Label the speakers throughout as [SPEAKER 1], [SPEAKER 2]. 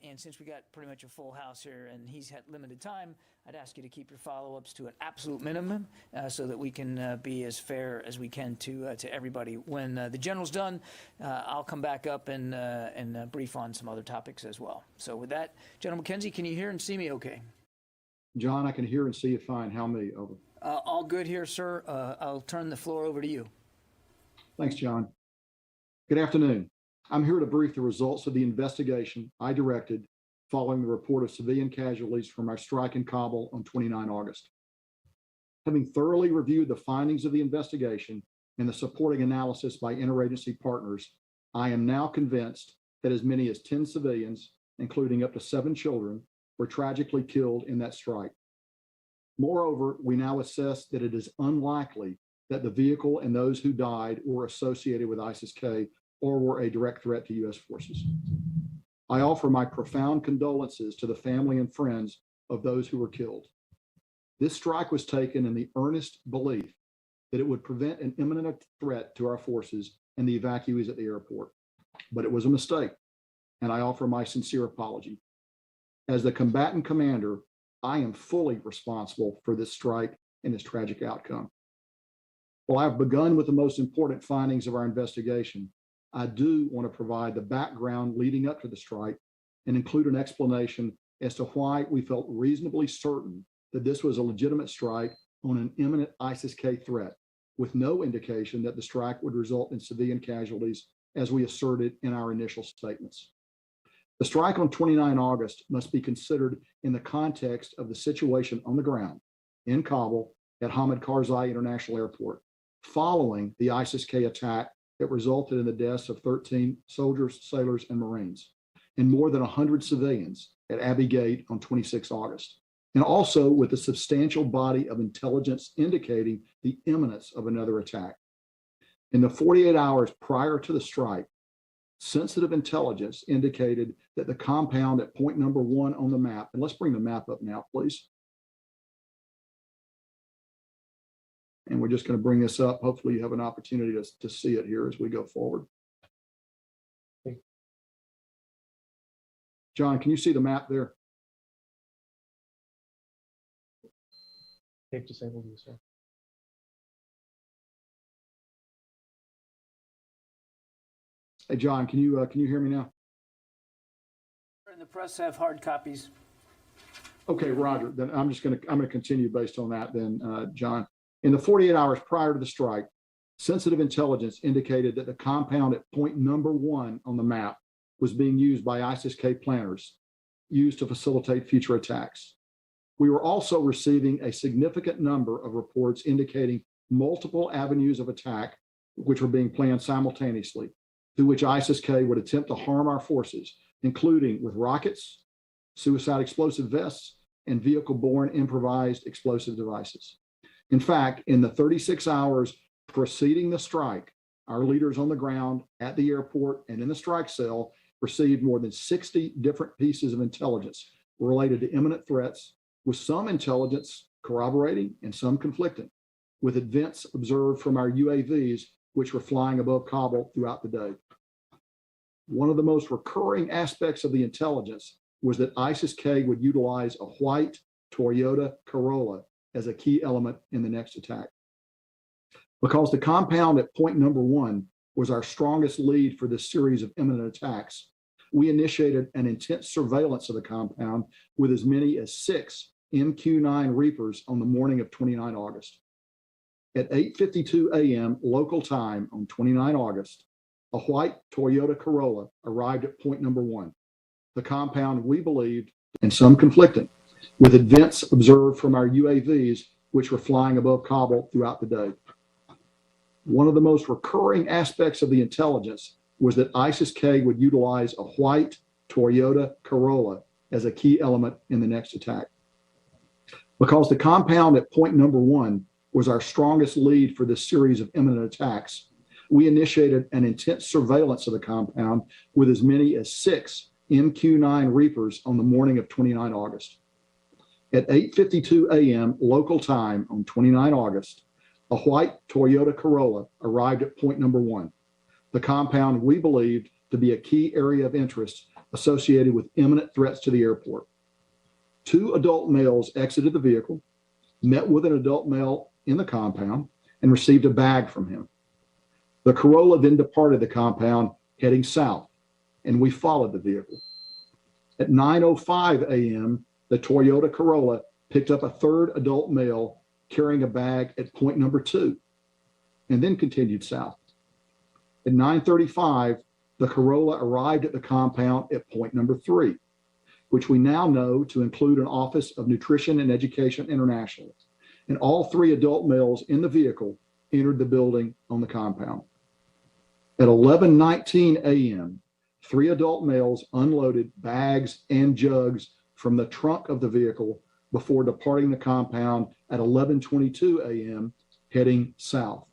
[SPEAKER 1] And since we got pretty much a full house here and he's had limited time, I'd ask you to keep your follow-ups to an absolute minimum so that we can be as fair as we can to everybody. When the general's done, I'll come back up and brief on some other topics as well. So with that, General McKenzie, can you hear and see me okay?
[SPEAKER 2] John, I can hear and see you fine. How me? Over.
[SPEAKER 1] All good here, sir. I'll turn the floor over to you.
[SPEAKER 2] Thanks, John. Good afternoon. I'm here to brief the results of the investigation I directed following the report of civilian casualties from our strike in Kabul on 29 August. Having thoroughly reviewed the findings of the investigation and the supporting analysis by interagency partners, I am now convinced that as many as 10 civilians, including up to 7 children, were tragically killed in that strike. Moreover, we now assess that it is unlikely that the vehicle and those who died were associated with ISIS-K or were a direct threat to U.S. forces. I offer my profound condolences to the family and friends of those who were killed. This strike was taken in the earnest belief that it would prevent an imminent threat to our forces and the evacuees at the airport. But it was a mistake, and I offer my sincere apology. As the combatant commander, I am fully responsible for this strike and its tragic outcome. While I've begun with the most important findings of our investigation, I do want to provide the background leading up to the strike and include an explanation as to why we felt reasonably certain that this was a legitimate strike on an imminent ISIS-K threat, with no indication that the strike would result in civilian casualties, as we asserted in our initial statements. The strike on 29 August must be considered in the context of the situation on the ground in Kabul at Hamid Karzai International Airport, following the ISIS-K attack that resulted in the deaths of 13 soldiers, sailors, and Marines, and more than 100 civilians at Abbey Gate on 26 August, and also with a substantial body of intelligence indicating the imminence of another attack. In the 48 hours prior to the strike, sensitive intelligence indicated that the compound at point number 1 on the map, and let's bring the map up now, please. And we're just going to bring this up. Hopefully you have an opportunity to see it here as we go forward. John, can you see the map there?
[SPEAKER 3] Tape disabled, you, sir.
[SPEAKER 2] Hey, John, can you hear me now?
[SPEAKER 1] And the press have hard copies.
[SPEAKER 2] Okay, Roger. Then I'm going to continue based on that then, John. In the 48 hours prior to the strike, sensitive intelligence indicated that the compound at point number 1 on the map was being used by ISIS-K planners, used to facilitate future attacks. We were also receiving a significant number of reports indicating multiple avenues of attack which were being planned simultaneously, through which ISIS-K would attempt to harm our forces, including with rockets, suicide explosive vests, and vehicle-borne improvised explosive devices. In fact, in the 36 hours preceding the strike, our leaders on the ground at the airport and in the strike cell received more than 60 different pieces of intelligence related to imminent threats, with some intelligence corroborating and some conflicting, with events observed from our UAVs, which were flying above Kabul throughout the day. One of the most recurring aspects of the intelligence was that ISIS-K would utilize a white Toyota Corolla as a key element in the next attack. Because the compound at point number 1 was our strongest lead for this series of imminent attacks, we initiated an intense surveillance of the compound with as many as 6 MQ-9 Reapers on the morning of 29 August. At 8:52 a.m. local time on 29 August, a white Toyota Corolla arrived at point number 1. The compound, we believed, and some conflicting, with events observed from our UAVs, which were flying above Kabul throughout the day. One of the most recurring aspects of the intelligence was that ISIS-K would utilize a white Toyota Corolla as a key element in the next attack. Because the compound at point number 1 was our strongest lead for this series of imminent attacks, we initiated an intense surveillance of the compound with as many as 6 MQ-9 Reapers on the morning of 29 August. At 8:52 a.m. local time on 29 August, a white Toyota Corolla arrived at point number 1. The compound we believed to be a key area of interest associated with imminent threats to the airport. 2 adult males exited the vehicle, met with an adult male in the compound, and received a bag from him. The Corolla then departed the compound heading south, and we followed the vehicle. At 9:05 a.m., the Toyota Corolla picked up a 3rd adult male carrying a bag at point number 2, and then continued south. At 9:35, the Corolla arrived at the compound at point number 3, which we now know to include an Office of Nutrition and Education International, and all 3 adult males in the vehicle entered the building on the compound. At 11:19 a.m., 3 adult males unloaded bags and jugs from the trunk of the vehicle before departing the compound at 11:22 a.m., heading south.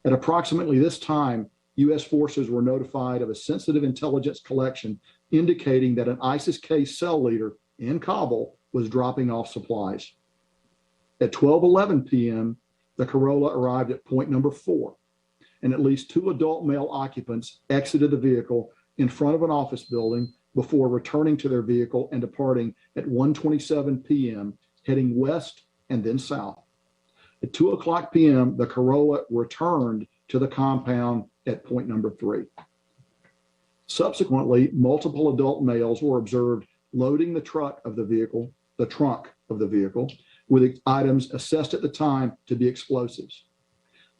[SPEAKER 2] At approximately this time, U.S. forces were notified of a sensitive intelligence collection indicating that an ISIS-K cell leader in Kabul was dropping off supplies. At 12:11 p.m., the Corolla arrived at point number 4, and at least 2 adult male occupants exited the vehicle in front of an office building before returning to their vehicle and departing at 1:27 p.m., heading west and then south. At 2:00 p.m., the Corolla returned to the compound at point number 3. Subsequently, multiple adult males were observed loading the trunk of the vehicle, with items assessed at the time to be explosives,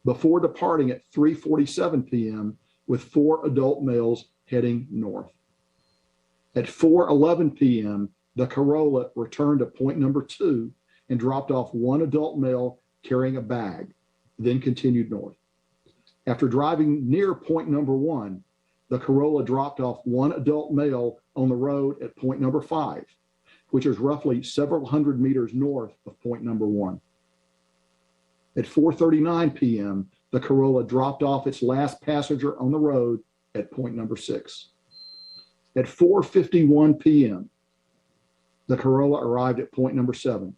[SPEAKER 2] before departing at 3:47 p.m. with 4 adult males heading north. At 4:11 p.m., the Corolla returned to point number 2 and dropped off 1 adult male carrying a bag, then continued north. After driving near point number 1, the Corolla dropped off 1 adult male on the road at point number 5, which is roughly several hundred meters north of point number 1. At 4:39 p.m., the Corolla dropped off its last passenger on the road at point number 6. At 4:51 p.m., the Corolla arrived at point number 7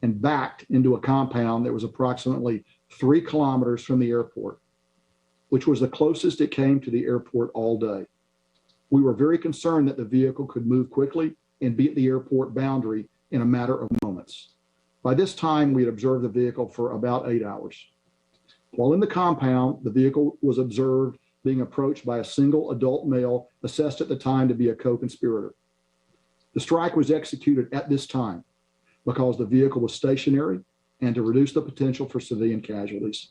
[SPEAKER 2] and backed into a compound that was approximately 3 kilometers from the airport, which was the closest it came to the airport all day. We were very concerned that the vehicle could move quickly and be at the airport boundary in a matter of moments. By this time, we had observed the vehicle for about 8 hours. While in the compound, the vehicle was observed being approached by a single adult male assessed at the time to be a co-conspirator. The strike was executed at this time because the vehicle was stationary and to reduce the potential for civilian casualties.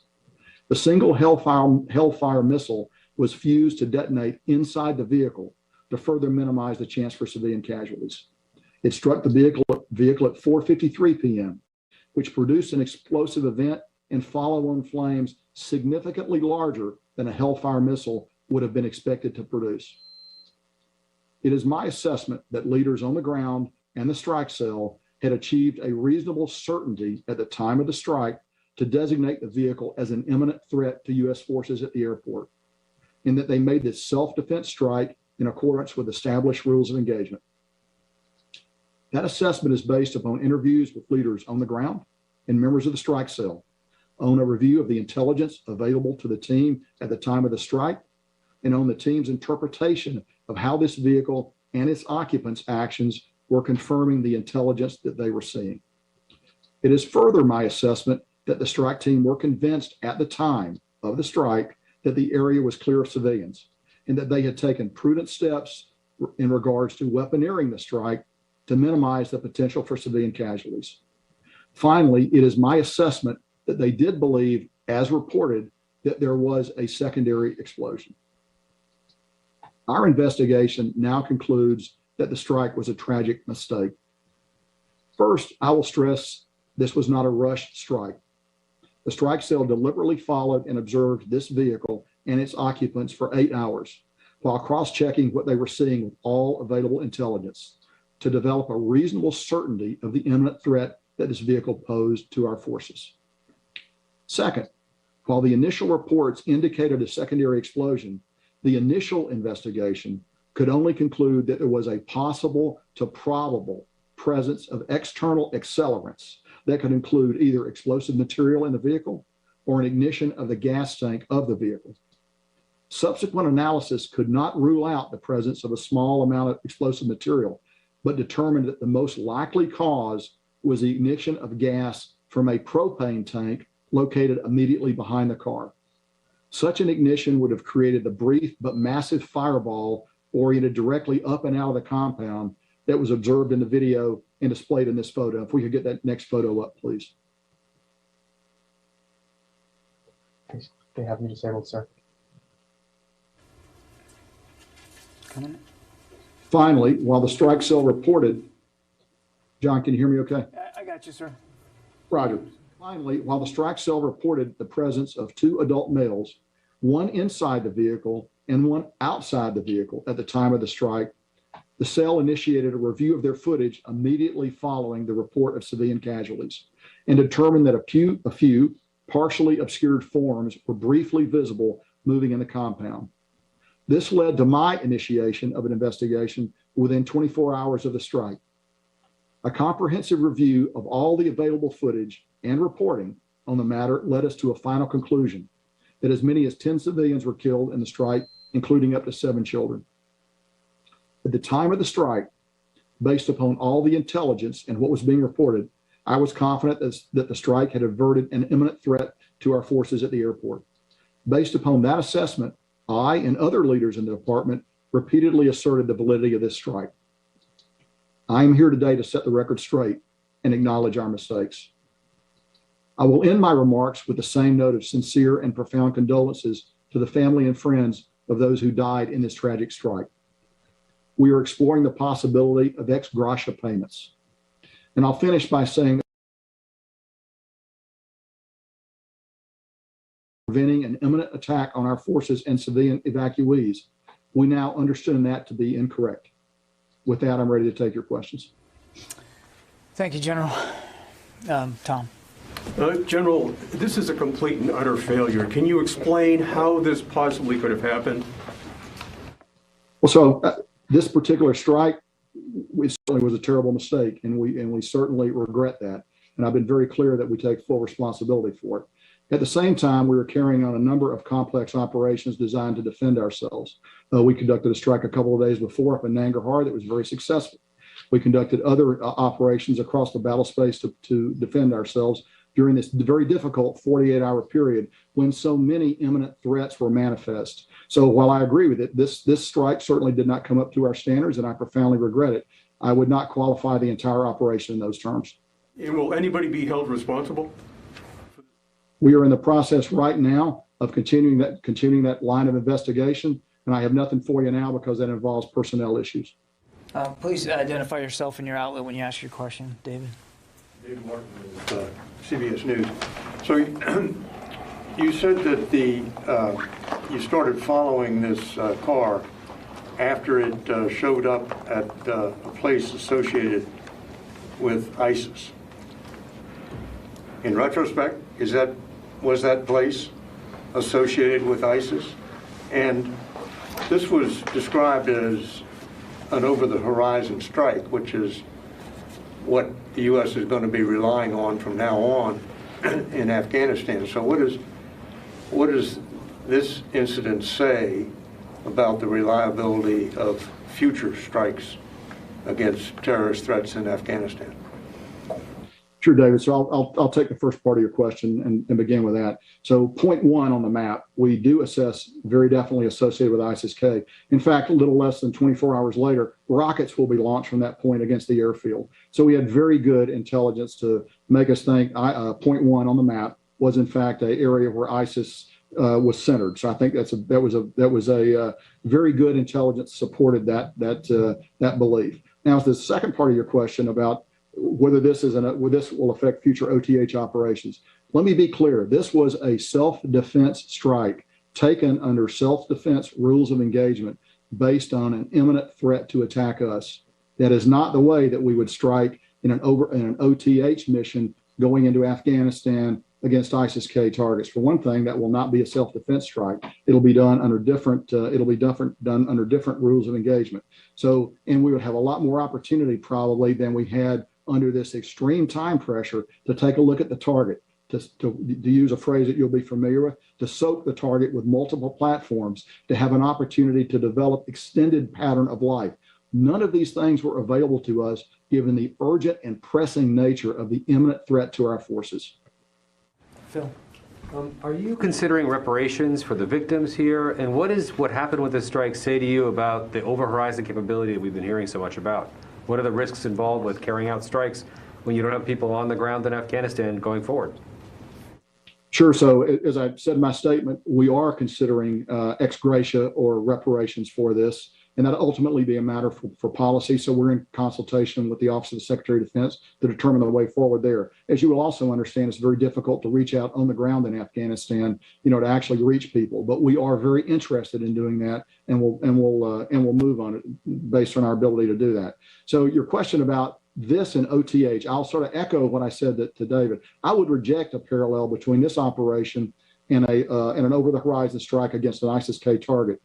[SPEAKER 2] The single Hellfire missile was fused to detonate inside the vehicle to further minimize the chance for civilian casualties. It struck the vehicle at 4:53 p.m., which produced an explosive event and follow-on flames significantly larger than a Hellfire missile would have been expected to produce. It is my assessment that leaders on the ground and the strike cell had achieved a reasonable certainty at the time of the strike to designate the vehicle as an imminent threat to U.S. forces at the airport, and that they made this self-defense strike in accordance with established rules of engagement. That assessment is based upon interviews with leaders on the ground and members of the strike cell, on a review of the intelligence available to the team at the time of the strike, and on the team's interpretation of how this vehicle and its occupants' actions were confirming the intelligence that they were seeing. It is further my assessment that the strike team were convinced at the time of the strike that the area was clear of civilians and that they had taken prudent steps in regards to weaponeering the strike to minimize the potential for civilian casualties. Finally, it is my assessment that they did believe, as reported, that there was a secondary explosion. Our investigation now concludes that the strike was a tragic mistake. First, I will stress this was not a rushed strike. The strike cell deliberately followed and observed this vehicle and its occupants for 8 hours while cross-checking what they were seeing with all available intelligence to develop a reasonable certainty of the imminent threat that this vehicle posed to our forces. Second, while the initial reports indicated a secondary explosion, the initial investigation could only conclude that there was a possible to probable presence of external accelerants that could include either explosive material in the vehicle or an ignition of the gas tank of the vehicle. Subsequent analysis could not rule out the presence of a small amount of explosive material, but determined that the most likely cause was the ignition of gas from a propane tank located immediately behind the car. Such an ignition would have created the brief but massive fireball oriented directly up and out of the compound that was observed in the video and displayed in this photo. If we could get that next photo up, please.
[SPEAKER 3] They have me disabled, sir.
[SPEAKER 1] Coming.
[SPEAKER 2] Finally, while the strike cell reported, John, can you hear me okay?
[SPEAKER 1] I got you, sir.
[SPEAKER 2] Roger. Finally, while the strike cell reported the presence of 2 adult males, one inside the vehicle and one outside the vehicle at the time of the strike, the cell initiated a review of their footage immediately following the report of civilian casualties and determined that a few partially obscured forms were briefly visible moving in the compound. This led to my initiation of an investigation within 24 hours of the strike. A comprehensive review of all the available footage and reporting on the matter led us to a final conclusion that as many as 10 civilians were killed in the strike, including up to 7 children. At the time of the strike, based upon all the intelligence and what was being reported, I was confident that the strike had averted an imminent threat to our forces at the airport. Based upon that assessment, I and other leaders in the department repeatedly asserted the validity of this strike. I am here today to set the record straight and acknowledge our mistakes. I will end my remarks with the same note of sincere and profound condolences to the family and friends of those who died in this tragic strike. We are exploring the possibility of ex gratia payments. And I'll finish by saying preventing an imminent attack on our forces and civilian evacuees. We now understand that to be incorrect. With that, I'm ready to take your questions.
[SPEAKER 1] Thank you, General. Tom.
[SPEAKER 4] General, this is a complete and utter failure. Can you explain how this possibly could have happened?
[SPEAKER 2] Well, so this particular strike, it certainly was a terrible mistake, and we certainly regret that. And I've been very clear that we take full responsibility for it. At the same time, we were carrying on a number of complex operations designed to defend ourselves. We conducted a strike a couple of days before up in Nangarhar that was very successful. We conducted other operations across the battle space to defend ourselves during this very difficult 48-hour period when so many imminent threats were manifest. So while I agree with it, this strike certainly did not come up to our standards, and I profoundly regret it. I would not qualify the entire operation in those terms.
[SPEAKER 4] And will anybody be held responsible?
[SPEAKER 2] We are in the process right now of continuing that line of investigation, and I have nothing for you now because that involves personnel issues.
[SPEAKER 1] Please identify yourself and your outlet when you ask your question, David.
[SPEAKER 5] David Martin with CBS News. So you said that you started following this car after it showed up at a place associated with ISIS. In retrospect, was that place associated with ISIS? And this was described as an over-the-horizon strike, which is what the U.S. is going to be relying on from now on in Afghanistan. So what does this incident say about the reliability of future strikes against terrorist threats in Afghanistan?
[SPEAKER 2] Sure, David. So I'll take the first part of your question and begin with that. So point 1 on the map, we do assess very definitely associated with ISIS-K. In fact, a little less than 24 hours later, rockets will be launched from that point against the airfield. So we had very good intelligence to make us think point 1 on the map was in fact an area where ISIS was centered. So I think that was a very good intelligence supported that belief. Now, the second part of your question about whether this will affect future OTH operations. Let me be clear. This was a self-defense strike taken under self-defense rules of engagement based on an imminent threat to attack us. That is not the way that we would strike in an OTH mission going into Afghanistan against ISIS-K targets. For one thing, that will not be a self-defense strike. It'll be done under different rules of engagement. So, and we would have a lot more opportunity probably than we had under this extreme time pressure to take a look at the target, to use a phrase that you'll be familiar with, to soak the target with multiple platforms, to have an opportunity to develop extended pattern of life. None of these things were available to us given the urgent and pressing nature of the imminent threat to our forces.
[SPEAKER 1] Phil?
[SPEAKER 6] Are you considering reparations for the victims here? And what happened with this strike say to you about the over-horizon capability that we've been hearing so much about? What are the risks involved with carrying out strikes when you don't have people on the ground in Afghanistan going forward?
[SPEAKER 2] Sure. So as I said in my statement, we are considering ex gratia or reparations for this, and that'll ultimately be a matter for policy. So we're in consultation with the Office of the Secretary of Defense to determine the way forward there. As you will also understand, it's very difficult to reach out on the ground in Afghanistan, to actually reach people. But we are very interested in doing that, and we'll move on it based on our ability to do that. So your question about this and OTH, I'll sort of echo what I said to David. I would reject a parallel between this operation and an over-the-horizon strike against an ISIS-K target.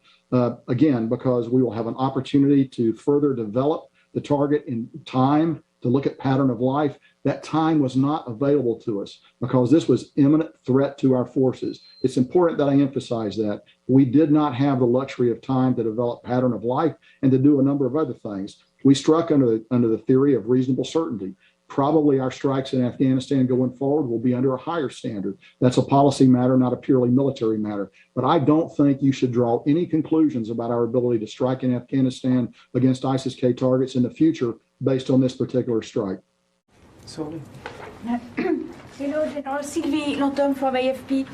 [SPEAKER 2] Again, because we will have an opportunity to further develop the target in time, to look at pattern of life. That time was not available to us because this was imminent threat to our forces. It's important that I emphasize that. We did not have the luxury of time to develop pattern of life and to do a number of other things. We struck under the theory of reasonable certainty. Probably our strikes in Afghanistan going forward will be under a higher standard. That's a policy matter, not a purely military matter. But I don't think you should draw any conclusions about our ability to strike in Afghanistan against ISIS-K targets in the future based on this particular strike.
[SPEAKER 1] Sylvie?
[SPEAKER 7] Hello, General. Sylvie Lantom from AFP.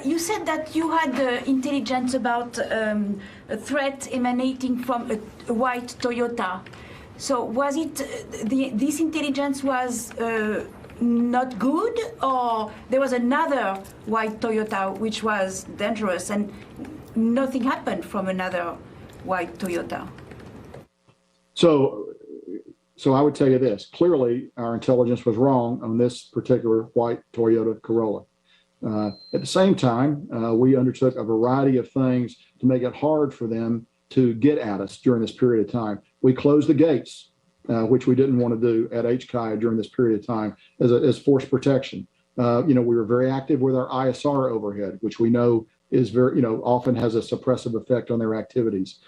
[SPEAKER 7] You said that you had intelligence about a threat emanating from a white Toyota. So was it this intelligence was not good, or there was another white Toyota which was dangerous and nothing happened from another white Toyota?
[SPEAKER 2] So I would tell you this. Clearly, our intelligence was wrong on this particular white Toyota Corolla. At the same time, we undertook a variety of things to make it hard for them to get at us during this period of time. We closed the gates, which we didn't want to do at HKIA during this period of time as force protection. We were very active with our ISR overhead, which we know is very, often has a suppressive effect on their activities.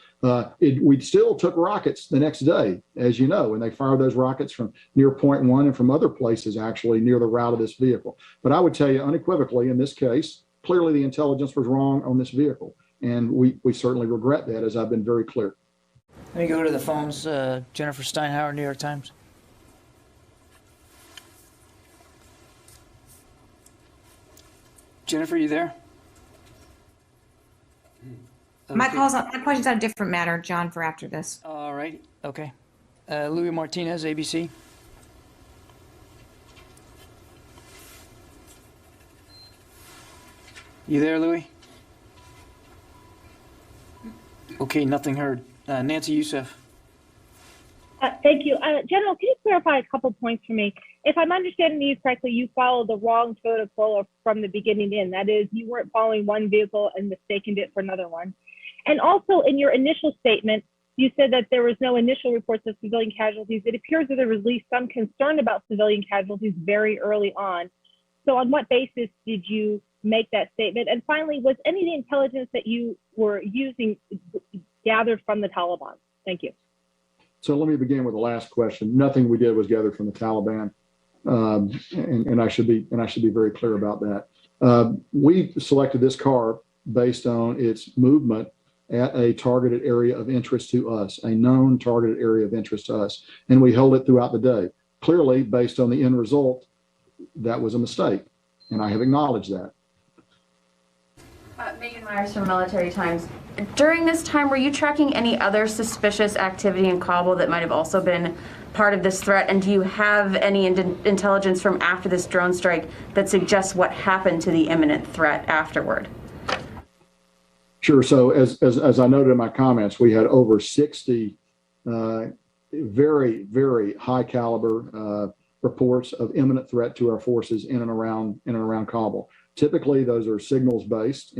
[SPEAKER 2] We still took rockets the next day, as you know, and they fired those rockets from near Point One and from other places actually near the route of this vehicle. But I would tell you unequivocally in this case, clearly the intelligence was wrong on this vehicle. And we certainly regret that, as I've been very clear.
[SPEAKER 1] Let me go to the phones. Jennifer Steinhauer, New York Times. Jennifer, you there?
[SPEAKER 8] My question's on a different matter, John, for after this.
[SPEAKER 1] All right. Okay. Louis Martinez, ABC. You there, Louis? Okay, nothing heard. Nancy Youssef.
[SPEAKER 9] Thank you. General, can you clarify a couple points for me? If I'm understanding you correctly, you followed the wrong Toyota Corolla from the beginning in. That is, you weren't following one vehicle and mistaken it for another one. And also in your initial statement, you said that there was no initial reports of civilian casualties. It appears that there was at least some concern about civilian casualties very early on. So on what basis did you make that statement? And finally, was any of the intelligence that you were using gathered from the Taliban? Thank you.
[SPEAKER 2] So let me begin with the last question. Nothing we did was gathered from the Taliban, and I should be very clear about that. We selected this car based on its movement at a targeted area of interest to us, a known targeted area of interest to us, and we held it throughout the day. Clearly, based on the end result, that was a mistake, and I have acknowledged that.
[SPEAKER 10] Megan Myers from Military Times. During this time, were you tracking any other suspicious activity in Kabul that might have also been part of this threat? And do you have any intelligence from after this drone strike that suggests what happened to the imminent threat afterward?
[SPEAKER 2] Sure. So as I noted in my comments, we had over 60 very, very high caliber reports of imminent threat to our forces in and around Kabul. Typically, those are signals based,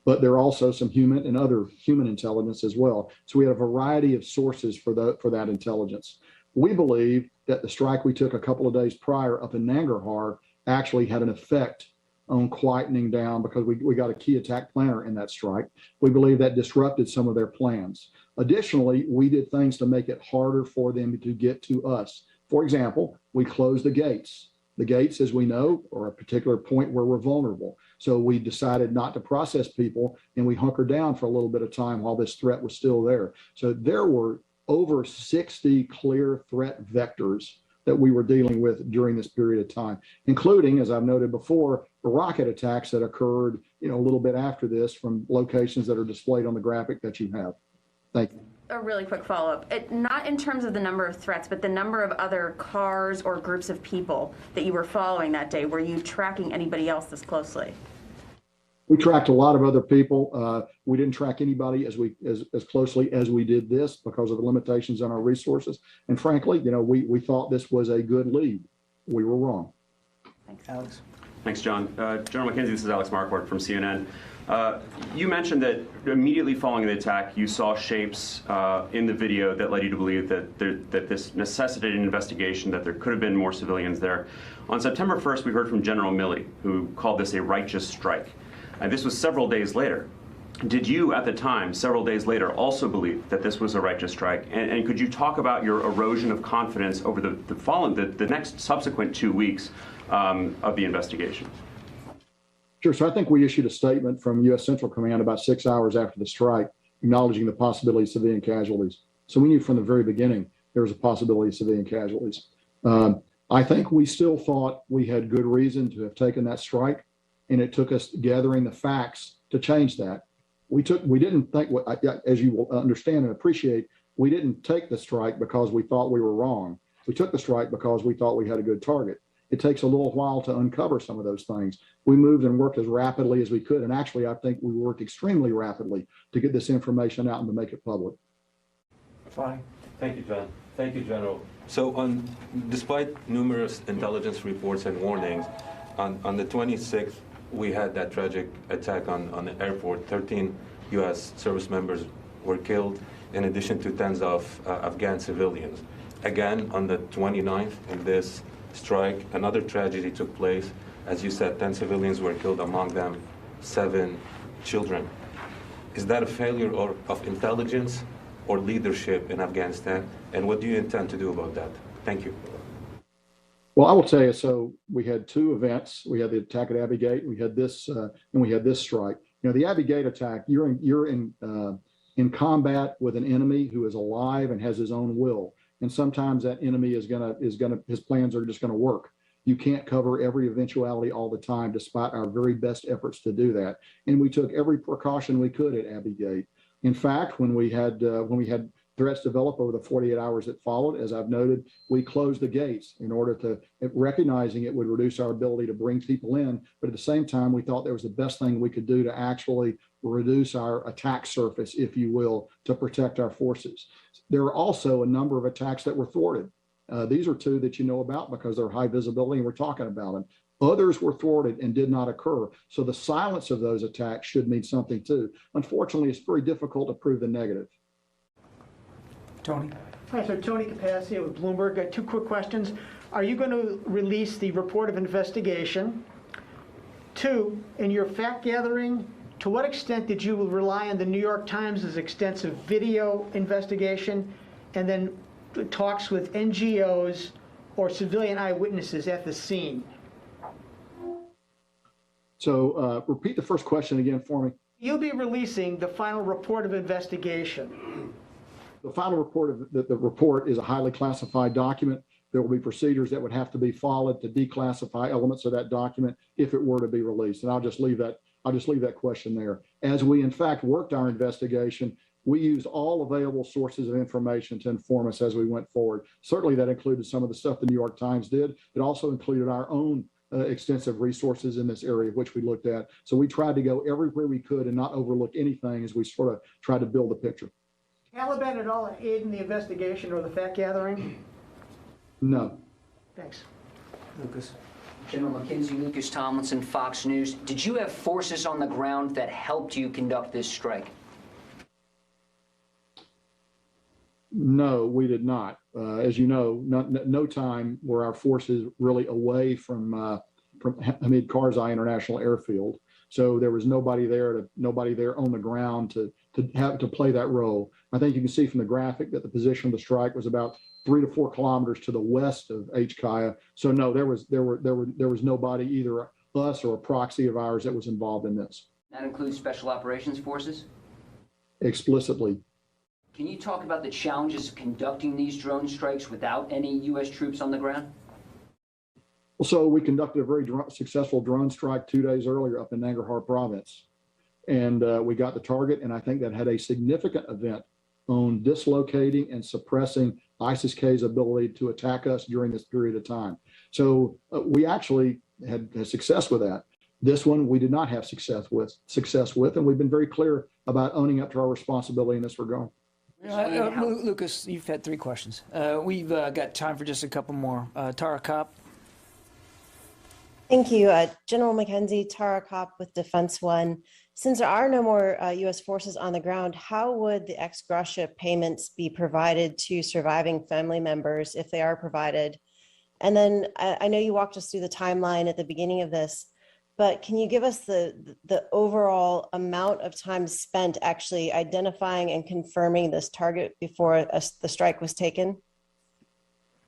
[SPEAKER 2] but there are also some human and other human intelligence as well. So we had a variety of sources for that intelligence. We believe that the strike we took a couple of days prior up in Nangarhar actually had an effect on quietening down because we got a key attack planner in that strike. We believe that disrupted some of their plans. Additionally, we did things to make it harder for them to get to us. For example, we closed the gates. The gates, as we know, are a particular point where we're vulnerable. So we decided not to process people, and we hunkered down for a little bit of time while this threat was still there. So there were over 60 clear threat vectors that we were dealing with during this period of time, including, as I've noted before, the rocket attacks that occurred, a little bit after this from locations that are displayed on the graphic that you have. Thank you.
[SPEAKER 10] A really quick follow-up. Not in terms of the number of threats, but the number of other cars or groups of people that you were following that day. Were you tracking anybody else this closely?
[SPEAKER 2] We tracked a lot of other people. We didn't track anybody as closely as we did this because of the limitations on our resources. And frankly, we thought this was a good lead. We were wrong.
[SPEAKER 10] Thanks.
[SPEAKER 1] Alex.
[SPEAKER 11] Thanks, John. General McKenzie, this is Alex Marquardt from CNN. You mentioned that immediately following the attack, you saw shapes in the video that led you to believe that this necessitated an investigation, that there could have been more civilians there. On September 1st, we heard from General Milley, who called this a righteous strike. And this was several days later. Did you, at the time, several days later, also believe that this was a righteous strike? And could you talk about your erosion of confidence over the next subsequent 2 weeks of the investigation?
[SPEAKER 2] Sure. So I think we issued a statement from U.S. Central Command about 6 hours after the strike, acknowledging the possibility of civilian casualties. So we knew from the very beginning there was a possibility of civilian casualties. I think we still thought we had good reason to have taken that strike, and it took us gathering the facts to change that. We didn't think, as you will understand and appreciate, we didn't take the strike because we thought we were wrong. We took the strike because we thought we had a good target. It takes a little while to uncover some of those things. We moved and worked as rapidly as we could. And actually, I think we worked extremely rapidly to get this information out and to make it public.
[SPEAKER 1] Fine.
[SPEAKER 12] Thank you, John. Thank you, General. So despite numerous intelligence reports and warnings, on the 26th, we had that tragic attack on the airport. 13 U.S. service members were killed, in addition to tens of Afghan civilians. Again, on the 29th, in this strike, another tragedy took place. As you said, 10 civilians were killed, among them 7 children. Is that a failure of intelligence or leadership in Afghanistan? And what do you intend to do about that? Thank you.
[SPEAKER 2] Well, I will tell you, so we had 2 events. We had the attack at Abbey Gate, we had this, and we had this strike. The Abbey Gate attack, you're in combat with an enemy who is alive and has his own will. And sometimes that enemy his plans are just gonna work. You can't cover every eventuality all the time, despite our very best efforts to do that. And we took every precaution we could at Abbey Gate. In fact, when we had threats develop over the 48 hours that followed, as I've noted, we closed the gates in order to, recognizing it would reduce our ability to bring people in. But at the same time, we thought that was the best thing we could do to actually reduce our attack surface, if you will, to protect our forces. There are also a number of attacks that were thwarted. These are 2 that you know about because they're high visibility and we're talking about them. Others were thwarted and did not occur. So the silence of those attacks should mean something too. Unfortunately, it's very difficult to prove the negative.
[SPEAKER 1] Tony.
[SPEAKER 13] Hi, so Tony Capassia with Bloomberg. Got 2 quick questions. Are you going to release the report of investigation? 2, in your fact gathering, to what extent did you rely on the New York Times' extensive video investigation and then talks with NGOs or civilian eyewitnesses at the scene?
[SPEAKER 2] So repeat the first question again for me.
[SPEAKER 13] You'll be releasing the final report of investigation.
[SPEAKER 2] The final report the report is a highly classified document. There will be procedures that would have to be followed to declassify elements of that document if it were to be released. And I'll just leave that question there. As we in fact worked our investigation, we used all available sources of information to inform us as we went forward. Certainly that included some of the stuff the New York Times did. It also included our own extensive resources in this area, which we looked at. So we tried to go everywhere we could and not overlook anything as we sort of tried to build the picture.
[SPEAKER 13] Taliban at all aid in the investigation or the fact gathering?
[SPEAKER 2] No.
[SPEAKER 13] Thanks.
[SPEAKER 1] Lucas.
[SPEAKER 14] General McKenzie, Lucas Tomlinson, Fox News. Did you have forces on the ground that helped you conduct this strike?
[SPEAKER 2] No, we did not. As you know, no time were our forces really away from Hamid Karzai International Airfield. So there was nobody there on the ground to have to play that role. I think you can see from the graphic that the position of the strike was about 3 to 4 kilometers to the west of HKIA. So no, there was nobody, either us or a proxy of ours, that was involved in this.
[SPEAKER 14] That includes Special Operations Forces?
[SPEAKER 2] Explicitly.
[SPEAKER 14] Can you talk about the challenges of conducting these drone strikes without any U.S. troops on the ground?
[SPEAKER 2] Well, so we conducted a very successful drone strike 2 days earlier up in Nangarhar province. And we got the target, and I think that had a significant event on dislocating and suppressing ISIS-K's ability to attack us during this period of time. So we actually had success with that. This one we did not have success with, and we've been very clear about owning up to our responsibility in this regard.
[SPEAKER 1] Lucas, you've had 3 questions. We've got time for just a couple more. Tara Kopp.
[SPEAKER 15] Thank you. General McKenzie, Tara Kopp with Defense One. Since there are no more U.S. forces on the ground, how would the ex gratia payments be provided to surviving family members, if they are provided? And then I know you walked us through the timeline at the beginning of this, but can you give us the overall amount of time spent actually identifying and confirming this target before the strike was taken?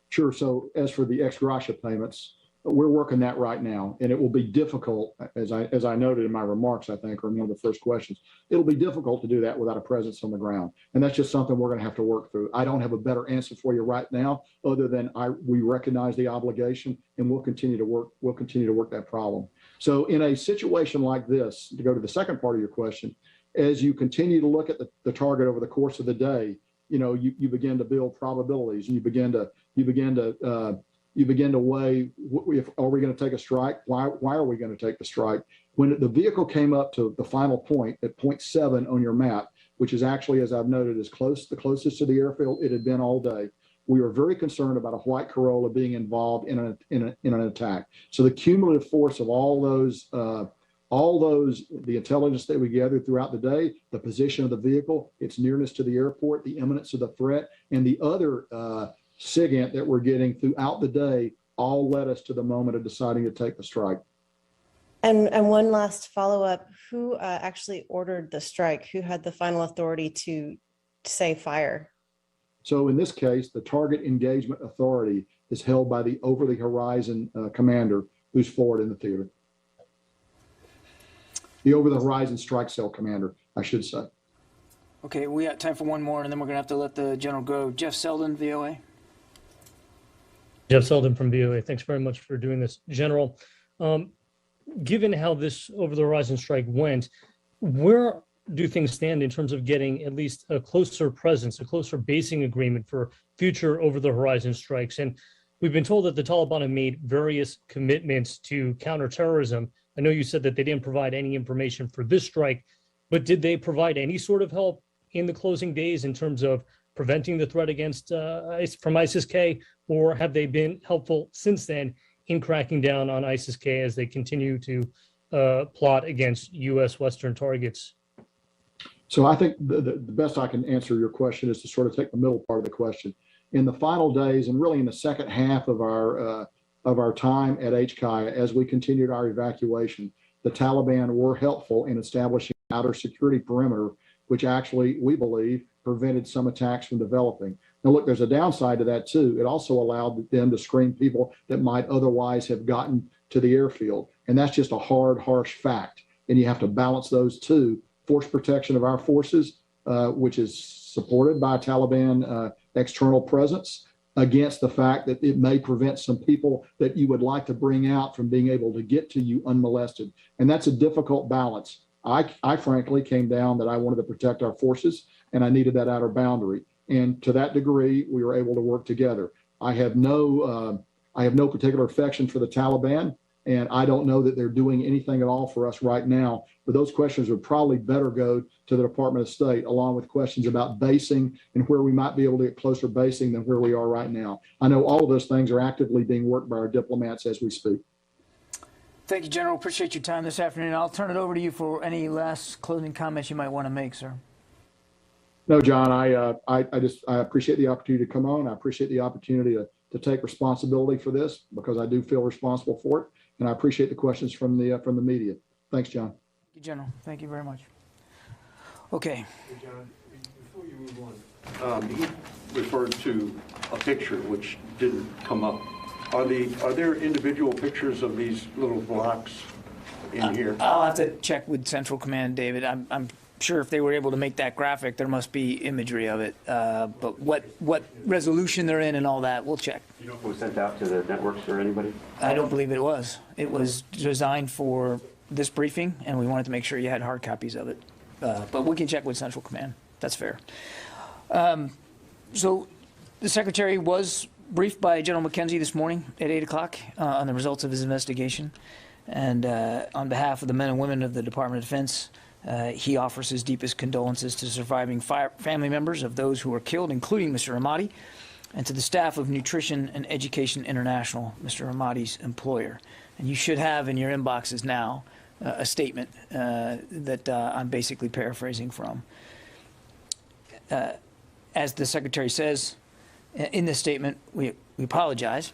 [SPEAKER 2] Sure. So as for the ex gratia payments, we're working that right now, and it will be difficult, as I noted in my remarks, I think, or in one of the first questions. It'll be difficult to do that without a presence on the ground, and that's just something we're going to have to work through. I don't have a better answer for you right now, other than we recognize the obligation, and we'll continue to work. We'll continue to work that problem. So, in a situation like this, to go to the second part of your question, as you continue to look at the target over the course of the day, you begin to build probabilities, and you begin to weigh, are we going to take a strike? Why are we going to take the strike? When the vehicle came up to the final point at point 7 on your map, which is actually, as I've noted, the closest to the airfield it had been all day, we were very concerned about a white Corolla being involved in an attack. So the cumulative force of all those, the intelligence that we gathered throughout the day, the position of the vehicle, its nearness to the airport, the imminence of the threat, and the other SIGINT that we're getting throughout the day all led us to the moment of deciding to take the strike.
[SPEAKER 15] And one last follow-up, who actually ordered the strike? Who had the final authority to say fire?
[SPEAKER 2] So in this case, the target engagement authority is held by the over-the-horizon commander who's forward in the theater. The over-the-horizon strike cell commander, I should say.
[SPEAKER 1] Okay, we got time for one more, and then we're going to have to let the general go. Jeff Selden, VOA.
[SPEAKER 16] Jeff Selden from VOA. Thanks very much for doing this. General, given how this over-the-horizon strike went, where do things stand in terms of getting at least a closer presence, a closer basing agreement for future over-the-horizon strikes? And we've been told that the Taliban have made various commitments to counterterrorism. I know you said that they didn't provide any information for this strike, but did they provide any sort of help in the closing days in terms of preventing the threat against from ISIS-K, or have they been helpful since then in cracking down on ISIS-K as they continue to plot against U.S. Western targets?
[SPEAKER 2] So I think the best I can answer your question is to sort of take the middle part of the question. In the final days, and really in the second half of our time at HKIA, as we continued our evacuation, the Taliban were helpful in establishing an outer security perimeter, which actually, we believe, prevented some attacks from developing. Now, look, there's a downside to that, too. It also allowed them to screen people that might otherwise have gotten to the airfield. And that's just a hard, harsh fact. And you have to balance those two. Force protection of our forces, which is supported by Taliban external presence, against the fact that it may prevent some people that you would like to bring out from being able to get to you unmolested. And that's a difficult balance. I frankly came down that I wanted to protect our forces, and I needed that outer boundary. And to that degree, we were able to work together. I have no particular affection for the Taliban, and I don't know that they're doing anything at all for us right now. But those questions would probably better go to the Department of State, along with questions about basing and where we might be able to get closer basing than where we are right now. I know all of those things are actively being worked by our diplomats as we speak.
[SPEAKER 1] Thank you, General. Appreciate your time this afternoon. I'll turn it over to you for any last closing comments you might want to make, sir.
[SPEAKER 2] No, John, I appreciate the opportunity to come on. I appreciate the opportunity to take responsibility for this, because I do feel responsible for it. And I appreciate the questions from the media. Thanks, John.
[SPEAKER 1] Thank you, General. Thank you very much. Okay.
[SPEAKER 4] Hey, John, before you move on, he referred to a picture which didn't come up. Are there individual pictures of these little blocks in here?
[SPEAKER 1] I'll have to check with Central Command, David. I'm sure if they were able to make that graphic, there must be imagery of it. But what resolution they're in and all that, we'll check.
[SPEAKER 11] You know if it was sent out to the networks or anybody?
[SPEAKER 1] I don't believe it was. It was designed for this briefing, and we wanted to make sure you had hard copies of it. But we can check with Central Command. That's fair. So the Secretary was briefed by General McKenzie this morning at 8 o'clock on the results of his investigation. And on behalf of the men and women of the Department of Defense, he offers his deepest condolences to surviving family members of those who were killed, including Mr. Ahmadi, and to the staff of Nutrition and Education International, Mr. Ahmadi's employer. And you should have in your inboxes now a statement that I'm basically paraphrasing from. As the Secretary says in this statement, we apologize,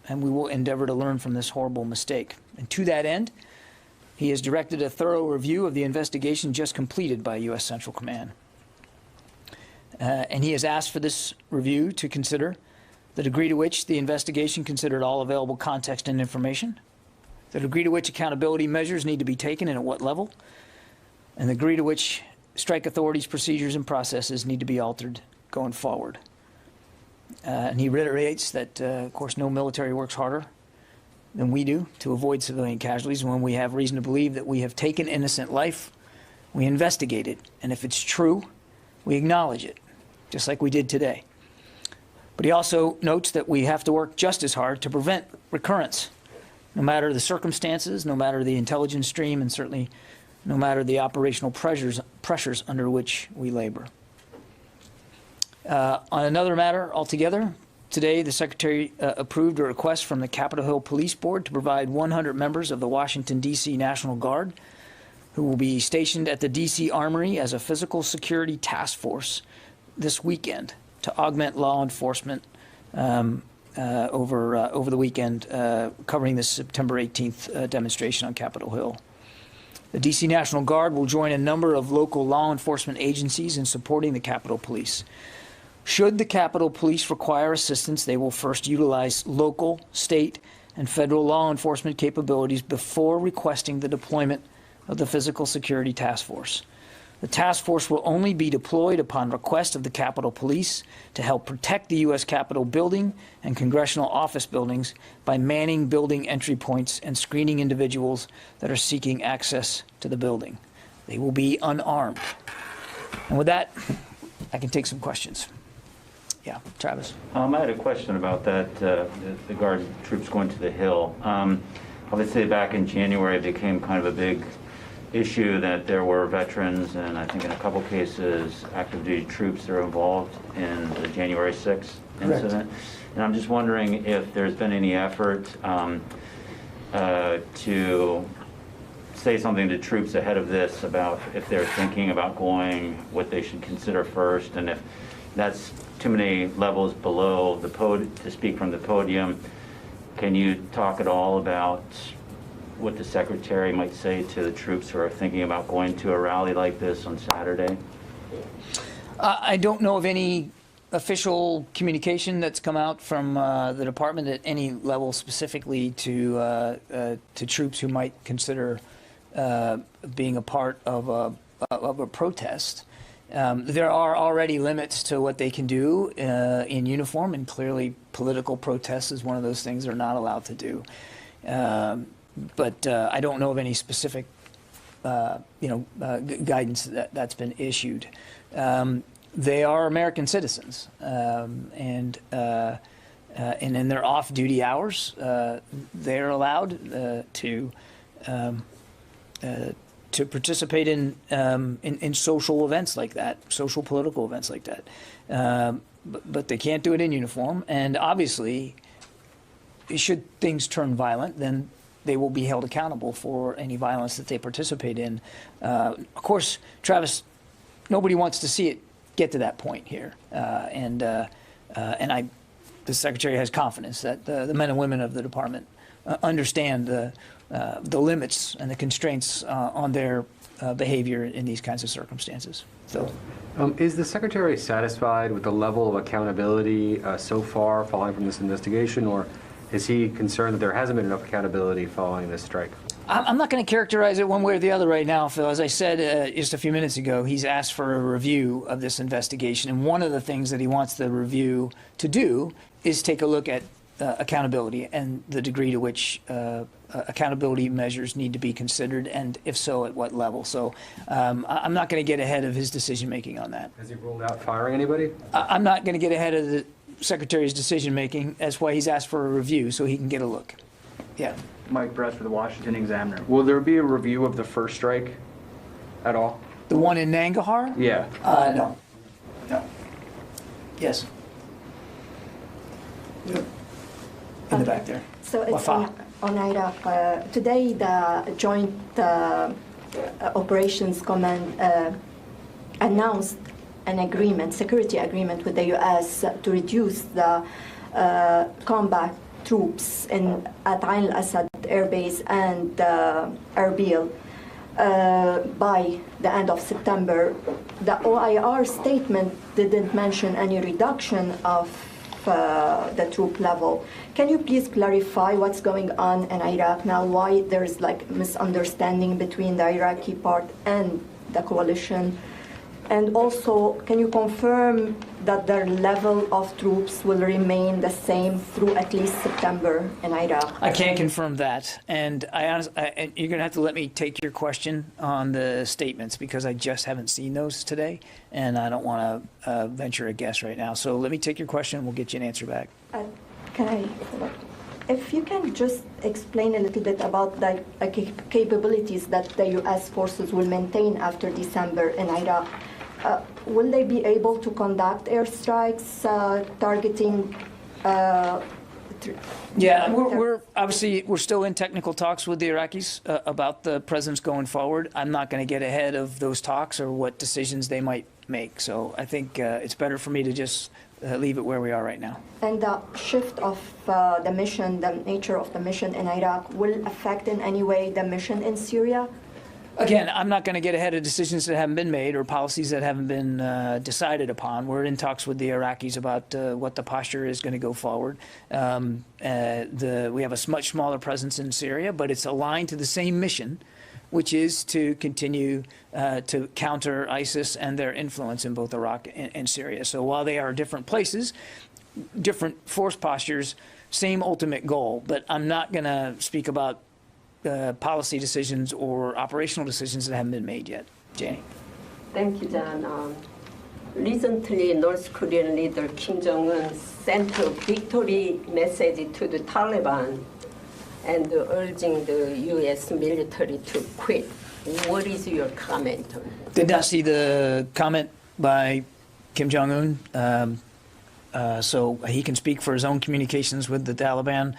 [SPEAKER 1] and we will endeavor to learn from this horrible mistake. And to that end, he has directed a thorough review of the investigation just completed by U.S. Central Command. And he has asked for this review to consider the degree to which the investigation considered all available context and information, the degree to which accountability measures need to be taken and at what level, and the degree to which strike authorities' procedures and processes need to be altered going forward. And he reiterates that, of course, no military works harder than we do to avoid civilian casualties. When we have reason to believe that we have taken innocent life, we investigate it. And if it's true, we acknowledge it, just like we did today. But he also notes that we have to work just as hard to prevent recurrence, no matter the circumstances, no matter the intelligence stream, and certainly no matter the operational pressures under which we labor. On another matter altogether, today the Secretary approved a request from the Capitol Hill Police Board to provide 100 members of the Washington, D.C. National Guard who will be stationed at the D.C. Armory as a physical security task force this weekend to augment law enforcement over the weekend, covering the September 18th demonstration on Capitol Hill. The D.C. National Guard will join a number of local law enforcement agencies in supporting the Capitol Police. Should the Capitol Police require assistance, they will first utilize local, state, and federal law enforcement capabilities before requesting the deployment of the Physical Security Task Force. The task force will only be deployed upon request of the Capitol Police to help protect the U.S. Capitol building and congressional office buildings by manning building entry points and screening individuals that are seeking access to the building. They will be unarmed. And with that, I can take some questions. Yeah, Travis.
[SPEAKER 17] I had a question about that, the Guard troops going to the Hill. Obviously, back in January, it became kind of a big issue that there were veterans, and I think in a couple cases, active duty troops that are involved in the January 6th incident. Correct. And I'm just wondering if there's been any effort to say something to troops ahead of this about if they're thinking about going, what they should consider first, and if that's too many levels below the podium to speak from the podium. Can you talk at all about what the Secretary might say to the troops who are thinking about going to a rally like this on Saturday?
[SPEAKER 1] I don't know of any official communication that's come out from the department at any level specifically to troops who might consider being a part of a protest. There are already limits to what they can do in uniform, and clearly political protest is one of those things they're not allowed to do. But I don't know of any specific, guidance that's been issued. They are American citizens, and in their off-duty hours, they're allowed to participate in social events like that, social political events like that. But they can't do it in uniform. And obviously, should things turn violent, then they will be held accountable for any violence that they participate in. Of course, Travis, nobody wants to see it get to that point here. The Secretary has confidence that the men and women of the department understand the limits and the constraints on their behavior in these kinds of circumstances. So,
[SPEAKER 6] is the Secretary satisfied with the level of accountability so far following from this investigation, or is he concerned that there hasn't been enough accountability following this strike?
[SPEAKER 1] I'm not going to characterize it one way or the other right now, Phil. As I said just a few minutes ago, he's asked for a review of this investigation, and one of the things that he wants the review to do is take a look at accountability and the degree to which accountability measures need to be considered, and if so, at what level. So I'm not going to get ahead of his decision-making on that.
[SPEAKER 6] Has he ruled out firing anybody?
[SPEAKER 1] I'm not going to get ahead of the Secretary's decision-making. That's why he's asked for a review, so he can get a look. Yeah.
[SPEAKER 18] Mike Bress for the Washington Examiner. Will there be a review of the first strike at all?
[SPEAKER 1] The one in Nangarhar?
[SPEAKER 18] Yeah.
[SPEAKER 1] No. No. Yes. Yep. In the back there.
[SPEAKER 19] So it's
[SPEAKER 1] Wafa.
[SPEAKER 19] on Iraq. Today, the Joint Operations Command announced an agreement, security agreement with the U.S. to reduce the combat troops at Ain al-Assad Air Base and Erbil by the end of September. The OIR statement didn't mention any reduction of the troop level. Can you please clarify what's going on in Iraq now? Why there's like misunderstanding between the Iraqi part and the coalition? And also, can you confirm that their level of troops will remain the same through at least September in Iraq?
[SPEAKER 1] I can't confirm that, and you're going to have to let me take your question on the statements because I just haven't seen those today, and I don't want to venture a guess right now. So let me take your question, and we'll get you an answer back.
[SPEAKER 19] Can I? If you can just explain a little bit about the capabilities that the U.S. forces will maintain after December in Iraq. Will they be able to conduct airstrikes targeting?
[SPEAKER 1] Yeah, we're obviously we're still in technical talks with the Iraqis about the presence going forward. I'm not going to get ahead of those talks or what decisions they might make. So I think it's better for me to just leave it where we are right now.
[SPEAKER 19] And the shift of the mission, the nature of the mission in Iraq, will affect in any way the mission in Syria?
[SPEAKER 1] Again, I'm not going to get ahead of decisions that haven't been made or policies that haven't been decided upon. We're in talks with the Iraqis about what the posture is going to go forward. We have a much smaller presence in Syria, but it's aligned to the same mission, which is to continue to counter ISIS and their influence in both Iraq and Syria. So while they are different places, different force postures, same ultimate goal. But I'm not going to speak about policy decisions or operational decisions that haven't been made yet. Janie.
[SPEAKER 20] Thank you, John. Recently, North Korean leader Kim Jong-un sent a victory message to the Taliban and urging the U.S. military to quit. What is your comment on it?
[SPEAKER 1] Did not see the comment by Kim Jong-un, so he can speak for his own communications with the Taliban.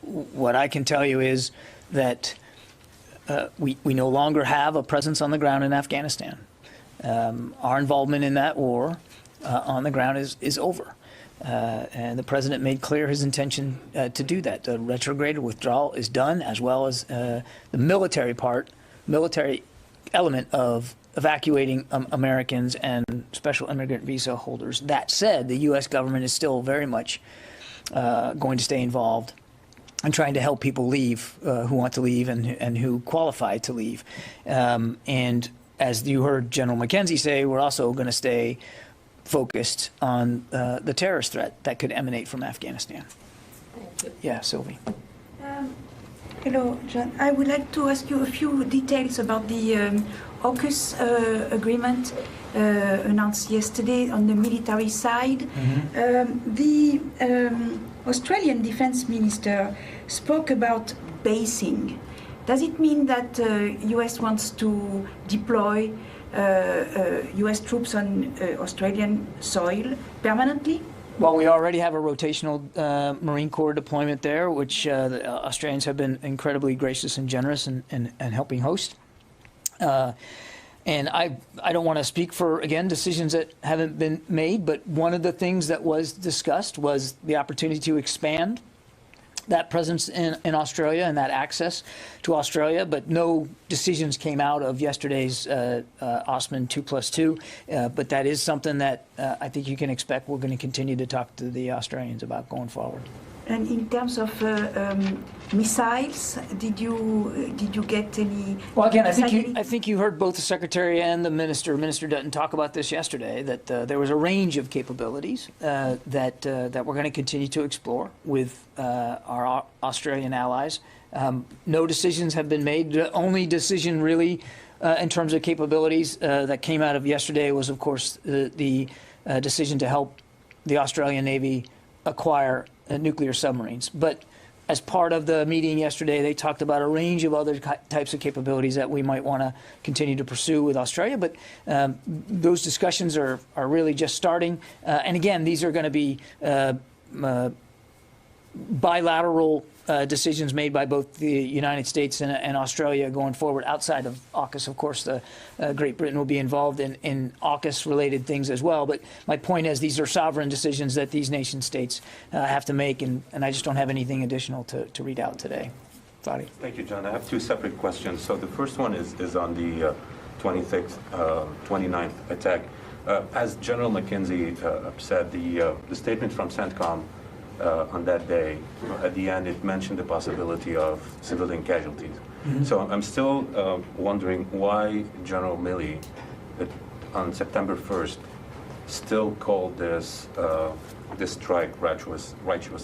[SPEAKER 1] What I can tell you is that we no longer have a presence on the ground in Afghanistan. Our involvement in that war on the ground is over. And the president made clear his intention to do that. The retrograde withdrawal is done, as well as the military element of evacuating Americans and special immigrant visa holders. That said, the U.S. government is still very much going to stay involved and trying to help people leave who want to leave and who qualify to leave. And as you heard General McKenzie say, we're also going to stay focused on the terrorist threat that could emanate from Afghanistan.
[SPEAKER 20] Thank you.
[SPEAKER 1] Yeah, Sylvie.
[SPEAKER 7] Hello, John. I would like to ask you a few details about the AUKUS agreement announced yesterday on the military side. The Australian Defense Minister spoke about basing. Does it mean that U.S. wants to deploy U.S. troops on Australian soil permanently?
[SPEAKER 1] Well, we already have a rotational Marine Corps deployment there, which the Australians have been incredibly gracious and generous in helping host. And I don't want to speak for, again, decisions that haven't been made, but one of the things that was discussed was the opportunity to expand that presence in Australia and that access to Australia, but no decisions came out of yesterday's Osman 2+2. But that is something that I think you can expect we're going to continue to talk to the Australians about going forward.
[SPEAKER 7] And in terms of missiles, did you get any?
[SPEAKER 1] Well, again, I think you heard both the Secretary and the Minister Dutton talk about this yesterday. That there was a range of capabilities that we're going to continue to explore with our Australian allies. No decisions have been made. The only decision really in terms of capabilities that came out of yesterday was, of course, the decision to help the Australian Navy acquire nuclear submarines. But as part of the meeting yesterday, they talked about a range of other types of capabilities that we might want to continue to pursue with Australia. But those discussions are really just starting. And again, these are going to be bilateral decisions made by both the United States and Australia going forward. Outside of AUKUS, of course, Great Britain will be involved in AUKUS-related things as well. But my point is these are sovereign decisions that these nation-states have to make, and I just don't have anything additional to read out today. Fadi.
[SPEAKER 12] Thank you, John. I have two separate questions. So the first one is on the 29th attack. As General McKenzie said, the statement from CENTCOM on that day, at the end, it mentioned the possibility of civilian casualties. Mm-hmm. So I'm still wondering why General Milley, on September 1st, still called this strike righteous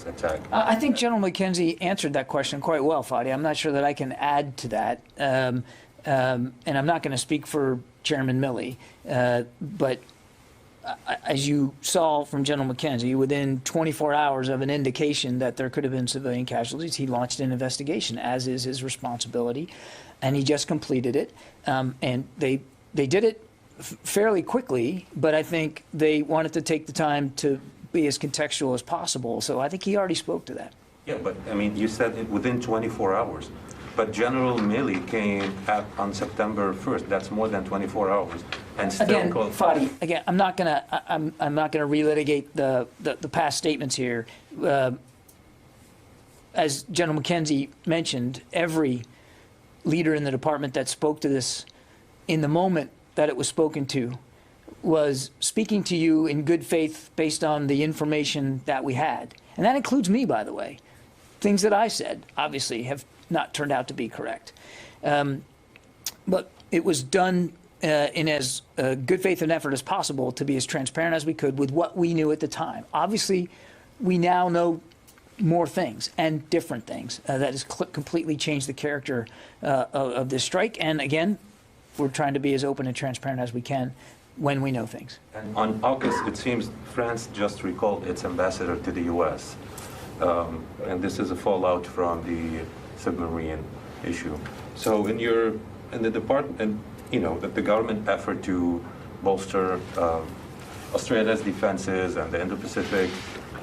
[SPEAKER 12] attack.
[SPEAKER 1] I think General McKenzie answered that question quite well, Fadi. I'm not sure that I can add to that. And I'm not going to speak for Chairman Milley, but as you saw from General McKenzie, within 24 hours of an indication that there could have been civilian casualties, he launched an investigation, as is his responsibility, and he just completed it. And they did it fairly quickly, but I think they wanted to take the time to be as contextual as possible. So I think he already spoke to that.
[SPEAKER 12] Yeah, but I mean, you said it within 24 hours. But General Milley came on September 1st. That's more than 24 hours, and still
[SPEAKER 1] again, Fadi. Again, I'm not gonna relitigate the past statements here. As General McKenzie mentioned, every leader in the department that spoke to this in the moment that it was spoken to was speaking to you in good faith based on the information that we had, and that includes me, by the way. Things that I said obviously have not turned out to be correct. But it was done in as good faith and effort as possible to be as transparent as we could with what we knew at the time. Obviously, we now know more things and different things that has completely changed the character of this strike. And again, we're trying to be as open and transparent as we can when we know things.
[SPEAKER 12] And on AUKUS, it seems France just recalled its ambassador to the U.S. And this is a fallout from the submarine issue. So in the department, and the government effort to bolster Australia's defenses and the Indo-Pacific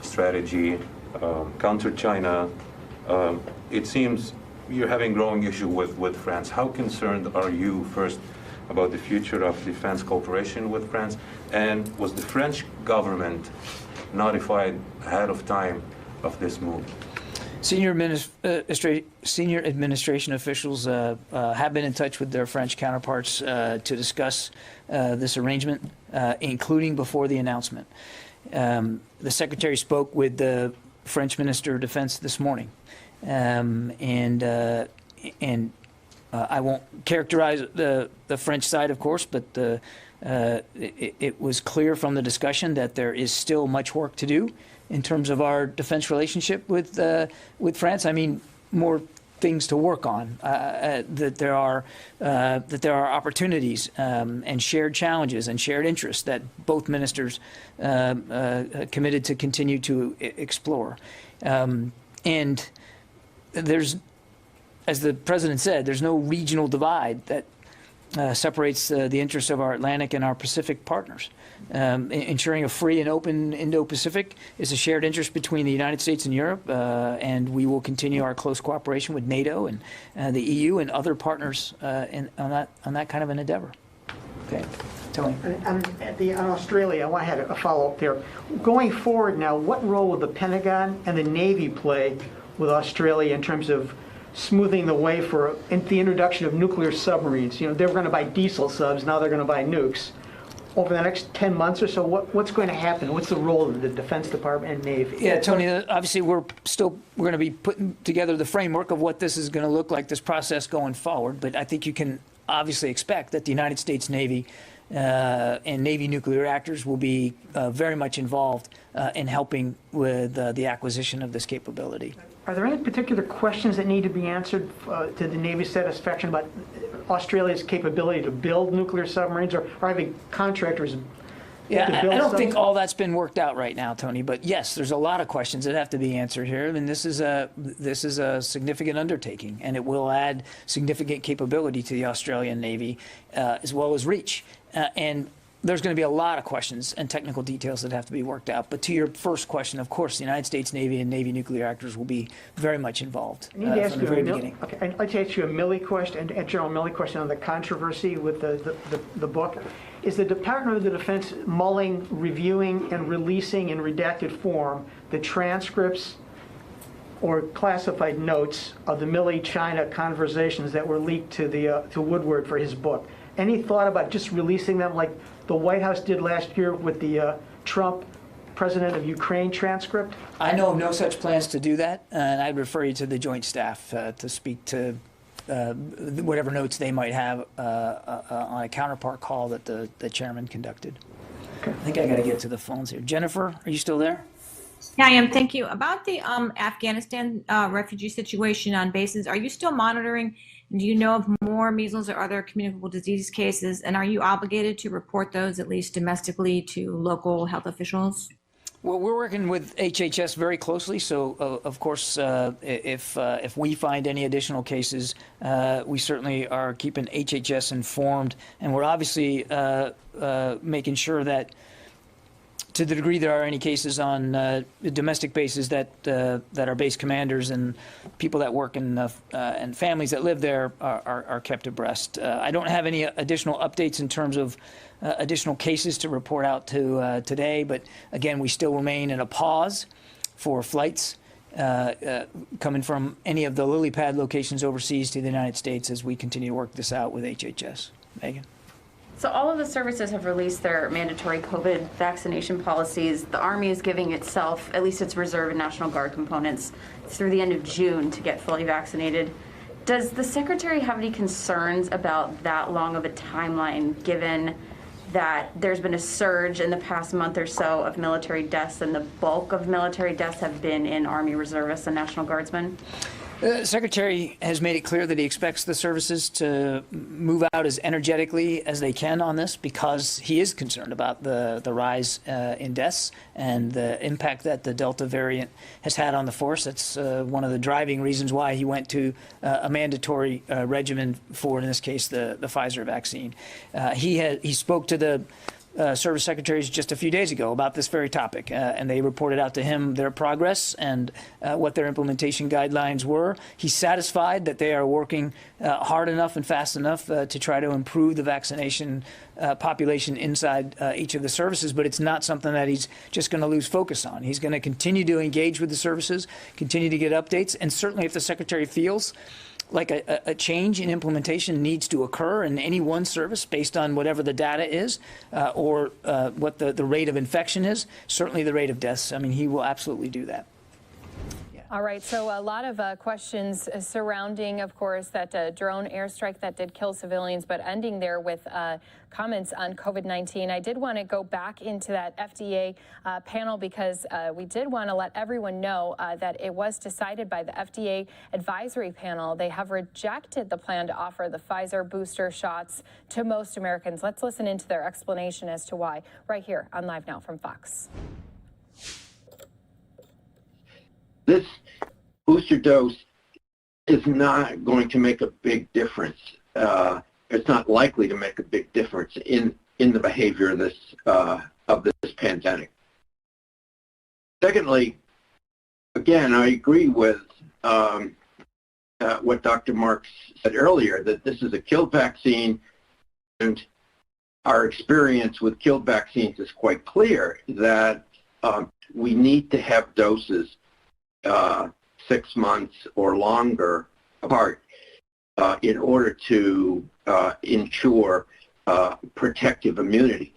[SPEAKER 12] strategy, counter China, it seems you're having growing issue with France. How concerned are you, first, about the future of defense cooperation with France? And was the French government notified ahead of time of this move?
[SPEAKER 1] Senior administration officials have been in touch with their French counterparts to discuss this arrangement, including before the announcement. The Secretary spoke with the French Minister of Defense this morning, and I won't characterize the French side, of course, but it was clear from the discussion that there is still much work to do in terms of our defense relationship with France. I mean, more things to work on. That there are opportunities and shared challenges and shared interests that both ministers committed to continue to explore. And there's, as the president said, there's no regional divide that separates the interests of our Atlantic and our Pacific partners. Ensuring a free and open Indo-Pacific is a shared interest between the United States and Europe, and we will continue our close cooperation with NATO and the EU and other partners on that kind of an endeavor. Okay, Tony.
[SPEAKER 13] On Australia, I had a follow-up there. Going forward now, what role will the Pentagon and the Navy play with Australia in terms of smoothing the way for the introduction of nuclear submarines. You know, they were going to buy diesel subs, now they're going to buy nukes. Over the next 10 months or so, what's going to happen? What's the role of the Defense Department and Navy?
[SPEAKER 1] Yeah, Tony, obviously we're going to be putting together the framework of what this is going to look like, this process going forward. But I think you can obviously expect that the United States Navy and Navy nuclear reactors will be very much involved in helping with the acquisition of this capability.
[SPEAKER 13] Are there any particular questions that need to be answered to the Navy's satisfaction about Australia's capability to build nuclear submarines or having contractors?
[SPEAKER 1] Yeah, I don't think all that's been worked out right now, Tony. But yes, there's a lot of questions that have to be answered here. I mean, this is a significant undertaking, and it will add significant capability to the Australian Navy, as well as reach. And there's going to be a lot of questions and technical details that have to be worked out. But to your first question, of course, the United States Navy and Navy nuclear reactors will be very much involved
[SPEAKER 13] I need to ask
[SPEAKER 1] from
[SPEAKER 13] you
[SPEAKER 1] the very beginning.
[SPEAKER 13] Okay, I'd like to ask you a Milley question, and General Milley question on the controversy with the book. Is the Department of the Defense mulling, reviewing, and releasing in redacted form the transcripts or classified notes of the Milley-China conversations that were leaked to Woodward for his book? Any thought about just releasing them like the White House did last year with the Trump President of Ukraine transcript?
[SPEAKER 1] I know of no such plans to do that, and I'd refer you to the Joint Staff to speak to whatever notes they might have on a counterpart call that the chairman conducted. Okay. I think I got to get to the phones here. Jennifer, are you still there?
[SPEAKER 8] Yeah, I am. Thank you. About the Afghanistan refugee situation on bases, are you still monitoring? Do you know of more measles or other communicable disease cases? And are you obligated to report those, at least domestically, to local health officials?
[SPEAKER 1] Well, we're working with HHS very closely. So, of course, if we find any additional cases, we certainly are keeping HHS informed. And we're obviously making sure that, to the degree there are any cases on domestic bases, that our base commanders and people that work in and families that live there are kept abreast. I don't have any additional updates in terms of additional cases to report out to today, but again, we still remain in a pause for flights coming from any of the lily pad locations overseas to the United States as we continue to work this out with HHS. Megan?
[SPEAKER 10] So all of the services have released their mandatory COVID vaccination policies. The Army is giving itself, at least its Reserve and National Guard components, through the end of June to get fully vaccinated. Does the Secretary have any concerns about that long of a timeline, given that there's been a surge in the past month or so of military deaths, and the bulk of military deaths have been in Army reservists and National Guardsmen?
[SPEAKER 1] The Secretary has made it clear that he expects the services to move out as energetically as they can on this, because he is concerned about the rise in deaths and the impact that the Delta variant has had on the force. That's one of the driving reasons why he went to a mandatory regimen for, in this case, the Pfizer vaccine. He spoke to the service secretaries just a few days ago about this very topic, and they reported out to him their progress and what their implementation guidelines were. He's satisfied that they are working hard enough and fast enough to try to improve the vaccination population inside each of the services, but it's not something that he's just going to lose focus on. He's going to continue to engage with the services, continue to get updates, and certainly if the Secretary feels like a change in implementation needs to occur in any one service based on whatever the data is or what the rate of infection is, certainly the rate of deaths. I mean, he will absolutely do that.
[SPEAKER 21] All right, so a lot of questions surrounding, of course, that drone airstrike that did kill civilians, but ending there with comments on COVID-19. I did want to go back into that FDA panel because we did want to let everyone know that it was decided by the FDA advisory panel. They have rejected the plan to offer the Pfizer booster shots to most Americans. Let's listen into their explanation as to why right here on Live Now from Fox.
[SPEAKER 22] This booster dose is not going to make a big difference. It's not likely to make a big difference in the behavior of this pandemic. Secondly, again, I agree with what Dr. Marks said earlier, that this is a killed vaccine, and our experience with killed vaccines is quite clear that we need to have doses 6 months or longer apart in order to ensure protective immunity.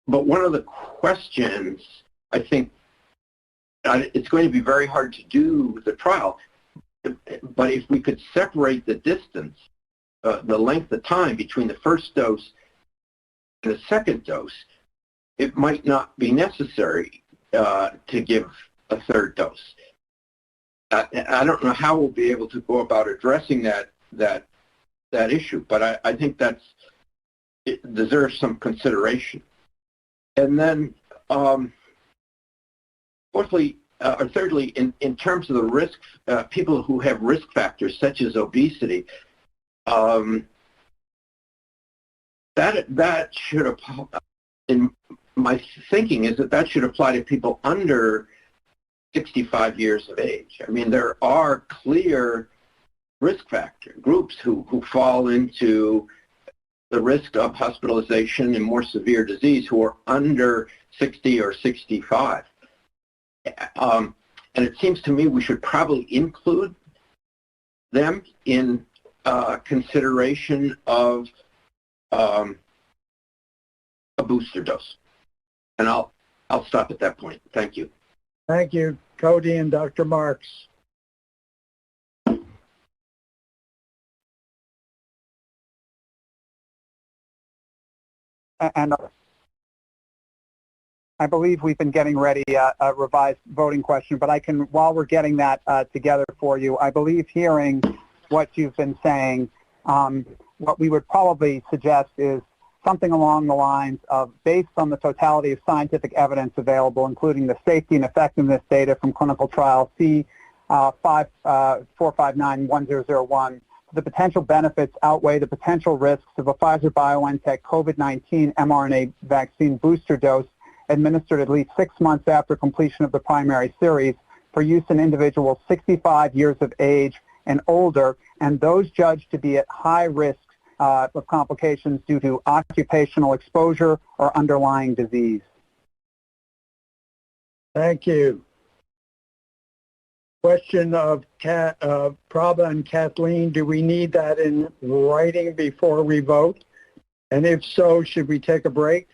[SPEAKER 22] But one of the questions, I think, it's going to be very hard to do the trial, but if we could separate the distance, the length of time between the first dose and the second dose, it might not be necessary to give a third dose. I don't know how we'll be able to go about addressing that issue, but I think it deserves some consideration. And then, thirdly, in terms of the risk, people who have risk factors such as obesity, that should, in my thinking, is that should apply to people under 65 years of age. I mean, there are clear risk factor groups who fall into the risk of hospitalization and more severe disease who are under 60 or 65. And it seems to me we should probably include them in consideration of a booster dose. And I'll stop at that point. Thank you.
[SPEAKER 3] Thank you, Cody and Dr. Marks.
[SPEAKER 5] And I believe we've been getting ready a revised voting question, but I can, while we're getting that together for you, I believe hearing what you've been saying, what we would probably suggest is something along the lines of, based on the totality of scientific evidence available, including the safety and effectiveness data from clinical trial C4591001, the potential benefits outweigh the potential risks of a Pfizer-BioNTech COVID-19 mRNA vaccine booster dose administered at least 6 months after completion of the primary series for use in individuals 65 years of age and older, and those judged to be at high risk of complications due to occupational exposure or underlying disease.
[SPEAKER 3] Thank you. Question of Prabha and Kathleen, do we need that in writing before we vote? And if so, should we take a break?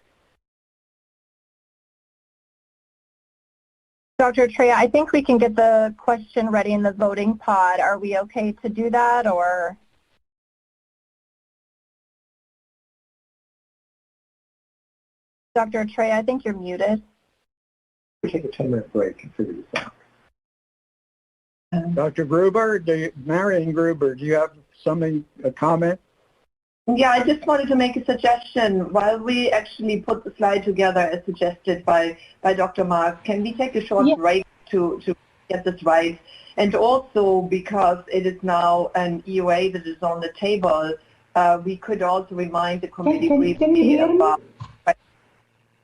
[SPEAKER 23] Dr. Trey, I think we can get the question ready in the voting pod. Are we okay to do that, or? Dr. Trey, I think you're muted.
[SPEAKER 3] We take a 10-minute break and figure this out. Dr. Gruber, Marion Gruber, do you have a comment?
[SPEAKER 24] Yeah, I just wanted to make a suggestion. While we actually put the slide together as suggested by Dr. Marks, can we take a short break to get this right? And also, because it is now an EUA that is on the table, we could also remind the committee briefly about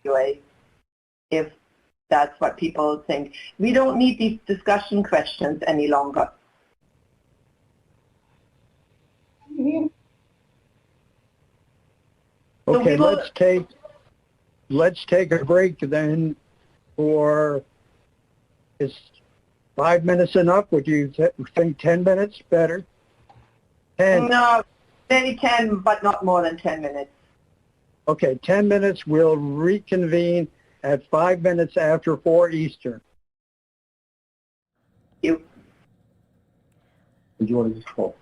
[SPEAKER 24] EUA, if that's what people think. We don't need these discussion questions any longer.
[SPEAKER 3] Okay, let's take a break then. For, is 5 minutes enough? Would you think 10 minutes better? 10.
[SPEAKER 24] No, maybe 10, but not more than 10 minutes.
[SPEAKER 3] Okay, 10 minutes. We'll reconvene at 5 minutes after 4 Eastern.
[SPEAKER 24] You.
[SPEAKER 3] Do you want to just call?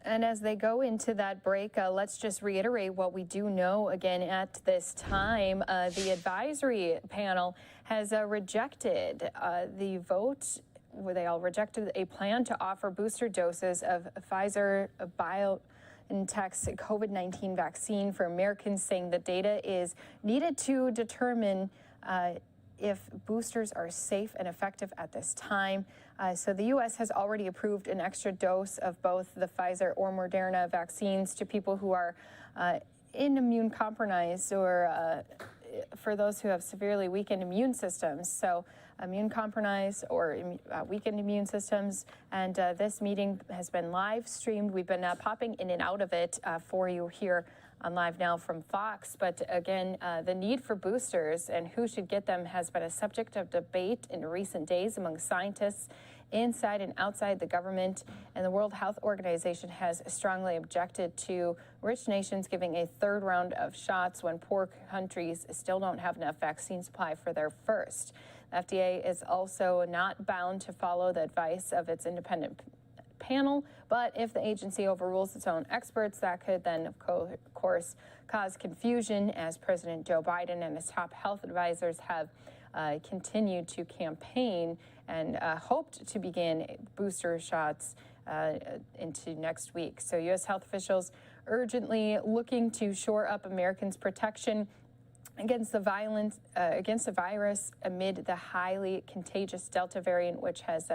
[SPEAKER 21] And as they go into that break, let's just reiterate what we do know again at this time. The advisory panel has rejected the vote, where they all rejected a plan to offer booster doses of Pfizer-BioNTech's COVID-19 vaccine for Americans, saying the data is needed to determine if boosters are safe and effective at this time. So the U.S. has already approved an extra dose of both the Pfizer or Moderna vaccines to people who are immune compromised, or for those who have severely weakened immune systems. So immune compromised or weakened immune systems. And this meeting has been live streamed. We've been popping in and out of it for you here on Live Now from Fox. But again, the need for boosters and who should get them has been a subject of debate in recent days among scientists inside and outside the government. And the World Health Organization has strongly objected to rich nations giving a third round of shots when poor countries still don't have enough vaccine supply for their first. The FDA is also not bound to follow the advice of its independent panel, but if the agency overrules its own experts, that could then, of course, cause confusion, as President Joe Biden and his top health advisors have continued to campaign and hoped to begin booster shots into next week. So U.S. health officials urgently looking to shore up Americans' protection against the virus amid the highly contagious Delta variant, which has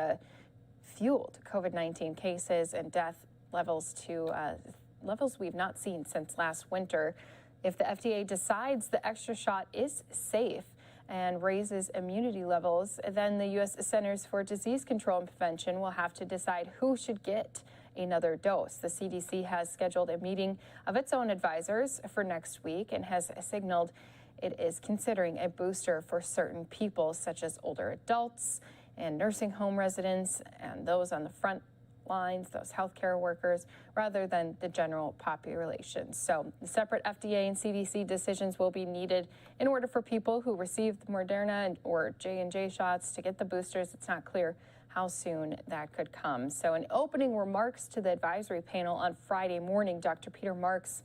[SPEAKER 21] fueled COVID-19 cases and death levels to levels we've not seen since last winter. If the FDA decides the extra shot is safe and raises immunity levels, then the U.S. Centers for Disease Control and Prevention will have to decide who should get another dose. The CDC has scheduled a meeting of its own advisors for next week and has signaled it is considering a booster for certain people, such as older adults and nursing home residents and those on the front lines, those healthcare workers, rather than the general population. So separate FDA and CDC decisions will be needed in order for people who received Moderna or J&J shots to get the boosters. It's not clear how soon that could come. So in opening remarks to the advisory panel on Friday morning, Dr. Peter Marks,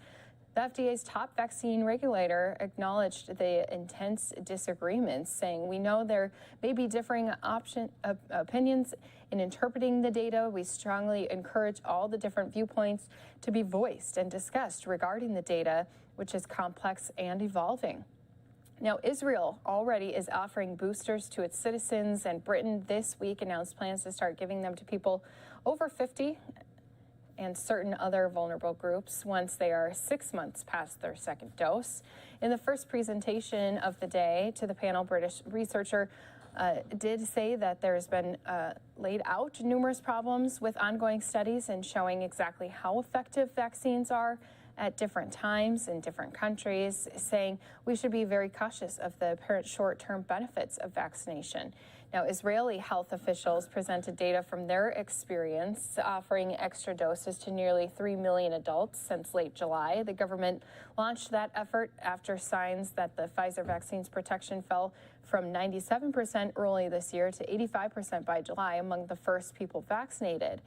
[SPEAKER 21] the FDA's top vaccine regulator, acknowledged the intense disagreements, saying, "We know there may be differing opinions in interpreting the data. We strongly encourage all the different viewpoints to be voiced and discussed regarding the data, which is complex and evolving." Now, Israel already is offering boosters to its citizens, and Britain this week announced plans to start giving them to people over 50 and certain other vulnerable groups once they are 6 months past their second dose. In the first presentation of the day to the panel, British researcher did say that there's been laid out numerous problems with ongoing studies and showing exactly how effective vaccines are at different times in different countries, saying we should be very cautious of the apparent short-term benefits of vaccination. Now, Israeli health officials presented data from their experience offering extra doses to nearly 3 million adults since late July. The government launched that effort after signs that the Pfizer vaccine's protection fell from 97% early this year to 85% by July among the first people vaccinated.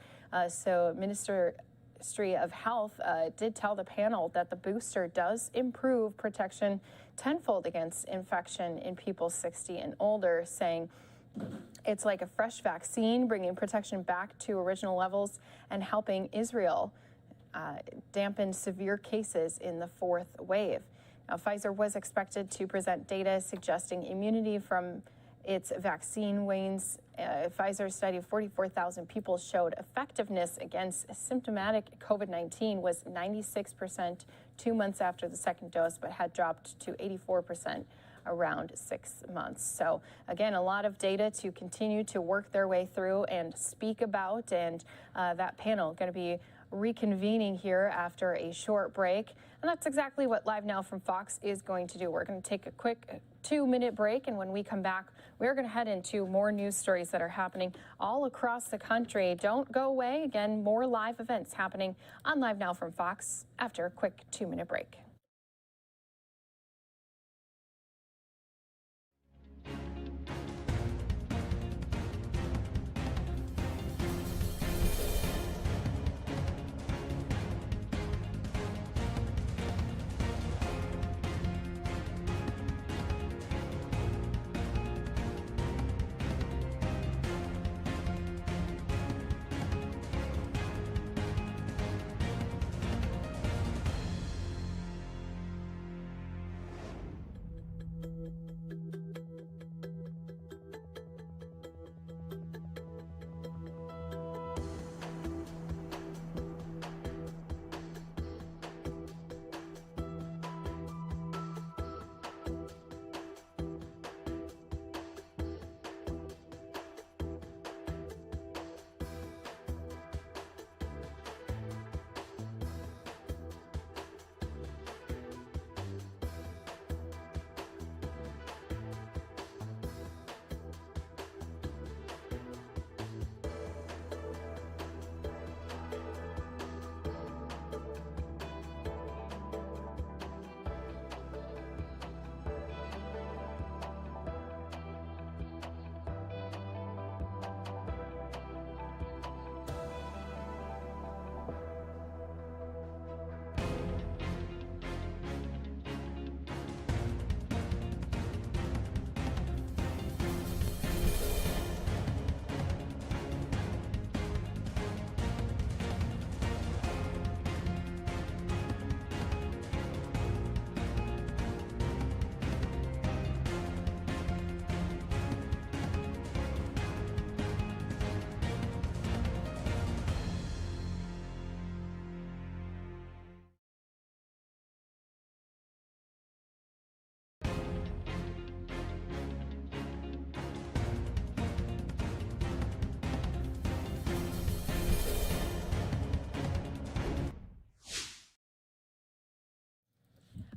[SPEAKER 21] So Ministry of Health did tell the panel that the booster does improve protection tenfold against infection in people 60 and older, saying it's like a fresh vaccine, bringing protection back to original levels and helping Israel dampen severe cases in the fourth wave. Now, Pfizer was expected to present data suggesting immunity from its vaccine wanes. Pfizer's study of 44,000 people showed effectiveness against symptomatic COVID-19 was 96% 2 months after the second dose, but had dropped to 84% around 6 months. So again, a lot of data to continue to work their way through and speak about, and that panel going to be reconvening here after a short break. And that's exactly what Live Now from Fox is going to do. We're going to take a quick 2-minute break, and when we come back, we're going to head into more news stories that are happening all across the country. Don't go away. Again, more live events happening on Live Now from Fox after a quick 2-minute break.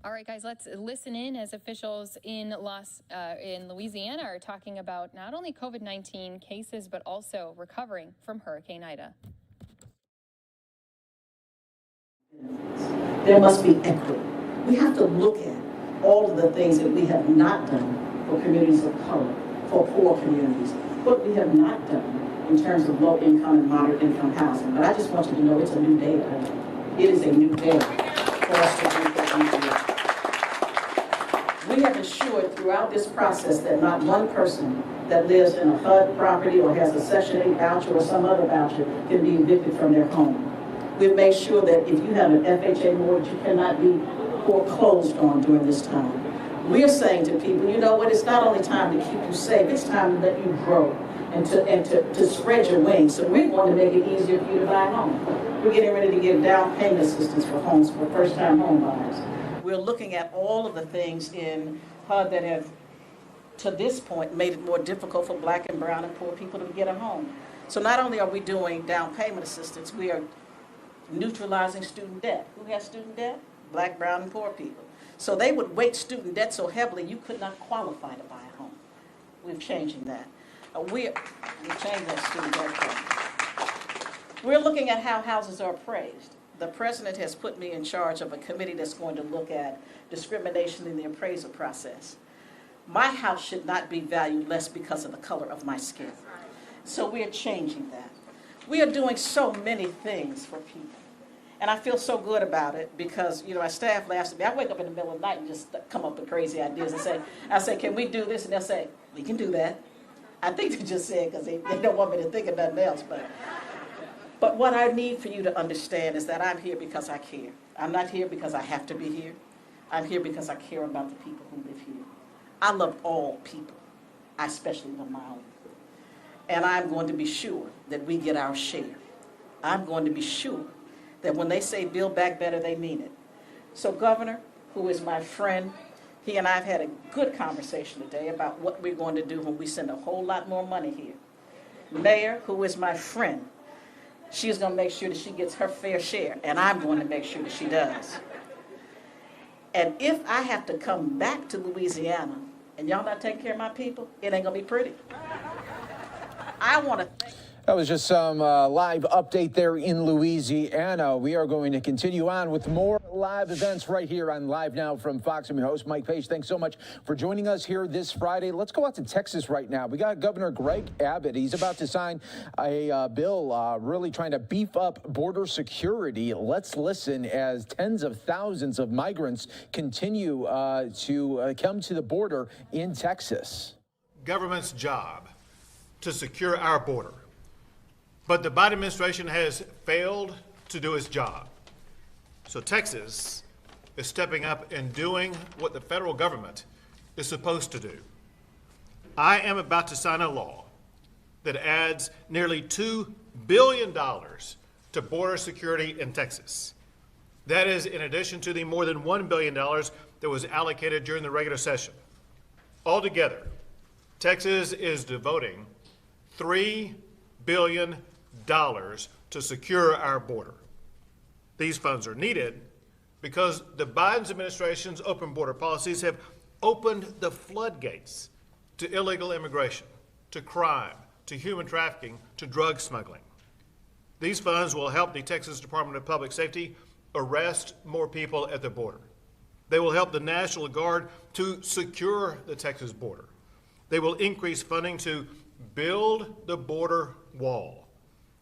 [SPEAKER 21] All right, guys, let's listen in as officials in Louisiana are talking about not only COVID-19 cases, but also recovering from Hurricane Ida.
[SPEAKER 9] There must be equity. We have to look at all of the things that we have not done for communities of color, for poor communities, what we have not done in terms of low income and moderate income housing. But I just want you to know it's a new day. It is a new day for us to do what we do. We have ensured throughout this process that not one person that lives in a HUD property or has a Section 8 voucher or some other voucher can be evicted from their home. We've made sure that if you have an FHA mortgage, you cannot be foreclosed on during this time. We're saying to people, you know what, it's not only time to keep you safe, it's time to let you grow and to spread your wings. So we're going to make it easier for you to buy a home. We're getting ready to give down payment assistance for homes for first-time home buyers. We're looking at all of the things in HUD that have, to this point, made it more difficult for Black and brown and poor people to get a home. So not only are we doing down payment assistance, we are neutralizing student debt. Who has student debt? Black, brown, and poor people. So they would weight student debt so heavily you could not qualify to buy a home. We're changing that. We're changing that student debt problem. We're looking at how houses are appraised. The president has put me in charge of a committee that's going to look at discrimination in the appraisal process. My house should not be valued less because of the color of my skin. So we're changing that. We are doing so many things for people. And I feel so good about it because, you know, our staff laughs at me. I wake up in the middle of the night and just come up with crazy ideas and I say, can we do this? And they'll say, we can do that. I think they just said because they don't want me to think of nothing else. But what I need for you to understand is that I'm here because I care. I'm not here because I have to be here. I'm here because I care about the people who live here. I love all people. I especially love my own. And I'm going to be sure that we get our share. I'm going to be sure that when they say Build Back Better, they mean it. So Governor, who is my friend, he and I have had a good conversation today about what we're going to do when we send a whole lot more money here. Mayor, who is my friend, she's going to make sure that she gets her fair share, and I'm going to make sure that she does. And if I have to come back to Louisiana and y'all not taking care of my people, it ain't going to be pretty. I want to thank.
[SPEAKER 14] That was just some live update there in Louisiana. We are going to continue on with more live events right here on Live Now from Fox. I'm your host, Mike Page. Thanks so much for joining us here this Friday. Let's go out to Texas right now. We got Governor Greg Abbott. He's about to sign a bill really trying to beef up border security. Let's listen as tens of thousands of migrants continue to come to the border in Texas.
[SPEAKER 15] Government's job to secure our border. But the Biden administration has failed to do its job. So Texas is stepping up and doing what the federal government is supposed to do. I am about to sign a law that adds nearly $2 billion to border security in Texas. That is in addition to the more than $1 billion that was allocated during the regular session. Altogether, Texas is devoting $3 billion to secure our border. These funds are needed because the Biden administration's open border policies have opened the floodgates to illegal immigration, to crime, to human trafficking, to drug smuggling. These funds will help the Texas Department of Public Safety arrest more people at the border. They will help the National Guard to secure the Texas border. They will increase funding to build the border wall.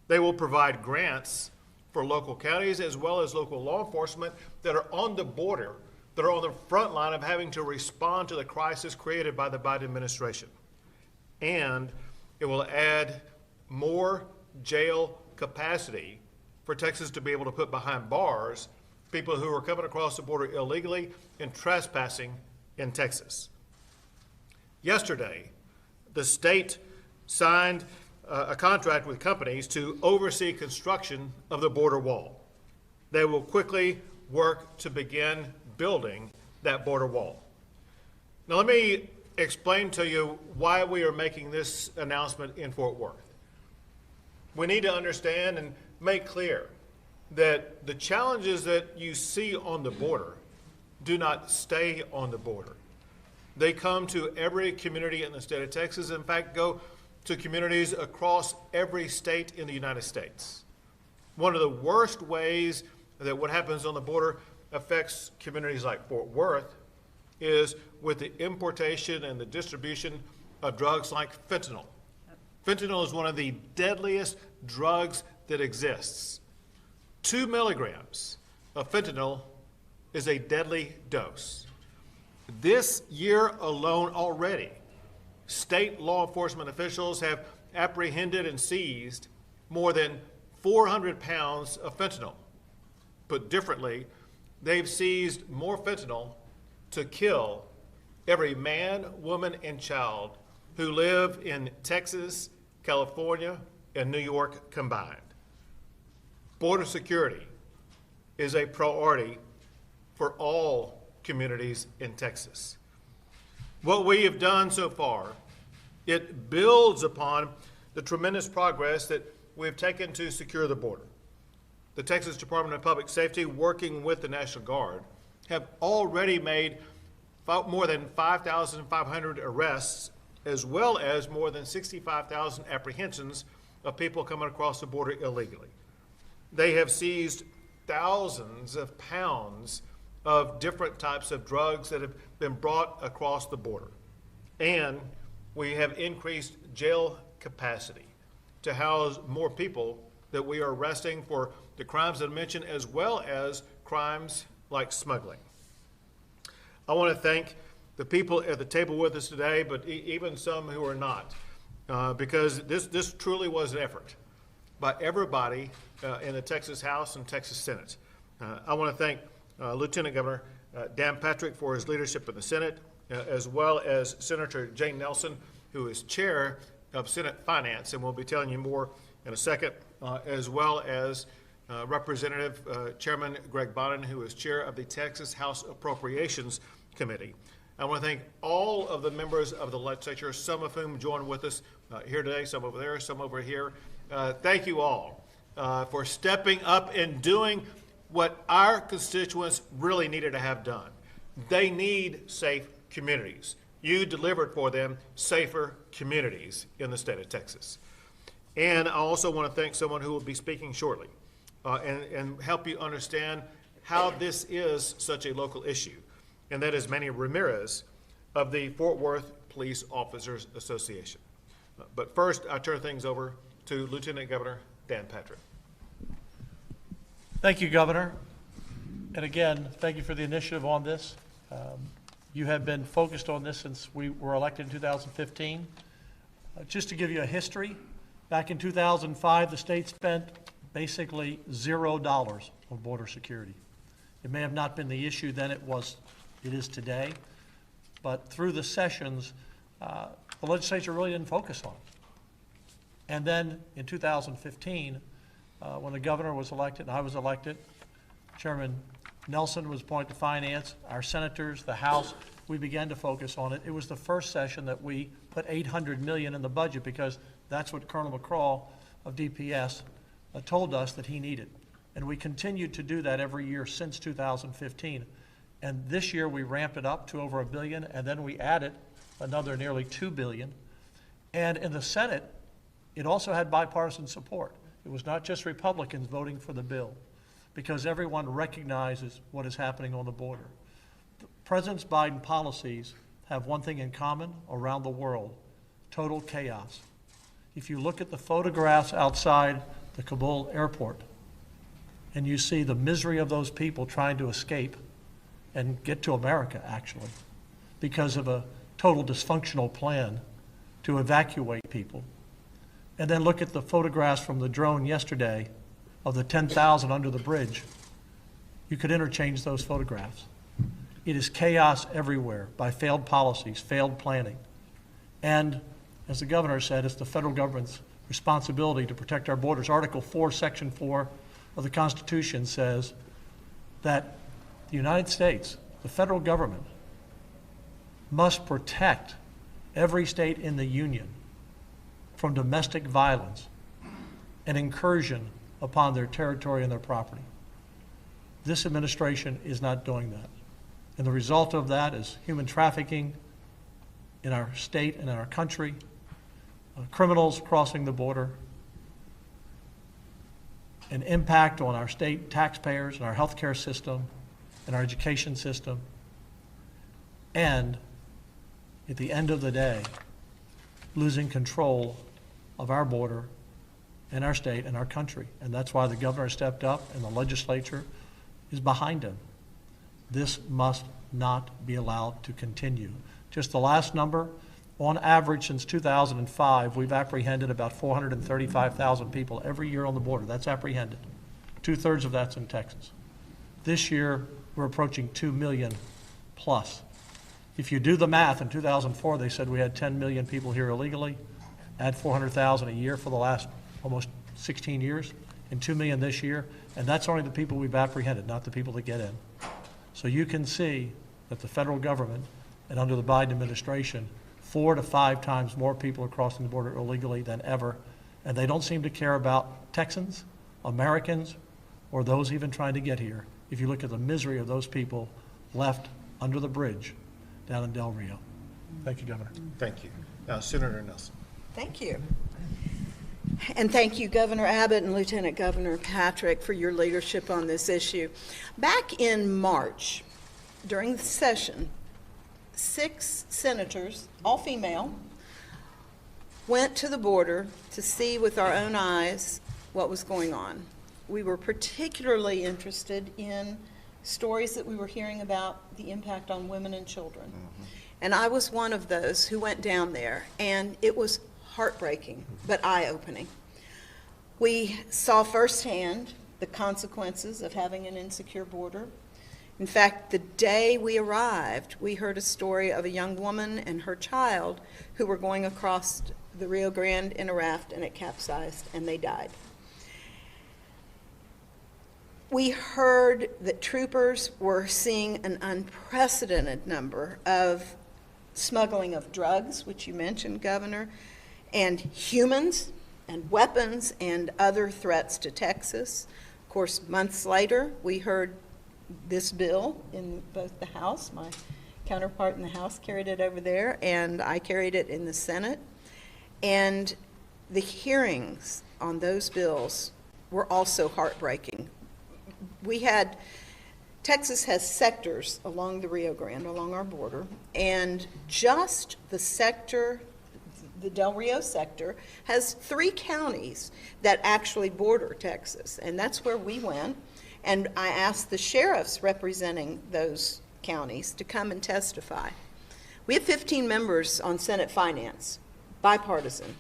[SPEAKER 15] They will provide grants for local counties as well as local law enforcement that are on the border, that are on the front line of having to respond to the crisis created by the Biden administration. And it will add more jail capacity for Texas to be able to put behind bars people who are coming across the border illegally and trespassing in Texas. Yesterday, the state signed a contract with companies to oversee construction of the border wall. They will quickly work to begin building that border wall. Now let me explain to you why we are making this announcement in Fort Worth. We need to understand and make clear that the challenges that you see on the border do not stay on the border. They come to every community in the state of Texas. In fact, go to communities across every state in the United States. One of the worst ways that what happens on the border affects communities like Fort Worth is with the importation and the distribution of drugs like fentanyl. Fentanyl is one of the deadliest drugs that exists. 2 milligrams of fentanyl is a deadly dose. This year alone already, state law enforcement officials have apprehended and seized more than 400 pounds of fentanyl. Put differently, they've seized more fentanyl to kill every man, woman, and child who live in Texas, California, and New York combined. Border security is a priority for all communities in Texas. What we have done so far, it builds upon the tremendous progress that we've taken to secure the border. The Texas Department of Public Safety, working with the National Guard, have already made more than 5,500 arrests, as well as more than 65,000 apprehensions of people coming across the border illegally. They have seized thousands of pounds of different types of drugs that have been brought across the border. And we have increased jail capacity to house more people that we are arresting for the crimes that I mentioned, as well as crimes like smuggling. I want to thank the people at the table with us today, but even some who are not, because this truly was an effort by everybody in the Texas House and Texas Senate. I want to thank Lieutenant Governor Dan Patrick for his leadership in the Senate, as well as Senator Jane Nelson, who is chair of Senate Finance, and we'll be telling you more in a second, as well as Representative Chairman Greg Bonin, who is chair of the Texas House Appropriations Committee. I want to thank all of the members of the legislature, some of whom joined with us here today, some over there, some over here. Thank you all for stepping up and doing what our constituents really needed to have done. They need safe communities. You delivered for them safer communities in the state of Texas. And I also want to thank someone who will be speaking shortly and help you understand how this is such a local issue, and that is Manny Ramirez of the Fort Worth Police Officers Association. But first, I turn things over to Lieutenant Governor Dan Patrick.
[SPEAKER 2] Thank you, Governor. And again, thank you for the initiative on this. You have been focused on this since we were elected in 2015. Just to give you a history, back in 2005, the state spent basically $0 on border security. It may have not been the issue then it is today, but through the sessions, the legislature really didn't focus on it. And then in 2015, when the governor was elected and I was elected, Chairman Nelson was appointed to finance, our senators, the House, we began to focus on it. It was the first session that we put $800 million in the budget because that's what Colonel McCraw of DPS told us that he needed. And we continued to do that every year since 2015. And this year we ramped it up to over $1 billion, and then we added another nearly $2 billion. And in the Senate, it also had bipartisan support. It was not just Republicans voting for the bill, because everyone recognizes what is happening on the border. President Biden's policies have one thing in common around the world: total chaos. If you look at the photographs outside the Kabul airport, and you see the misery of those people trying to escape and get to America, actually, because of a total dysfunctional plan to evacuate people. And then look at the photographs from the drone yesterday of the 10,000 under the bridge. You could interchange those photographs. It is chaos everywhere by failed policies, failed planning. And as the governor said, it's the federal government's responsibility to protect our borders. Article 4, Section 4 of the Constitution says that the United States, the federal government, must protect every state in the Union from domestic violence and incursion upon their territory and their property. This administration is not doing that. And the result of that is human trafficking in our state and in our country, criminals crossing the border, an impact on our state taxpayers and our healthcare system and our education system, and at the end of the day, losing control of our border and our state and our country. And that's why the governor stepped up and the legislature is behind him. This must not be allowed to continue. Just the last number, on average since 2005, we've apprehended about 435,000 people every year on the border. That's apprehended. 2/3 of that's in Texas. This year, we're approaching 2 million plus. If you do the math, in 2004, they said we had 10 million people here illegally, add 400,000 a year for the last almost 16 years, and 2 million this year, and that's only the people we've apprehended, not the people that get in. So you can see that the federal government, and under the Biden administration, 4 to 5 times more people are crossing the border illegally than ever, and they don't seem to care about Texans, Americans, or those even trying to get here. If you look at the misery of those people left under the bridge down in Del Rio. Thank you, Governor.
[SPEAKER 15] Thank you. Now, Senator Nelson.
[SPEAKER 4] Thank you. And thank you, Governor Abbott and Lieutenant Governor Patrick, for your leadership on this issue. Back in March, during the session, 6 senators, all female, went to the border to see with our own eyes what was going on. We were particularly interested in stories that we were hearing about the impact on women and children. Mm-hmm. And I was one of those who went down there, and it was heartbreaking, but eye-opening. We saw firsthand the consequences of having an insecure border. In fact, the day we arrived, we heard a story of a young woman and her child who were going across the Rio Grande in a raft, and it capsized, and they died. We heard that troopers were seeing an unprecedented number of smuggling of drugs, which you mentioned, Governor, and humans and weapons and other threats to Texas. Of course, months later, we heard this bill in both the House. My counterpart in the House carried it over there, and I carried it in the Senate. And the hearings on those bills were also heartbreaking. Texas has sectors along the Rio Grande, along our border, and just the sector, the Del Rio sector, has 3 counties that actually border Texas, and that's where we went. And I asked the sheriffs representing those counties to come and testify. We have 15 members on Senate Finance, bipartisan.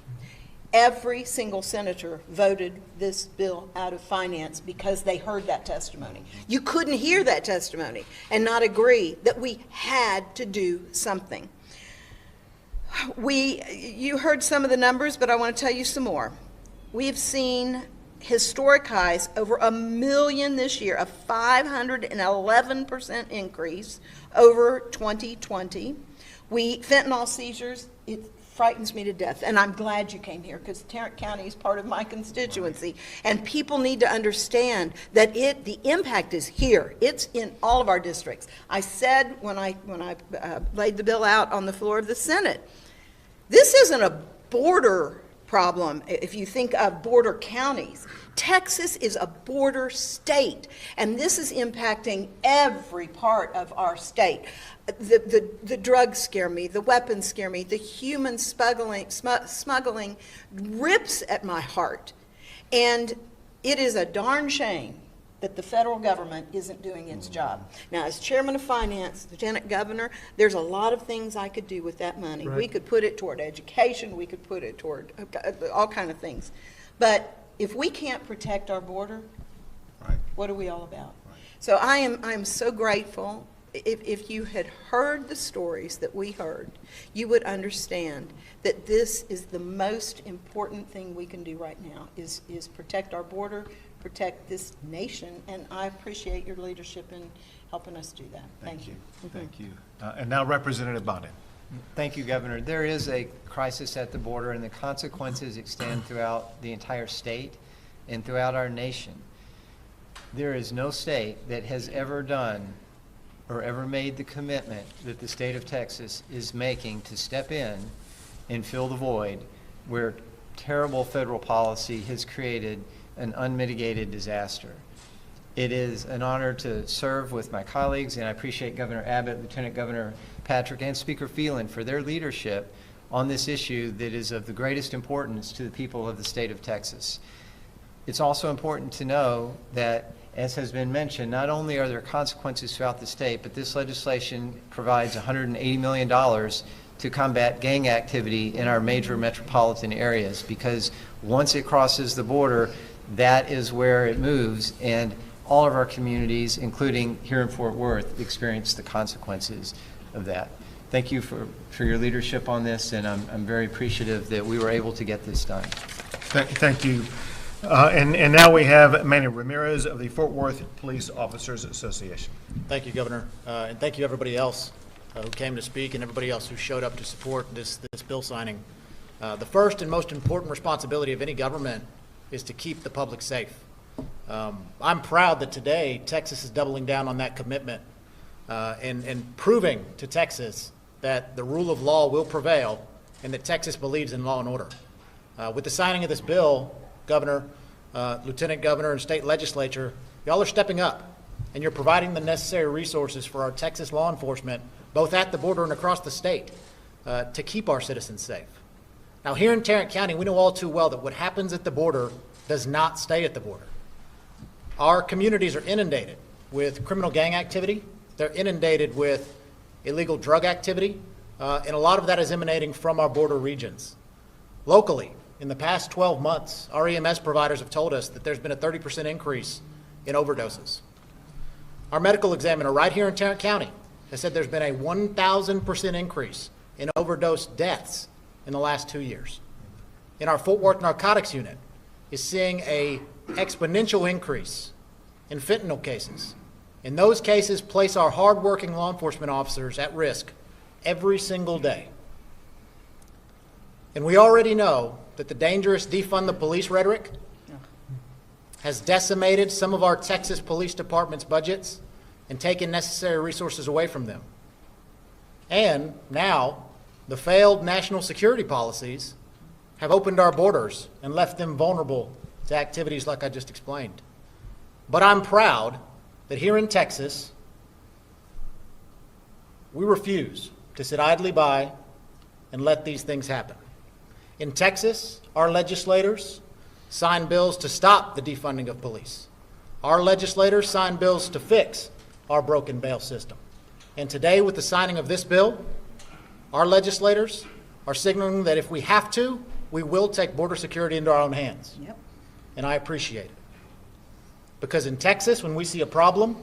[SPEAKER 4] Every single senator voted this bill out of finance because they heard that testimony. You couldn't hear that testimony and not agree that we had to do something. You heard some of the numbers, but I want to tell you some more. We've seen historic highs, over 1 million this year, a 511% increase over 2020. Fentanyl seizures, it frightens me to death, and I'm glad you came here because Tarrant County is part of my constituency, and people need to understand that the impact is here. It's in all of our districts. I said when I laid the bill out on the floor of the Senate, this isn't a border problem. If you think of border counties, Texas is a border state, and this is impacting every part of our state. The drugs scare me, the weapons scare me, the human smuggling rips at my heart. And it is a darn shame that the federal government isn't doing its job. Now, as chairman of finance, Lieutenant Governor, there's a lot of things I could do with that money. Right. We could put it toward education, we could put it toward all kinds of things. But if we can't protect our border, right, what are we all about? Right. So I am so grateful. If you had heard the stories that we heard, you would understand that this is the most important thing we can do right now, is protect our border, protect this nation, and I appreciate your leadership in helping us do that. Thank you.
[SPEAKER 15] Mm-hmm. Thank you. And now Representative Bonnet.
[SPEAKER 11] Thank you, Governor. There is a crisis at the border, and the consequences extend throughout the entire state and throughout our nation. There is no state that has ever done or ever made the commitment that the state of Texas is making to step in and fill the void where terrible federal policy has created an unmitigated disaster. It is an honor to serve with my colleagues, and I appreciate Governor Abbott, Lieutenant Governor Patrick, and Speaker Phelan for their leadership on this issue that is of the greatest importance to the people of the state of Texas. It's also important to know that, as has been mentioned, not only are there consequences throughout the state, but this legislation provides $180 million to combat gang activity in our major metropolitan areas, because once it crosses the border, that is where it moves, and all of our communities, including here in Fort Worth, experience the consequences of that. Thank you for your leadership on this, and I'm very appreciative that we were able to get this done.
[SPEAKER 15] Thank you. And now we have Manny Ramirez of the Fort Worth Police Officers Association.
[SPEAKER 6] Thank you, Governor, and thank you everybody else who came to speak and everybody else who showed up to support this bill signing. The first and most important responsibility of any government is to keep the public safe. I'm proud that today Texas is doubling down on that commitment and proving to Texas that the rule of law will prevail and that Texas believes in law and order. With the signing of this bill, Governor, Lieutenant Governor, and state legislature, y'all are stepping up, and you're providing the necessary resources for our Texas law enforcement, both at the border and across the state, to keep our citizens safe. Now, here in Tarrant County, we know all too well that what happens at the border does not stay at the border. Our communities are inundated with criminal gang activity. They're inundated with illegal drug activity, and a lot of that is emanating from our border regions. Locally, in the past 12 months, our EMS providers have told us that there's been a 30% increase in overdoses. Our medical examiner right here in Tarrant County has said there's been a 1,000% increase in overdose deaths in the last 2 years. And our Fort Worth Narcotics Unit is seeing a exponential increase in fentanyl cases. And those cases place our hardworking law enforcement officers at risk every single day. And we already know that the dangerous defund the police rhetoric has decimated some of our Texas Police Department's budgets and taken necessary resources away from them. And now, the failed national security policies have opened our borders and left them vulnerable to activities like I just explained. But I'm proud that here in Texas, we refuse to sit idly by and let these things happen. In Texas, our legislators signed bills to stop the defunding of police. Our legislators signed bills to fix our broken bail system. And today, with the signing of this bill, our legislators are signaling that if we have to, we will take border security into our own hands.
[SPEAKER 4] Yep.
[SPEAKER 6] And I appreciate it. Because in Texas, when we see a problem,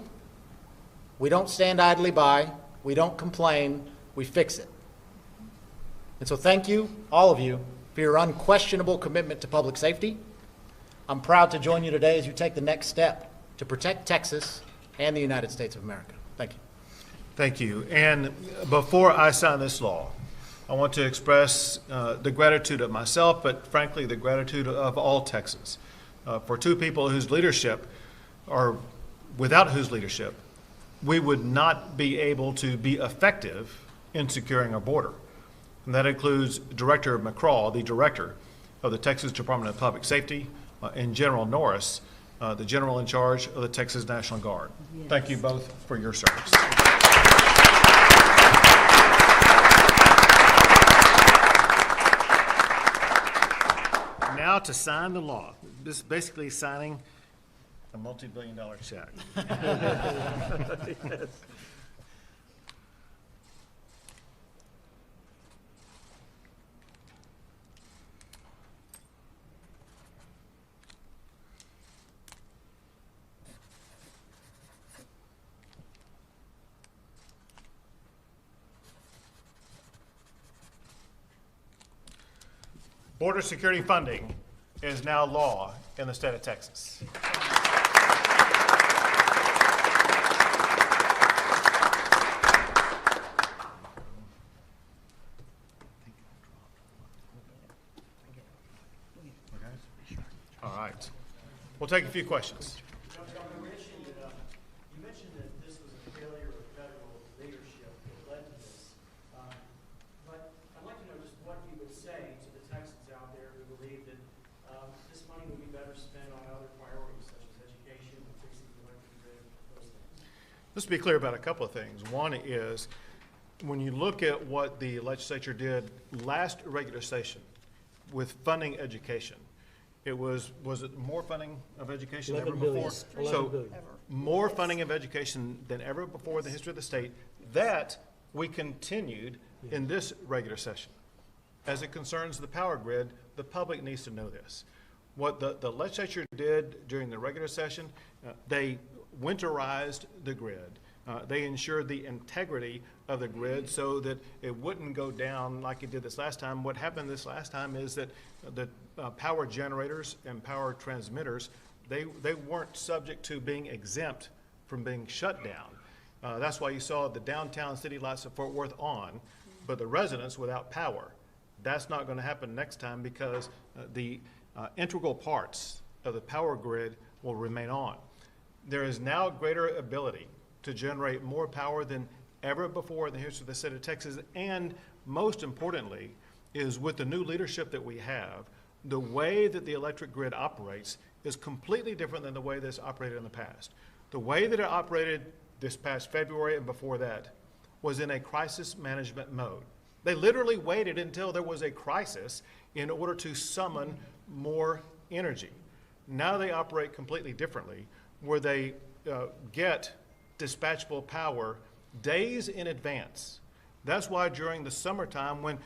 [SPEAKER 6] we don't stand idly by, we don't complain, we fix it. And so thank you, all of you, for your unquestionable commitment to public safety. I'm proud to join you today as you take the next step to protect Texas and the United States of America. Thank you.
[SPEAKER 15] Thank you. And before I sign this law, I want to express the gratitude of myself, but frankly, the gratitude of all Texans for two people whose leadership, or without whose leadership, we would not be able to be effective in securing our border. And that includes Director McCraw, the director of the Texas Department of Public Safety, and General Norris, the general in charge of the Texas National Guard. Yes. Thank you both for your service. Now to sign the law. This is basically signing a multi-billion-dollar check. Yes. Border security funding is now law in the state of Texas. All right. We'll take a few questions.
[SPEAKER 6] You mentioned that this was a failure of federal
[SPEAKER 2] this money would be better spent on other priorities such as education, fixing the electric grid, those things.
[SPEAKER 15] Let's be clear about a couple of things. One is, when you look at what the legislature did last regular session with funding education, was it more funding of education than ever
[SPEAKER 2] 11 billion.
[SPEAKER 15] before?
[SPEAKER 2] 11
[SPEAKER 15] So
[SPEAKER 2] billion.
[SPEAKER 15] more funding of education than ever before in the history of the state. That we continued in this regular session. As it concerns the power grid, the public needs to know this. What the legislature did during the regular session, they winterized the grid. They ensured the integrity of the grid so that it wouldn't go down like it did this last time. What happened this last time is that the power generators and power transmitters, they weren't subject to being exempt from being shut down. That's why you saw the downtown city lights of Fort Worth on, but the residents without power. That's not going to happen next time because the integral parts of the power grid will remain on. There is now greater ability to generate more power than ever before in the history of the state of Texas, and most importantly is with the new leadership that we have, the way that the electric grid operates is completely different than the way this operated in the past. The way that it operated this past February and before that was in a crisis management mode. They literally waited until there was a crisis in order to summon more energy. Now they operate completely differently, where they get dispatchable power days in advance. That's why during the summertime, when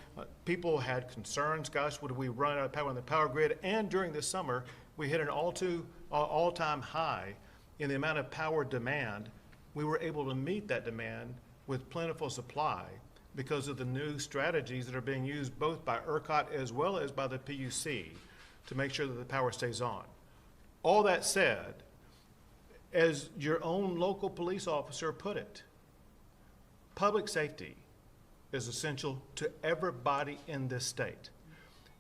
[SPEAKER 15] people had concerns, gosh, would we run out of power on the power grid? And during the summer, we hit an all-time high in the amount of power demand. We were able to meet that demand with plentiful supply because of the new strategies that are being used both by ERCOT as well as by the PUC to make sure that the power stays on. All that said, as your own local police officer put it, public safety is essential to everybody in this state.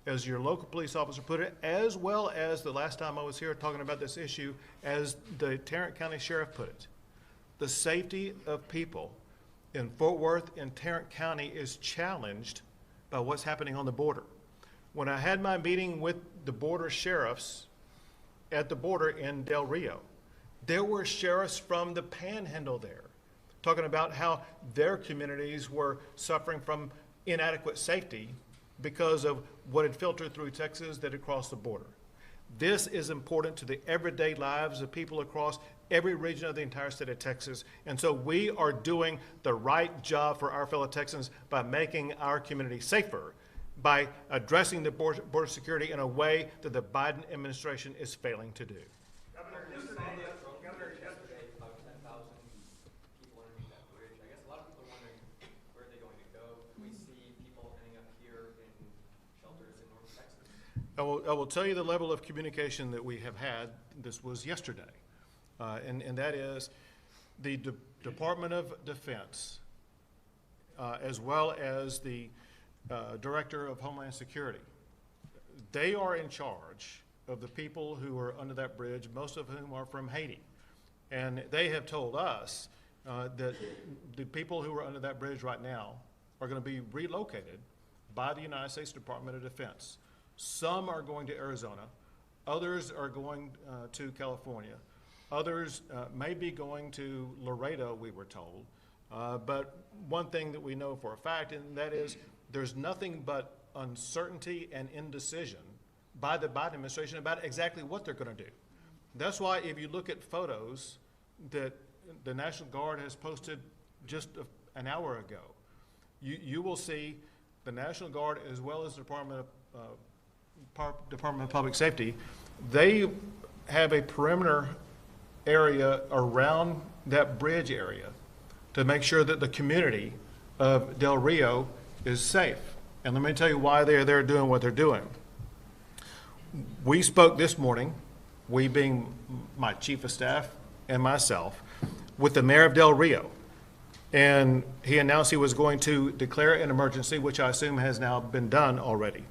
[SPEAKER 15] As your local police officer put it, as well as the last time I was here talking about this issue, as the Tarrant County Sheriff put it, the safety of people in Fort Worth and Tarrant County is challenged by what's happening on the border. When I had my meeting with the border sheriffs at the border in Del Rio, there were sheriffs from the Panhandle there talking about how their communities were suffering from inadequate safety because of what had filtered through Texas that had crossed the border. This is important to the everyday lives of people across every region of the entire state of Texas. And so we are doing the right job for our fellow Texans by making our community safer, by addressing the border security in a way that the Biden administration is failing to do.
[SPEAKER 16] Governor, yesterday, about 10,000 people underneath that bridge. I guess a lot of people are wondering where are they going to go. Can we see people ending up here in shelters in North Texas?
[SPEAKER 15] I will tell you the level of communication that we have had. This was yesterday. And that is the Department of Defense, as well as the Director of Homeland Security. They are in charge of the people who are under that bridge, most of whom are from Haiti. And they have told us that the people who are under that bridge right now are going to be relocated by the United States Department of Defense. Some are going to Arizona, others are going to California. Others may be going to Laredo, we were told. But one thing that we know for a fact, and that is there's nothing but uncertainty and indecision by the Biden administration about exactly what they're going to do. That's why if you look at photos that the National Guard has posted just an hour ago, you will see the National Guard as well as the Department of Public Safety. They have a perimeter area around that bridge area to make sure that the community of Del Rio is safe. And let me tell you why they're there doing what they're doing. We spoke this morning, we being my chief of staff and myself, with the mayor of Del Rio. And he announced he was going to declare an emergency, which I assume has now been done already.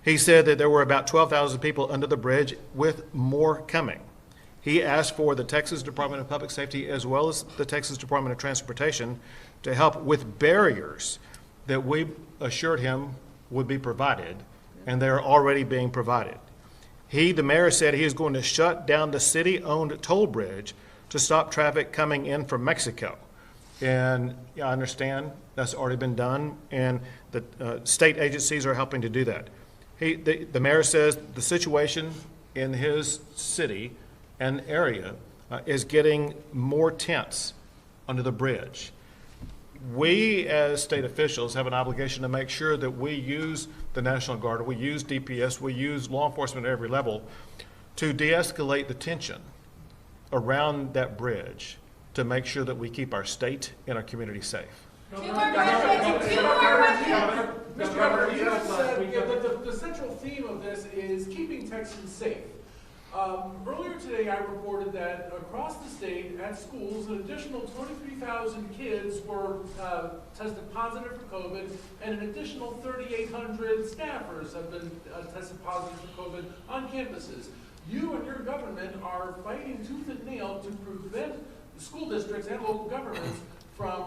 [SPEAKER 15] He said that there were about 12,000 people under the bridge, with more coming. He asked for the Texas Department of Public Safety as well as the Texas Department of Transportation to help with barriers that we assured him would be provided, and they're already being provided. The mayor said he is going to shut down the city-owned toll bridge to stop traffic coming in from Mexico. And I understand that's already been done, and the state agencies are helping to do that. The mayor says the situation in his city and area is getting more tense under the bridge. We, as state officials, have an obligation to make sure that we use the National Guard, we use DPS, we use law enforcement at every level to de-escalate the tension around that bridge to make sure that we keep our state and our community safe.
[SPEAKER 17] Mr. Governor, you have said that the central theme of this is keeping Texans safe. Earlier today, I reported that across the state at schools, an additional 23,000 kids were tested positive for COVID, and an additional 3,800 staffers have been tested positive for COVID on campuses. You and your government are fighting tooth and nail to prevent the school districts and local governments from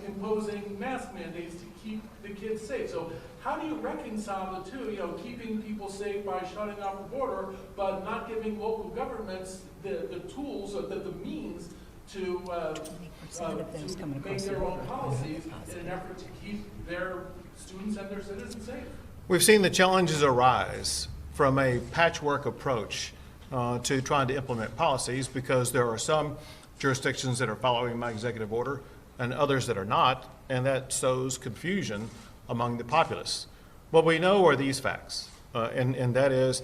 [SPEAKER 17] imposing mask mandates to keep the kids safe. So how do you reconcile the two, keeping people safe by shutting off the border, but not giving local governments the tools or the means to make their own policies in an effort to keep their students and their citizens safe?
[SPEAKER 15] We've seen the challenges arise from a patchwork approach to trying to implement policies, because there are some jurisdictions that are following my executive order and others that are not, and that sows confusion among the populace. What we know are these facts, and that is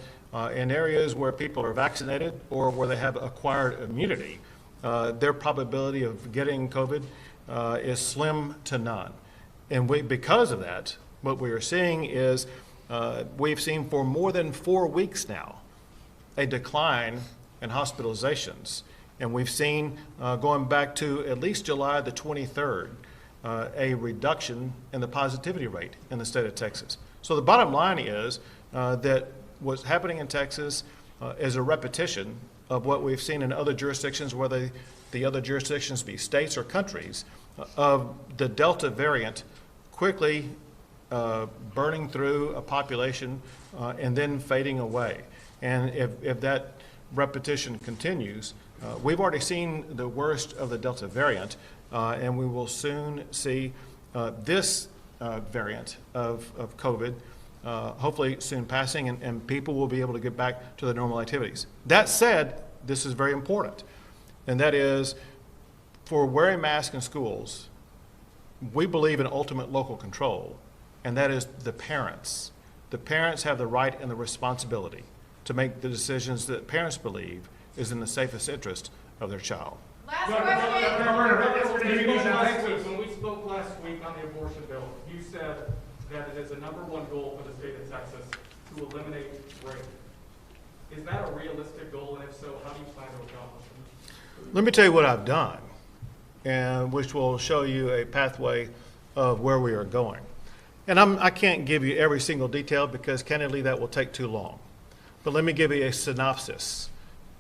[SPEAKER 15] in areas where people are vaccinated or where they have acquired immunity, their probability of getting COVID is slim to none. And because of that, what we are seeing is we've seen for more than 4 weeks now a decline in hospitalizations. And we've seen, going back to at least July the 23rd, a reduction in the positivity rate in the state of Texas. So the bottom line is that what's happening in Texas is a repetition of what we've seen in other jurisdictions, whether the other jurisdictions be states or countries, of the Delta variant quickly burning through a population and then fading away. And if that repetition continues, we've already seen the worst of the Delta variant, and we will soon see this variant of COVID hopefully soon passing, and people will be able to get back to their normal activities. That said, this is very important, and that is for wearing masks in schools, we believe in ultimate local control, and that is the parents. The parents have the right and the responsibility to make the decisions that parents believe is in the safest interest of their child.
[SPEAKER 18] When we spoke last week on the abortion bill, you said that it is a #1 goal for the state of Texas to eliminate rape. Is that a realistic goal, and if so, how do you plan to accomplish it?
[SPEAKER 15] Let me tell you what I've done, and which will show you a pathway of where we are going. And I can't give you every single detail because candidly that will take too long. But let me give you a synopsis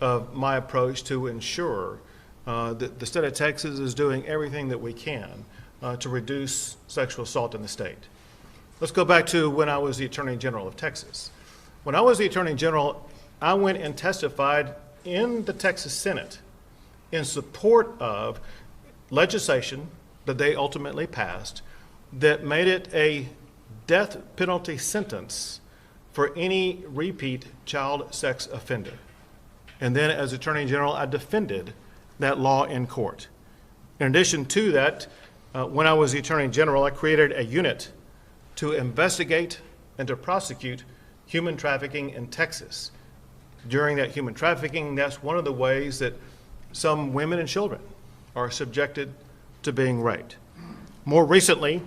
[SPEAKER 15] of my approach to ensure that the state of Texas is doing everything that we can to reduce sexual assault in the state. Let's go back to when I was the Attorney General of Texas. When I was the Attorney General, I went and testified in the Texas Senate in support of legislation that they ultimately passed that made it a death penalty sentence for any repeat child sex offender. And then as Attorney General, I defended that law in court. In addition to that, when I was the Attorney General, I created a unit to investigate and to prosecute human trafficking in Texas. During that human trafficking, that's one of the ways that some women and children are subjected to being raped. More recently,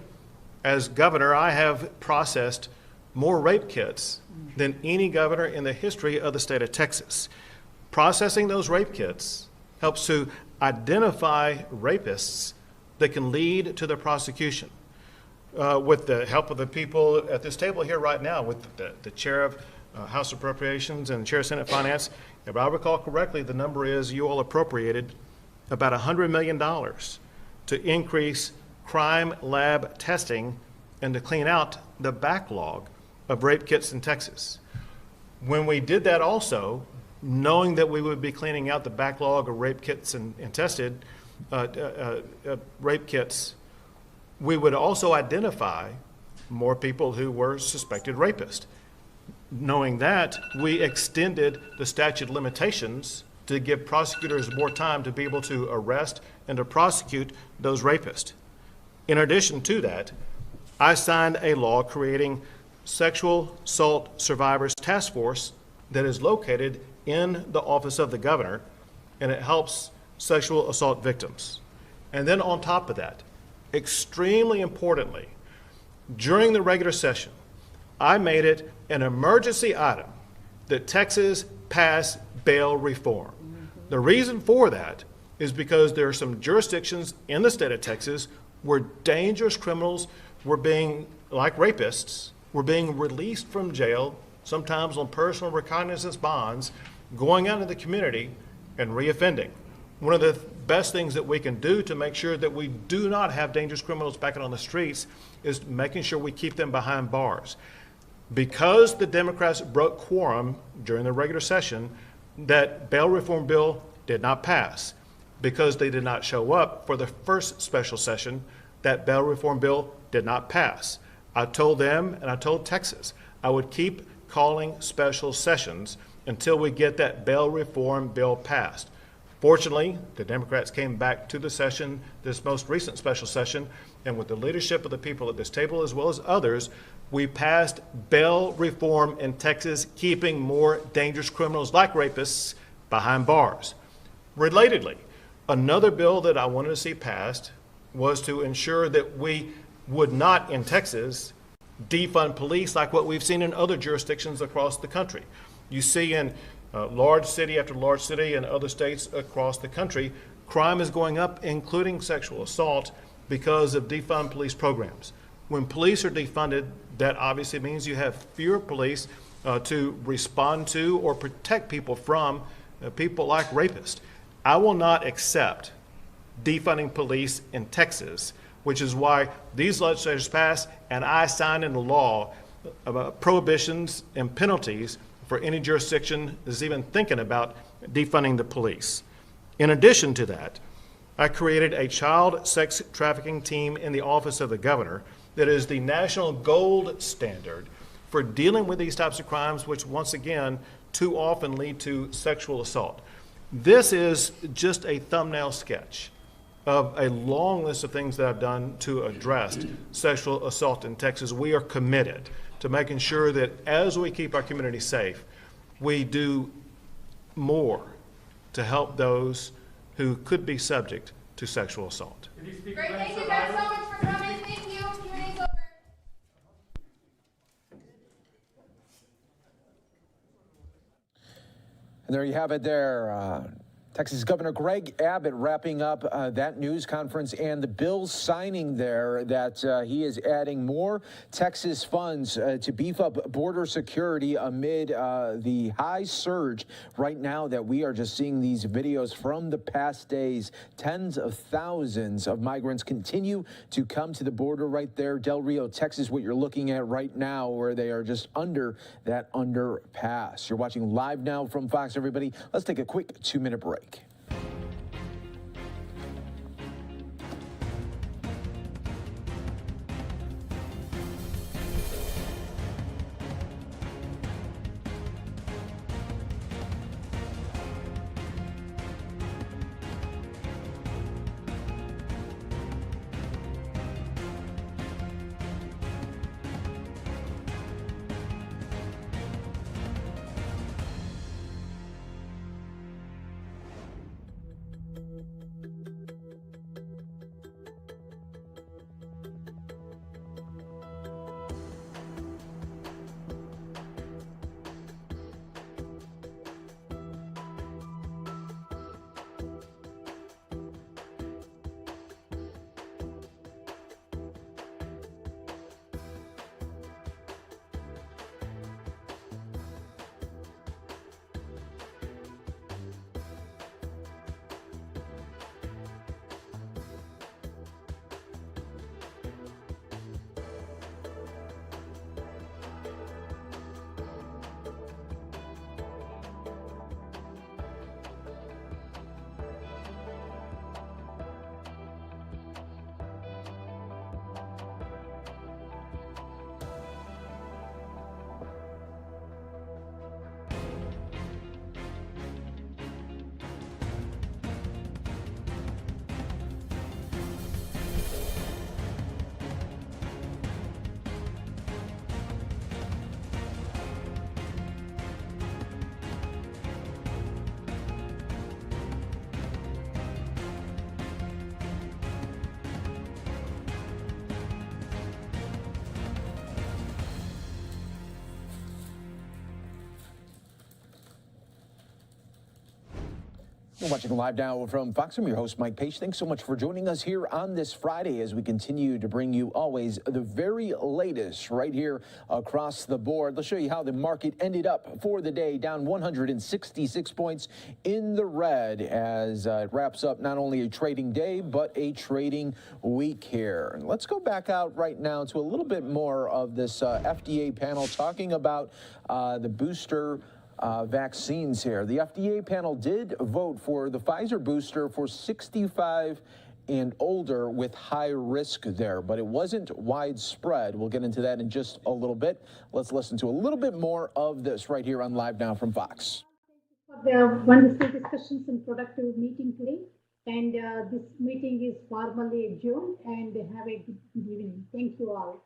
[SPEAKER 15] as governor, I have processed more rape kits than any governor in the history of the state of Texas. Processing those rape kits helps to identify rapists that can lead to the prosecution. With the help of the people at this table here right now, with the chair of House Appropriations and chair of Senate Finance, if I recall correctly, the number is you all appropriated about $100 million to increase crime lab testing and to clean out the backlog of rape kits in Texas. When we did that also, knowing that we would be cleaning out the backlog of rape kits and tested rape kits, we would also identify more people who were suspected rapists. Knowing that, we extended the statute of limitations to give prosecutors more time to be able to arrest and to prosecute those rapists. In addition to that, I signed a law creating Sexual Assault Survivors Task Force that is located in the office of the governor, and it helps sexual assault victims. And then on top of that, extremely importantly, during the regular session, I made it an emergency item that Texas pass bail reform. The reason for that is because there are some jurisdictions in the state of Texas where dangerous criminals were being, like rapists, were being released from jail, sometimes on personal recognizance bonds, going out into the community and reoffending. One of the best things that we can do to make sure that we do not have dangerous criminals back out on the streets is making sure we keep them behind bars. Because the Democrats broke quorum during the regular session, that bail reform bill did not pass. Because they did not show up for the first special session, that bail reform bill did not pass. I told them, and I told Texas, I would keep calling special sessions until we get that bail reform bill passed. Fortunately, the Democrats came back to the session, this most recent special session, and with the leadership of the people at this table as well as others, we passed bail reform in Texas, keeping more dangerous criminals like rapists behind bars. Relatedly, another bill that I wanted to see passed was to ensure that we would not, in Texas, defund police like what we've seen in other jurisdictions across the country. You see in large city after large city and other states across the country, crime is going up, including sexual assault, because of defund police programs. When police are defunded, that obviously means you have fewer police to respond to or protect people from people like rapists. I will not accept defunding police in Texas, which is why these legislators passed and I signed into law prohibitions and penalties for any jurisdiction that's even thinking about defunding the police. In addition to that, I created a child sex trafficking team in the office of the governor that is the national gold standard for dealing with these types of crimes, which once again, too often lead to sexual assault. This is just a thumbnail sketch of a long list of things that I've done to address sexual assault in Texas. We are committed to making sure that as we keep our community safe, we do more to help those who could be subject to sexual assault.
[SPEAKER 7] Great, thank you guys so much for coming. Thank you. Q&A's over.
[SPEAKER 14] And there you have it there. Texas Governor Greg Abbott wrapping up that news conference and the bill signing there that he is adding more Texas funds to beef up border security amid the high surge right now that we are just seeing these videos from the past days. Tens of thousands of migrants continue to come to the border right there. Del Rio, Texas, what you're looking at right now, where they are just under that underpass. You're watching Live Now from Fox, everybody. Let's take a quick 2-minute break. You're watching Live Now from Fox. I'm your host, Mike Page. Thanks so much for joining us here on this Friday as we continue to bring you always the very latest right here across the board. Let's show you how the market ended up for the day, down 166 points in the red as it wraps up not only a trading day, but a trading week here. Let's go back out right now to a little bit more of this FDA panel talking about the booster vaccines here. The FDA panel did vote for the Pfizer booster for 65 and older with high risk there, but it wasn't widespread. We'll get into that in just a little bit. Let's listen to a little bit more of this right here on Live Now from Fox.
[SPEAKER 12] For the wonderful discussions and productive meeting today. And this meeting is formally adjourned, and have a good evening. Thank you all.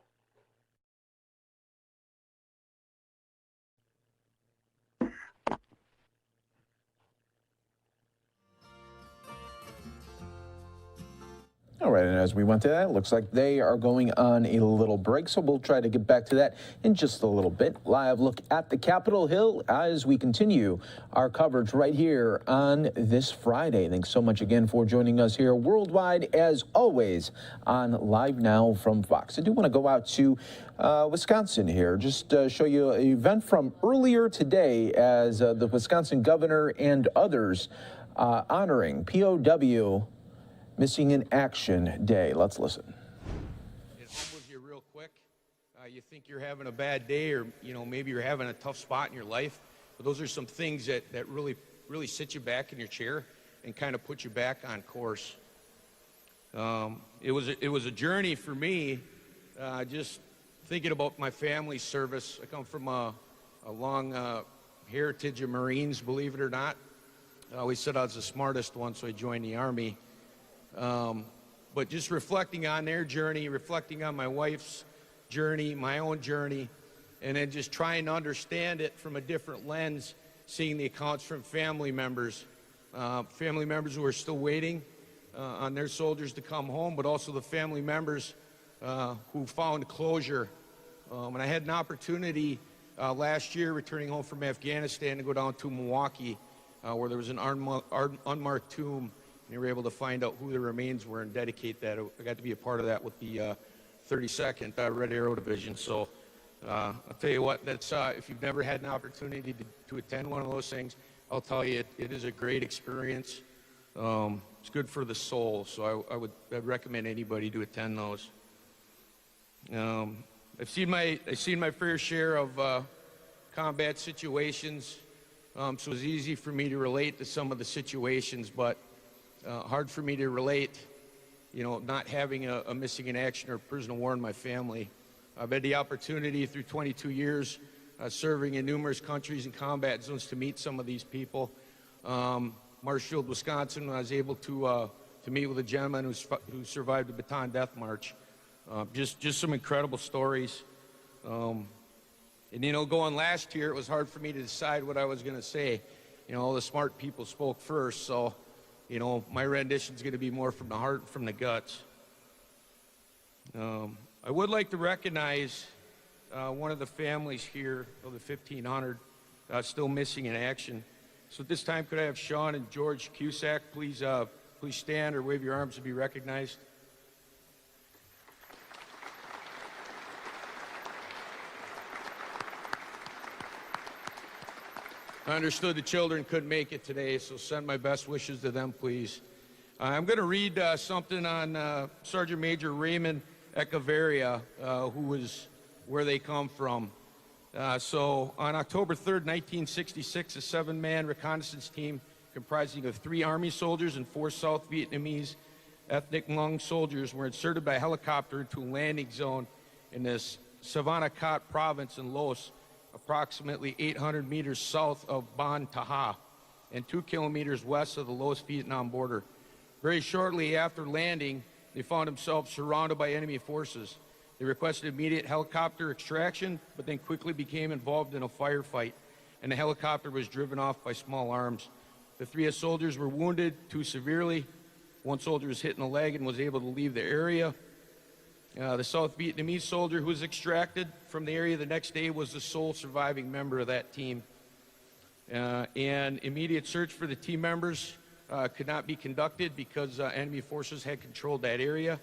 [SPEAKER 14] All right, and as we went to that, it looks like they are going on a little break, so we'll try to get back to that in just a little bit. Live look at the Capitol Hill as we continue our coverage right here on this Friday. Thanks so much again for joining us here worldwide, as always, on Live Now from Fox. I do want to go out to Wisconsin here, just show you an event from earlier today as the Wisconsin governor and others honoring POW Missing in Action Day. Let's listen.
[SPEAKER 13] It humbles you real quick. You think you're having a bad day, or maybe you're having a tough spot in your life. But those are some things that really sit you back in your chair and kind of put you back on course. It was a journey for me. Just thinking about my family's service. I come from a long heritage of Marines, believe it or not. I always said I was the smartest one, so I joined the Army. But just reflecting on their journey, reflecting on my wife's journey, my own journey, and then just trying to understand it from a different lens, seeing the accounts from family members who are still waiting on their soldiers to come home, but also the family members who found closure. And I had an opportunity last year, returning home from Afghanistan, to go down to Milwaukee, where there was an unmarked tomb. And we were able to find out who the remains were and dedicate that. I got to be a part of that with the 32nd Red Arrow Division. So I'll tell you what, that's if you've never had an opportunity to attend one of those things, I'll tell you it is a great experience. It's good for the soul. So I'd recommend anybody to attend those. I've seen my fair share of combat situations, so it was easy for me to relate to some of the situations, but hard for me to relate, not having a missing in action or prisoner of war in my family. I've had the opportunity through 22 years serving in numerous countries and combat zones to meet some of these people. Marshfield, Wisconsin, I was able to meet with a gentleman who survived the Bataan Death March. Just some incredible stories. And going last year, it was hard for me to decide what I was going to say. All the smart people spoke first, so my rendition is going to be more from the heart and from the guts. I would like to recognize one of the families here of the 1,500 still missing in action. So at this time, could I have Sean and George Cusack please stand or wave your arms to be recognized? I understood the children couldn't make it today, so send my best wishes to them, please. I'm going to read something on Sergeant Major Raymond Echeverria, who was where they come from. So on October 3rd, 1966, a 7-man reconnaissance team comprising of 3 Army soldiers and 4 South Vietnamese ethnic Hmong soldiers were inserted by helicopter into a landing zone in this Savanakot province in Laos, approximately 800 meters south of Ban Taha and 2 kilometers west of the Laos-Vietnam border. Very shortly after landing, they found themselves surrounded by enemy forces. They requested immediate helicopter extraction, but then quickly became involved in a firefight, and the helicopter was driven off by small arms. The 3 soldiers were wounded, 2 severely. 1 soldier was hit in the leg and was able to leave the area. The South Vietnamese soldier who was extracted from the area the next day was the sole surviving member of that team. And immediate search for the team members could not be conducted because enemy forces had controlled that area,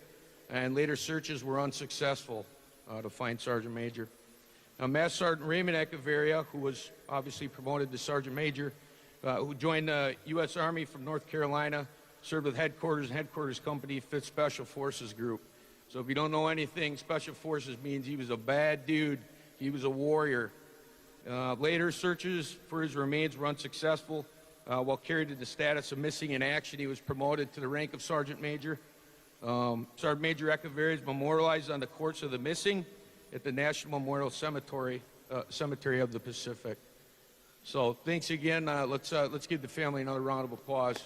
[SPEAKER 13] and later searches were unsuccessful to find Sergeant Major. Now, Master Sergeant Raymond Echeverria, who was obviously promoted to Sergeant Major, who joined the U.S. Army from North Carolina, served with Headquarters and Headquarters Company, 5th Special Forces Group. So if you don't know anything, Special Forces means he was a bad dude. He was a warrior. Later searches for his remains were unsuccessful. While carried to the status of missing in action, he was promoted to the rank of Sergeant Major. Sergeant Major Echeverria is memorialized on the Courts of the Missing at the National Memorial Cemetery of the Pacific. So thanks again. Let's give the family another round of applause.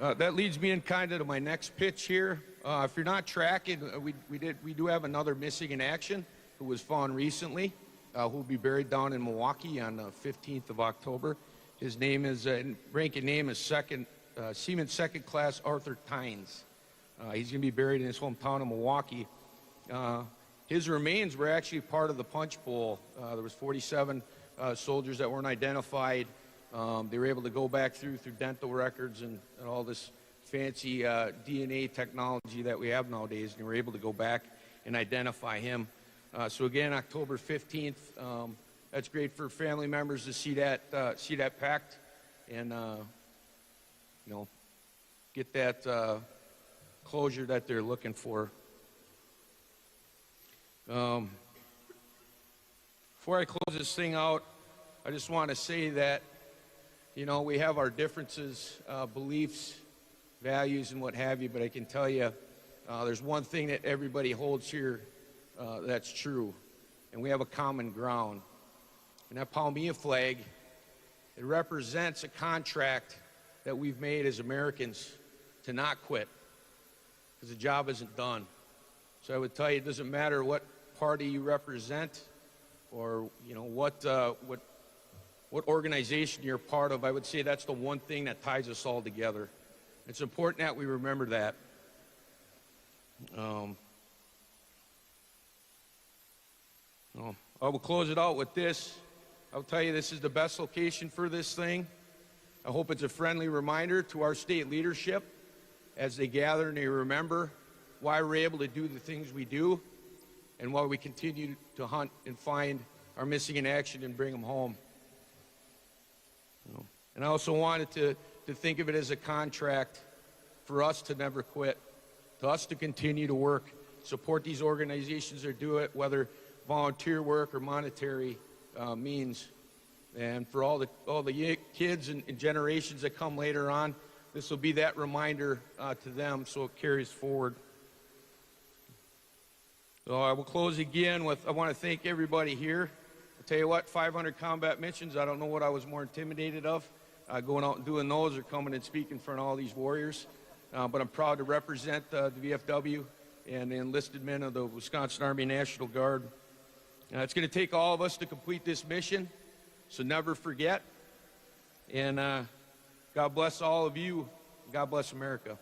[SPEAKER 13] That leads me in kind of to my next pitch here. If you're not tracking, we do have another missing in action who was found recently, who will be buried down in Milwaukee on the 15th of October. His name is, ranking name is Seaman Second Class Arthur Tynes. He's going to be buried in his hometown of Milwaukee. His remains were actually part of the punch bowl. There was 47 soldiers that weren't identified. They were able to go back through dental records and all this fancy DNA technology that we have nowadays, and they were able to go back and identify him. So again, October 15th, that's great for family members to see that packed and you know, get that closure that they're looking for. Before I close this thing out, I just want to say that, you know, we have our differences, beliefs, values, and what have you, but I can tell you there's one thing that everybody holds here that's true, and we have a common ground. And that Palmilla flag, it represents a contract that we've made as Americans to not quit, because the job isn't done. So I would tell you, it doesn't matter what party you represent or, you know, what organization you're part of. I would say that's the one thing that ties us all together. It's important that we remember that. I will close it out with this. I'll tell you, this is the best location for this thing. I hope it's a friendly reminder to our state leadership as they gather and they remember why we're able to do the things we do and why we continue to hunt and find our missing in action and bring them home. And I also wanted to think of it as a contract for us to never quit, to us to continue to work, support these organizations that do it, whether volunteer work or monetary means. And for all the kids and generations that come later on, this will be that reminder to them, so it carries forward. So I will close again with, I want to thank everybody here. I'll tell you what, 500 combat missions, I don't know what I was more intimidated of, going out and doing those or coming and speaking in front of all these warriors. But I'm proud to represent the VFW and the enlisted men of the Wisconsin Army National Guard. It's going to take all of us to complete this mission, so never forget. And God bless all of you. God bless America.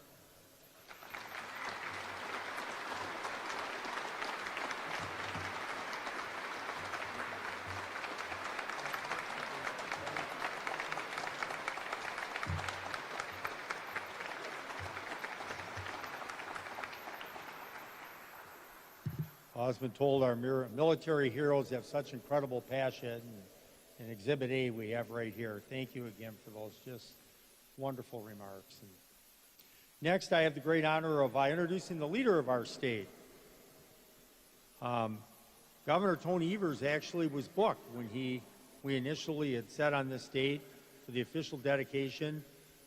[SPEAKER 8] As been told, our military heroes have such incredible passion, and Exhibit A we have right here. Thank you again for those just wonderful remarks. And next, I have the great honor of introducing the leader of our state. Governor Tony Evers actually was booked when we initially had set on this date for the official dedication,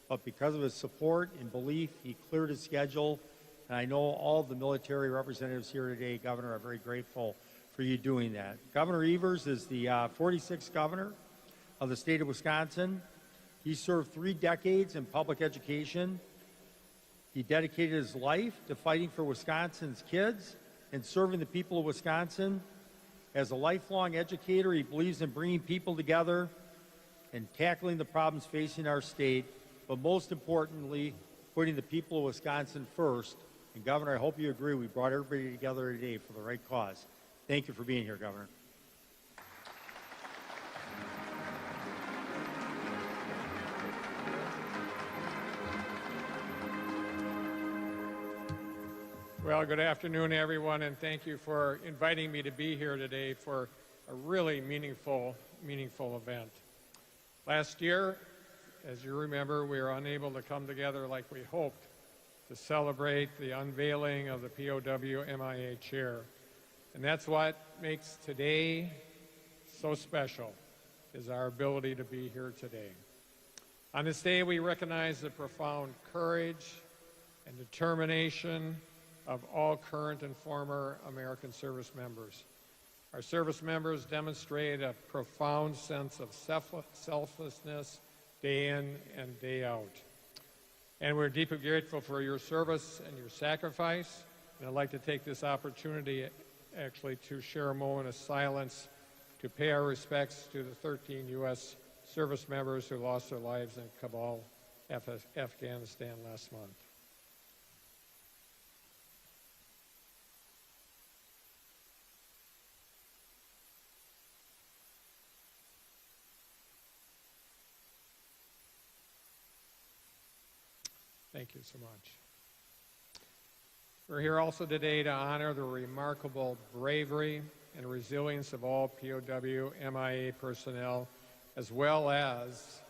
[SPEAKER 8] but because of his support and belief, he cleared his schedule. And I know all the military representatives here today, Governor, are very grateful for you doing that. Governor Evers is the 46th governor of the state of Wisconsin. He served 3 decades in public education. He dedicated his life to fighting for Wisconsin's kids and serving the people of Wisconsin. As a lifelong educator, he believes in bringing people together and tackling the problems facing our state, but most importantly, putting the people of Wisconsin first And Governor, I hope you agree we brought everybody together today for the right cause. Thank you for being here, Governor.
[SPEAKER 1] Well, good afternoon, everyone, and thank you for inviting me to be here today for a really meaningful event. Last year, as you remember, we were unable to come together like we hoped to celebrate the unveiling of the POW MIA chair. And that's what makes today so special, is our ability to be here today. On this day, we recognize the profound courage and determination of all current and former American service members. Our service members demonstrate a profound sense of selflessness day in and day out. And we're deeply grateful for your service and your sacrifice. And I'd like to take this opportunity actually to share a moment of silence to pay our respects to the 13 U.S. service members who lost their lives in Kabul, Afghanistan last month. Thank you so much. We're here also today to honor the remarkable bravery and resilience of all POW MIA personnel, as well as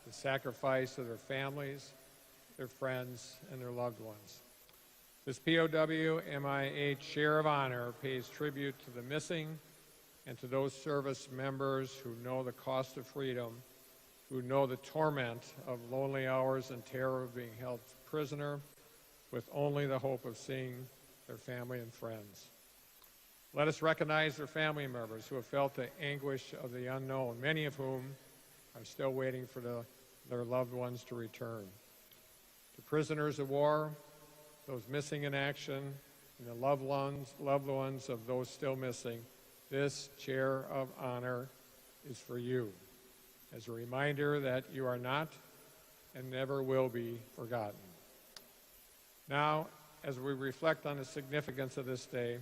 [SPEAKER 1] the sacrifice of their families, their friends, and their loved ones. This POW MIA Chair of Honor pays tribute to the missing and to those service members who know the cost of freedom, who know the torment of lonely hours and terror of being held prisoner with only the hope of seeing their family and friends. Let us recognize their family members who have felt the anguish of the unknown, many of whom are still waiting for their loved ones to return. To prisoners of war, those missing in action, and the loved ones of those still missing, this Chair of Honor is for you, as a reminder that you are not and never will be forgotten. Now, as we reflect on the significance of this day,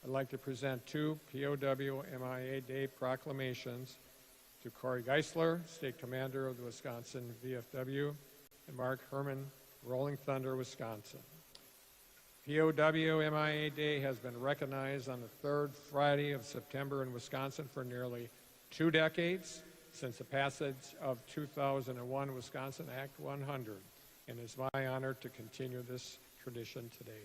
[SPEAKER 1] I'd like to present two POW MIA Day proclamations to Corey Geisler, State Commander of the Wisconsin VFW, and Mark Herman, Rolling Thunder, Wisconsin. POW MIA Day has been recognized on the third Friday of September in Wisconsin for nearly 2 decades, since the passage of 2001 Wisconsin Act 100, and it's my honor to continue this tradition today.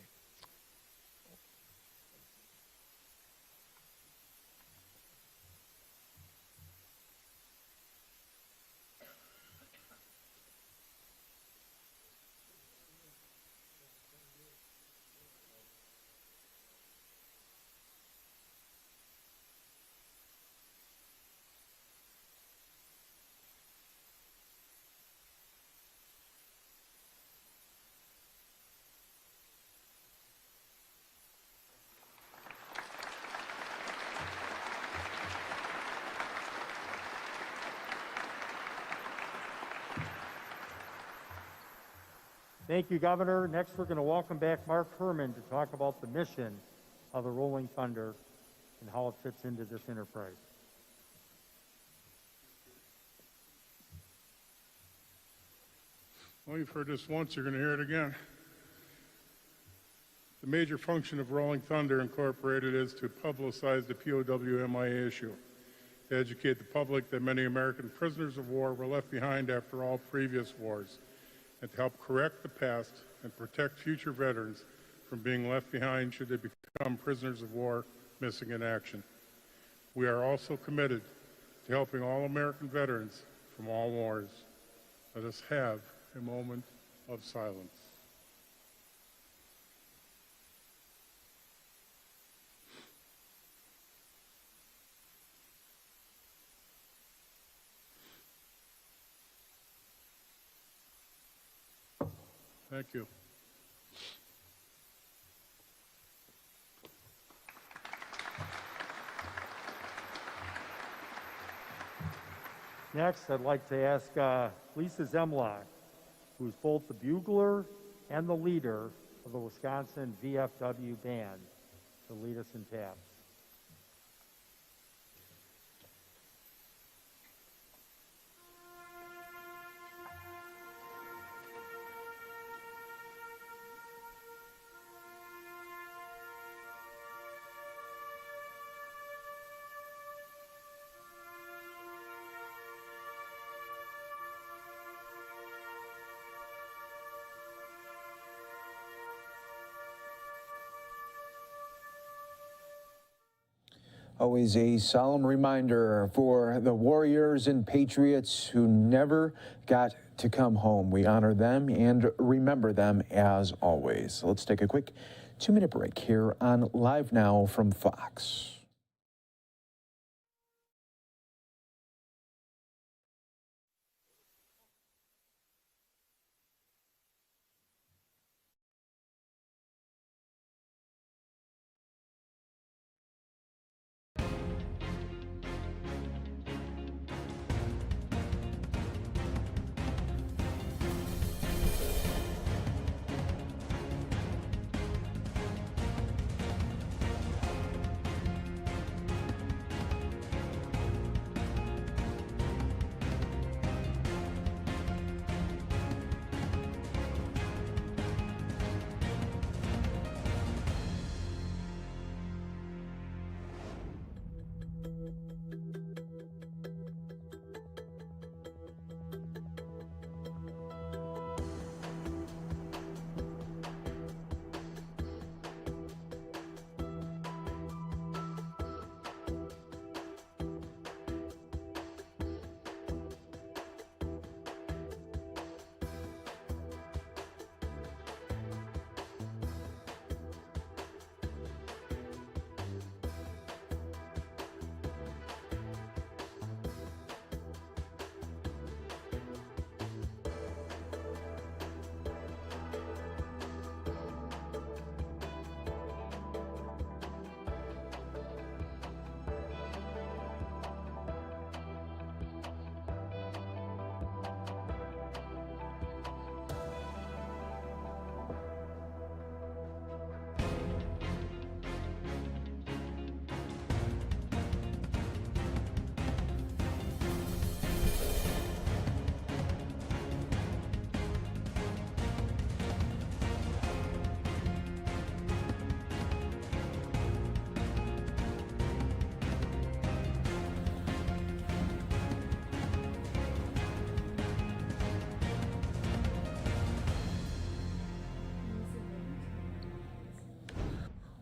[SPEAKER 8] Thank you, Governor. Next, we're going to welcome back Mark Herman to talk about the mission of the Rolling Thunder and how it fits into this enterprise.
[SPEAKER 10] Well, you've heard this once, you're going to hear it again. The major function of Rolling Thunder Incorporated is to publicize the POW MIA issue, to educate the public that many American prisoners of war were left behind after all previous wars, and to help correct the past and protect future veterans from being left behind should they become prisoners of war missing in action. We are also committed to helping all American veterans from all wars. Let us have a moment of silence. Thank you.
[SPEAKER 8] Next, I'd like to ask Lisa Zemlock, who's both the bugler and the leader of the Wisconsin VFW Band to lead us in taps.
[SPEAKER 14] Always a solemn reminder for the warriors and patriots who never got to come home. We honor them and remember them as always. Let's take a quick 2-minute break here on Live Now from Fox.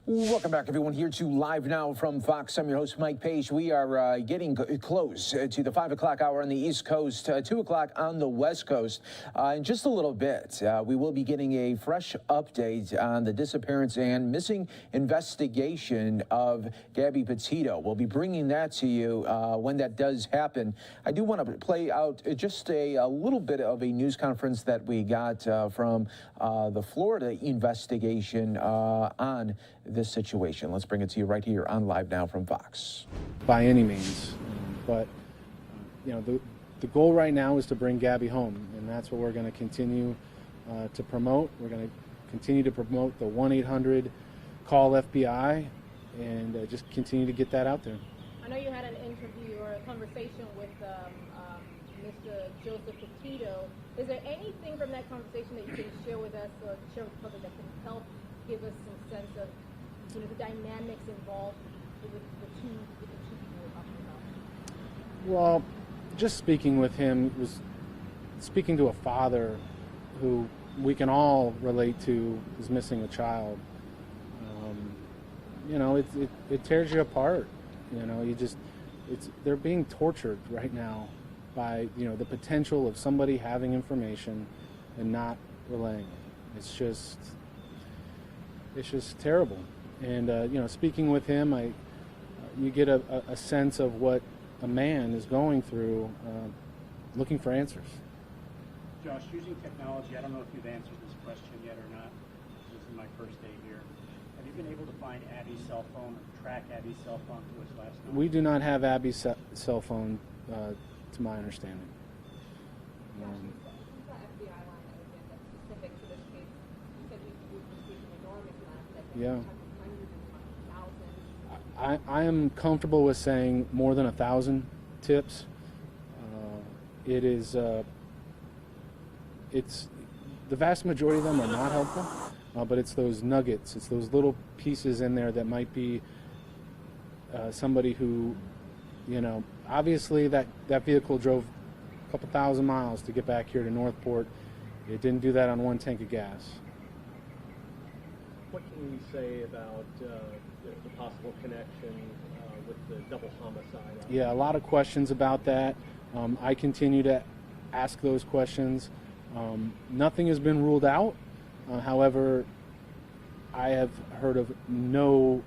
[SPEAKER 14] Welcome back, everyone, here to Live Now from Fox. I'm your host, Mike Page. We are getting close to the 5 o'clock hour on the East Coast, 2 o'clock on the West Coast. In just a little bit, we will be getting a fresh update on the disappearance and missing investigation of Gabby Petito. We'll be bringing that to you when that does happen. I do want to play out just a little bit of a news conference that we got from the Florida investigation on this situation. Let's bring it to you right here on Live Now from Fox.
[SPEAKER 5] By any means, but you know, the goal right now is to bring Gabby home, and that's what we're going to continue to promote. We're going to continue to promote the 1-800 call FBI, and just continue to get that out there.
[SPEAKER 19] I know you had an interview or a conversation with Mr. Joseph Petito. Is there anything from that conversation that you can share with us or share with the public that can help give us some sense of, you know, the dynamics involved with the two people we're talking about?
[SPEAKER 5] Well, just speaking with him was speaking to a father who we can all relate to is missing a child. You know, it tears you apart. You know, they're being tortured right now by, you know, the potential of somebody having information and not relaying it. It's just terrible. And you know, speaking with him, you get a sense of what a man is going through, looking for answers.
[SPEAKER 20] Josh, using technology, I don't know if you've answered this question yet or not. This is my first day here. Have you been able to find Abby's cell phone or track Abby's cell phone to its last number?
[SPEAKER 5] We do not have Abby's cell phone, to my understanding. Yeah. I am comfortable with saying more than 1,000 tips. It is, it's, the vast majority of them are not helpful, but it's those nuggets, it's those little pieces in there that might be somebody who, you know, obviously that vehicle drove a couple thousand miles to get back here to Northport. It didn't do that on one tank of gas.
[SPEAKER 3] What can you say about the possible connection with the double homicide?
[SPEAKER 5] Yeah, a lot of questions about that. I continue to ask those questions. Nothing has been ruled out. However, I have heard of no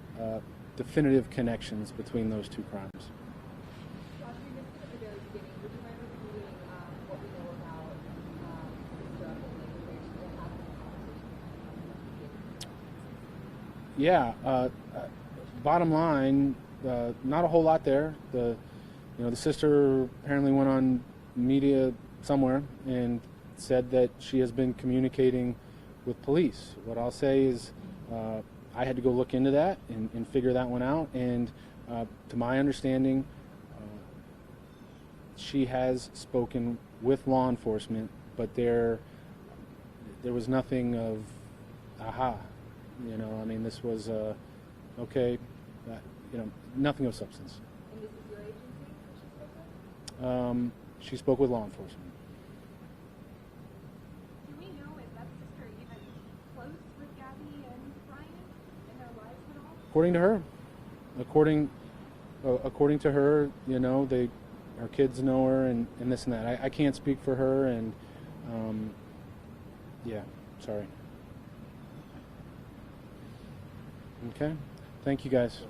[SPEAKER 5] definitive connections between those two crimes. Yeah, bottom line, not a whole lot there. The sister apparently went on media somewhere and said that she has been communicating with police. What I'll say is I had to go look into that and figure that one out. And to my understanding, she has spoken with law enforcement, but there was nothing of aha. You know, I mean, this was okay, nothing of substance.
[SPEAKER 19] And this is your agency that she spoke with?
[SPEAKER 5] She spoke with law enforcement.
[SPEAKER 19] Do we know if that sister even close with Gabby and Brian in their lives at all?
[SPEAKER 5] According to her, according to her, you know, her kids know her and this and that. I can't speak for her, and yeah, sorry. Okay. Thank you, guys.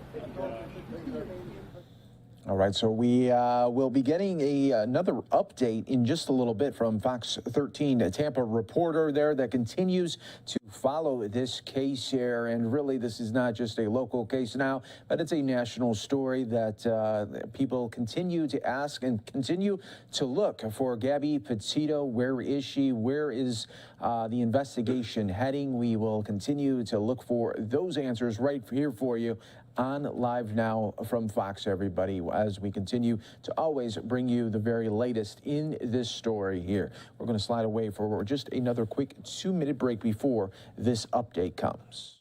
[SPEAKER 14] All right, so we will be getting another update in just a little bit from Fox 13, a Tampa reporter there that continues to follow this case here. And really, this is not just a local case now, but it's a national story that people continue to ask and continue to look for Gabby Petito. Where is she? Where is the investigation heading? We will continue to look for those answers right here for you on Live Now from Fox, everybody, as we continue to always bring you the very latest in this story here. We're going to slide away for just another quick 2-minute break before this update comes.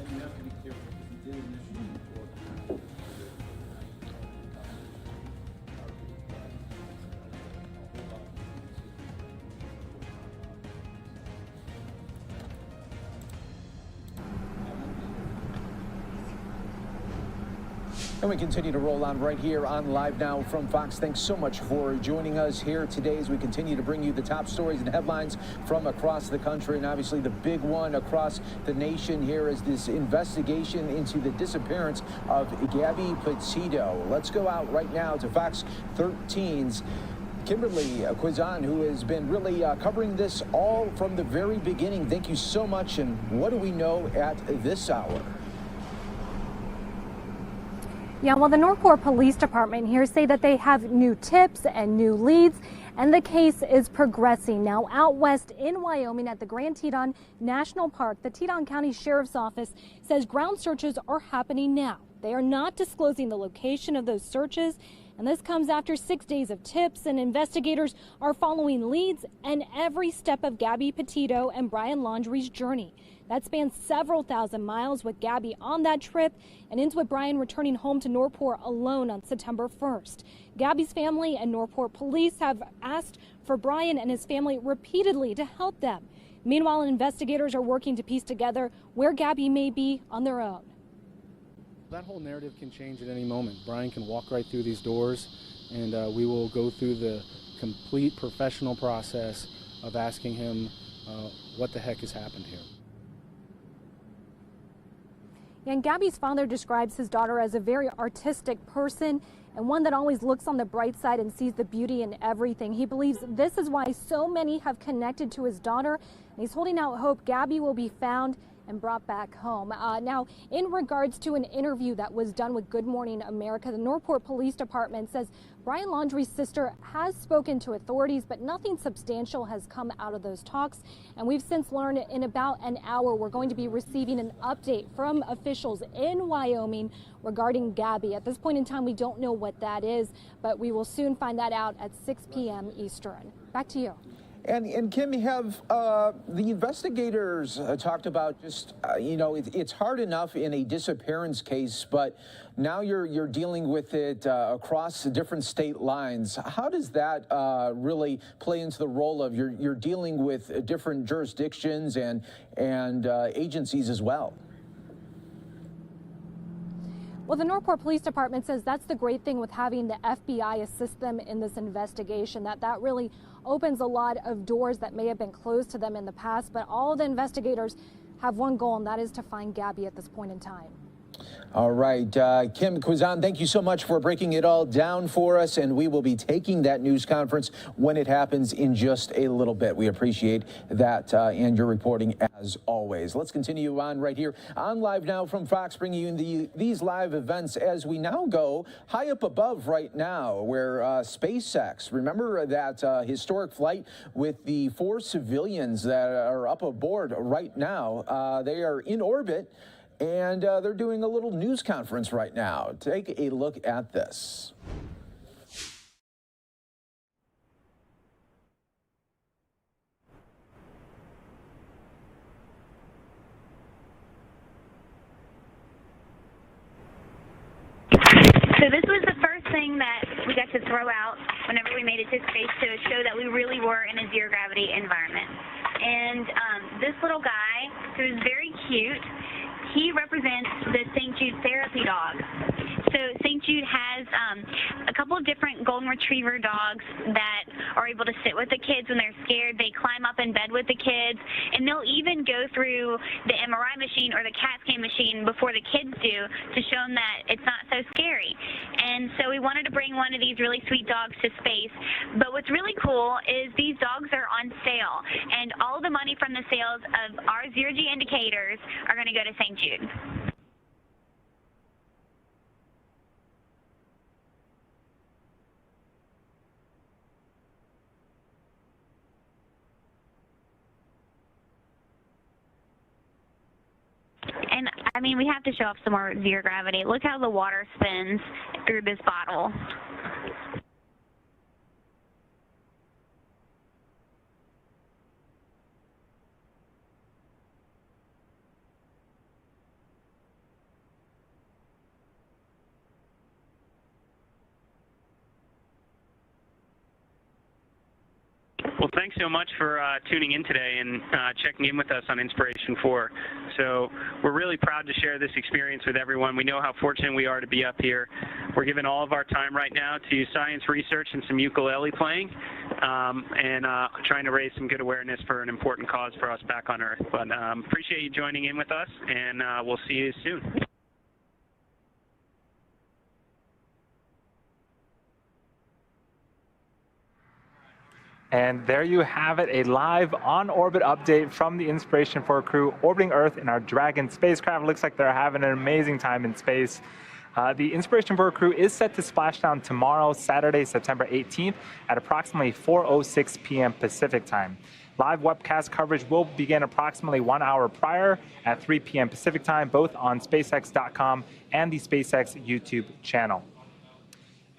[SPEAKER 5] you have to be careful because we did initially report.
[SPEAKER 14] And we continue to roll on right here on Live Now from Fox. Thanks so much for joining us here today as we continue to bring you the top stories and headlines from across the country. And obviously the big one across the nation here is this investigation into the disappearance of Gabby Petito. Let's go out right now to Fox 13's Kimberly Quizan, who has been really covering this all from the very beginning. Thank you so much. And what do we know at this hour?
[SPEAKER 21] Yeah, well, the Northport Police Department here say that they have new tips and new leads, and the case is progressing. Now, out west in Wyoming at the Grand Teton National Park, the Teton County Sheriff's Office says ground searches are happening now. They are not disclosing the location of those searches, and this comes after 6 days of tips, and investigators are following leads and every step of Gabby Petito and Brian Laundrie's journey. That spans several thousand miles, with Gabby on that trip and ends with Brian returning home to Northport alone on September 1st. Gabby's family and Northport police have asked for Brian and his family repeatedly to help them. Meanwhile, investigators are working to piece together where Gabby may be on their own.
[SPEAKER 5] That whole narrative can change at any moment. Brian can walk right through these doors, and we will go through the complete professional process of asking him what the heck has happened here.
[SPEAKER 21] And Gabby's father describes his daughter as a very artistic person and one that always looks on the bright side and sees the beauty in everything. He believes this is why so many have connected to his daughter, and he's holding out hope Gabby will be found and brought back home. Now, in regards to an interview that was done with Good Morning America, the Northport Police Department says Brian Laundrie's sister has spoken to authorities, but nothing substantial has come out of those talks. And we've since learned in about an hour we're going to be receiving an update from officials in Wyoming regarding Gabby. At this point in time, we don't know what that is, but we will soon find that out at 6 p.m. Eastern. Back to you.
[SPEAKER 14] And Kim, have the investigators talked about just, it's hard enough in a disappearance case, but now you're dealing with it across the different state lines. How does that really play into the role of you're dealing with different jurisdictions and agencies as well?
[SPEAKER 21] Well, the Northport Police Department says that's the great thing with having the FBI assist them in this investigation, that really opens a lot of doors that may have been closed to them in the past. But all the investigators have one goal, and that is to find Gabby at this point in time.
[SPEAKER 14] All right, Kim Quizan, thank you so much for breaking it all down for us, and we will be taking that news conference when it happens in just a little bit. We appreciate that and your reporting as always. Let's continue on right here on Live Now from Fox, bringing you these live events as we now go high up above right now where SpaceX, remember that historic flight with the 4 civilians that are up aboard right now. They are in orbit. And they're doing a little news conference right now. Take a look at this.
[SPEAKER 22] So this was the first thing that we got to throw out whenever we made it to space to show that we really were in a zero gravity environment. And this little guy, who's very cute, he represents the St. Jude therapy dog. So St. Jude has a couple of different golden retriever dogs that are able to sit with the kids when they're scared. They climb up in bed with the kids, and they'll even go through the MRI machine or the CAT scan machine before the kids do to show them that it's not so scary. And so we wanted to bring one of these really sweet dogs to space. But what's really cool is these dogs are on sale, and all the money from the sales of our zero-G indicators are going to go to St. Jude. And, I mean, we have to show off some more zero gravity. Look how the water spins through this bottle.
[SPEAKER 9] Well, thanks so much for tuning in today and checking in with us on Inspiration 4. So we're really proud to share this experience with everyone. We know how fortunate we are to be up here. We're giving all of our time right now to science research and some ukulele playing, and trying to raise some good awareness for an important cause for us back on Earth. But appreciate you joining in with us, and we'll see you soon.
[SPEAKER 11] And there you have it, a live on-orbit update from the Inspiration 4 crew orbiting Earth in our Dragon spacecraft. Looks like they're having an amazing time in space. The Inspiration 4 crew is set to splash down tomorrow, Saturday, September 18th at approximately 4:06 p.m. Pacific time. Live webcast coverage will begin approximately 1 hour prior at 3 p.m. Pacific time, both on SpaceX.com and the SpaceX YouTube channel.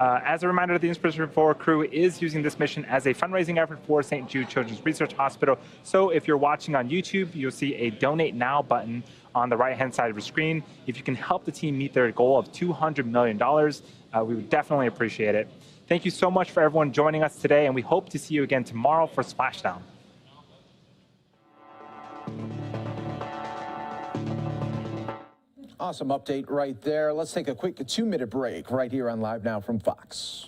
[SPEAKER 11] As a reminder, the Inspiration 4 crew is using this mission as a fundraising effort for St. Jude Children's Research Hospital. So if you're watching on YouTube, you'll see a Donate Now button on the right-hand side of your screen. If you can help the team meet their goal of $200 million, we would definitely appreciate it. Thank you so much for everyone joining us today, and we hope to see you again tomorrow for Splashdown.
[SPEAKER 14] Awesome update right there. Let's take a quick 2-minute break right here on Live Now from Fox.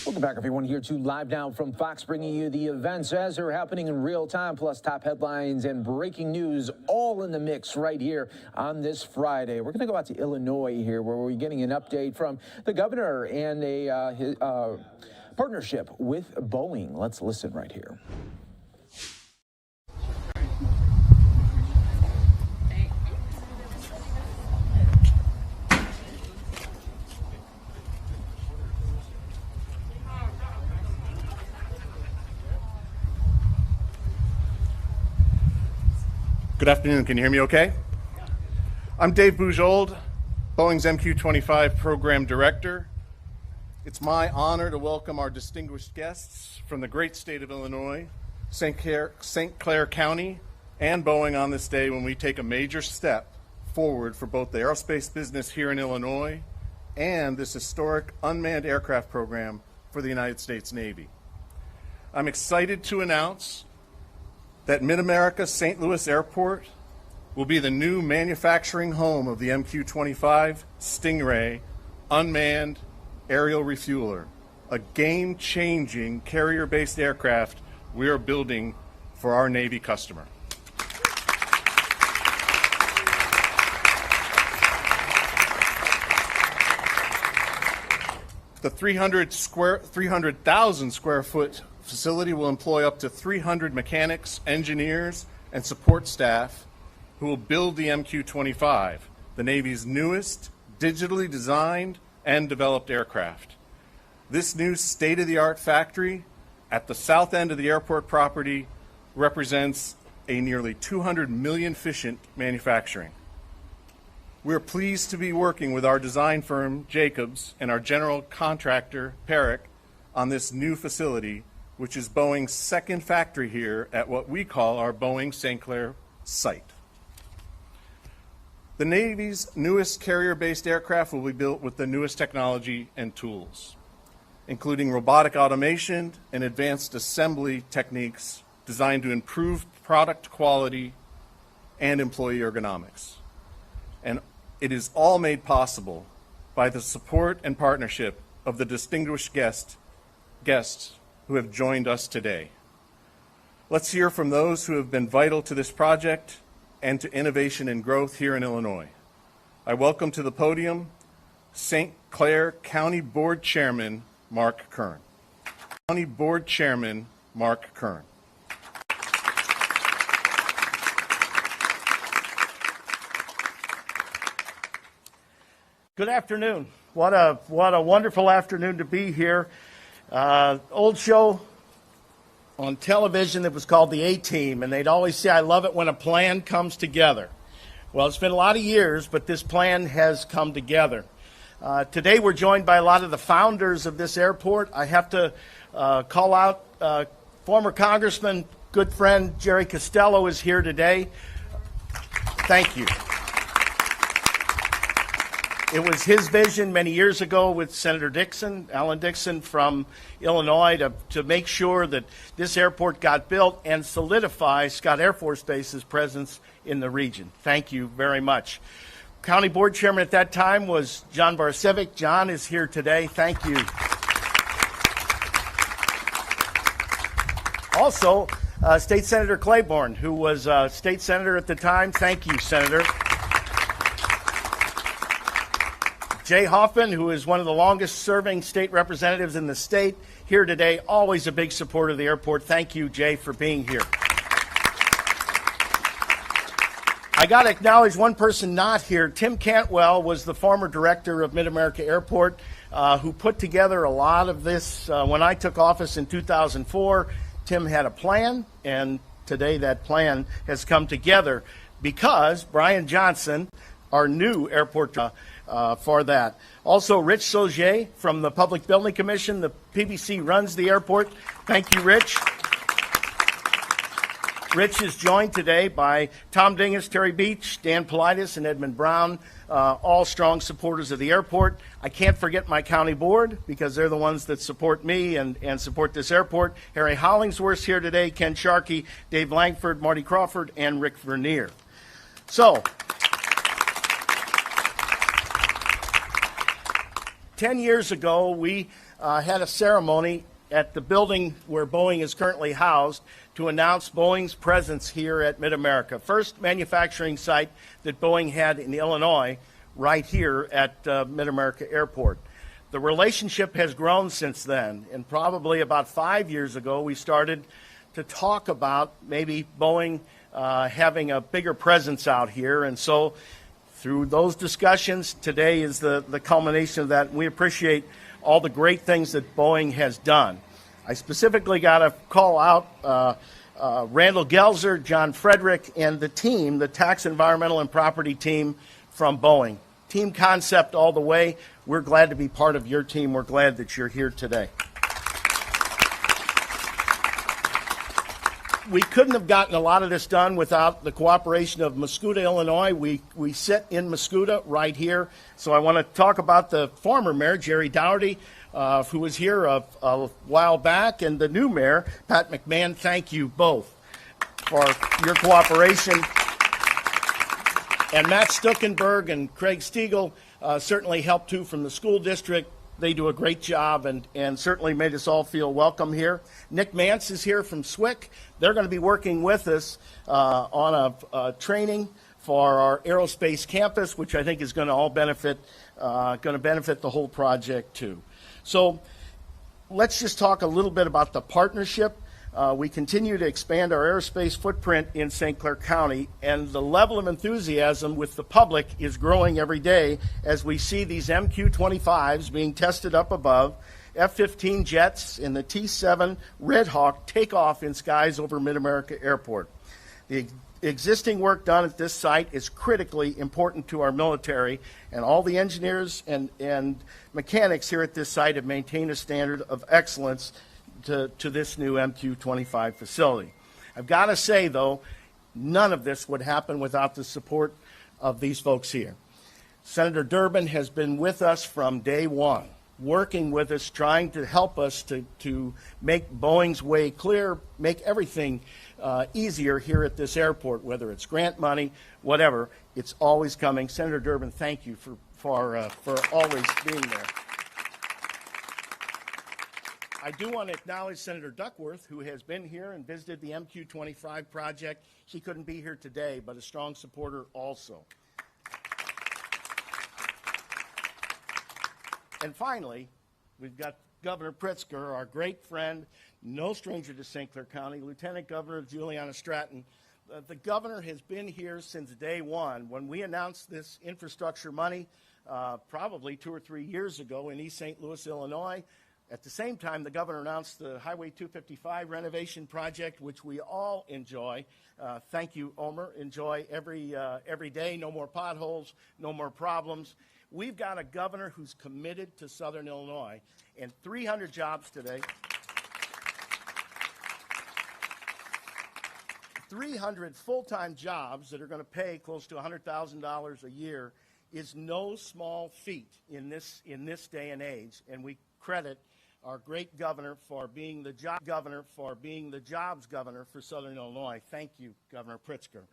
[SPEAKER 14] Welcome back, everyone, here to Live Now from Fox, bringing you the events as they're happening in real time, plus top headlines and breaking news all in the mix right here on this Friday. We're going to go out to Illinois here, where we're getting an update from the governor and a partnership with Boeing. Let's listen right here.
[SPEAKER 15] Good afternoon. Can you hear me okay? I'm Dave Bujold, Boeing's MQ-25 Program Director. It's my honor to welcome our distinguished guests from the great state of Illinois, St. Clair County, and Boeing on this day when we take a major step forward for both the aerospace business here in Illinois and this historic unmanned aircraft program for the United States Navy. I'm excited to announce that Mid-America St. Louis Airport will be the new manufacturing home of the MQ-25 Stingray unmanned aerial refueler, a game-changing carrier-based aircraft we are building
[SPEAKER 4] for our Navy customer. The 300,000 square foot facility will employ up to 300 mechanics, engineers, and support staff who will build the MQ-25, the Navy's newest, digitally designed and developed aircraft. This new state-of-the-art factory at the south end of the airport property represents a nearly 200 million efficient manufacturing. We're pleased to be working with our design firm, Jacobs, and our general contractor, Parrick, on this new facility, which is Boeing's second factory here at what we call our Boeing St. Clair site. The Navy's newest carrier-based aircraft will be built with the newest technology and tools, including robotic automation and advanced assembly techniques designed to improve product quality and employee ergonomics. And it is all made possible by the support and partnership of the distinguished guests who have joined us today. Let's hear from those who have been vital to this project and to innovation and growth here in Illinois. I welcome to the podium St. Clair County Board Chairman Mark Kern. County Board Chairman Mark Kern.
[SPEAKER 6] Good afternoon. What a wonderful afternoon to be here. Old show on television that was called The A-Team, and they'd always say, I love it when a plan comes together. Well, it's been a lot of years, but this plan has come together. Today we're joined by a lot of the founders of this airport. I have to call out former Congressman, good friend Jerry Costello is here today. Thank you. It was his vision many years ago with Senator Dixon, Alan Dixon from Illinois, to make sure that this airport got built and solidify Scott Air Force Base's presence in the region. Thank you very much. County Board Chairman at that time was John Barsevic. John is here today. Thank you. Also, State Senator Claiborne, who was State Senator at the time. Thank you, Senator. Jay Hoffman, who is one of the longest serving state representatives in the state, here today, always a big supporter of the airport. Thank you, Jay, for being here. I got to acknowledge one person not here. Tim Cantwell was the former director of Mid-America Airport, who put together a lot of this. When I took office in 2004, Tim had a plan, and today that plan has come together because Brian Johnson, our new airport for that. Also, Rich Sauget from the Public Building Commission. The PBC runs the airport. Thank you, Rich. Rich is joined today by Tom Dingus, Terry Beach, Dan Politis, and Edmund Brown, all strong supporters of the airport. I can't forget my county board because they're the ones that support me and support this airport. Harry Hollingsworth's here today, Ken Sharkey, Dave Langford, Marty Crawford, and Rick Vernier. So, 10 years ago, we had a ceremony at the building where Boeing is currently housed to announce Boeing's presence here at Mid-America. First manufacturing site that Boeing had in Illinois, right here at Mid-America Airport. The relationship has grown since then, and probably about 5 years ago, we started to talk about maybe Boeing having a bigger presence out here, and so through those discussions, today is the culmination of that. We appreciate all the great things that Boeing has done. I specifically got to call out Randall Gelzer, John Frederick, and the team, the tax, environmental, and property team from Boeing. Team concept all the way. We're glad to be part of your team. We're glad that you're here today. We couldn't have gotten a lot of this done without the cooperation of Mascoutah, Illinois. We sit in Mascoutah right here. So I want to talk about the former mayor, Jerry Dougherty, who was here a while back, and the new mayor, Pat McMahon. Thank you both for your cooperation. And Matt Stuckenberg and Craig Stiegel certainly helped too from the school district. They do a great job and certainly made us all feel welcome here. Nick Mance is here from SWIC. They're going to be working with us on a training for our aerospace campus, which I think is going to all benefit the whole project too. So let's just talk a little bit about the partnership. We continue to expand our aerospace footprint in St. Clair County, and the level of enthusiasm with the public is growing every day as we see these MQ-25s being tested up above, F-15 jets and the T-7 Red Hawk take off in skies over Mid-America Airport. The existing work done at this site is critically important to our military, and all the engineers and mechanics here at this site have maintained a standard of excellence to this new MQ-25 facility. I've got to say, though, none of this would happen without the support of these folks here. Senator Durbin has been with us from day one, working with us, trying to help us to make Boeing's way clear, make everything easier here at this airport, whether it's grant money, whatever. It's always coming. Senator Durbin, thank you for always being there. I do want to acknowledge Senator Duckworth, who has been here and visited the MQ-25 project. She couldn't be here today, but a strong supporter also. And finally, we've got Governor Pritzker, our great friend, no stranger to St. Clair County, Lieutenant Governor Juliana Stratton. The governor has been here since day one. When we announced this infrastructure money, probably 2 or 3 years ago in East St. Louis, Illinois, at the same time, the governor announced the Highway 255 renovation project, which we all enjoy. Thank you, Omer. Enjoy every day. No more potholes, no more problems. We've got a governor who's committed to Southern Illinois, and 300 jobs today. 300 full-time jobs that are going to pay close to $100,000 a year is no small feat in this day and age, and we credit our great governor for being the jobs governor for Southern Illinois. Thank you, Governor Pritzker.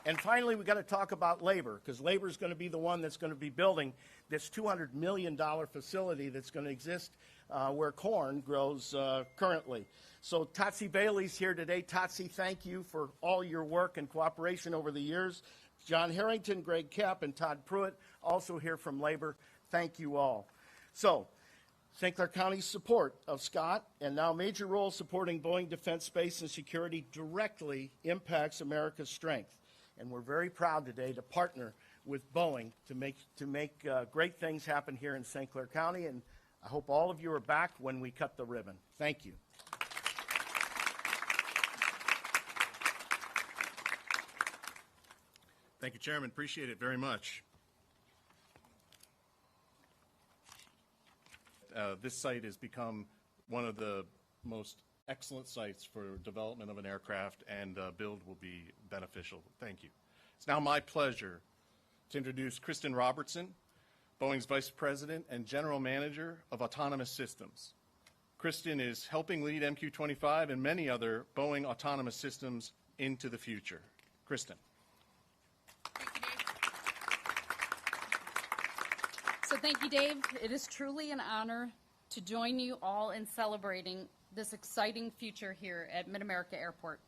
[SPEAKER 6] And finally, we've got to talk about labor, because labor is going to be the one that's going to be building this $200 million facility that's going to exist where corn grows currently. So Tatsi Bailey's here today. Tatsi, thank you for all your work and cooperation over the years. John Harrington, Greg Kapp, and Todd Pruitt, also here from labor. Thank you all. So, St. Clair County's support of Scott and now major role supporting Boeing Defense, Space, and Security directly impacts America's strength. And we're very proud today to partner with Boeing to make great things happen here in St. Clair County. And I hope all of you are back when we cut the ribbon. Thank you.
[SPEAKER 4] Thank you, Chairman. Appreciate it very much. This site has become one of the most excellent sites for development of an aircraft, and build will be beneficial. Thank you. It's now my pleasure to introduce Kristen Robertson, Boeing's Vice President and General Manager of Autonomous Systems. Kristen is helping lead MQ-25 and many other Boeing autonomous systems into the future. Kristen.
[SPEAKER 2] So thank you, Dave. It is truly an honor to join you all in celebrating this exciting future here at Mid-America Airport.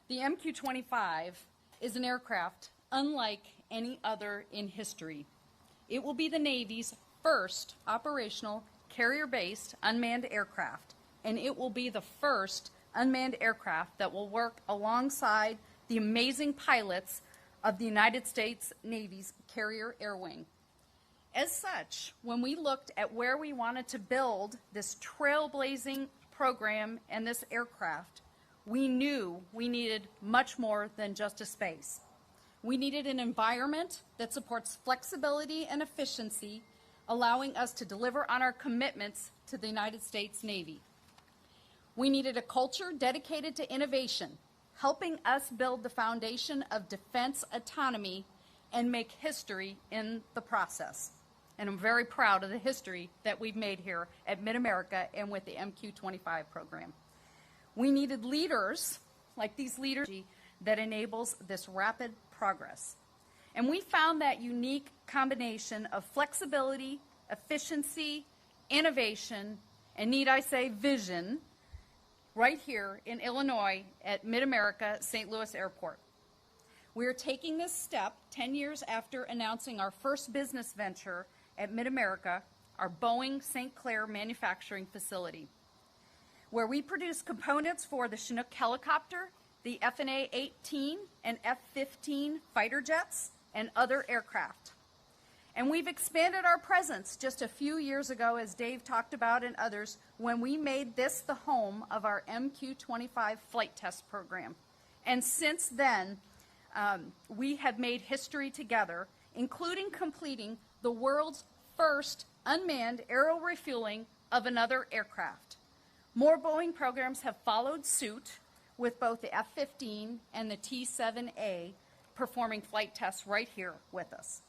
[SPEAKER 2] The MQ-25 is an aircraft unlike any other in history. It will be the Navy's first operational carrier-based unmanned aircraft, and it will be the first unmanned aircraft that will work alongside the amazing pilots of the United States Navy's Carrier Air Wing. As such, when we looked at where we wanted to build this trailblazing program and this aircraft, we knew we needed much more than just a space. We needed an environment that supports flexibility and efficiency, allowing us to deliver on our commitments to the United States Navy. We needed a culture dedicated to innovation, helping us build the foundation of defense autonomy and make history in the process. And I'm very proud of the history that we've made here at Mid-America and with the MQ-25 program. We needed leaders like these leaders that enables this rapid progress. And we found that unique combination of flexibility, efficiency, innovation, and need I say vision, right here in Illinois at Mid-America St. Louis Airport. We are taking this step 10 years after announcing our first business venture at Mid-America, our Boeing St. Clair manufacturing facility, where we produce components for the Chinook helicopter, the FNA-18 and F-15 fighter jets, and other aircraft. And we've expanded our presence just a few years ago, as Dave talked about and others, when we made this the home of our MQ-25 flight test program. And since then, we have made history together, including completing the world's first unmanned aero refueling of another aircraft. More Boeing programs have followed suit, with both the F-15 and the T-7A performing flight tests right here with us.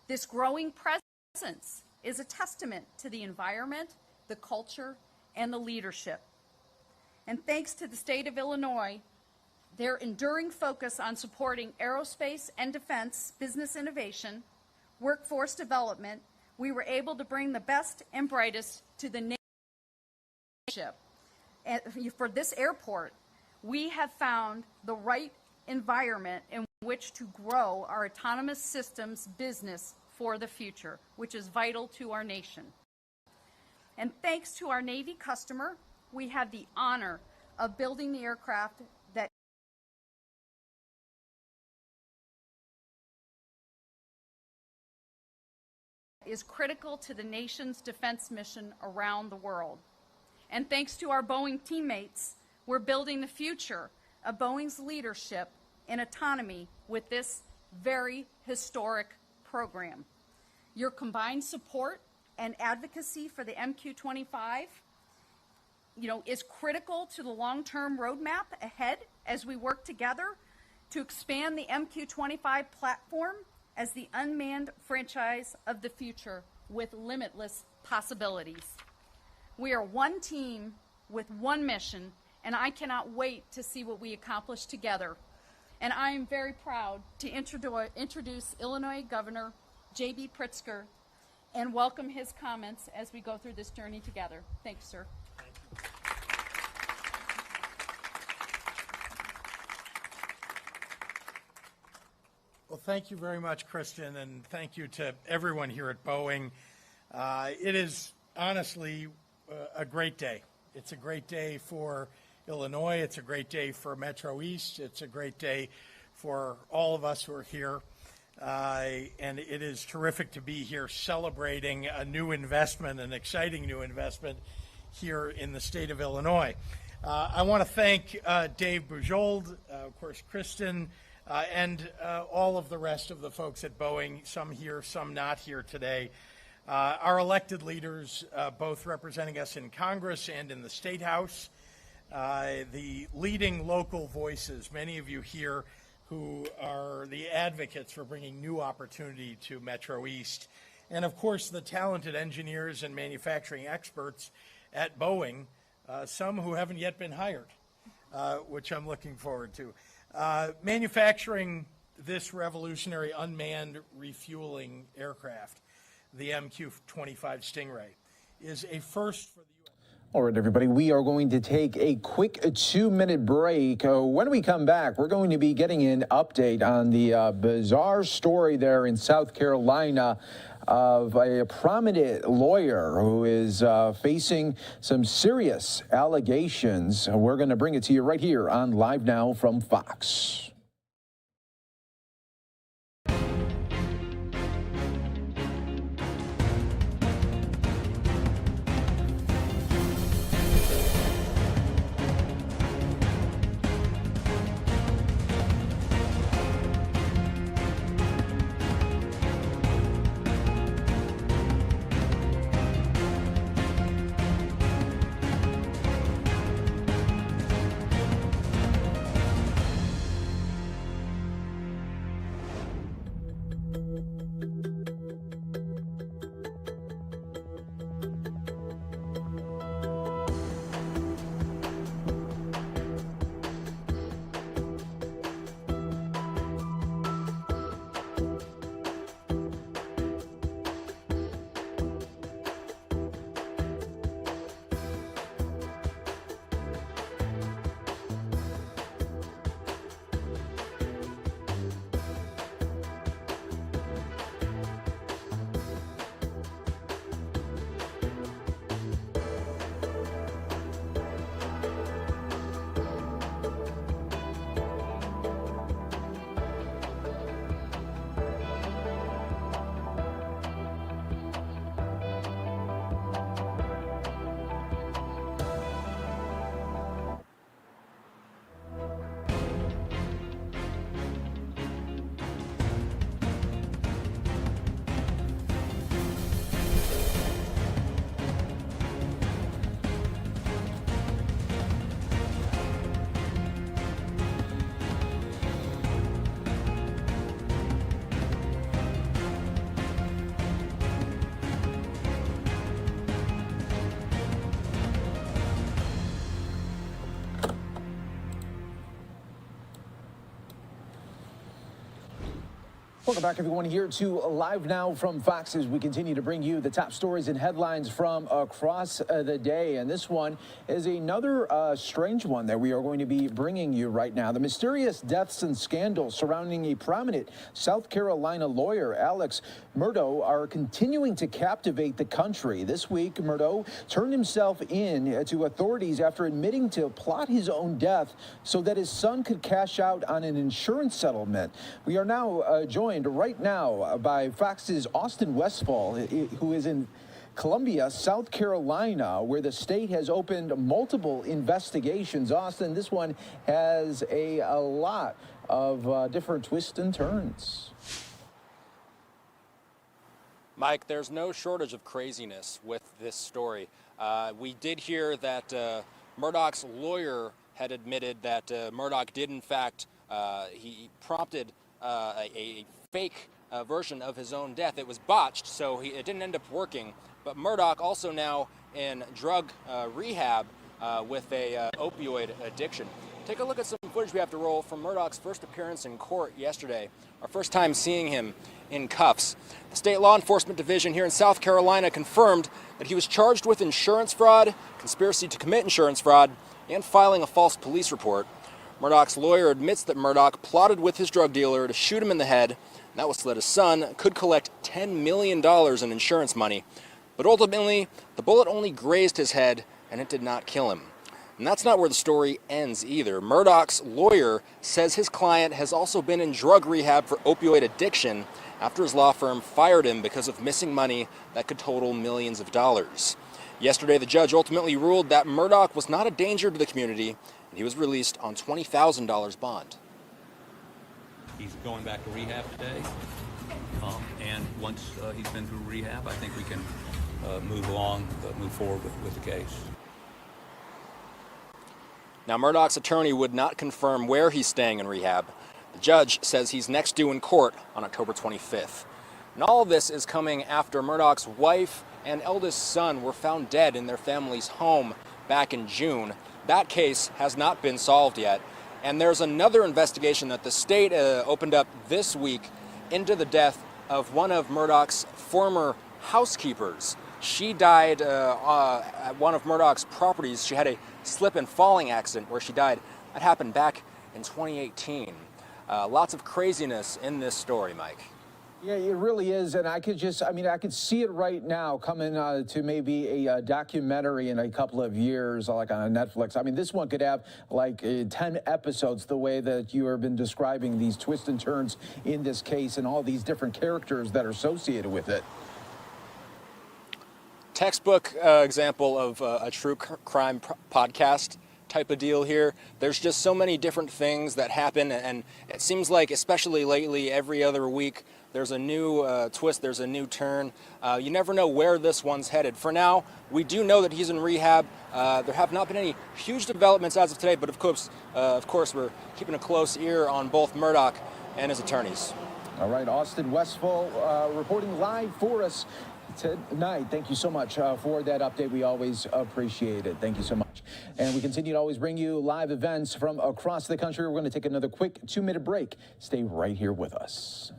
[SPEAKER 2] This growing presence is a testament to the environment, the culture, and the leadership. And thanks to the state of Illinois, their enduring focus on supporting aerospace and defense business innovation, workforce development, we were able to bring the best and brightest to the nation. And for this airport, we have found the right environment in which to grow our autonomous systems business for the future, which is vital to our nation. And thanks to our Navy customer, we have the honor of building the aircraft that is critical to the nation's defense mission around the world. And thanks to our Boeing teammates, we're building the future of Boeing's leadership in autonomy with this very historic program. Your combined support and advocacy for the MQ-25, is critical to the long-term roadmap ahead as we work together to expand the MQ-25 platform as the unmanned franchise of the future with limitless possibilities. We are one team with one mission, and I cannot wait to see what we accomplish together. And I am very proud to introduce Illinois Governor J.B. Pritzker and welcome his comments as we go through this journey together. Thanks, sir.
[SPEAKER 16] Well, thank you very much, Kristen, and thank you to everyone here at Boeing. It is honestly a great day. It's a great day for Illinois. It's a great day for Metro East. It's a great day for all of us who are here. And it is terrific to be here celebrating a new investment, an exciting new investment here in the state of Illinois. I want to thank Dave Bujold, of course, Kristen, and all of the rest of the folks at Boeing, some here, some not here today. Our elected leaders, both representing us in Congress and in the State House, the leading local voices, many of you here who are the advocates for bringing new opportunity to Metro East, and of course the talented engineers and manufacturing experts at Boeing, some who haven't yet been hired, which I'm looking forward to. Manufacturing this revolutionary unmanned refueling aircraft, the MQ-25 Stingray, is a first for the U.S.
[SPEAKER 14] All right, everybody, we are going to take a quick 2-minute break. When we come back, we're going to be getting an update on the bizarre story there in South Carolina of a prominent lawyer who is facing some serious allegations. We're going to bring it to you right here on Live Now from Fox. Welcome back, everyone, here to Live Now from Fox as we continue to bring you the top stories and headlines from across the day. And this one is another strange one that we are going to be bringing you right now. The mysterious deaths and scandals surrounding a prominent South Carolina lawyer, Alex Murdaugh, are continuing to captivate the country. This week, Murdaugh turned himself in to authorities after admitting to plot his own death so that his son could cash out on an insurance settlement. We are now joined right now by Fox's Austin Westfall, who is in Columbia, South Carolina, where the state has opened multiple investigations. Austin, this one has a lot of different twists and turns.
[SPEAKER 17] Mike, there's no shortage of craziness with this story. We did hear that Murdaugh's lawyer had admitted that Murdaugh did, in fact, he prompted a fake version of his own death. It was botched, so it didn't end up working. But Murdaugh also now in drug rehab with a opioid addiction. Take a look at some footage we have to roll from Murdaugh's first appearance in court yesterday, our first time seeing him in cuffs. The state law enforcement division here in South Carolina confirmed that he was charged with insurance fraud, conspiracy to commit insurance fraud, and filing a false police report. Murdaugh's lawyer admits that Murdaugh plotted with his drug dealer to shoot him in the head, and that was so that his son could collect $10 million in insurance money. But ultimately, the bullet only grazed his head, and it did not kill him. And that's not where the story ends either. Murdaugh's lawyer says his client has also been in drug rehab for opioid addiction after his law firm fired him because of missing money that could total millions of dollars. Yesterday, the judge ultimately ruled that Murdaugh was not a danger to the community, and he was released on $20,000 bond.
[SPEAKER 18] He's going back to rehab today, and once he's been through rehab, I think we can move forward with the case.
[SPEAKER 17] Now, Murdaugh's attorney would not confirm where he's staying in rehab. The judge says he's next due in court on October 25th. And all of this is coming after Murdaugh's wife and eldest son were found dead in their family's home back in June. That case has not been solved yet. And there's another investigation that the state opened up this week into the death of one of Murdaugh's former housekeepers. She died at one of Murdaugh's properties. She had a slip and falling accident where she died. That happened back in 2018. Lots of craziness in this story, Mike.
[SPEAKER 14] Yeah, it really is, and I could see it right now coming to maybe a documentary in a couple of years, like on Netflix. I mean, this one could have like 10 episodes, the way that you have been describing these twists and turns in this case and all these different characters that are associated with it.
[SPEAKER 17] Textbook example of a true crime podcast type of deal here. There's just so many different things that happen, and it seems like, especially lately, every other week, there's a new twist, there's a new turn. You never know where this one's headed. For now, we do know that he's in rehab. There have not been any huge developments as of today, but of course, we're keeping a close ear on both Murdaugh and his attorneys.
[SPEAKER 14] All right, Austin Westfall reporting live for us tonight. Thank you so much for that update. We always appreciate it. Thank you so much. And we continue to always bring you live events from across the country. We're going to take another quick 2-minute break. Stay right here with us.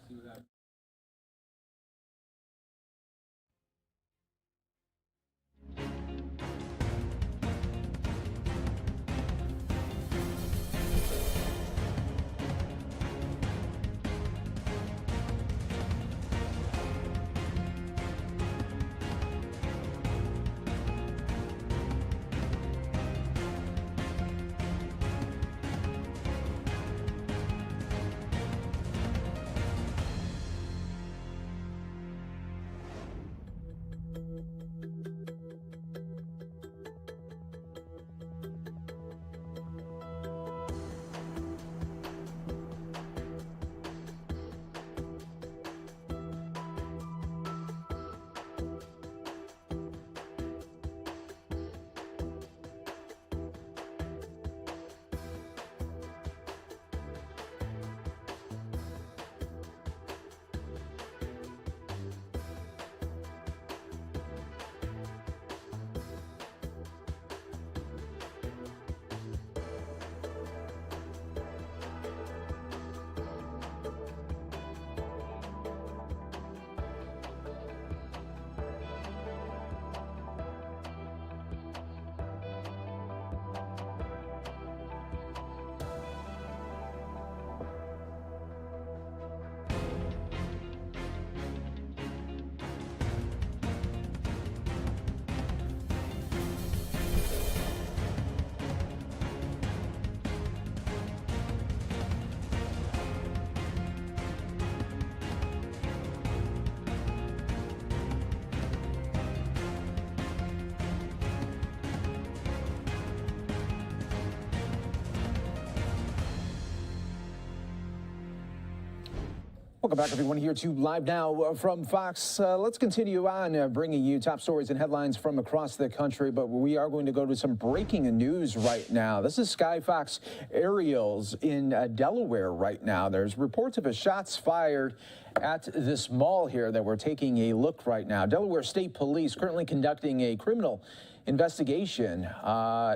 [SPEAKER 14] Welcome back, everyone, here to Live Now from Fox. Let's continue on bringing you top stories and headlines from across the country, but we are going to go to some breaking news right now. This is Sky Fox aerials in Delaware right now. There's reports of shots fired at this mall here that we're taking a look right now. Delaware State Police currently conducting a criminal investigation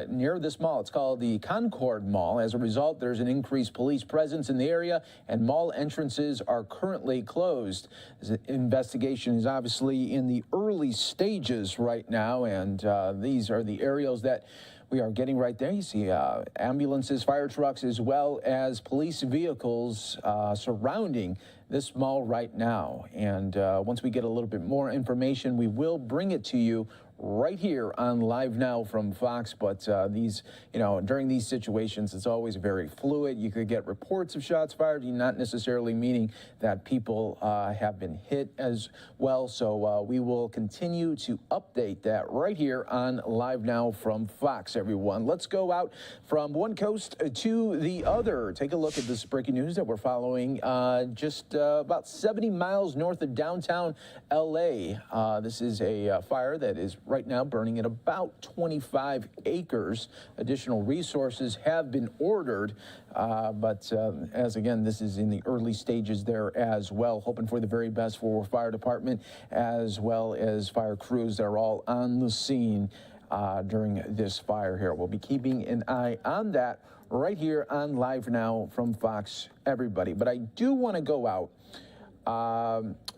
[SPEAKER 14] near this mall. It's called the Concord Mall. As a result, there's an increased police presence in the area, and mall entrances are currently closed. This investigation is obviously in the early stages right now, and these are the aerials that we are getting right there. You see ambulances, fire trucks, as well as police vehicles surrounding this mall right now. And once we get a little bit more information, we will bring it to you right here on Live Now from Fox. But these, during these situations, it's always very fluid. You could get reports of shots fired, not necessarily meaning that people have been hit as well. So we will continue to update that right here on Live Now from Fox, everyone. Let's go out from one coast to the other. Take a look at this breaking news that we're following just about 70 miles north of downtown LA. This is a fire that is right now burning at about 25 acres. Additional resources have been ordered, but as again, this is in the early stages there as well. Hoping for the very best for fire department as well as fire crews that are all on the scene during this fire here. We'll be keeping an eye on that right here on Live Now from Fox, everybody. But I do want to go out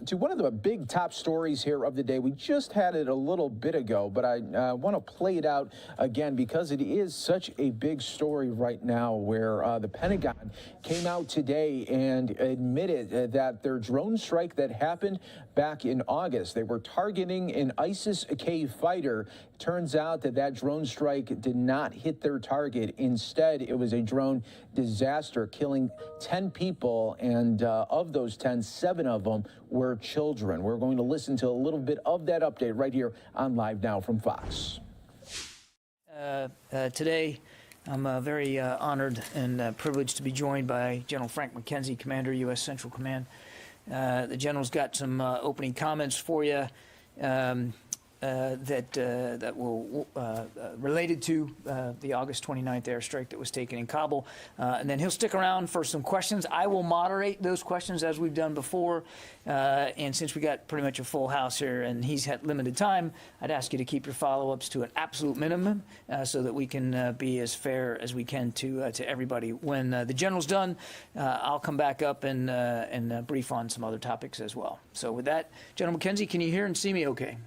[SPEAKER 14] to one of the big top stories here of the day. We just had it a little bit ago, but I want to play it out again because it is such a big story right now, where the Pentagon came out today and admitted that their drone strike that happened back in August, they were targeting an ISIS-K fighter. Turns out that that drone strike did not hit their target. Instead, it was a drone disaster, killing 10 people, and of those 10, 7 of them were children. We're going to listen to a little bit of that update right here on Live Now from Fox.
[SPEAKER 7] Today, I'm very honored and privileged to be joined by General Frank McKenzie, Commander, U.S. Central Command. The General's got some opening comments for you that will related to the August 29th airstrike that was taken in Kabul, and then he'll stick around for some questions. I will moderate those questions as we've done before, and since we got pretty much a full house here and he's had limited time, I'd ask you to keep your follow-ups to an absolute minimum so that we can be as fair as we can to everybody. When the General's done, I'll come back up and brief on some other topics as well. So with that, General McKenzie, can you hear and see me okay?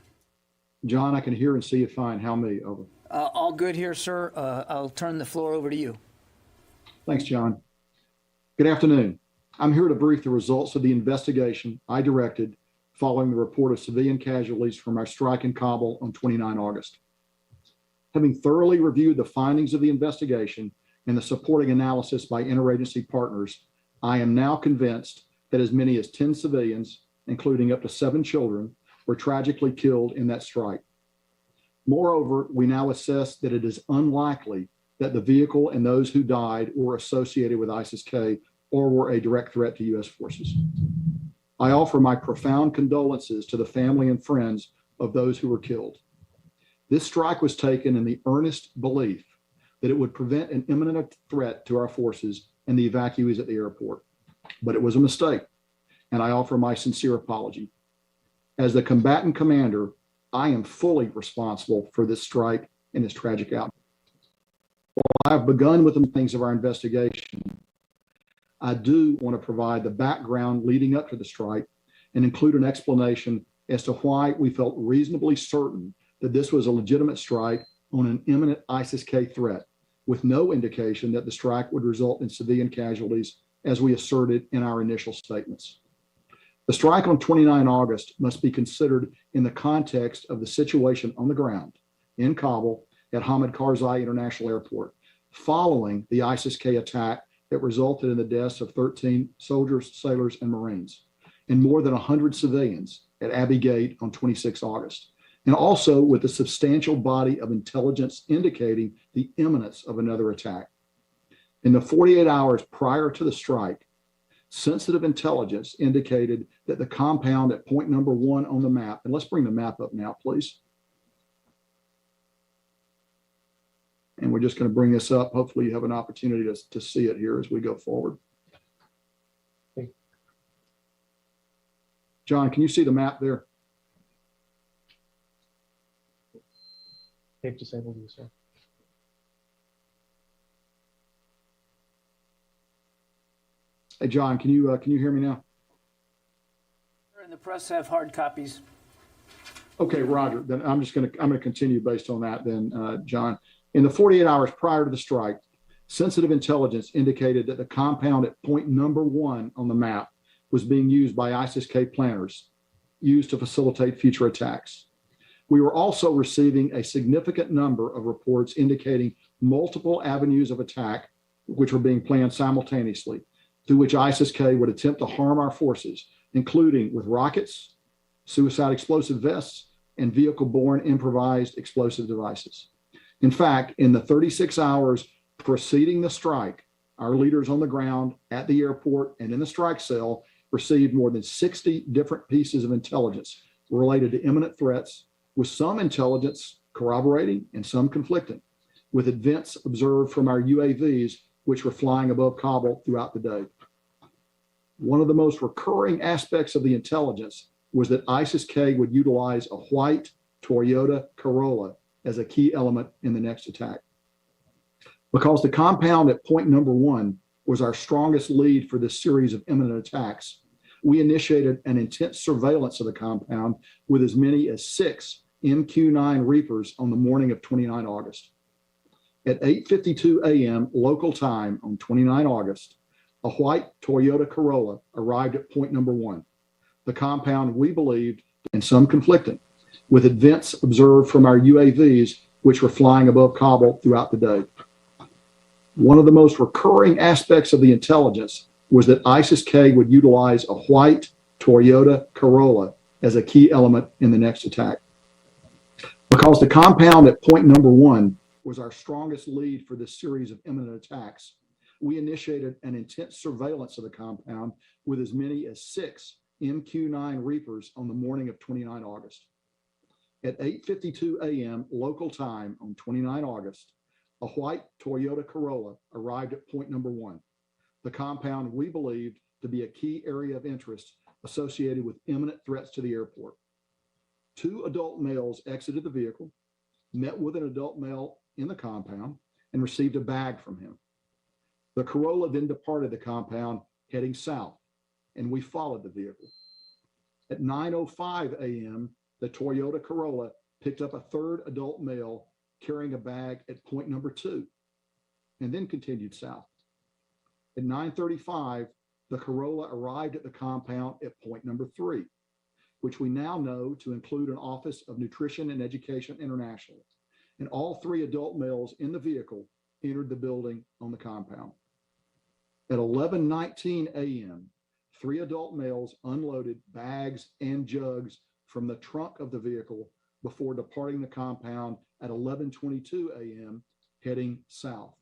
[SPEAKER 12] John, I can hear and see you fine. How me? Over.
[SPEAKER 7] All good here, sir. I'll turn the floor over to you.
[SPEAKER 12] Thanks, John. Good afternoon. I'm here to brief the results of the investigation I directed following the report of civilian casualties from our strike in Kabul on 29 August. Having thoroughly reviewed the findings of the investigation and the supporting analysis by interagency partners, I am now convinced that as many as 10 civilians, including up to 7 children, were tragically killed in that strike. Moreover, we now assess that it is unlikely that the vehicle and those who died were associated with ISIS-K or were a direct threat to U.S. forces. I offer my profound condolences to the family and friends of those who were killed. This strike was taken in the earnest belief that it would prevent an imminent threat to our forces and the evacuees at the airport. But it was a mistake, and I offer my sincere apology. As the combatant commander, I am fully responsible for this strike and its tragic outcome. While I've begun with the things of our investigation, I do want to provide the background leading up to the strike and include an explanation as to why we felt reasonably certain that this was a legitimate strike on an imminent ISIS-K threat, with no indication that the strike would result in civilian casualties, as we asserted in our initial statements. The strike on 29 August must be considered in the context of the situation on the ground in Kabul at Hamid Karzai International Airport, following the ISIS-K attack that resulted in the deaths of 13 soldiers, sailors, and Marines, and more than 100 civilians at Abbey Gate on 26 August, and also with a substantial body of intelligence indicating the imminence of another attack. In the 48 hours prior to the strike, sensitive intelligence indicated that the compound at point number 1 on the map, and let's bring the map up now, please. And we're just going to bring this up. Hopefully you have an opportunity to see it here as we go forward. John, can you see the map there?
[SPEAKER 3] They've disabled you, sir.
[SPEAKER 12] Hey, John, can you hear me now?
[SPEAKER 7] And the press have hard copies.
[SPEAKER 12] Okay, Roger. Then I'm going to continue based on that. Then, John, in the 48 hours prior to the strike, sensitive intelligence indicated that the compound at point number 1 on the map was being used by ISIS-K planners, used to facilitate future attacks. We were also receiving a significant number of reports indicating multiple avenues of attack, which were being planned simultaneously, through which ISIS-K would attempt to harm our forces, including with rockets, suicide explosive vests, and vehicle-borne improvised explosive devices. In fact, in the 36 hours preceding the strike, our leaders on the ground, at the airport, and in the strike cell received more than 60 different pieces of intelligence related to imminent threats, with some intelligence corroborating and some conflicting, with events observed from our UAVs, which were flying above Kabul throughout the day. One of the most recurring aspects of the intelligence was that ISIS-K would utilize a white Toyota Corolla as a key element in the next attack. Because the compound at point number 1 was our strongest lead for this series of imminent attacks, we initiated an intense surveillance of the compound with as many as 6 MQ-9 Reapers on the morning of 29 August. At 8:52 a.m. local time on 29 August, a white Toyota Corolla arrived at point number 1. The compound, we believed, and some conflicting, with events observed from our UAVs, which were flying above Kabul throughout the day. One of the most recurring aspects of the intelligence was that ISIS-K would utilize a white Toyota Corolla as a key element in the next attack. Because the compound at point number 1 was our strongest lead for this series of imminent attacks, we initiated an intense surveillance of the compound with as many as 6 MQ-9 Reapers on the morning of 29 August. At 8:52 a.m. local time on 29 August, a white Toyota Corolla arrived at point number 1. The compound we believed to be a key area of interest associated with imminent threats to the airport. 2 adult males exited the vehicle, met with an adult male in the compound, and received a bag from him. The Corolla then departed the compound heading south, and we followed the vehicle. At 9:05 a.m., the Toyota Corolla picked up a 3rd adult male carrying a bag at point number 2, and then continued south. At 9:35, the Corolla arrived at the compound at point number 3, which we now know to include an Office of Nutrition and Education International, and all 3 adult males in the vehicle entered the building on the compound. At 11:19 a.m., 3 adult males unloaded bags and jugs from the trunk of the vehicle before departing the compound at 11:22 a.m., heading south.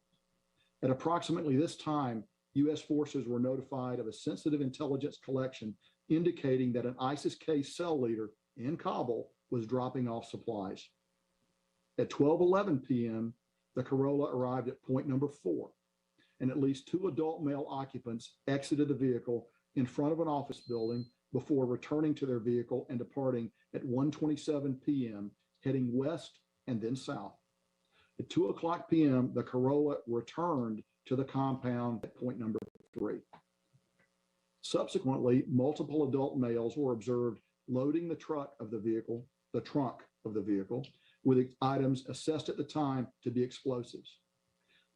[SPEAKER 12] At approximately this time, U.S. forces were notified of a sensitive intelligence collection indicating that an ISIS-K cell leader in Kabul was dropping off supplies. At 12:11 p.m., the Corolla arrived at point number 4, and at least 2 adult male occupants exited the vehicle in front of an office building before returning to their vehicle and departing at 1:27 p.m., heading west and then south. At 2:00 p.m., the Corolla returned to the compound at point number 3. Subsequently, multiple adult males were observed loading the trunk of the vehicle, with items assessed at the time to be explosives,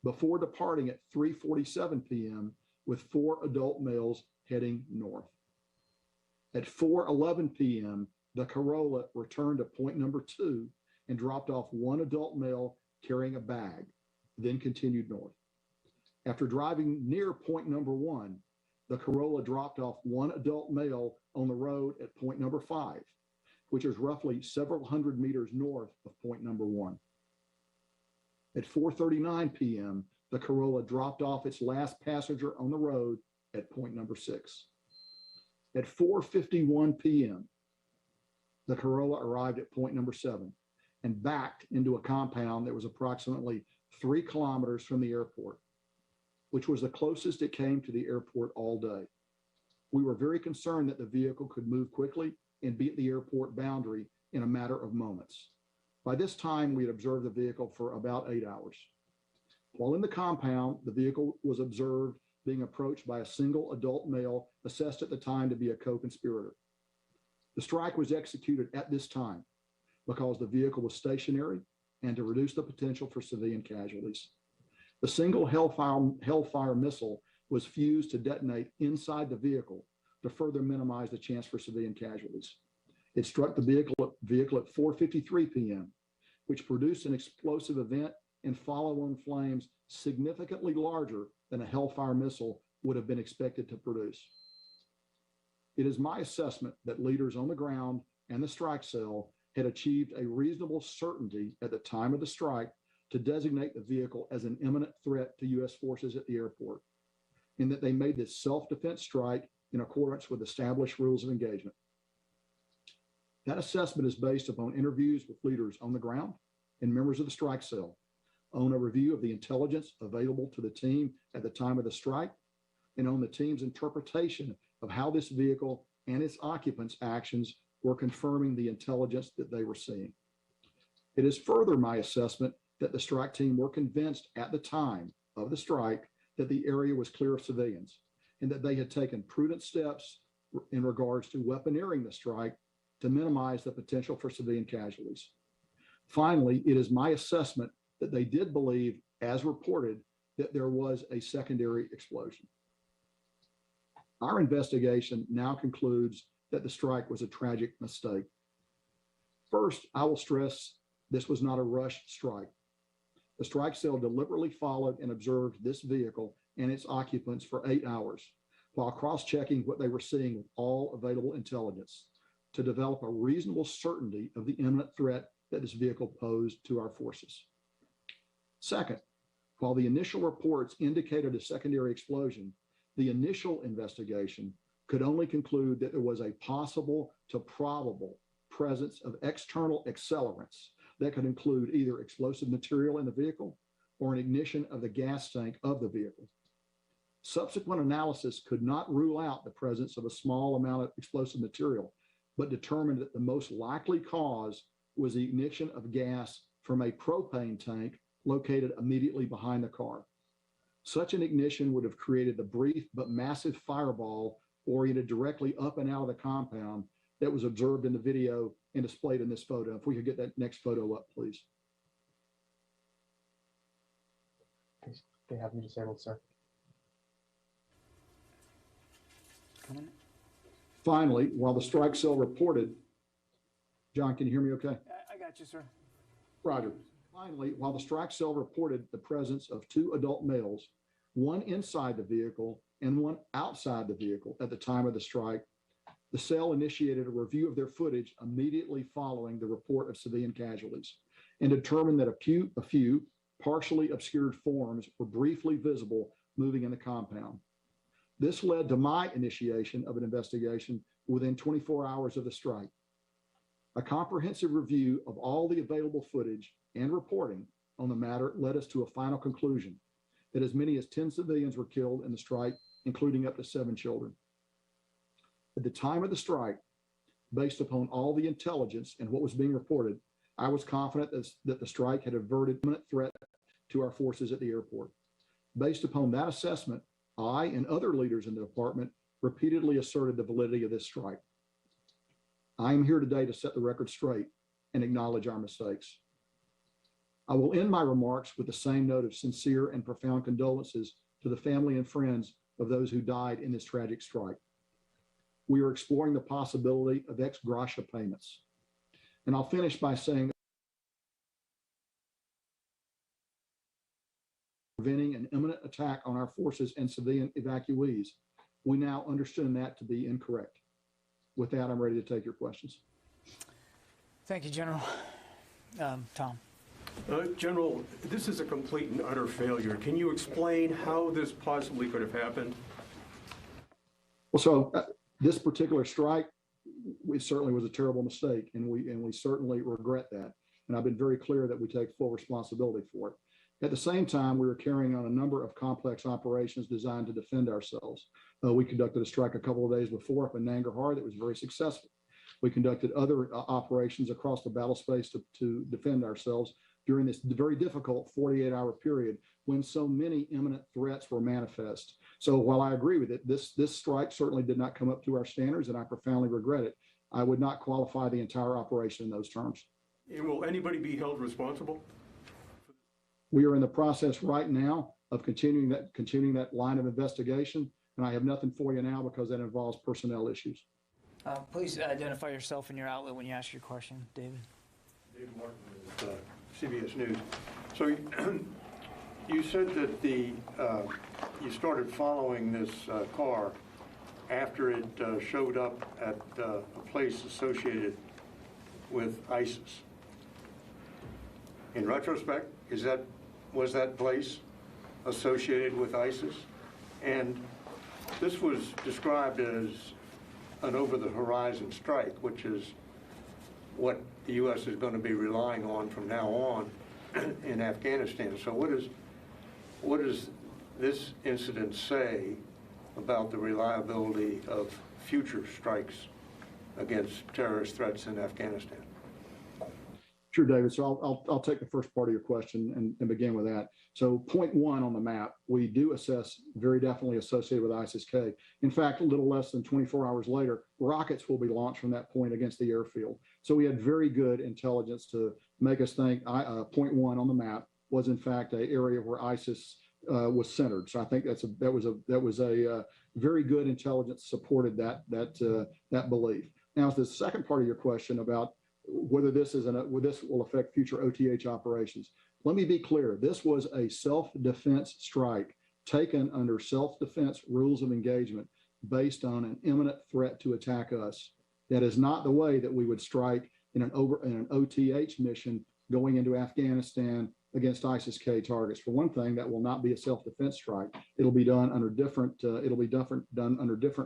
[SPEAKER 12] before departing at 3:47 p.m. with 4 adult males heading north. At 4:11 p.m., the Corolla returned to point number 2 and dropped off 1 adult male carrying a bag, then continued north. After driving near point number 1, the Corolla dropped off 1 adult male on the road at point number 5, which is roughly several hundred meters north of point number 1. At 4:39 p.m., the Corolla dropped off its last passenger on the road at point number 6. At 4:51 p.m., the Corolla arrived at point number 7 and backed into a compound that was approximately 3 kilometers from the airport, which was the closest it came to the airport all day. We were very concerned that the vehicle could move quickly and be at the airport boundary in a matter of moments. By this time, we had observed the vehicle for about 8 hours. While in the compound, the vehicle was observed being approached by a single adult male assessed at the time to be a co-conspirator. The strike was executed at this time because the vehicle was stationary and to reduce the potential for civilian casualties. The single Hellfire missile was fused to detonate inside the vehicle to further minimize the chance for civilian casualties. It struck the vehicle at 4:53 p.m., which produced an explosive event and follow-on flames significantly larger than a Hellfire missile would have been expected to produce. It is my assessment that leaders on the ground and the strike cell had achieved a reasonable certainty at the time of the strike to designate the vehicle as an imminent threat to U.S. forces at the airport, and that they made this self-defense strike in accordance with established rules of engagement. That assessment is based upon interviews with leaders on the ground and members of the strike cell, on a review of the intelligence available to the team at the time of the strike, and on the team's interpretation of how this vehicle and its occupants' actions were confirming the intelligence that they were seeing. It is further my assessment that the strike team were convinced at the time of the strike that the area was clear of civilians and that they had taken prudent steps in regards to weaponeering the strike to minimize the potential for civilian casualties. Finally, it is my assessment that they did believe, as reported, that there was a secondary explosion. Our investigation now concludes that the strike was a tragic mistake. First, I will stress this was not a rushed strike. The strike cell deliberately followed and observed this vehicle and its occupants for 8 hours while cross-checking what they were seeing with all available intelligence to develop a reasonable certainty of the imminent threat that this vehicle posed to our forces. Second, while the initial reports indicated a secondary explosion, the initial investigation could only conclude that there was a possible to probable presence of external accelerants that could include either explosive material in the vehicle or an ignition of the gas tank of the vehicle. Subsequent analysis could not rule out the presence of a small amount of explosive material, but determined that the most likely cause was the ignition of gas from a propane tank located immediately behind the car. Such an ignition would have created the brief but massive fireball oriented directly up and out of the compound that was observed in the video and displayed in this photo. If we could get that next photo up, please.
[SPEAKER 1] They have me disabled, sir.
[SPEAKER 12] Finally, while the strike cell reported, John, can you hear me okay?
[SPEAKER 7] I got you, sir.
[SPEAKER 12] Roger. Finally, while the strike cell reported the presence of 2 adult males, one inside the vehicle and one outside the vehicle at the time of the strike, the cell initiated a review of their footage immediately following the report of civilian casualties and determined that a few partially obscured forms were briefly visible moving in the compound. This led to my initiation of an investigation within 24 hours of the strike. A comprehensive review of all the available footage and reporting on the matter led us to a final conclusion that as many as 10 civilians were killed in the strike, including up to 7 children. At the time of the strike, based upon all the intelligence and what was being reported, I was confident that the strike had averted imminent threat to our forces at the airport. Based upon that assessment, I and other leaders in the department repeatedly asserted the validity of this strike. I am here today to set the record straight and acknowledge our mistakes. I will end my remarks with the same note of sincere and profound condolences to the family and friends of those who died in this tragic strike. We are exploring the possibility of ex gratia payments. And I'll finish by saying preventing an imminent attack on our forces and civilian evacuees. We now understand that to be incorrect. With that, I'm ready to take your questions.
[SPEAKER 7] Thank you, General. Tom.
[SPEAKER 13] General, this is a complete and utter failure. Can you explain how this possibly could have happened?
[SPEAKER 12] Well, so this particular strike, it certainly was a terrible mistake, and we certainly regret that. And I've been very clear that we take full responsibility for it. At the same time, we were carrying on a number of complex operations designed to defend ourselves. We conducted a strike a couple of days before up in Nangarhar that was very successful. We conducted other operations across the battle space to defend ourselves during this very difficult 48-hour period when so many imminent threats were manifest. So while I agree with it, this strike certainly did not come up to our standards, and I profoundly regret it. I would not qualify the entire operation in those terms.
[SPEAKER 13] And will anybody be held responsible?
[SPEAKER 12] We are in the process right now of continuing that line of investigation, and I have nothing for you now because that involves personnel issues.
[SPEAKER 7] Please identify yourself and your outlet when you ask your question, David.
[SPEAKER 13] David Martin with CBS News. So you said that you started following this car after it showed up at a place associated with ISIS. In retrospect, was that place associated with ISIS? And this was described as an over-the-horizon strike, which is what the U.S. is going to be relying on from now on in Afghanistan. So what does this incident say about the reliability of future strikes against terrorist threats in Afghanistan?
[SPEAKER 12] Sure, David. So I'll take the first part of your question and begin with that. So point one on the map, we do assess very definitely associated with ISIS-K. In fact, a little less than 24 hours later, rockets will be launched from that point against the airfield. So we had very good intelligence to make us think point one on the map was in fact an area where ISIS was centered. So I think that was a very good intelligence supported that belief. Now, the second part of your question about whether this will affect future OTH operations. Let me be clear. This was a self-defense strike taken under self-defense rules of engagement based on an imminent threat to attack us. That is not the way that we would strike in an OTH mission going into Afghanistan against ISIS-K targets. For one thing, that will not be a self-defense strike. It'll be done under different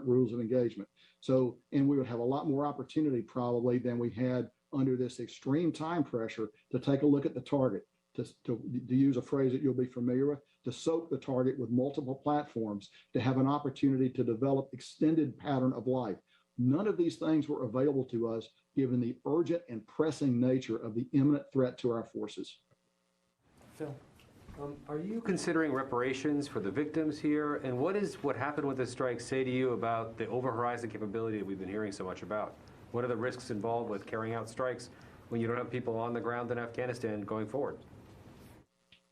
[SPEAKER 12] rules of engagement. So, and we would have a lot more opportunity probably than we had under this extreme time pressure to take a look at the target, to use a phrase that you'll be familiar with, to soak the target with multiple platforms, to have an opportunity to develop extended pattern of life. None of these things were available to us given the urgent and pressing nature of the imminent threat to our forces.
[SPEAKER 7] Phil.
[SPEAKER 8] Are you considering reparations for the victims here? And what happened with this strike say to you about the over-horizon capability that we've been hearing so much about? What are the risks involved with carrying out strikes when you don't have people on the ground in Afghanistan going forward?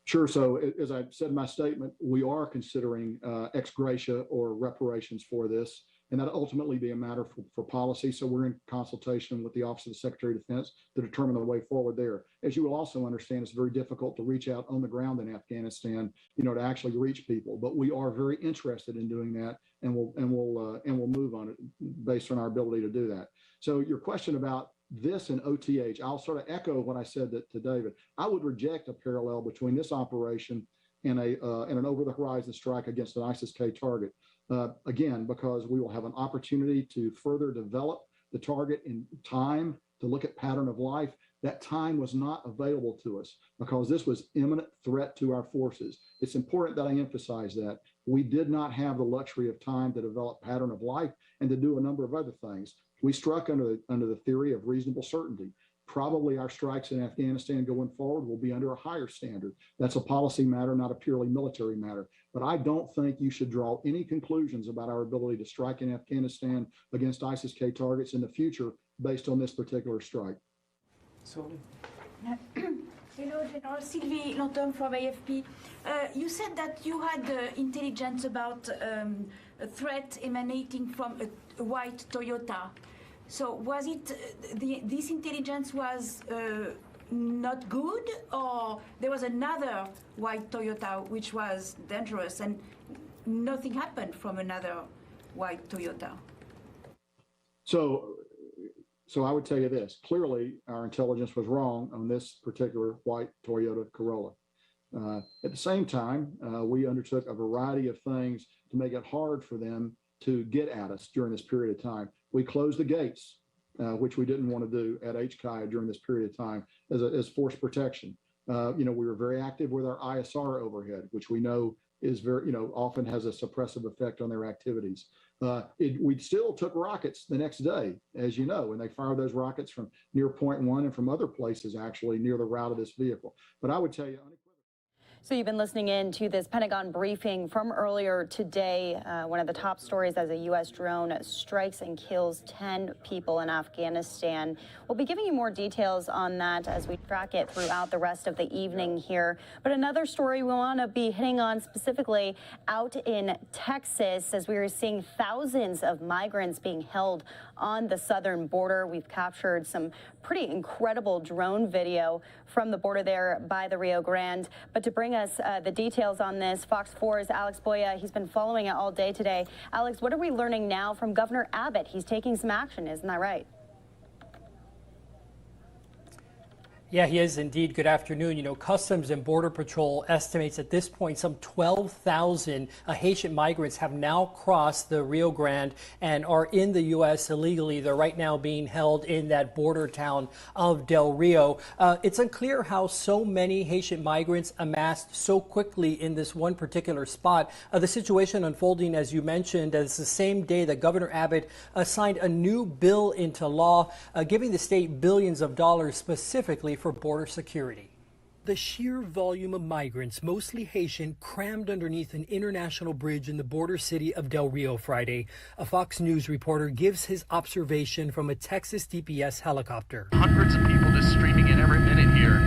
[SPEAKER 12] Sure. So as I said in my statement, we are considering ex gratia or reparations for this, and that'll ultimately be a matter for policy. So we're in consultation with the Office of the Secretary of Defense to determine the way forward there. As you will also understand, it's very difficult to reach out on the ground in Afghanistan, to actually reach people. But we are very interested in doing that, and we'll move on it based on our ability to do that. So your question about this and OTH, I'll sort of echo what I said to David. I would reject a parallel between this operation and an over-the-horizon strike against an ISIS-K target. Again, because we will have an opportunity to further develop the target in time, to look at pattern of life. That time was not available to us because this was imminent threat to our forces. It's important that I emphasize that. We did not have the luxury of time to develop pattern of life and to do a number of other things. We struck under the theory of reasonable certainty. Probably our strikes in Afghanistan going forward will be under a higher standard. That's a policy matter, not a purely military matter. But I don't think you should draw any conclusions about our ability to strike in Afghanistan against ISIS-K targets in the future based on this particular strike.
[SPEAKER 7] Sylvie.
[SPEAKER 10] Hello, General. Sylvie Lantom from AFP. You said that you had intelligence about a threat emanating from a white Toyota. So was it this intelligence was not good, or there was another white Toyota which was dangerous and nothing happened from another white Toyota?
[SPEAKER 12] So I would tell you this. Clearly, our intelligence was wrong on this particular white Toyota Corolla. At the same time, we undertook a variety of things to make it hard for them to get at us during this period of time. We closed the gates, which we didn't want to do at HCI during this period of time as force protection. We were very active with our ISR overhead, which we know is very, often has a suppressive effect on their activities. We still took rockets the next day, as you know, and they fired those rockets from near Point 1 and from other places actually near the route of this vehicle. But I would tell you,
[SPEAKER 19] so you've been listening in to this Pentagon briefing from earlier today. One of the top stories as a U.S. drone strikes and kills 10 people in Afghanistan. We'll be giving you more details on that as we track it throughout the rest of the evening here. But another story we want to be hitting on specifically out in Texas, as we are seeing thousands of migrants being held on the southern border. We've captured some pretty incredible drone video from the border there by the Rio Grande. But to bring us the details on this, Fox 4's Alex Boya, he's been following it all day today. Alex, what are we learning now from Governor Abbott? He's taking some action, isn't that right?
[SPEAKER 20] Yeah, he is indeed. Good afternoon. Customs and Border Patrol estimates at this point some 12,000 Haitian migrants have now crossed the Rio Grande and are in the U.S. illegally. They're right now being held in that border town of Del Rio. It's unclear how so many Haitian migrants amassed so quickly in this one particular spot. The situation unfolding, as you mentioned, as the same day that Governor Abbott signed a new bill into law, giving the state billions of dollars specifically for border security. The sheer volume of migrants, mostly Haitian, crammed underneath an international bridge in the border city of Del Rio Friday. A Fox News reporter gives his observation from a Texas DPS helicopter.
[SPEAKER 23] Hundreds of people just streaming in every minute here.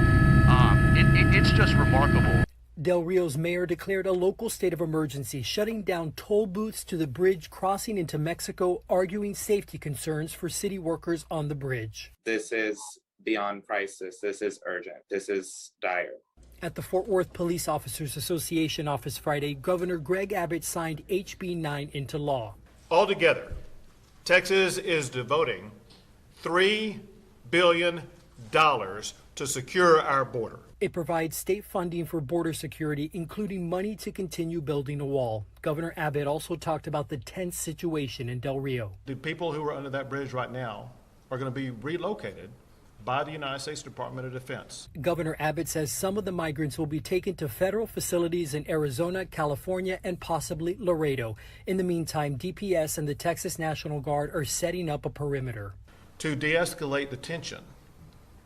[SPEAKER 23] It's just remarkable.
[SPEAKER 20] Del Rio's mayor declared a local state of emergency, shutting down toll booths to the bridge crossing into Mexico, arguing safety concerns for city workers on the bridge.
[SPEAKER 24] This is beyond crisis. This is urgent. This is dire.
[SPEAKER 20] At the Fort Worth Police Officers Association office Friday, Governor Greg Abbott signed HB 9 into law.
[SPEAKER 15] Altogether, Texas is devoting $3 billion to secure our border.
[SPEAKER 20] It provides state funding for border security, including money to continue building a wall. Governor Abbott also talked about the tense situation in Del Rio.
[SPEAKER 15] The people who are under that bridge right now are going to be relocated by the United States Department of Defense.
[SPEAKER 20] Governor Abbott says some of the migrants will be taken to federal facilities in Arizona, California, and possibly Laredo. In the meantime, DPS and the Texas National Guard are setting up a perimeter.
[SPEAKER 15] To de-escalate the tension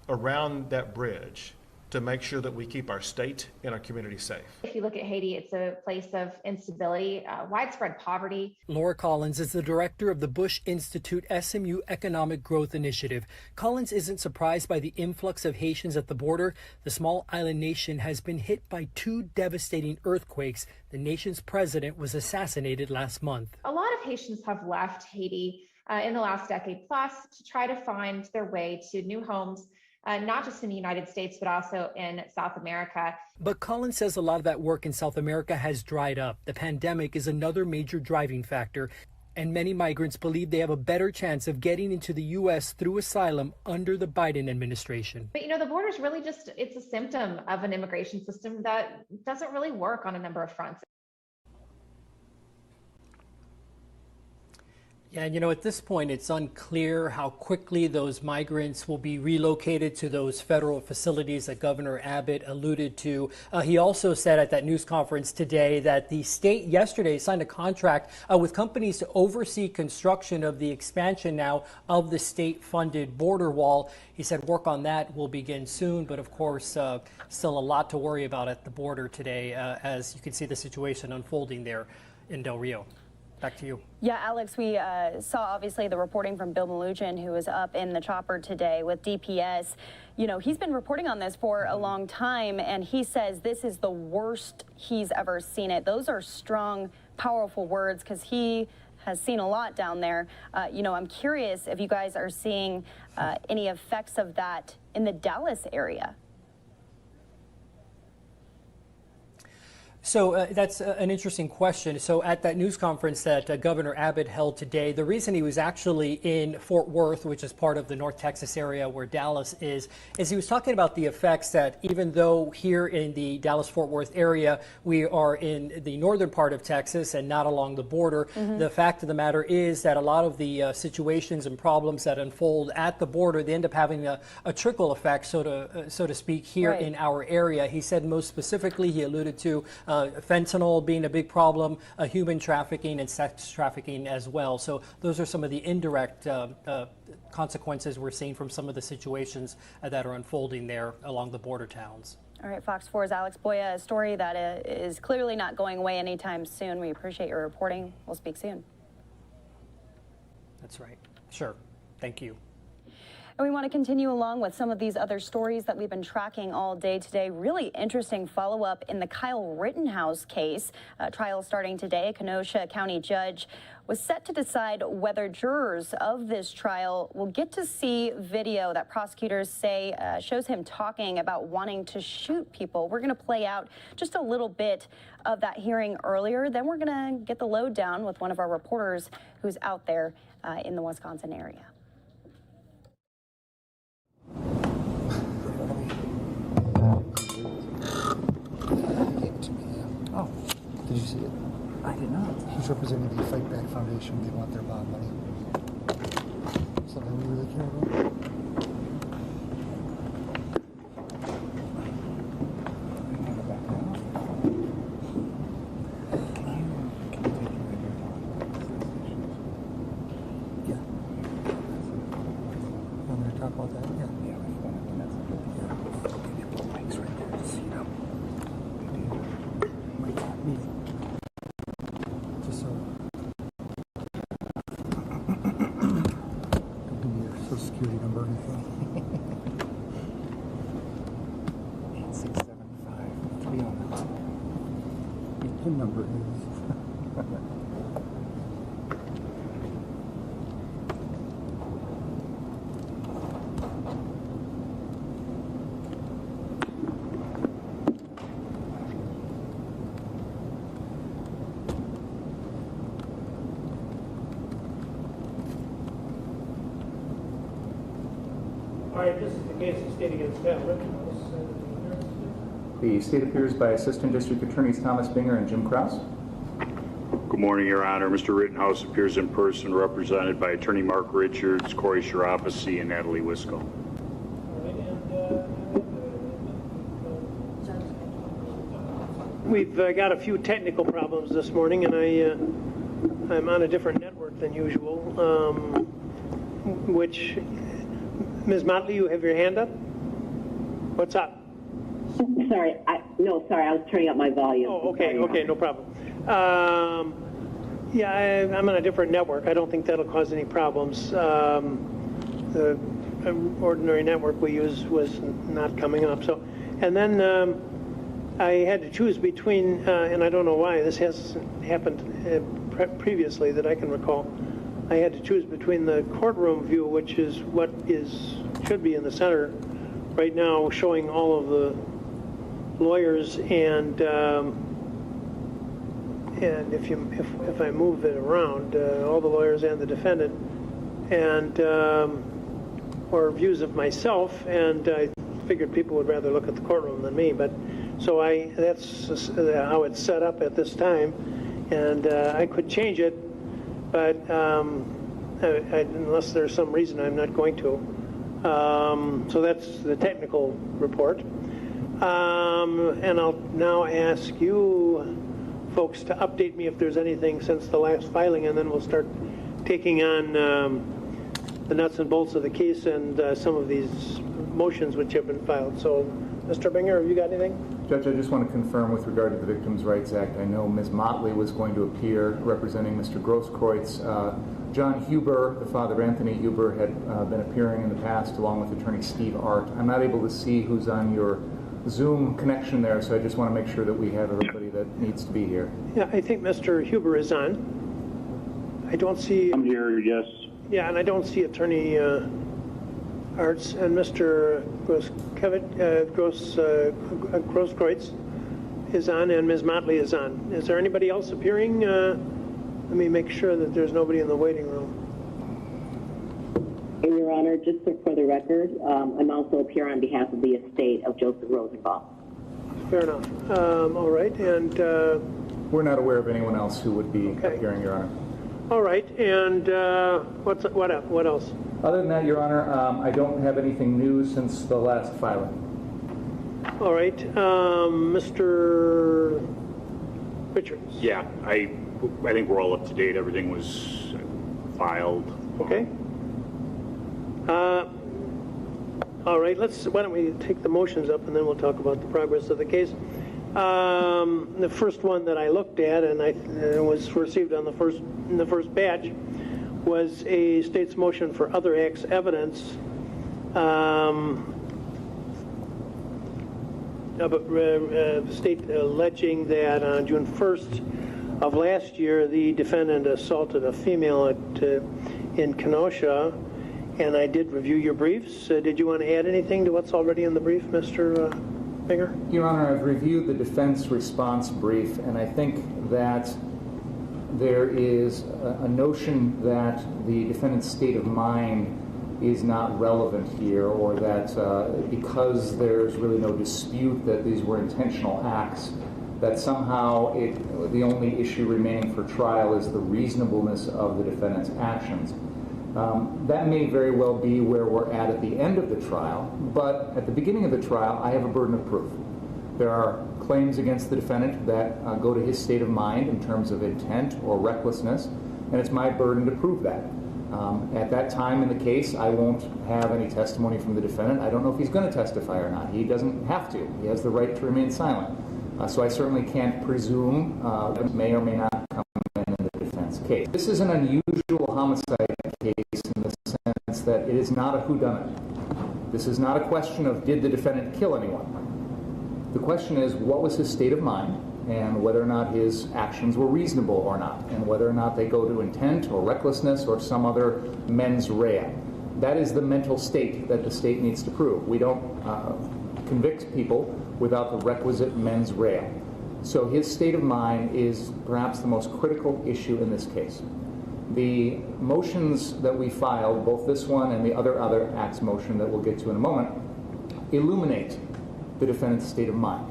[SPEAKER 15] around that bridge, to make sure that we keep our state and our community safe.
[SPEAKER 25] If you look at Haiti, it's a place of instability, widespread poverty.
[SPEAKER 20] Laura Collins is the director of the Bush Institute SMU Economic Growth Initiative. Collins isn't surprised by the influx of Haitians at the border. The small island nation has been hit by 2 devastating earthquakes. The nation's president was assassinated last month.
[SPEAKER 25] A lot of Haitians have left Haiti in the last decade plus to try to find their way to new homes. Not just in the United States, but also in South America.
[SPEAKER 20] But Collins says a lot of that work in South America has dried up. The pandemic is another major driving factor, and many migrants believe they have a better chance of getting into the U.S. through asylum under the Biden administration.
[SPEAKER 25] But the border is really it's a symptom of an immigration system that doesn't really work on a number of fronts.
[SPEAKER 20] Yeah, at this point, it's unclear how quickly those migrants will be relocated to those federal facilities that Governor Abbott alluded to. He also said at that news conference today that the state yesterday signed a contract with companies to oversee construction of the expansion now of the state-funded border wall. He said work on that will begin soon, but of course, still a lot to worry about at the border today, as you can see the situation unfolding there in Del Rio. Back to you.
[SPEAKER 19] Yeah, Alex, we saw obviously the reporting from Bill Malugin, who was up in the chopper today with DPS. He's been reporting on this for a long time, and he says this is the worst he's ever seen it. Those are strong, powerful words because he has seen a lot down there. I'm curious if you guys are seeing any effects of that in the Dallas area.
[SPEAKER 20] So that's an interesting question. So at that news conference that Governor Abbott held today, the reason he was actually in Fort Worth, which is part of the North Texas area where Dallas is he was talking about the effects that even though here in the Dallas-Fort Worth area, we are in the northern part of Texas and not along the border, the fact of the matter is that a lot of the situations and problems that unfold at the border, they end up having a trickle effect, so to speak, here in our area. He said most specifically, he alluded to fentanyl being a big problem, human trafficking and sex trafficking as well. So those are some of the indirect consequences we're seeing from some of the situations that are unfolding there along the border towns.
[SPEAKER 19] All right, Fox 4's Alex Boya, a story that is clearly not going away anytime soon. We appreciate your reporting. We'll speak soon.
[SPEAKER 20] That's right. Sure. Thank you.
[SPEAKER 19] And we want to continue along with some of these other stories that we've been tracking all day today. Really interesting follow-up in the Kyle Rittenhouse case. Trial starting today. A Kenosha County judge was set to decide whether jurors of this trial will get to see video that prosecutors say shows him talking about wanting to shoot people. We're going to play out just a little bit of that hearing earlier. Then we're going to get the lowdown with one of our reporters who's out there in the Wisconsin area.
[SPEAKER 5] Oh, did you see it? I did not. He's representing the Fight Back Foundation. They want their bond money. Something we really care about. Yeah. You want me to talk about that? Yeah. Just so. Don't give me your social security number or anything. 8675. 309. Your PIN number is.
[SPEAKER 9] All right, this is the case of State against Kyle Rittenhouse.
[SPEAKER 11] The state appears by Assistant District Attorneys Thomas Binger and Jim Krause.
[SPEAKER 21] Good morning, Your Honor. Mr. Rittenhouse appears in person, represented by Attorney Mark Richards, Corey Shirapasi, and Natalie Wisco.
[SPEAKER 9] We've got a few technical problems this morning, and I'm on a different network than usual, which, Ms. Motley, you have your hand up? What's up?
[SPEAKER 22] Sorry, I was turning up my volume.
[SPEAKER 9] Oh, okay, no problem. Yeah, I'm on a different network. I don't think that'll cause any problems. The ordinary network we use was not coming up. So, and then I had to choose between, and I don't know why, this hasn't happened previously that I can recall. I had to choose between the courtroom view, which is what should be in the center right now, showing all of the lawyers, and if I move it around, all the lawyers and the defendant, and or views of myself, and I figured people would rather look at the courtroom than me, but so that's how it's set up at this time, and I could change it, but unless there's some reason I'm not going to. So that's the technical report. And I'll now ask you folks to update me if there's anything since the last filing, and then we'll start taking on the nuts and bolts of the case and some of these motions which have been filed. So, Mr. Binger, have you got anything?
[SPEAKER 11] Judge, I just want to confirm with regard to the Victims' Rights Act, I know Ms. Motley was going to appear representing Mr. Grosskreutz. John Huber, the father Anthony Huber, had been appearing in the past along with attorney Steve Art. I'm not able to see who's on your Zoom connection there, so I just want to make sure that we have everybody that needs to be here.
[SPEAKER 9] Yeah, I think Mr. Huber is on. I don't see...
[SPEAKER 21] I'm here, yes.
[SPEAKER 9] Yeah, and I don't see attorney Arts and Mr. Grosskreutz is on and Ms. Motley is on. Is there anybody else appearing? Let me make sure that there's nobody in the waiting room.
[SPEAKER 22] And Your Honor, just for the record, I'm also here on behalf of the estate of Joseph Rosenbaum.
[SPEAKER 9] Fair enough. All right, and
[SPEAKER 11] we're not aware of anyone else who would be appearing, Your Honor.
[SPEAKER 9] all right, and what else?
[SPEAKER 11] Other than that, Your Honor, I don't have anything new since the last filing.
[SPEAKER 9] All right, Mr. Richards.
[SPEAKER 21] Yeah, I think we're all up to date. Everything was filed.
[SPEAKER 9] Okay. All right, why don't we take the motions up and then we'll talk about the progress of the case. The first one that I looked at and was received on in the first batch was a state's motion for other acts evidence. The state alleging that on June 1st of last year, the defendant assaulted a female in Kenosha, and I did review your briefs. Did you want to add anything to what's already in the brief, Mr. Binger?
[SPEAKER 11] Your Honor, I've reviewed the defense response brief, and I think that there is a notion that the defendant's state of mind is not relevant here, or that because there's really no dispute that these were intentional acts, that somehow the only issue remaining for trial is the reasonableness of the defendant's actions. That may very well be where we're at the end of the trial, but at the beginning of the trial, I have a burden of proof. There are claims against the defendant that go to his state of mind in terms of intent or recklessness, and it's my burden to prove that. At that time in the case, I won't have any testimony from the defendant. I don't know if he's going to testify or not. He doesn't have to. He has the right to remain silent. So I certainly can't presume that may or may not come in the defense case. This is an unusual homicide case in the sense that it is not a whodunit. This is not a question of did the defendant kill anyone. The question is what was his state of mind, and whether or not his actions were reasonable or not, and whether or not they go to intent or recklessness or some other mens rea. That is the mental state that the state needs to prove. We don't convict people without the requisite mens rea. So his state of mind is perhaps the most critical issue in this case. The motions that we filed, both this one and the other acts motion that we'll get to in a moment, illuminate the defendant's state of mind,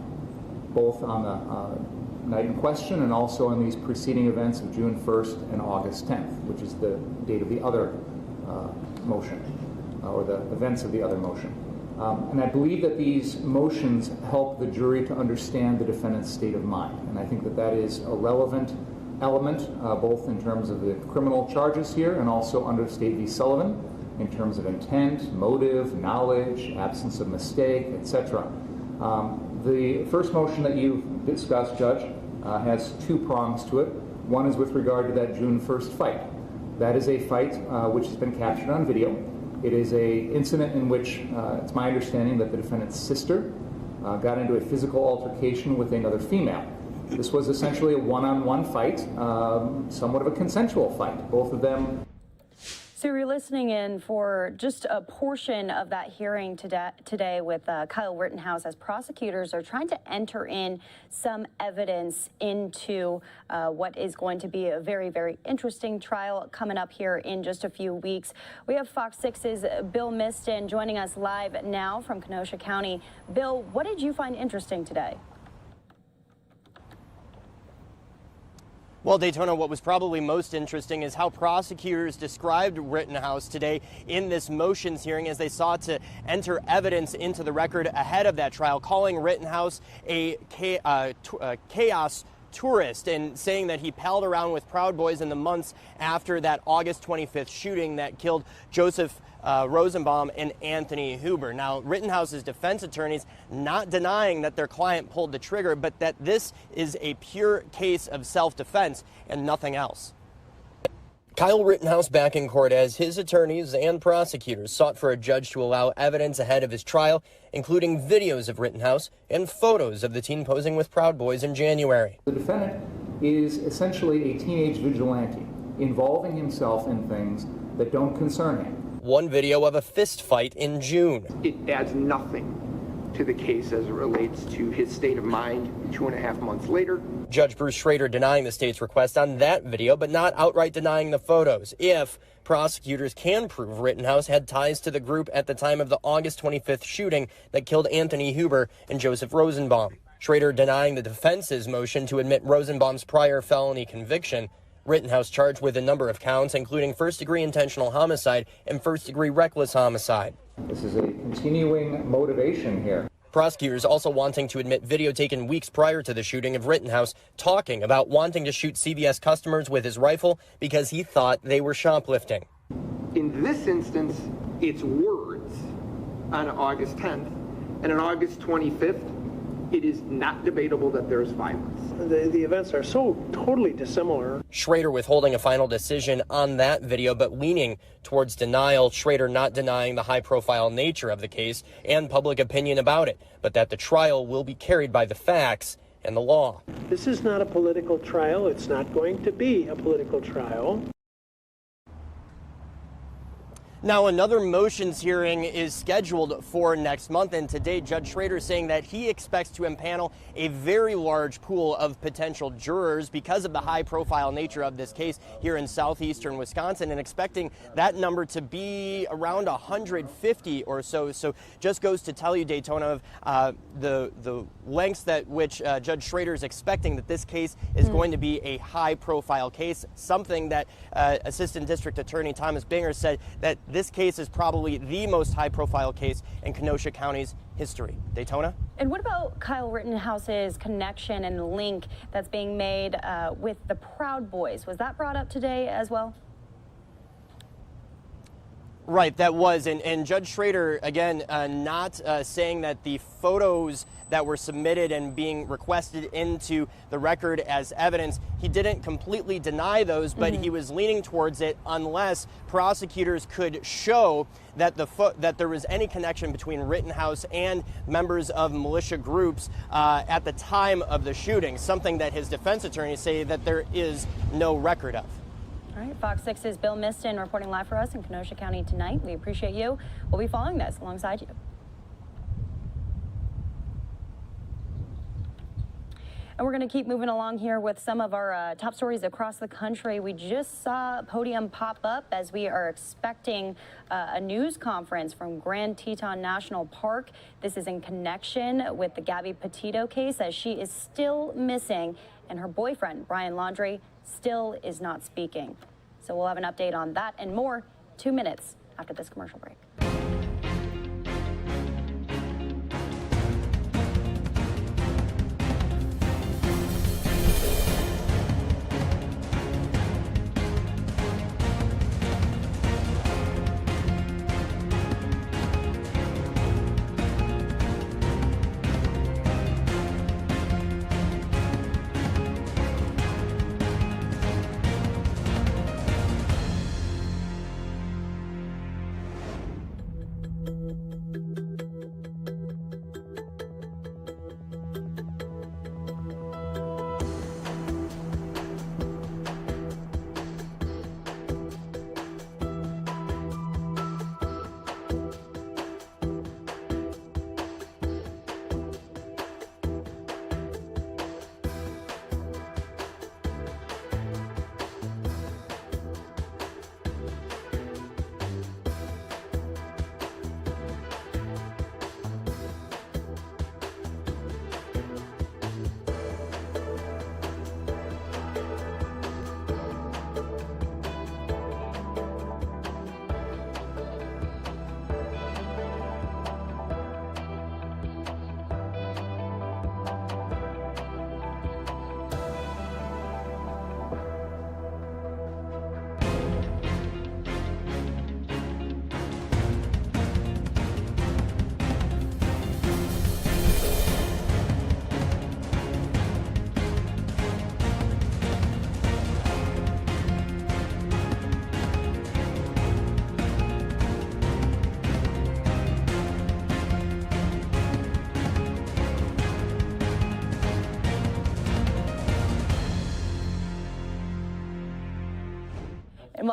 [SPEAKER 11] both on the night in question and also on these preceding events of June 1st and August 10th, which is the date of the other motion, or the events of the other motion. And I believe that these motions help the jury to understand the defendant's state of mind. And I think that that is a relevant element, both in terms of the criminal charges here and also under State v. Sullivan, in terms of intent, motive, knowledge, absence of mistake, etc. The first motion that you discussed, Judge, has two prongs to it. One is with regard to that June 1st fight. That is a fight which has been captured on video. It is an incident in which it's my understanding that the defendant's sister got into a physical altercation with another female. This was essentially a one-on-one fight, somewhat of a consensual fight. Both of them.
[SPEAKER 19] So you're listening in for just a portion of that hearing today with Kyle Rittenhouse, as prosecutors are trying to enter in some evidence into what is going to be a very, very interesting trial coming up here in just a few weeks. We have Fox 6's Bill Miston joining us live now from Kenosha County. Bill, what did you find interesting today?
[SPEAKER 2] Well, Daytona, what was probably most interesting is how prosecutors described Rittenhouse today in this motions hearing as they sought to enter evidence into the record ahead of that trial, calling Rittenhouse a chaos tourist and saying that he palled around with Proud Boys in the months after that August 25th shooting that killed Joseph Rosenbaum and Anthony Huber. Now, Rittenhouse's defense attorneys not denying that their client pulled the trigger, but that this is a pure case of self-defense and nothing else. Kyle Rittenhouse back in court as his attorneys and prosecutors sought for a judge to allow evidence ahead of his trial, including videos of Rittenhouse and photos of the teen posing with Proud Boys in January.
[SPEAKER 11] The defendant is essentially a teenage vigilante, involving himself in things that don't concern him.
[SPEAKER 2] One video of a fist fight in June.
[SPEAKER 4] It adds nothing to the case as it relates to his state of mind 2.5 months later.
[SPEAKER 2] Judge Bruce Schrader denying the state's request on that video, but not outright denying the photos, if prosecutors can prove Rittenhouse had ties to the group at the time of the August 25th shooting that killed Anthony Huber and Joseph Rosenbaum. Schrader denying the defense's motion to admit Rosenbaum's prior felony conviction. Rittenhouse charged with a number of counts, including first-degree intentional homicide and first-degree reckless homicide.
[SPEAKER 11] This is a continuing motivation here.
[SPEAKER 2] Prosecutors also wanting to admit video taken weeks prior to the shooting of Rittenhouse talking about wanting to shoot CVS customers with his rifle because he thought they were shoplifting.
[SPEAKER 4] In this instance, it's words on August 10th, and on August 25th, it is not debatable that there's violence.
[SPEAKER 9] The events are so totally dissimilar.
[SPEAKER 2] Schrader withholding a final decision on that video, but leaning towards denial. Schrader not denying the high-profile nature of the case and public opinion about it, but that the trial will be carried by the facts and the law.
[SPEAKER 9] This is not a political trial. It's not going to be a political trial.
[SPEAKER 2] Now, another motions hearing is scheduled for next month, and today Judge Schrader is saying that he expects to impanel a very large pool of potential jurors because of the high-profile nature of this case here in southeastern Wisconsin, and expecting that number to be around 150 or so. So just goes to tell you, Daytona, of the lengths that which Judge Schrader is expecting that this case is going to be a high-profile case, something that Assistant District Attorney Thomas Binger said that this case is probably the most high-profile case in Kenosha County's history. Daytona?
[SPEAKER 19] And what about Kyle Rittenhouse's connection and link that's being made with the Proud Boys? Was that brought up today as well?
[SPEAKER 2] Right, that was. And Judge Schrader, again, not saying that the photos that were submitted and being requested into the record as evidence, he didn't completely deny those, but he was leaning towards it unless prosecutors could show that that there was any connection between Rittenhouse and members of militia groups at the time of the shooting, something that his defense attorneys say that there is no record of.
[SPEAKER 19] All right, Fox 6's Bill Miston reporting live for us in Kenosha County tonight. We appreciate you. We'll be following this alongside you. And we're going to keep moving along here with some of our top stories across the country. We just saw a podium pop up as we are expecting a news conference from Grand Teton National Park. This is in connection with the Gabby Petito case, as she is still missing and her boyfriend, Brian Laundrie, still is not speaking. So we'll have an update on that and more 2 minutes after this commercial break.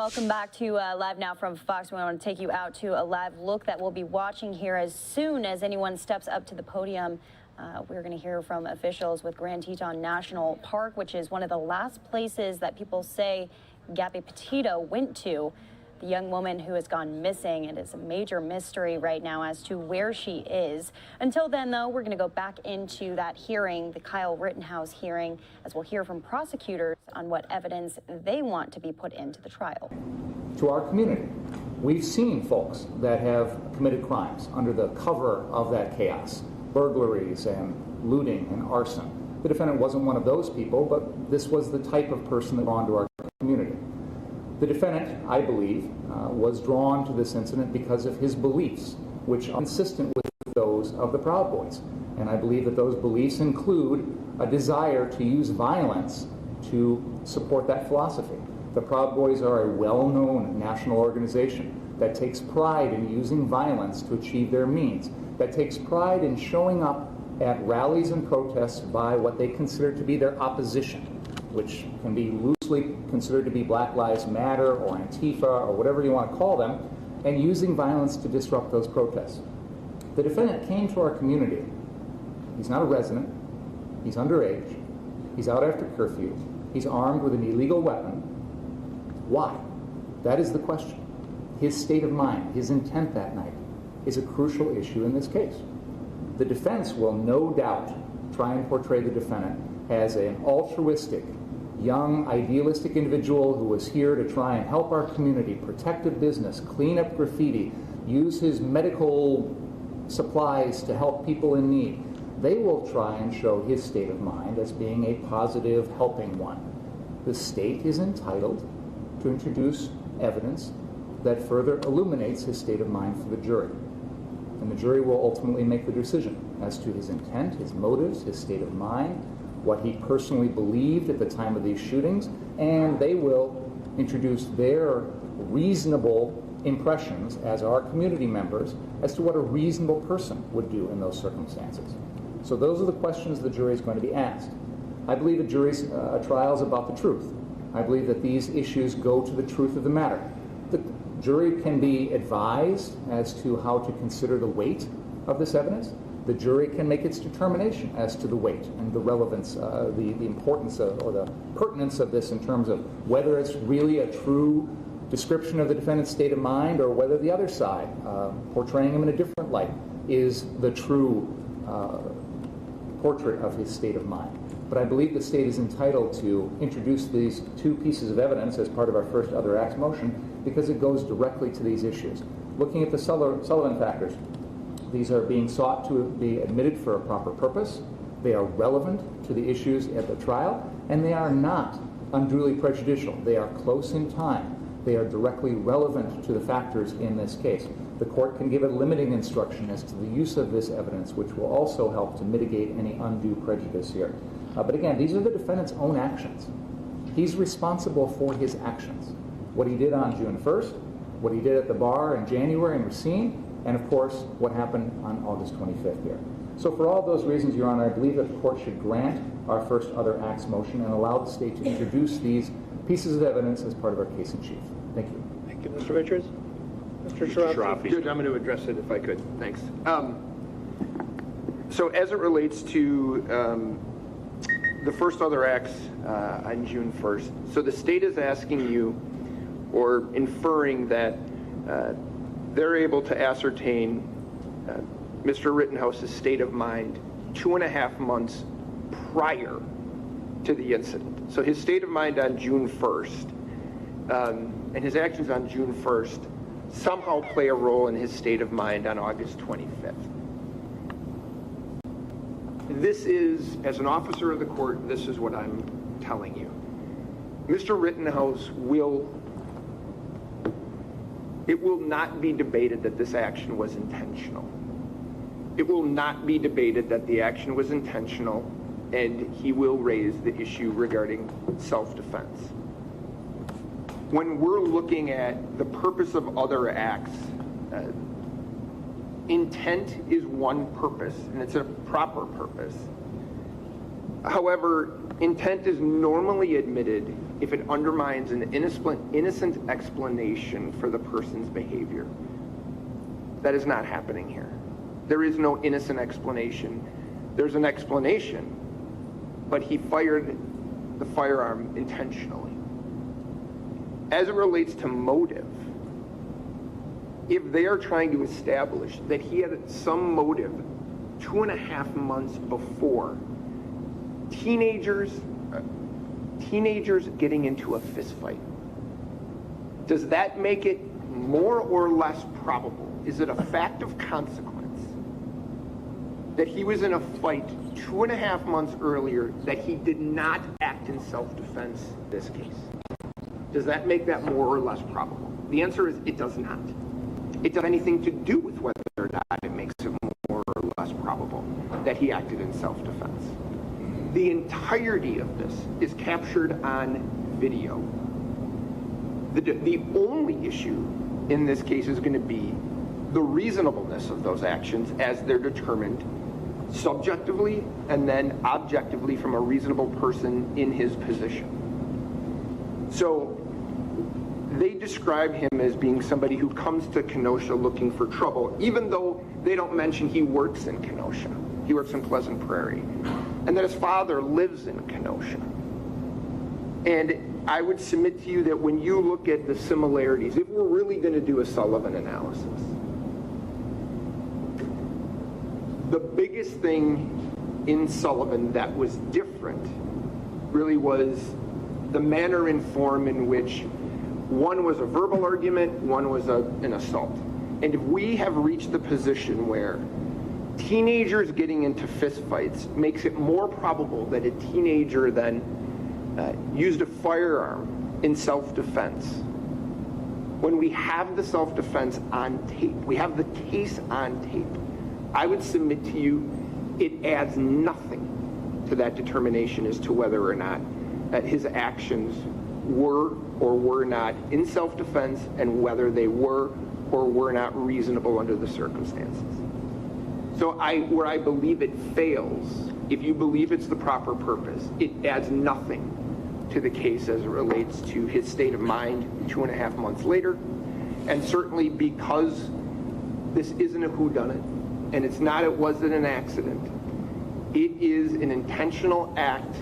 [SPEAKER 19] Welcome back to Live Now from Fox. We want to take you out to a live look that we'll be watching here as soon as anyone steps up to the podium. We're going to hear from officials with Grand Teton National Park, which is one of the last places that people say Gabby Petito went to. The young woman who has gone missing. It is a major mystery right now as to where she is. Until then, though, we're going to go back into that hearing, the Kyle Rittenhouse hearing, as we'll hear from prosecutors on what evidence they want to be put into the trial.
[SPEAKER 11] To our community, we've seen folks that have committed crimes under the cover of that chaos, burglaries and looting and arson. The defendant wasn't one of those people, but this was the type of person that belonged to our community. The defendant, I believe, was drawn to this incident because of his beliefs, which are consistent with those of the Proud Boys. And I believe that those beliefs include a desire to use violence to support that philosophy. The Proud Boys are a well-known national organization that takes pride in using violence to achieve their means, that takes pride in showing up at rallies and protests by what they consider to be their opposition, which can be loosely considered to be Black Lives Matter or Antifa or whatever you want to call them, and using violence to disrupt those protests. The defendant came to our community. He's not a resident. He's underage. He's out after curfew. He's armed with an illegal weapon. Why? That is the question. His state of mind, his intent that night, is a crucial issue in this case. The defense will no doubt try and portray the defendant as an altruistic, young, idealistic individual who was here to try and help our community, protect a business, clean up graffiti, use his medical supplies to help people in need. They will try and show his state of mind as being a positive, helping one. The state is entitled to introduce evidence that further illuminates his state of mind for the jury. And the jury will ultimately make the decision as to his intent, his motives, his state of mind, what he personally believed at the time of these shootings, and they will introduce their reasonable impressions as our community members as to what a reasonable person would do in those circumstances. So those are the questions the jury is going to be asked. I believe a jury's trial is about the truth. I believe that these issues go to the truth of the matter. The jury can be advised as to how to consider the weight of this evidence. The jury can make its determination as to the weight and the relevance, the importance of, or the pertinence of this in terms of whether it's really a true description of the defendant's state of mind or whether the other side, portraying him in a different light, is the true portrait of his state of mind. But I believe the state is entitled to introduce these two pieces of evidence as part of our first other acts motion because it goes directly to these issues. Looking at the Sullivan factors, these are being sought to be admitted for a proper purpose. They are relevant to the issues at the trial, and they are not unduly prejudicial. They are close in time. They are directly relevant to the factors in this case. The court can give a limiting instruction as to the use of this evidence, which will also help to mitigate any undue prejudice here. But again, these are the defendant's own actions. He's responsible for his actions. What he did on June 1st, what he did at the bar in January in Racine, and of course, what happened on August 25th here. So for all those reasons, Your Honor, I believe that the court should grant our first other acts motion and allow the state to introduce these pieces of evidence as part of our case in chief. Thank you.
[SPEAKER 9] Thank you, Mr. Richards. Mr. Sharafi.
[SPEAKER 4] Judge, I'm going to address it if I could. Thanks. So as it relates to the first other acts on June 1st, so the state is asking you or inferring that they're able to ascertain Mr. Rittenhouse's state of mind 2.5 months prior to the incident. So his state of mind on June 1st and his actions on June 1st somehow play a role in his state of mind on August 25th. This is, as an officer of the court, this is what I'm telling you. Mr. Rittenhouse it will not be debated that this action was intentional. It will not be debated that the action was intentional, and he will raise the issue regarding self-defense. When we're looking at the purpose of other acts, intent is one purpose, and it's a proper purpose. However, intent is normally admitted if it undermines an innocent explanation for the person's behavior. That is not happening here. There is no innocent explanation. There's an explanation, but he fired the firearm intentionally. As it relates to motive, if they are trying to establish that he had some motive 2.5 months before, teenagers getting into a fist fight, does that make it more or less probable? Is it a fact of consequence that he was in a fight 2.5 months earlier that he did not act in self-defense in this case? Does that make that more or less probable? The answer is it does not. It doesn't have anything to do with whether or not it makes it more or less probable that he acted in self-defense. The entirety of this is captured on video. The only issue in this case is going to be the reasonableness of those actions as they're determined subjectively and then objectively from a reasonable person in his position. So they describe him as being somebody who comes to Kenosha looking for trouble, even though they don't mention he works in Kenosha. He works in Pleasant Prairie. And that his father lives in Kenosha. And I would submit to you that when you look at the similarities, if we're really going to do a Sullivan analysis, the biggest thing in Sullivan that was different really was the manner and form in which one was a verbal argument, one was an assault. And if we have reached the position where teenagers getting into fistfights makes it more probable that a teenager then used a firearm in self-defense, when we have the self-defense on tape, we have the case on tape, I would submit to you it adds nothing to that determination as to whether or not his actions were or were not in self-defense and whether they were or were not reasonable under the circumstances. So where I believe it fails, if you believe it's the proper purpose, it adds nothing to the case as it relates to his state of mind 2.5 months later. And certainly because this isn't a whodunit, and it wasn't an accident, it is an intentional act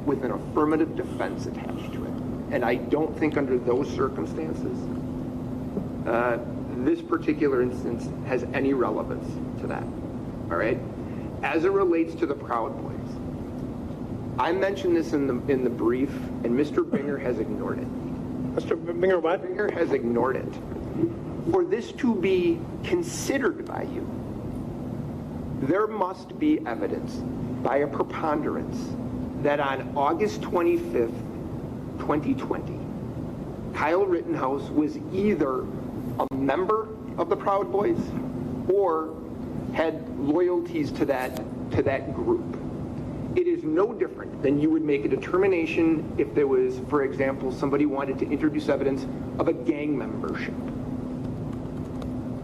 [SPEAKER 4] with an affirmative defense attached to it. And I don't think under those circumstances, this particular instance has any relevance to that, all right? As it relates to the Proud Boys, I mentioned this in the brief, and Mr. Binger has ignored it.
[SPEAKER 9] Mr. Binger what?
[SPEAKER 4] Binger has ignored it. For this to be considered by you, there must be evidence by a preponderance that on August 25th, 2020, Kyle Rittenhouse was either a member of the Proud Boys or had loyalties to that group. It is no different than you would make a determination if there was, for example, somebody wanted to introduce evidence of a gang membership.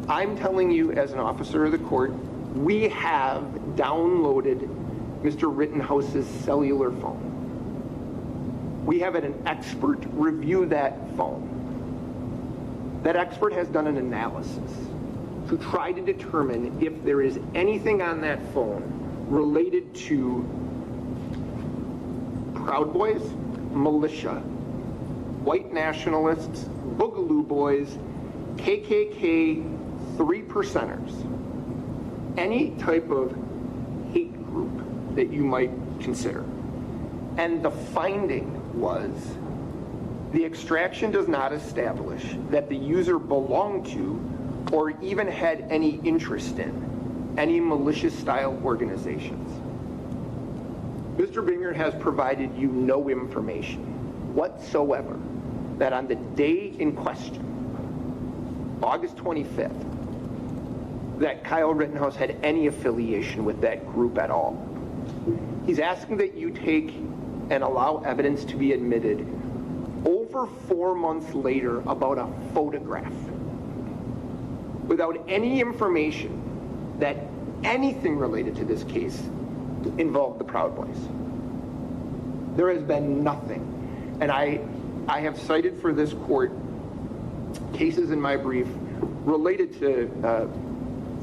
[SPEAKER 4] I'm telling you as an officer of the court, we have downloaded Mr. Rittenhouse's cellular phone. We have had an expert review that phone. That expert has done an analysis to try to determine if there is anything on that phone related to Proud Boys, militia, white nationalists, Boogaloo Boys, KKK, 3%ers, any type of hate group that you might consider. And the finding was the extraction does not establish that the user belonged to or even had any interest in any malicious style organizations. Mr. Binger has provided you no information whatsoever that on the day in question, August 25th, that Kyle Rittenhouse had any affiliation with that group at all. He's asking that you take and allow evidence to be admitted over 4 months later about a photograph without any information that anything related to this case involved the Proud Boys. There has been nothing. And I have cited for this court cases in my brief related to,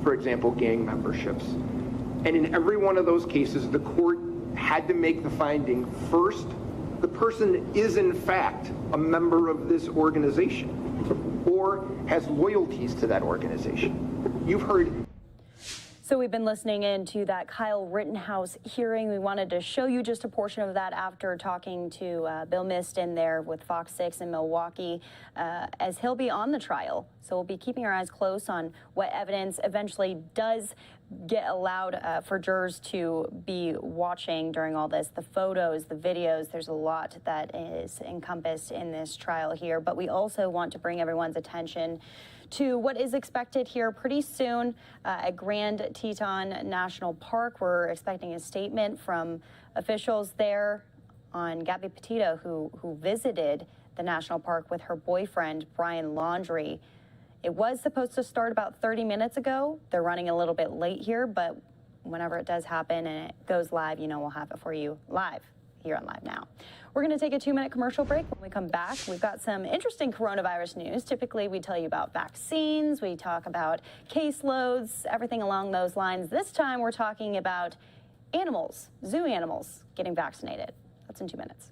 [SPEAKER 4] for example, gang memberships. And in every one of those cases, the court had to make the finding, first, the person is in fact a member of this organization or has loyalties to that organization. You've heard.
[SPEAKER 19] So we've been listening in to that Kyle Rittenhouse hearing. We wanted to show you just a portion of that after talking to Bill Miston there with Fox 6 in Milwaukee, as he'll be on the trial. So we'll be keeping our eyes close on what evidence eventually does get allowed for jurors to be watching during all this. The photos, the videos, there's a lot that is encompassed in this trial here. But we also want to bring everyone's attention to what is expected here pretty soon at Grand Teton National Park. We're expecting a statement from officials there on Gabby Petito, who visited the national park with her boyfriend, Brian Laundrie. It was supposed to start about 30 minutes ago. They're running a little bit late here, but whenever it does happen and it goes live, you know we'll have it for you live here on Live Now. We're going to take a 2-minute commercial break. When we come back, we've got some interesting coronavirus news. Typically, we tell you about vaccines, we talk about caseloads, everything along those lines. This time, we're talking about animals, zoo animals, getting vaccinated. That's in 2 minutes.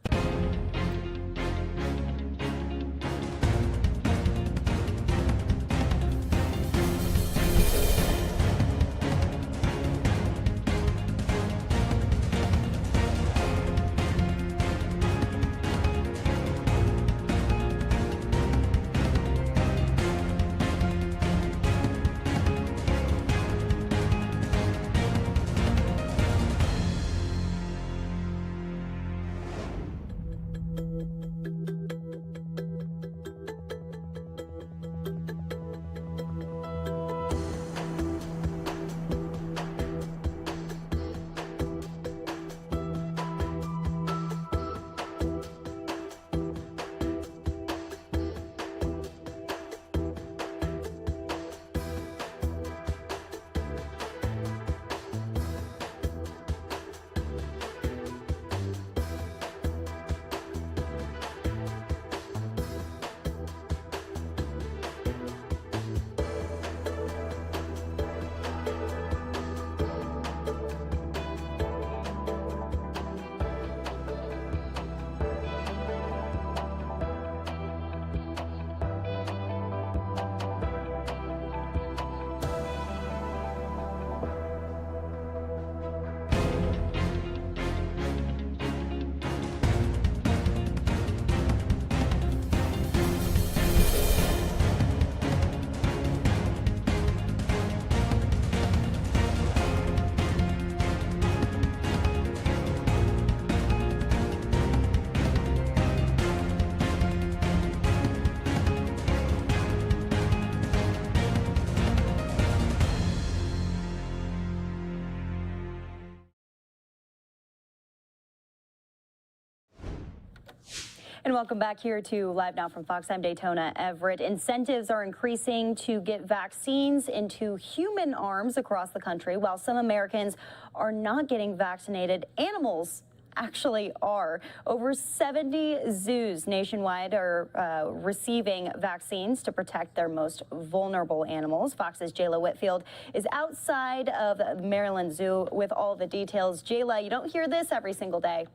[SPEAKER 19] And welcome back here to Live Now from Fox. I'm Daytona Everett. Incentives are increasing to get vaccines into human arms across the country. While some Americans are not getting vaccinated, animals actually are. Over 70 zoos nationwide are receiving vaccines to protect their most vulnerable animals. Fox's Jayla Whitfield is outside of the Maryland Zoo with all the details. Jayla, you don't hear this every single day.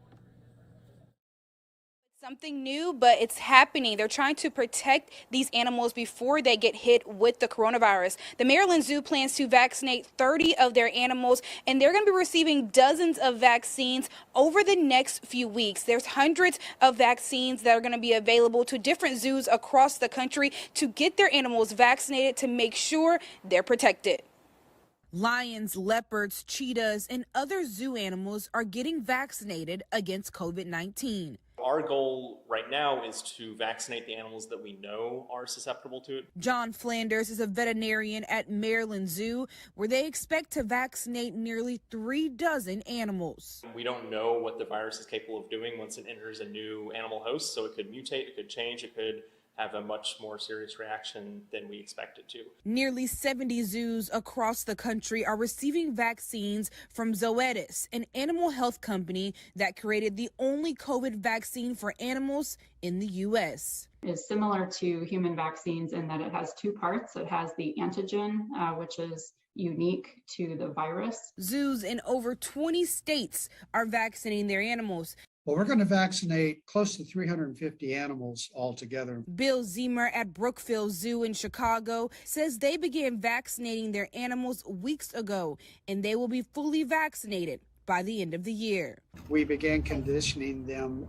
[SPEAKER 6] Something new, but it's happening. They're trying to protect these animals before they get hit with the coronavirus. The Maryland Zoo plans to vaccinate 30 of their animals, and they're going to be receiving dozens of vaccines over the next few weeks. There's hundreds of vaccines that are going to be available to different zoos across the country to get their animals vaccinated to make sure they're protected.
[SPEAKER 14] Lions, leopards, cheetahs, and other zoo animals are getting vaccinated against COVID-19.
[SPEAKER 16] Our goal right now is to vaccinate the animals that we know are susceptible to it.
[SPEAKER 14] John Flanders is a veterinarian at Maryland Zoo, where they expect to vaccinate nearly 36 animals.
[SPEAKER 16] We don't know what the virus is capable of doing once it enters a new animal host, so it could mutate, it could change, it could have a much more serious reaction than we expected to.
[SPEAKER 14] Nearly 70 zoos across the country are receiving vaccines from Zoetis, an animal health company that created the only COVID vaccine for animals in the U.S.
[SPEAKER 1] Is similar to human vaccines in that it has two parts. It has the antigen, which is unique to the virus.
[SPEAKER 14] Zoos in over 20 states are vaccinating their animals.
[SPEAKER 3] Well, we're going to vaccinate close to 350 animals altogether.
[SPEAKER 14] Bill Zemer at Brookfield Zoo in Chicago says they began vaccinating their animals weeks ago, and they will be fully vaccinated by the end of the year.
[SPEAKER 3] We began conditioning them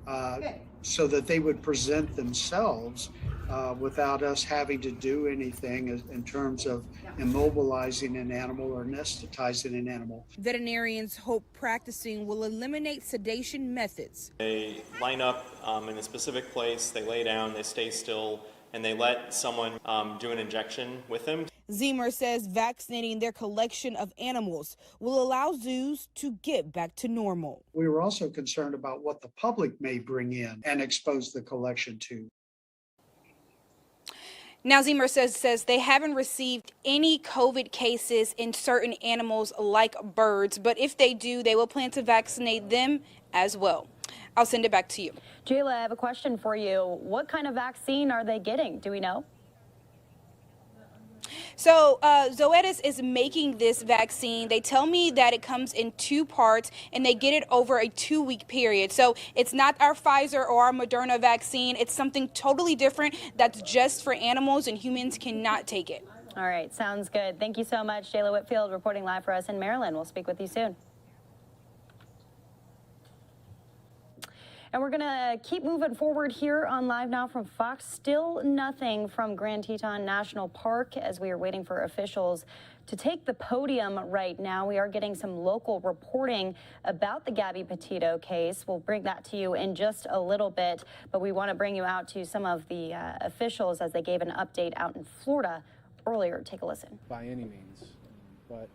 [SPEAKER 3] so that they would present themselves without us having to do anything in terms of immobilizing an animal or anesthetizing an animal.
[SPEAKER 14] Veterinarians hope practicing will eliminate sedation methods.
[SPEAKER 16] They line up in a specific place, they lay down, they stay still, and they let someone do an injection with them.
[SPEAKER 14] Zemer says vaccinating their collection of animals will allow zoos to get back to normal.
[SPEAKER 3] We were also concerned about what the public may bring in and expose the collection to.
[SPEAKER 6] Now, Zemer says they haven't received any COVID cases in certain animals like birds, but if they do, they will plan to vaccinate them as well. I'll send it back to you.
[SPEAKER 19] Jayla, I have a question for you. What kind of vaccine are they getting? Do we know?
[SPEAKER 6] So Zoetis is making this vaccine. They tell me that it comes in two parts and they get it over a 2-week period. So it's not our Pfizer or our Moderna vaccine. It's something totally different that's just for animals, and humans cannot take it.
[SPEAKER 19] All right, sounds good. Thank you so much, Jayla Whitfield, reporting live for us in Maryland. We'll speak with you soon. And we're going to keep moving forward here on Live Now from Fox. Still nothing from Grand Teton National Park as we are waiting for officials to take the podium right now. We are getting some local reporting about the Gabby Petito case. We'll bring that to you in just a little bit, but we want to bring you out to some of the officials as they gave an update out in Florida earlier. Take a listen.
[SPEAKER 13] By any means, but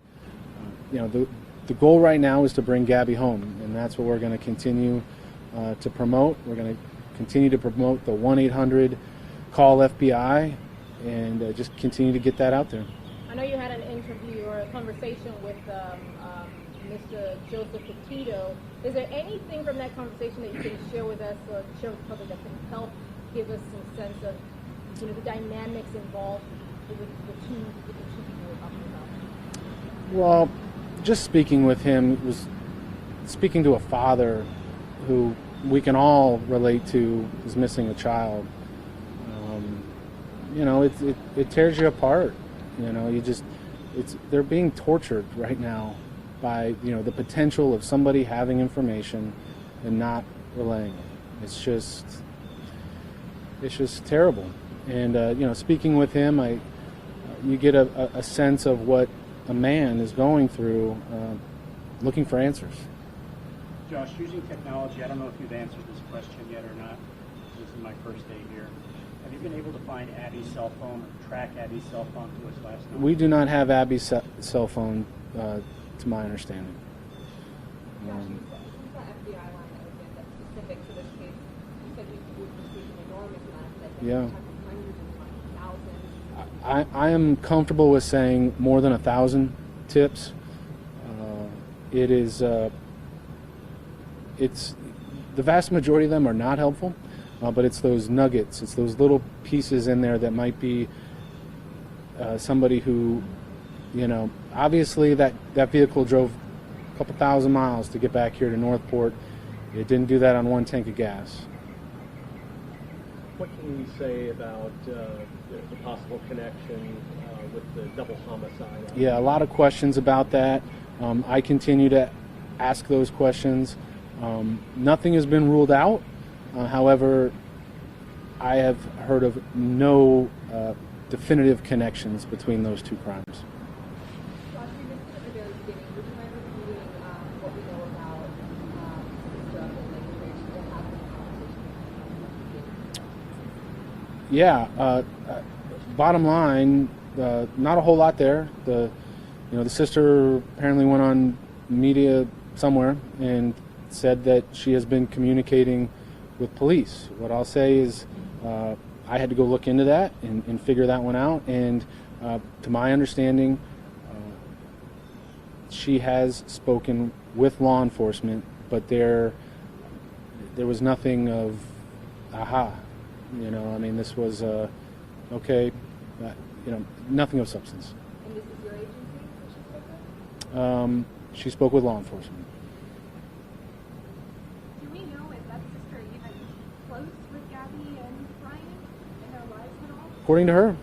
[SPEAKER 13] you know, the goal right now is to bring Gabby home, and that's what we're going to continue to promote. We're going to continue to promote the 1-800 call FBI and just continue to get that out there.
[SPEAKER 17] I know you had an interview or a conversation with Mr. Joseph Petito. Is there anything from that conversation that you can share with us or share with the public that can help give us some sense of, you know, the dynamics involved with the two people we're talking about?
[SPEAKER 13] Well, just speaking with him was speaking to a father who we can all relate to is missing a child. You know, it tears you apart. You know, they're being tortured right now by, you know, the potential of somebody having information and not relaying it. It's just terrible. And you know, speaking with him, you get a sense of what a man is going through, looking for answers.
[SPEAKER 18] Josh, using technology, I don't know if you've answered this question yet or not. This is my first day here. Have you been able to find Abby's cell phone or track Abby's cell phone to its last number?
[SPEAKER 13] We do not have Abby's cell phone, to my understanding. Yeah. I am comfortable with saying more than 1,000 tips. It is. It's the vast majority of them are not helpful, but it's those nuggets, it's those little pieces in there that might be somebody who, you know, obviously that vehicle drove a couple thousand miles to get back here to Northport. It didn't do that on one tank of gas.
[SPEAKER 26] What can you say about the possible connection with the double homicide?
[SPEAKER 13] Yeah, a lot of questions about that. I continue to ask those questions. Nothing has been ruled out. However, I have heard of no definitive connections betwbetween those two crimes. Yeah. Bottom line, not a whole lot there. The sister apparently went on media somewhere and said that she has been communicating with police. What I'll say is, I had to go look into that and figure that one out. And to my understanding, she has spoken with law enforcement, but there was nothing of, aha, you know, I mean, this was, okay, you know, nothing of substance.
[SPEAKER 17] And this is your agency that she spoke with?
[SPEAKER 13] She spoke with law enforcement.
[SPEAKER 17] Do we know if that sister even close with Gabby and Brian in their lives at all?
[SPEAKER 13] According to her,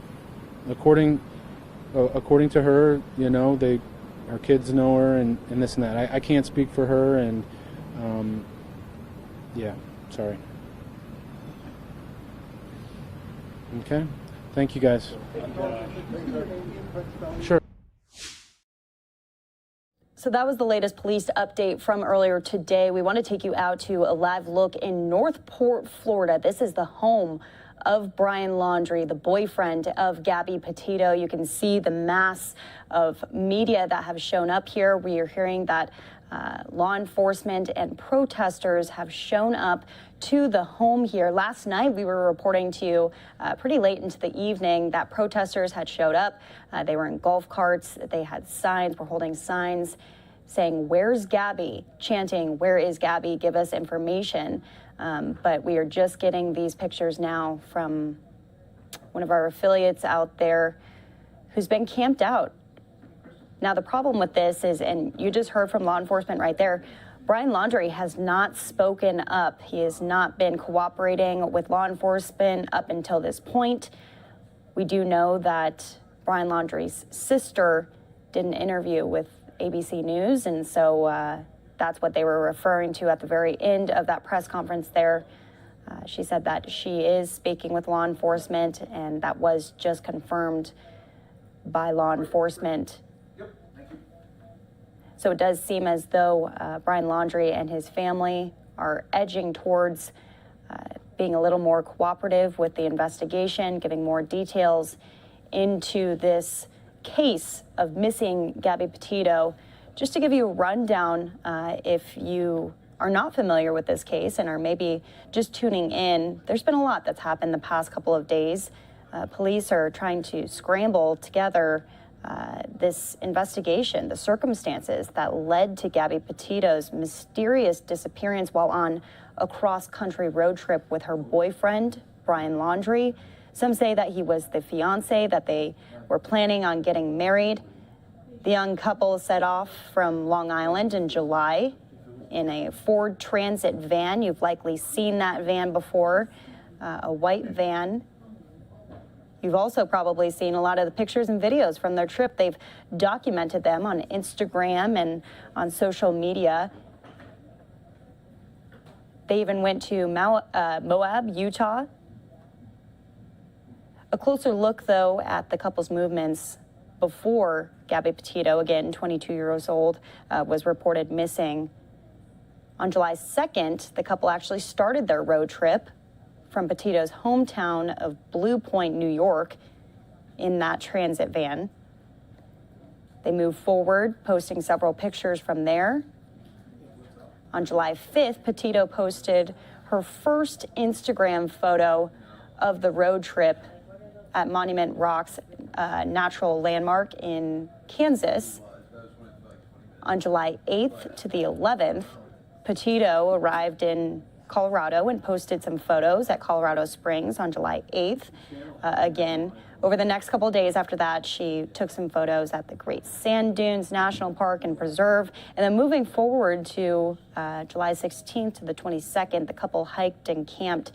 [SPEAKER 13] according to her, you know, her kids know her and this and that. I can't speak for her, and yeah, sorry. Okay, thank you guys. Sure.
[SPEAKER 19] So that was the latest police update from earlier today. We want to take you out to a live look in Northport, Florida. This is the home of Brian Laundrie, the boyfriend of Gabby Petito. You can see the mass of media that have shown up here. We are hearing that law enforcement and protesters have shown up to the home here. Last night, we were reporting to you pretty late into the evening that protesters had showed up. They were in golf carts. They had signs, were holding signs saying, "Where's Gabby?" chanting, "Where is Gabby? Give us information." But we are just getting these pictures now from one of our affiliates out there who's been camped out. Now, the problem with this is, and you just heard from law enforcement right there, Brian Laundrie has not spoken up. He has not been cooperating with law enforcement up until this point. We do know that Brian Laundrie's sister did an interview with ABC News, and so that's what they were referring to at the very end of that press conference there. She said that she is speaking with law enforcement, and that was just confirmed by law enforcement. So it does seem as though Brian Laundrie and his family are edging towards being a little more cooperative with the investigation, giving more details into this case of missing Gabby Petito. Just to give you a rundown, if you are not familiar with this case and are maybe just tuning in, there's been a lot that's happened the past couple of days. Police are trying to scramble together this investigation, the circumstances that led to Gabby Petito's mysterious disappearance while on a cross-country road trip with her boyfriend, Brian Laundrie. Some say that he was the fiancé, that they were planning on getting married. The young couple set off from Long Island in July in a Ford Transit van. You've likely seen that van before, a white van. You've also probably seen a lot of the pictures and videos from their trip. They've documented them on Instagram and on social media. They even went to Moab, Utah. A closer look, though, at the couple's movements before Gabby Petito, again, 22 years old, was reported missing. On July 2nd, the couple actually started their road trip from Petito's hometown of Blue Point, New York, in that transit van. They moved forward, posting several pictures from there. On July 5th, Petito posted her first Instagram photo of the road trip at Monument Rocks Natural Landmark in Kansas. On July 8th to the 11th, Petito arrived in Colorado and posted some photos at Colorado Springs on July 8th. Again, over the next couple of days after that, she took some photos at the Great Sand Dunes National Park and Preserve. And then moving forward to July 16th to the 22nd, the couple hiked and camped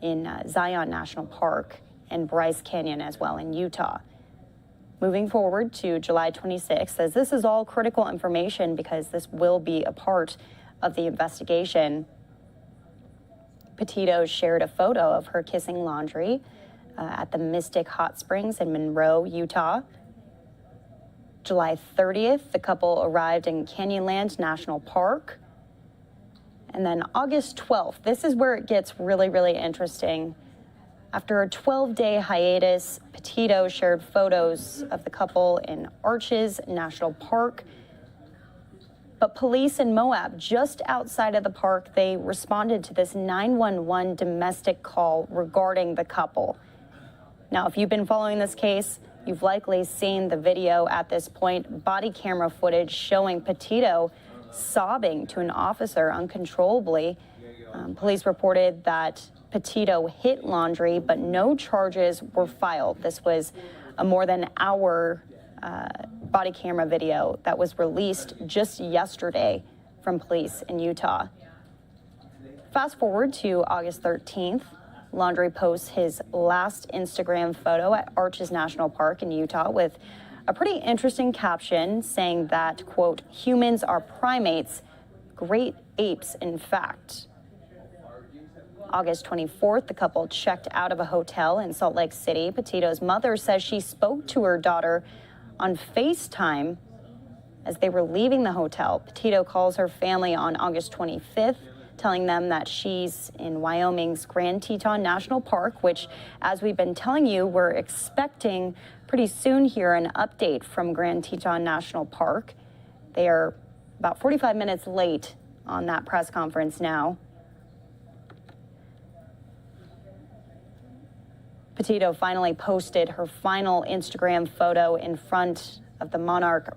[SPEAKER 19] in Zion National Park and Bryce Canyon as well in Utah. Moving forward to July 26th, says this is all critical information because this will be a part of the investigation. Petito shared a photo of her kissing Laundrie at the Mystic Hot Springs in Monroe, Utah. July 30th, the couple arrived in Canyonlands National Park. And then August 12th, this is where it gets really, really interesting. After a 12-day hiatus, Petito shared photos of the couple in Arches National Park. But police in Moab, just outside of the park, they responded to this 911 domestic call regarding the couple. Now, if you've been following this case, you've likely seen the video at this point, body camera footage showing Petito sobbing to an officer uncontrollably. Police reported that Petito hit Laundrie, but no charges were filed. This was a more than hour body camera video that was released just yesterday from police in Utah. Fast forward to August 13th. Laundrie posts his last Instagram photo at Arches National Park in Utah with a pretty interesting caption saying that, quote, humans are primates, great apes, in fact. August 24th, the couple checked out of a hotel in Salt Lake City. Petito's mother says she spoke to her daughter on FaceTime as they were leaving the hotel. Petito calls her family on August 25th, telling them that she's in Wyoming's Grand Teton National Park, which, as we've been telling you, we're expecting pretty soon here an update from Grand Teton National Park. They are about 45 minutes late on that press conference now. Petito finally posted her final Instagram photo in front of the Monarch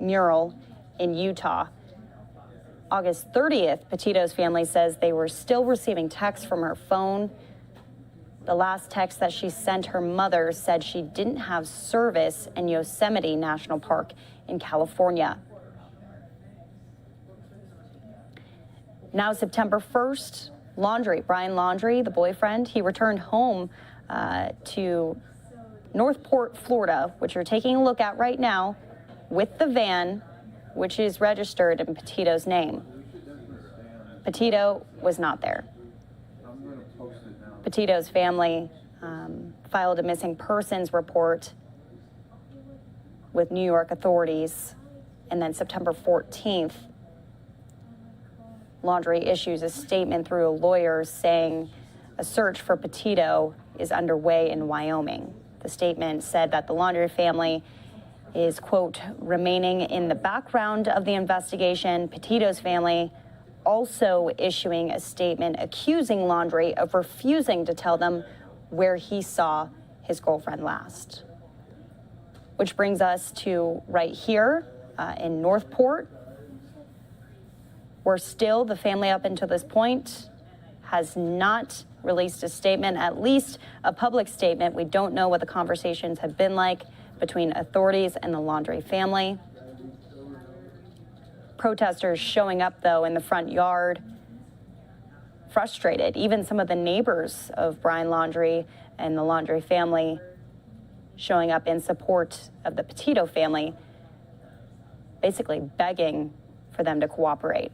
[SPEAKER 19] mural in Utah. August 30th, Petito's family says they were still receiving texts from her phone. The last text that she sent her mother said she didn't have service in Yosemite National Park in California. Now, September 1st, Brian Laundrie, the boyfriend, he returned home to Northport, Florida, which you're taking a look at right now, with the van, which is registered in Petito's name. Petito was not there. Petito's family filed a missing persons report with New York authorities, and then September 14th, Laundrie issues a statement through a lawyer saying a search for Petito is underway in Wyoming. The statement said that the Laundrie family is, quote, remaining in the background of the investigation. Petito's family also issuing a statement accusing Laundrie of refusing to tell them where he saw his girlfriend last. Which brings us to right here in Northport, where still the family up until this point has not released a statement, at least a public statement. We don't know what the conversations have been like between authorities and the Laundrie family. Protesters showing up, though, in the front yard, frustrated. Even some of the neighbors of Brian Laundrie and the Laundrie family showing up in support of the Petito family, basically begging for them to cooperate.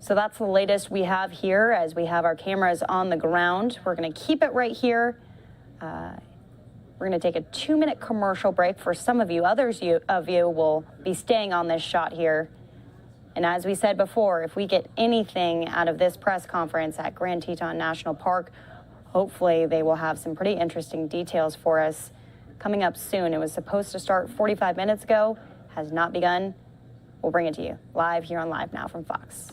[SPEAKER 19] So that's the latest we have here as we have our cameras on the ground. We're going to keep it right here. We're going to take a 2-minute commercial break for some of you. Others of you will be staying on this shot here. And as we said before, if we get anything out of this press conference at Grand Teton National Park, hopefully they will have some pretty interesting details for us coming up soon. It was supposed to start 45 minutes ago, has not begun. We'll bring it to you live here on LiveNOW from Fox.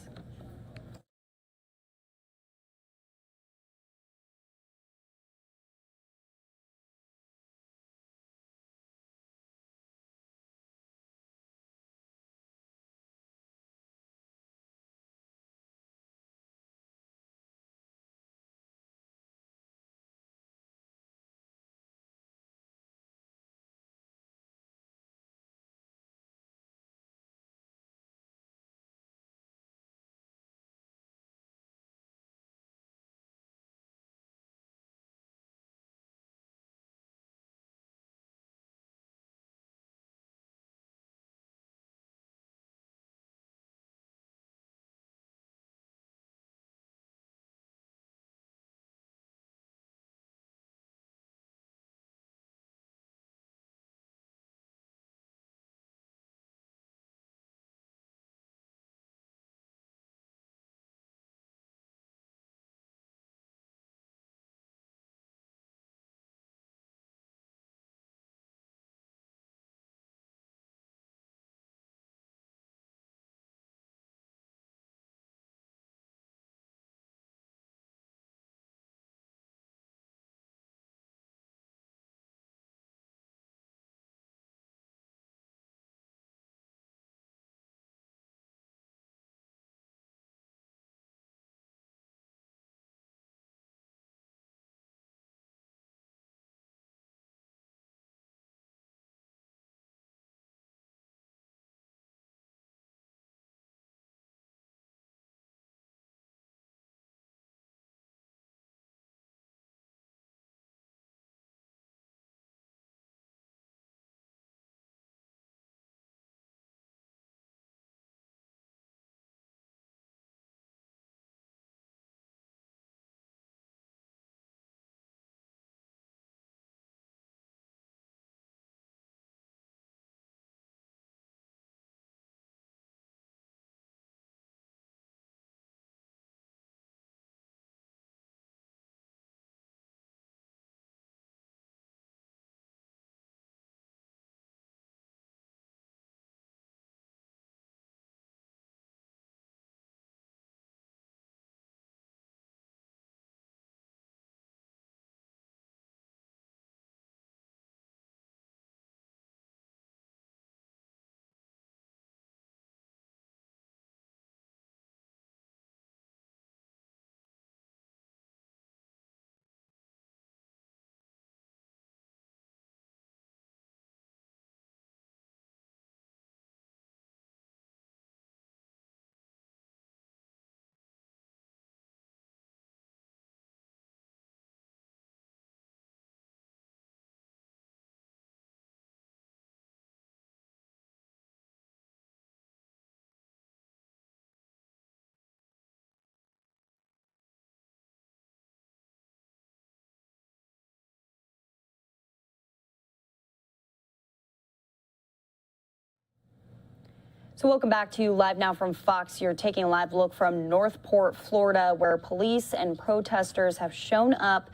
[SPEAKER 19] So welcome back to Live Now from Fox. You're taking a live look from Northport, Florida, where police and protesters have shown up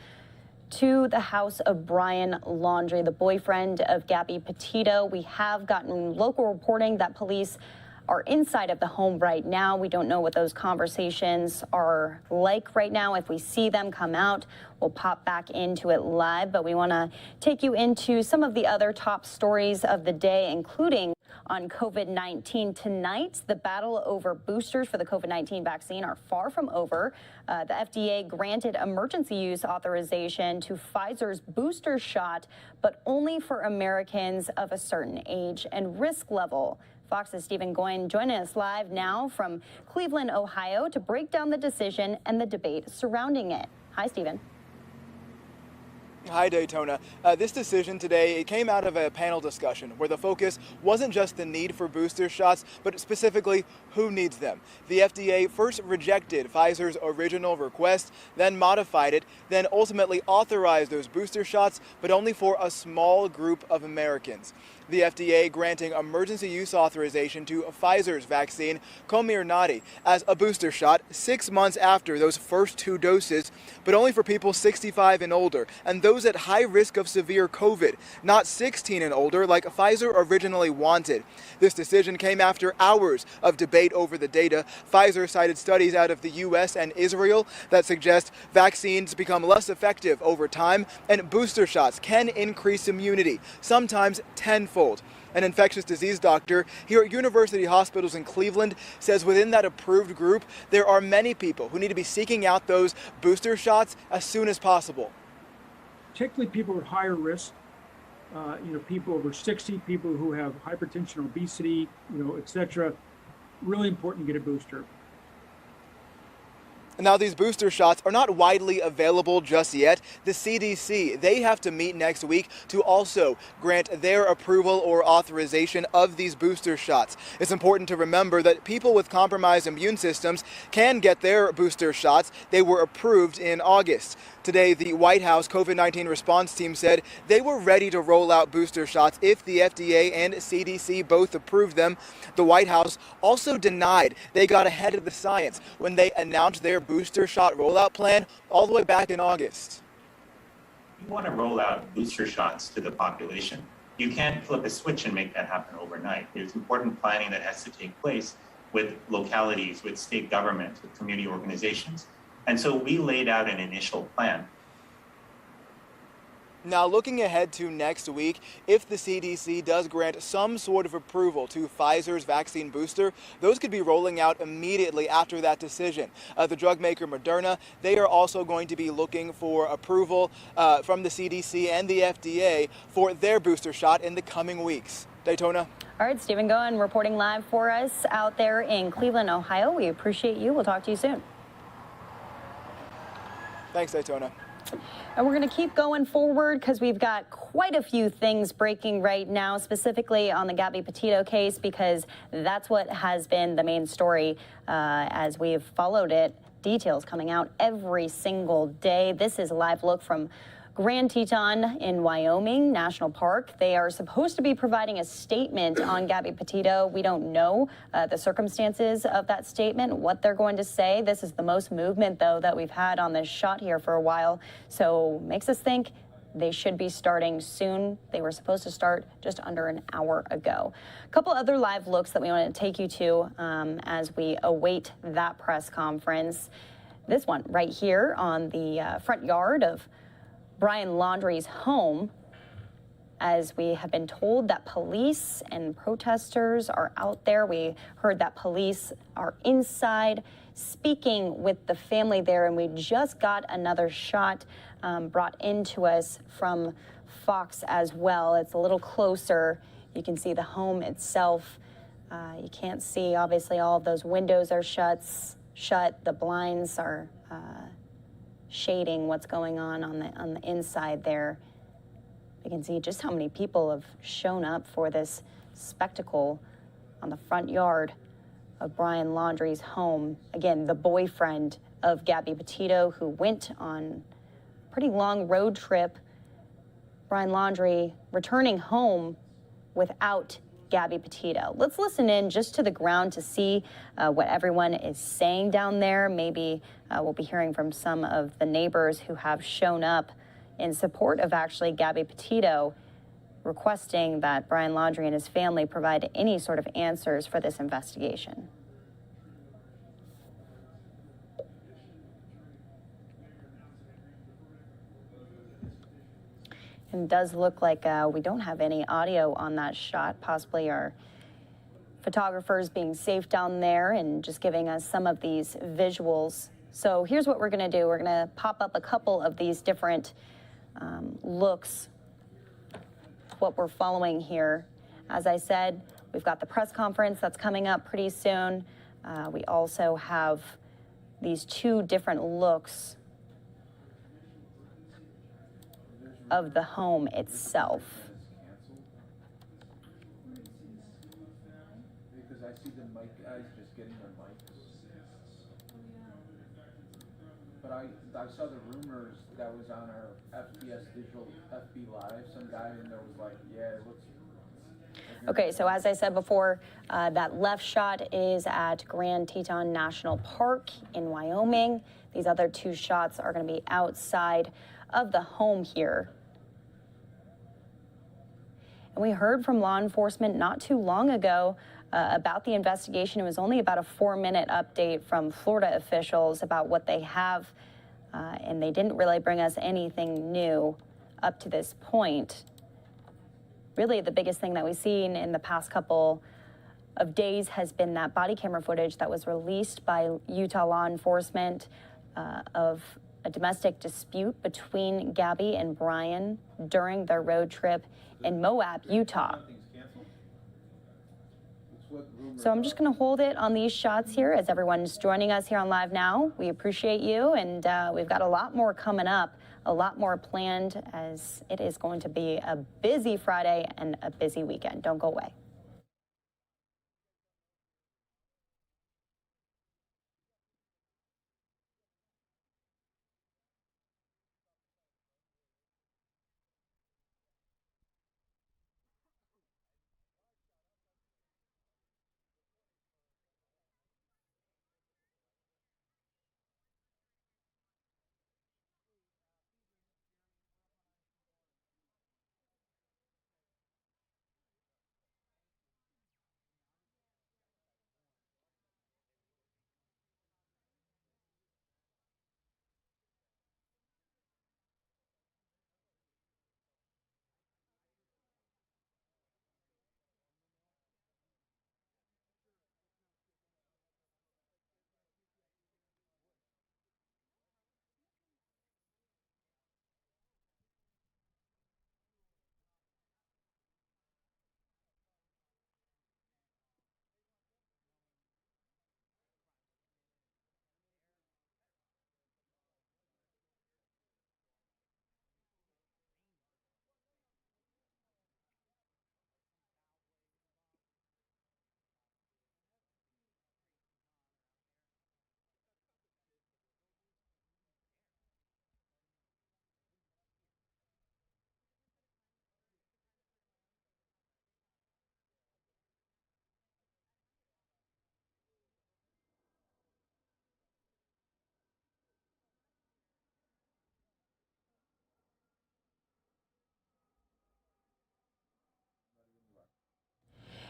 [SPEAKER 19] to the house of Brian Laundrie, the boyfriend of Gabby Petito. We have gotten local reporting that police are inside of the home right now. We don't know what those conversations are like right now. If we see them come out, we'll pop back into it live. But we want to take you into some of the other top stories of the day, including on COVID-19 tonight. The battle over boosters for the COVID-19 vaccine are far from over. The FDA granted emergency use authorization to Pfizer's booster shot, but only for Americans of a certain age and risk level. Fox's Stephen Goyne joining us live now from Cleveland, Ohio, to break down the decision and the debate surrounding it. Hi, Stephen.
[SPEAKER 7] Hi, Daytona. This decision today, it came out of a panel discussion where the focus wasn't just the need for booster shots, but specifically who needs them. The FDA first rejected Pfizer's original request, then modified it, then ultimately authorized those booster shots, but only for a small group of Americans. The FDA granting emergency use authorization to Pfizer's vaccine, Comirnaty, as a booster shot 6 months after those first 2 doses, but only for people 65 and older, and those at high risk of severe COVID, not 16 and older like Pfizer originally wanted. This decision came after hours of debate over the data. Pfizer cited studies out of the US and Israel that suggest vaccines become less effective over time, and booster shots can increase immunity, sometimes tenfold. An infectious disease doctor here at University Hospitals in Cleveland says within that approved group, there are many people who need to be seeking out those booster shots as soon as possible.
[SPEAKER 8] Particularly people with higher risk, people over 60, people who have hypertension, obesity, et cetera. Really important to get a booster.
[SPEAKER 7] Now, these booster shots are not widely available just yet. The CDC, they have to meet next week to also grant their approval or authorization of these booster shots. It's important to remember that people with compromised immune systems can get their booster shots. They were approved in August. Today, the White House COVID-19 response team said they were ready to roll out booster shots if the FDA and CDC both approved them. The White House also denied they got ahead of the science when they announced their booster shot rollout plan all the way back in August.
[SPEAKER 10] You want to roll out booster shots to the population. You can't flip a switch and make that happen overnight. There's important planning that has to take place with localities, with state governments, with community organizations. And so we laid out an initial plan.
[SPEAKER 7] Now, looking ahead to next week, if the CDC does grant some sort of approval to Pfizer's vaccine booster, those could be rolling out immediately after that decision. The drug maker Moderna, they are also going to be looking for approval from the CDC and the FDA for their booster shot in the coming weeks. Daytona.
[SPEAKER 19] All right, Stephen Goen reporting live for us out there in Cleveland, Ohio. We appreciate you. We'll talk to you soon.
[SPEAKER 7] Thanks, Daytona.
[SPEAKER 19] And we're going to keep going forward because we've got quite a few things breaking right now, specifically on the Gabby Petito case, because that's what has been the main story as we've followed it. Details coming out every single day. This is a live look from Grand Teton in Wyoming National Park. They are supposed to be providing a statement on Gabby Petito. We don't know the circumstances of that statement, what they're going to say. This is the most movement, though, that we've had on this shot here for a while. So makes us think they should be starting soon. They were supposed to start just under an hour ago. A couple other live looks that we want to take you to as we await that press conference. This one right here on the front yard of Brian Laundrie's home, as we have been told that police and protesters are out there. We heard that police are inside speaking with the family there, and we just got another shot brought into us from Fox as well. It's a little closer. You can see the home itself. You can't see, obviously, all of those windows are shut. The blinds are shading what's going on the inside there. You can see just how many people have shown up for this spectacle on the front yard of Brian Laundrie's home. Again, the boyfriend of Gabby Petito, who went on a pretty long road trip. Brian Laundrie returning home without Gabby Petito. Let's listen in just to the ground to see what everyone is saying down there. Maybe we'll be hearing from some of the neighbors who have shown up in support of actually Gabby Petito, requesting that Brian Laundrie and his family provide any sort of answers for this investigation. It does look like we don't have any audio on that shot, possibly our photographers being safe down there and just giving us some of these visuals. So here's what we're going to do. We're going to pop up a couple of these different looks, what we're following here. As I said, we've got the press conference that's coming up pretty soon. We also have these two different looks of the home itself.
[SPEAKER 12] Because I see the mic guys just getting their mics. But I saw the rumors that was on our FBS Digital FB Live. Some guy in there was like, yeah, it looks.
[SPEAKER 19] Okay, so as I said before, that left shot is at Grand Teton National Park in Wyoming. These other two shots are going to be outside of the home here. And we heard from law enforcement not too long ago about the investigation. It was only about a 4-minute update from Florida officials about what they have, and they didn't really bring us anything new up to this point. Really, the biggest thing that we've seen in the past couple of days has been that body camera footage that was released by Utah law enforcement of a domestic dispute between Gabby and Brian during their road trip in Moab, Utah. So I'm just going to hold it on these shots here as everyone's joining us here on Live Now. We appreciate you, and we've got a lot more coming up, a lot more planned, as it is going to be a busy Friday and a busy weekend. Don't go away.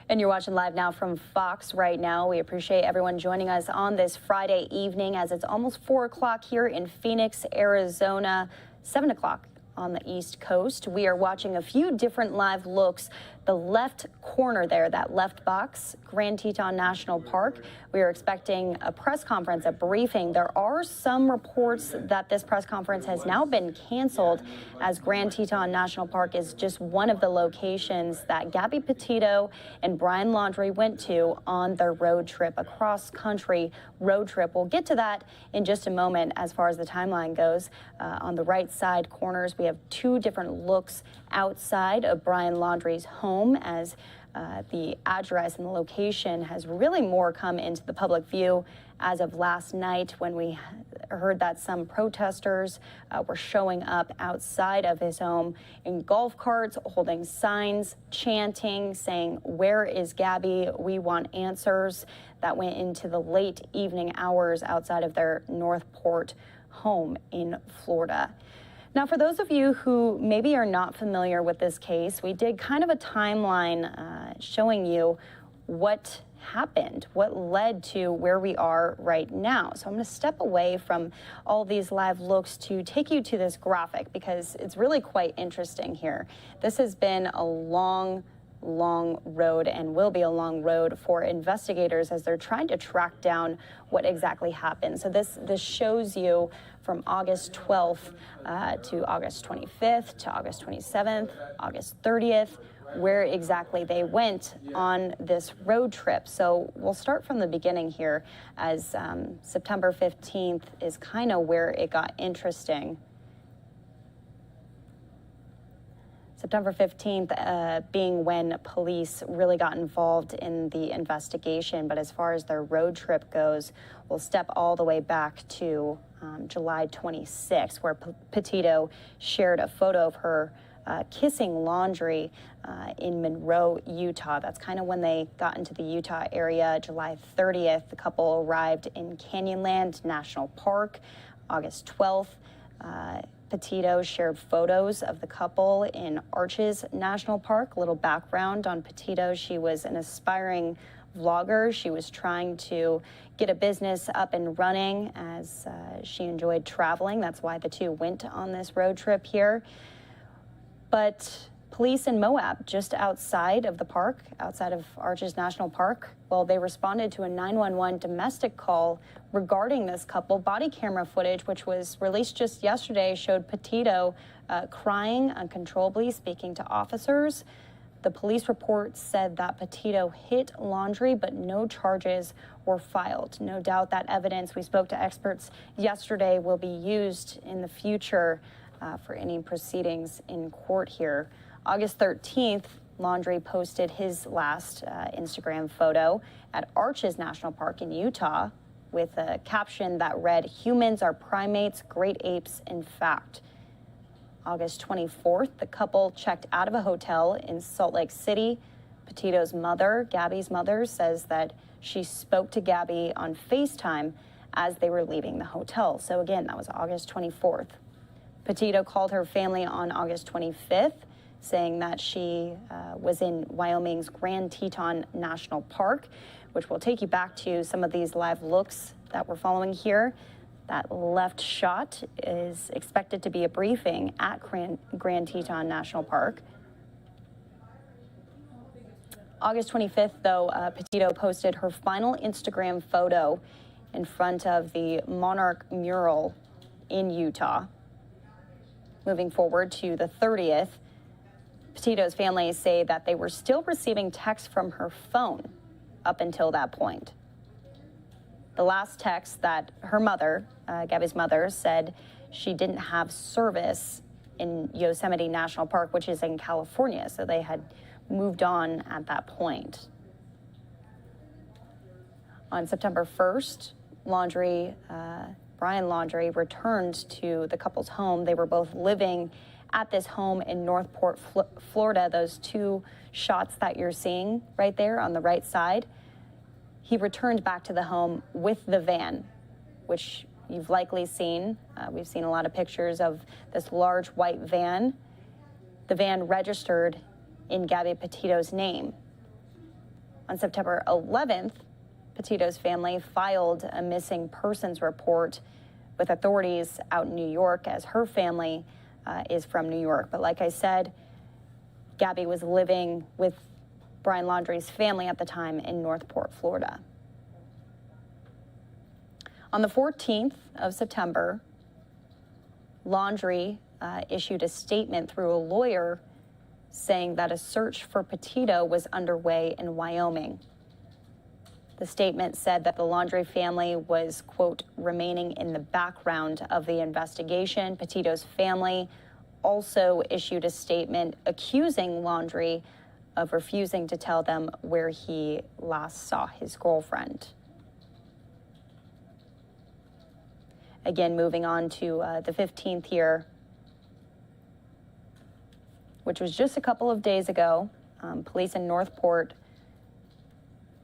[SPEAKER 19] And you're watching Live Now from Fox right now. We appreciate everyone joining us on this Friday evening as it's almost 4 o'clock here in Phoenix, Arizona, 7 o'clock on the East Coast. We are watching a few different live looks. The left corner there, that left box, Grand Teton National Park. We are expecting a press conference, a briefing. There are some reports that this press conference has now been canceled, as Grand Teton National Park is just one of the locations that Gabby Petito and Brian Laundrie went to on their road trip, a cross-country road trip. We'll get to that in just a moment as far as the timeline goes. On the right side corners, we have two different looks outside of Brian Laundrie's home as The address and the location has really more come into the public view as of last night, when we heard that some protesters were showing up outside of his home in golf carts, holding signs, chanting, saying, "Where is Gabby? We want answers." That went into the late evening hours outside of their Northport home in Florida. Now, for those of you who maybe are not familiar with this case, we did kind of a timeline showing you what happened, what led to where we are right now. So I'm going to step away from all these live looks to take you to this graphic, because it's really quite interesting here. This has been a long road, and will be a long road for investigators as they're trying to track down what exactly happened. So this shows you from August 12th to August 25th to August 27th, August 30th, where exactly they went on this road trip. So we'll start from the beginning here, as September 15th is kind of where it got interesting. September 15th being when police really got involved in the investigation. But as far as their road trip goes, we'll step all the way back to July 26th, where Petito shared a photo of her kissing laundry in Monroe, Utah. That's kind of when they got into the Utah area. July 30th, the couple arrived in Canyonland National Park. August 12th, Petito shared photos of the couple in Arches National Park. A little background on Petito: she was an aspiring vlogger. She was trying to get a business up and running as she enjoyed traveling. That's why the two went on this road trip here. But police in Moab, just outside of the park, outside of Arches National Park, well, they responded to a 911 domestic call regarding this couple. Body camera footage, which was released just yesterday, showed Petito crying uncontrollably, speaking to officers. The police report said that Petito hit laundry, but no charges were filed. No doubt that evidence, we spoke to experts yesterday, will be used in the future for any proceedings in court here. August 13th, Laundrie posted his last Instagram photo at Arches National Park in Utah with a caption that read, "Humans are primates, great apes, in fact." August 24th, the couple checked out of a hotel in Salt Lake City. Petito's mother, Gabby's mother, says that she spoke to Gabby on FaceTime as they were leaving the hotel. So again, that was August 24th. Petito called her family on August 25th, saying that she was in Wyoming's Grand Teton National Park, which will take you back to some of these live looks that we're following here. That left shot is expected to be a briefing at Grand Teton National Park. August 25th, though, Petito posted her final Instagram photo in front of the Monarch mural in Utah. Moving forward to the 30th, Petito's family say that they were still receiving texts from her phone up until that point. The last text that her mother, Gabby's mother, said she didn't have service in Yosemite National Park, which is in California, so they had moved on at that point. On September 1st, Brian Laundrie returned to the couple's home. They were both living at this home in Northport, Florida. Those two shots that you're seeing right there on the right side. He returned back to the home with the van, which you've likely seen. We've seen a lot of pictures of this large white van. The van registered in Gabby Petito's name. On September 11th, Petito's family filed a missing persons report with authorities out in New York, as her family is from New York. But like I said, Gabby was living with Brian Laundrie's family at the time in Northport, Florida. On the 14th of September, Laundrie issued a statement through a lawyer saying that a search for Petito was underway in Wyoming. The statement said that the Laundrie family was, quote, remaining in the background of the investigation. Petito's family also issued a statement accusing Laundrie of refusing to tell them where he last saw his girlfriend. Again, moving on to the 15th here, which was just a couple of days ago. Police in Northport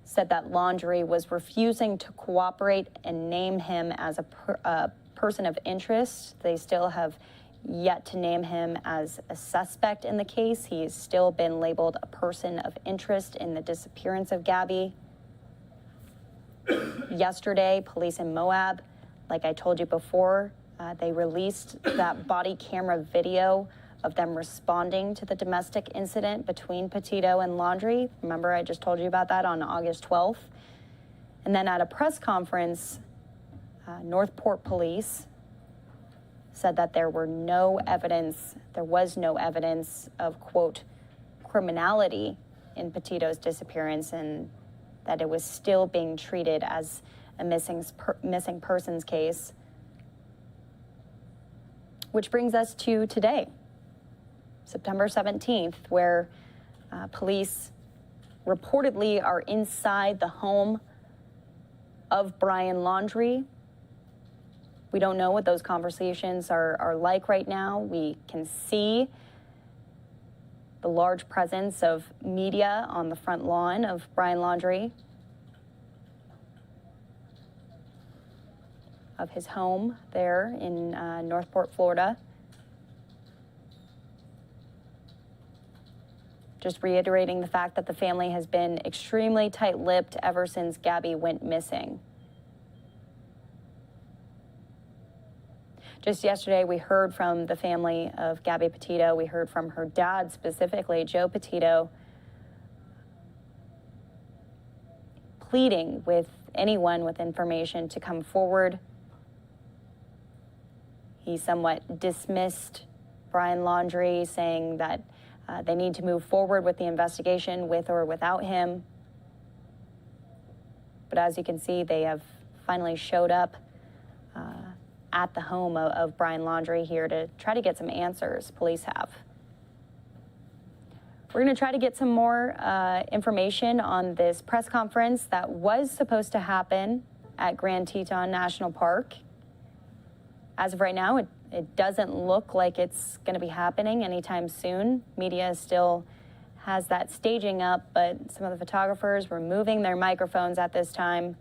[SPEAKER 19] said that Laundrie was refusing to cooperate and name him as a person of interest. They still have yet to name him as a suspect in the case. He's still been labeled a person of interest in the disappearance of Gabby. Yesterday, police in Moab, like I told you before, they released that body camera video of them responding to the domestic incident between Petito and Laundrie. Remember, I just told you about that on August 12th. And then at a press conference, Northport police said that there was no evidence of, quote, criminality in Petito's disappearance, and that it was still being treated as a missing persons case. Which brings us to today, September 17th, where police reportedly are inside the home of Brian Laundrie. We don't know what those conversations are like right now. We can see the large presence of media on the front lawn of Brian Laundrie, of his home there in Northport, Florida. Just reiterating the fact that the family has been extremely tight-lipped ever since Gabby went missing. Just yesterday, we heard from the family of Gabby Petito. We heard from her dad specifically, Joe Petito, pleading with anyone with information to come forward. He somewhat dismissed Brian Laundrie, saying that they need to move forward with the investigation with or without him. But as you can see, they have finally showed up at the home of Brian Laundrie here to try to get some answers. Police have. We're going to try to get some more information on this press conference that was supposed to happen at Grand Teton National Park. As of right now, it doesn't look like it's going to be happening anytime soon. Media still has that staging up, but some of the photographers were moving their microphones at this time.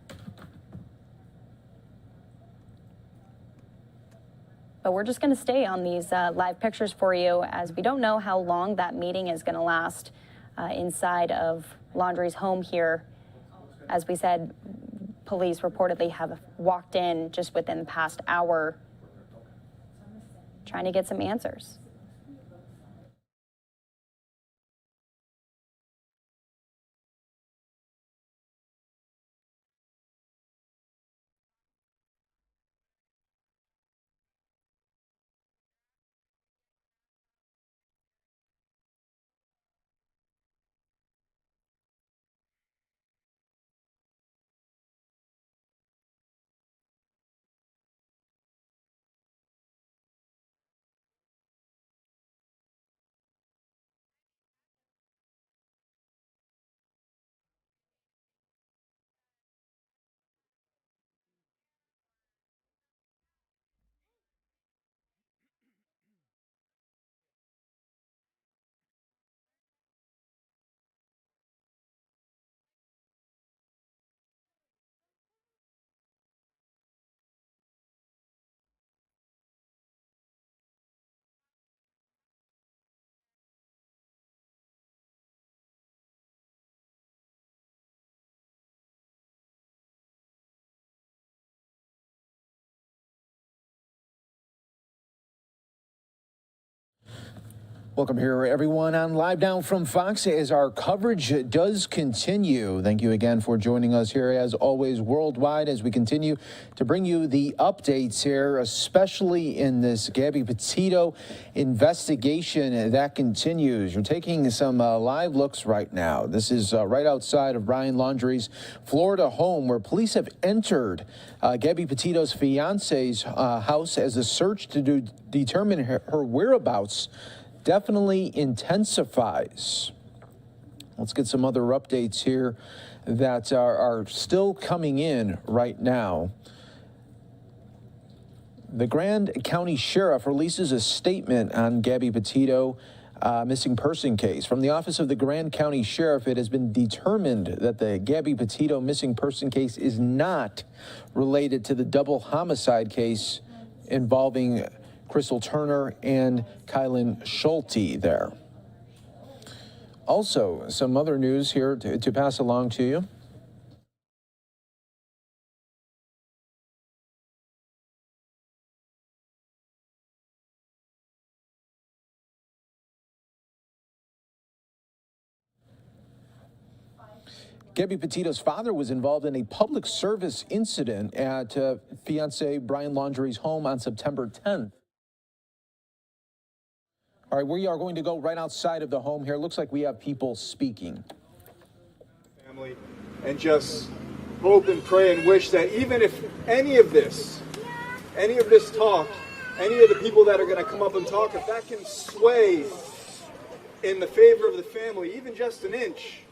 [SPEAKER 19] But we're just going to stay on these live pictures for you, as we don't know how long that meeting is going to last inside of Laundrie's home here. As we said, police reportedly have walked in just within the past hour, trying to get some answers.
[SPEAKER 5] Welcome here, everyone, on Live Now from Fox as our coverage does continue. Thank you again for joining us here, as always, worldwide, as we continue to bring you the updates here, especially in this Gabby Petito investigation that continues. We're taking some live looks right now. This is right outside of Brian Laundrie's Florida home, where police have entered Gabby Petito's fiance's house as a search to determine her whereabouts definitely intensifies. Let's get some other updates here that are still coming in right now. The Grand County Sheriff releases a statement on Gabby Petito missing person case. From the Office of the Grand County Sheriff, it has been determined that the Gabby Petito missing person case is not related to the double homicide case involving Crystal Turner and Kylan Schulte there. Also, some other news here to pass along to you. Gabby Petito's father was involved in a public service incident at fiancé Brian Laundrie's home on September 10th. All right, we are going to go right outside of the home here. Looks like we have people speaking.
[SPEAKER 15] Family, and just hope and pray and wish that even if any of this talk, any of the people that are going to come up and talk, if that can sway in the favor of the family, even just an inch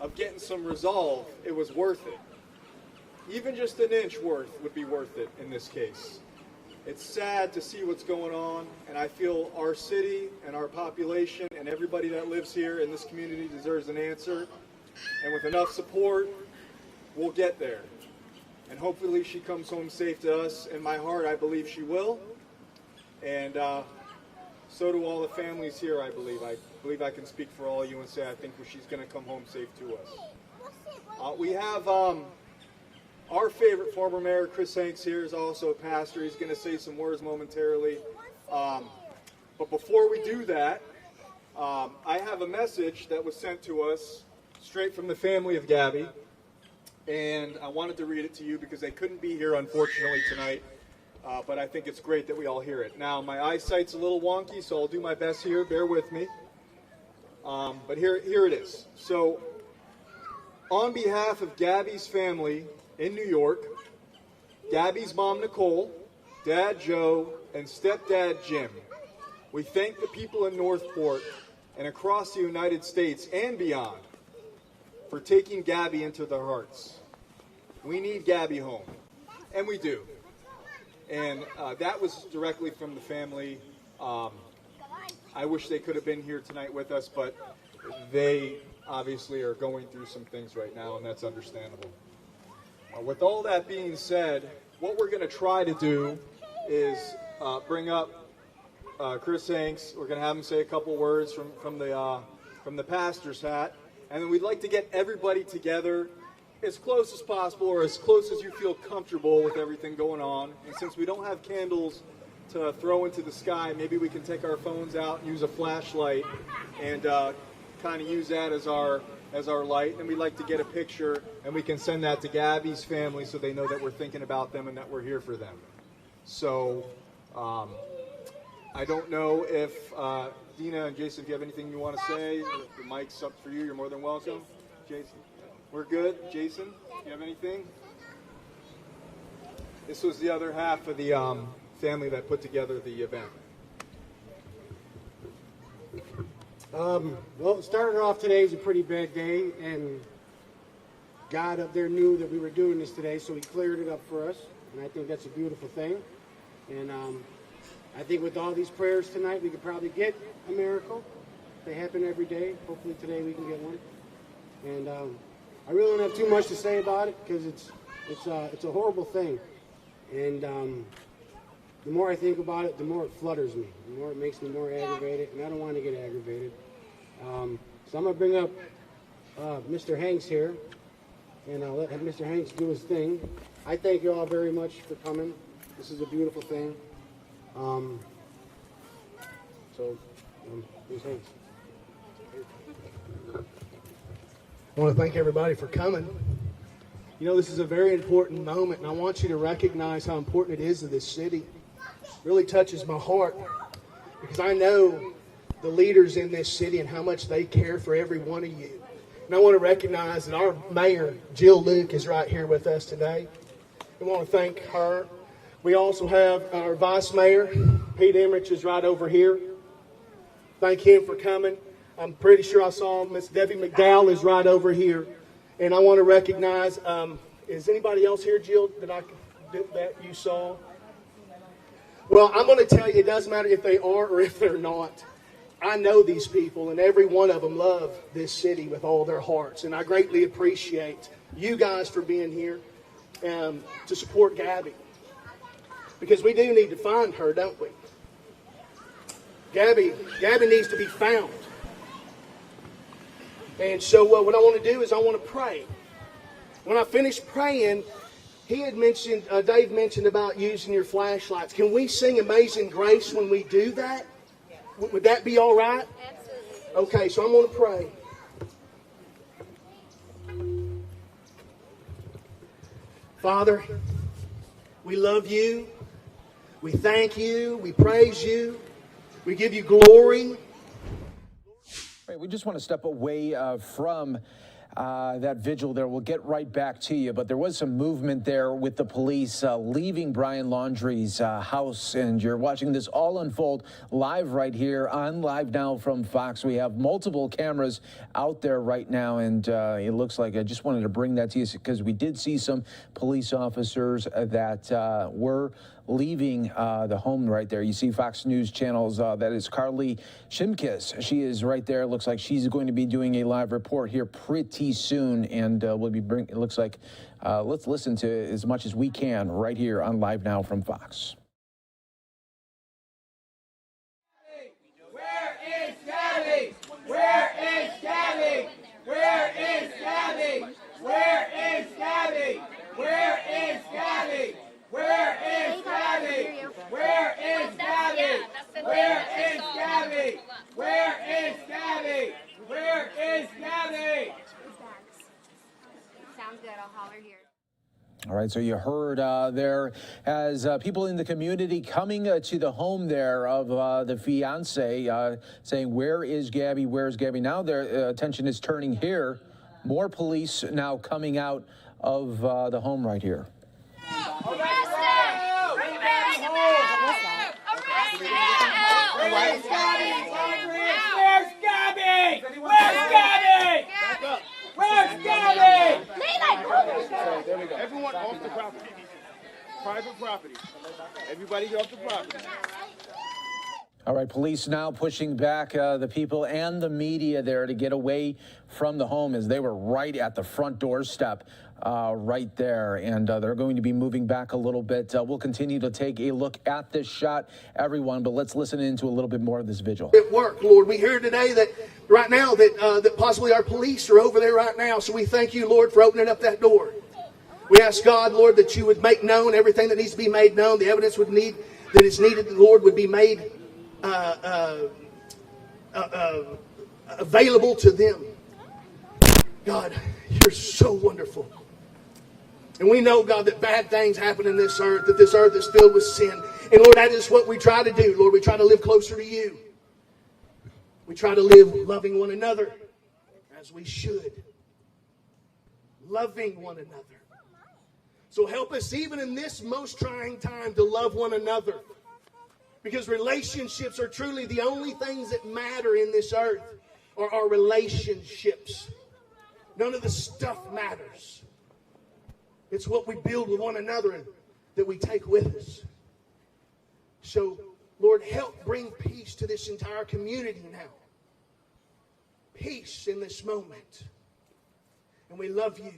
[SPEAKER 15] of getting some resolve, it was worth it. Even just an inch worth would be worth it in this case. It's sad to see what's going on, and I feel our city and our population and everybody that lives here in this community deserves an answer. And with enough support, we'll get there. And hopefully she comes home safe to us. In my heart, I believe she will. And so do all the families here, I believe. I believe I can speak for all of you and say I think she's going to come home safe to us. We have our favorite former mayor, Chris Hanks, here is also a pastor. He's going to say some words momentarily. But before we do that, I have a message that was sent to us straight from the family of Gabby. And I wanted to read it to you because they couldn't be here, unfortunately, tonight. But I think it's great that we all hear it. Now, my eyesight's a little wonky, so I'll do my best here. Bear with me. But here it is. So, on behalf of Gabby's family in New York, Gabby's mom, Nicole, Dad, Joe, and stepdad, Jim, we thank the people in Northport and across the United States and beyond for taking Gabby into their hearts. We need Gabby home, and we do. And that was directly from the family. I wish they could have been here tonight with us, but they obviously are going through some things right now, and that's understandable. With all that being said, what we're going to try to do is bring up Chris Hanks. We're going to have him say a couple words from the pastor's hat, and then we'd like to get everybody together as close as possible, or as close as you feel comfortable with everything going on. And since we don't have candles to throw into the sky, maybe we can take our phones out and use a flashlight and kind of use that as our light. And we'd like to get a picture, and we can send that to Gabby's family so they know that we're thinking about them and that we're here for them. So I don't know if Dina and Jason, if you have anything you want to say, the mic's up for you. You're more than welcome. Jason? We're good. Jason, you have anything? This was the other half of the family that put together the event.
[SPEAKER 20] Well, starting off today is a pretty bad day, and God up there knew that we were doing this today, so he cleared it up for us, and I think that's a beautiful thing. And I think with all these prayers tonight, we could probably get a miracle. They happen every day. Hopefully today we can get one. And I really don't have too much to say about it because it's a horrible thing, and the more I think about it, the more it flutters me, the more it makes me more aggravated, and I don't want to get aggravated. So I'm gonna bring up Mr. Hanks here, and I'll let Mr. Hanks do his thing. I thank you all very much for coming. This is a beautiful thing. Here's Hanks.
[SPEAKER 22] I want to thank everybody for coming. You know, this is a very important moment, and I want you to recognize how important it is to this city. It really touches my heart because I know the leaders in this city and how much they care for every one of you. And I want to recognize that our mayor, Jill Luke, is right here with us today. I want to thank her. We also have our vice mayor, Pete Emmerich, is right over here. Thank him for coming. I'm pretty sure I saw Miss Debbie McDowell is right over here. And I want to recognize, is anybody else here, Jill, that you saw? Well, I'm going to tell you, it doesn't matter if they are or if they're not. I know these people, and every one of them love this city with all their hearts. And I greatly appreciate you guys for being here to support Gabby. Because we do need to find her, don't we? Gabby needs to be found. And so what I want to do is I want to pray. When I finish praying, he had mentioned, Dave mentioned about using your flashlights. Can we sing Amazing Grace when we do that? Would that be all right? Absolutely. Okay, so I'm going to pray. Father, we love you. We thank you. We praise you. We give you glory.
[SPEAKER 5] Right, we just want to step away from that vigil there. We'll get right back to you, but there was some movement there with the police leaving Brian Laundrie's house, and you're watching this all unfold live right here on Live Now from Fox. We have multiple cameras out there right now, and it looks like I just wanted to bring that to you because we did see some police officers that were leaving the home right there. You see Fox News Channel's, that is Carly Shimkis. She is right there. Looks like she's going to be doing a live report here pretty soon, and we'll be it looks like, let's listen to as much as we can right here on Live Now from Fox.
[SPEAKER 2] Where is Gabby? Where is Gabby? Where is Gabby? Where is Gabby? Where is Gabby? Where is Gabby? Where is Gabby? Where is Gabby? Where is Gabby? Where is Gabby?
[SPEAKER 11] Sounds good. I'll holler here.
[SPEAKER 5] All right, so you heard there as people in the community coming to the home there of the fiance saying, where is Gabby? Where is Gabby? Now their attention is turning here. More police now coming out of the home right here.
[SPEAKER 2] Where's Gabby? Where's Gabby? Where's Gabby? Where's Gabby?
[SPEAKER 22] There we go. Everyone off the property. Private property. Everybody get off the property.
[SPEAKER 5] All right, police now pushing back the people and the media there to get away from the home as they were right at the front doorstep right there. And they're going to be moving back a little bit. We'll continue to take a look at this shot, everyone, but let's listen into a little bit more of this vigil.
[SPEAKER 22] At work, Lord, we hear today that right now that possibly our police are over there right now. So we thank you, Lord, for opening up that door. We ask God, Lord, that you would make known everything that needs to be made known. The evidence that is needed, Lord, would be made available to them. God, you're so wonderful. And we know, God, that bad things happen in this earth, that this earth is filled with sin. And Lord, that is what we try to do. Lord, we try to live closer to you. We try to live loving one another as we should. Loving one another. So help us even in this most trying time to love one another. Because relationships are truly the only things that matter in this earth are our relationships. None of the stuff matters. It's what we build with one another that we take with us. So, Lord, help bring peace to this entire community now. Peace in this moment. And we love you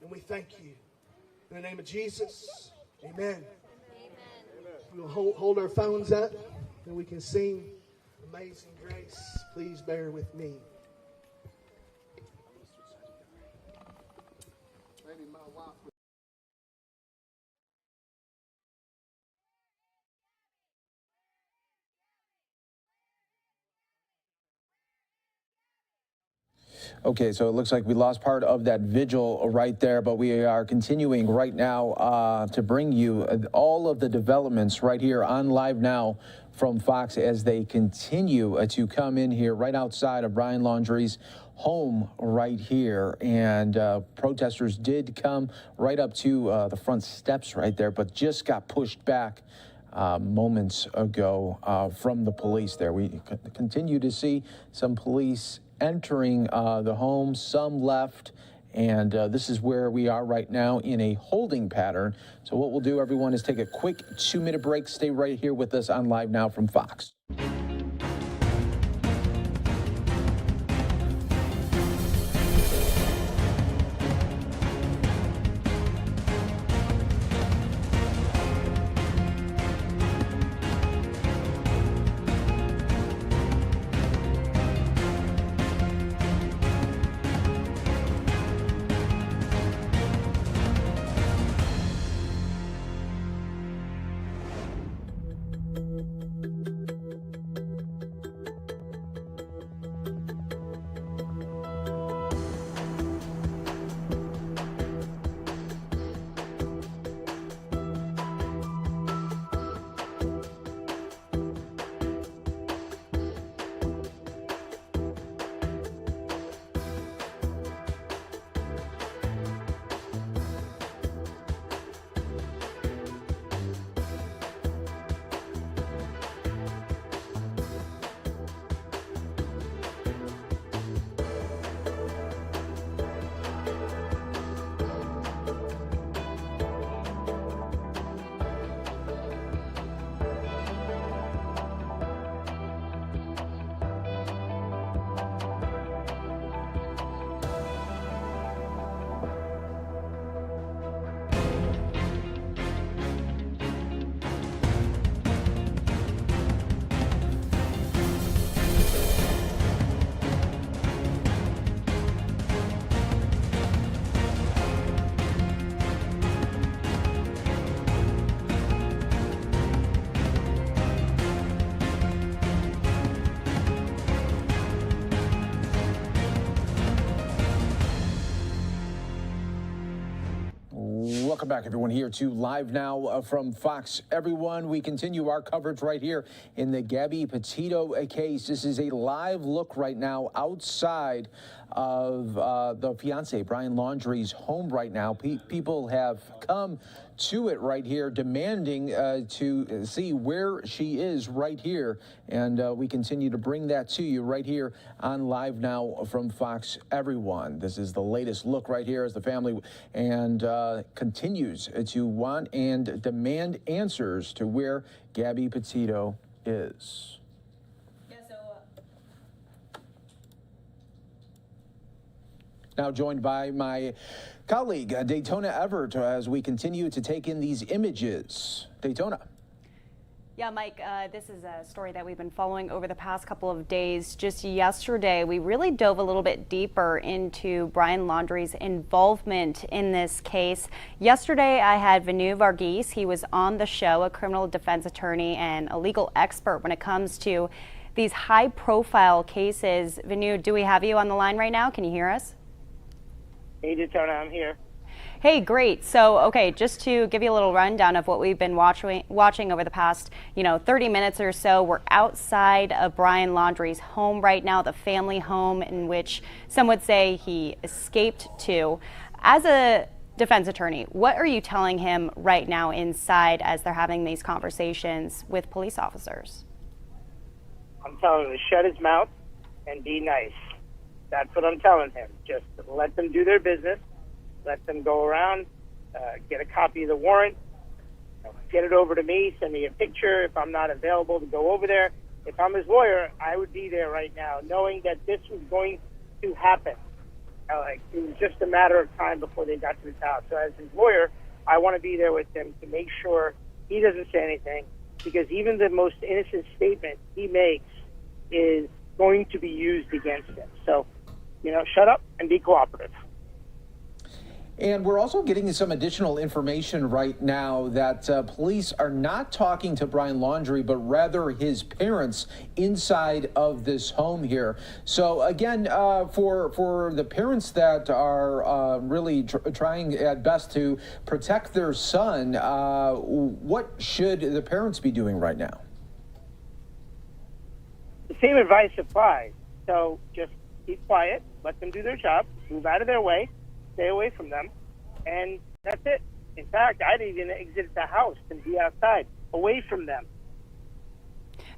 [SPEAKER 22] and we thank you. In the name of Jesus, amen. We'll hold our phones up and we can sing Amazing Grace. Please bear with me. Maybe my wife would.
[SPEAKER 5] Okay, so it looks like we lost part of that vigil right there, but we are continuing right now to bring you all of the developments right here on Live Now from Fox as they continue to come in here right outside of Brian Laundrie's home right here. And protesters did come right up to the front steps right there, but just got pushed back moments ago from the police there. We continue to see some police entering the home, some left, and this is where we are right now in a holding pattern. So what we'll do, everyone, is take a quick 2-minute break. Stay right here with us on Live Now from Fox. Welcome back, everyone, here to Live Now from Fox. Everyone, we continue our coverage right here in the Gabby Petito case. This is a live look right now outside of the fiance, Brian Laundrie's home right now. People have come to it right here, demanding to see where she is right here. And we continue to bring that to you right here on Live Now from Fox. Everyone, this is the latest look right here as the family and continues to want and demand answers to where Gabby Petito is. Now joined by my colleague, Daytona Everett, as we continue to take in these images. Daytona.
[SPEAKER 19] Yeah, Mike, this is a story that we've been following over the past couple of days. Just yesterday, we really dove a little bit deeper into Brian Laundrie's involvement in this case. Yesterday, I had Venu Varghese. He was on the show, a criminal defense attorney and a legal expert when it comes to these high-profile cases. Venu, do we have you on the line right now? Can you hear us?
[SPEAKER 9] Hey, Daytona, I'm here.
[SPEAKER 19] Hey, great. So, okay, just to give you a little rundown of what we've been watching over the past, 30 minutes or so, we're outside of Brian Laundrie's home right now, the family home in which some would say he escaped to. As a defense attorney, what are you telling him right now inside as they're having these conversations with police officers?
[SPEAKER 9] I'm telling him to shut his mouth and be nice. That's what I'm telling him. Just let them do their business. Let them go around, get a copy of the warrant, get it over to me, send me a picture if I'm not available to go over there. If I'm his lawyer, I would be there right now, knowing that this was going to happen. It was just a matter of time before they got to his house. So as his lawyer, I want to be there with him to make sure he doesn't say anything, because even the most innocent statement he makes is going to be used against him. So, shut up and be cooperative.
[SPEAKER 5] And we're also getting some additional information right now that police are not talking to Brian Laundrie, but rather his parents inside of this home here. So again, for the parents that are really trying at best to protect their son, what should the parents be doing right now?
[SPEAKER 9] The same advice applies. So just keep quiet, let them do their job, move out of their way, stay away from them, and that's it. In fact, I'd even exit the house and be outside. away from them.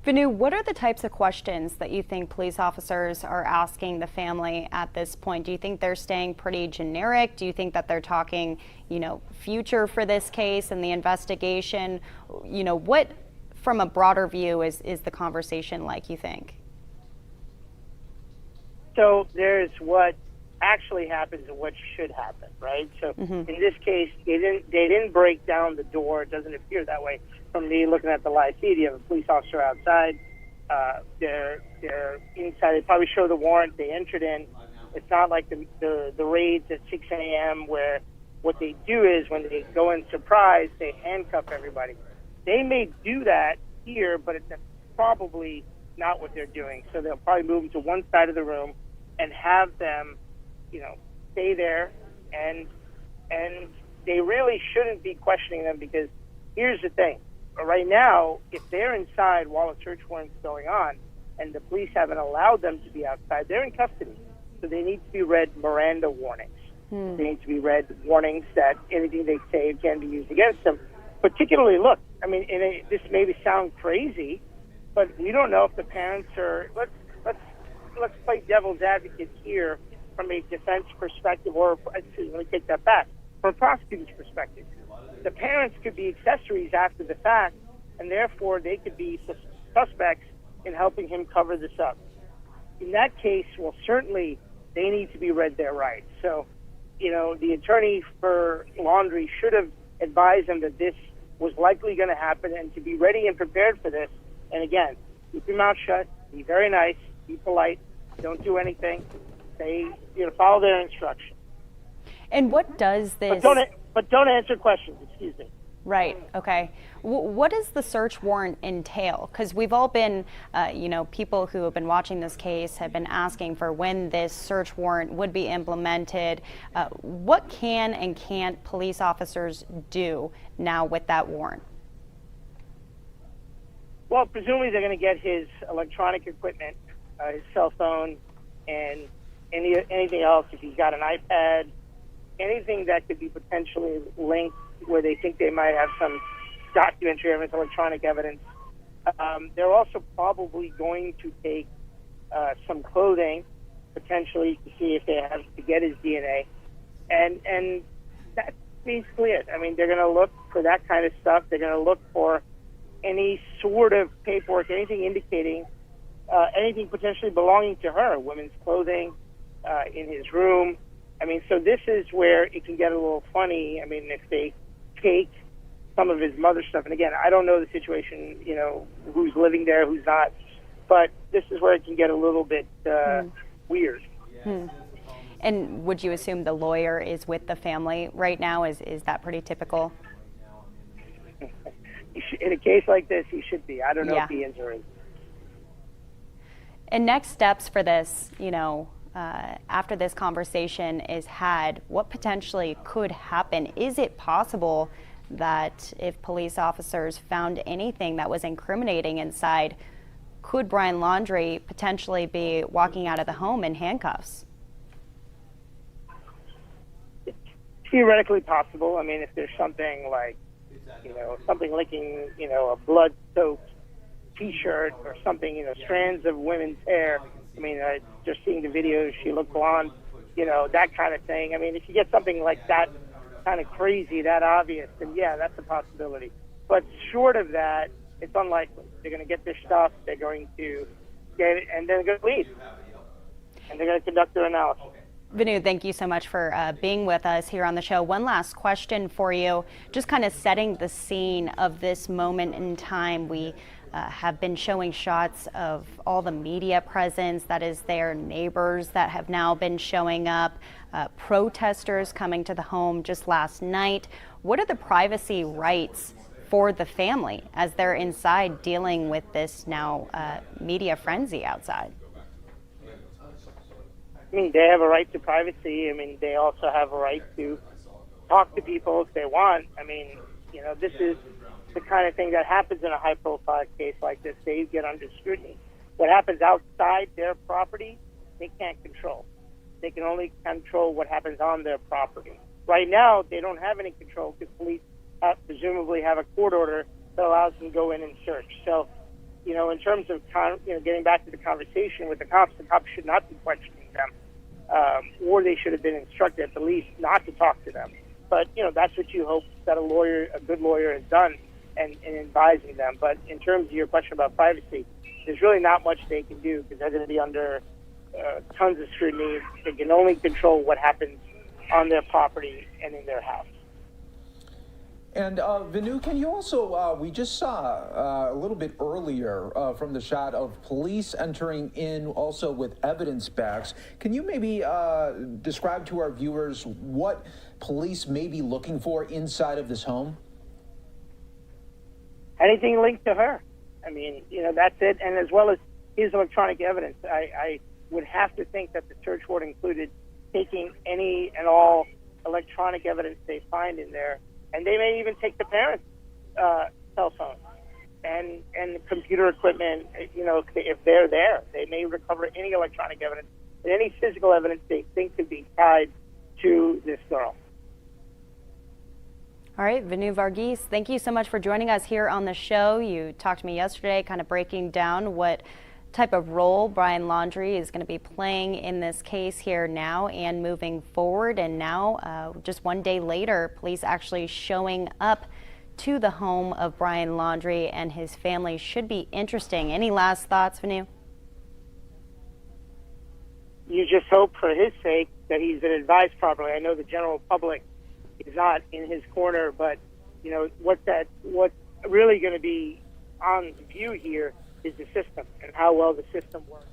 [SPEAKER 19] Vanu, what are the types of questions that you think police officers are asking the family at this point? Do you think they're staying pretty generic? Do you think that they're talking, future for this case and the investigation? What, from a broader view, is the conversation like, you think?
[SPEAKER 9] So there's what actually happens and what should happen, right? So in this case, they didn't break down the door. It doesn't appear that way from me looking at the live feed. You have a police officer outside. They're inside. They probably show the warrant. They entered in. It's not like the raids at 6 a.m. where what they do is when they go in surprise, they handcuff everybody. They may do that here, but it's probably not what they're doing. So they'll probably move them to one side of the room and have them, stay there. And they really shouldn't be questioning them, because here's the thing. Right now, if they're inside while a search warrant's going on and the police haven't allowed them to be outside, they're in custody. So they need to be read Miranda warnings. They need to be read warnings that anything they say can be used against them. Particularly, look, I mean, this may sound crazy, but we don't know if the parents are. Let's play devil's advocate here from a defense perspective, or excuse me, let me take that back. From a prosecutor's perspective, the parents could be accessories after the fact, and therefore they could be suspects in helping him cover this up. In that case, well, certainly they need to be read their rights. So, the attorney for Laundrie should have advised them that this was likely going to happen and to be ready and prepared for this. And again, keep your mouth shut, be very nice, be polite, don't do anything. Follow their instructions.
[SPEAKER 19] And what does this...
[SPEAKER 9] But don't answer questions, excuse me.
[SPEAKER 19] Right, okay. What does the search warrant entail? Because we've all been, people who have been watching this case have been asking for when this search warrant would be implemented. What can and can't police officers do now with that warrant?
[SPEAKER 9] Well, presumably they're going to get his electronic equipment, his cell phone, and anything else. If he's got an iPad, anything that could be potentially linked where they think they might have some documentary evidence, electronic evidence. They're also probably going to take some clothing, potentially, to see if they have to get his DNA. And that's basically it. I mean, they're going to look for that kind of stuff. They're going to look for any sort of paperwork, anything indicating anything potentially belonging to her, women's clothing in his room. I mean, so this is where it can get a little funny. I mean, if they take some of his mother's stuff, and again, I don't know the situation, who's living there, who's not, but this is where it can get a little bit weird.
[SPEAKER 19] And would you assume the lawyer is with the family right now? Is that pretty typical?
[SPEAKER 9] In a case like this, he should be. I don't know if he is or isn't.
[SPEAKER 19] And next steps for this, after this conversation is had, what potentially could happen? Is it possible that if police officers found anything that was incriminating inside, could Brian Laundrie potentially be walking out of the home in handcuffs?
[SPEAKER 9] It's theoretically possible. I mean, if there's something like, something licking, a blood-soaked T-shirt or something, strands of women's hair. I mean, just seeing the videos, she looked blonde, that kind of thing. I mean, if you get something like that kind of crazy, that obvious, then yeah, that's a possibility. But short of that, it's unlikely. They're going to get their stuff, they're going to get it, and then they're going to leave. And they're going to conduct their analysis.
[SPEAKER 19] Vanu, thank you so much for being with us here on the show. One last question for you, just kind of setting the scene of this moment in time. We have been showing shots of all the media presence that is there, neighbors that have now been showing up, protesters coming to the home just last night. What are the privacy rights for the family as they're inside dealing with this now media frenzy outside?
[SPEAKER 9] I mean, they have a right to privacy. I mean, they also have a right to talk to people if they want. I mean, this is the kind of thing that happens in a high-profile case like this. They get under scrutiny. What happens outside their property, they can't control. They can only control what happens on their property. Right now, they don't have any control because police presumably have a court order that allows them to go in and search. So, in terms of getting back to the conversation with the cops should not be questioning them, or they should have been instructed at the least not to talk to them. But that's what you hope that a good lawyer, has done, and advising them. But in terms of your question about privacy, there's really not much they can do because they're going to be under tons of scrutiny. They can only control what happens on their property and in their house.
[SPEAKER 5] And Venu, can you also, we just saw a little bit earlier from the shot of police entering in also with evidence bags. Can you maybe describe to our viewers what police may be looking for inside of this home?
[SPEAKER 9] Anything linked to her. I mean, that's it. And as well as his electronic evidence, I would have to think that the search warrant included taking any and all electronic evidence they find in there. And they may even take the parents' cell phones and computer equipment, if they're there. They may recover any electronic evidence and any physical evidence they think could be tied to this girl.
[SPEAKER 19] All right, Venu Varghese, thank you so much for joining us here on the show. You talked to me yesterday, kind of breaking down what type of role Brian Laundrie is going to be playing in this case here now and moving forward. And now, just one day later, police actually showing up to the home of Brian Laundrie and his family. Should be interesting. Any last thoughts, Venu?
[SPEAKER 9] You just hope for his sake that he's been advised properly. I know the general public is not in his corner, but what's really going to be on view here is the system and how well the system works.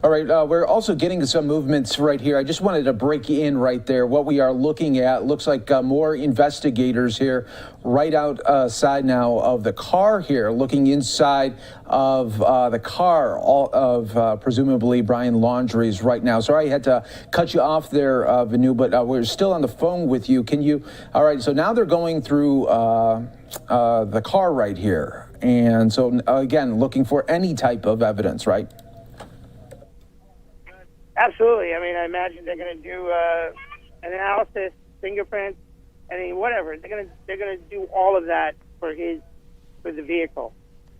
[SPEAKER 5] All right, we're also getting some movements right here. I just wanted to break in right there. What we are looking at looks like more investigators here right outside now of the car here, looking inside of the car of presumably Brian Laundrie's right now. Sorry I had to cut you off there, Venu, but we're still on the phone with you. Can you, all right, so now they're going through the car right here. And so, again, looking for any type of evidence, right?
[SPEAKER 9] Absolutely. I mean, I imagine they're going to do an analysis, fingerprints, whatever. They're going to do all of that for the vehicle.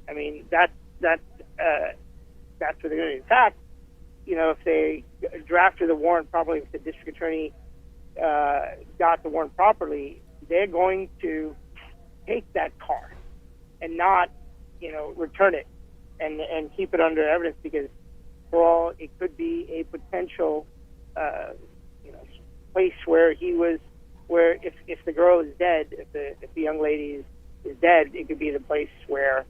[SPEAKER 9] I mean, that's what they're going to do. In fact, if they drafted the warrant properly, if the district attorney got the warrant properly, they're going to take that car and not, return it and keep it under evidence because, for all, it could be a potential, place where if the girl is dead, if the young lady is dead, it could be the place where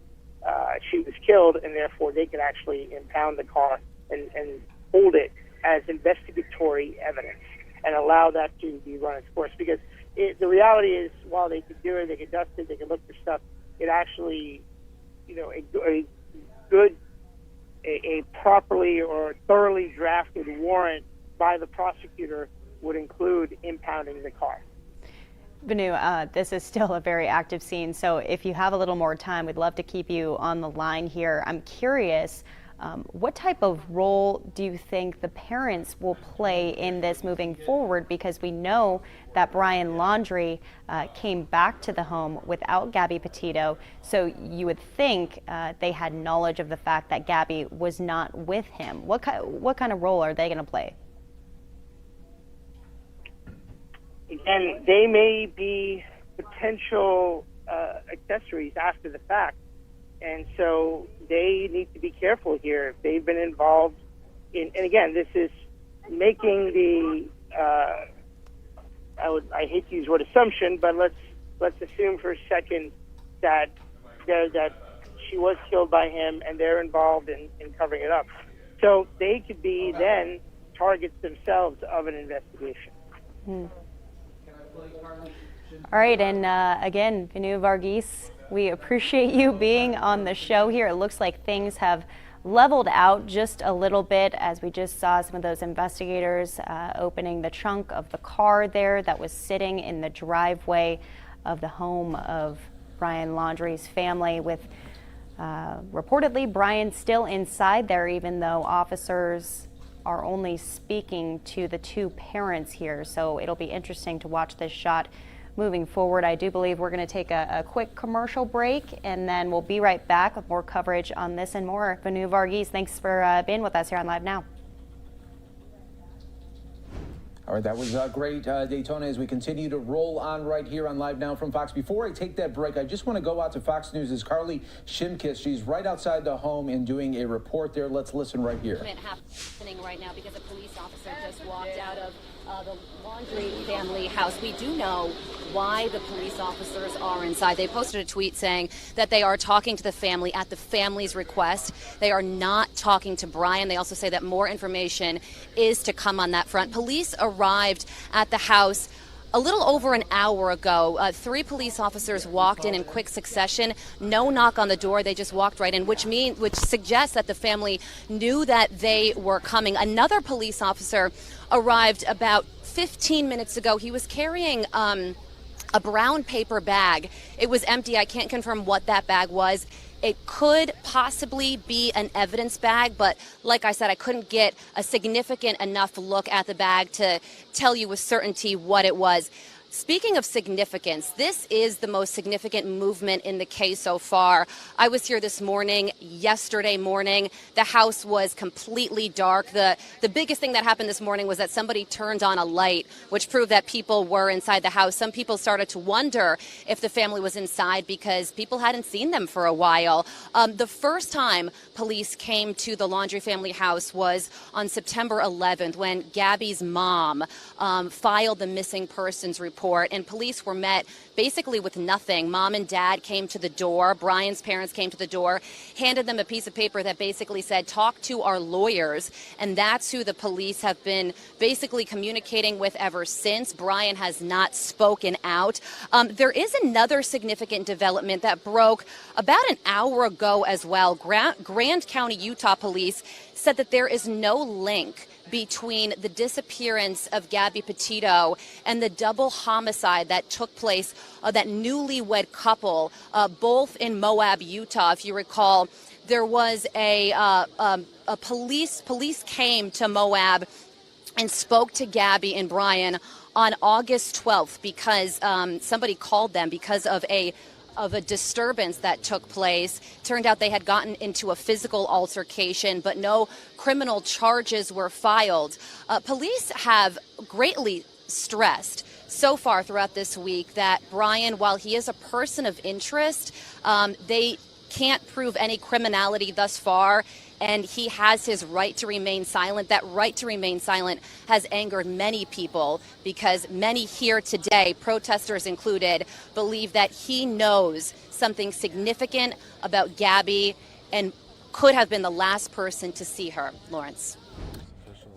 [SPEAKER 9] she was killed, and therefore they could actually impound the car and hold it as investigatory evidence and allow that to be run its course. Because the reality is, while they could do it, they could dust it, they could look for stuff, it actually, a properly or thoroughly drafted warrant by the prosecutor would include impounding the car.
[SPEAKER 19] Venu, this is still a very active scene, so if you have a little more time, we'd love to keep you on the line here. I'm curious, what type of role do you think the parents will play in this moving forward? Because we know that Brian Laundrie came back to the home without Gabby Petito, so you would think they had knowledge of the fact that Gabby was not with him. What kind of role are they going to play?
[SPEAKER 9] Again, they may be potential accessories after the fact. And so they need to be careful here if they've been involved in, and again, this is making the, I hate to use the word assumption, but let's assume for a second that she was killed by him and they're involved in covering it up. So they could be then targets themselves of an investigation.
[SPEAKER 19] All right, and again, Venu Varghese, we appreciate you being on the show here. It looks like things have leveled out just a little bit as we just saw some of those investigators opening the trunk of the car there that was sitting in the driveway of the home of Brian Laundrie's family, with reportedly Brian still inside there, even though officers are only speaking to the two parents here. So it'll be interesting to watch this shot moving forward. I do believe we're going to take a quick commercial break, and then we'll be right back with more coverage on this and more. Vanu Varghese, thanks for being with us here on Live Now.
[SPEAKER 5] All right, that was great, Daytona, as we continue to roll on right here on Live Now from Fox. Before I take that break, I just want to go out to Fox News' Carly Shimkus. She's right outside the home and doing a report there. Let's listen right here.
[SPEAKER 4] Happening right now because a police officer just walked out of the Laundry family house. We do know why the police officers are inside. They posted a tweet saying that they are talking to the family at the family's request. They are not talking to Brian. They also say that more information is to come on that front. Police arrived at the house a little over an hour ago. 3 police officers walked in quick succession. No knock on the door. They just walked right in, which suggests that the family knew that they were coming. Another police officer arrived about 15 minutes ago. He was carrying a brown paper bag. It was empty. I can't confirm what that bag was. It could possibly be an evidence bag, but like I said, I couldn't get a significant enough look at the bag to tell you with certainty what it was. Speaking of significance, this is the most significant movement in the case so far. I was here this morning, yesterday morning. The house was completely dark. The biggest thing that happened this morning was that somebody turned on a light, which proved that people were inside the house. Some people started to wonder if the family was inside because people hadn't seen them for a while. The first time police came to the Laundry family house was on September 11th when Gabby's mom filed the missing persons report. And police were met basically with nothing. Mom and dad came to the door. Brian's parents came to the door, handed them a piece of paper that basically said, talk to our lawyers. And that's who the police have been basically communicating with ever since. Brian has not spoken out. There is another significant development that broke about an hour ago as well. Grand County, Utah police said that there is no link between the disappearance of Gabby Petito and the double homicide that took place, that newlywed couple, both in Moab, Utah. If you recall, there was police came to Moab and spoke to Gabby and Brian on August 12th because somebody called them because of a disturbance that took place. Turned out they had gotten into a physical altercation, but no criminal charges were filed. Police have greatly stressed so far throughout this week that Brian, while he is a person of interest, they can't prove any criminality thus far, and he has his right to remain silent. That right to remain silent has angered many people because many here today, protesters included, believe that he knows something significant about Gabby and could have been the last person to see her. Lawrence.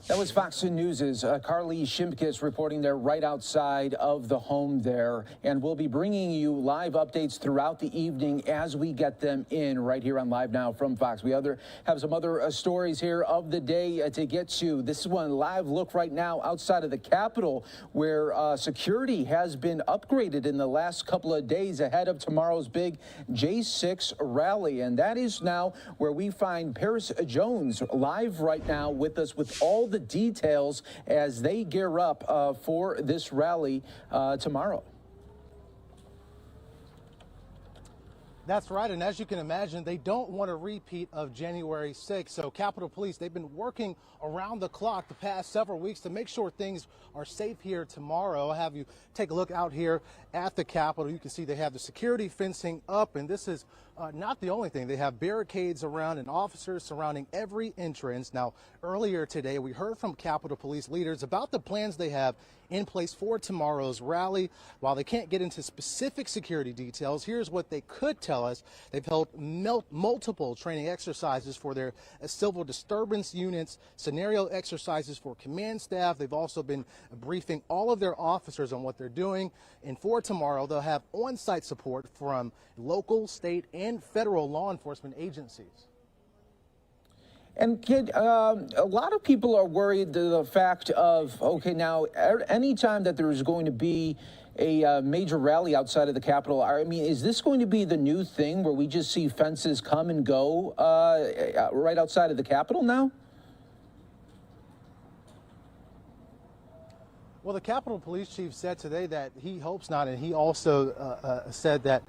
[SPEAKER 5] That was Fox News' Carly Shimkus reporting there right outside of the home there. And we'll be bringing you live updates throughout the evening as we get them in right here on Live Now from Fox. We have some other stories here of the day to get to. This is one live look right now outside of the Capitol where security has been upgraded in the last couple of days ahead of tomorrow's big J6 rally. And that is now where we find Paris Jones live right now with us with all the details as they gear up for this rally tomorrow.
[SPEAKER 11] That's right, and as you can imagine, they don't want a repeat of January 6th. So Capitol Police, they've been working around the clock the past several weeks to make sure things are safe here tomorrow. I'll have you take a look out here at the Capitol. You can see they have the security fencing up, and this is not the only thing. They have barricades around and officers surrounding every entrance. Now, earlier today, we heard from Capitol Police leaders about the plans they have in place for tomorrow's rally. While they can't get into specific security details, here's what they could tell us. They've held multiple training exercises for their civil disturbance units, scenario exercises for command staff. They've also been briefing all of their officers on what they're doing. And for tomorrow, they'll have on-site support from local, state, and federal law enforcement agencies.
[SPEAKER 5] And kid, a lot of people are worried the fact of, okay, now anytime that there's going to be a major rally outside of the Capitol, I mean, is this going to be the new thing where we just see fences come and go right outside of the Capitol now?
[SPEAKER 11] Well, the Capitol Police Chief said today that he hopes not, and he also said that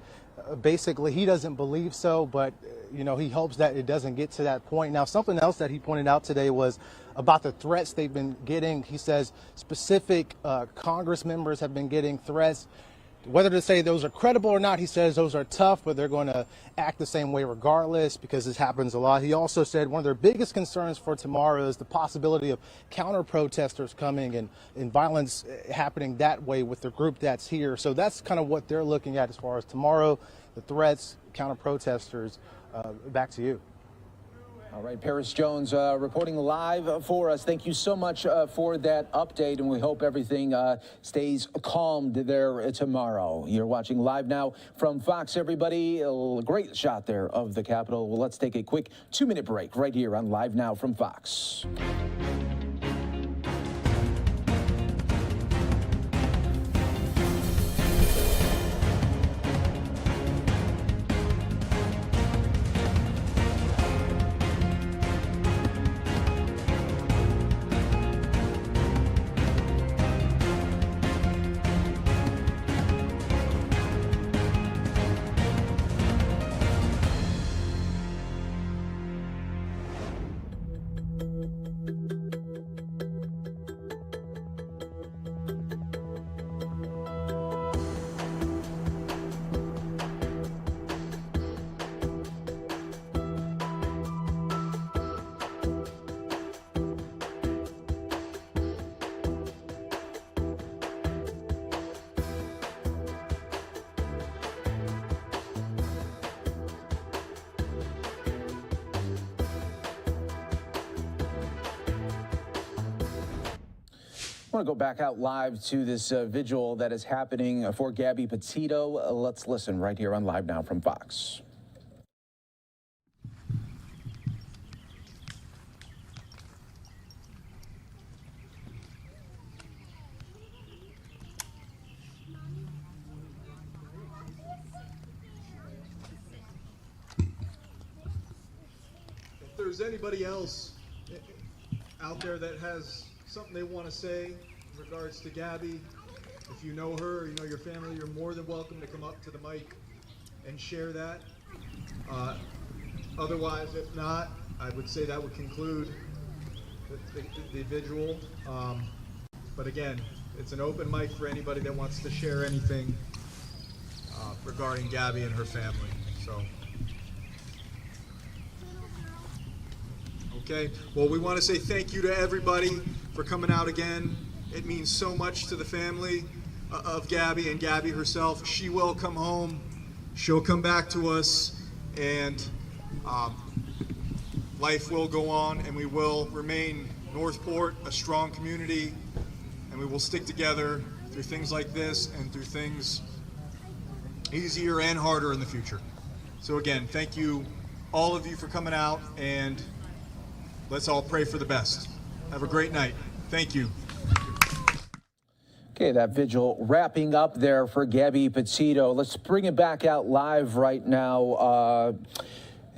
[SPEAKER 11] basically he doesn't believe so, but he hopes that it doesn't get to that point. Now, something else that he pointed out today was about the threats they've been getting. He says specific Congress members have been getting threats. Whether to say those are credible or not, he says those are tough, but they're going to act the same way regardless because this happens a lot. He also said one of their biggest concerns for tomorrow is the possibility of counter-protesters coming and violence happening that way with the group that's here. So that's kind of what they're looking at as far as tomorrow, the threats, counter-protesters. Back to you.
[SPEAKER 5] All right, Paris Jones reporting live for us. Thank you so much for that update, and we hope everything stays calmed there tomorrow. You're watching Live Now from Fox, everybody. A great shot there of the Capitol. Well, let's take a quick 2-minute break right here on Live Now from Fox. I want to go back out live to this vigil that is happening for Gabby Petito. Let's listen right here on Live Now from Fox.
[SPEAKER 15] If there's anybody else out there that has something they want to say in regards to Gabby, if you know her or you know your family, you're more than welcome to come up to the mic and share that. Otherwise, if not, I would say that would conclude the vigil. But again, it's an open mic for anybody that wants to share anything regarding Gabby and her family. So. Okay, well, we want to say thank you to everybody for coming out again. It means so much to the family of Gabby and Gabby herself. She will come home. She'll come back to us, and life will go on, and we will remain Northport, a strong community, and we will stick together through things like this and through things easier and harder in the future. So again, thank you, all of you, for coming out, and let's all pray for the best. Have a great night. Thank you.
[SPEAKER 5] Okay, that vigil wrapping up there for Gabby Petito. Let's bring it back out live right now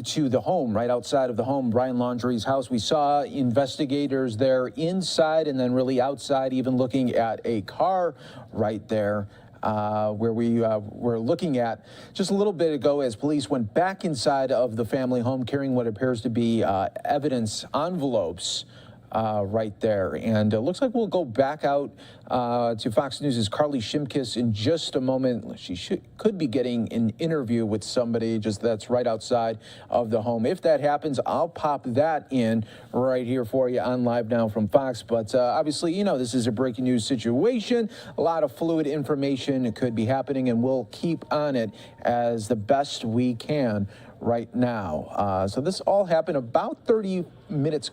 [SPEAKER 5] to the home, right outside of the home, Brian Laundrie's house. We saw investigators there inside and then really outside, even looking at a car right there. Where we were looking at just a little bit ago as police went back inside of the family home carrying what appears to be evidence envelopes right there. And it looks like we'll go back out to Fox News' Carly Shimkus in just a moment. She could be getting an interview with somebody just that's right outside of the home. If that happens, I'll pop that in right here for you on Live Now from Fox. But obviously, you know, this is a breaking news situation. A lot of fluid information could be happening, and we'll keep on it as the best we can right now. So this all happened about 45 minutes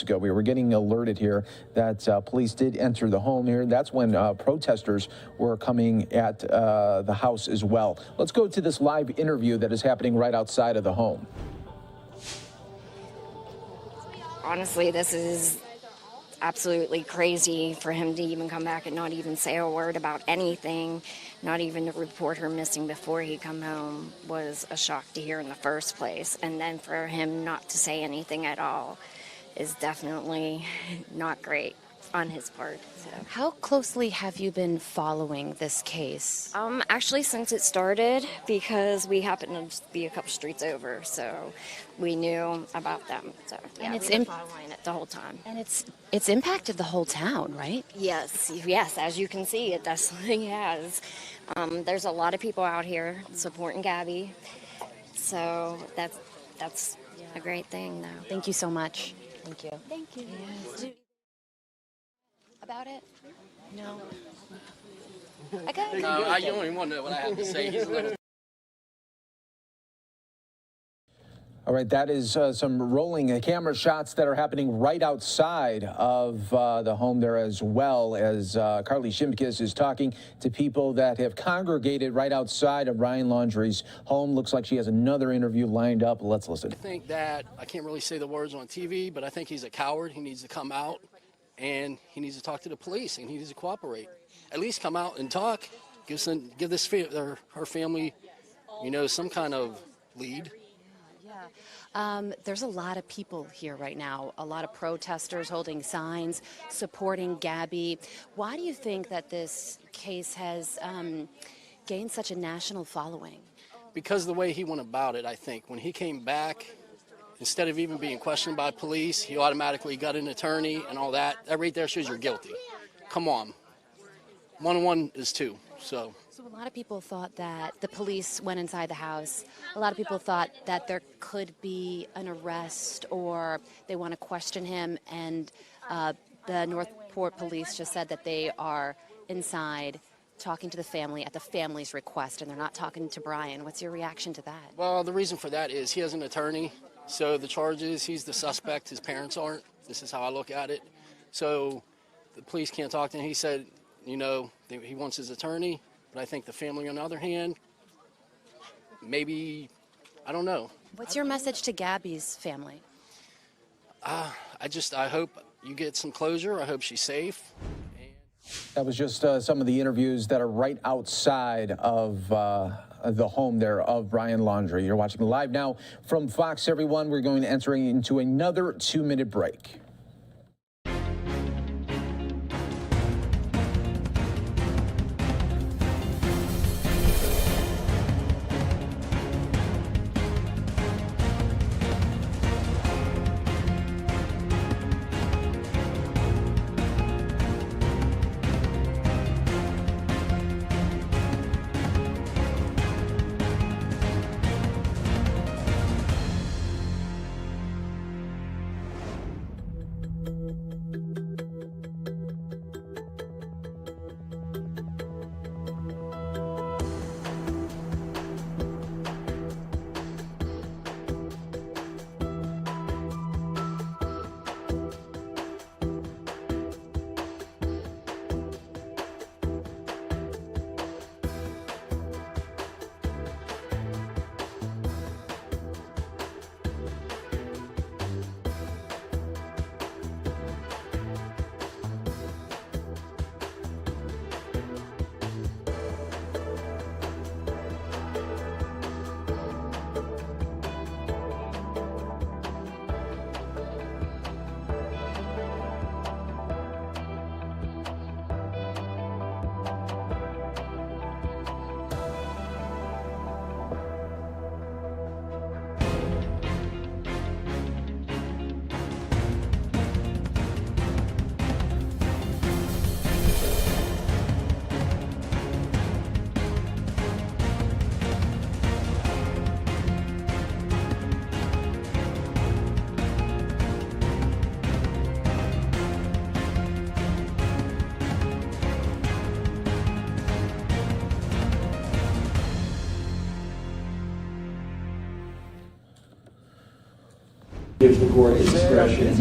[SPEAKER 5] ago. We were getting alerted here that police did enter the home here. That's when protesters were coming at the house as well. Let's go to this live interview that is happening right outside of the home.
[SPEAKER 1] Honestly, this is absolutely crazy for him to even come back and not even say a word about anything, not even to report her missing before he come home was a shock to hear in the first place. And then for him not to say anything at all is definitely not great. on his part. So.
[SPEAKER 4] How closely have you been following this case?
[SPEAKER 1] Actually, since it started, because we happened to just be a couple streets over, so we knew about them. So yeah,
[SPEAKER 4] And it's
[SPEAKER 1] we've been following it the whole time.
[SPEAKER 4] And it's impacted the whole town, right?
[SPEAKER 1] Yes, as you can see, it definitely has. There's a lot of people out here supporting Gabby, so that's a great thing, though.
[SPEAKER 4] Thank you so much. Thank you.
[SPEAKER 1] Thank you.
[SPEAKER 4] Yes. About it? No.
[SPEAKER 14] Okay. No, you don't even want to know what I have to say. He's a little...
[SPEAKER 5] All right, that is some rolling camera shots that are happening right outside of the home there, as well as Carly Shimkus is talking to people that have congregated right outside of Brian Laundrie's home. Looks like she has another interview lined up. Let's listen.
[SPEAKER 14] I think that, I can't really say the words on TV, but I think he's a coward. He needs to come out and he needs to talk to the police and he needs to cooperate. At least come out and talk. Give her family, some kind of lead.
[SPEAKER 4] There's a lot of people here right now, a lot of protesters holding signs, supporting Gabby. Why do you think that this case has gained such a national following?
[SPEAKER 14] Because the way he went about it, I think. When he came back, instead of even being questioned by police, he automatically got an attorney and all that. That right there shows you're guilty. Come on. 1 and 1 is 2, so...
[SPEAKER 4] So a lot of people thought that the police went inside the house. A lot of people thought that there could be an arrest or they want to question him. And the Northport police just said that they are inside talking to the family at the family's request and they're not talking to Brian. What's your reaction to that?
[SPEAKER 14] Well, the reason for that is he has an attorney. So the charge is he's the suspect. His parents aren't. This is how I look at it. So the police can't talk to him. He said, he wants his attorney. But I think the family, on the other hand, maybe, I don't know.
[SPEAKER 4] What's your message to Gabby's family?
[SPEAKER 14] I hope you get some closure. I hope she's safe.
[SPEAKER 5] That was just some of the interviews that are right outside of the home there of Brian Laundrie. You're watching Live Now from Fox, everyone. We're going to enter into another 2-minute break.
[SPEAKER 16] Gives the court discretion.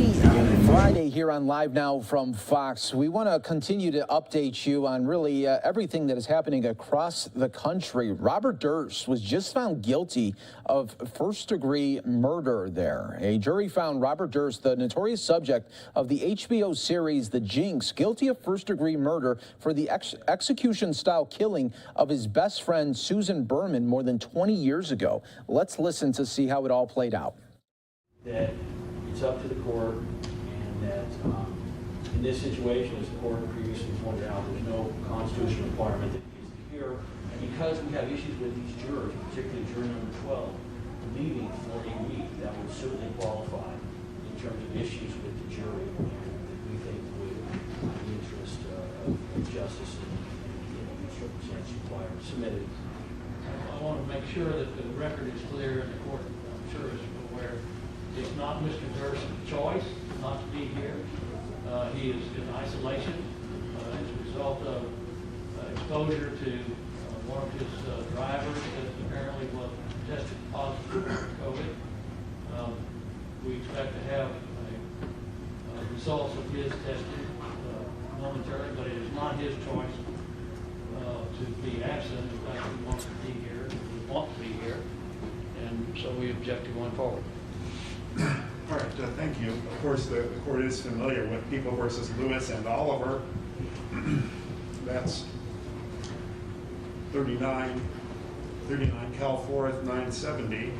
[SPEAKER 5] Friday here on Live Now from Fox. We want to continue to update you on really everything that is happening across the country. Robert Durst was just found guilty of first-degree murder there. A jury found Robert Durst, the notorious subject of the HBO series The Jinx, guilty of first-degree murder for the execution-style killing of his best friend Susan Berman more than 20 years ago. Let's listen to see how it all played out.
[SPEAKER 16] That it's up to the court and that
[SPEAKER 3] In this situation, as the court previously pointed out, there's no constitutional requirement that he is to hear. And because we have issues with these jurors, particularly juror number 12, leaving for a week, that would certainly qualify in terms of issues with the jury that we think would, in the interest of justice and these circumstances require submitted.
[SPEAKER 6] I want to make sure that the record is clear and the court, I'm sure, is aware. It's not Mr. Durst's choice not to be here. He is in isolation as a result of exposure to one of his drivers that apparently was tested positive for COVID. We expect to have results of his testing momentarily, but it is not his choice to be absent. In fact, he wants to be here. We want to be here, and so we object to going forward.
[SPEAKER 21] All right, thank you. Of course, the court is familiar with People versus Lewis and Oliver. That's 39 Cal 4th 970.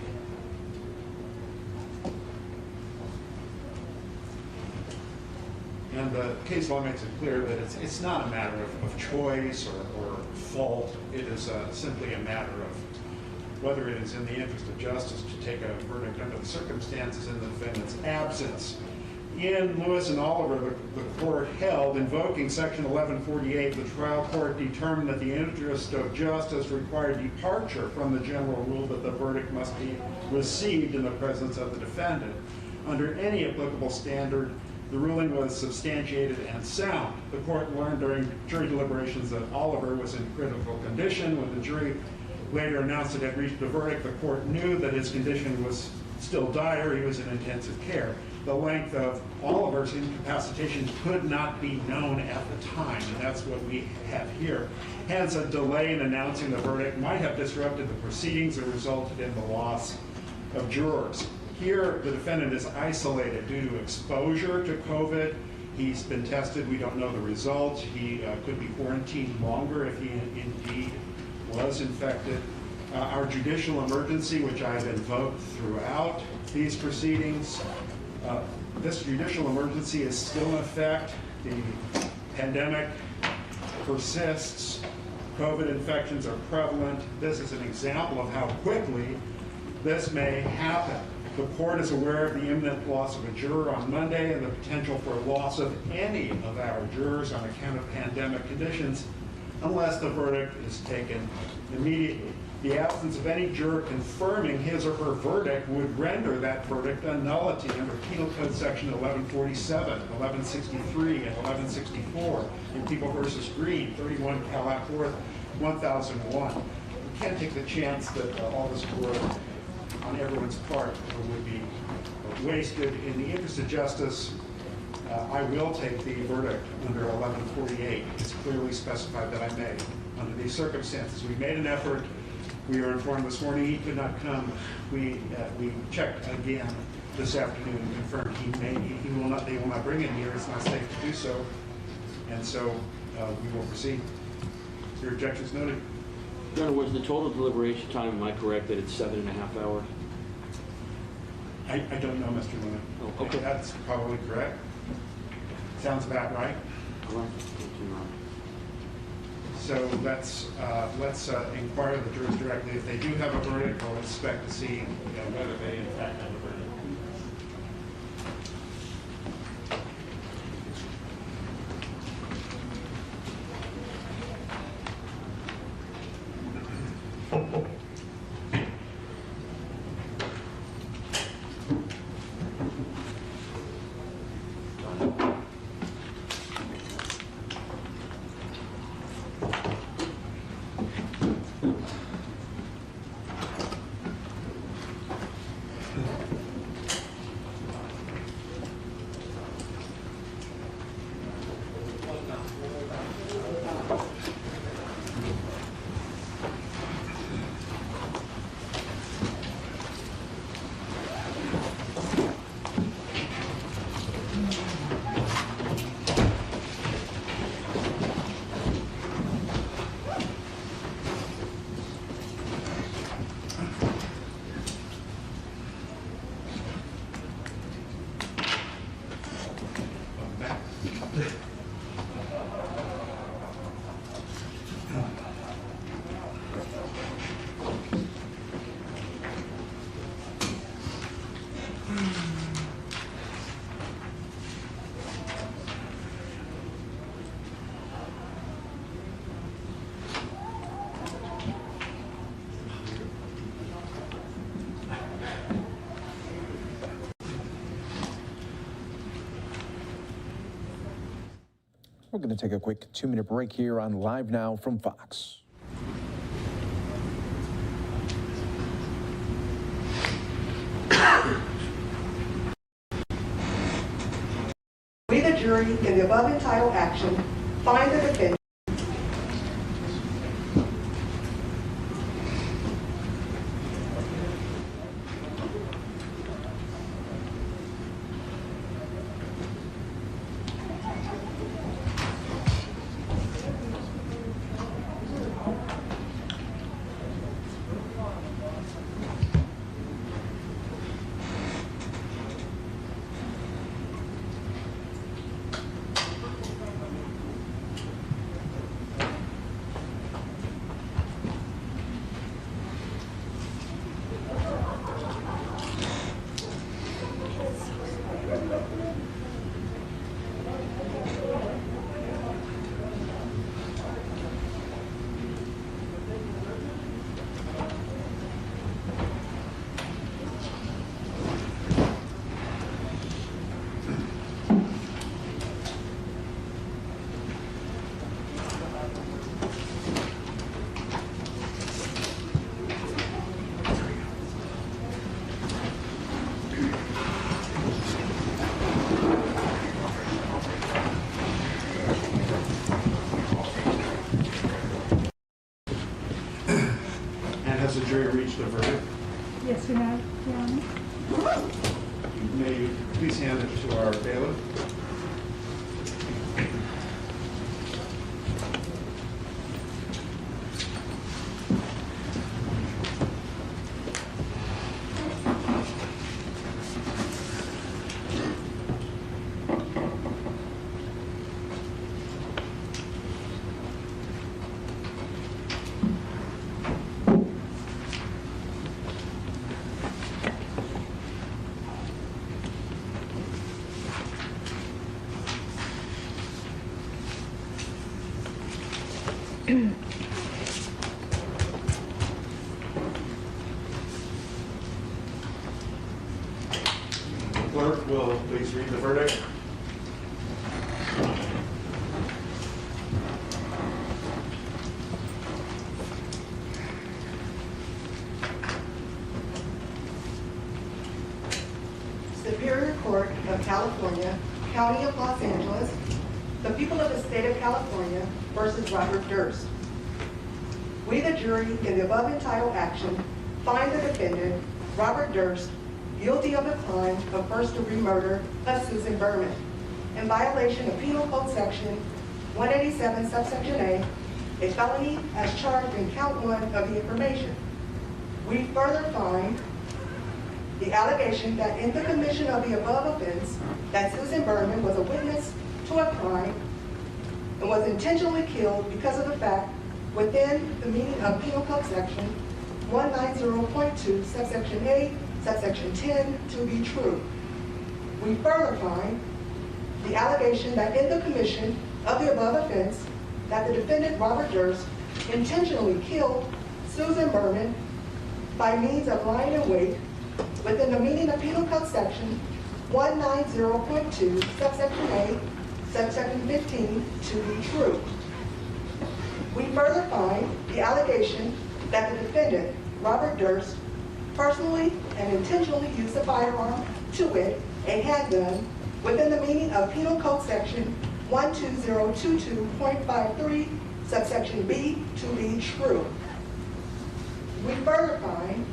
[SPEAKER 21] And the case law makes it clear that it's not a matter of choice or fault. It is simply a matter of whether it is in the interest of justice to take a verdict under the circumstances in the defendant's absence. In Lewis and Oliver, the court held, invoking Section 1148, the trial court determined that the interest of justice required departure from the general rule that the verdict must be received in the presence of the defendant. Under any applicable standard, the ruling was substantiated and sound. The court learned during jury deliberations that Oliver was in critical condition. When the jury later announced it had reached a verdict, the court knew that his condition was still dire. He was in intensive care. The length of Oliver's incapacitation could not be known at the time, and that's what we have here. Hence, a delay in announcing the verdict might have disrupted the proceedings and resulted in the loss of jurors. Here, the defendant is isolated due to exposure to COVID. He's been tested. We don't know the results. He could be quarantined longer if he indeed was infected. Our judicial emergency, which I've invoked throughout these proceedings, this judicial emergency is still in effect. The pandemic persists. COVID infections are prevalent. This is an example of how quickly this may happen. The court is aware of the imminent loss of a juror on Monday and the potential for loss of any of our jurors on account of pandemic conditions unless the verdict is taken immediately. The absence of any juror confirming his or her verdict would render that verdict a nullity under Penal Code Section 1147, 1163, and 1164 in People versus Green, 31 Cal 4th 1001. We can't take the chance that all this work on everyone's part would be wasted. In the interest of justice, I will take the verdict under 1148. It's clearly specified that I may. Under these circumstances, we made an effort. We were informed this morning he could not come. We checked again this afternoon and confirmed they will not bring him here. It's not safe to do so. And so we will proceed. Your objections noted.
[SPEAKER 23] Your Honor, was the total deliberation time, am I correct, that it's 7.5 hours?
[SPEAKER 21] I don't know, Mr. Luna.
[SPEAKER 23] Oh, okay.
[SPEAKER 21] That's probably correct. Sounds about right.
[SPEAKER 23] All right.
[SPEAKER 21] So let's inquire the jurors directly. If they do have a verdict, we'll expect to see whether they in fact have a verdict.
[SPEAKER 5] We're going to take a quick 2-minute break here on Live Now from Fox.
[SPEAKER 13] We, the jury, in the above entitled action, find the defendant
[SPEAKER 21] Has the jury reached a verdict?
[SPEAKER 17] Yes, we have, Your Honor.
[SPEAKER 21] May you please hand it to our bailiff? Clerk will please read the verdict.
[SPEAKER 13] Superior Court of California, County of Los Angeles, the people of the state of California versus Robert Durst. We, the jury, in the above entitled action, find the defendant, Robert Durst, guilty of the crime of first-degree murder of Susan Berman in violation of Penal Code Section 187, subsection A, a felony as charged in count 1 of the information. We further find the allegation that in the commission of the above offense, that Susan Berman was a witness to a crime and was intentionally killed because of the fact within the meaning of Penal Code Section 190.2, subsection A, subsection 10 to be true. We further find the allegation that in the commission of the above offense, that the defendant Robert Durst intentionally killed Susan Berman by means of lying in wait within the meaning of Penal Code Section 190.2, subsection A, subsection 15 to be true. We further find the allegation that the defendant, Robert Durst, personally and intentionally used a firearm, to wit, a handgun, within the meaning of Penal Code Section 12022.53, subsection B, to be true. We further find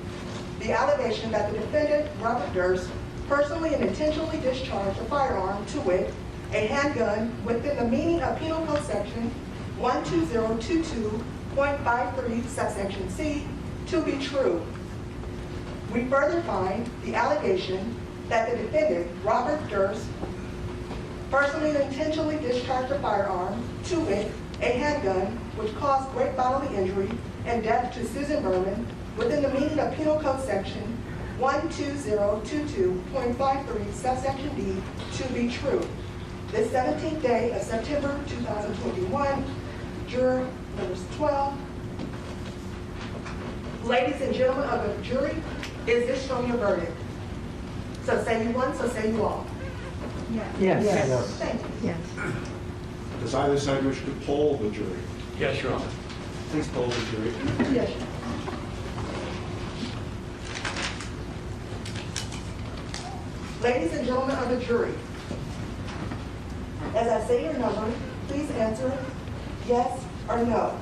[SPEAKER 13] the allegation that the defendant, Robert Durst, personally and intentionally discharged a firearm, to wit, a handgun, within the meaning of Penal Code Section 12022.53, subsection C, to be true. We further find the allegation that the defendant, Robert Durst, personally and intentionally discharged a firearm, to wit, a handgun, which caused great bodily injury and death to Susan Berman, within the meaning of Penal Code Section 12022.53, subsection D, to be true. This 17th day of September 2021, juror numbers 12. Ladies and gentlemen of the jury, is this showing your verdict? So say you one, so say you all.
[SPEAKER 17] Yes.
[SPEAKER 13] Yes. Thank you.
[SPEAKER 17] Yes.
[SPEAKER 21] Does either side wish to poll the jury?
[SPEAKER 6] Yes, Your Honor.
[SPEAKER 21] Please poll the jury.
[SPEAKER 13] Yes. Ladies and gentlemen of the jury, as I say your number, please answer yes or no.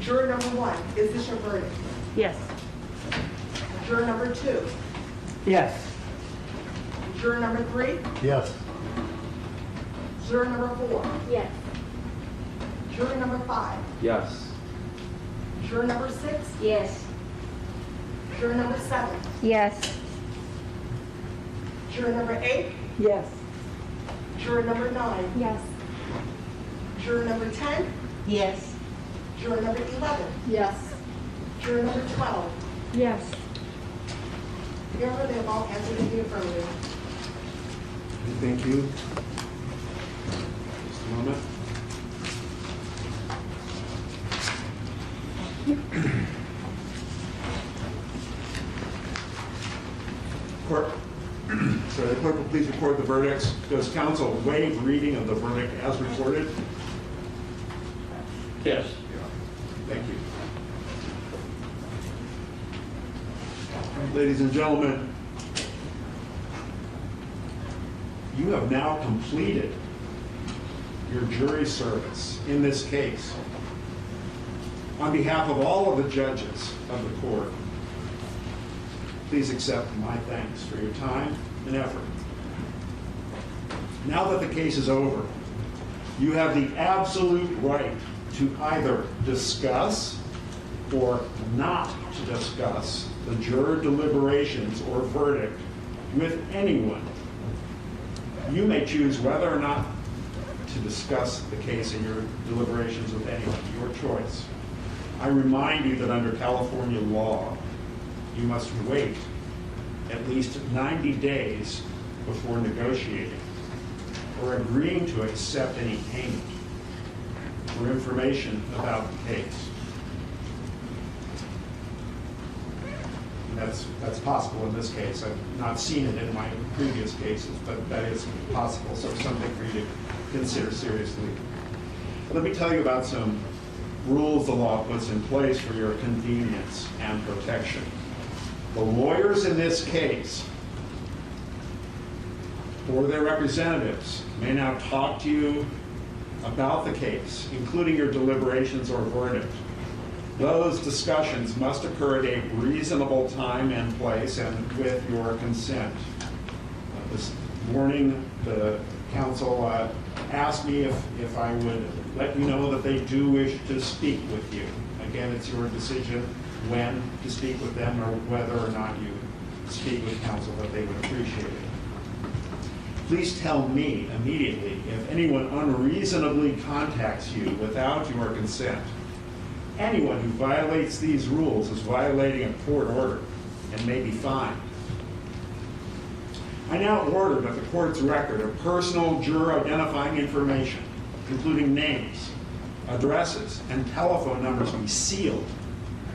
[SPEAKER 13] Juror number 1, is this your verdict?
[SPEAKER 17] Yes.
[SPEAKER 13] Juror number 2,
[SPEAKER 17] Yes.
[SPEAKER 13] juror number 3,
[SPEAKER 20] Yes.
[SPEAKER 13] juror number 4,
[SPEAKER 17] Yes.
[SPEAKER 13] juror number 5,
[SPEAKER 23] Yes.
[SPEAKER 13] juror number 6,
[SPEAKER 17] Yes.
[SPEAKER 13] juror number 7,
[SPEAKER 17] Yes.
[SPEAKER 13] juror number 8,
[SPEAKER 17] Yes.
[SPEAKER 13] juror number 9,
[SPEAKER 17] Yes.
[SPEAKER 13] juror number 10,
[SPEAKER 17] Yes.
[SPEAKER 13] juror number 11,
[SPEAKER 17] Yes.
[SPEAKER 13] juror number 12.
[SPEAKER 17] Yes.
[SPEAKER 13] Your Honor, they have all answered in the affirmative.
[SPEAKER 21] Thank you. Just a moment. Clerk, so the clerk will please record the verdicts. Does counsel waive reading of the verdict as reported?
[SPEAKER 6] Yes.
[SPEAKER 21] Thank you. Ladies and gentlemen, you have now completed your jury service in this case. On behalf of all of the judges of the court, please accept my thanks for your time and effort. Now that the case is over, you have the absolute right to either discuss or not to discuss the juror deliberations or verdict with anyone. You may choose whether or not to discuss the case in your deliberations with anyone, your choice. I remind you that under California law, you must wait at least 90 days before negotiating or agreeing to accept any payment for information about the case. And that's possible in this case. I've not seen it in my previous cases, but that is possible, so something for you to consider seriously. Let me tell you about some rules the law puts in place for your convenience and protection. The lawyers in this case or their representatives may now talk to you about the case, including your deliberations or verdict. Those discussions must occur at a reasonable time and place and with your consent. This morning, the counsel asked me if I would let you know that they do wish to speak with you. Again, it's your decision when to speak with them or whether or not you speak with counsel, but they would appreciate it. Please tell me immediately if anyone unreasonably contacts you without your consent. Anyone who violates these rules is violating a court order and may be fined. I now order that the court's record of personal juror identifying information, including names, addresses, and telephone numbers, be sealed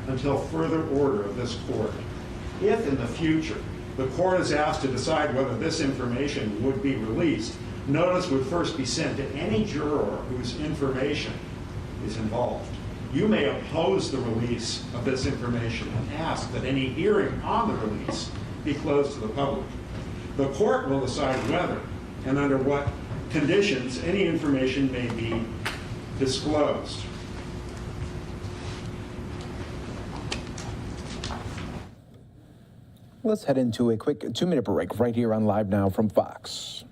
[SPEAKER 21] until further order of this court. If in the future the court is asked to decide whether this information would be released, notice would first be sent to any juror whose information is involved. You may oppose the release of this information and ask that any hearing on the release be closed to the public. The court will decide whether and under what conditions any information may be disclosed.
[SPEAKER 5] Let's head into a quick 2-minute break right here on Live Now from Fox.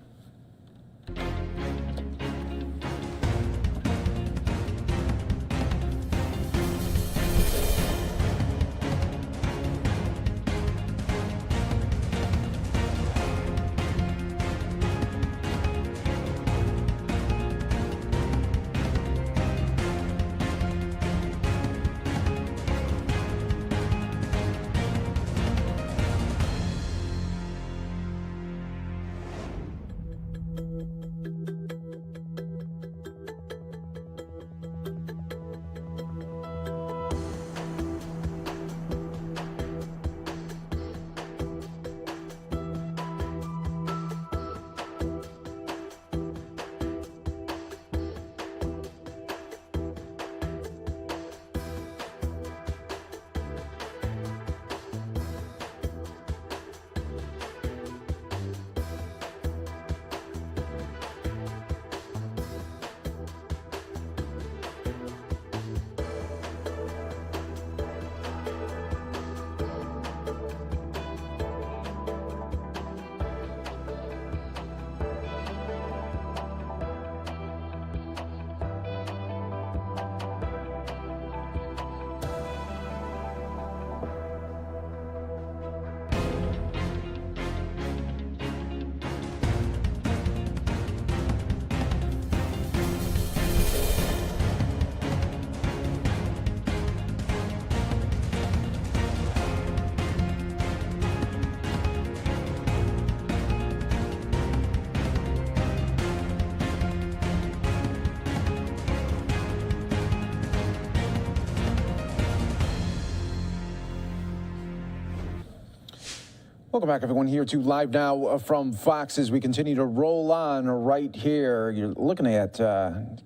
[SPEAKER 5] Welcome back, everyone, here to Live Now from Fox as we continue to roll on right here. You're looking at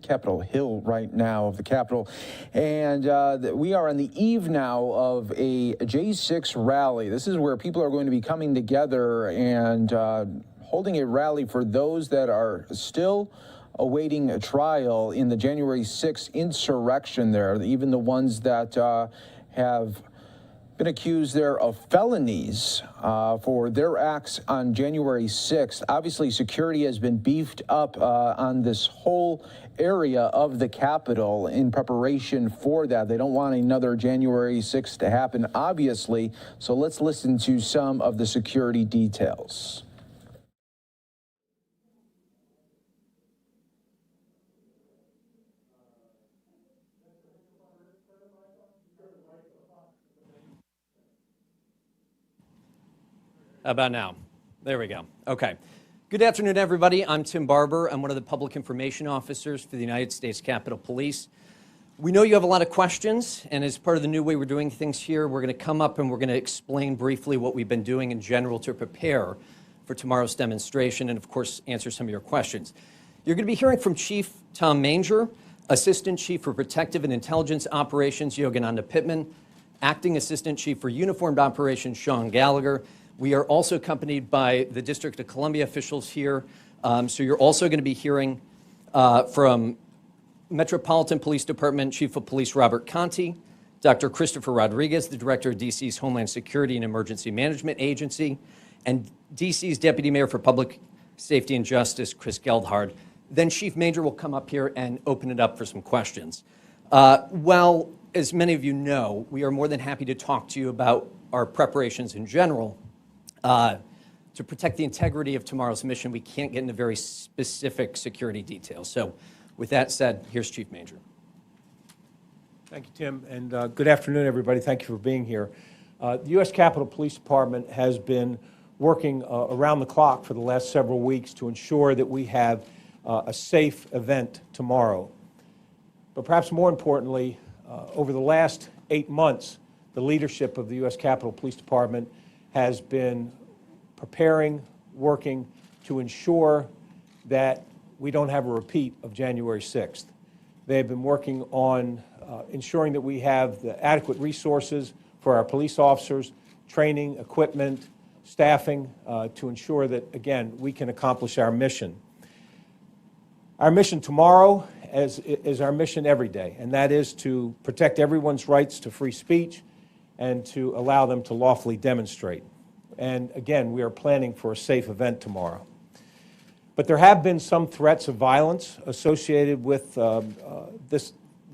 [SPEAKER 5] Capitol Hill right now of the Capitol, and we are on the eve now of a J6 rally. This is where people are going to be coming together and holding a rally for those that are still awaiting a trial in the January 6th insurrection there, even the ones that have been accused there of felonies for their acts on January 6th. Obviously, security has been beefed up on this whole area of the Capitol in preparation for that. They don't want another January 6th to happen, obviously. So let's listen to some of the security details.
[SPEAKER 8] How about now? There we go. Okay. Good afternoon, everybody. I'm Tim Barber. I'm one of the public information officers for the United States Capitol Police. We know you have a lot of questions, and as part of the new way we're doing things here, we're going to come up and we're going to explain briefly what we've been doing in general to prepare for tomorrow's demonstration and, of course, answer some of your questions. You're going to be hearing from Chief Tom Manger, Assistant Chief for Protective and Intelligence Operations, Yogananda Pittman, Acting Assistant Chief for Uniformed Operations, Sean Gallagher. We are also accompanied by the District of Columbia officials here. So you're also going to be hearing from Metropolitan Police Department Chief of Police Robert Conti, Dr. Christopher Rodriguez, the Director of DC's Homeland Security and Emergency Management Agency, and DC's Deputy Mayor for Public Safety and Justice, Chris Geldhard. Then Chief Manger will come up here and open it up for some questions. Well, as many of you know, we are more than happy to talk to you about our preparations in general. To protect the integrity of tomorrow's mission, we can't get into very specific security details. So with that said, here's Chief Manger.
[SPEAKER 6] Thank you, Tim, and good afternoon, everybody. Thank you for being here. The U.S. Capitol Police Department has been working around the clock for the last several weeks to ensure that we have a safe event tomorrow. But perhaps more importantly, over the last 8 months, the leadership of the U.S. Capitol Police Department has been preparing, working to ensure that we don't have a repeat of January 6th. They have been working on ensuring that we have the adequate resources for our police officers, training, equipment, staffing, to ensure that, again, we can accomplish our mission. Our mission tomorrow is our mission every day, and that is to protect everyone's rights to free speech and to allow them to lawfully demonstrate. And again, we are planning for a safe event tomorrow. But there have been some threats of violence associated with the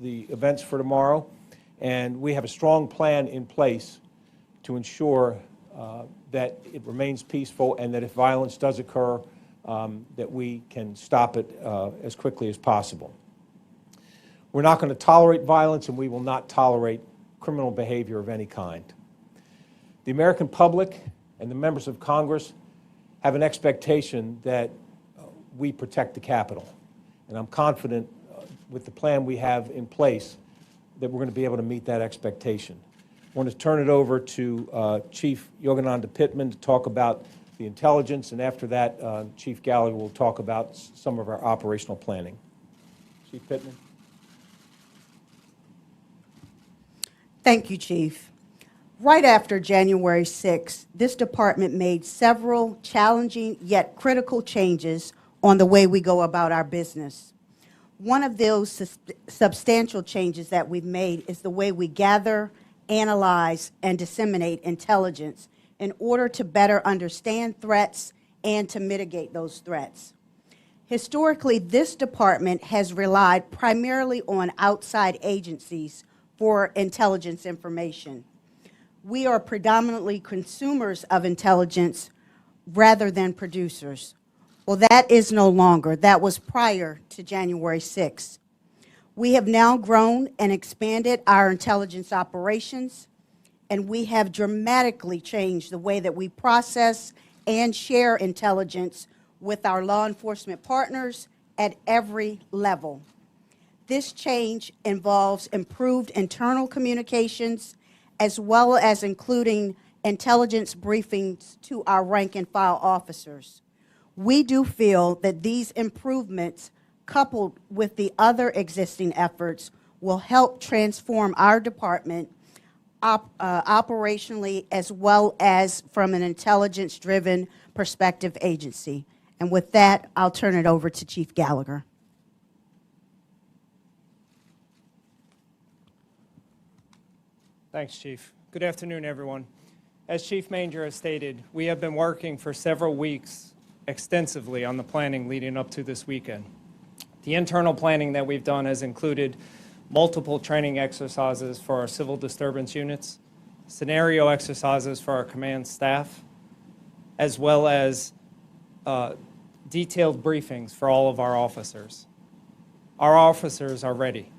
[SPEAKER 6] events for tomorrow, and we have a strong plan in place to ensure that it remains peaceful and that if violence does occur, that we can stop it as quickly as possible. We're not going to tolerate violence, and we will not tolerate criminal behavior of any kind. The American public and the members of Congress have an expectation that we protect the Capitol. And I'm confident with the plan we have in place that we're going to be able to meet that expectation. I want to turn it over to Chief Yogananda Pittman to talk about the intelligence, and after that, Chief Gallagher will talk about some of our operational planning. Chief Pittman.
[SPEAKER 10] Thank you, Chief. Right after January 6th, this department made several challenging yet critical changes on the way we go about our business. One of those substantial changes that we've made is the way we gather, analyze, and disseminate intelligence in order to better understand threats and to mitigate those threats. Historically, this department has relied primarily on outside agencies for intelligence information. We are predominantly consumers of intelligence rather than producers. Well, that is no longer. That was prior to January 6th. We have now grown and expanded our intelligence operations, and we have dramatically changed the way that we process and share intelligence with our law enforcement partners at every level. This change involves improved internal communications as well as including intelligence briefings to our rank and file officers. We do feel that these improvements, coupled with the other existing efforts, will help transform our department operationally as well as from an intelligence-driven perspective agency. And with that, I'll turn it over to Chief Gallagher.
[SPEAKER 7] Thanks, Chief. Good afternoon, everyone. As Chief Manger has stated, we have been working for several weeks extensively on the planning leading up to this weekend. The internal planning that we've done has included multiple training exercises for our civil disturbance units, scenario exercises for our command staff, as well as detailed briefings for all of our officers. Our officers are ready.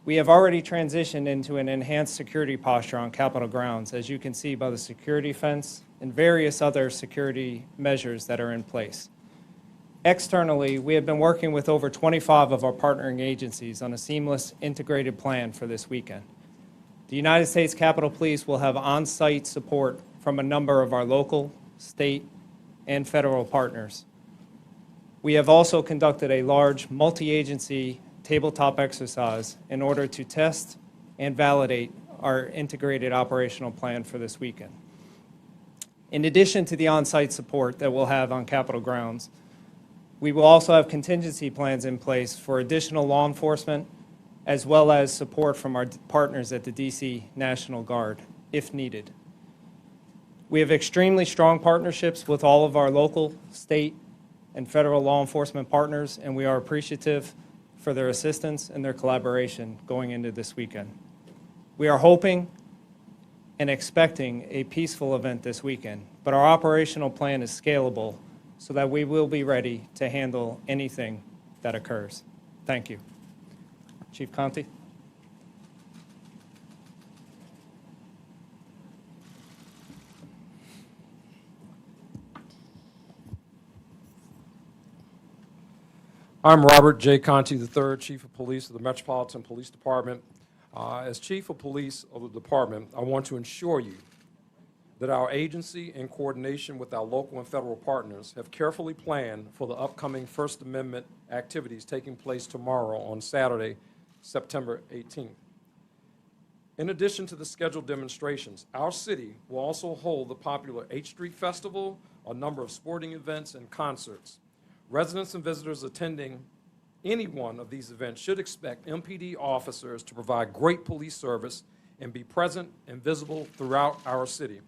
[SPEAKER 7] We have already transitioned into an enhanced security posture on Capitol grounds, as you can see by the security fence and various other security measures that are in place. Externally, we have been working with over 25 of our partnering agencies on a seamless, integrated plan for this weekend. The United States Capitol Police will have on-site support from a number of our local, state, and federal partners. We have also conducted a large multi-agency tabletop exercise in order to test and validate our integrated operational plan for this weekend. In addition to the on-site support that we'll have on Capitol grounds, we will also have contingency plans in place for additional law enforcement, as well as support from our partners at the DC National Guard, if needed. We have extremely strong partnerships with all of our local, state, and federal law enforcement partners, and we are appreciative for their assistance and their collaboration going into this weekend. We are hoping and expecting a peaceful event this weekend, but our operational plan is scalable so that we will be ready to handle anything that occurs. Thank you. Chief Conte.
[SPEAKER 12] I'm Robert J. Conte III, Chief of Police of the Metropolitan Police Department. As Chief of Police of the department, I want to assure you that our agency, in coordination with our local and federal partners, have carefully planned for the upcoming First Amendment activities taking place tomorrow on Saturday, September 18th. In addition to the scheduled demonstrations, our city will also hold the popular 8th Street Festival, a number of sporting events, and concerts. Residents and visitors attending any one of these events should expect MPD officers to provide great police service and be present and visible throughout our city.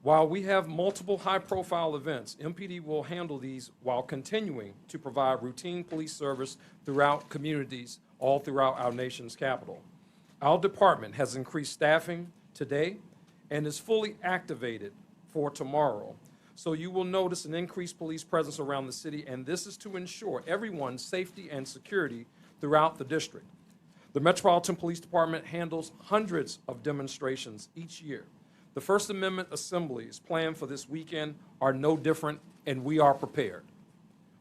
[SPEAKER 12] While we have multiple high-profile events, MPD will handle these while continuing to provide routine police service throughout communities all throughout our nation's capital. Our department has increased staffing today and is fully activated for tomorrow. So you will notice an increased police presence around the city, and this is to ensure everyone's safety and security throughout the district. The Metropolitan Police Department handles hundreds of demonstrations each year. The First Amendment assemblies planned for this weekend are no different, and we are prepared.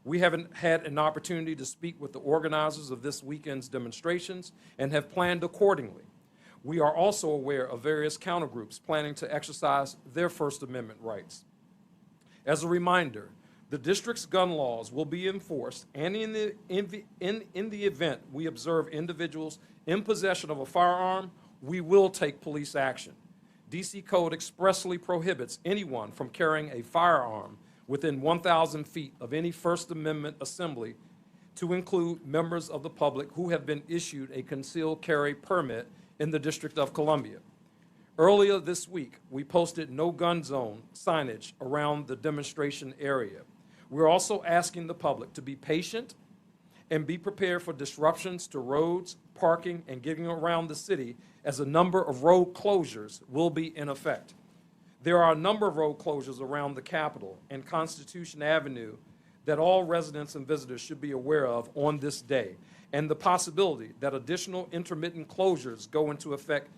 [SPEAKER 12] We haven't had an opportunity to speak with the organizers of this weekend's demonstrations and have planned accordingly. We are also aware of various countergroups planning to exercise their First Amendment rights. As a reminder, the district's gun laws will be enforced, and in the event we observe individuals in possession of a firearm, we will take police action. DC Code expressly prohibits anyone from carrying a firearm within 1,000 feet of any First Amendment assembly, to include members of the public who have been issued a concealed carry permit in the District of Columbia. Earlier this week, we posted no gun zone signage around the demonstration area. We're also asking the public to be patient and be prepared for disruptions to roads, parking, and getting around the city, as a number of road closures will be in effect. There are a number of road closures around the Capitol and Constitution Avenue that all residents and visitors should be aware of on this day, and the possibility that additional intermittent closures go into effect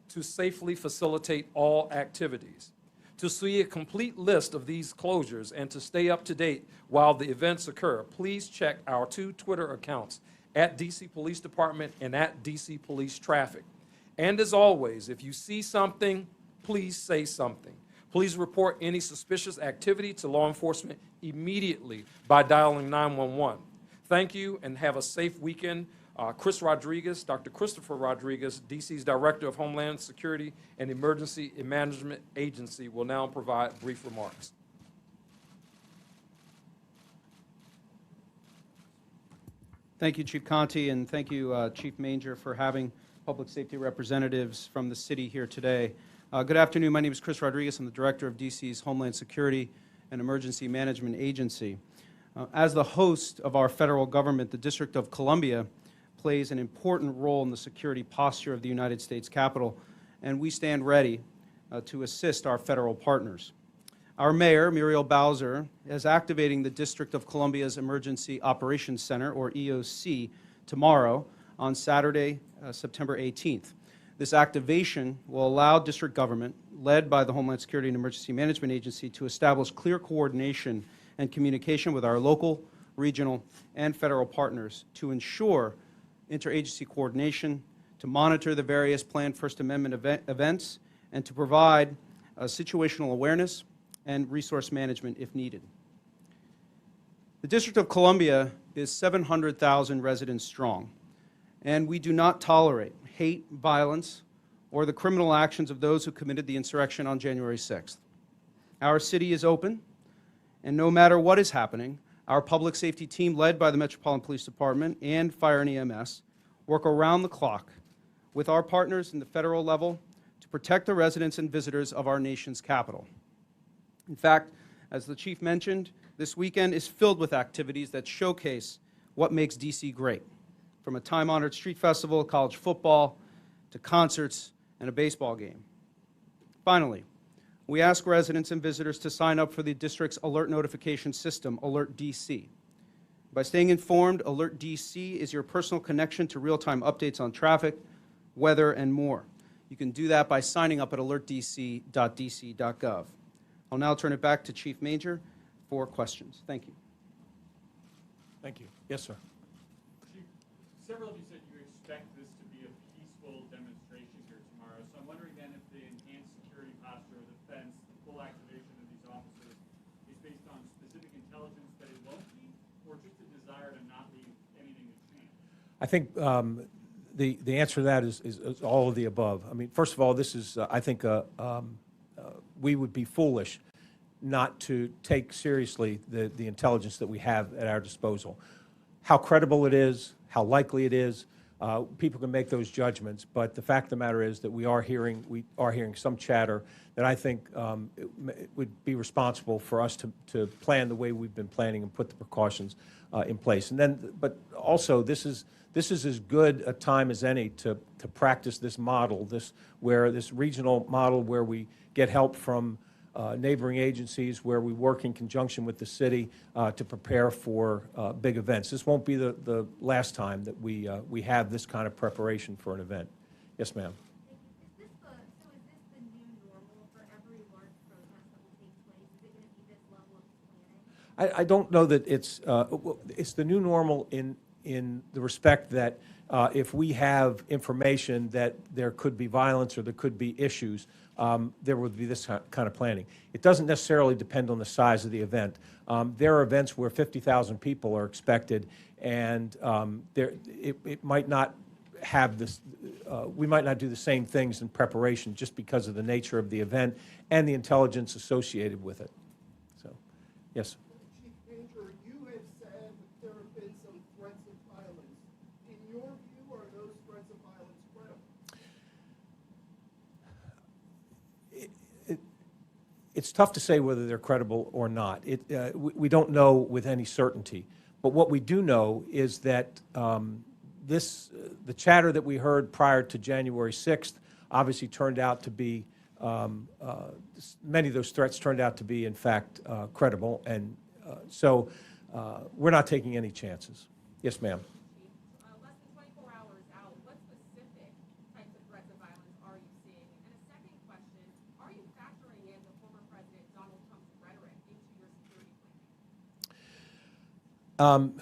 [SPEAKER 12] to safely facilitate all activities. To see a complete list of these closures and to stay up to date while the events occur, please check our 2 Twitter accounts, at DC Police Department and at DC Police Traffic. And as always, if you see something, please say something. Please report any suspicious activity to law enforcement immediately by dialing 911. Thank you and have a safe weekend. Chris Rodriguez, Dr. Christopher Rodriguez, DC's Director of Homeland Security and Emergency Management Agency, will now provide brief remarks.
[SPEAKER 2] Thank you, Chief Conti, and thank you, Chief Manger, for having public safety representatives from the city here today. Good afternoon. My name is Chris Rodriguez. I'm the Director of DC's Homeland Security and Emergency Management Agency. As the host of our federal government, the District of Columbia plays an important role in the security posture of the United States Capitol, and we stand ready to assist our federal partners. Our mayor, Muriel Bowser, is activating the District of Columbia's Emergency Operations Center, or EOC, tomorrow on Saturday, September 18th. This activation will allow district government, led by the Homeland Security and Emergency Management Agency, to establish clear coordination and communication with our local, regional, and federal partners to ensure interagency coordination, to monitor the various planned First Amendment events, and to provide situational awareness and resource management if needed. The District of Columbia is 700,000 residents strong, and we do not tolerate hate, violence, or the criminal actions of those who committed the insurrection on January 6th. Our city is open, and no matter what is happening, our public safety team, led by the Metropolitan Police Department and Fire and EMS, work around the clock with our partners in the federal level to protect the residents and visitors of our nation's capital. In fact, as the Chief mentioned, this weekend is filled with activities that showcase what makes DC great, from a time-honored street festival, college football, to concerts and a baseball game. Finally, we ask residents and visitors to sign up for the district's alert notification system, Alert DC. By staying informed, Alert DC is your personal connection to real-time updates on traffic, weather, and more. You can do that by signing up at alertdc.dc.gov. I'll now turn it back to Chief Manger for questions. Thank you.
[SPEAKER 8] Thank you. Yes, sir.
[SPEAKER 18] Chief, several of you said you expect this to be a peaceful demonstration here tomorrow. So I'm wondering then if the enhanced security posture of the fence, the full activation of these officers, is based on specific intelligence that it won't be, or just a desire to not leave anything to chance?
[SPEAKER 8] I think the answer to that is all of the above. I mean, first of all, this is, I think, we would be foolish not to take seriously the intelligence that we have at our disposal. How credible it is, how likely it is, people can make those judgments, but the fact of the matter is that we are hearing some chatter that I think it would be responsible for us to plan the way we've been planning and put the precautions in place. And then, but also, this is as good a time as any to practice this model, this regional model where we get help from neighboring agencies, where we work in conjunction with the city to prepare for big events. This won't be the last time that we have this kind of preparation for an event. Yes, ma'am.
[SPEAKER 22] Is this the new normal for every large protest that will take place? Is it going to be this level of planning?
[SPEAKER 8] I don't know that it's the new normal in the respect that if we have information that there could be violence or there could be issues, there would be this kind of planning. It doesn't necessarily depend on the size of the event. There are events where 50,000 people are expected, and it might not have this, we might not do the same things in preparation just because of the nature of the event and the intelligence associated with it. So, yes.
[SPEAKER 24] Chief Manger, you have said there have been some threats of violence. In your view, are those threats of violence credible?
[SPEAKER 8] It's tough to say whether they're credible or not. We don't know with any certainty. But what we do know is that the chatter that we heard prior to January 6th obviously turned out to be, many of those threats turned out to be, in fact, credible. And so we're not taking any chances. Yes, ma'am.
[SPEAKER 22] Less than 24 hours out, what specific types of threats of violence are you seeing? And a second question, are you factoring in the former President Donald Trump's rhetoric into your security planning?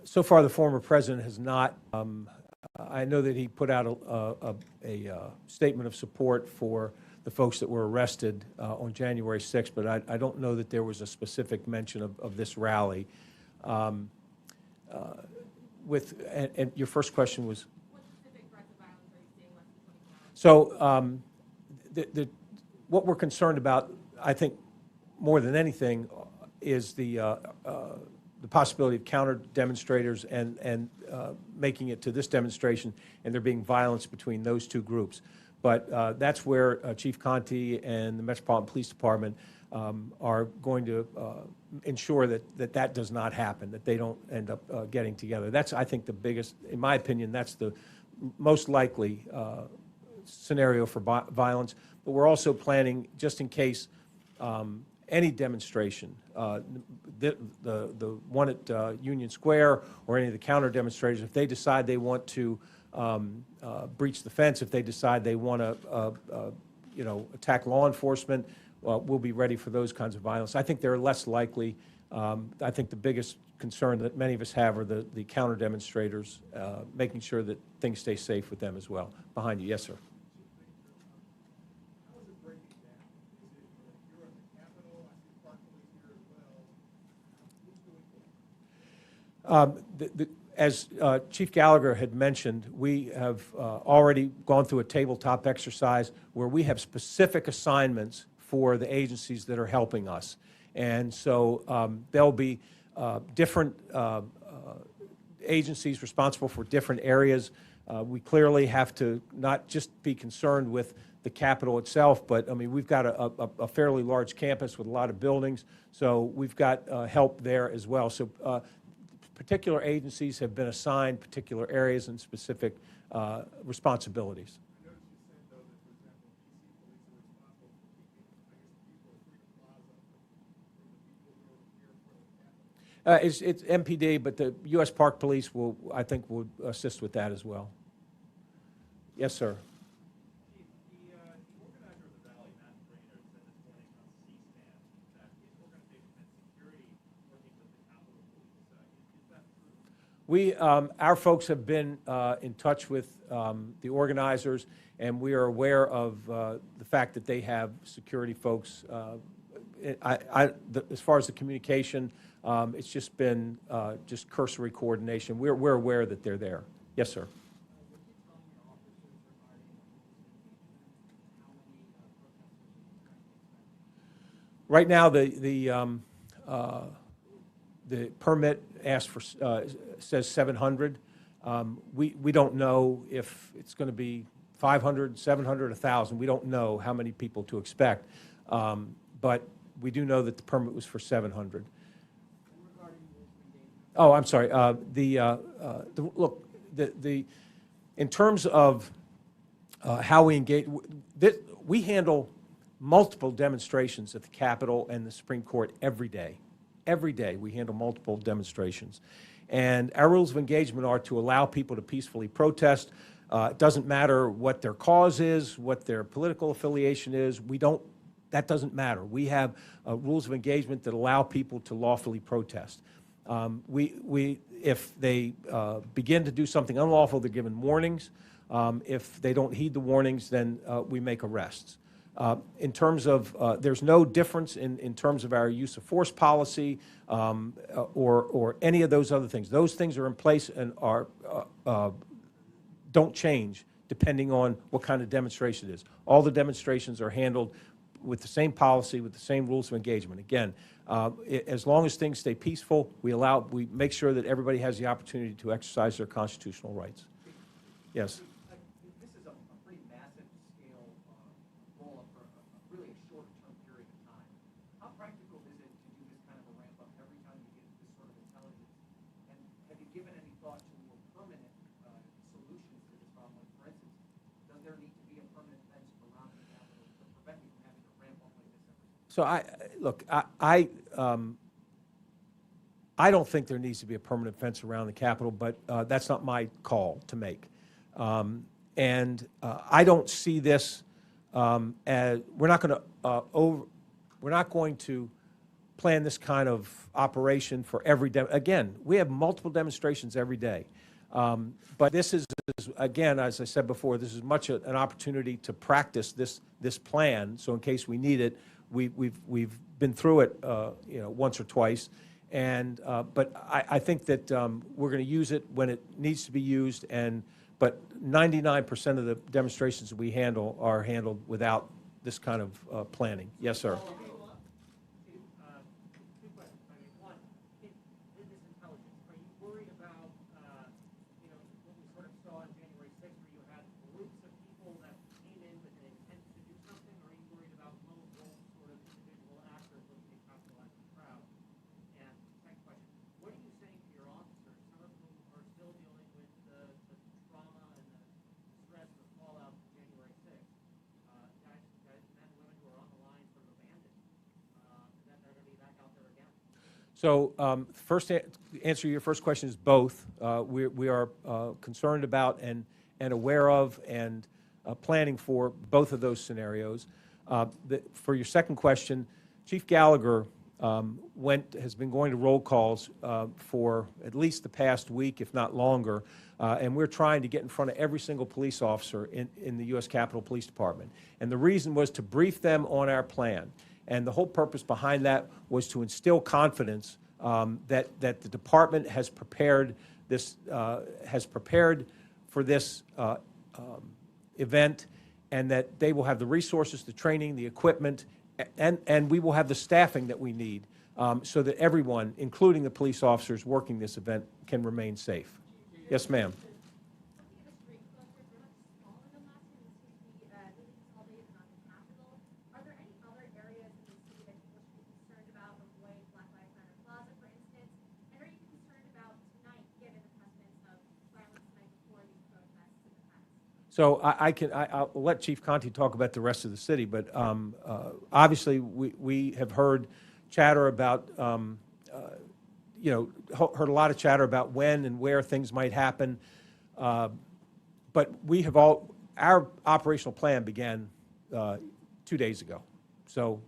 [SPEAKER 8] So far, the former president has not. I know that he put out a statement of support for
[SPEAKER 9] the folks that were arrested on January 6th, but I don't know that there was a specific mention of this rally. And your first question was?
[SPEAKER 22] What specific threats of violence are you seeing less than 24 hours?
[SPEAKER 9] So what we're concerned about, I think, more than anything, is the possibility of counter demonstrators and making it to this demonstration, and there being violence between those two groups. But that's where Chief Conti and the Metropolitan Police Department are going to ensure that does not happen, that they don't end up getting together. That's, I think, the biggest, in my opinion, that's the most likely scenario for violence. But we're also planning, just in case, any demonstration, the one at Union Square or any of the counter demonstrators, if they decide they want to breach the fence, if they decide they want to attack law enforcement, we'll be ready for those kinds of violence. I think they're less likely. I think the biggest concern that many of us have are the counter demonstrators, making sure that things stay safe with them as well. Behind you. Yes, sir. As Chief Gallagher had mentioned, we have already gone through a tabletop exercise where we have specific assignments for the agencies that are helping us. And so there'll be different agencies responsible for different areas. We clearly have to not just be concerned with the Capitol itself, but I mean, we've got a fairly large campus with a lot of buildings, so we've got help there as well. So particular agencies have been assigned particular areas and specific responsibilities. It's MPD, but the U.S. Park Police will, I think, will assist with that as well. Yes, sir. Our folks have been in touch with the organizers, and we are aware of the fact that they have security folks. As far as the communication, it's just been just cursory coordination. We're aware that they're there. Yes, sir. Right now, the permit asks for says 700. We don't know if it's going to be 500, 700, 1,000. We don't know how many people to expect, but we do know that the permit was for 700. Oh, I'm sorry. Look, in terms of how we engage, we handle multiple demonstrations at the Capitol and the Supreme Court every day. Every day we handle multiple demonstrations. And our rules of engagement are to allow people to peacefully protest. It doesn't matter what their cause is, what their political affiliation is. That doesn't matter. We have rules of engagement that allow people to lawfully protest. If they begin to do something unlawful, they're given warnings. If they don't heed the warnings, then we make arrests. In terms of, there's no difference in terms of our use of force policy or any of those other things. Those things are in place and don't change depending on what kind of demonstration it is. All the demonstrations are handled with the same policy, with the same rules of engagement. Again, as long as things stay peaceful, we make sure that everybody has the opportunity to exercise their constitutional rights. Yes.
[SPEAKER 11] This is a pretty massive scale roll-up for really a short-term period of time. How practical is it to do this kind of a ramp-up every time you get this sort of intelligence? And have you given any thought to more permanent solutions to this problem? Like, for instance, does there need to be a permanent fence around the Capitol to prevent you from having to ramp up like this every time?
[SPEAKER 9] So I don't think there needs to be a permanent fence around the Capitol, but that's not my call to make. And I don't see this as we're not going to plan this kind of operation for every again, we have multiple demonstrations every day. But this is, again, as I said before, this is much an opportunity to practice this plan. So in case we need it, we've been through it, once or twice. And but I think that we're going to use it when it needs to be used. But 99% of the demonstrations that we handle are handled without this kind of planning. Yes, sir. So first, answer your first question is both. We are concerned about and aware of and planning for both of those scenarios. For your second question, Chief Gallagher has been going to roll calls for at least the past week, if not longer, and we're trying to get in front of every single police officer in the U.S. Capitol Police Department. And the reason was to brief them on our plan. And the whole purpose behind that was to instill confidence that the department has prepared for this event, and that they will have the resources, the training, the equipment, and we will have the staffing that we need so that everyone, including the police officers working this event, can remain safe. Yes, ma'am. So I'll let Chief Conti talk about the rest of the city, but obviously we have heard chatter about, heard a lot of chatter about when and where things might happen. But our operational plan began 2 days ago. So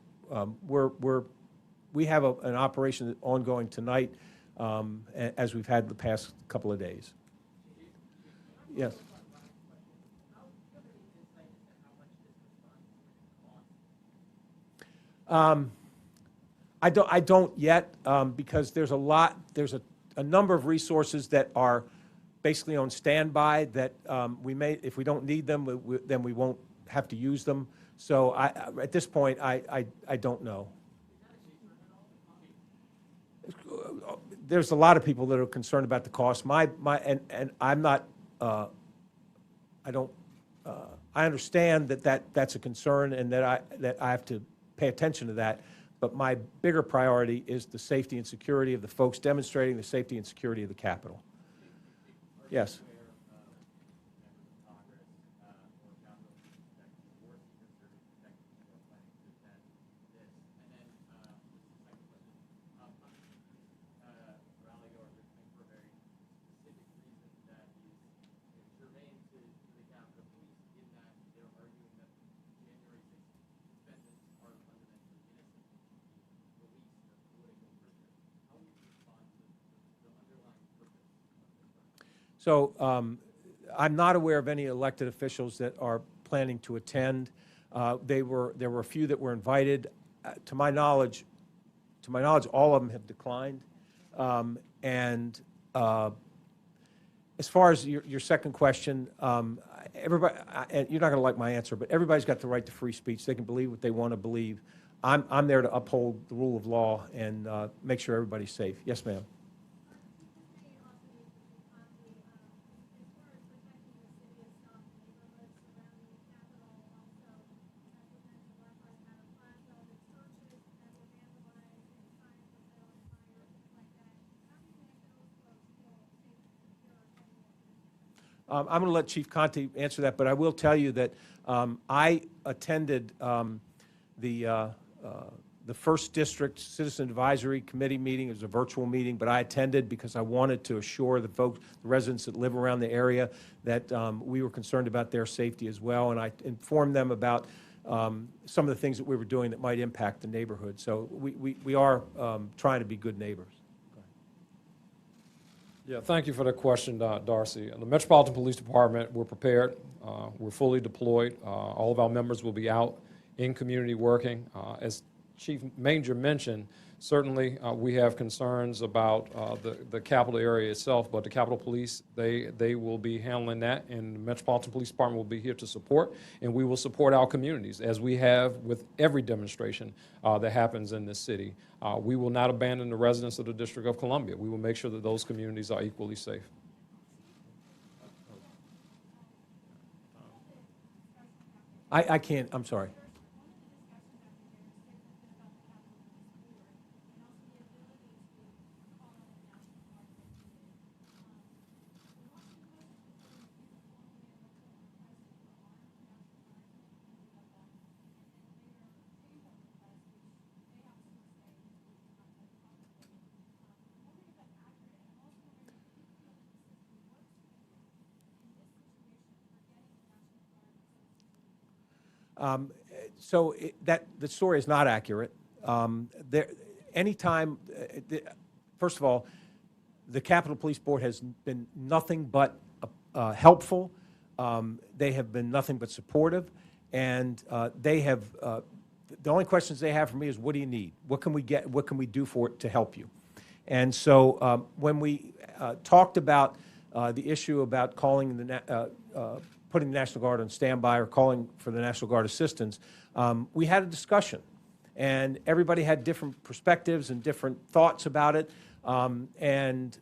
[SPEAKER 9] we have an operation ongoing tonight, as we've had the past couple of days. Yes. I don't yet, because there's a number of resources that are basically on standby that if we don't need them, then we won't have to use them. So at this point, I don't know. There's a lot of people that are concerned about the cost. And I'm not. I understand that's a concern, and that I have to pay attention to that. But my bigger priority is the safety and security of the folks demonstrating, the safety and security of the Capitol. Yes. So I'm not aware of any elected officials that are planning to attend. There were a few that were invited. To my knowledge, all of them have declined. And as far as your second question, everybody, and you're not going to like my answer, but everybody's got the right to free speech. They can believe what they want to believe. I'm there to uphold the rule of law and make sure everybody's safe. Yes, ma'am. I'm going to let Chief Conti answer that, but I will tell you that I attended the First District Citizen Advisory Committee meeting. It was a virtual meeting, but I attended because I wanted to assure the folks, the residents that live around the area, that we were concerned about their safety as well, and I informed them about some of the things that we were doing that might impact the neighborhood. So we are trying to be good neighbors.
[SPEAKER 12] Yeah, thank you for that question, Darcy. In the Metropolitan Police Department, we're prepared. We're fully deployed. All of our members will be out in community working. As Chief Manger mentioned, certainly we have concerns about the Capitol area itself, but the Capitol Police, they will be handling that, and the Metropolitan Police Department will be here to support, and we will support our communities, as we have with every demonstration that happens in this city. We will not abandon the residents of the District of Columbia. We will make sure that those communities are equally safe.
[SPEAKER 9] I can't, I'm sorry. The story is not accurate. First of all, the Capitol Police Board has been nothing but helpful. They have been nothing but supportive, and the only questions they have for me is, what do you need? What can we get? What can we do for it to help you? And so when we talked about the issue about calling putting the National Guard on standby or calling for the National Guard assistance, we had a discussion, and everybody had different perspectives and different thoughts about it, and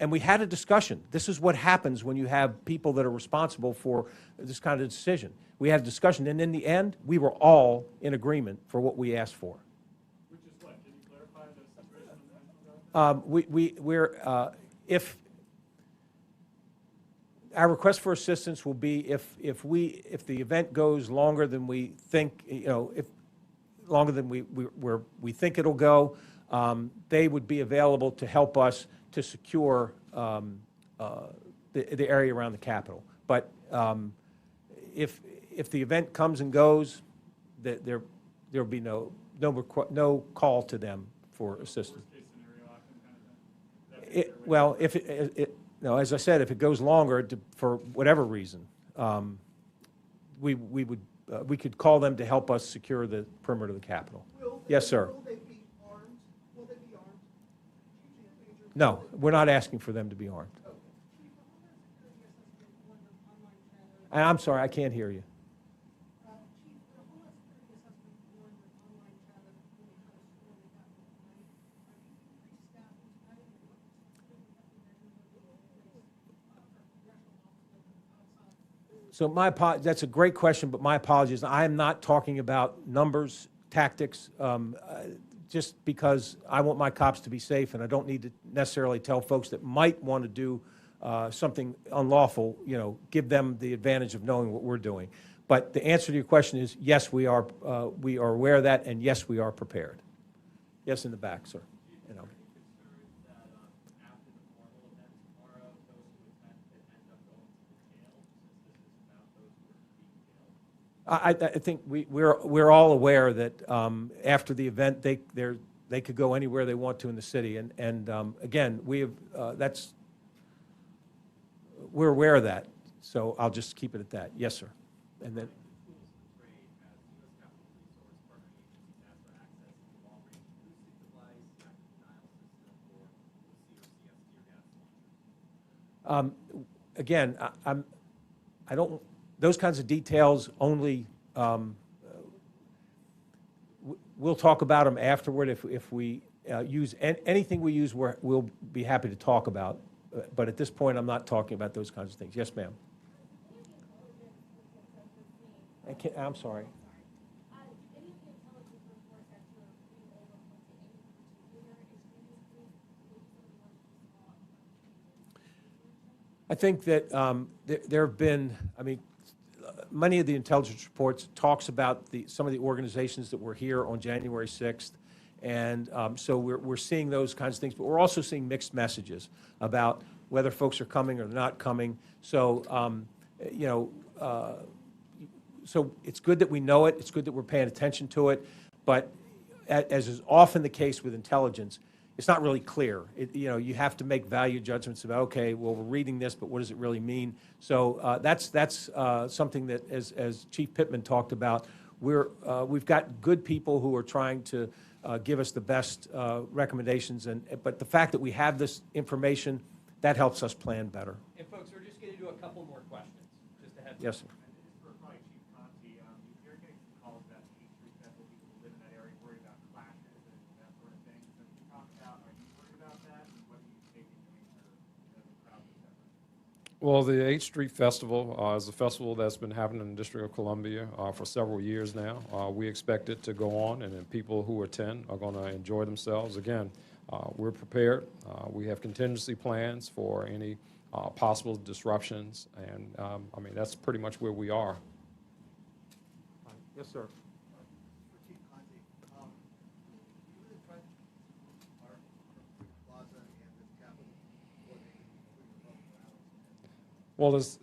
[SPEAKER 9] we had a discussion. This is what happens when you have people that are responsible for this kind of decision. We had a discussion, and in the end, we were all in agreement for what we asked for.
[SPEAKER 18] Which is what? Can you clarify the situation on the National Guard?
[SPEAKER 9] If our request for assistance will be if the event goes longer than we think, if longer than we think it'll go, they would be available to help us to secure the area around the Capitol. But if the event comes and goes, there'll be no call to them for assistance.
[SPEAKER 18] Worst case scenario option kind of thing?
[SPEAKER 9] Well, as I said, if it goes longer for whatever reason, we could call them to help us secure the perimeter of the Capitol. Yes, sir.
[SPEAKER 24] Will they be armed? Will they be armed?
[SPEAKER 9] No, we're not asking for them to be armed. I'm sorry, I can't hear you. So that's a great question, but my apologies. I am not talking about numbers, tactics, just because I want my cops to be safe, and I don't need to necessarily tell folks that might want to do something unlawful, give them the advantage of knowing what we're doing. But the answer to your question is, yes, we are aware of that, and yes, we are prepared. Yes, in the back, sir. I think we're all aware that after the event they could go anywhere they want to in the city, and again we're aware of that. So I'll just keep it at that. Yes, sir. And then. Again, I don't. Those kinds of details only, we'll talk about them afterward. If we use anything we use, we'll be happy to talk about. But at this point, I'm not talking about those kinds of things. Yes, ma'am. I'm sorry. I think that there have been, many of the intelligence reports talks about some of the organizations that were here on January 6th, and so we're seeing those kinds of things, but we're also seeing mixed messages about whether folks are coming or not coming. So, so it's good that we know it. It's good that we're paying attention to it, but as is often the case with intelligence, it's not really clear. You have to make value judgments about, okay, well, we're reading this, but what does it really mean? So that's something that, as Chief Pittman talked about, we've got good people who are trying to give us the best recommendations, but the fact that we have this information, that helps us plan better.
[SPEAKER 8] And folks, we're just going to do a couple more questions, just to have.
[SPEAKER 9] Yes, sir.
[SPEAKER 18] For probably Chief Conti, you're getting some calls about the 8th Street Festival, people who live in that area worried about clashes and that sort of thing. So can you talk about, are you worried about that, and what are you taking to make sure the crowd is separate?
[SPEAKER 12] Well, the 8th Street Festival is a festival that's been happening in the District of Columbia for several years now. We expect it to go on, and then people who attend are going to enjoy themselves. Again, we're prepared. We have contingency plans for any possible disruptions, and I mean, that's pretty much where we are.
[SPEAKER 9] Yes, sir.
[SPEAKER 24] For Chief Conti, you really tried to park Plaza and this Capitol coordinating for your local rallies.
[SPEAKER 12] Well, as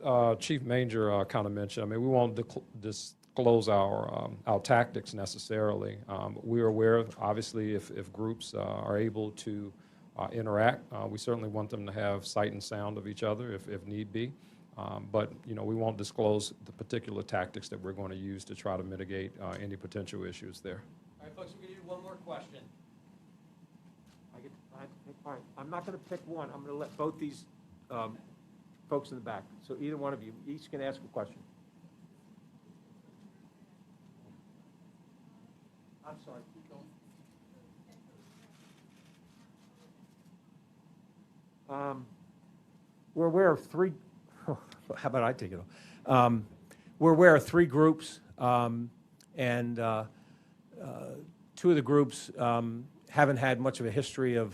[SPEAKER 12] Chief Manger kind of mentioned, I mean, we won't disclose our tactics necessarily. We're aware of, obviously, if groups are able to interact, we certainly want them to have sight and sound of each other if need be. But, we won't disclose the particular tactics that we're going to use to try to mitigate any potential issues there.
[SPEAKER 8] All right, folks, we're going to do one more question.
[SPEAKER 9] I have to pick mine. I'm not going to pick one. I'm going to let both these folks in the back. So either one of you, each can ask a question. I'm sorry, keep going. We're aware of three, how about I take it on? We're aware of three groups, and two of the groups haven't had much of a history of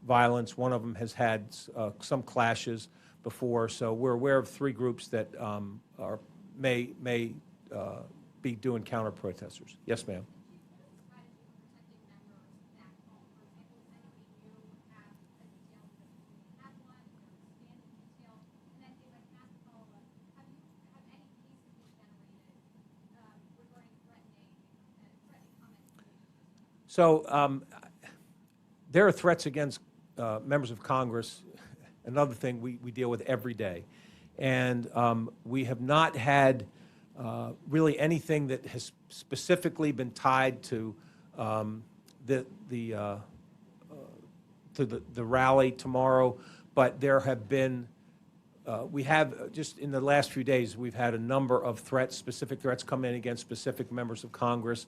[SPEAKER 9] violence. One of them has had some clashes before, so we're aware of three groups that may be doing counter-protesters. Yes, ma'am. So there are threats against members of Congress, another thing we deal with every day. And we have not had really anything that has specifically been tied to the rally tomorrow, but there have been, we have, just in the last few days, we've had a number of threats, specific threats come in against specific members of Congress.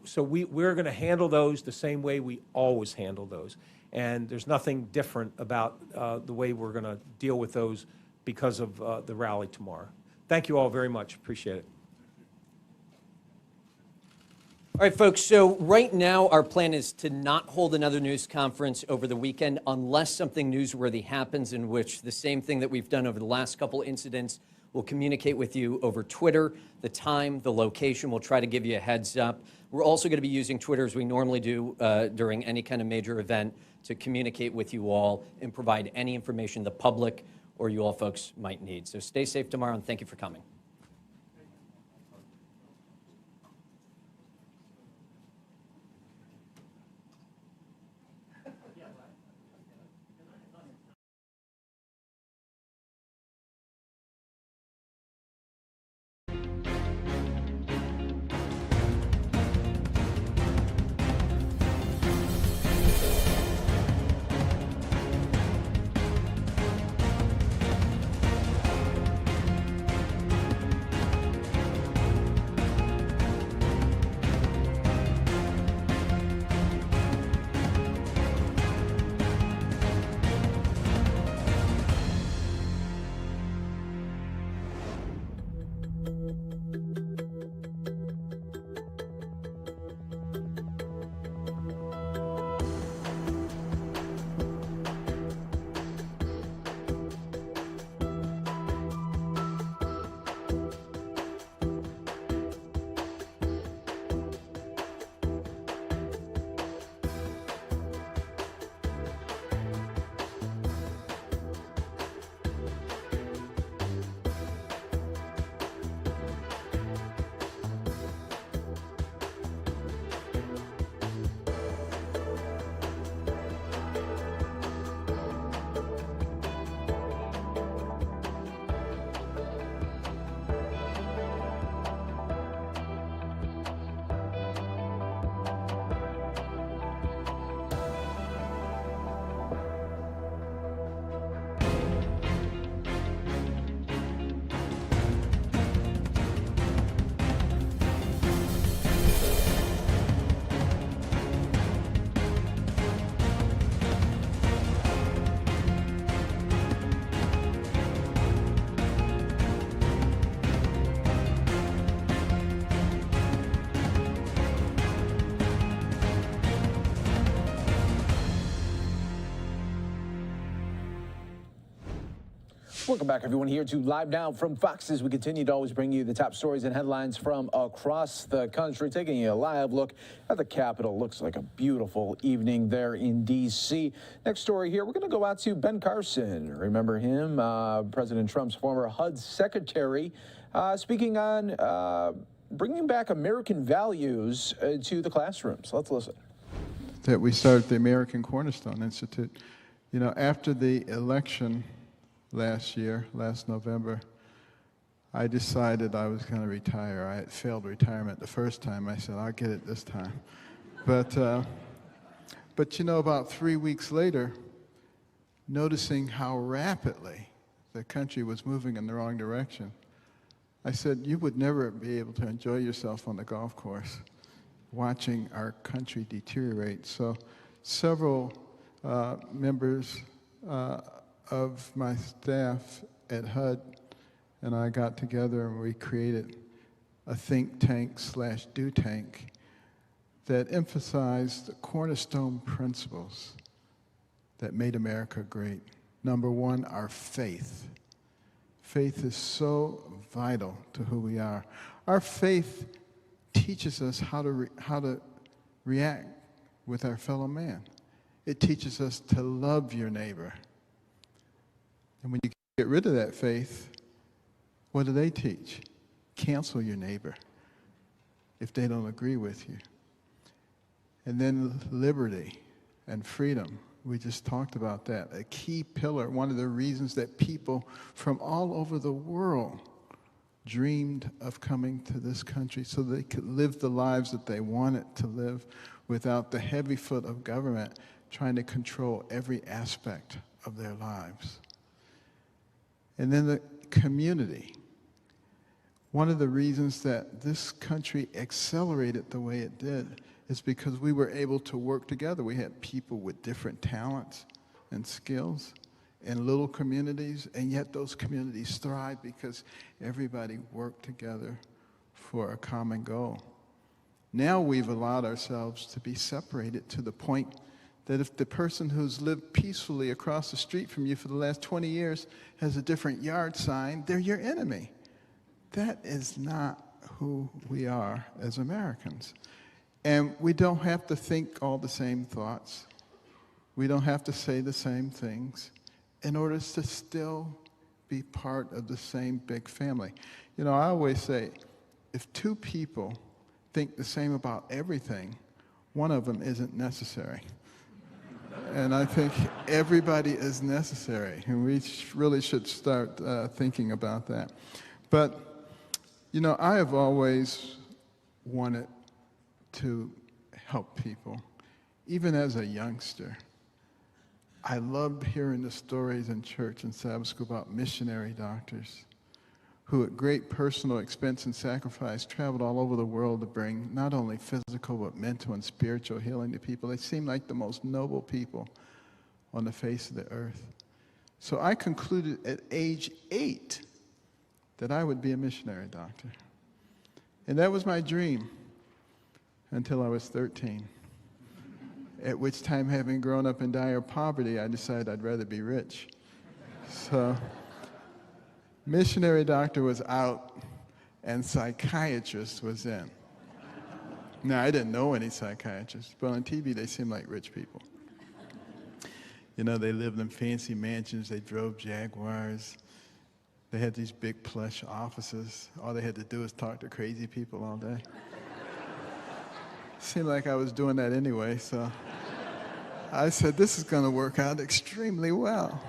[SPEAKER 9] So we're going to handle those the same way we always handle those. And there's nothing different about the way we're going to deal with those because of the rally tomorrow. Thank you all very much. Appreciate it.
[SPEAKER 8] All right, folks, so right now our plan is to not hold another news conference over the weekend unless something newsworthy happens, in which the same thing that we've done over the last couple incidents. We'll communicate with you over Twitter, the time, the location. We'll try to give you a heads up. We're also going to be using Twitter, as we normally do during any kind of major event, to communicate with you all and provide any information the public or you all folks might need. So stay safe tomorrow, and thank you for coming.
[SPEAKER 5] Welcome back, everyone, here to Live Now from Fox as we continue to always bring you the top stories and headlines from across the country, taking you a live look at the Capitol. Looks like a beautiful evening there in D.C. Next story here, we're going to go out to Ben Carson. Remember him, President Trump's former HUD secretary, speaking on bringing back American values to the classrooms. Let's listen.
[SPEAKER 1] That we started the American Cornerstone Institute. You know, after the election last November, I decided I was going to retire. I had failed retirement the first time. I said, I'll get it this time. But you know, about 3 weeks later, noticing how rapidly the country was moving in the wrong direction, I said, you would never be able to enjoy yourself on the golf course watching our country deteriorate. So several members of my staff at HUD and I got together and we created a think tank / do tank that emphasized the cornerstone principles that made America great. Number one, our faith. Faith is so vital to who we are. Our faith teaches us how to react with our fellow man. It teaches us to love your neighbor. And when you get rid of that faith, what do they teach? Cancel your neighbor if they don't agree with you. And then liberty and freedom. We just talked about that. A key pillar, one of the reasons that people from all over the world dreamed of coming to this country so they could live the lives that they wanted to live without the heavy foot of government trying to control every aspect of their lives. And then the community. One of the reasons that this country accelerated the way it did is because we were able to work together. We had people with different talents and skills in little communities, and yet those communities thrived because everybody worked together for a common goal. Now we've allowed ourselves to be separated to the point that if the person who's lived peacefully across the street from you for the last 20 years has a different yard sign, they're your enemy. That is not who we are as Americans. And we don't have to think all the same thoughts. We don't have to say the same things in order to still be part of the same big family. You know, I always say, if two people think the same about everything, one of them isn't necessary. And I think everybody is necessary, and we really should start thinking about that. But, you know, I have always wanted to help people, even as a youngster. I loved hearing the stories in church and Sabbath school about missionary doctors who at great personal expense and sacrifice traveled all over the world to bring not only physical but mental and spiritual healing to people. They seemed like the most noble people on the face of the earth. So I concluded at age 8 that I would be a missionary doctor. And that was my dream until I was 13. At which time, having grown up in dire poverty, I decided I'd rather be rich. So missionary doctor was out and psychiatrist was in. Now, I didn't know any psychiatrists, but on TV they seemed like rich people. You know, they lived in fancy mansions, they drove Jaguars, they had these big plush offices. All they had to do was talk to crazy people all day. Seemed like I was doing that anyway, so I said, this is going to work out extremely well.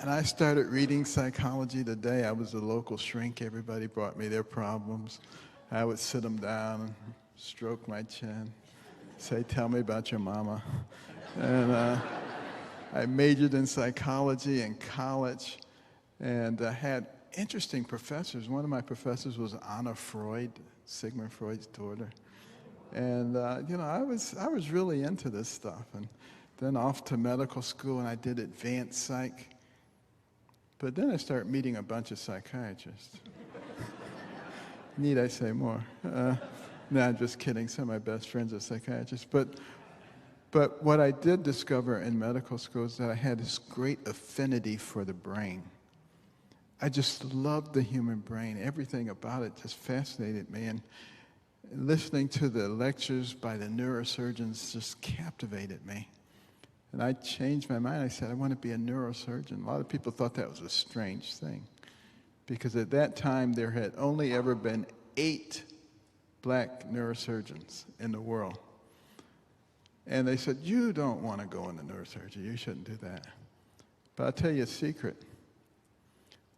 [SPEAKER 1] And I started reading Psychology Today. I was the local shrink. Everybody brought me their problems. I would sit them down and stroke my chin, say, tell me about your mama. And I majored in psychology in college and had interesting professors. One of my professors was Anna Freud, Sigmund Freud's daughter. And, you know, I was really into this stuff. And then off to medical school, and I did advanced psych. But then I started meeting a bunch of psychiatrists. Need I say more? No, I'm just kidding. Some of my best friends are psychiatrists. But what I did discover in medical school is that I had this great affinity for the brain. I just loved the human brain. Everything about it just fascinated me. And listening to the lectures by the neurosurgeons just captivated me. And I changed my mind. I said, I want to be a neurosurgeon. A lot of people thought that was a strange thing, because at that time there had only ever been 8 black neurosurgeons in the world. And they said, you don't want to go into neurosurgery. You shouldn't do that. But I'll tell you a secret.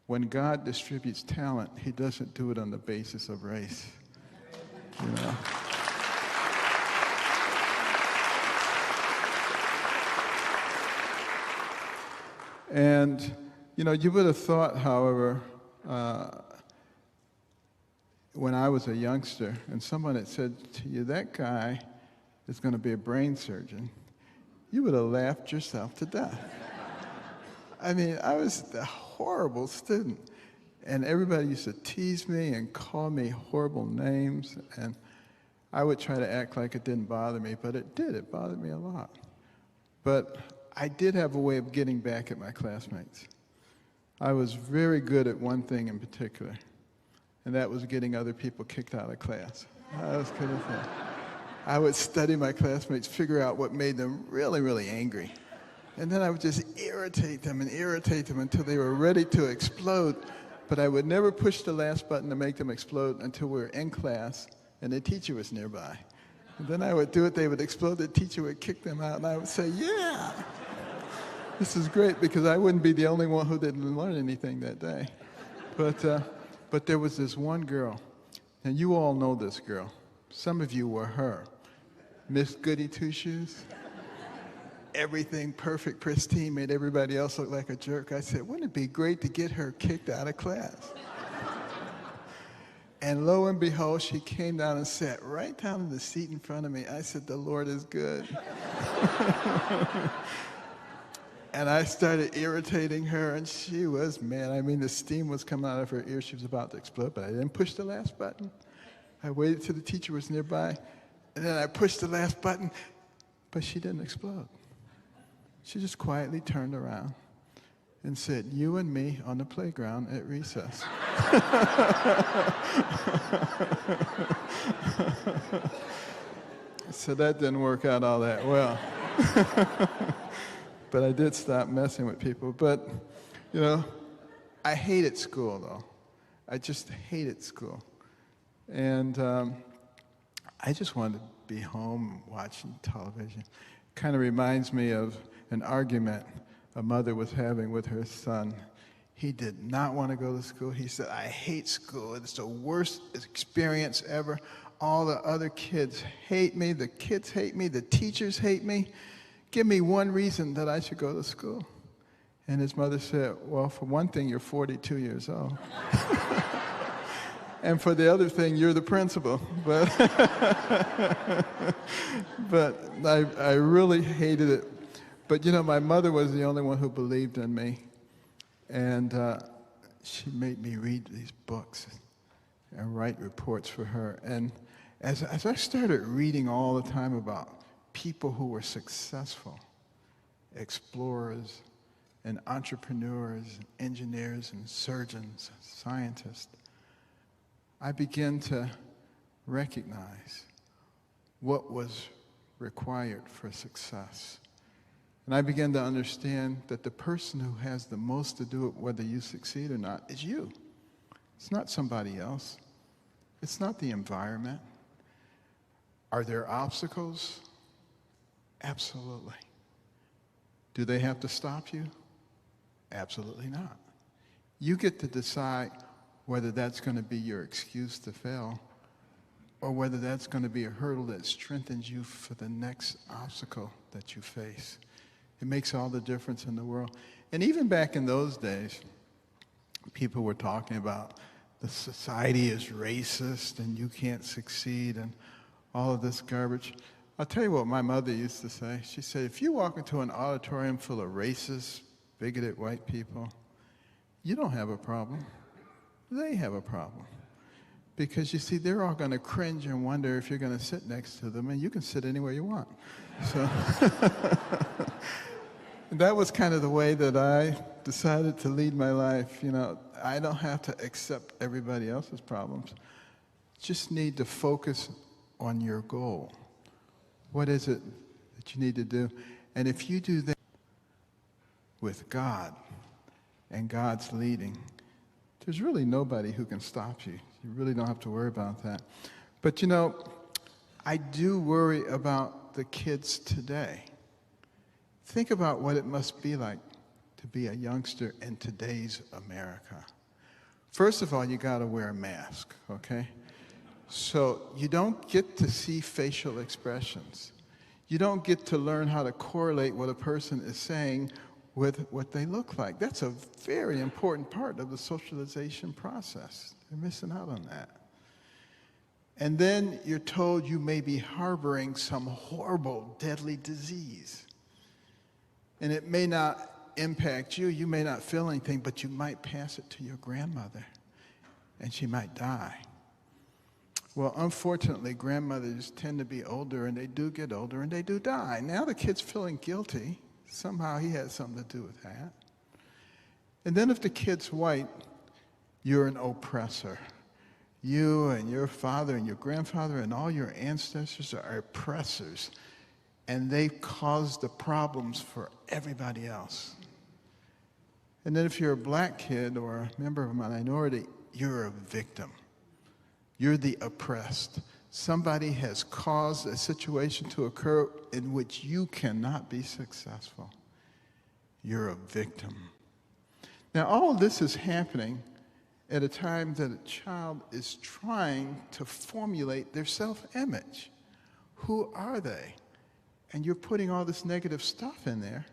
[SPEAKER 1] When God distributes talent, he doesn't do it on the basis of race. You know? And, you know, you would have thought, however, when I was a youngster, and someone had said to you, that guy is going to be a brain surgeon, you would have laughed yourself to death. I mean, I was a horrible student, and everybody used to tease me and call me horrible names, and I would try to act like it didn't bother me, but it did. It bothered me a lot. But I did have a way of getting back at my classmates. I was very good at one thing in particular, and that was getting other people kicked out of class. I was good at that. I would study my classmates, figure out what made them really, really angry. And then I would just irritate them until they were ready to explode. But I would never push the last button to make them explode until we were in class and the teacher was nearby. And then I would do it, they would explode, the teacher would kick them out, and I would say, yeah! This is great, because I wouldn't be the only one who didn't learn anything that day. But there was this one girl, and you all know this girl. Some of you were her. Miss Goody Two-Shoes. Everything perfect, pristine, made everybody else look like a jerk. I said, wouldn't it be great to get her kicked out of class? And lo and behold, she came down and sat right down in the seat in front of me. I said, the Lord is good. And I started irritating her, and she was mad. I mean, the steam was coming out of her ear. She was about to explode, but I didn't push the last button. I waited till the teacher was nearby, and then I pushed the last button, but she didn't explode. She just quietly turned around and said, you and me on the playground at recess. So that didn't work out all that well. But I did stop messing with people. But, you know, I hated school, though. I just hated school. And I just wanted to be home watching television. Kind of reminds me of an argument a mother was having with her son. He did not want to go to school. He said, I hate school. It's the worst experience ever. All the other kids hate me. The kids hate me. The teachers hate me. Give me one reason that I should go to school. And his mother said, well, for one thing, you're 42 years old. And for the other thing, you're the principal. But, but I really hated it. But, you know, my mother was the only one who believed in me. And she made me read these books and write reports for her. And as I started reading all the time about people who were successful, explorers and entrepreneurs, and engineers and surgeons, scientists, I began to recognize what was required for success. And I began to understand that the person who has the most to do it, whether you succeed or not, is you. It's not somebody else. It's not the environment. Are there obstacles? Absolutely. Do they have to stop you? Absolutely not. You get to decide whether that's going to be your excuse to fail or whether that's going to be a hurdle that strengthens you for the next obstacle that you face. It makes all the difference in the world. And even back in those days, people were talking about the society is racist and you can't succeed and all of this garbage. I'll tell you what my mother used to say. She said, if you walk into an auditorium full of racist, bigoted white people, you don't have a problem. They have a problem. Because you see, they're all going to cringe and wonder if you're going to sit next to them, and you can sit anywhere you want. So, that was kind of the way that I decided to lead my life. You know, I don't have to accept everybody else's problems. Just need to focus on your goal. What is it that you need to do? And if you do that with God and God's leading, there's really nobody who can stop you. You really don't have to worry about that. But you know, I do worry about the kids today. Think about what it must be like to be a youngster in today's America. First of all, you got to wear a mask, okay? So you don't get to see facial expressions. You don't get to learn how to correlate what a person is saying with what they look like. That's a very important part of the socialization process. They're missing out on that. And then you're told you may be harboring some horrible, deadly disease. And it may not impact you, you may not feel anything, but you might pass it to your grandmother, and she might die. Well, unfortunately, grandmothers tend to be older, and they do get older, and they do die. Now the kid's feeling guilty. Somehow he had something to do with that. And then if the kid's white, you're an oppressor. You and your father and your grandfather and all your ancestors are oppressors, and they've caused the problems for everybody else. And then if you're a black kid or a member of a minority, you're a victim. You're the oppressed. Somebody has caused a situation to occur in which you cannot be successful. You're a victim. Now, all of this is happening at a time that a child is trying to formulate their self-image. Who are they? And you're putting all this negative stuff in there.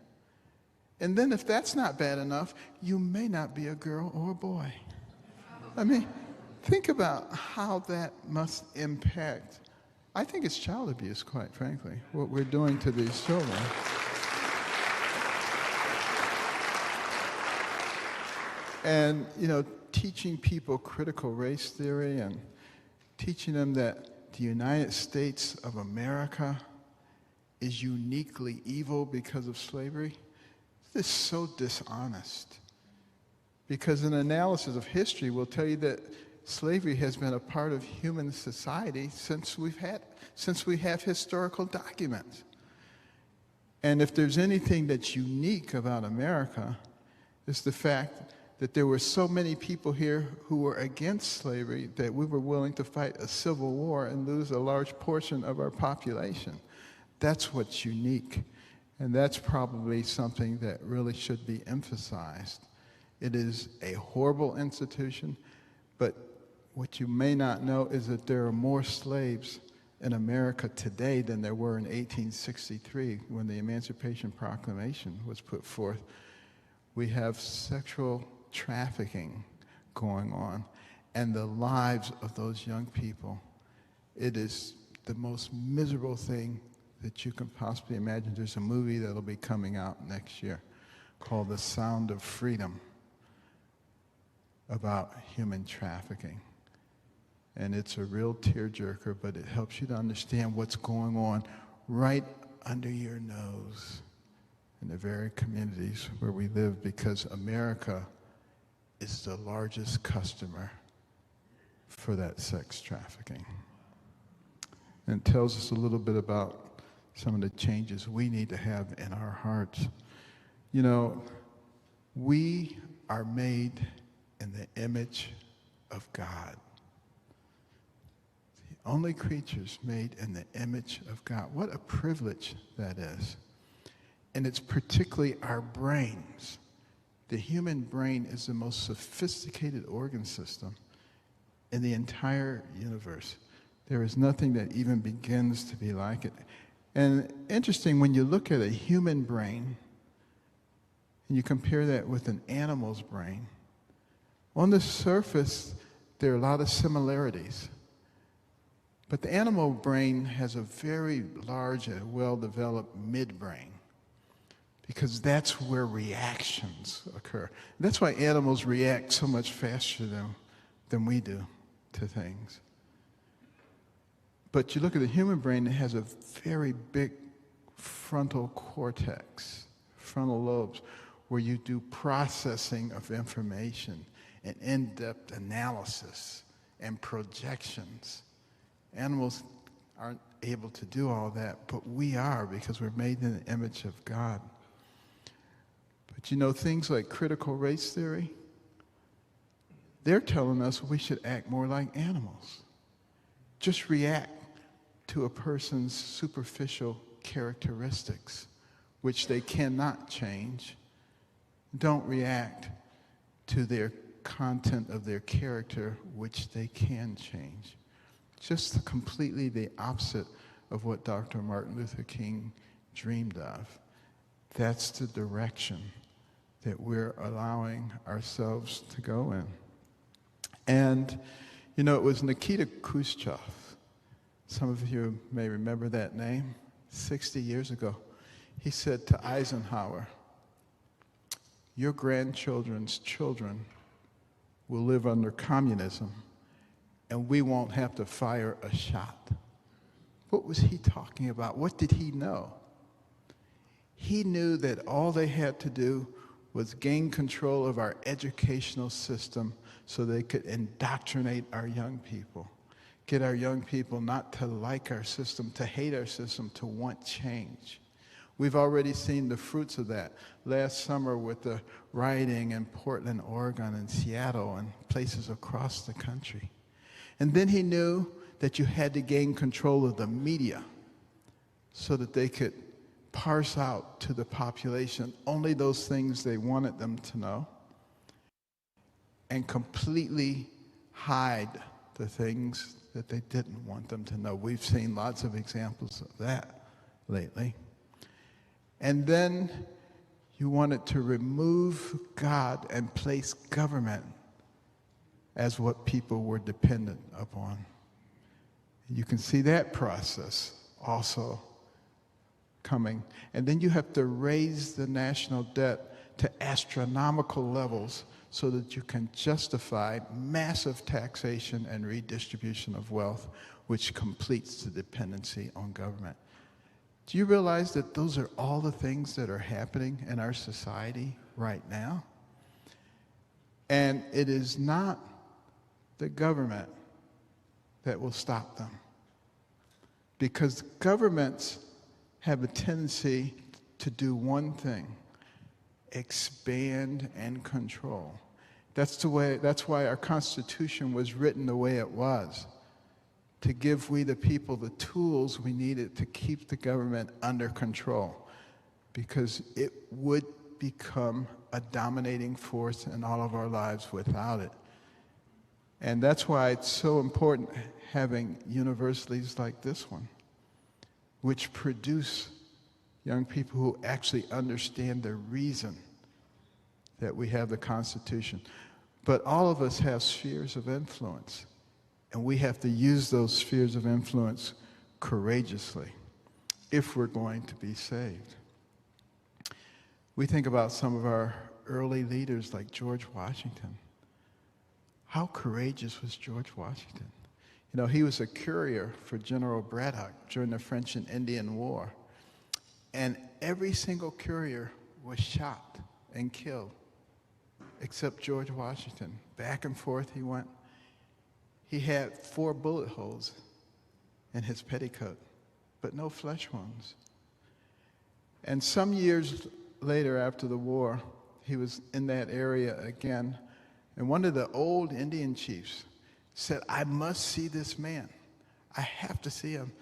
[SPEAKER 1] And then if that's not bad enough, you may not be a girl or a boy. I mean, think about how that must impact. I think it's child abuse, quite frankly, what we're doing to these children. And, you know, teaching people critical race theory and teaching them that the United States of America is uniquely evil because of slavery, this is so dishonest. Because an analysis of history will tell you that slavery has been a part of human society since we have historical documents. And if there's anything that's unique about America, it's the fact that there were so many people here who were against slavery that we were willing to fight a civil war and lose a large portion of our population. That's what's unique. And that's probably something that really should be emphasized. It is a horrible institution, but what you may not know is that there are more slaves in America today than there were in 1863 when the Emancipation Proclamation was put forth. We have sexual trafficking going on, and the lives of those young people, it is the most miserable thing that you can possibly imagine. There's a movie that'll be coming out next year called The Sound of Freedom about human trafficking. And it's a real tearjerker, but it helps you to understand what's going on right under your nose in the very communities where we live, because America is the largest customer for that sex trafficking. And it tells us a little bit about some of the changes we need to have in our hearts. You know, we are made in the image of God. The only creatures made in the image of God. What a privilege that is. And it's particularly our brains. The human brain is the most sophisticated organ system in the entire universe. There is nothing that even begins to be like it. And interesting, when you look at a human brain and you compare that with an animal's brain, on the surface, there are a lot of similarities. But the animal brain has a very large and well-developed midbrain, because that's where reactions occur. That's why animals react so much faster than we do to things. But you look at the human brain, it has a very big frontal cortex, frontal lobes, where you do processing of information and in-depth analysis and projections. Animals aren't able to do all that, but we are, because we're made in the image of God. But you know, things like critical race theory, they're telling us we should act more like animals. Just react to a person's superficial characteristics, which they cannot change. Don't react to their content of their character, which they can change. Just completely the opposite of what Dr. Martin Luther King dreamed of. That's the direction that we're allowing ourselves to go in. And, you know, it was Nikita Khrushchev. Some of you may remember that name. 60 years ago, he said to Eisenhower, "Your grandchildren's children will live under communism, and we won't have to fire a shot." What was he talking about? What did he know? He knew that all they had to do was gain control of our educational system so they could indoctrinate our young people, get our young people not to like our system, to hate our system, to want change. We've already seen the fruits of that last summer with the rioting in Portland, Oregon, and Seattle, and places across the country. And then he knew that you had to gain control of the media so that they could parse out to the population only those things they wanted them to know and completely hide the things that they didn't want them to know. We've seen lots of examples of that lately. And then you wanted to remove God and place government as what people were dependent upon. You can see that process also coming. And then you have to raise the national debt to astronomical levels so that you can justify massive taxation and redistribution of wealth, which completes the dependency on government. Do you realize that those are all the things that are happening in our society right now? And it is not the government that will stop them. Because governments have a tendency to do one thing: expand and control. That's why our Constitution was written the way it was, to give we the people the tools we needed to keep the government under control, because it would become a dominating force in all of our lives without it. And that's why it's so important having universities like this one, which produce young people who actually understand the reason that we have the Constitution. But all of us have spheres of influence, and we have to use those spheres of influence courageously if we're going to be saved. We think about some of our early leaders like George Washington. How courageous was George Washington? You know, he was a courier for General Braddock during the French and Indian War. And every single courier was shot and killed, except George Washington. Back and forth he went. He had 4 bullet holes in his petticoat, but no flesh wounds. And some years later, after the war, he was in that area again, and one of the old Indian chiefs said, "I must see this man. I have to see him."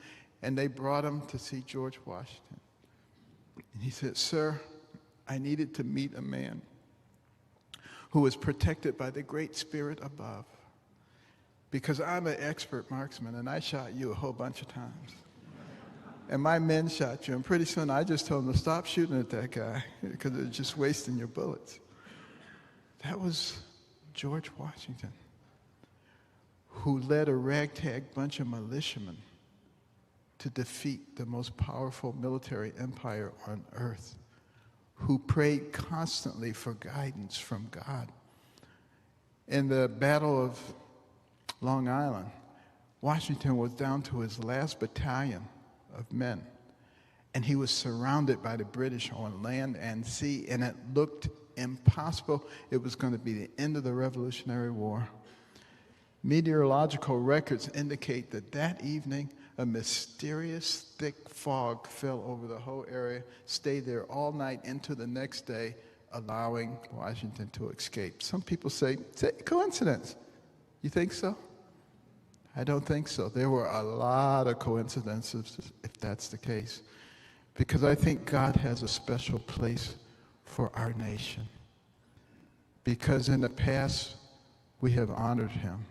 [SPEAKER 1] And they brought him to see George Washington. And he said, "Sir, I needed to meet a man who was protected by the Great Spirit above, because I'm an expert marksman and I shot you a whole bunch of times. And my men shot you, and pretty soon I just told them to stop shooting at that guy because they're just wasting your bullets." That was George Washington, who led a ragtag bunch of militiamen to defeat the most powerful military empire on earth, who prayed constantly for guidance from God. In the Battle of Long Island, Washington was down to his last battalion of men, and he was surrounded by the British on land and sea, and it looked impossible. It was going to be the end of the Revolutionary War. Meteorological records indicate that that evening, a mysterious thick fog fell over the whole area, stayed there all night into the next day, allowing Washington to escape. Some people say, it's a coincidence. You think so? I don't think so. There were a lot of coincidences, if that's the case, because I think God has a special place for our nation. Because in the past, we have honored him.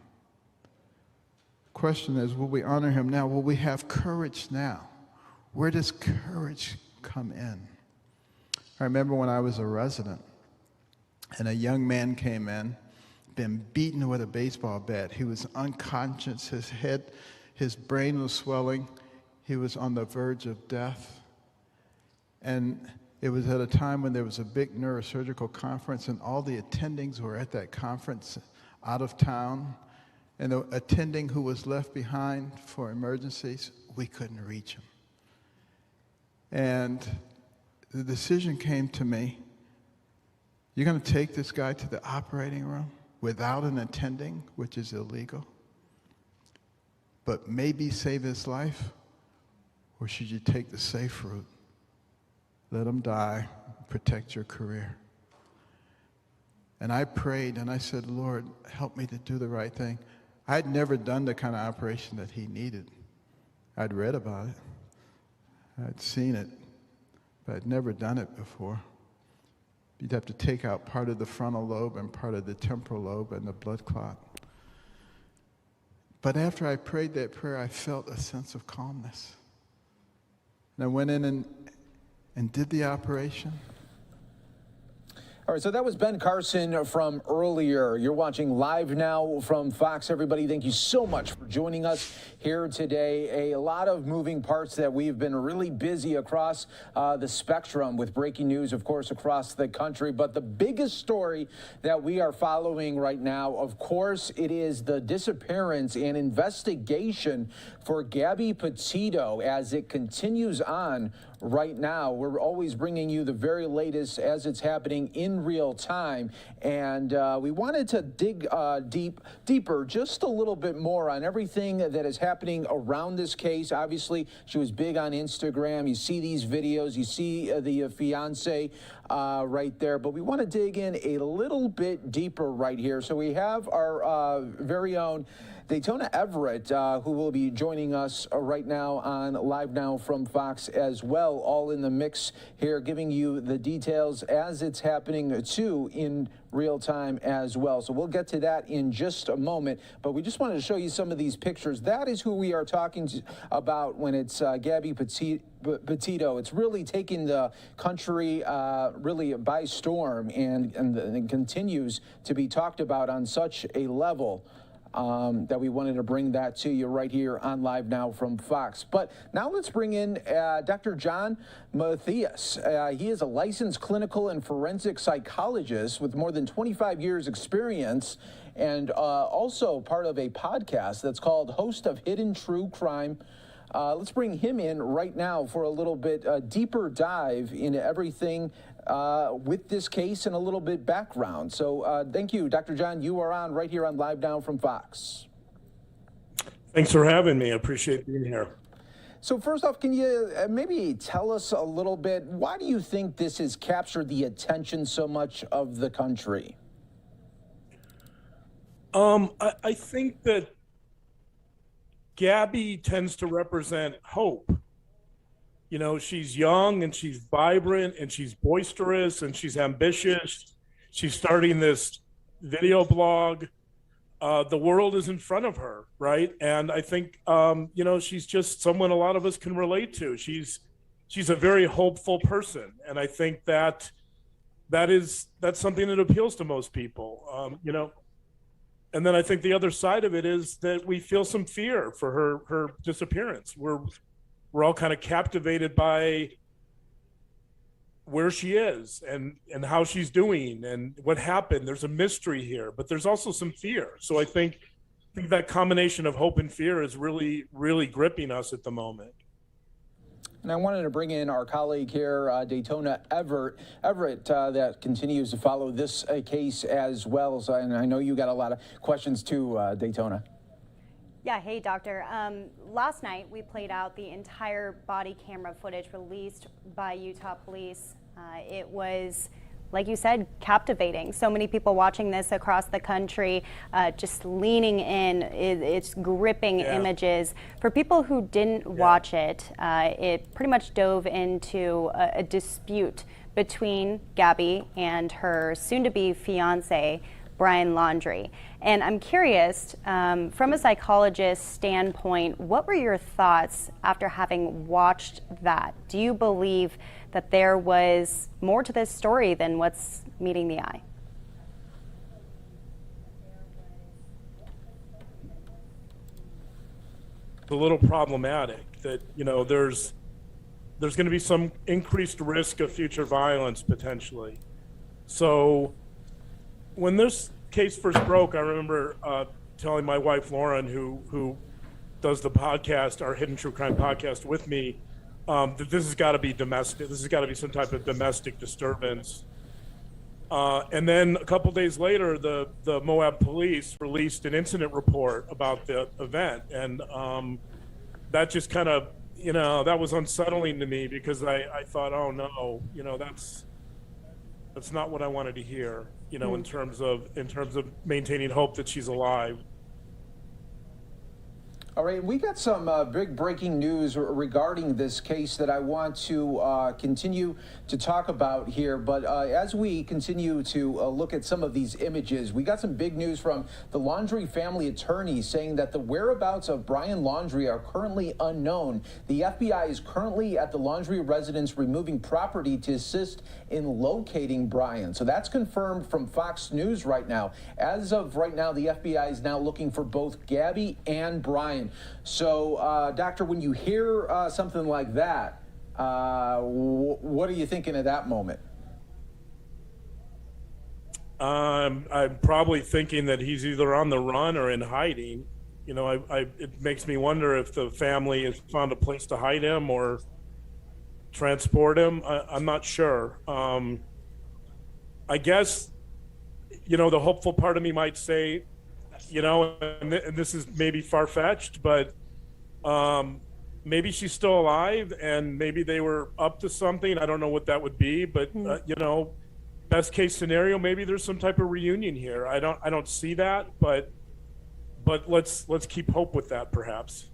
[SPEAKER 1] The question is, will we honor him now? Will we have courage now? Where does courage come in? I remember when I was a resident, and a young man came in, been beaten with a baseball bat. He was unconscious, his head, his brain was swelling. He was on the verge of death. And it was at a time when there was a big neurosurgical conference, and all the attendings were at that conference out of town. And the attending who was left behind for emergencies, we couldn't reach him. And the decision came to me, you're going to take this guy to the operating room without an attending, which is illegal, but maybe save his life, or should you take the safe route? Let him die, protect your career. And I prayed and I said, Lord, help me to do the right thing. I'd never done the kind of operation that he needed. I'd read about it. I'd seen it, but I'd never done it before. You'd have to take out part of the frontal lobe and part of the temporal lobe and the blood clot. But after I prayed that prayer, I felt a sense of calmness. And I went in and did the operation.
[SPEAKER 5] All right, so that was Ben Carson from earlier. You're watching Live Now from Fox. Everybody, thank you so much for joining us here today. A lot of moving parts that we've been really busy across the spectrum with breaking news, of course, across the country. But the biggest story that we are following right now, of course, it is the disappearance and investigation for Gabby Petito as it continues on right now. We're always bringing you the very latest as it's happening in real time. And we wanted to dig deeper, just a little bit more on everything that is happening around this case. Obviously, she was big on Instagram. You see these videos, you see the fiance right there. But we want to dig in a little bit deeper right here. So we have our very own Daytona Everett, who will be joining us right now on Live Now from Fox as well, all in the mix here, giving you the details as it's happening too in real time as well. So we'll get to that in just a moment, but we just wanted to show you some of these pictures. That is who we are talking about when it's Gabby Petito. It's really taking the country really by storm and continues to be talked about on such a level that we wanted to bring that to you right here on Live Now from Fox. But now let's bring in Dr. John Matthias. He is a licensed clinical and forensic psychologist with more than 25 years experience and also part of a podcast that's called Host of Hidden True Crime. Let's bring him in right now for a little bit deeper dive into everything with this case and a little bit background. So thank you, Dr. John. You are on right here on Live Now from Fox.
[SPEAKER 4] Thanks for having me. I appreciate being here.
[SPEAKER 5] So first off, can you maybe tell us a little bit, why do you think this has captured the attention so much of the country?
[SPEAKER 4] I think that Gabby tends to represent hope. You know, she's young and she's vibrant and she's boisterous and she's ambitious. She's starting this video blog. The world is in front of her, right? And I think, you know, she's just someone a lot of us can relate to. She's a very hopeful person. And I think that's something that appeals to most people, you know. And then I think the other side of it is that we feel some fear for her disappearance. We're all kind of captivated by where she is and how she's doing and what happened. There's a mystery here, but there's also some fear. So I think that combination of hope and fear is really, really gripping us at the moment.
[SPEAKER 5] And I wanted to bring in our colleague here, Daytona Everett, that continues to follow this case as well. So, and I know you got a lot of questions too, Daytona.
[SPEAKER 14] Yeah, hey, Doctor. Last night we played out the entire body camera footage released by Utah Police. It was, like you said, captivating. So many people watching this across the country, just leaning in. It's gripping images. For people who didn't watch it, it pretty much dove into a dispute between Gabby and her soon-to-be fiance, Brian Laundrie. And I'm curious, from a psychologist's standpoint, what were your thoughts after having watched that? Do you believe that there was more to this story than what's meeting the eye?
[SPEAKER 4] A little problematic that, you know, there's going to be some increased risk of future violence potentially. So when this case first broke, I remember telling my wife Lauren, who does the podcast, our Hidden True Crime podcast, with me, that this has got to be domestic. This has got to be some type of domestic disturbance. And then a couple days later, the Moab police released an incident report about the event, and that just kind of, you know, that was unsettling to me because I thought, oh no, you know, that's not what I wanted to hear, you know, in terms of maintaining hope that she's alive.
[SPEAKER 5] All right, we got some big breaking news regarding this case that I want to continue to talk about here. But as we continue to look at some of these images, we got some big news from the Laundrie family attorney saying that the whereabouts of Brian Laundrie are currently unknown. The FBI is currently at the Laundrie residence removing property to assist in locating Brian. So that's confirmed from Fox News right now. As of right now, the FBI is now looking for both Gabby and Brian. So, Doctor, when you hear something like that, what are you thinking at that moment?
[SPEAKER 4] I'm probably thinking that he's either on the run or in hiding. You know, it makes me wonder if the family has found a place to hide him or transport him. I'm not sure. I guess, you know, the hopeful part of me might say, you know, and this is maybe far-fetched, but maybe she's still alive and maybe they were up to something. I don't know what that would be, but you know, best case scenario, maybe there's some type of reunion here. I don't see that, but let's keep hope with that, perhaps.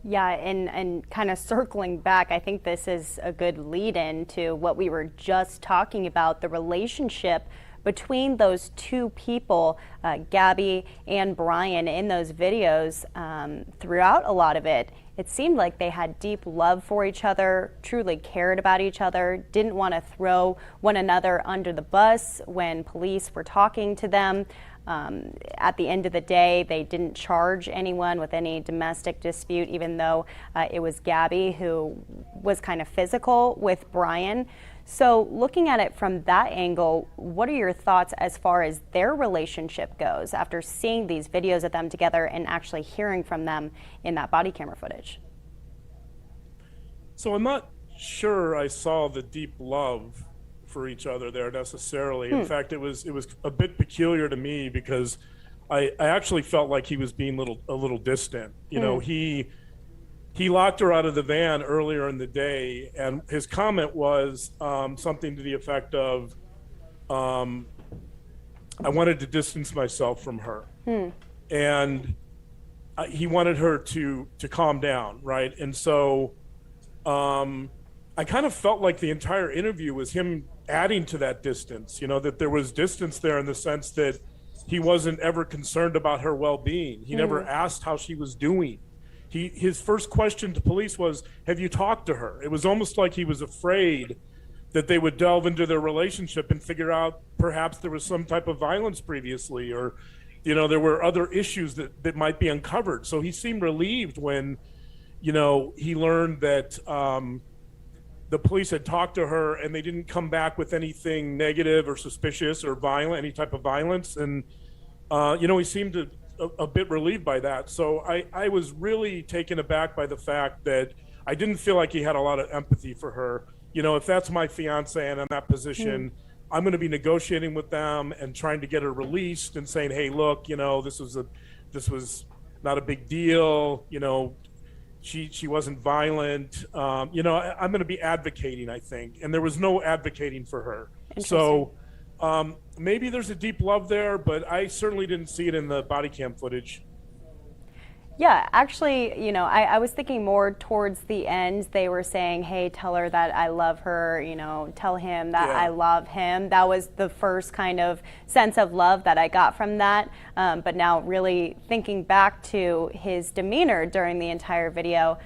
[SPEAKER 14] Yeah, and kind of circling back, I think this is a good lead-in to what we were just talking about, the relationship between those two people, Gabby and Brian, in those videos. Throughout a lot of it, it seemed like they had deep love for each other, truly cared about each other, didn't want to throw one another under the bus when police were talking to them. At the end of the day, they didn't charge anyone with any domestic dispute, even though it was Gabby who was kind of physical with Brian. So looking at it from that angle, what are your thoughts as far as their relationship goes after seeing these videos of them together and actually hearing from them in that body camera footage?
[SPEAKER 4] So I'm not sure I saw the deep love for each other there necessarily. In fact, it was a bit peculiar to me because I actually felt like he was being a little distant. You know, he locked her out of the van earlier in the day, and his comment was something to the effect of, I wanted to distance myself from her. And he wanted her to calm down, right? And so I kind of felt like the entire interview was him adding to that distance, you know, that there was distance there in the sense that he wasn't ever concerned about her well-being. He never asked how she was doing. His first question to police was, have you talked to her? It was almost like he was afraid that they would delve into their relationship and figure out perhaps there was some type of violence previously, or, you know, there were other issues that might be uncovered. So he seemed relieved when, you know, he learned that the police had talked to her and they didn't come back with anything negative or suspicious or violent, any type of violence. And, you know, he seemed a bit relieved by that. So I was really taken aback by the fact that I didn't feel like he had a lot of empathy for her. You know, if that's my fiance and I'm in that position, I'm going to be negotiating with them and trying to get her released and saying, hey, look, you know, this was not a big deal. You know, she wasn't violent. You know, I'm going to be advocating, I think. And there was no advocating for her. So maybe there's a deep love there, but I certainly didn't see it in the body cam footage.
[SPEAKER 14] Yeah, actually, you know, I was thinking more towards the end. They were saying, hey, tell her that I love her, you know, tell him that I love him. That was the first kind of sense of love that I got from that. But now really thinking back to his demeanor during the entire video,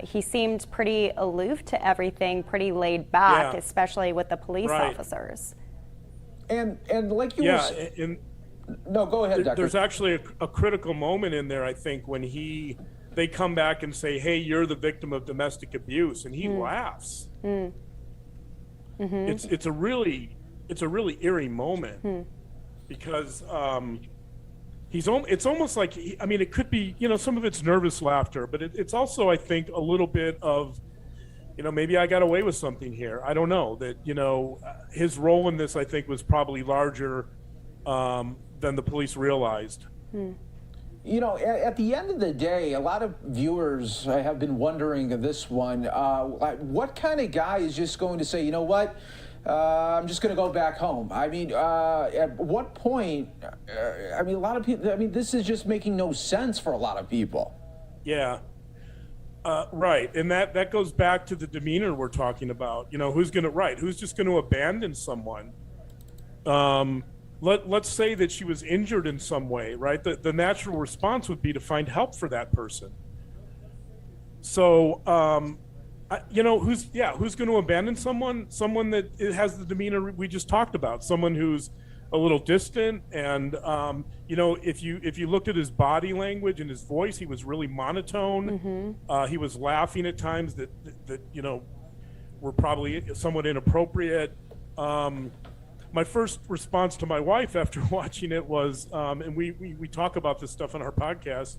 [SPEAKER 14] he seemed pretty aloof to everything, pretty laid back, especially with the police officers.
[SPEAKER 5] And like you were no, go ahead, Doctor.
[SPEAKER 4] There's actually a critical moment in there, I think, when they come back and say, hey, you're the victim of domestic abuse, and he laughs. It's a really eerie moment because it's almost like, I mean, it could be, you know, some of it's nervous laughter, but it's also, I think, a little bit of, you know, maybe I got away with something here. I don't know. That, you know, his role in this, I think, was probably larger than the police realized.
[SPEAKER 5] You know, at the end of the day, a lot of viewers have been wondering of this one, what kind of guy is just going to say, you know what, I'm just going to go back home? I mean, at what point, I mean, a lot of people, I mean, this is just making no sense for a lot of people.
[SPEAKER 4] Yeah. Right. And that goes back to the demeanor we're talking about. You know, who's just going to abandon someone? Let's say that she was injured in some way, right? The natural response would be to find help for that person. So, you know, who's going to abandon someone? Someone that has the demeanor we just talked about. Someone who's a little distant, and you know, if you looked at his body language and his voice, he was really monotone. He was laughing at times that you know were probably somewhat inappropriate. My first response to my wife after watching it was, and we talk about this stuff on our podcast,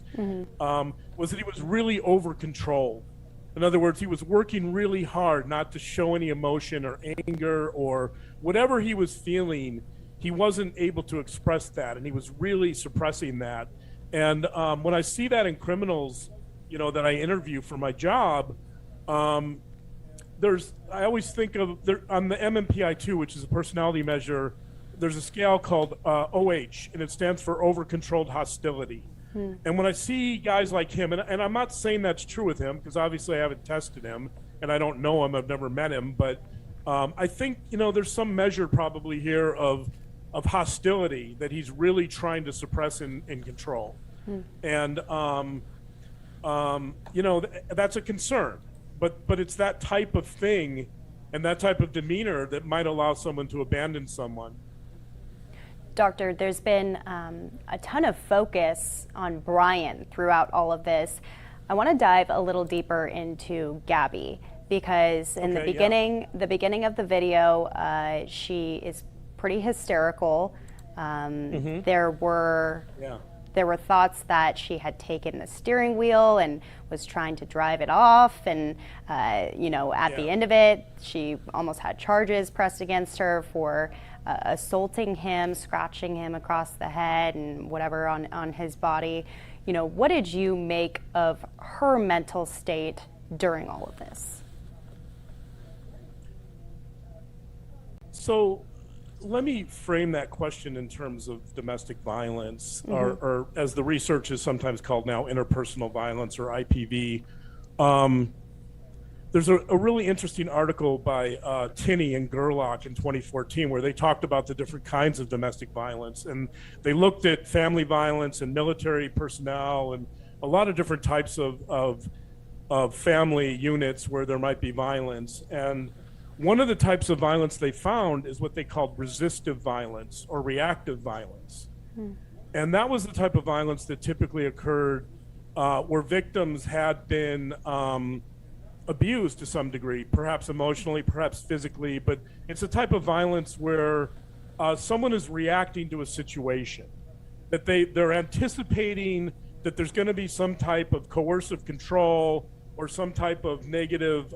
[SPEAKER 4] was that he was really over control. In other words, he was working really hard not to show any emotion or anger or whatever he was feeling. He wasn't able to express that, and he was really suppressing that. And when I see that in criminals, you know, that I interview for my job, I always think of on the MMPI-2, which is a personality measure, there's a scale called OH, and it stands for over-controlled hostility. And when I see guys like him, and I'm not saying that's true with him, because obviously I haven't tested him, and I don't know him, I've never met him, but I think, you know, there's some measure probably here of hostility that he's really trying to suppress and control. And, you know, that's a concern. But it's that type of thing and that type of demeanor that might allow someone to abandon someone.
[SPEAKER 14] Doctor, there's been a ton of focus on Brian throughout all of this. I want to dive a little deeper into Gabby, because in the beginning of the video, she is pretty hysterical. There were thoughts that she had taken the steering wheel and was trying to drive it off, and you know, at the end of it, she almost had charges pressed against her for assaulting him, scratching him across the head and whatever on his body. You know, what did you make of her mental state during all of this?
[SPEAKER 4] So let me frame that question in terms of domestic violence, or as the research is sometimes called now, interpersonal violence, or IPV. There's a really interesting article by Tinney and Gerlach in 2014 where they talked about the different kinds of domestic violence, and they looked at family violence and military personnel and a lot of different types of family units where there might be violence. And one of the types of violence they found is what they called resistive violence or reactive violence. And that was the type of violence that typically occurred where victims had been abused to some degree, perhaps emotionally, perhaps physically, but it's a type of violence where someone is reacting to a situation, that they're anticipating that there's going to be some type of coercive control or some type of negative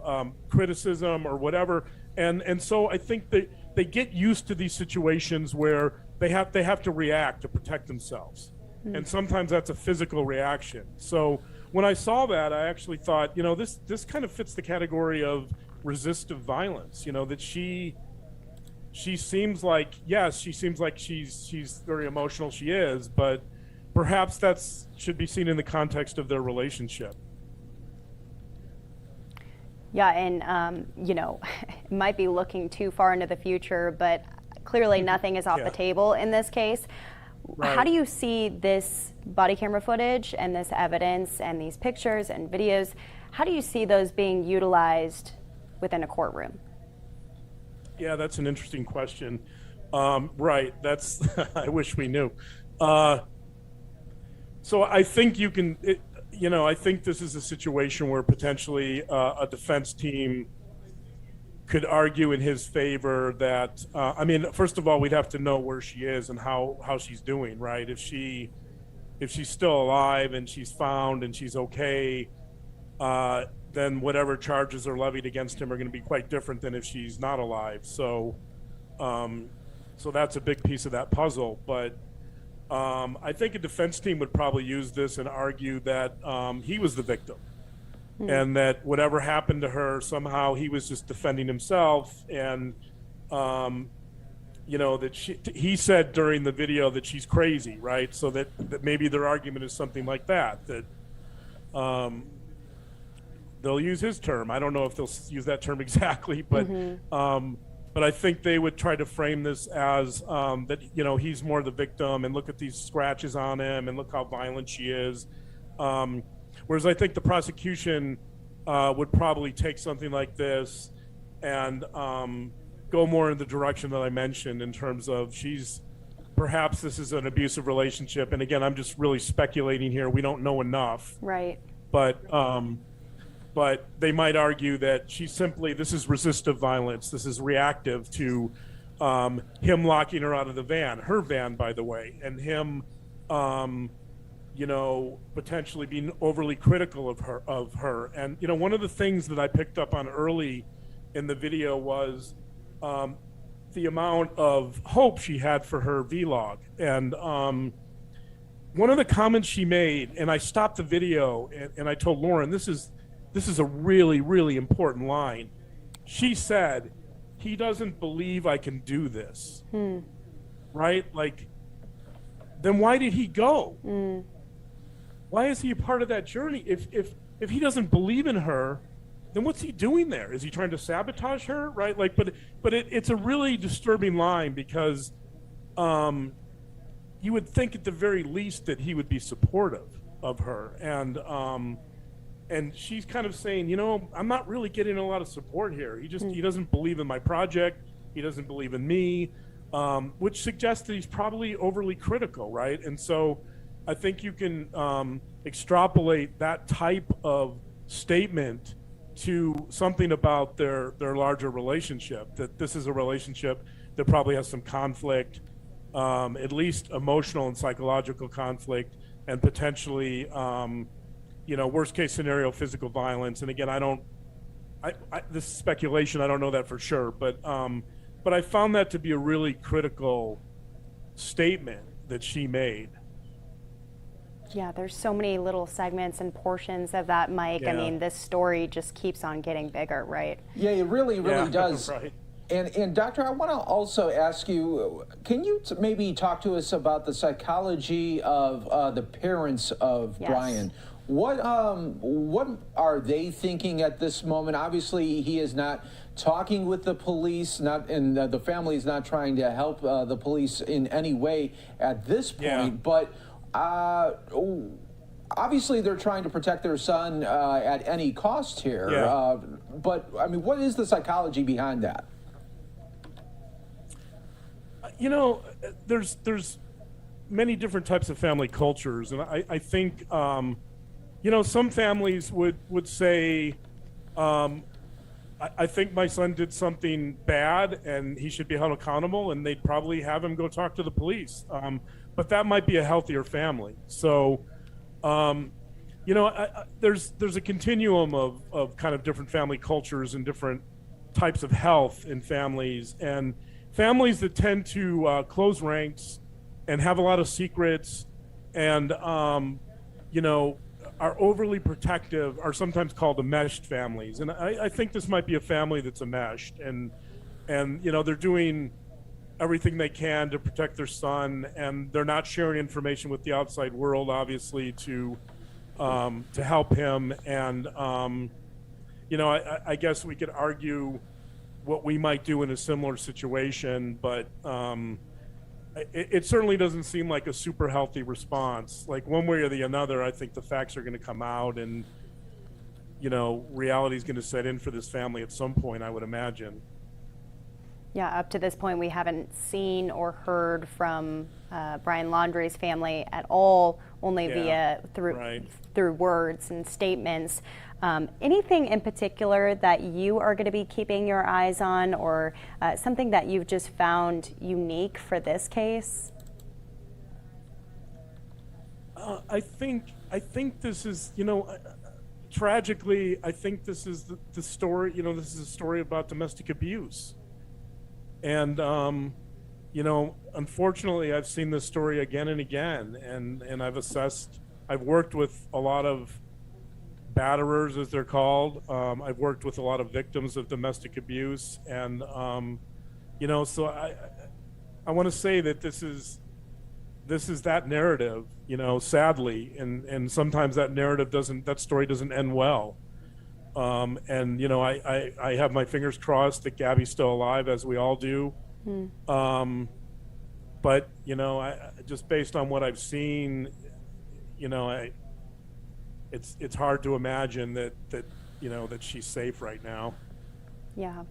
[SPEAKER 4] criticism or whatever. And so I think they get used to these situations where they have to react to protect themselves. And sometimes that's a physical reaction. So when I saw that, I actually thought, this kind of fits the category of resistive violence, that she seems like, yes, she seems like she's very emotional, she is, but perhaps should be seen in the context of their relationship.
[SPEAKER 14] Yeah, and it might be looking too far into the future, but clearly nothing is off the table in this case.
[SPEAKER 4] Right.
[SPEAKER 14] How do you see this body camera footage and this evidence and these pictures and videos, how do you see those being utilized within a courtroom?
[SPEAKER 4] Yeah, that's an interesting question. Right, that's, I wish we knew. So I think you can, I think this is a situation where potentially a defense team could argue in his favor that, first of all, we'd have to know where she is and how she's doing, right? If she's still alive and she's found and she's okay, then whatever charges are levied against him are going to be quite different than if she's not alive. So that's a big piece of that puzzle. But I think a defense team would probably use this and argue that he was the victim. And that whatever happened to her, somehow he was just defending himself. And, that he said during the video that she's crazy, right? So that maybe their argument is something like that they'll use his term. I don't know if they'll use that term exactly, but I think they would try to frame this as that, he's more the victim, and look at these scratches on him and look how violent she is. Whereas I think the prosecution would probably take something like this and go more in the direction that I mentioned in terms of perhaps this is an abusive relationship. And again, I'm just really speculating here. We don't know enough.
[SPEAKER 14] Right.
[SPEAKER 4] But they might argue that this is resistive violence. This is reactive to him locking her out of the van, her van, by the way, and him, potentially being overly critical of her. And, one of the things that I picked up on early in the video was the amount of hope she had for her vlog. And one of the comments she made, and I stopped the video and I told Lauren, this is a really, really important line. She said, "He doesn't believe I can do this." Right? Like, then why did he go? Why is he a part of that journey? If he doesn't believe in her, then what's he doing there? Is he trying to sabotage her? Right? Like, but it's a really disturbing line because you would think at the very least that he would be supportive of her. And she's kind of saying, I'm not really getting a lot of support here. He doesn't believe in my project. He doesn't believe in me, which suggests that he's probably overly critical, right? And so I think you can extrapolate that type of statement to something about their larger relationship, that this is a relationship that probably has some conflict, at least emotional and psychological conflict, and potentially worst case scenario, physical violence. And again, this is speculation. I don't know that for sure, but I found that to be a really critical statement that she made.
[SPEAKER 14] Yeah, there's so many little segments and portions of that, Mike.
[SPEAKER 4] Yeah.
[SPEAKER 14] I mean, this story just keeps on getting bigger, right?
[SPEAKER 5] Yeah, it really does.
[SPEAKER 4] Right.
[SPEAKER 5] And Doctor, I want to also ask you, can you maybe talk to us about the psychology of the parents of Brian? What are they thinking at this moment? Obviously, he is not talking with the police, and the family is not trying to help the police in any way at this point. But obviously, they're trying to protect their son at any cost here. But I mean, what is the psychology behind that?
[SPEAKER 4] There's many different types of family cultures, and I think some families would say, I think my son did something bad and he should be held accountable, and they'd probably have him go talk to the police. But that might be a healthier family. So you know, there's a continuum of kind of different family cultures and different types of health in families, and families that tend to close ranks and have a lot of secrets and you know, are overly protective are sometimes called enmeshed families. And I think this might be a family that's enmeshed, and you know, they're doing everything they can to protect their son, and they're not sharing information with the outside world, obviously, to help him. And you know, I guess we could argue what we might do in a similar situation, but it certainly doesn't seem like a super healthy response. Like one way or the other, I think the facts are going to come out, and you know, reality is going to set in for this family at some point, I would imagine.
[SPEAKER 14] Yeah, up to this point, we haven't seen or heard from Brian Laundrie's family at all, only through words and statements. Anything in particular that you are going to be keeping your eyes on, or something that you've just found unique for this case?
[SPEAKER 4] I think this is, you know, tragically, I think this is the story. You know, this is a story about domestic abuse, and you know, unfortunately, I've seen this story again and again, and I've worked with a lot of batterers, as they're called. I've worked with a lot of victims of domestic abuse, and you know, so I want to say that this is that narrative, you know, sadly, and sometimes that story doesn't end well. And you know, I have my fingers crossed that Gabby's still alive, as we all do. But you know, I just based on what I've seen, you know, it's hard to imagine that you know, that she's safe right now.
[SPEAKER 14] Yeah.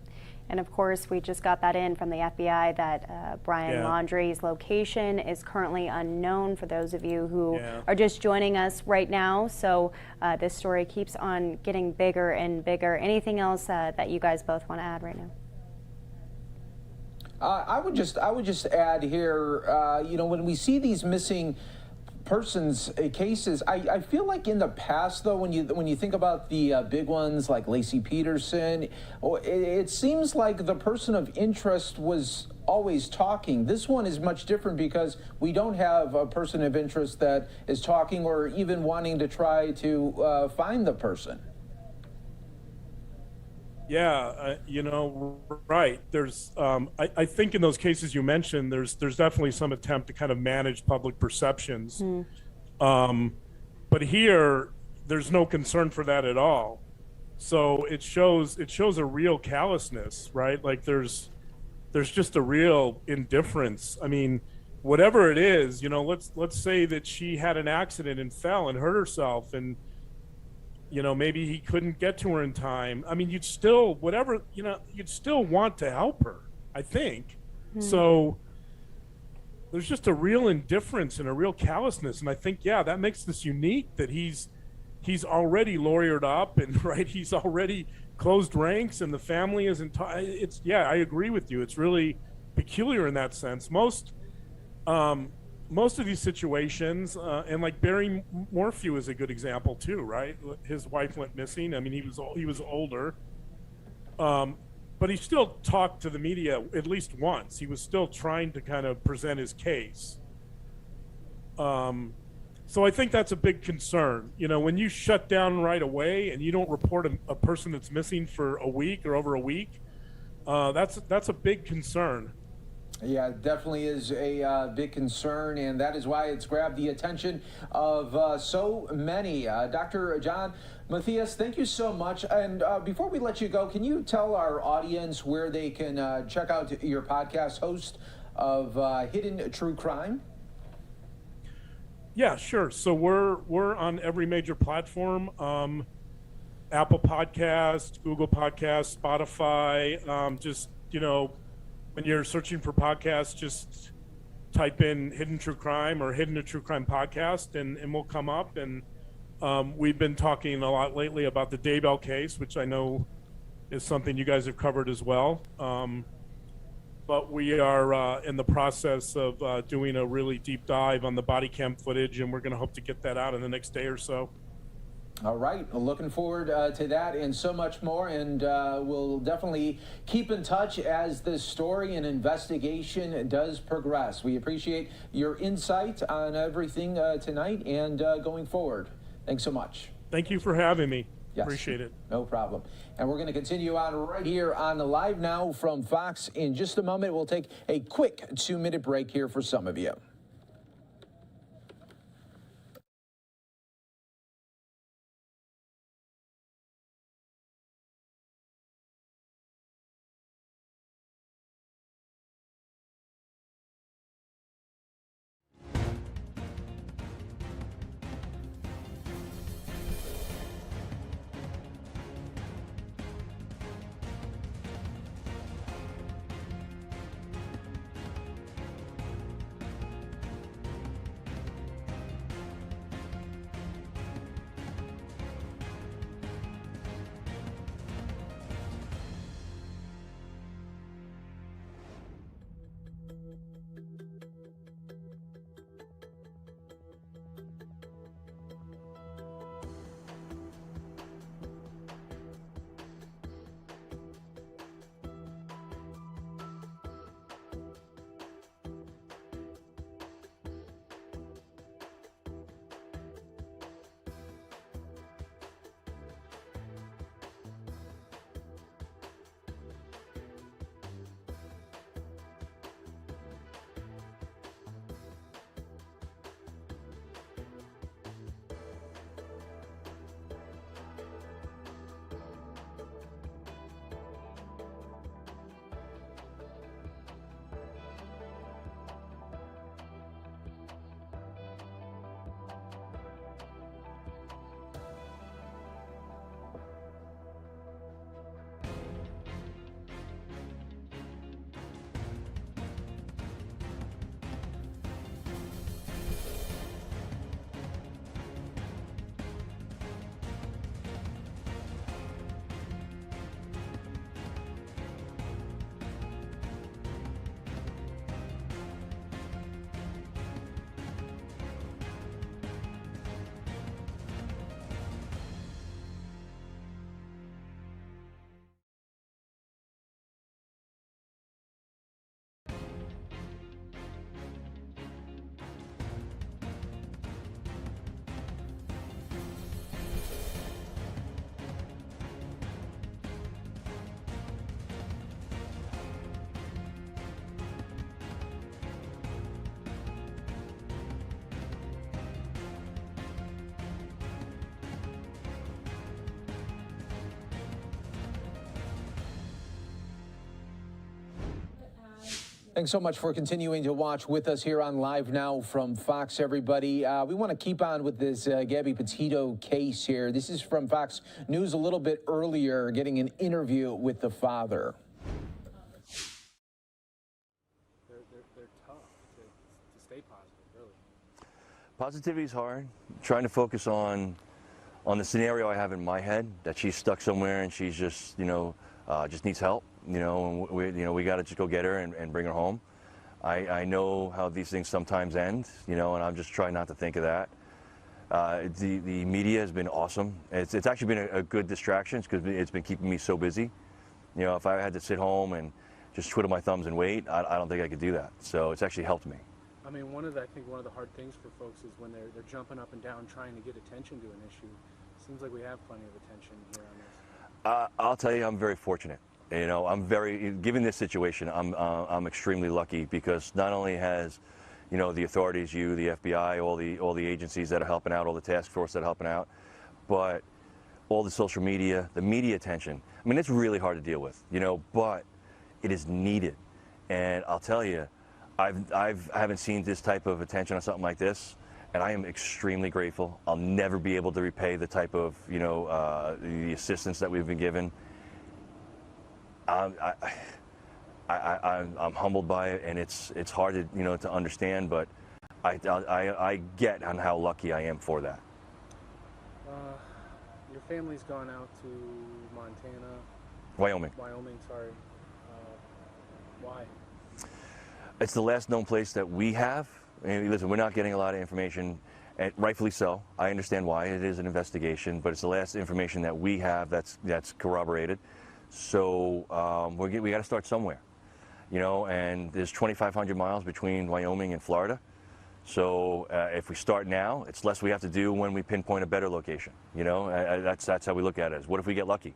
[SPEAKER 14] And of course, we just got that in from the FBI that Brian Laundrie's location is currently unknown, for those of you who are just joining us right now. So this story keeps on getting bigger and bigger. Anything else that you guys both want to add right now?
[SPEAKER 5] I would just add here, you know, when we see these missing persons cases, I feel like in the past, though, when you think about the big ones like Lacey Peterson, it seems like the person of interest was always talking. This one is much different because we don't have a person of interest that is talking or even wanting to try to find the person.
[SPEAKER 4] Yeah, you know, right. There's, I think in those cases you mentioned, there's definitely some attempt to kind of manage public perceptions. But here, there's no concern for that at all. So it shows a real callousness, right? Like there's just a real indifference. I mean, whatever it is, you know, let's say that she had an accident and fell and hurt herself, and you know, maybe he couldn't get to her in time. I mean, you'd still want to help her, I think. So there's just a real indifference and a real callousness. And I think, that makes this unique, that he's already lawyered up, and right, he's already closed ranks, and the family isn't, I agree with you. It's really peculiar in that sense. Most of these situations, and like Barry Morphew is a good example too, right? His wife went missing. I mean, he was older, but he still talked to the media at least once. He was still trying to kind of present his case. So I think that's a big concern. You know, when you shut down right away and you don't report a person that's missing for a week or over a week, that's a big concern.
[SPEAKER 5] Yeah, it definitely is a big concern, and that is why it's grabbed the attention of so many. Dr. John Matthias, thank you so much. And before we let you go, can you tell our audience where they can check out your podcast, host of Hidden True Crime?
[SPEAKER 4] Yeah, sure. So we're on every major platform. Apple Podcasts, Google Podcasts, Spotify. Just, you know, when you're searching for podcasts, just type in Hidden True Crime or Hidden True Crime Podcast, and we'll come up. And we've been talking a lot lately about the Daybell case, which I know is something you guys have covered as well. But we are in the process of doing a really deep dive on the body cam footage, and we're going to hope to get that out in the next day or so.
[SPEAKER 5] All right, looking forward to that and so much more, and we'll definitely keep in touch as this story and investigation does progress. We appreciate your insight on everything tonight and going forward. Thanks so much.
[SPEAKER 4] Thank you for having me.
[SPEAKER 5] Yes.
[SPEAKER 4] Appreciate it.
[SPEAKER 5] No problem. And we're going to continue on right here on the Live Now from Fox. In just a moment, we'll take a quick 2-minute break here for some of you. Thanks so much for continuing to watch with us here on Live Now from Fox, everybody. We want to keep on with this Gabby Petito case here. This is from Fox News a little bit earlier, getting an interview with the father.
[SPEAKER 3] They're tough to stay positive, really.
[SPEAKER 15] Positivity is hard. Trying to focus on the scenario I have in my head, that she's stuck somewhere and she's just, just needs help. And we got to just go get her and bring her home. I know how these things sometimes end, and I'm just trying not to think of that. The media has been awesome. It's actually been a good distraction because it's been keeping me so busy. If I had to sit home and just twiddle my thumbs and wait, I don't think I could do that. So it's actually helped me.
[SPEAKER 3] I mean, I think one of the hard things for folks is when they're jumping up and down trying to get attention to an issue. Seems like we have plenty of attention here on this.
[SPEAKER 15] I'll tell you, I'm very fortunate. Given this situation, I'm extremely lucky because not only has, the authorities, the FBI, all the agencies that are helping out, all the task force that are helping out, but all the social media, the media attention. I mean, it's really hard to deal with, but it is needed. And I'll tell you, I haven't seen this type of attention on something like this, and I am extremely grateful. I'll never be able to repay the type of, the assistance that we've been given. I'm humbled by it, and it's hard to to understand, but I get on how lucky I am for that.
[SPEAKER 3] Your family's gone out to Montana.
[SPEAKER 15] Wyoming.
[SPEAKER 3] Wyoming, sorry. Why?
[SPEAKER 15] It's the last known place that we have. And listen, we're not getting a lot of information. And rightfully so. I understand why. It is an investigation, but it's the last information that we have that's corroborated. So we got to start somewhere, you know. And there's 2,500 miles between Wyoming and Florida. So if we start now, it's less we have to do when we pinpoint a better location. You know, that's how we look at it. Is what if we get lucky,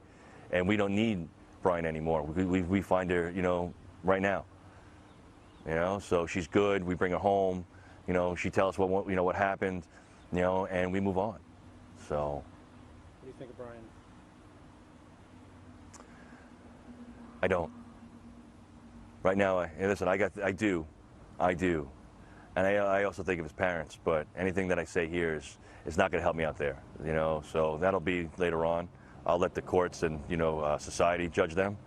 [SPEAKER 15] and we don't need Brian anymore? We find her, you know, right now. You know, so she's good. We bring her home. You know, she tells us what happened. You know, and we move on. So.
[SPEAKER 3] What do you think of Brian?
[SPEAKER 15] I don't. Right now, listen. I do, and I also think of his parents. But anything that I say here is not going to help me out there. You know, so that'll be later on. I'll let the courts and society judge them.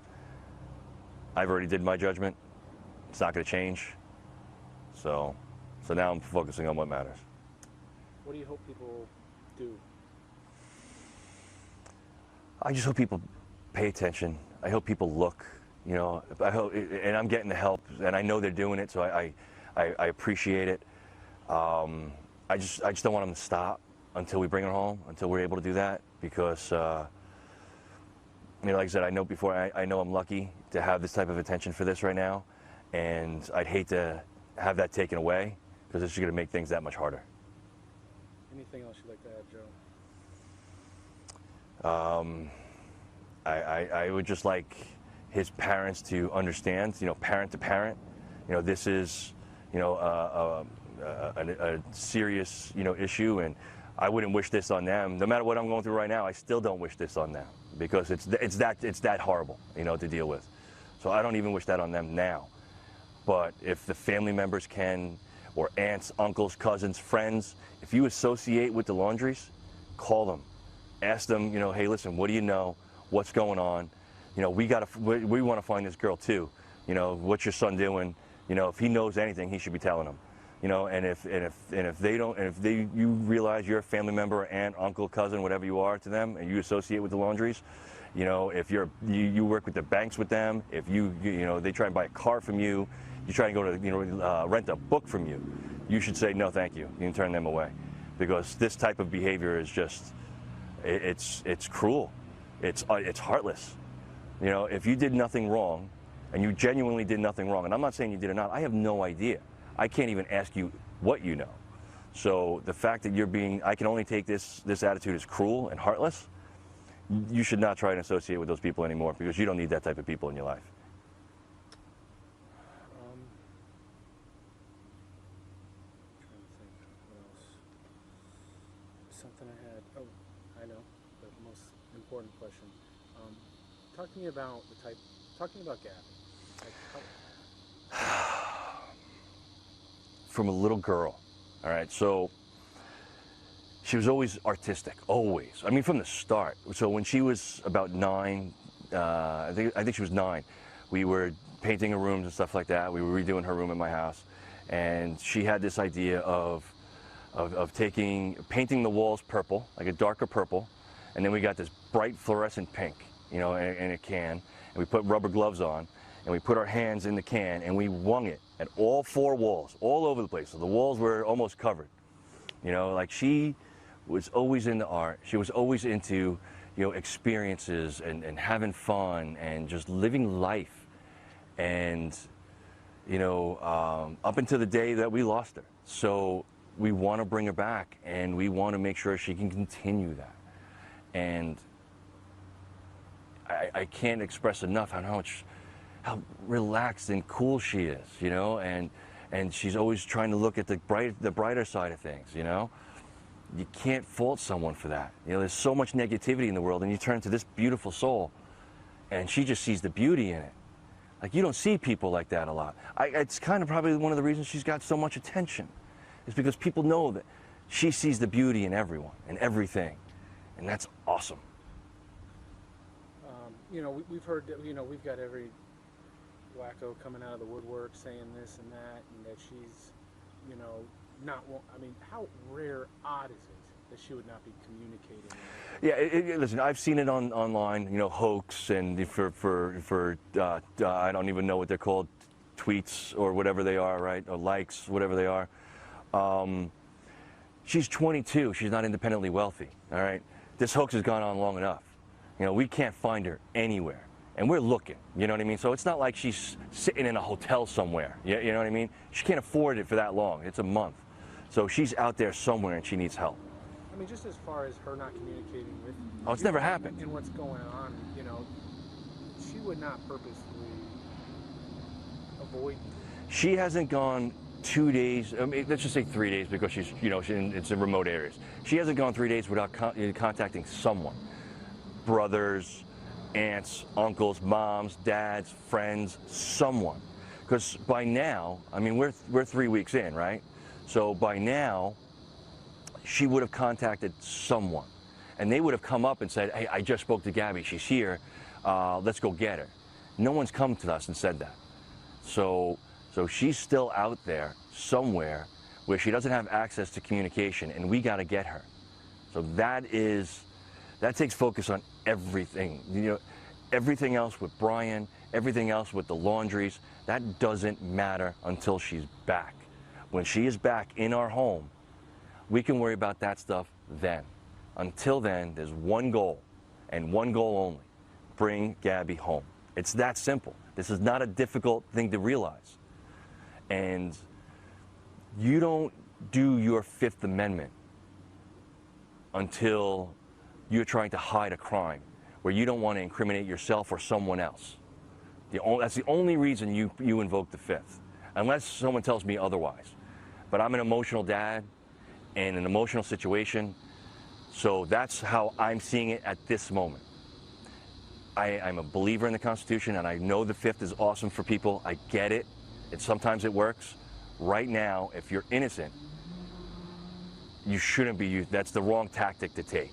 [SPEAKER 15] I've already did my judgment. It's not going to change. So now I'm focusing on what matters.
[SPEAKER 3] What do you hope people do?
[SPEAKER 15] I just hope people pay attention. I hope people look. You know, I hope, and I'm getting the help, and I know they're doing it, so I appreciate it. I just don't want them to stop until we bring her home, until we're able to do that, because like I said, I know before. I know I'm lucky to have this type of attention for this right now, and I'd hate to have that taken away, because it's just going to make things that much harder.
[SPEAKER 3] Anything else you'd like to add, Joe?
[SPEAKER 15] I would just like his parents to understand, parent to parent, this is, a serious, issue, and I wouldn't wish this on them. No matter what I'm going through right now, I still don't wish this on them, because it's that horrible, to deal with. So I don't even wish that on them now. But if the family members can, or aunts, uncles, cousins, friends, if you associate with the Laundries, call them. Ask them, hey, listen, what do you know? What's going on? We want to find this girl too. What's your son doing? If he knows anything, he should be telling them. And if you realize you're a family member, aunt, uncle, cousin, whatever you are to them, and you associate with the Laundries, if you work with the banks with them, if they try and buy a car from you, you try and go to rent a book from you, you should say no, thank you. You can turn them away, because this type of behavior is just it's cruel, it's heartless. If you did nothing wrong, and you genuinely did nothing wrong, and I'm not saying you did or not, I have no idea. I can't even ask you what you know. So the fact that I can only take this attitude as cruel and heartless, you should not try and associate with those people anymore, because you don't need that type of people in your life.
[SPEAKER 3] Something I had. Oh, I know. The most important question. Talk to me about talking about Gabby.
[SPEAKER 15] From a little girl, all right? So she was always artistic, always. I mean, from the start. So when she was about 9, I think she was 9, we were painting her rooms and stuff like that. We were redoing her room in my house, and she had this idea of painting the walls purple, like a darker purple, and then we got this bright fluorescent pink, in a can, and we put rubber gloves on, and we put our hands in the can, and we wung it at all 4 walls, all over the place. So the walls were almost covered. Like she was always into art. She was always into, experiences and having fun and just living life. And, up until the day that we lost her. So we want to bring her back, and we want to make sure she can continue that. And I can't express enough how relaxed and cool she is, and she's always trying to look at the brighter side of things, You can't fault someone for that. There's so much negativity in the world, and you turn to this beautiful soul, and she just sees the beauty in it. Like, you don't see people like that a lot. It's kind of probably one of the reasons she's got so much attention, is because people know that she sees the beauty in everyone and everything, and that's awesome.
[SPEAKER 3] We've heard that, we've got every wacko coming out of the woodwork saying this and that she's, not, I mean, how rare, odd is it that she would not be communicating?
[SPEAKER 15] Yeah, listen, I've seen it online, hoax, and for I don't even know what they're called, tweets or whatever they are, right, or likes, whatever they are. She's 22. She's not independently wealthy, all right? This hoax has gone on long enough. You know, we can't find her anywhere. And we're looking, you know what I mean? So it's not like she's sitting in a hotel somewhere, you know what I mean? She can't afford it for that long. It's a month. So she's out there somewhere and she needs help.
[SPEAKER 3] I mean, just as far as her not communicating with
[SPEAKER 15] Oh, it's never happened.
[SPEAKER 3] and what's going on, you know, she would not purposely avoid you.
[SPEAKER 15] She hasn't gone 2 days, I mean, let's just say 3 days because she's, you know, it's in remote areas. She hasn't gone 3 days without contacting someone. Brothers, aunts, uncles, moms, dads, friends, someone. Because by now, I mean, we're 3 weeks in, right? So by now, she would have contacted someone. And they would have come up and said, hey, I just spoke to Gabby, she's here, let's go get her. No one's come to us and said that. So she's still out there somewhere where she doesn't have access to communication, and we gotta get her. So that takes focus on everything. You know, everything else with Brian, everything else with the laundries, that doesn't matter until she's back. When she is back in our home, we can worry about that stuff then. Until then, there's one goal, and one goal only: bring Gabby home. It's that simple. This is not a difficult thing to realize. And you don't do your Fifth Amendment until you're trying to hide a crime where you don't want to incriminate yourself or someone else. That's the only reason you invoke the Fifth, unless someone tells me otherwise. But I'm an emotional dad in an emotional situation, so that's how I'm seeing it at this moment. I'm a believer in the Constitution, and I know the Fifth is awesome for people. I get it. Sometimes it works. Right now, if you're innocent, you shouldn't be used. That's the wrong tactic to take.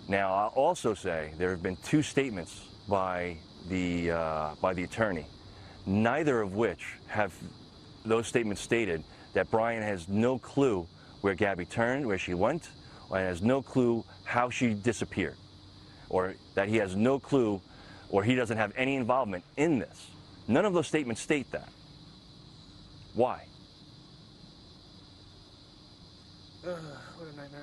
[SPEAKER 15] Now, I'll also say there have been 2 statements by the attorney, neither of which have those statements stated that Brian has no clue where Gabby turned, where she went, or has no clue how she disappeared, or that he has no clue, or he doesn't have any involvement in this. None of those statements state that. Why?
[SPEAKER 3] What a nightmare.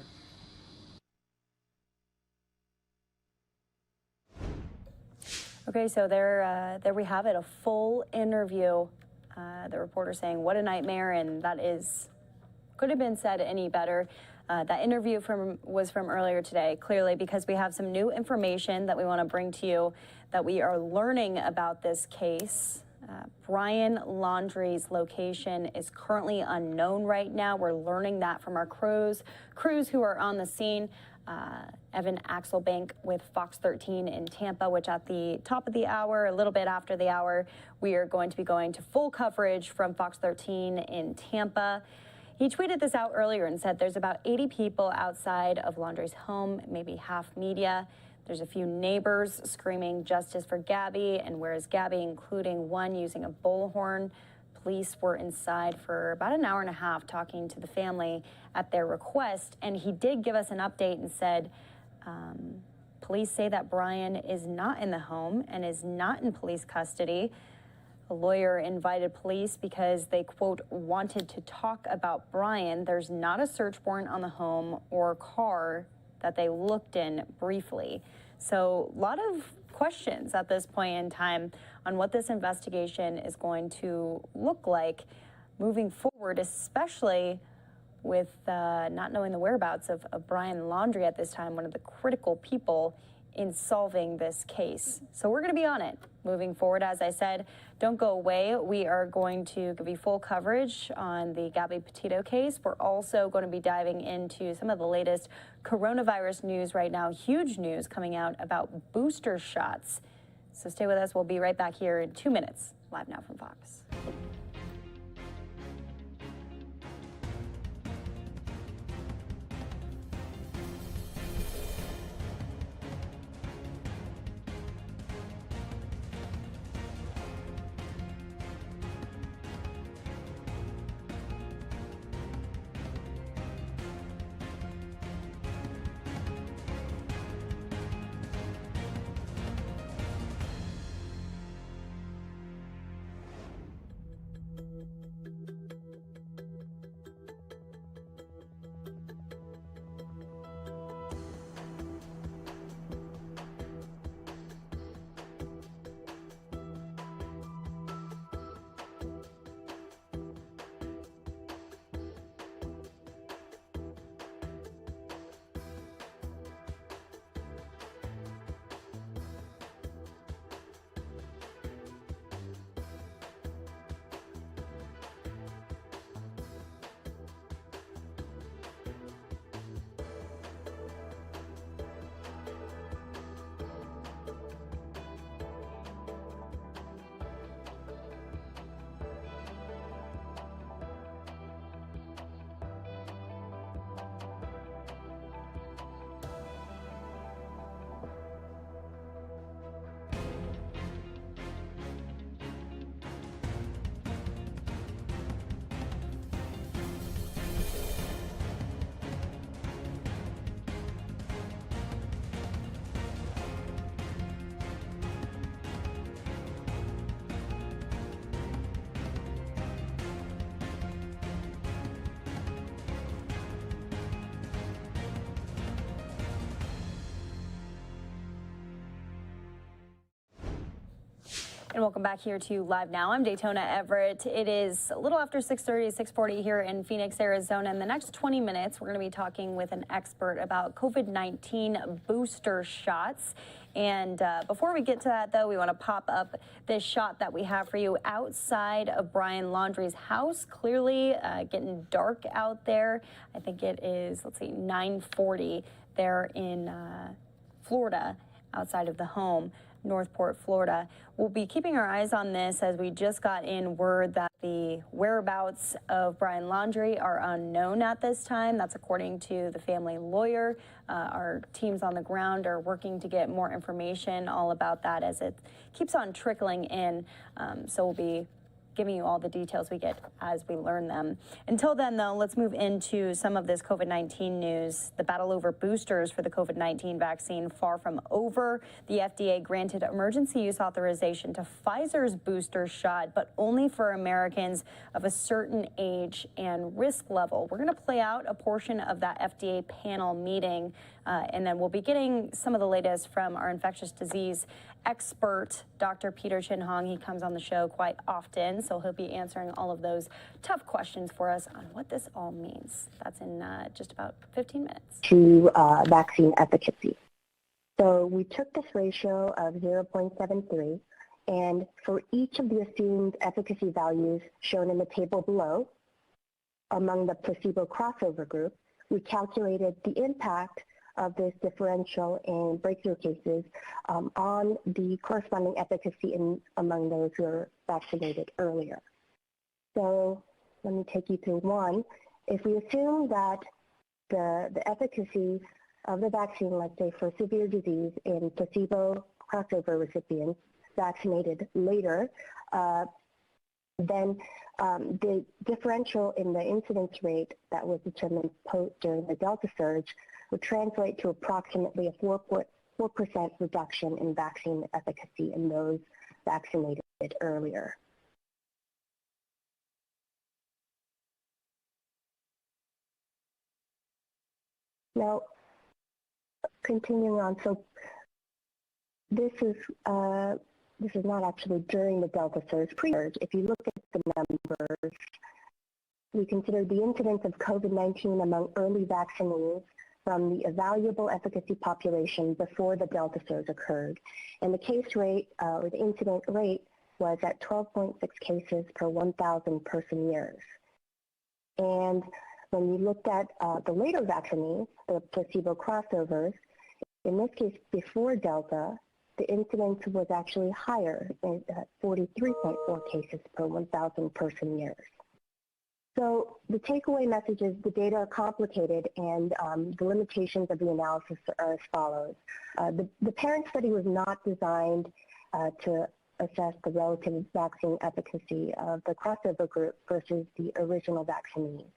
[SPEAKER 14] Okay, so there we have it, a full interview. The reporter saying, what a nightmare, and that could have been said any better. That interview was from earlier today, clearly because we have some new information that we want to bring to you, that we are learning about this case. Brian Laundrie's location is currently unknown right now. We're learning that from our crews who are on the scene. Evan Axelbank with Fox 13 in Tampa, which at the top of the hour, a little bit after the hour, we are going to be going to full coverage from Fox 13 in Tampa. He tweeted this out earlier and said there's about 80 people outside of Laundrie's home, maybe half media. There's a few neighbors screaming justice for Gabby, and where is Gabby, including one using a bullhorn. Police were inside for about an hour and a half talking to the family at their request, and he did give us an update and said police say that Brian is not in the home and is not in police custody. A lawyer invited police because they, quote, wanted to talk about Brian. There's not a search warrant on the home or car that they looked in briefly. So a lot of questions at this point in time on what this investigation is going to look like moving forward, especially with not knowing the whereabouts of Brian Laundrie at this time, one of the critical people in solving this case. So we're going to be on it moving forward. As I said, don't go away. We are going to give you full coverage on the Gabby Petito case. We're also going to be diving into some of the latest coronavirus news right now. Huge news coming out about booster shots. So stay with us. We'll be right back here in 2 minutes. Live now from Fox.
[SPEAKER 16] And welcome back here to Live Now. I'm Daytona Everett. It is a little after 6:30, 6:40 here in Phoenix, Arizona. In the next 20 minutes, we're going to be talking with an expert about COVID-19 booster shots. And before we get to that, though, we want to pop up this shot that we have for you outside of Brian Laundrie's house. Clearly getting dark out there. I think it is, let's see, 9:40 there in Florida, outside of the home. Northport, Florida. We'll be keeping our eyes on this as we just got in word that the whereabouts of Brian Laundrie are unknown at this time. That's according to the family lawyer. Our teams on the ground are working to get more information all about that as it keeps on trickling in. So we'll be giving you all the details we get as we learn them. Until then, though, let's move into some of this COVID-19 news. The battle over boosters for the COVID-19 vaccine far from over. The FDA granted emergency use authorization to Pfizer's booster shot, but only for Americans of a certain age and risk level. We're going to play out a portion of that FDA panel meeting, and then we'll be getting some of the latest from our infectious disease expert, Dr. Peter Chin-Hong. He comes on the show quite often, so he'll be answering all of those tough questions for us on what this all means. That's in just about 15 minutes.
[SPEAKER 19] To vaccine efficacy. So we took this ratio of 0.73, and for each of the assumed efficacy values shown in the table below, among the placebo crossover group, we calculated the impact of this differential in breakthrough cases on the corresponding efficacy among those who are vaccinated earlier. So let me take you through one. If we assume that the efficacy of the vaccine, let's say for severe disease in placebo crossover recipients vaccinated later, then the differential in the incidence rate that was determined during the Delta surge would translate to approximately a 4% reduction in vaccine efficacy in those vaccinated earlier. Now, continuing on, so this is not actually during the Delta surge, pre-surge. If you look at the numbers, we consider the incidence of COVID-19 among early vaccinees from the evaluable efficacy population before the Delta surge occurred. And the case rate, or the incident rate, was at 12.6 cases per 1,000 person years. And when you looked at the later vaccinees, the placebo crossovers, in this case before Delta, the incidence was actually higher at 43.4 cases per 1,000 person years. So the takeaway message is the data are complicated, and the limitations of the analysis are as follows. The parent study was not designed to assess the relative vaccine efficacy of the crossover group versus the original vaccinees.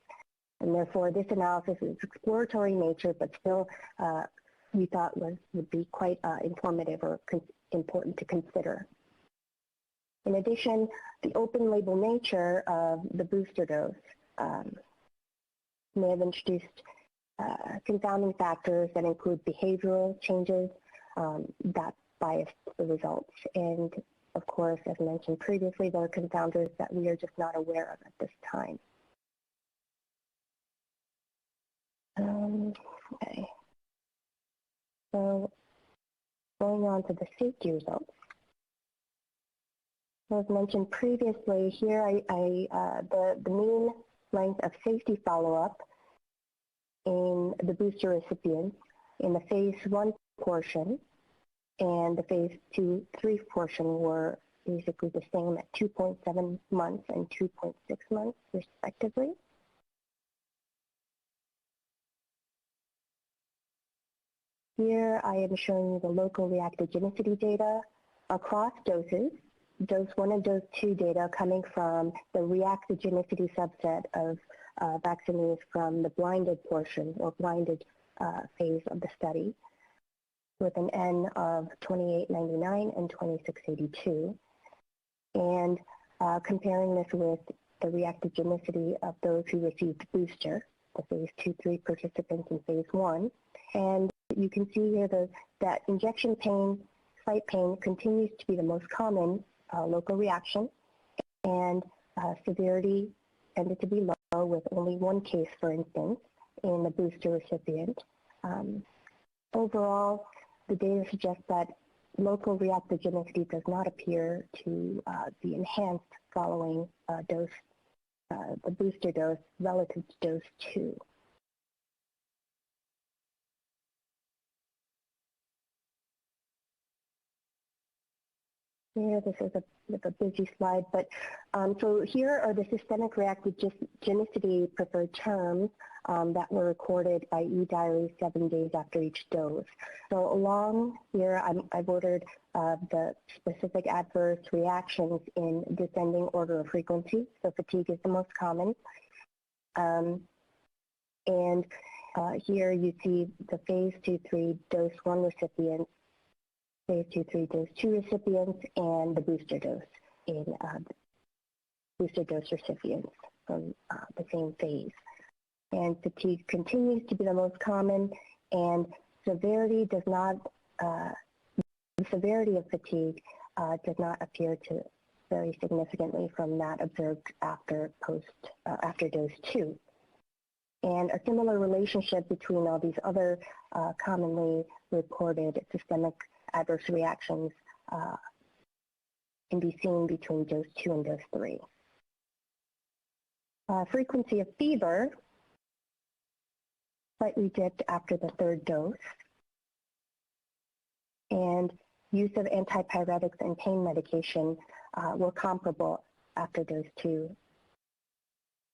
[SPEAKER 19] And therefore, this analysis is exploratory in nature, but still we thought would be quite informative or important to consider. In addition, the open label nature of the booster dose may have introduced confounding factors that include behavioral changes that biased the results. And of course, as mentioned previously, there are confounders that we are just not aware of at this time. Okay. So going on to the safety results. As mentioned previously, here the mean length of safety follow-up in the booster recipients in the phase 1 portion and the phase 2-3 portion were basically the same at 2.7 months and 2.6 months respectively. Here I am showing you the local reactogenicity data across doses, dose 1 and dose 2 data coming from the reactogenicity subset of vaccinees from the blinded portion or blinded phase of the study with an N of 2899 and 2682, and comparing this with the reactogenicity of those who received booster, the phase 2-3 participants in phase 1. And you can see here that injection pain, site pain continues to be the most common local reaction, and severity tended to be low with only one case, for instance, in the booster recipient. Overall, the data suggests that local reactogenicity does not appear to be enhanced following the booster dose relative to dose 2. Yeah, this is a busy slide, but so here are the systemic reactogenicity preferred terms that were recorded by eDiary 7 days after each dose. So along here, I've ordered the specific adverse reactions in descending order of frequency. So fatigue is the most common. And here you see the phase 2-3 dose 1 recipients, phase 2-3 dose 2 recipients, and the booster dose in booster dose recipients from the same phase. And fatigue continues to be the most common, and severity does not, the severity of fatigue does not appear to vary significantly from that observed after after dose 2. And a similar relationship between all these other commonly reported systemic adverse reactions can be seen between dose 2 and dose 3. Frequency of fever slightly dipped after the 3rd dose, and use of antipyretics and pain medication were comparable after dose 2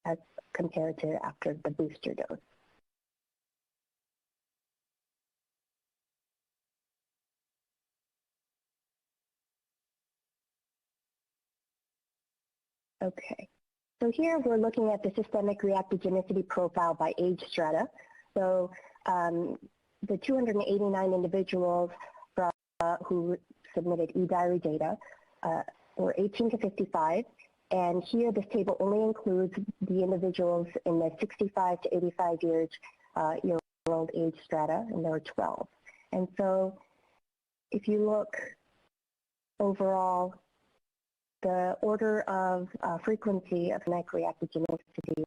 [SPEAKER 19] as compared to after the booster dose. Okay, so here we're looking at the systemic reactogenicity profile by age strata. So the 289 individuals who submitted eDiary data were 18 to 55, and here this table only includes the individuals in the 65 to 85 year old age strata, and there were 12. And so if you look overall, the order of frequency of systemic reactogenicity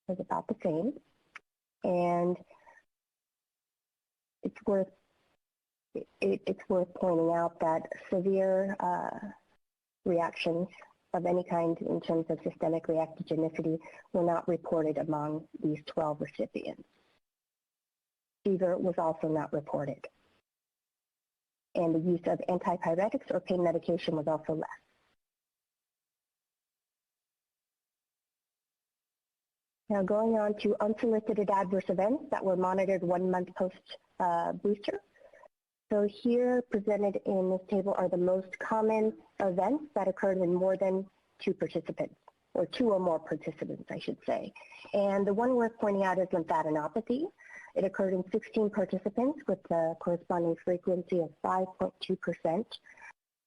[SPEAKER 19] was about the same, and it's worth pointing out that severe reactions of any kind in terms of systemic reactogenicity were not reported among these 12 recipients. Fever was also not reported, and the use of antipyretics or pain medication was also less. Now going on to unsolicited adverse events that were monitored 1 month post booster. So here presented in this table are the most common events that occurred in more than 2 participants, or 2 or more participants, I should say. And the one worth pointing out is lymphadenopathy. It occurred in 16 participants with a corresponding frequency of 5.2%.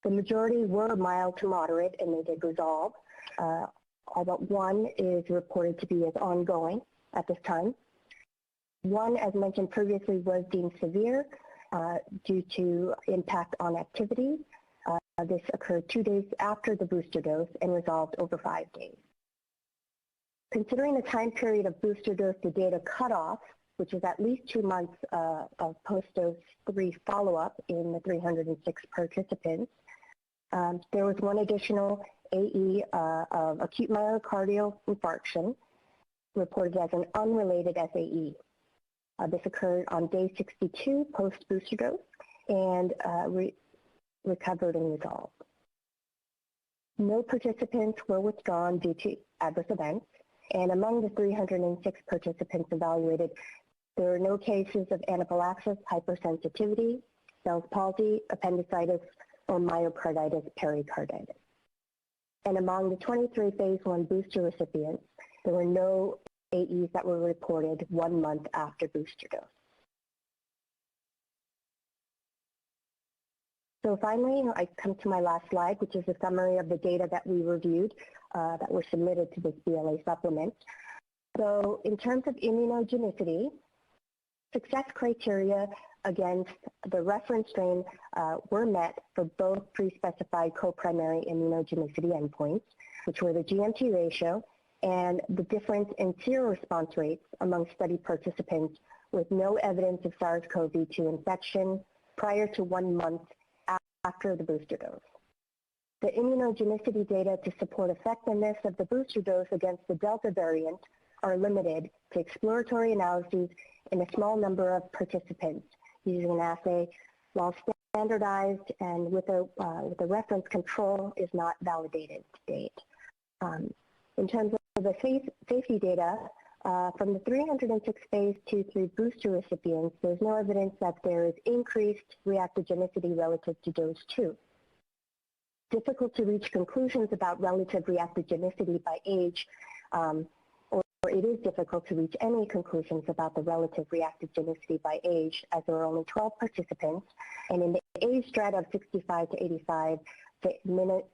[SPEAKER 19] The majority were mild to moderate, and they did resolve. All but 1 is reported to be as ongoing at this time. 1, as mentioned previously, was deemed severe due to impact on activity. This occurred 2 days after the booster dose and resolved over 5 days. Considering the time period of booster dose to data cutoff, which is at least 2 months of post-dose 3 follow-up in the 306 participants, there was 1 additional AE of acute myocardial infarction reported as an unrelated SAE. This occurred on day 62 post-booster dose and recovered and resolved. No participants were withdrawn due to adverse events, and among the 306 participants evaluated, there were no cases of anaphylaxis, hypersensitivity, Bell's palsy, appendicitis, or myocarditis, pericarditis. And among the 23 phase 1 booster recipients, there were no AEs that were reported 1 month after booster dose. So finally, I come to my last slide, which is a summary of the data that we reviewed that were submitted to this BLA supplement. So in terms of immunogenicity, success criteria against the reference strain were met for both pre-specified co-primary immunogenicity endpoints, which were the GMT ratio and the difference in seroresponse rates among study participants with no evidence of SARS-CoV-2 infection prior to 1 month after the booster dose. The immunogenicity data to support effectiveness of the booster dose against the Delta variant are limited to exploratory analyses in a small number of participants using an assay, while standardized and with a reference control is not validated to date. In terms of the safety data, from the 306 phase 2-3 booster recipients, there's no evidence that there is increased reactogenicity relative to dose 2. Difficult to reach conclusions about relative reactogenicity by age, or it is difficult to reach any conclusions about the relative reactogenicity by age, as there are only 12 participants, and in the age strata of 65 to 85, the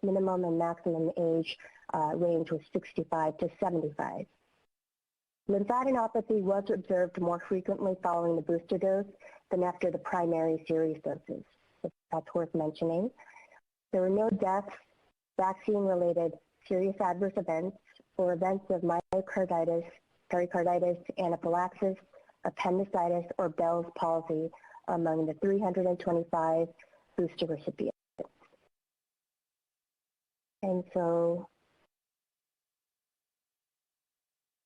[SPEAKER 19] minimum and maximum age range was 65 to 75. Lymphadenopathy was observed more frequently following the booster dose than after the primary series doses. So that's worth mentioning. There were no deaths, vaccine-related serious adverse events, or events of myocarditis, pericarditis, anaphylaxis, appendicitis, or Bell's palsy among the 325 booster recipients. And so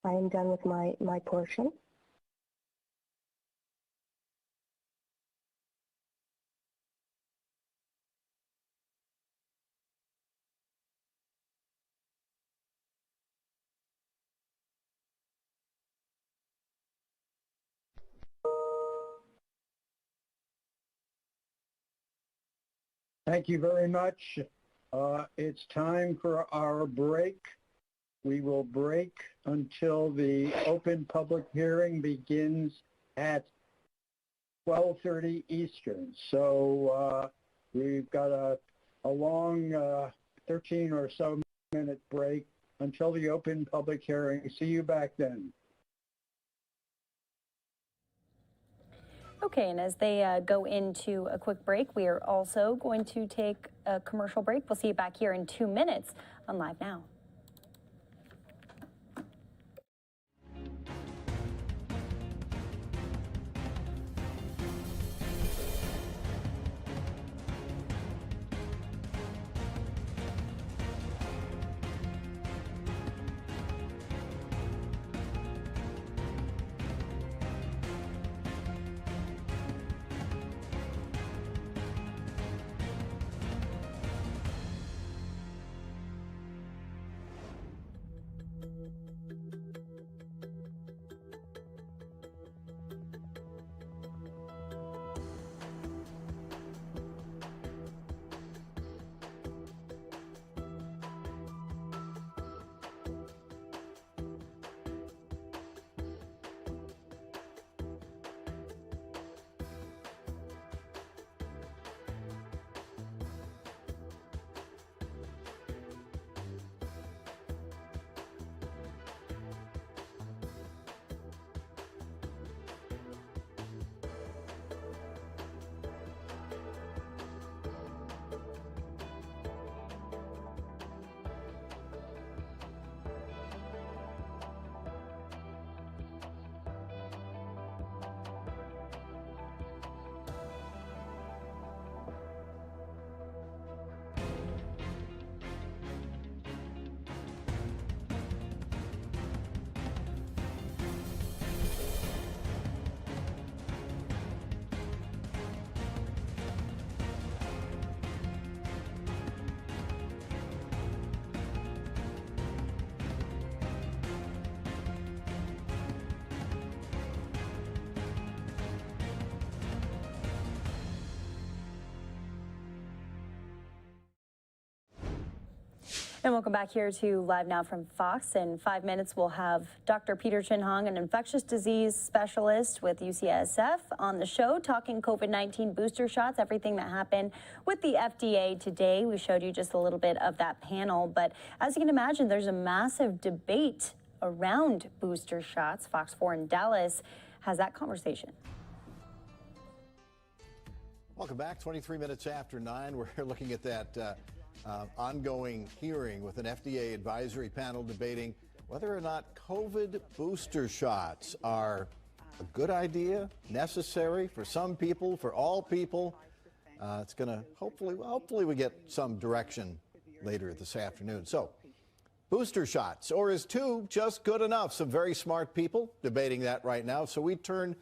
[SPEAKER 19] I am done with my portion.
[SPEAKER 13] Thank you very much. It's time for our break. We will break until the open public hearing begins at 12:30 Eastern. So we've got a long 13 or so minute break until the open public hearing. See you back then.
[SPEAKER 16] Okay, and as they go into a quick break, we are also going to take a commercial break. We'll see you back here in 2 minutes on Live Now. And welcome back here to Live Now from Fox. In 5 minutes, we'll have Dr. Peter Chin-Hong, an infectious disease specialist with UCSF, on the show talking COVID-19 booster shots, everything that happened with the FDA today. We showed you just a little bit of that panel, but as you can imagine, there's a massive debate around booster shots. Fox 4 in Dallas has that conversation.
[SPEAKER 17] Welcome back. 23 minutes after 9. We're looking at that ongoing hearing with an FDA advisory panel debating whether or not COVID booster shots are a good idea, necessary for some people, for all people. It's going to hopefully we get some direction later this afternoon. So, booster shots, or is 2 just good enough? Some very smart people debating that right now. So we turn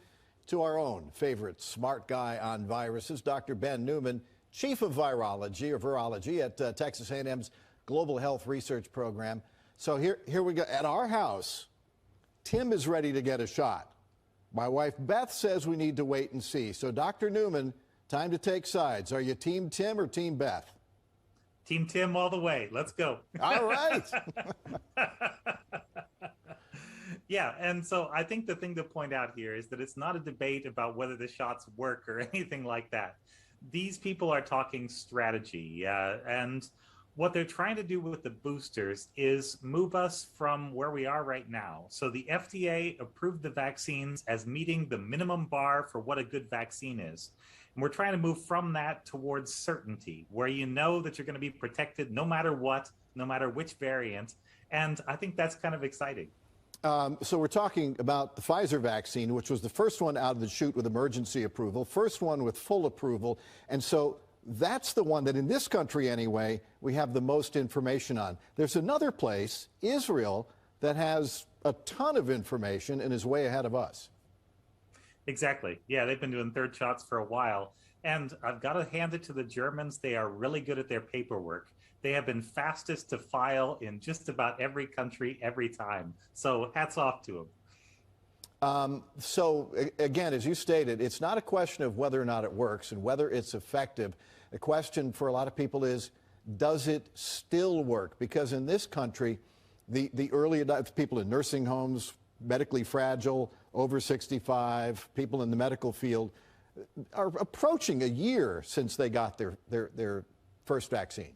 [SPEAKER 17] to our own favorite smart guy on viruses, Dr. Ben Newman, Chief of Virology at Texas A&M's Global Health Research Program. So here we go. At our house, Tim is ready to get a shot. My wife Beth says we need to wait and see. So Dr. Newman, time to take sides. Are you Team Tim or Team Beth?
[SPEAKER 20] Team Tim all the way. Let's go.
[SPEAKER 17] All right.
[SPEAKER 20] Yeah, and so I think the thing to point out here is that it's not a debate about whether the shots work or anything like that. These people are talking strategy, and what they're trying to do with the boosters is move us from where we are right now. So the FDA approved the vaccines as meeting the minimum bar for what a good vaccine is. And we're trying to move from that towards certainty, where you know that you're going to be protected no matter what, no matter which variant. And I think that's kind of exciting.
[SPEAKER 17] So we're talking about the Pfizer vaccine, which was the first one out of the chute with emergency approval, first one with full approval. And so that's the one that in this country anyway, we have the most information on. There's another place, Israel, that has a ton of information and is way ahead of us.
[SPEAKER 20] Exactly. Yeah, they've been doing third shots for a while. And I've got to hand it to the Germans. They are really good at their paperwork. They have been fastest to file in just about every country every time. So hats off to them.
[SPEAKER 17] So again, as you stated, it's not a question of whether or not it works and whether it's effective. The question for a lot of people is, does it still work? Because in this country, the early people in nursing homes, medically fragile, over 65, people in the medical field are approaching a year since they got their first vaccine.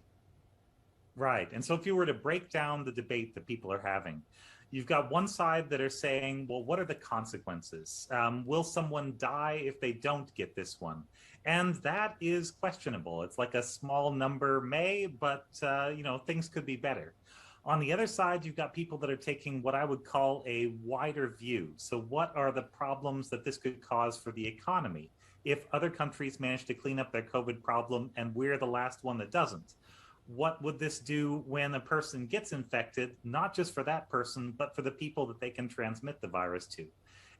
[SPEAKER 20] Right. And so if you were to break down the debate that people are having, you've got one side that are saying, well, what are the consequences? Will someone die if they don't get this one? And that is questionable. It's like a small number may, but things could be better. On the other side, you've got people that are taking what I would call a wider view. So what are the problems that this could cause for the economy if other countries manage to clean up their COVID problem and we're the last one that doesn't? What would this do when a person gets infected, not just for that person, but for the people that they can transmit the virus to?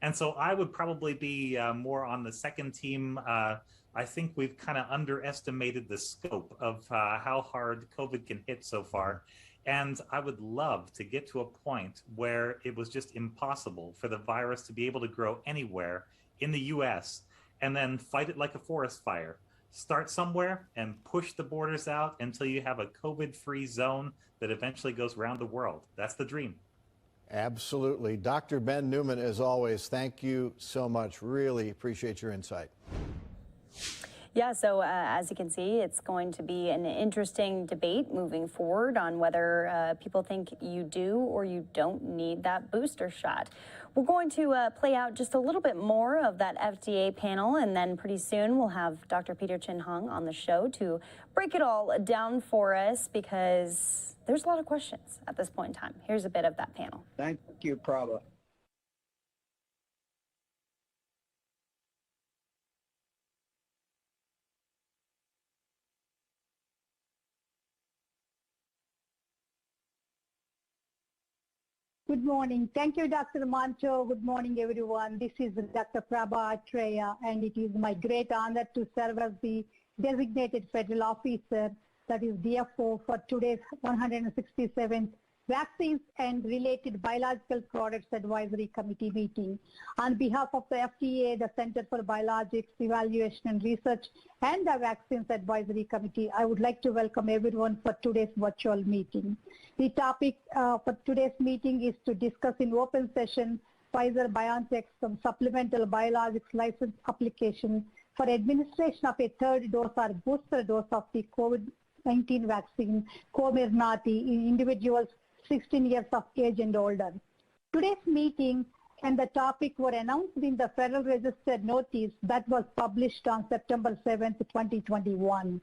[SPEAKER 20] And so I would probably be more on the second team. I think we've kind of underestimated the scope of how hard COVID can hit so far. And I would love to get to a point where it was just impossible for the virus to be able to grow anywhere in the US and then fight it like a forest fire. Start somewhere and push the borders out until you have a COVID-free zone that eventually goes around the world. That's the dream.
[SPEAKER 17] Absolutely. Dr. Ben Newman, as always, thank you so much. Really appreciate your insight.
[SPEAKER 16] Yeah, so as you can see, it's going to be an interesting debate moving forward on whether people think you do or you don't need that booster shot. We're going to play out just a little bit more of that FDA panel, and then pretty soon we'll have Dr. Peter Chin-Hung on the show to break it all down for us, because there's a lot of questions at this point in time. Here's a bit of that panel.
[SPEAKER 13] Thank you, Prabha.
[SPEAKER 21] Good morning. Thank you, Dr. Mancho. Good morning, everyone. This is Dr. Prabha Atreya, and it is my great honor to serve as the designated federal officer, that is DFO, for today's 167th Vaccines and Related Biological Products Advisory Committee meeting. On behalf of the FDA, the Center for Biologics Evaluation and Research, and the Vaccines Advisory Committee, I would like to welcome everyone for today's virtual meeting. The topic for today's meeting is to discuss in open session Pfizer-BioNTech's supplemental biologics license application for administration of a third dose or booster dose of the COVID-19 vaccine, Comirnaty, in individuals 16 years of age and older. Today's meeting and the topic were announced in the Federal Register notice that was published on September 7th, 2021.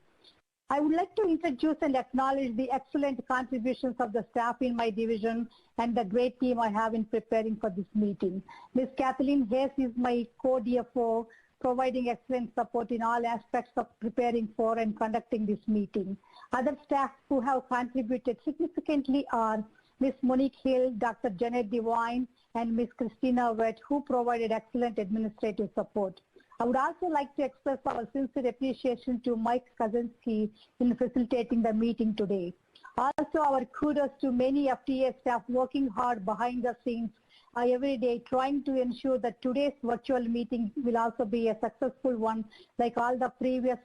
[SPEAKER 21] I would like to introduce and acknowledge the excellent contributions of the staff in my division and the great team I have in preparing for this meeting. Ms. Kathleen Hayes is my co-DFO, providing excellent support in all aspects of preparing for and conducting this meeting. Other staff who have contributed significantly are Ms. Monique Hill, Dr. Janet Devine, and Ms. Christina Wett, who provided excellent administrative support. I would also like to express our sincere appreciation to Mike Kaczynski in facilitating the meeting today. Also, our kudos to many FDA staff working hard behind the scenes every day, trying to ensure that today's virtual meeting will also be a successful one, like all the previous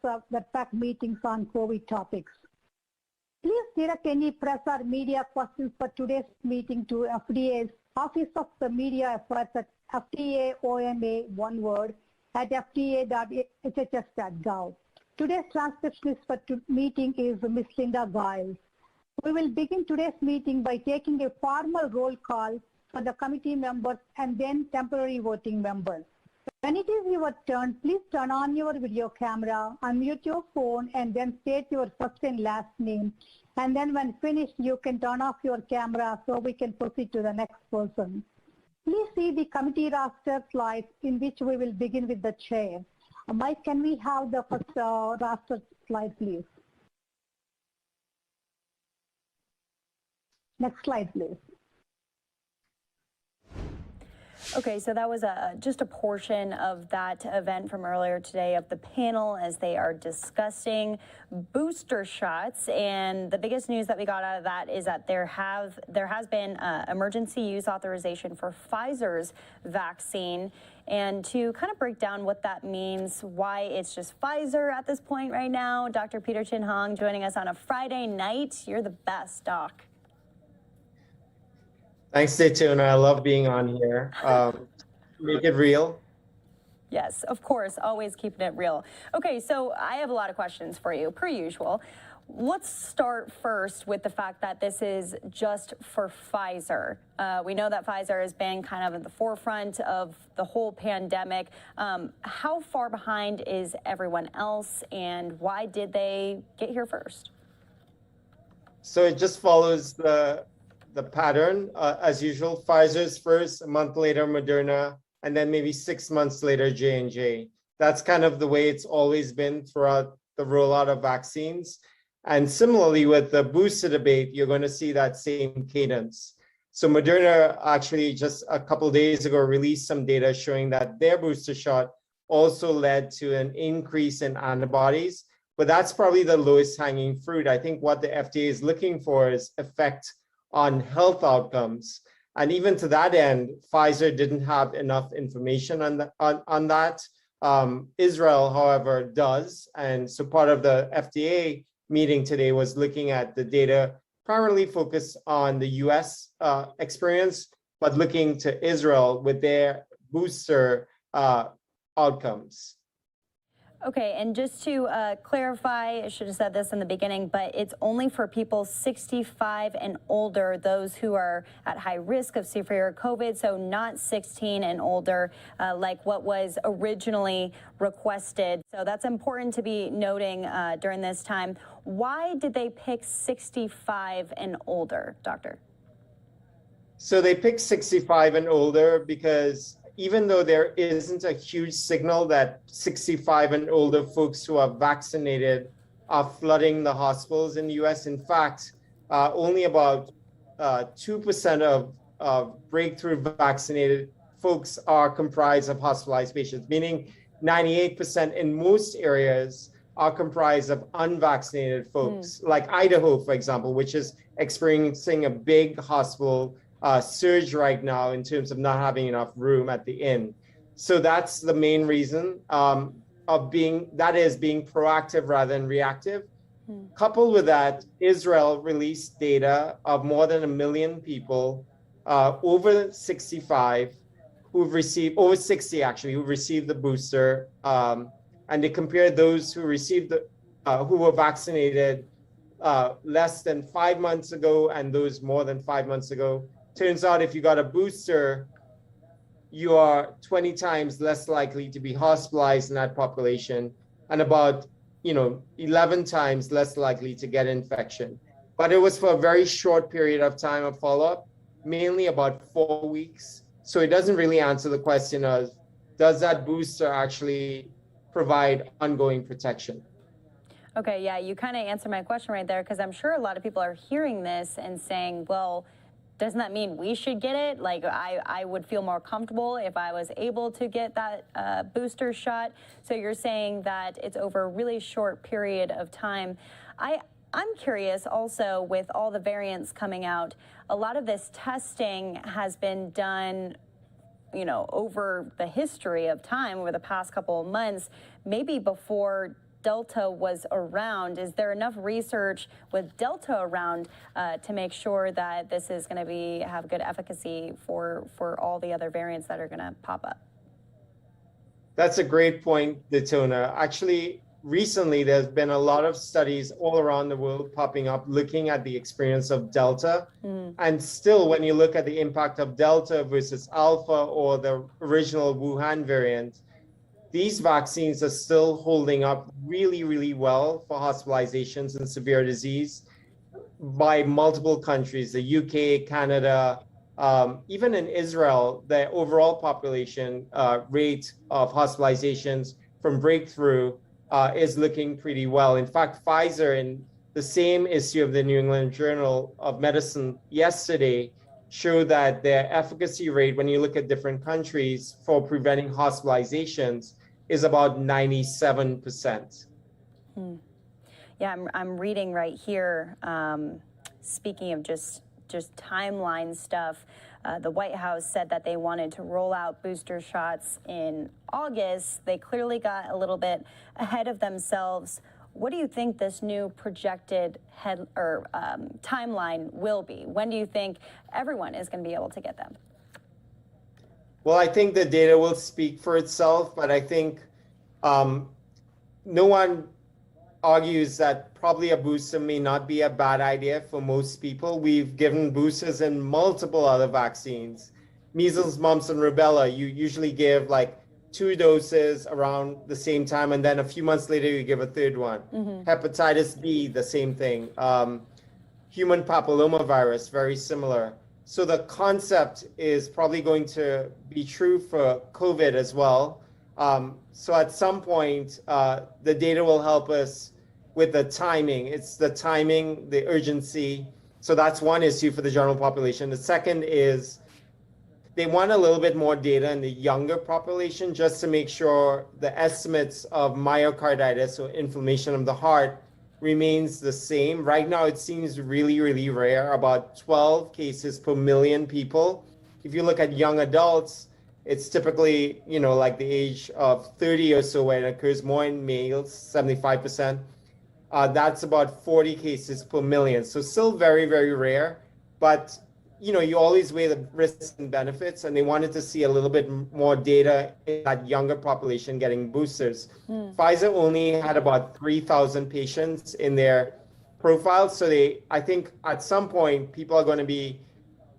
[SPEAKER 21] PAC meetings on COVID topics. Please direct any press or media questions for today's meeting to FDA's Office of the Media Affairs at FDA-OMA, one word, at fda.hhs.gov. Today's transcriptionist for meeting is Ms. Linda Giles. We will begin today's meeting by taking a formal roll call for the committee members and then temporary voting members. When it is your turn, please turn on your video camera, unmute your phone, and then state your first and last name. And then when finished, you can turn off your camera so we can proceed to the next person. Please see the committee roster slides in which we will begin with the chair. Mike, can we have the first roster slide, please? Next slide, please.
[SPEAKER 16] Okay, so that was just a portion of that event from earlier today of the panel as they are discussing booster shots. And the biggest news that we got out of that is that there has been emergency use authorization for Pfizer's vaccine. And to kind of break down what that means, why it's just Pfizer at this point right now, Dr. Peter Chin Hong joining us on a Friday night. You're the best, Doc.
[SPEAKER 6] Thanks, Daytona. I love being on here. Make it real.
[SPEAKER 16] Yes, of course, always keeping it real. Okay, so I have a lot of questions for you, per usual. Let's start first with the fact that this is just for Pfizer. We know that Pfizer has been kind of at the forefront of the whole pandemic. How far behind is everyone else, and why did they get here first?
[SPEAKER 6] So it just follows the pattern. As usual, Pfizer's first, a month later Moderna, and then maybe 6 months later J&J. That's kind of the way it's always been throughout the rollout of vaccines. And similarly with the booster debate, you're going to see that same cadence. So Moderna actually just a couple of days ago released some data showing that their booster shot also led to an increase in antibodies, but that's probably the lowest hanging fruit. I think what the FDA is looking for is effect on health outcomes. And even to that end, Pfizer didn't have enough information on that. Israel, however, does. And so part of the FDA meeting today was looking at the data, primarily focused on the US experience, but looking to Israel with their booster outcomes.
[SPEAKER 16] Okay, and just to clarify, I should have said this in the beginning, but it's only for people 65 and older, those who are at high risk of severe COVID, so not 16 and older, like what was originally requested. So that's important to be noting during this time. Why did they pick 65 and older, Doctor?
[SPEAKER 6] So they picked 65 and older because even though there isn't a huge signal that 65 and older folks who are vaccinated are flooding the hospitals in the US, in fact, only about 2% of breakthrough vaccinated folks are comprised of hospitalized patients, meaning 98% in most areas are comprised of unvaccinated folks, like Idaho, for example, which is experiencing a big hospital surge right now in terms of not having enough room at the inn. So that's the main reason of being proactive rather than reactive. Coupled with that, Israel released data of more than 1 million people over 65 who've received, over 60 actually, who received the booster. And they compared those who received who were vaccinated less than 5 months ago and those more than 5 months ago. Turns out if you got a booster, you are 20 times less likely to be hospitalized in that population and about 11 times less likely to get infection. But it was for a very short period of time of follow-up, mainly about 4 weeks. So it doesn't really answer the question of, does that booster actually provide ongoing protection?
[SPEAKER 16] Okay, yeah, you kind of answered my question right there, because I'm sure a lot of people are hearing this and saying, well, doesn't that mean we should get it? Like, I would feel more comfortable if I was able to get that booster shot. So you're saying that it's over a really short period of time. I'm curious also, with all the variants coming out, a lot of this testing has been done over the history of time, over the past couple of months, maybe before Delta was around. Is there enough research with Delta around to make sure that this is going to have good efficacy for all the other variants that are going to pop up?
[SPEAKER 6] That's a great point, Daytona. Actually, recently there's been a lot of studies all around the world popping up looking at the experience of Delta. And still, when you look at the impact of Delta versus Alpha or the original Wuhan variant, these vaccines are still holding up really, really well for hospitalizations and severe disease by multiple countries, the UK, Canada, even in Israel, the overall population rate of hospitalizations from breakthrough is looking pretty well. In fact, Pfizer, in the same issue of the New England Journal of Medicine yesterday, showed that their efficacy rate, when you look at different countries for preventing hospitalizations, is about 97%.
[SPEAKER 16] Yeah, I'm reading right here. Speaking of just timeline stuff, the White House said that they wanted to roll out booster shots in August. They clearly got a little bit ahead of themselves. What do you think this new projected timeline will be? When do you think everyone is going to be able to get them?
[SPEAKER 6] Well, I think the data will speak for itself, but I think no one argues that probably a booster may not be a bad idea for most people. We've given boosters in multiple other vaccines. Measles, mumps, and rubella, you usually give like 2 doses around the same time, and then a few months later, you give a third one. Hepatitis B, the same thing. Human papillomavirus, very similar. So the concept is probably going to be true for COVID as well. So at some point, the data will help us with the timing. It's the timing, the urgency. So that's one issue for the general population. The second is they want a little bit more data in the younger population just to make sure the estimates of myocarditis or inflammation of the heart remains the same. Right now, it seems really, really rare, about 12 cases per million people. If you look at young adults, it's typically, like the age of 30 or so, where it occurs more in males, 75%. That's about 40 cases per million. So still very, very rare. But, you always weigh the risks and benefits, and they wanted to see a little bit more data in that younger population getting boosters. Pfizer only had about 3,000 patients in their profile. So I think at some point, people are going to be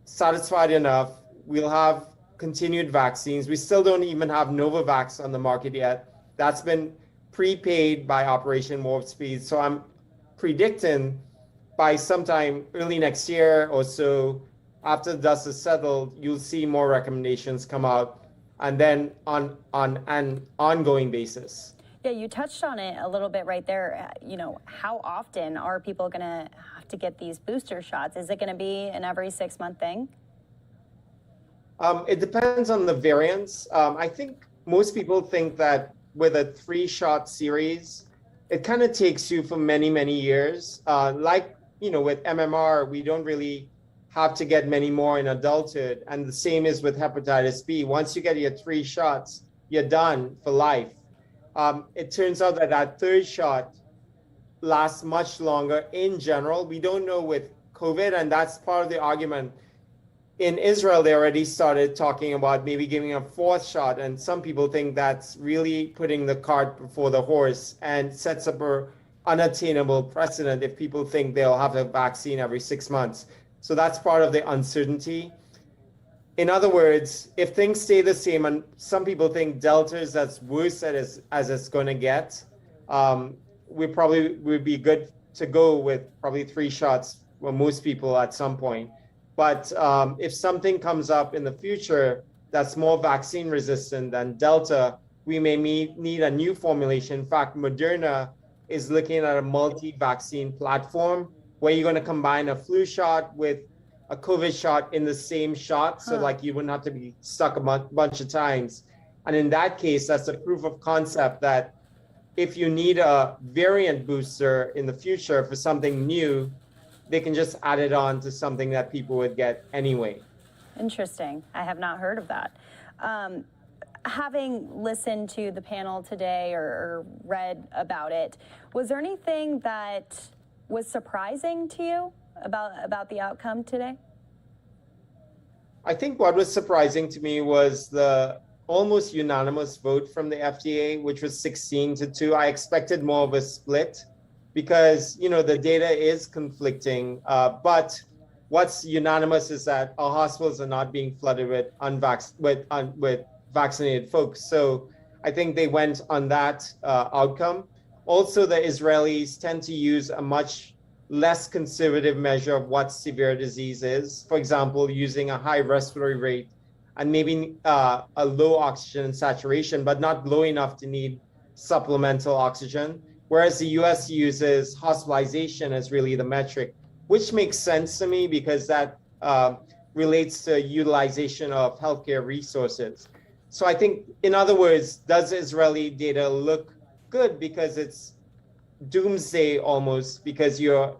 [SPEAKER 6] satisfied enough. We'll have continued vaccines. We still don't even have Novavax on the market yet. That's been prepaid by Operation Warp Speed. So I'm predicting by sometime early next year or so, after the dust is settled, you'll see more recommendations come out, and then on an ongoing basis.
[SPEAKER 16] Yeah, you touched on it a little bit right there. How often are people going to have to get these booster shots? Is it going to be an every 6-month thing?
[SPEAKER 6] It depends on the variants. I think most people think that with a 3-shot series, it kind of takes you for many, many years. With MMR, we don't really have to get many more in adulthood. And the same is with hepatitis B. Once you get your 3 shots, you're done for life. It turns out that 3rd shot lasts much longer in general. We don't know with COVID, and that's part of the argument. In Israel, they already started talking about maybe giving a 4th shot, and some people think that's really putting the cart before the horse and sets up an unattainable precedent if people think they'll have a vaccine every 6 months. So that's part of the uncertainty. In other words, if things stay the same, and some people think Delta is as worse as it's going to get, we probably would be good to go with probably 3 shots for most people at some point. But if something comes up in the future that's more vaccine resistant than Delta, we may need a new formulation. In fact, Moderna is looking at a multi-vaccine platform where you're going to combine a flu shot with a COVID shot in the same shot. So like you wouldn't have to be stuck a bunch of times. And in that case, that's a proof of concept that if you need a variant booster in the future for something new, they can just add it on to something that people would get anyway.
[SPEAKER 16] Interesting. I have not heard of that. Having listened to the panel today or read about it, was there anything that was surprising to you about the outcome today?
[SPEAKER 6] I think what was surprising to me was the almost unanimous vote from the FDA, which was 16-2. I expected more of a split because, you know, the data is conflicting. But what's unanimous is that our hospitals are not being flooded with vaccinated folks. So I think they went on that outcome. Also, the Israelis tend to use a much less conservative measure of what severe disease is. For example, using a high respiratory rate and maybe a low oxygen saturation, but not low enough to need supplemental oxygen. Whereas the US uses hospitalization as really the metric, which makes sense to me because that relates to utilization of healthcare resources. So I think, in other words, does Israeli data look good because it's doomsday almost, because you're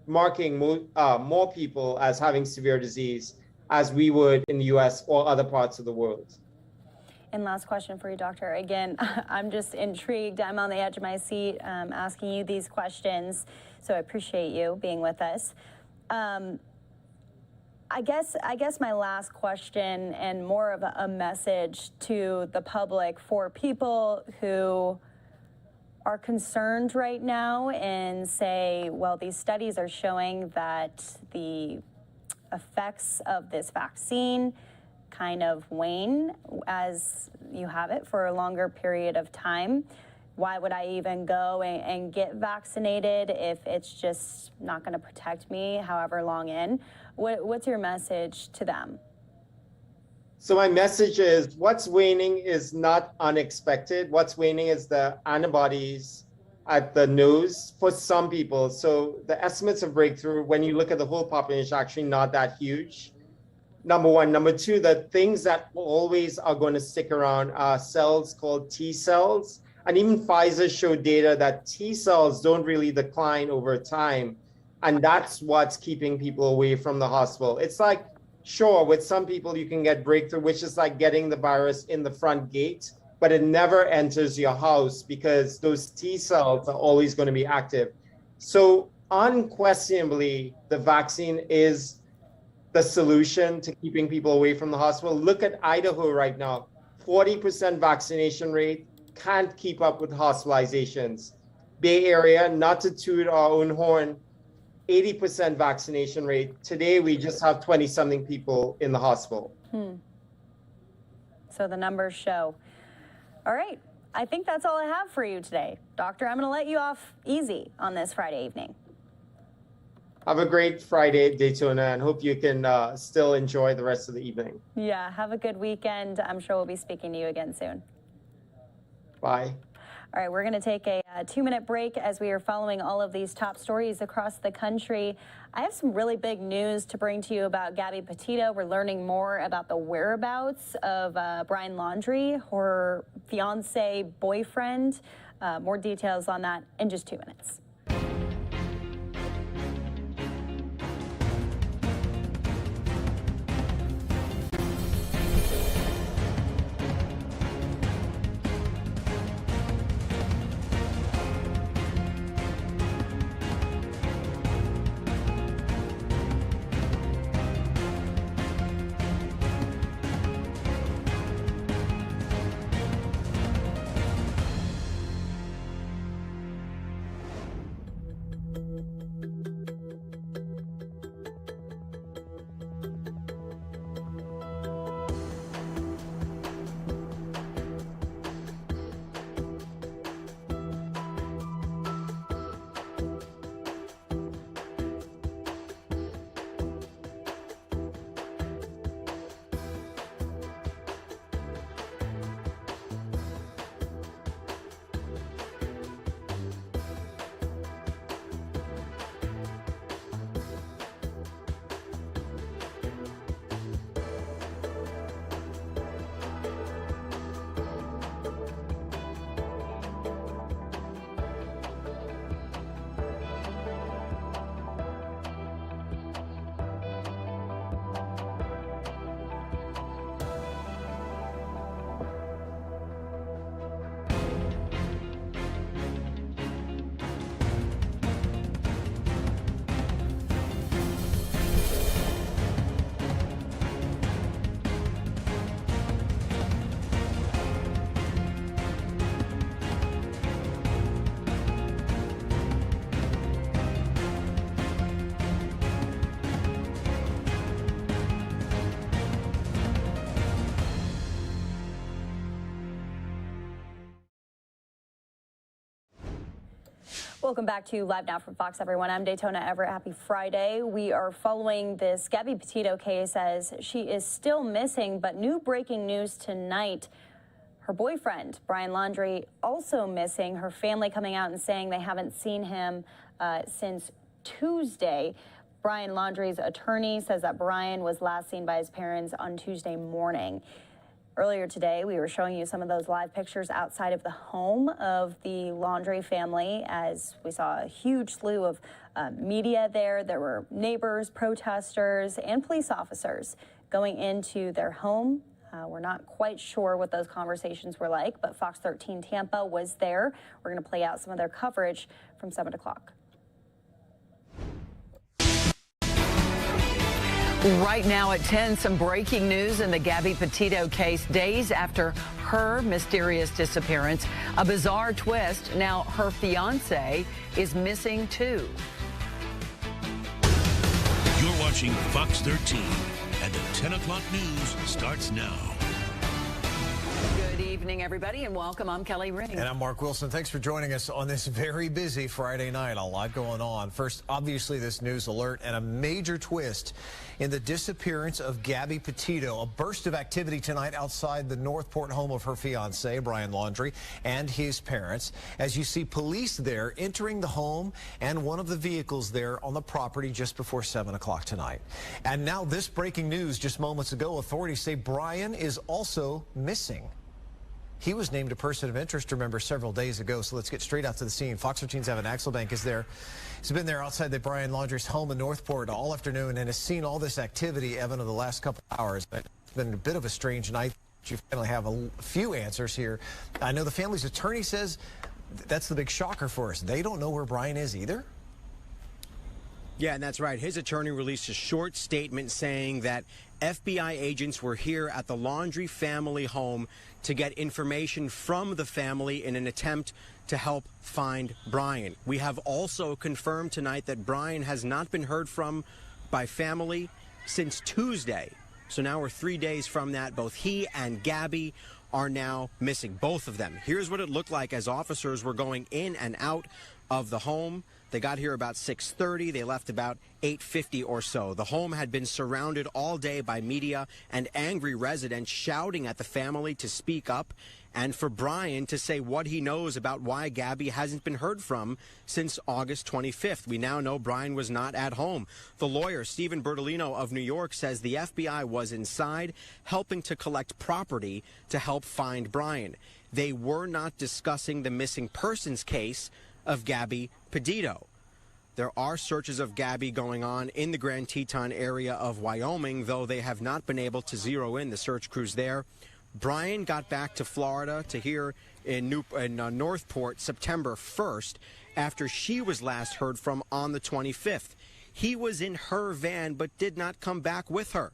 [SPEAKER 6] marking more people as having severe disease as we would in the US or other parts of the world.
[SPEAKER 16] And last question for you, Doctor. Again, I'm just intrigued. I'm on the edge of my seat asking you these questions, so I appreciate you being with us. I guess my last question, and more of a message to the public for people who are concerned right now and say, well, these studies are showing that the effects of this vaccine kind of wane as you have it for a longer period of time. Why would I even go and get vaccinated if it's just not going to protect me however long in? What's your message to them?
[SPEAKER 6] So my message is what's waning is not unexpected. What's waning is the antibodies at the nose for some people. So the estimates of breakthrough, when you look at the whole population, are actually not that huge. Number one. Number two, the things that always are going to stick around are cells called T cells. And even Pfizer showed data that T cells don't really decline over time. And that's what's keeping people away from the hospital. It's like, sure, with some people you can get breakthrough, which is like getting the virus in the front gate, but it never enters your house because those T cells are always going to be active. So unquestionably, the vaccine is the solution to keeping people away from the hospital. Look at Idaho right now, 40% vaccination rate, can't keep up with hospitalizations. Bay Area, not to toot our own horn, 80% vaccination rate. Today, we just have 20-something people in the hospital.
[SPEAKER 16] So the numbers show. All right. I think that's all I have for you today. Doctor, I'm going to let you off easy on this Friday evening.
[SPEAKER 6] Have a great Friday, Daytona, and hope you can still enjoy the rest of the evening.
[SPEAKER 16] Yeah, have a good weekend. I'm sure we'll be speaking to you again soon.
[SPEAKER 6] Bye.
[SPEAKER 16] All right, we're going to take a 2-minute break as we are following all of these top stories across the country. I have some really big news to bring to you about Gabby Petito. We're learning more about the whereabouts of Brian Laundrie, her fiance boyfriend. More details on that in just 2 minutes. Welcome back to Live Now from Fox, everyone. I'm Daytona Everett. Happy Friday. We are following this Gabby Petito case as she is still missing, but new breaking news tonight. Her boyfriend, Brian Laundrie, also missing. Her family coming out and saying they haven't seen him since Tuesday. Brian Laundrie's attorney says that Brian was last seen by his parents on Tuesday morning. Earlier today, we were showing you some of those live pictures outside of the home of the Laundrie family as we saw a huge slew of media there. There were neighbors, protesters, and police officers going into their home. We're not quite sure what those conversations were like, but Fox 13 Tampa was there. We're going to play out some of their coverage from 7 o'clock.
[SPEAKER 2] Right now at 10, some breaking news in the Gabby Petito case. Days after her mysterious disappearance, a bizarre twist. Now her fiance is missing too.
[SPEAKER 7] You're watching Fox 13, and the 10 o'clock news starts now.
[SPEAKER 2] Good evening, everybody, and welcome. I'm Kelly Ring.
[SPEAKER 10] And I'm Mark Wilson. Thanks for joining us on this very busy Friday night. A lot going on. First, obviously, this news alert and a major twist in the disappearance of Gabby Petito. A burst of activity tonight outside the Northport home of her fiance, Brian Laundrie, and his parents. As you see police there entering the home and one of the vehicles there on the property just before 7 o'clock tonight. And now this breaking news just moments ago. Authorities say Brian is also missing. He was named a person of interest, remember, several days ago. So let's get straight out to the scene. Fox 13's Evan Axelbank is there. He's been there outside the Brian Laundrie's home in Northport all afternoon and has seen all this activity, Evan, of the last couple hours. But it's been a bit of a strange night. You finally have a few answers here. I know the family's attorney says that's the big shocker for us. They don't know where Brian is either.
[SPEAKER 23] Yeah, and that's right. His attorney released a short statement saying that FBI agents were here at the Laundrie family home to get information from the family in an attempt to help find Brian. We have also confirmed tonight that Brian has not been heard from by family since Tuesday. So now we're 3 days from that. Both he and Gabby are now missing, both of them. Here's what it looked like as officers were going in and out of the home. They got here about 6:30. They left about 8:50 or so. The home had been surrounded all day by media and angry residents shouting at the family to speak up and for Brian to say what he knows about why Gabby hasn't been heard from since August 25th. We now know Brian was not at home. The lawyer, Stephen Bertolino of New York, says the FBI was inside helping to collect property to help find Brian. They were not discussing the missing persons case of Gabby Petito. There are searches of Gabby going on in the Grand Teton area of Wyoming, though they have not been able to zero in the search crews there. Brian got back to Florida to here in Northport September 1st after she was last heard from on the 25th. He was in her van but did not come back with her.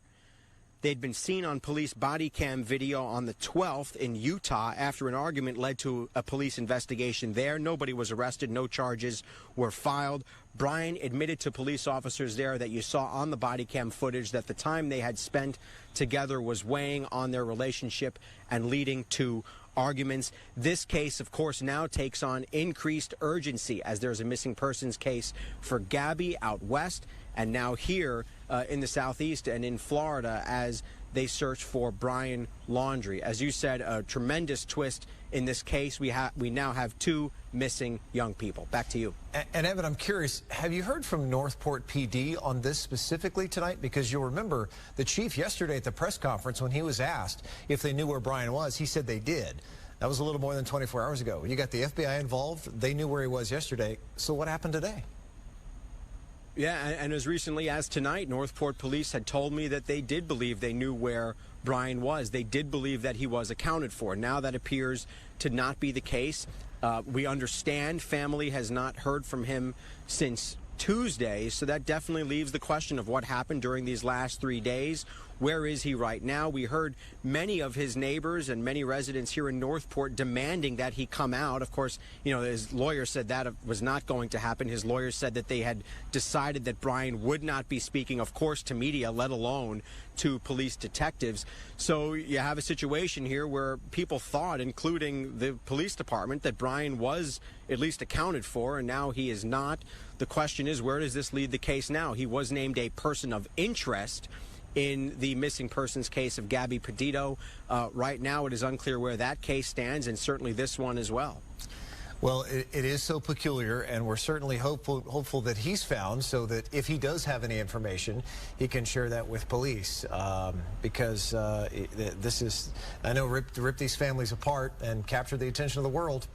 [SPEAKER 23] They'd been seen on police body cam video on the 12th in Utah after an argument led to a police investigation there. Nobody was arrested. No charges were filed. Brian admitted to police officers there that you saw on the body cam footage that the time they had spent together was weighing on their relationship and leading to arguments. This case, of course, now takes on increased urgency as there's a missing persons case for Gabby out west and now here in the southeast and in Florida as they search for Brian Laundrie. As you said, a tremendous twist in this case. We now have two missing young people. Back to you.
[SPEAKER 10] And Evan, I'm curious, have you heard from Northport PD on this specifically tonight? Because you'll remember the chief yesterday at the press conference when he was asked if they knew where Brian was, he said they did. That was a little more than 24 hours ago. You got the FBI involved. They knew where he was yesterday. So what happened today?
[SPEAKER 23] Yeah, and as recently as tonight, Northport police had told me that they did believe they knew where Brian was. They did believe that he was accounted for. Now that appears to not be the case. We understand family has not heard from him since Tuesday, so that definitely leaves the question of what happened during these last 3 days. Where is he right now? We heard many of his neighbors and many residents here in Northport demanding that he come out. Of course, you know, his lawyer said that was not going to happen. His lawyer said that they had decided that Brian would not be speaking, of course, to media, let alone to police detectives. So you have a situation here where people thought, including the police department, that Brian was at least accounted for, and now he is not. The question is, where does this lead the case now? He was named a person of interest in the missing persons case of Gabby Petito. Right now, it is unclear where that case stands, and certainly this one as well.
[SPEAKER 10] Well, it is so peculiar, and we're certainly hopeful that he's found, so that if he does have any information, he can share that with police, because this is, I know, rip these families apart and capture the attention of the world.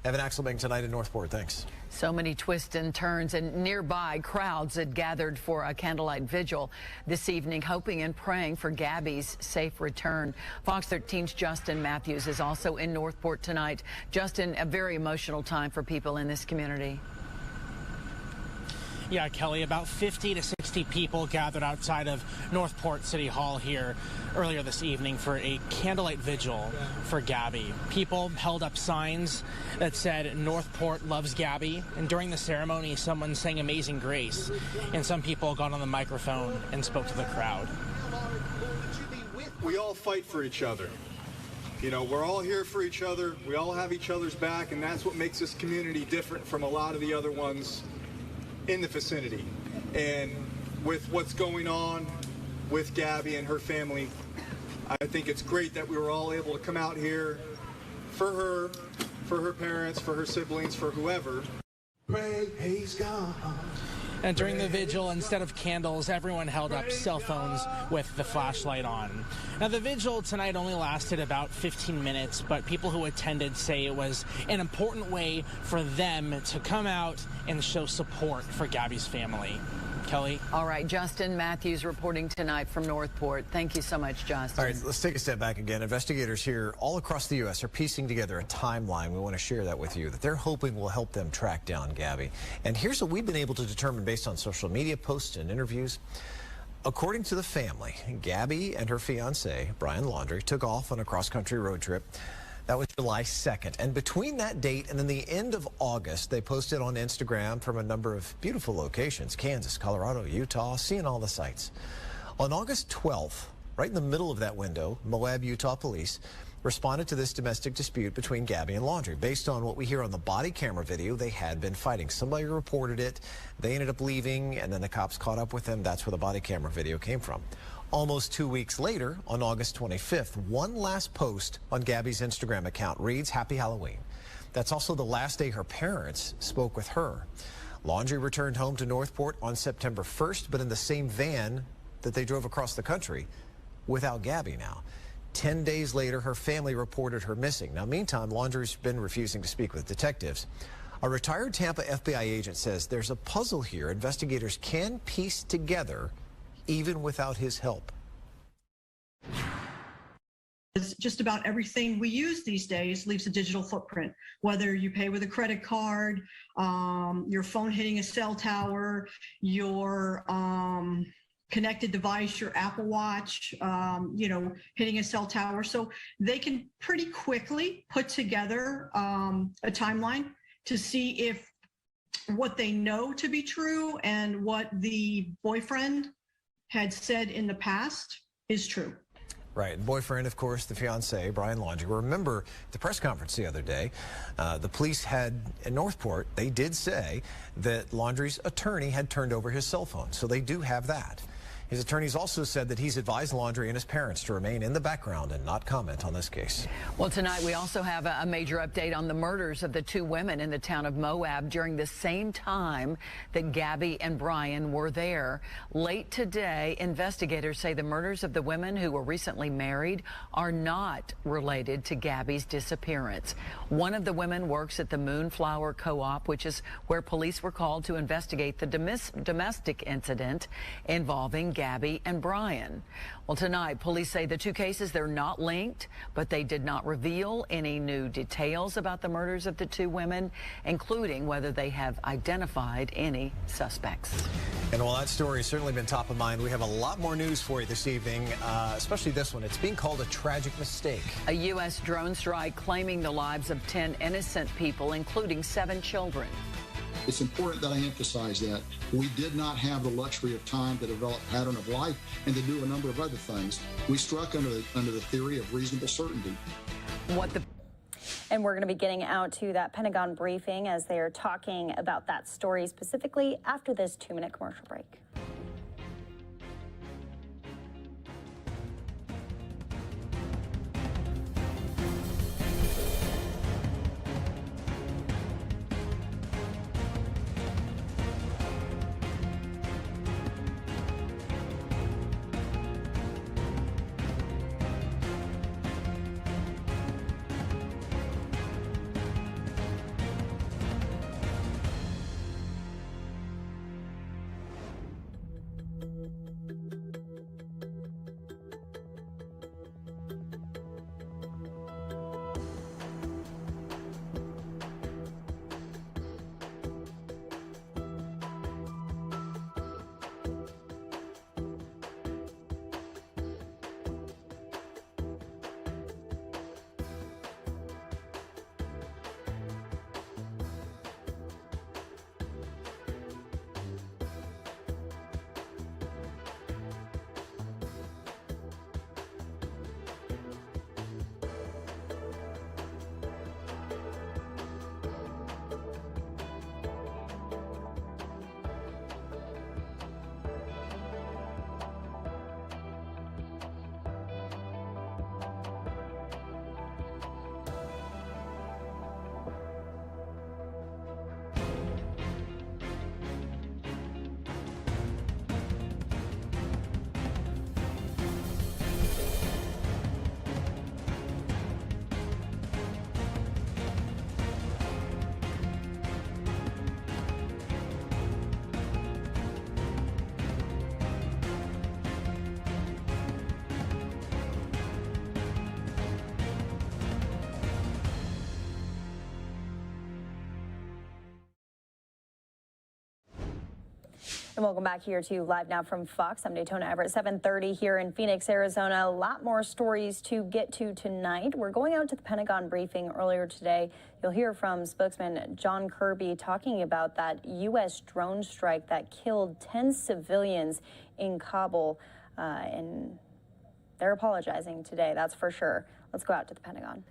[SPEAKER 10] Evan Axelbank tonight in Northport. Thanks.
[SPEAKER 2] So many twists and turns, and nearby crowds had gathered for a candlelight vigil this evening, hoping and praying for Gabby's safe return. Fox 13's Justin Matthews is also in Northport tonight. Justin, a very emotional time for people in this community.
[SPEAKER 11] Yeah, Kelly, about 50 to 60 people gathered outside of Northport City Hall here earlier this evening for a candlelight vigil for Gabby. People held up signs that said Northport loves Gabby, and during the ceremony someone sang Amazing Grace, and some people got on the microphone and spoke to the crowd.
[SPEAKER 18] We all fight for each other. You know, we're all here for each other, we all have each other's back, and that's what makes this community different from a lot of the other ones in the vicinity. And with what's going on with Gabby and her family, I think it's great that we were all able to come out here for her parents, for her siblings, for whoever. Praise God.
[SPEAKER 11] And during the vigil, instead of candles, everyone held up cell phones with the flashlight on. Now, the vigil tonight only lasted about 15 minutes, but people who attended say it was an important way for them to come out and show support for Gabby's family. Kelly?
[SPEAKER 2] All right, Justin Matthews reporting tonight from Northport. Thank you so much, Justin.
[SPEAKER 10] All right, let's take a step back again. Investigators here all across the U.S. are piecing together a timeline. We want to share that with you that they're hoping will help them track down Gabby. And here's what we've been able to determine based on social media posts and interviews. According to the family, Gabby and her fiancé, Brian Laundrie, took off on a cross-country road trip. That was July 2nd. And between that date and then the end of August, they posted on Instagram from a number of beautiful locations: Kansas, Colorado, Utah, seeing all the sights. On August 12th, right in the middle of that window, Moab, Utah police responded to this domestic dispute between Gabby and Laundrie. Based on what we hear on the body camera video, they had been fighting. Somebody reported it. They ended up leaving, and then the cops caught up with them. That's where the body camera video came from. Almost 2 weeks later, on August 25th, one last post on Gabby's Instagram account reads, "Happy Halloween." That's also the last day her parents spoke with her. Laundrie returned home to Northport on September 1st, but in the same van that they drove across the country without Gabby now. 10 days later, her family reported her missing. Now, meantime, Laundrie's been refusing to speak with detectives. A retired Tampa FBI agent says there's a puzzle here investigators can piece together even without his help.
[SPEAKER 22] Just about everything we use these days leaves a digital footprint, whether you pay with a credit card, your phone hitting a cell tower, your connected device, your Apple Watch, hitting a cell tower. So they can pretty quickly put together a timeline to see if what they know to be true and what the boyfriend had said in the past is true.
[SPEAKER 10] Right. Boyfriend, of course, the fiancé, Brian Laundrie. Remember the press conference the other day, the police had in Northport, they did say that Laundrie's attorney had turned over his cell phone. So they do have that. His attorneys also said that he's advised Laundrie and his parents to remain in the background and not comment on this case.
[SPEAKER 2] Well, tonight we also have a major update on the murders of the two women in the town of Moab during the same time that Gabby and Brian were there. Late today, investigators say the murders of the women who were recently married are not related to Gabby's disappearance. One of the women works at the Moonflower Co-op, which is where police were called to investigate the domestic incident involving Gabby and Brian. Well, tonight, police say the two cases, they're not linked, but they did not reveal any new details about the murders of the two women, including whether they have identified any suspects.
[SPEAKER 10] And while that story has certainly been top of mind, we have a lot more news for you this evening, especially this one. It's being called a tragic mistake.
[SPEAKER 2] A U.S. drone strike claiming the lives of 10 innocent people, including 7 children.
[SPEAKER 8] It's important that I emphasize that we did not have the luxury of time to develop pattern of life and to do a number of other things. We struck under the theory of reasonable certainty.
[SPEAKER 16] And we're going to be getting out to that Pentagon briefing as they are talking about that story specifically after this 2-minute commercial break. And welcome back here to Live Now from Fox. I'm Daytona Everett, 7:30 here in Phoenix, Arizona. A lot more stories to get to tonight. We're going out to the Pentagon briefing earlier today. You'll hear from spokesman John Kirby talking about that U.S. drone strike that killed 10 civilians in Kabul. And they're apologizing today, that's for sure. Let's go out to the Pentagon.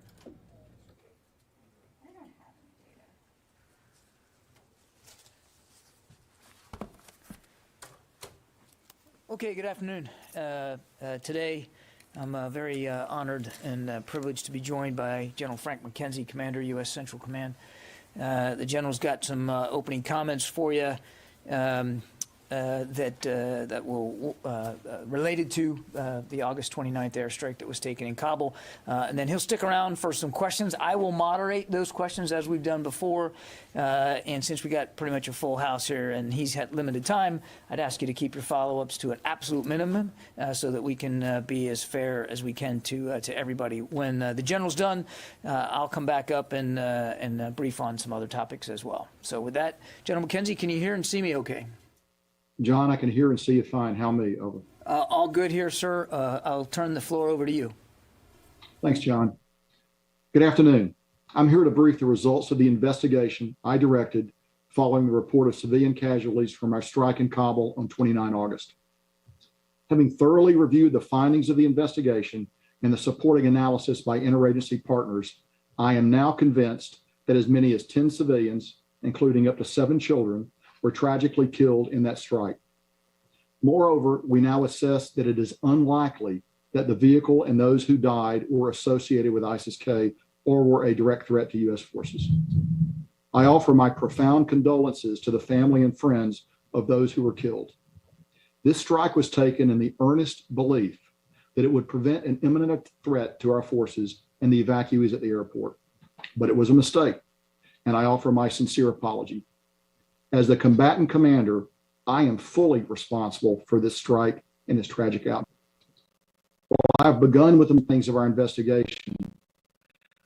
[SPEAKER 9] Okay, good afternoon. Today, I'm very honored and privileged to be joined by General Frank McKenzie, Commander, U.S. Central Command. The General's got some opening comments for you that will related to the August 29th airstrike that was taken in Kabul. And then he'll stick around for some questions. I will moderate those questions as we've done before. And since we got pretty much a full house here and he's had limited time, I'd ask you to keep your follow-ups to an absolute minimum so that we can be as fair as we can to everybody. When the General's done, I'll come back up and brief on some other topics as well. So with that, General McKenzie, can you hear and see me okay?
[SPEAKER 8] John, I can hear and see you fine. How me? Over.
[SPEAKER 9] All good here, sir. I'll turn the floor over to you.
[SPEAKER 8] Thanks, John. Good afternoon. I'm here to brief the results of the investigation I directed following the report of civilian casualties from our strike in Kabul on 29 August. Having thoroughly reviewed the findings of the investigation and the supporting analysis by interagency partners, I am now convinced that as many as 10 civilians, including up to 7 children, were tragically killed in that strike. Moreover, we now assess that it is unlikely that the vehicle and those who died were associated with ISIS-K or were a direct threat to U.S. forces. I offer my profound condolences to the family and friends of those who were killed. This strike was taken in the earnest belief that it would prevent an imminent threat to our forces and the evacuees at the airport. But it was a mistake, and I offer my sincere apology. As the combatant commander, I am fully responsible for this strike in this tragic outcome. While I've begun with the things of our investigation,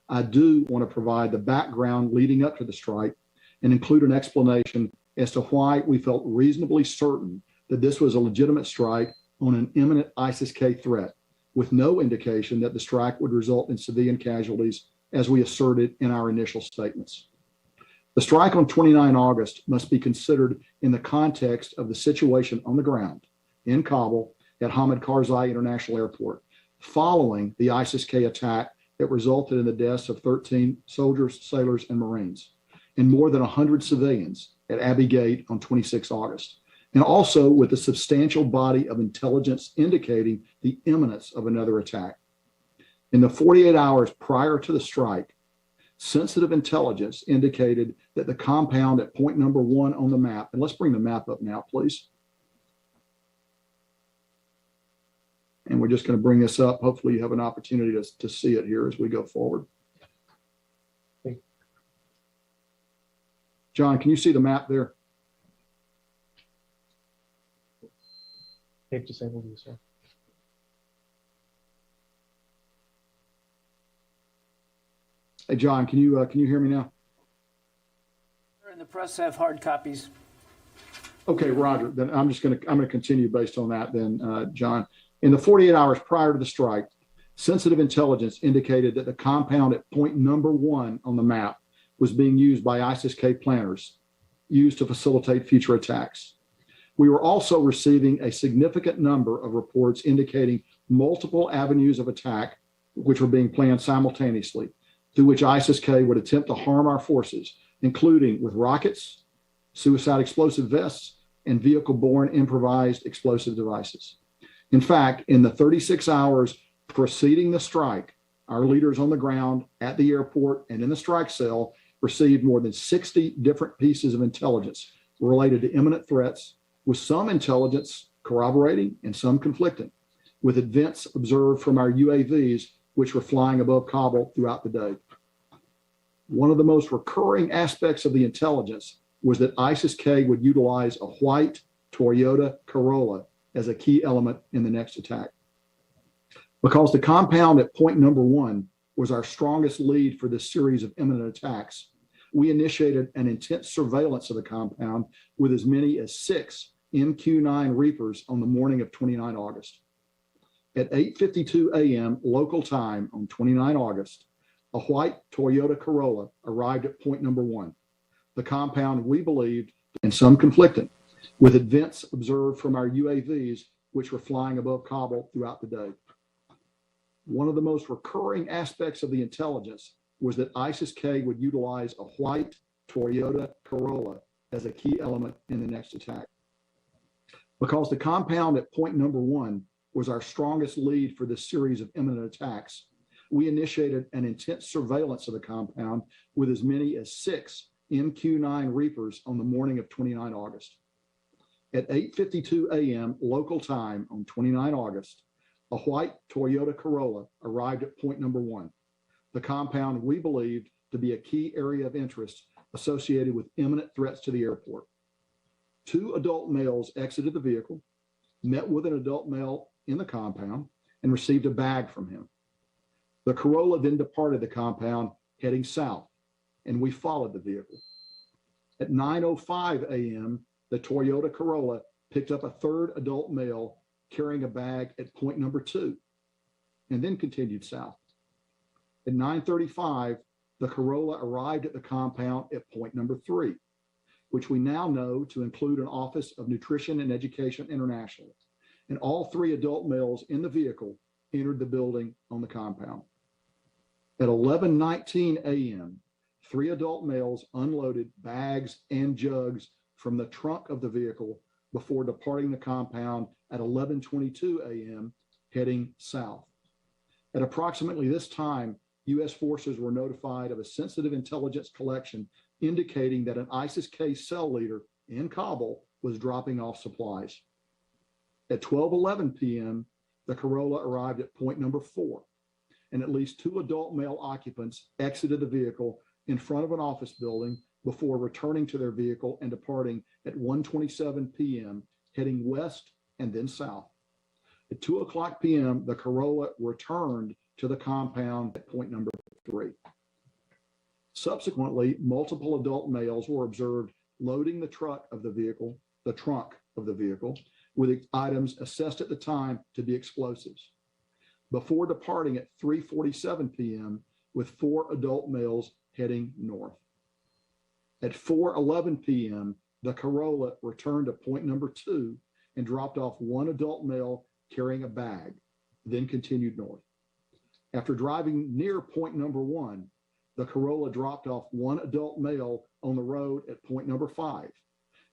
[SPEAKER 8] I do want to provide the background leading up to the strike and include an explanation as to why we felt reasonably certain that this was a legitimate strike on an imminent ISIS-K threat, with no indication that the strike would result in civilian casualties, as we asserted in our initial statements. The strike on 29 August must be considered in the context of the situation on the ground in Kabul at Hamid Karzai International Airport, following the ISIS-K attack that resulted in the deaths of 13 soldiers, sailors, and Marines, and more than 100 civilians at Abbey Gate on 26 August, and also with a substantial body of intelligence indicating the imminence of another attack. In the 48 hours prior to the strike, sensitive intelligence indicated that the compound at point number 1 on the map, and let's bring the map up now, please. And we're just going to bring this up. Hopefully you have an opportunity to see it here as we go forward. John, can you see the map there?
[SPEAKER 3] They've disabled you, sir.
[SPEAKER 8] Hey, John, can you hear me now?
[SPEAKER 9] And the press have hard copies.
[SPEAKER 8] Okay, Roger. Then I'm going to continue based on that. Then, John, in the 48 hours prior to the strike, sensitive intelligence indicated that the compound at point number 1 on the map was being used by ISIS-K planners, used to facilitate future attacks. We were also receiving a significant number of reports indicating multiple avenues of attack, which were being planned simultaneously, through which ISIS-K would attempt to harm our forces, including with rockets, suicide explosive vests, and vehicle-borne improvised explosive devices. In fact, in the 36 hours preceding the strike, our leaders on the ground, at the airport, and in the strike cell received more than 60 different pieces of intelligence related to imminent threats, with some intelligence corroborating and some conflicting, with events observed from our UAVs, which were flying above Kabul throughout the day. One of the most recurring aspects of the intelligence was that ISIS-K would utilize a white Toyota Corolla as a key element in the next attack. Because the compound at point number 1 was our strongest lead for this series of imminent attacks, we initiated an intense surveillance of the compound with as many as 6 MQ-9 Reapers on the morning of 29 August. At 8:52 a.m. local time on 29 August, a white Toyota Corolla arrived at point number 1. The compound, we believed, and some conflicting, with events observed from our UAVs, which were flying above Kabul throughout the day. One of the most recurring aspects of the intelligence was that ISIS-K would utilize a white Toyota Corolla as a key element in the next attack. Because the compound at point number 1 was our strongest lead for this series of imminent attacks, we initiated an intense surveillance of the compound with as many as 6 MQ-9 Reapers on the morning of 29 August. At 8:52 a.m. local time on 29 August, a white Toyota Corolla arrived at point number 1. The compound we believed to be a key area of interest associated with imminent threats to the airport. 2 adult males exited the vehicle, met with an adult male in the compound, and received a bag from him. The Corolla then departed the compound heading south, and we followed the vehicle. At 9:05 a.m., the Toyota Corolla picked up a 3rd adult male carrying a bag at point number 2, and then continued south. At 9:35, the Corolla arrived at the compound at point number 3, which we now know to include an Office of Nutrition and Education International, and all 3 adult males in the vehicle entered the building on the compound. At 11:19 a.m., 3 adult males unloaded bags and jugs from the trunk of the vehicle before departing the compound at 11:22 a.m., heading south. At approximately this time, U.S. forces were notified of a sensitive intelligence collection indicating that an ISIS-K cell leader in Kabul was dropping off supplies. At 12:11 p.m., the Corolla arrived at point number 4, and at least 2 adult male occupants exited the vehicle in front of an office building before returning to their vehicle and departing at 1:27 p.m., heading west and then south. At 2:00 p.m., the Corolla returned to the compound at point number 3. Subsequently, multiple adult males were observed loading the trunk of the vehicle, with items assessed at the time to be explosives, before departing at 3:47 p.m. with 4 adult males heading north. At 4:11 p.m., the Corolla returned to point number 2 and dropped off 1 adult male carrying a bag, then continued north. After driving near point number 1, the Corolla dropped off 1 adult male on the road at point number 5,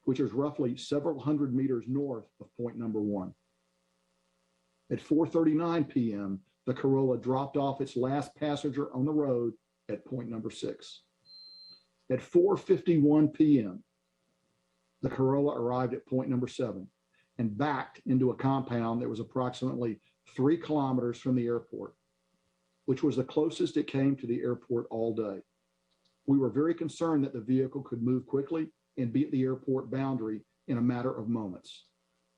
[SPEAKER 8] which is roughly several hundred meters north of point number 1. At 4:39 p.m., the Corolla dropped off its last passenger on the road at point number 6. At 4:51 p.m., the Corolla arrived at point number 7 and backed into a compound that was approximately 3 kilometers from the airport, which was the closest it came to the airport all day. We were very concerned that the vehicle could move quickly and be at the airport boundary in a matter of moments.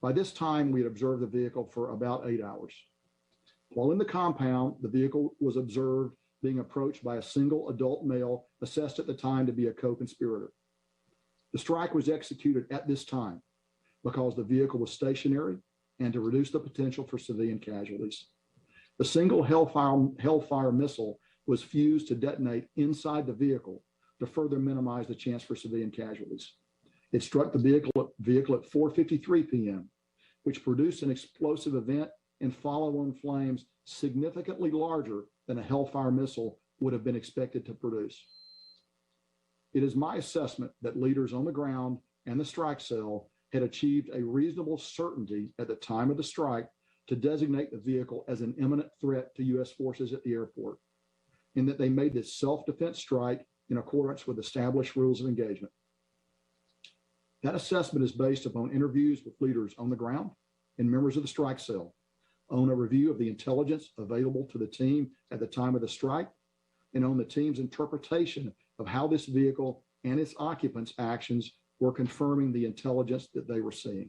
[SPEAKER 8] By this time, we had observed the vehicle for about 8 hours. While in the compound, the vehicle was observed being approached by a single adult male assessed at the time to be a co-conspirator. The strike was executed at this time because the vehicle was stationary and to reduce the potential for civilian casualties. The single Hellfire missile was fused to detonate inside the vehicle to further minimize the chance for civilian casualties. It struck the vehicle at 4:53 p.m., which produced an explosive event and follow-on flames significantly larger than a Hellfire missile would have been expected to produce. It is my assessment that leaders on the ground and the strike cell had achieved a reasonable certainty at the time of the strike to designate the vehicle as an imminent threat to U.S. forces at the airport, and that they made this self-defense strike in accordance with established rules of engagement. That assessment is based upon interviews with leaders on the ground and members of the strike cell, on a review of the intelligence available to the team at the time of the strike, and on the team's interpretation of how this vehicle and its occupants' actions were confirming the intelligence that they were seeing.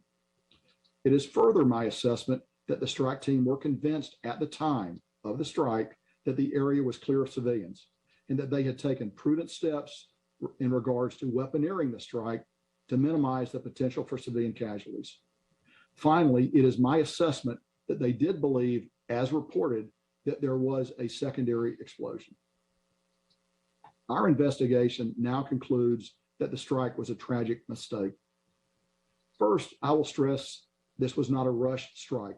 [SPEAKER 8] It is further my assessment that the strike team were convinced at the time of the strike that the area was clear of civilians and that they had taken prudent steps in regards to weaponeering the strike to minimize the potential for civilian casualties. Finally, it is my assessment that they did believe, as reported, that there was a secondary explosion. Our investigation now concludes that the strike was a tragic mistake. First, I will stress this was not a rushed strike.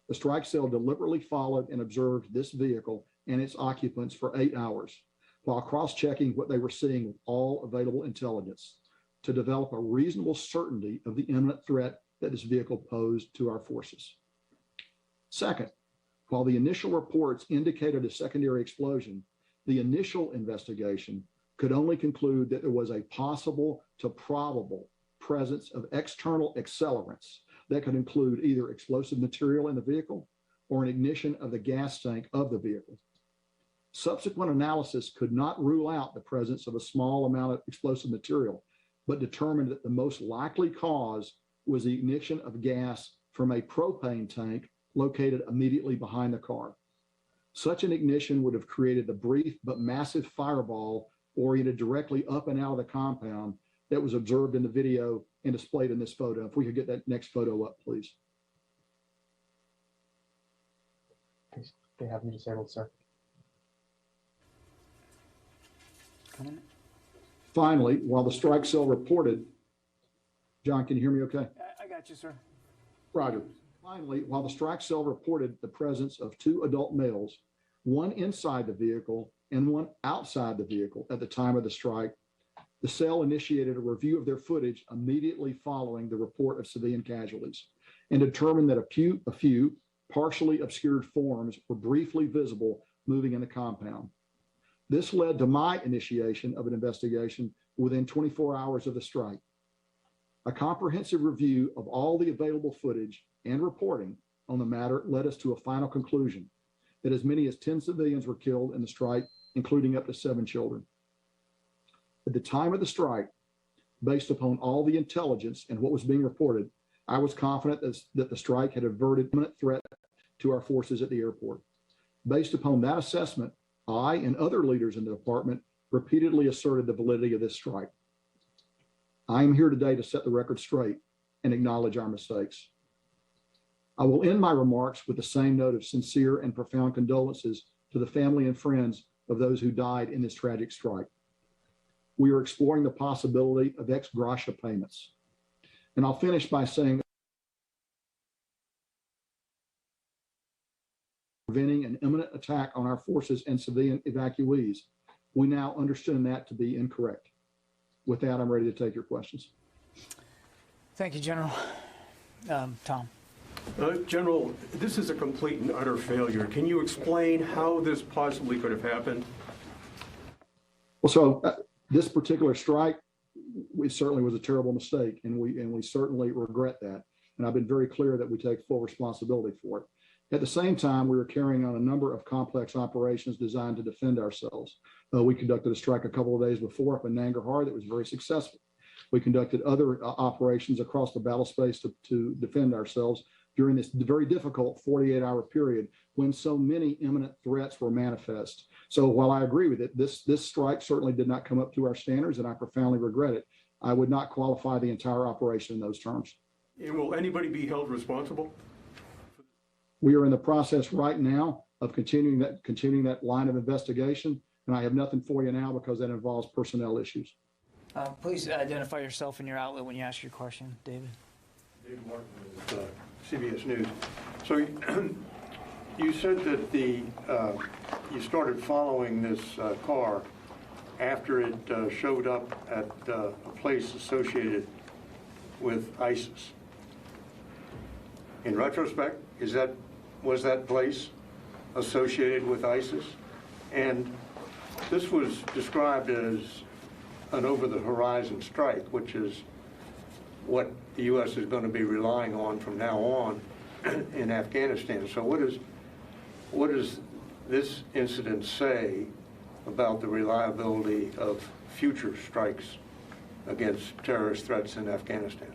[SPEAKER 8] The strike cell deliberately followed and observed this vehicle and its occupants for 8 hours while cross-checking what they were seeing with all available intelligence to develop a reasonable certainty of the imminent threat that this vehicle posed to our forces. Second, while the initial reports indicated a secondary explosion, the initial investigation could only conclude that there was a possible to probable presence of external accelerants that could include either explosive material in the vehicle or an ignition of the gas tank of the vehicle. Subsequent analysis could not rule out the presence of a small amount of explosive material, but determined that the most likely cause was the ignition of gas from a propane tank located immediately behind the car. Such an ignition would have created the brief but massive fireball oriented directly up and out of the compound that was observed in the video and displayed in this photo. If we could get that next photo up, please.
[SPEAKER 6] They have me disabled, sir.
[SPEAKER 8] Finally, while the strike cell reported, John, can you hear me okay?
[SPEAKER 9] I got you, sir.
[SPEAKER 8] Roger. Finally, while the strike cell reported the presence of 2 adult males, one inside the vehicle and one outside the vehicle at the time of the strike, the cell initiated a review of their footage immediately following the report of civilian casualties and determined that a few partially obscured forms were briefly visible moving in the compound. This led to my initiation of an investigation within 24 hours of the strike. A comprehensive review of all the available footage and reporting on the matter led us to a final conclusion that as many as 10 civilians were killed in the strike, including up to 7 children. At the time of the strike, based upon all the intelligence and what was being reported, I was confident that the strike had averted imminent threat to our forces at the airport. Based upon that assessment, I and other leaders in the department repeatedly asserted the validity of this strike. I am here today to set the record straight and acknowledge our mistakes. I will end my remarks with the same note of sincere and profound condolences to the family and friends of those who died in this tragic strike. We are exploring the possibility of ex gratia payments. And I'll finish by saying preventing an imminent attack on our forces and civilian evacuees. We now understand that to be incorrect. With that, I'm ready to take your questions.
[SPEAKER 9] Thank you, General. Tom.
[SPEAKER 1] General, this is a complete and utter failure. Can you explain how this possibly could have happened?
[SPEAKER 8] Well, so this particular strike, it certainly was a terrible mistake, and we certainly regret that. And I've been very clear that we take full responsibility for it. At the same time, we were carrying on a number of complex operations designed to defend ourselves. We conducted a strike a couple of days before up in Nangarhar that was very successful. We conducted other operations across the battle space to defend ourselves during this very difficult 48-hour period when so many imminent threats were manifest. So while I agree with it, this strike certainly did not come up to our standards, and I profoundly regret it. I would not qualify the entire operation in those terms.
[SPEAKER 1] And will anybody be held responsible?
[SPEAKER 8] We are in the process right now of continuing that line of investigation, and I have nothing for you now because that involves personnel issues.
[SPEAKER 9] Please identify yourself and your outlet when you ask your question, David.
[SPEAKER 1] David Martin with CBS News. So you said that you started following this car after it showed up at a place associated with ISIS. In retrospect, was that place associated with ISIS? And this was described as an over-the-horizon strike, which is what the U.S. is going to be relying on from now on in Afghanistan. So what does this incident say about the reliability of future strikes against terrorist threats in Afghanistan?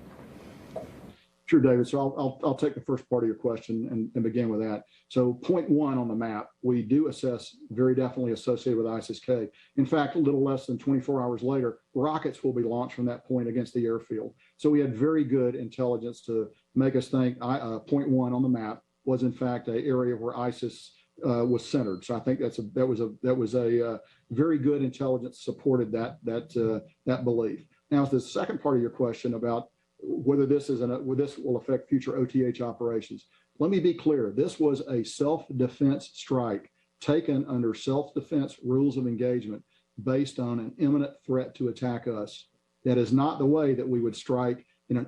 [SPEAKER 8] Sure, David. So I'll take the first part of your question and begin with that. So point one on the map, we do assess very definitely associated with ISIS-K. In fact, a little less than 24 hours later, rockets will be launched from that point against the airfield. So we had very good intelligence to make us think point one on the map was in fact an area where ISIS was centered. So I think that was a very good intelligence supported that belief. Now, the second part of your question about whether this will affect future OTH operations. Let me be clear. This was a self-defense strike taken under self-defense rules of engagement based on an imminent threat to attack us. That is not the way that we would strike in an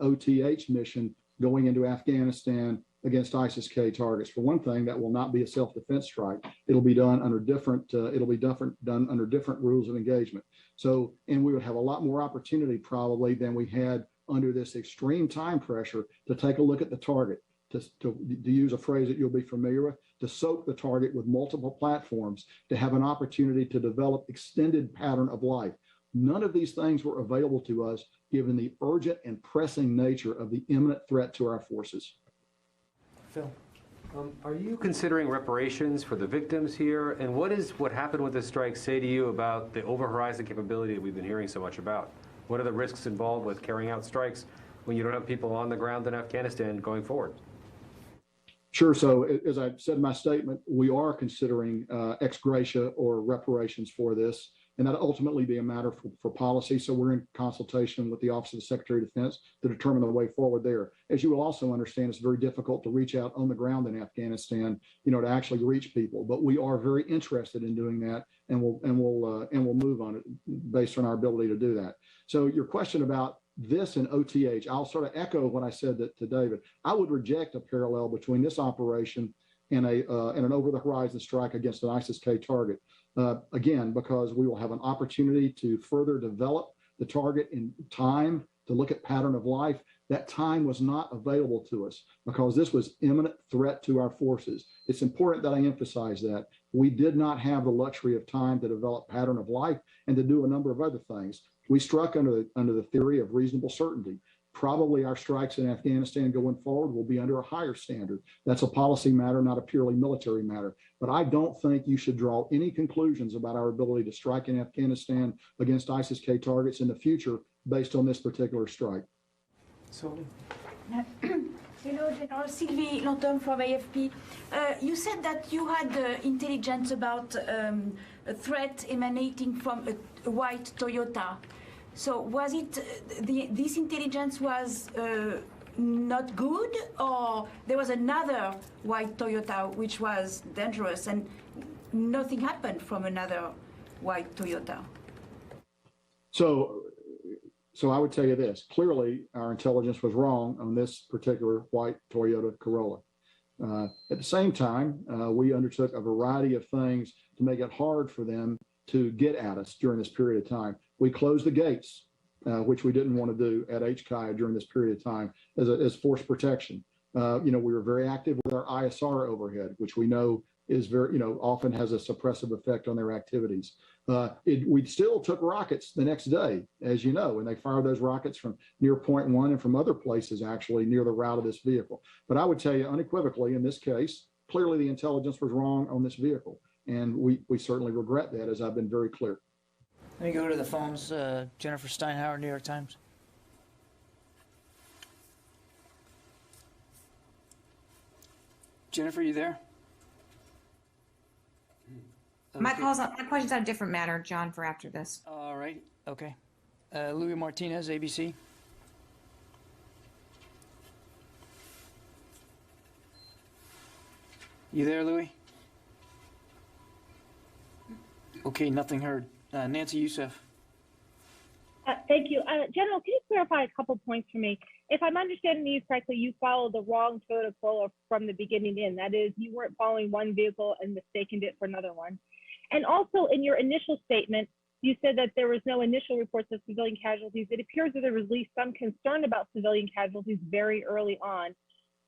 [SPEAKER 8] OTH mission going into Afghanistan against ISIS-K targets. For one thing, that will not be a self-defense strike. It'll be done under different rules of engagement. So, and we would have a lot more opportunity probably than we had under this extreme time pressure to take a look at the target, to use a phrase that you'll be familiar with, to soak the target with multiple platforms, to have an opportunity to develop extended pattern of life. None of these things were available to us given the urgent and pressing nature of the imminent threat to our forces.
[SPEAKER 9] Phil.
[SPEAKER 4] Are you considering reparations for the victims here? And what happened with the strike say to you about the over-horizon capability that we've been hearing so much about? What are the risks involved with carrying out strikes when you don't have people on the ground in Afghanistan going forward?
[SPEAKER 8] Sure. So as I said in my statement, we are considering ex gratia or reparations for this, and that'll ultimately be a matter for policy. So we're in consultation with the Office of the Secretary of Defense to determine the way forward there. As you will also understand, it's very difficult to reach out on the ground in Afghanistan, to actually reach people. But we are very interested in doing that, and we'll move on it based on our ability to do that. So your question about this and OTH, I'll sort of echo what I said to David. I would reject a parallel between this operation and an over-the-horizon strike against an ISIS-K target. Again, because we will have an opportunity to further develop the target in time, to look at pattern of life. That time was not available to us because this was imminent threat to our forces. It's important that I emphasize that. We did not have the luxury of time to develop pattern of life and to do a number of other things. We struck under the theory of reasonable certainty. Probably our strikes in Afghanistan going forward will be under a higher standard. That's a policy matter, not a purely military matter. But I don't think you should draw any conclusions about our ability to strike in Afghanistan against ISIS-K targets in the future based on this particular strike.
[SPEAKER 5] Hello, General Sylvie Lantom from AFP. You said that you had intelligence about a threat emanating from a white Toyota. So was it this intelligence was not good, or there was another white Toyota which was dangerous and nothing happened from another white Toyota?
[SPEAKER 8] So I would tell you this, clearly our intelligence was wrong on this particular white Toyota Corolla. At the same time, we undertook a variety of things to make it hard for them to get at us during this period of time. We closed the gates, which we didn't want to do at HKIA during this period of time as force protection. We were very active with our ISR overhead, which we know is very, often has a suppressive effect on their activities. We still took rockets the next day, as you know, and they fired those rockets from near Point 1 and from other places actually near the route of this vehicle. But I would tell you unequivocally in this case, clearly the intelligence was wrong on this vehicle. And we certainly regret that, as I've been very clear.
[SPEAKER 9] Let me go to the phones. Jennifer Steinhauer, New York Times. Jennifer, you there?
[SPEAKER 12] My question's on a different matter, John, for after this.
[SPEAKER 9] All right. Okay. Louis Martinez, ABC. You there, Louis? Okay, nothing heard. Nancy Youssef.
[SPEAKER 15] Thank you. General, can you clarify a couple points for me? If I'm understanding you correctly, you followed the wrong Toyota Corolla from the beginning in. That is, you weren't following one vehicle and mistaken it for another one. And also in your initial statement, you said that there was no initial reports of civilian casualties. It appears that there was at least some concern about civilian casualties very early on.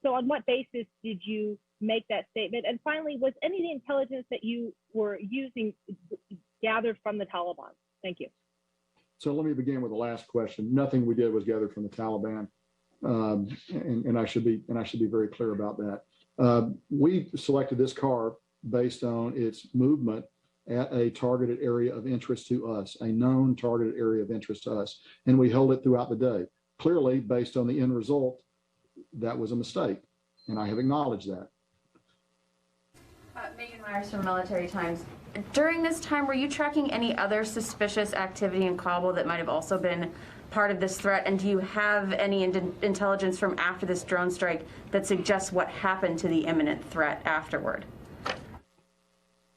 [SPEAKER 15] So on what basis did you make that statement? And finally, was any of the intelligence that you were using gathered from the Taliban? Thank you.
[SPEAKER 8] So let me begin with the last question. Nothing we did was gathered from the Taliban, and I should be very clear about that. We selected this car based on its movement at a targeted area of interest to us, a known targeted area of interest to us, and we held it throughout the day. Clearly, based on the end result, that was a mistake, and I have acknowledged that.
[SPEAKER 24] Megan Myers from Military Times. During this time, were you tracking any other suspicious activity in Kabul that might have also been part of this threat? And do you have any intelligence from after this drone strike that suggests what happened to the imminent threat afterward?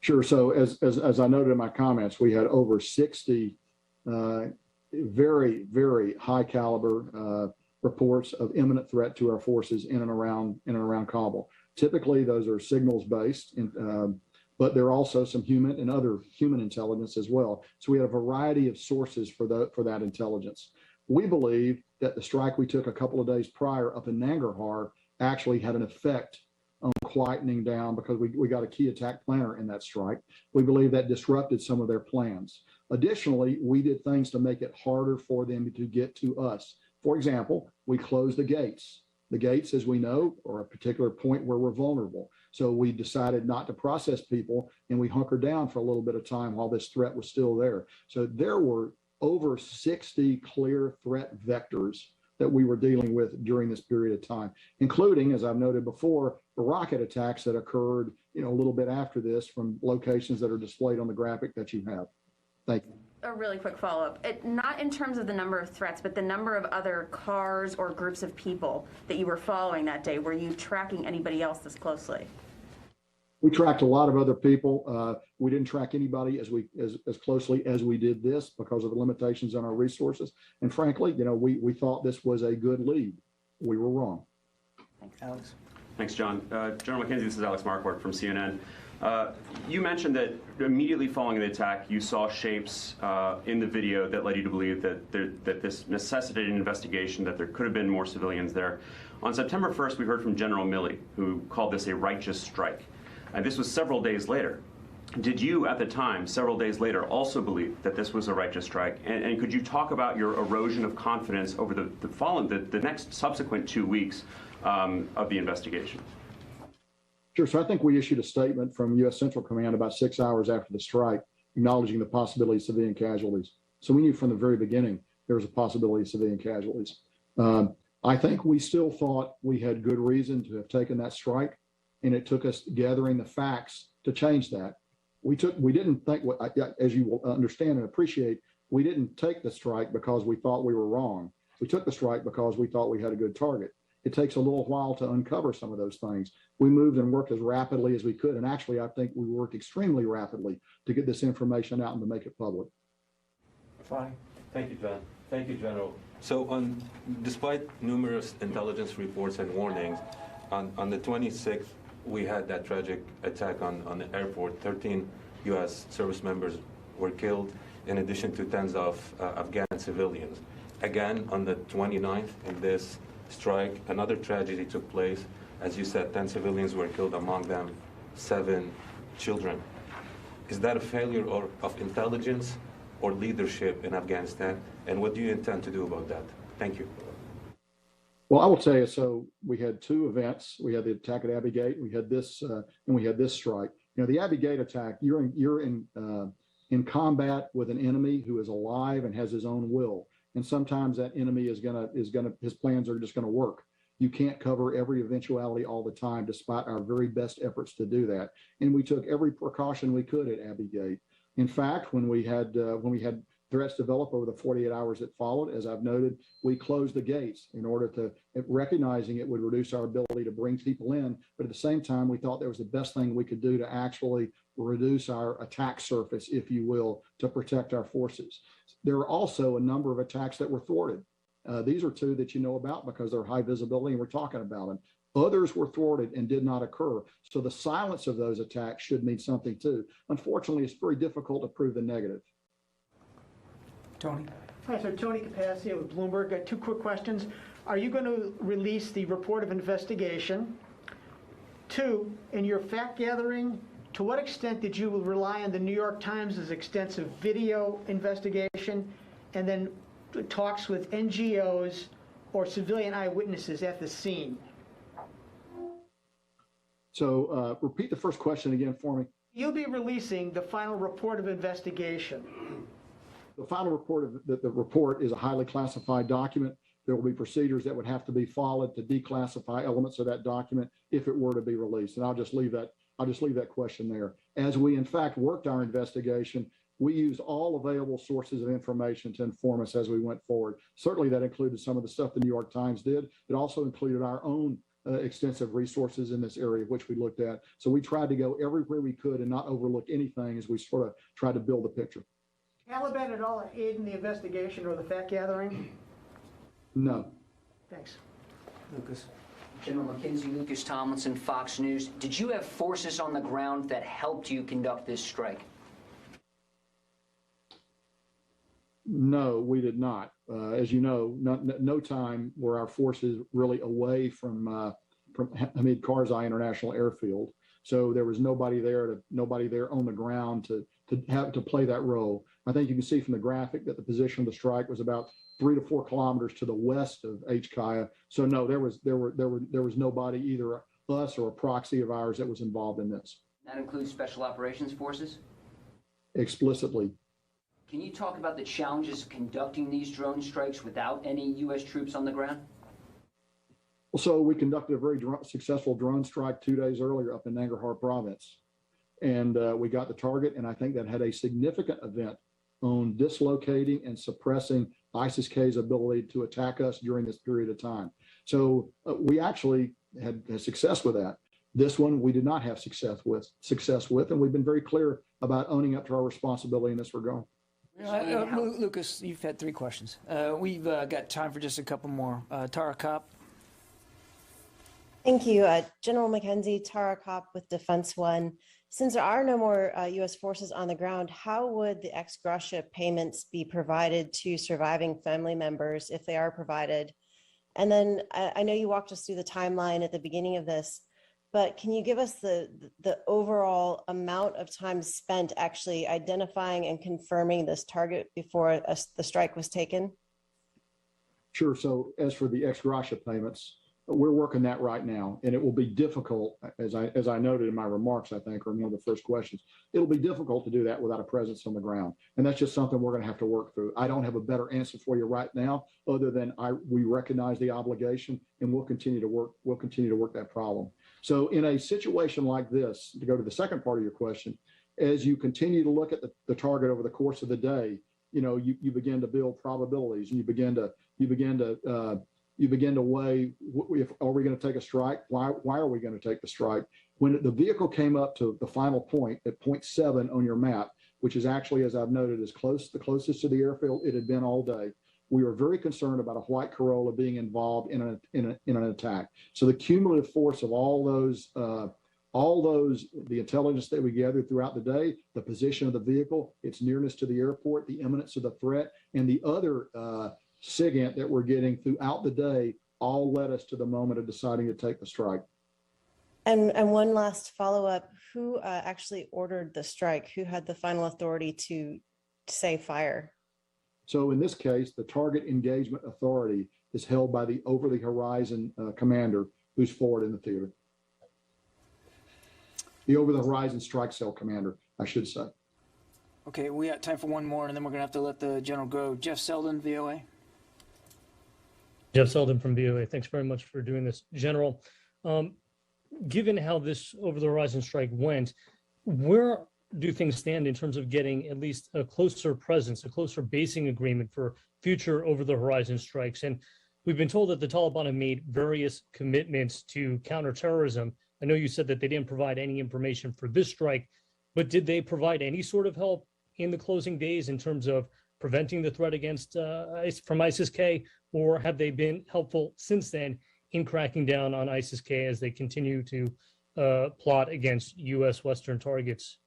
[SPEAKER 8] Sure. So as I noted in my comments, we had over 60 very, very high caliber reports of imminent threat to our forces in and around Kabul. Typically, those are signals based, but there are also some human and other human intelligence as well. So we had a variety of sources for that intelligence. We believe that the strike we took a couple of days prior up in Nangarhar actually had an effect on quietening down because we got a key attack planner in that strike. We believe that disrupted some of their plans. Additionally, we did things to make it harder for them to get to us. For example, we closed the gates. The gates, as we know, are a particular point where we're vulnerable. So we decided not to process people, and we hunkered down for a little bit of time while this threat was still there. So there were over 60 clear threat vectors that we were dealing with during this period of time, including, as I've noted before, the rocket attacks that occurred, a little bit after this from locations that are displayed on the graphic that you have. Thank you.
[SPEAKER 24] A really quick follow-up. Not in terms of the number of threats, but the number of other cars or groups of people that you were following that day. Were you tracking anybody else this closely?
[SPEAKER 8] We tracked a lot of other people. We didn't track anybody as closely as we did this because of the limitations on our resources. And frankly, we thought this was a good lead. We were wrong.
[SPEAKER 24] Thanks,
[SPEAKER 9] Alex.
[SPEAKER 25] Thanks, John. General McKenzie, this is Alex Marquardt from CNN. You mentioned that immediately following the attack, you saw shapes in the video that led you to believe that this necessitated an investigation, that there could have been more civilians there. On September 1st, we heard from General Milley, who called this a righteous strike. And this was several days later. Did you, at the time, several days later, also believe that this was a righteous strike? And could you talk about your erosion of confidence over the next subsequent 2 weeks of the investigation?
[SPEAKER 8] Sure. So I think we issued a statement from U.S. Central Command about 6 hours after the strike, acknowledging the possibility of civilian casualties. So we knew from the very beginning there was a possibility of civilian casualties. I think we still thought we had good reason to have taken that strike, and it took us gathering the facts to change that. We didn't think, as you will understand and appreciate, we didn't take the strike because we thought we were wrong. We took the strike because we thought we had a good target. It takes a little while to uncover some of those things. We moved and worked as rapidly as we could. And actually, I think we worked extremely rapidly to get this information out and to make it public.
[SPEAKER 13] Fine. Thank you, John. Thank you, General. So despite numerous intelligence reports and warnings, on the 26th, we had that tragic attack on the airport. 13 U.S. service members were killed, in addition to tens of Afghan civilians. Again, on the 29th, in this strike, another tragedy took place. As you said, 10 civilians were killed, among them 7 children. Is that a failure of intelligence or leadership in Afghanistan? And what do you intend to do about that? Thank you.
[SPEAKER 8] Well, I will tell you, so we had 2 events. We had the attack at Abbey Gate, we had this, and we had this strike. You know, the Abbey Gate attack, you're in combat with an enemy who is alive and has his own will. And sometimes that enemy his plans are just gonna work. You can't cover every eventuality all the time, despite our very best efforts to do that. And we took every precaution we could at Abbey Gate. In fact, when we had threats develop over the 48 hours that followed, as I've noted, we closed the gates in order to, recognizing it would reduce our ability to bring people in. But at the same time, we thought that was the best thing we could do to actually reduce our attack surface, if you will, to protect our forces. There are also a number of attacks that were thwarted. These are 2 that you know about because they're high visibility and we're talking about them. Others were thwarted and did not occur. So the silence of those attacks should mean something too. Unfortunately, it's very difficult to prove the negative.
[SPEAKER 9] Tony.
[SPEAKER 14] Hi, so Tony Capaccio with Bloomberg. Got 2 quick questions. Are you going to release the report of investigation? 2, in your fact gathering, to what extent did you rely on the New York Times' extensive video investigation and then talks with NGOs or civilian eyewitnesses at the scene? So repeat the first question again for me. You'll be releasing the final report of investigation. The final report the report is a highly classified document. There will be procedures that would have to be followed to declassify elements of that document if it were to be released. And I'll just leave that question there. As we in fact worked our investigation, we used all available sources of information to inform us as we went forward. Certainly that included some of the stuff the New York Times did. It also included our own extensive resources in this area, which we looked at. So we tried to go everywhere we could and not overlook anything as we sort of tried to build a picture. Taliban at all aid in the investigation or the fact gathering? No. Thanks.
[SPEAKER 17] Lucas. General McKenzie, Lucas Tomlinson, Fox News. Did you have forces on the ground that helped you conduct this strike?
[SPEAKER 8] No, we did not. As you know, no time were our forces really away from Hamid Karzai International Airfield. So there was nobody there on the ground to have to play that role. I think you can see from the graphic that the position of the strike was about 3 to 4 kilometers to the west of HKIA. So no, there was nobody, either us or a proxy of ours, that was involved in this.
[SPEAKER 17] That includes Special Operations Forces?
[SPEAKER 8] Explicitly.
[SPEAKER 17] Can you talk about the challenges of conducting these drone strikes without any U.S. troops on the ground?
[SPEAKER 8] Well, so we conducted a very successful drone strike 2 days earlier up in Nangarhar province. And we got the target, and I think that had a significant event on dislocating and suppressing ISIS-K's ability to attack us during this period of time. So we actually had success with that. This one we did not have success with, and we've been very clear about owning up to our responsibility in this regard.
[SPEAKER 9] Lucas, you've had 3 questions. We've got time for just a couple more. Tara Kopp.
[SPEAKER 19] Thank you. General McKenzie, Tara Kopp with Defense One. Since there are no more U.S. forces on the ground, how would the ex gratia payments be provided to surviving family members, if they are provided? And then I know you walked us through the timeline at the beginning of this, but can you give us the overall amount of time spent actually identifying and confirming this target before the strike was taken?
[SPEAKER 8] Sure. So as for the ex gratia payments, we're working that right now, and it will be difficult, as I noted in my remarks, I think, or in one of the first questions, it'll be difficult to do that without a presence on the ground. And that's just something we're going to have to work through. I don't have a better answer for you right now, other than we recognize the obligation, and we'll continue to work that problem. So in a situation like this, to go to the second part of your question, as you continue to look at the target over the course of the day, you begin to build probabilities, and you begin to weigh, are we going to take a strike? Why are we going to take the strike? When the vehicle came up to the final point at 0.7 on your map, which is actually, as I've noted, the closest to the airfield it had been all day, we were very concerned about a white Corolla being involved in an attack. So the cumulative force of all those, the intelligence that we gathered throughout the day, the position of the vehicle, its nearness to the airport, the imminence of the threat, and the other SIGINT that we're getting throughout the day all led us to the moment of deciding to take the strike.
[SPEAKER 19] And one last follow-up, who actually ordered the strike? Who had the final authority to say fire?
[SPEAKER 8] So in this case, the target engagement authority is held by the over-the-horizon commander who's forward in the theater. The over-the-horizon strike cell commander, I should say.
[SPEAKER 9] Okay, we got time for one more, and then we're going to have to let the general go. Jeff Selden, VOA.
[SPEAKER 7] Jeff Selden from VOA. Thanks very much for doing this. General, given how this over-the-horizon strike went, where do things stand in terms of getting at least a closer presence, a closer basing agreement for future over-the-horizon strikes? And we've been told that the Taliban have made various commitments to counterterrorism. I know you said that they didn't provide any information for this strike, but did they provide any sort of help in the closing days in terms of preventing the threat against from ISIS-K, or have they been helpful since then in cracking down on ISIS-K as they continue to plot against U.S. Western targets?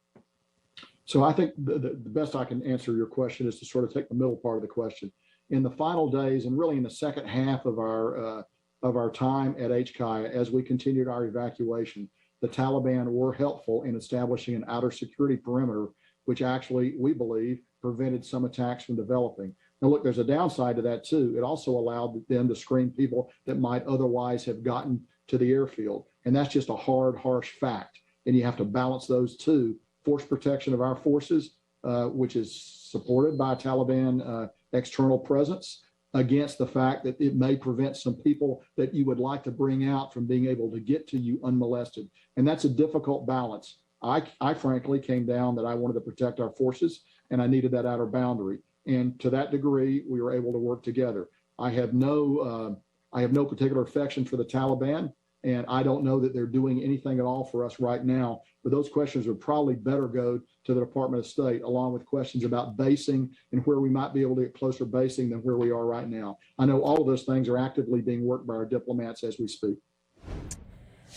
[SPEAKER 8] So I think the best I can answer your question is to sort of take the middle part of the question. In the final days, and really in the second half of our time at HKIA, as we continued our evacuation, the Taliban were helpful in establishing an outer security perimeter, which actually, we believe, prevented some attacks from developing. Now, look, there's a downside to that, too. It also allowed them to screen people that might otherwise have gotten to the airfield. And that's just a hard, harsh fact. And you have to balance those two. Force protection of our forces, which is supported by Taliban external presence, against the fact that it may prevent some people that you would like to bring out from being able to get to you unmolested. And that's a difficult balance. I frankly came down that I wanted to protect our forces, and I needed that outer boundary. And to that degree, we were able to work together. I have no particular affection for the Taliban, and I don't know that they're doing anything at all for us right now. But those questions would probably better go to the Department of State, along with questions about basing and where we might be able to get closer basing than where we are right now. I know all of those things are actively being worked by our diplomats as we speak.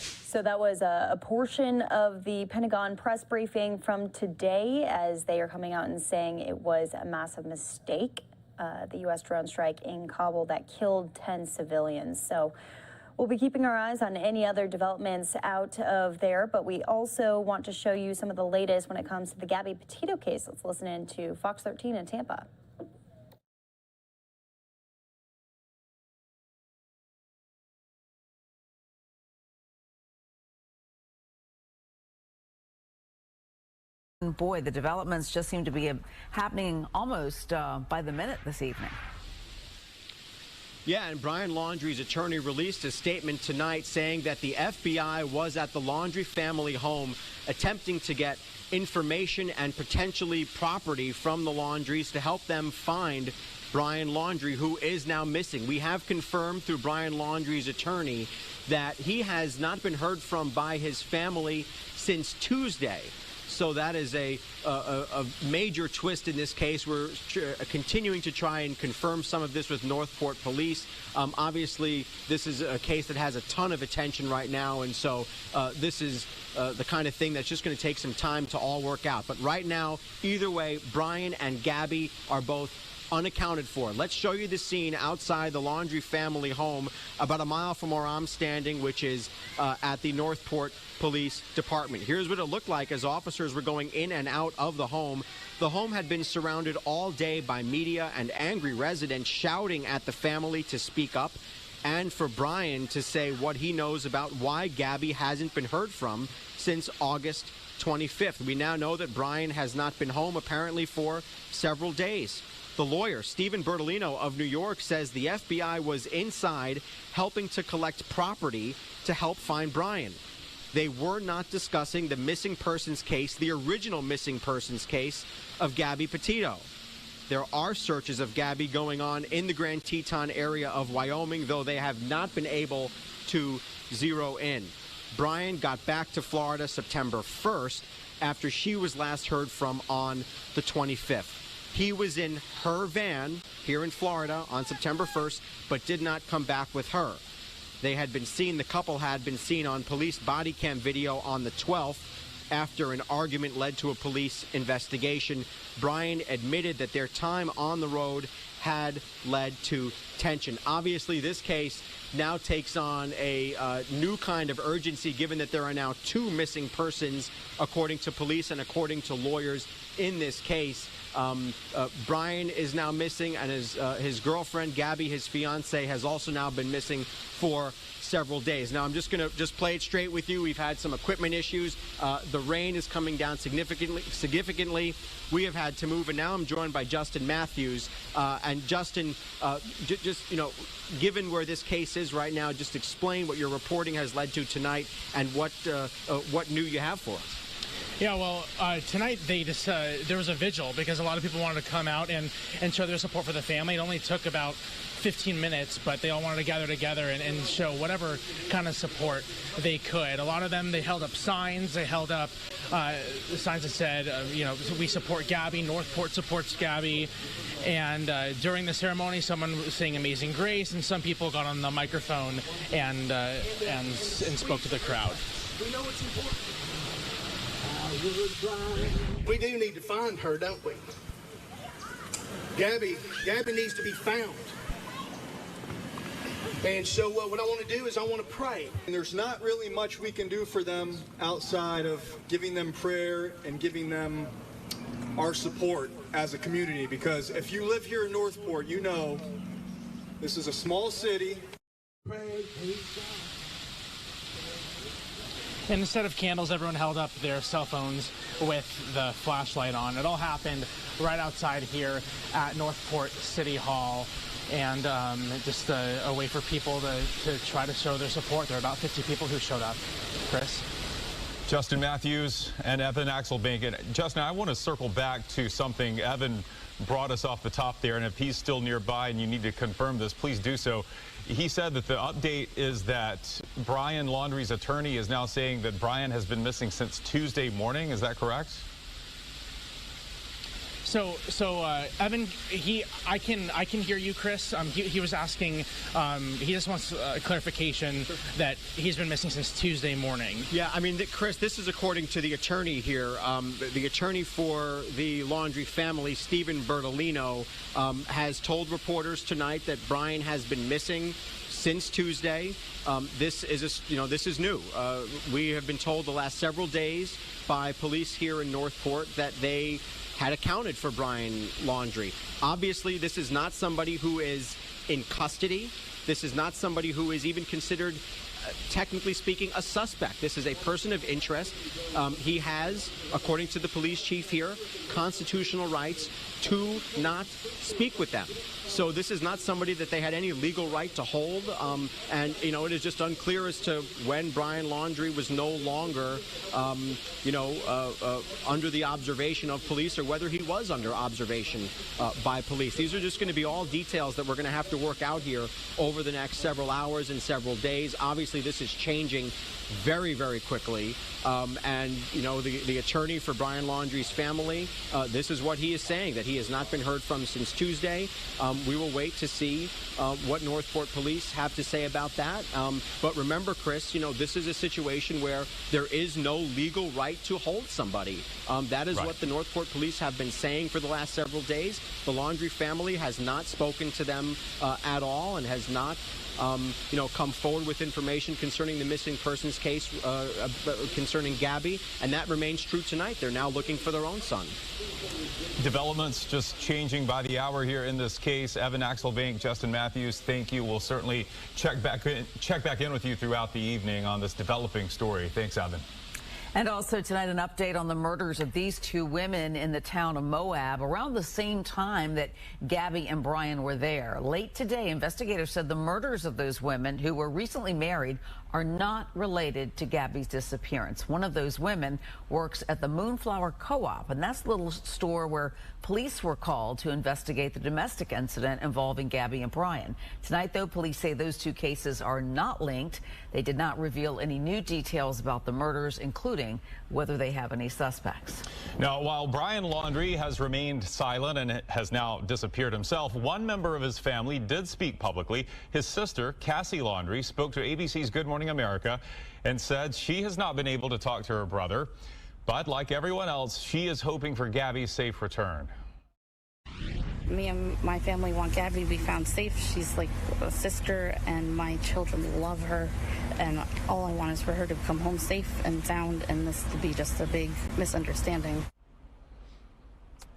[SPEAKER 16] So that was a portion of the Pentagon press briefing from today, as they are coming out and saying it was a massive mistake, the U.S. drone strike in Kabul that killed 10 civilians. So we'll be keeping our eyes on any other developments out of there, but we also want to show you some of the latest when it comes to the Gabby Petito case. Let's listen in to Fox 13 in Tampa.
[SPEAKER 2] Boy, the developments just seem to be happening almost by the minute this evening.
[SPEAKER 18] Yeah, and Brian Laundrie's attorney released a statement tonight saying that the FBI was at the Laundrie family home attempting to get information and potentially property from the Laundries to help them find Brian Laundrie, who is now missing. We have confirmed through Brian Laundrie's attorney that he has not been heard from by his family since Tuesday. So that is a major twist in this case. We're continuing to try and confirm some of this with Northport Police. Obviously, this is a case that has a ton of attention right now, and so this is the kind of thing that's just going to take some time to all work out. But right now, either way, Brian and Gabby are both unaccounted for. Let's show you the scene outside the Laundrie family home about a mile from where I'm standing, which is at the Northport Police Department. Here's what it looked like as officers were going in and out of the home. The home had been surrounded all day by media and angry residents shouting at the family to speak up and for Brian to say what he knows about why Gabby hasn't been heard from since August 25th. We now know that Brian has not been home apparently for several days. The lawyer, Stephen Bertolino of New York, says the FBI was inside helping to collect property to help find Brian. They were not discussing the missing persons case, the original missing persons case of Gabby Petito. There are searches of Gabby going on in the Grand Teton area of Wyoming, though they have not been able to zero in. Brian got back to Florida September 1st after she was last heard from on the 25th. He was in her van here in Florida on September 1st, but did not come back with her. They had been seen, the couple had been seen on police body cam video on the 12th after an argument led to a police investigation. Brian admitted that their time on the road had led to tension. Obviously, this case now takes on a new kind of urgency, given that there are now 2 missing persons, according to police and according to lawyers in this case. Brian is now missing, and his girlfriend, Gabby, his fiance, has also now been missing for several days. Now, I'm just going to play it straight with you. We've had some equipment issues. The rain is coming down significantly. We have had to move, and now I'm joined by Justin Matthews. And Justin, just, you know, given where this case is right now, just explain what your reporting has led to tonight and what new you have for us.
[SPEAKER 3] Yeah, well, tonight they just there was a vigil because a lot of people wanted to come out and show their support for the family. It only took about 15 minutes, but they all wanted to gather together and show whatever kind of support they could. A lot of them, they held up signs. They held up signs that said, you know, we support Gabby, Northport supports Gabby. And during the ceremony, someone was saying Amazing Grace, and some people got on the microphone and spoke to the crowd.
[SPEAKER 11] We know it's important. We do need to find her, don't we? Gabby needs to be found. And so what I want to do is I want to pray.
[SPEAKER 20] And there's not really much we can do for them outside of giving them prayer and giving them our support as a community. Because if you live here in Northport, you know this is a small city.
[SPEAKER 3] And instead of candles, everyone held up their cell phones with the flashlight on. It all happened right outside here at Northport City Hall. And just a way for people to try to show their support. There are about 50 people who showed up. Chris?
[SPEAKER 21] Justin Matthews and Evan Axelbank. And Justin, I want to circle back to something Evan brought us off the top there. And if he's still nearby and you need to confirm this, please do so. He said that the update is that Brian Laundrie's attorney is now saying that Brian has been missing since Tuesday morning. Is that correct?
[SPEAKER 3] So Evan, I can hear you, Chris. He was asking, he just wants clarification that he's been missing since Tuesday morning.
[SPEAKER 18] Yeah, I mean, Chris, this is according to the attorney here. The attorney for the Laundrie family, Stephen Bertolino, has told reporters tonight that Brian has been missing since Tuesday. This is new. We have been told the last several days by police here in Northport that they had accounted for Brian Laundrie. Obviously, this is not somebody who is in custody. This is not somebody who is even considered, technically speaking, a suspect. This is a person of interest. He has, according to the police chief here, constitutional rights to not speak with them. So this is not somebody that they had any legal right to hold. And, you know, it is just unclear as to when Brian Laundrie was no longer, under the observation of police or whether he was under observation by police. These are just going to be all details that we're going to have to work out here over the next several hours and several days. Obviously, obviously this is changing very, very quickly. And, you know, the attorney for Brian Laundrie's family, this is what he is saying, that he has not been heard from since Tuesday. We will wait to see what Northport police have to say about that. But remember, Chris, you know, this is a situation where there is no legal right to hold somebody. That is what the Northport police have been saying for the last several days. The Laundrie family has not spoken to them at all and has not you know, come forward with information concerning the missing persons case concerning Gabby, and that remains true tonight. They're now looking for their own son.
[SPEAKER 21] Developments just changing by the hour here in this case. Evan Axelbank, Justin Matthews, thank you. We'll certainly check back in with you throughout the evening on this developing story. Thanks, Evan.
[SPEAKER 2] And also tonight, an update on the murders of these two women in the town of Moab around the same time that Gabby and Brian were there. Late today, investigators said the murders of those women, who were recently married, are not related to Gabby's disappearance. One of those women works at the Moonflower Co-op, and that's the little store where police were called to investigate the domestic incident involving Gabby and Brian. Tonight, though, police say those two cases are not linked. They did not reveal any new details about the murders, including whether they have any suspects.
[SPEAKER 21] Now, while Brian Laundrie has remained silent and has now disappeared himself, one member of his family did speak publicly. His sister, Cassie Laundrie, spoke to ABC's Good Morning America and said she has not been able to talk to her brother, but like everyone else, she is hoping for Gabby's safe return.
[SPEAKER 1] Me and my family want Gabby to be found safe. She's like a sister, and my children love her, and all I want is for her to come home safe and sound, and this to be just a big misunderstanding.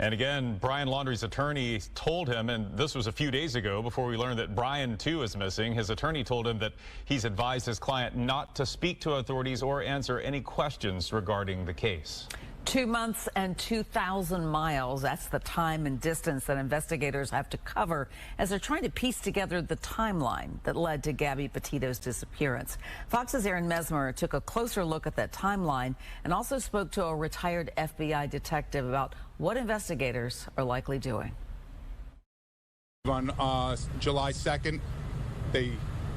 [SPEAKER 21] And again, Brian Laundrie's attorney told him, and this was a few days ago before we learned that Brian too is missing. His attorney told him that he's advised his client not to speak to authorities or answer any questions regarding the case.
[SPEAKER 2] 2 months and 2,000 miles. That's the time and distance that investigators have to cover as they're trying to piece together the timeline that led to Gabby Petito's disappearance. Fox's Aaron Mesmer took a closer look at that timeline and also spoke to a retired FBI detective about what investigators are likely doing.
[SPEAKER 6] On July 2nd, they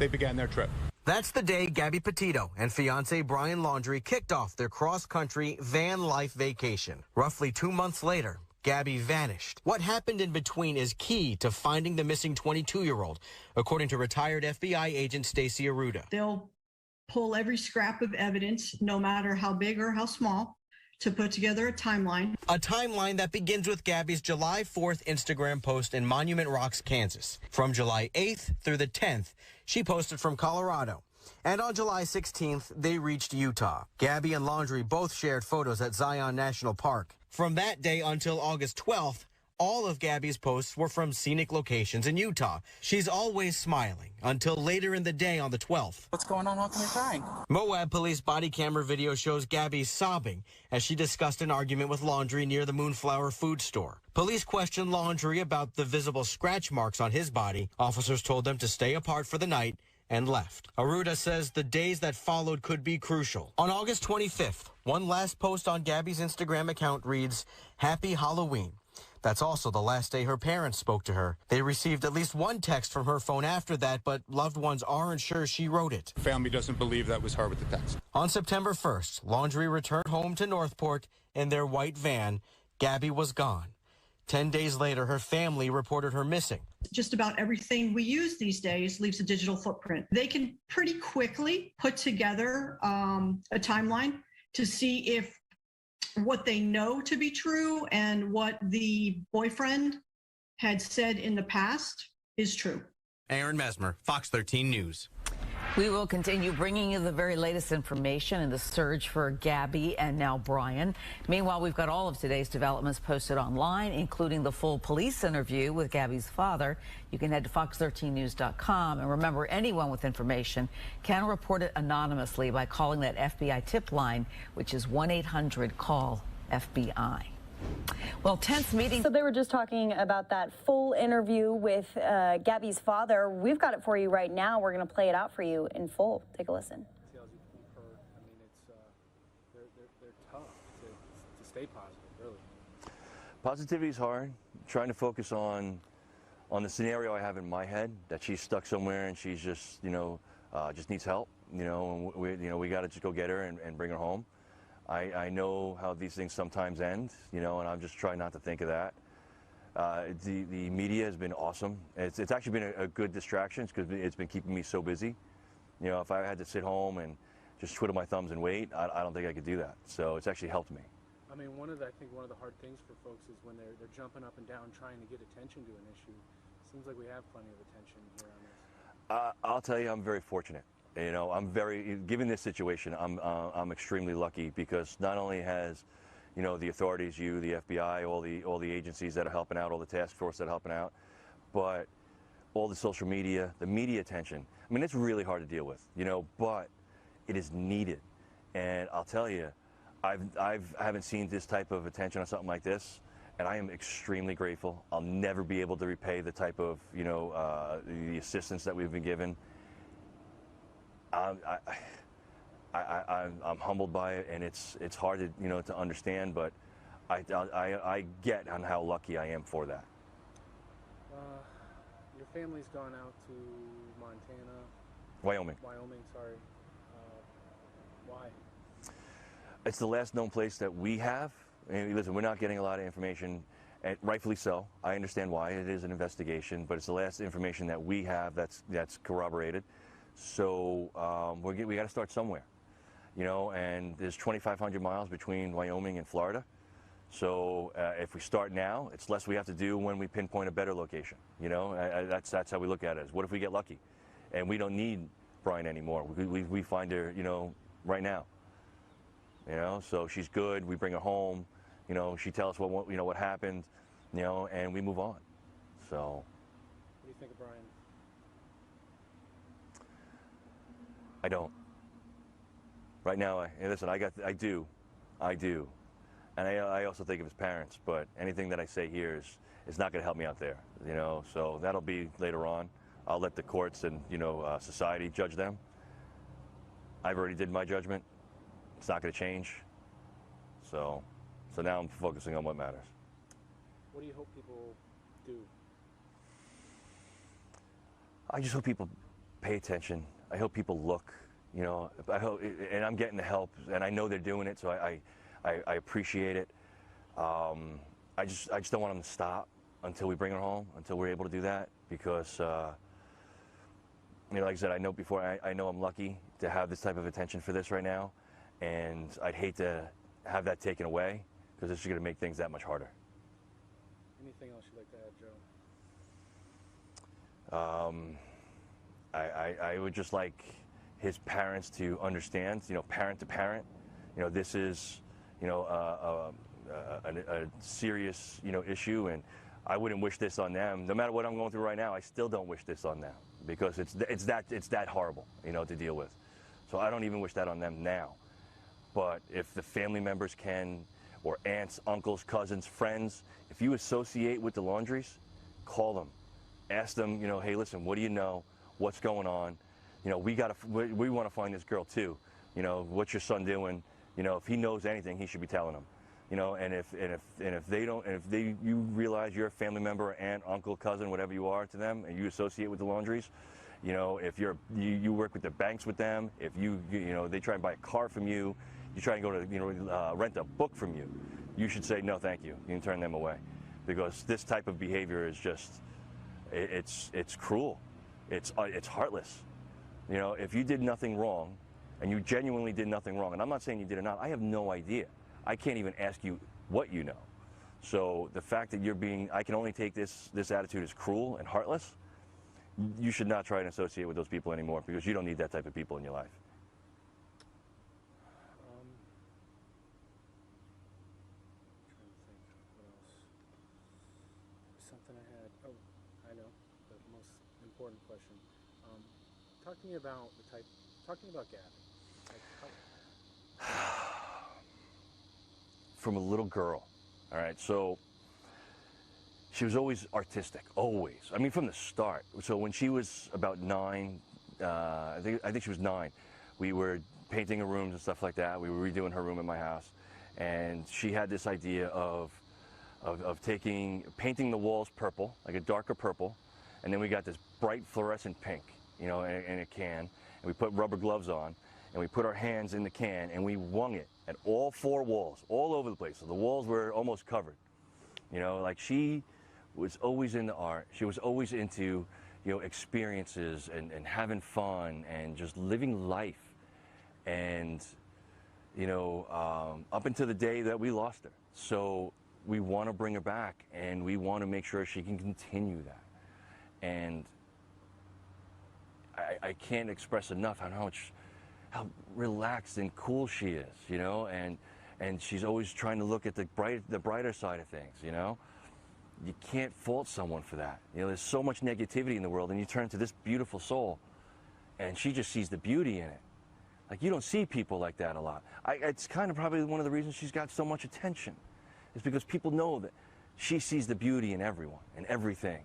[SPEAKER 6] began their trip.
[SPEAKER 18] That's the day Gabby Petito and fiancé Brian Laundrie kicked off their cross-country van life vacation. Roughly 2 months later, Gabby vanished. What happened in between is key to finding the missing 22-year-old, according to retired FBI agent Stacey Aruda.
[SPEAKER 10] They'll pull every scrap of evidence, no matter how big or how small, to put together a timeline.
[SPEAKER 18] A timeline that begins with Gabby's July 4th Instagram post in Monument Rocks, Kansas. From July 8th through the 10th, she posted from Colorado. And on July 16th, they reached Utah. Gabby and Laundrie both shared photos at Zion National Park. From that day until August 12th, all of Gabby's posts were from scenic locations in Utah. She's always smiling until later in the day on the 12th.
[SPEAKER 22] What's going on? How come you're crying?
[SPEAKER 18] Moab police body camera video shows Gabby sobbing as she discussed an argument with Laundrie near the Moonflower food store. Police questioned Laundrie about the visible scratch marks on his body. Officers told them to stay apart for the night and left. Aruda says the days that followed could be crucial. On August 25th, one last post on Gabby's Instagram account reads, "Happy Halloween." That's also the last day her parents spoke to her. They received at least one text from her phone after that, but loved ones aren't sure she wrote it.
[SPEAKER 6] Family doesn't believe that was her with the text.
[SPEAKER 18] On September 1st, Laundrie returned home to Northport in their white van. Gabby was gone. 10 days later, her family reported her missing.
[SPEAKER 10] Just about everything we use these days leaves a digital footprint. They can pretty quickly put together a timeline to see if what they know to be true and what the boyfriend had said in the past is true.
[SPEAKER 18] Aaron Mesmer, Fox 13 News.
[SPEAKER 2] We will continue bringing you the very latest information in the search for Gabby and now Brian. Meanwhile, we've got all of today's developments posted online, including the full police interview with Gabby's father. You can head to fox13news.com. And remember, anyone with information can report it anonymously by calling that FBI tip line, which is 1-800-CALL-FBI. Well, tense meeting.
[SPEAKER 16] So they were just talking about that full interview with Gabby's father. We've got it for you right now. We're going to play it out for you in full. Take a listen.
[SPEAKER 3] I mean, they're tough to stay positive, really.
[SPEAKER 23] Positivity is hard. Trying to focus on the scenario I have in my head, that she's stuck somewhere and she's just, just needs help. you know, and we got to just go get her and bring her home. I know how these things sometimes end, you know, and I'm just trying not to think of that. The media has been awesome. It's actually been a good distraction because it's been keeping me so busy. You know, if I had to sit home and just twiddle my thumbs and wait, I don't think I could do that. So it's actually helped me.
[SPEAKER 3] I mean, I think one of the hard things for folks is when they're jumping up and down trying to get attention to an issue. Seems like we have plenty of attention here on this.
[SPEAKER 23] I'll tell you, I'm very fortunate. You know, given this situation, I'm extremely lucky because not only has, you know, the authorities, the FBI, all the agencies that are helping out, all the task force that are helping out, but all the social media, the media attention. I mean, it's really hard to deal with, you know, but it is needed. And I'll tell you, I haven't seen this type of attention on something like this, and I am extremely grateful. I'll never be able to repay the type of, you know, the assistance that we've been given. I'm humbled by it, and it's hard to, you know, to understand, but I get on how lucky I am for that.
[SPEAKER 3] Your family's gone out to Montana.
[SPEAKER 23] Wyoming.
[SPEAKER 3] Wyoming, sorry. Why?
[SPEAKER 23] It's the last known place that we have. And listen, we're not getting a lot of information, and rightfully so. I understand why. It is an investigation, but it's the last information that we have that's corroborated. So we got to start somewhere, you know. And there's 2,500 miles between Wyoming and Florida. So if we start now, it's less we have to do when we pinpoint a better location. You know, that's how we look at it. Is what if we get lucky, and we don't need Brian anymore? We find her, you know, right now. You know, so she's good. We bring her home. You know, she tells us what happened. You know, and we move on. So.
[SPEAKER 3] What do you think of Brian?
[SPEAKER 23] I don't. Right now, listen. I do, and I also think of his parents. But anything that I say here is not going to help me out there. You know, so that'll be later on. I'll let the courts and, you know, society judge them. I've already did my judgment. It's not going to change. So now I'm focusing on what matters.
[SPEAKER 3] What do you hope people do?
[SPEAKER 23] I just hope people pay attention. I hope people look, you know, and I'm getting the help, and I know they're doing it, so I appreciate it. I just don't want them to stop until we bring her home, until we're able to do that, because, you know, like I said, I know before, I know I'm lucky to have this type of attention for this right now, and I'd hate to have that taken away, because it's just going to make things that much harder.
[SPEAKER 3] Anything else you'd like to add, Joe?
[SPEAKER 23] I would just like his parents to understand, you know, parent to parent, you know, this is, you know, a serious, you know, issue, and I wouldn't wish this on them. No matter what I'm going through right now, I still don't wish this on them, because it's that horrible, you know, to deal with. So I don't even wish that on them now. But if the family members can, or aunts, uncles, cousins, friends, if you associate with the Laundries, call them. Ask them, you know, hey, listen, what do you know? What's going on? You know, we want to find this girl too. You know, what's your son doing? You know, if he knows anything, he should be telling them. You know, and if they don't, and if you realize you're a family member, aunt, uncle, cousin, whatever you are to them, and you associate with the Laundries, you know, if you work with the banks with them, if you know, they try and buy a car from you, you try and go to, you know, rent a book from you, you should say no, thank you. You can turn them away, because this type of behavior is just, it's cruel, it's heartless. You know, if you did nothing wrong, and you genuinely did nothing wrong, and I'm not saying you did or not, I have no idea. I can't even ask you what you know. So the fact that I can only take this attitude as cruel and heartless, you should not try and associate with those people anymore, because you don't need that type of people in your life.
[SPEAKER 3] Something I had. Oh, I know the most important question. Talking about Gabby.
[SPEAKER 23] From a little girl, all right, so she was always artistic, always. I mean, from the start. So when she was about 9, I think she was 9, we were painting her rooms and stuff like that. We were redoing her room in my house, and she had this idea of painting the walls purple, like a darker purple, and then we got this bright fluorescent pink. you know, in a can, and we put rubber gloves on, and we put our hands in the can, and we wrung it at all 4 walls, all over the place. So the walls were almost covered. You know, like she was always into art. She was always into, you know, experiences and having fun and just living life. And, you know, up until the day that we lost her. So we want to bring her back, and we want to make sure she can continue that. And I can't express enough how relaxed and cool she is, you know, and she's always trying to look at the brighter side of things, you know. You can't fault someone for that. You know, there's so much negativity in the world, and you turn to this beautiful soul, and she just sees the beauty in it. Like, you don't see people like that a lot. It's kind of probably one of the reasons she's got so much attention, is because people know that she sees the beauty in everyone and everything,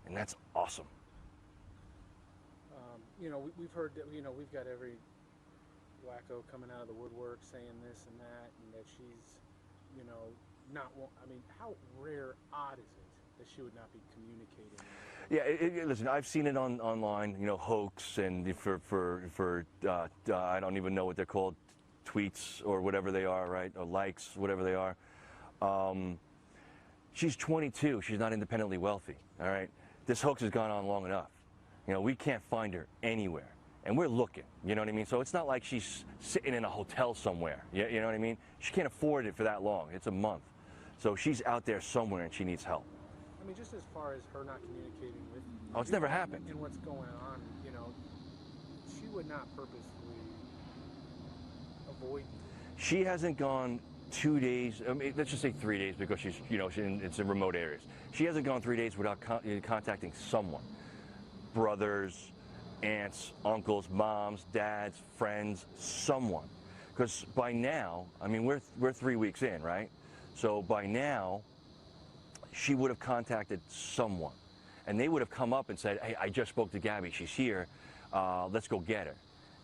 [SPEAKER 23] and that's awesome.
[SPEAKER 3] You know, we've heard that, you know, we've got every wacko coming out of the woodwork saying this and that she's, you know, I mean, how rare, odd is it that she would not be communicating?
[SPEAKER 23] Yeah, listen, I've seen it online, you know, hoax and for I don't even know what they're called, tweets or whatever they are, right? Or likes, whatever they are. She's 22. She's not independently wealthy, all right? This hoax has gone on long enough. You know, we can't find her anywhere, and we're looking, you know what I mean? So it's not like she's sitting in a hotel somewhere, you know what I mean? She can't afford it for that long. It's a month. So she's out there somewhere, and she needs help.
[SPEAKER 3] I mean, just as far as her not communicating with you.
[SPEAKER 23] Oh, it's never happened.
[SPEAKER 3] And what's going on, you know, she would not purposely avoid you.
[SPEAKER 23] She hasn't gone 2 days, I mean, let's just say 3 days, because she's, you know, it's in remote areas. She hasn't gone 3 days without contacting someone. Brothers, aunts, uncles, moms, dads, friends, someone. Because by now, I mean, we're 3 weeks in, right? So by now, she would have contacted someone. And they would have come up and said, hey, I just spoke to Gabby. She's here. Let's go get her.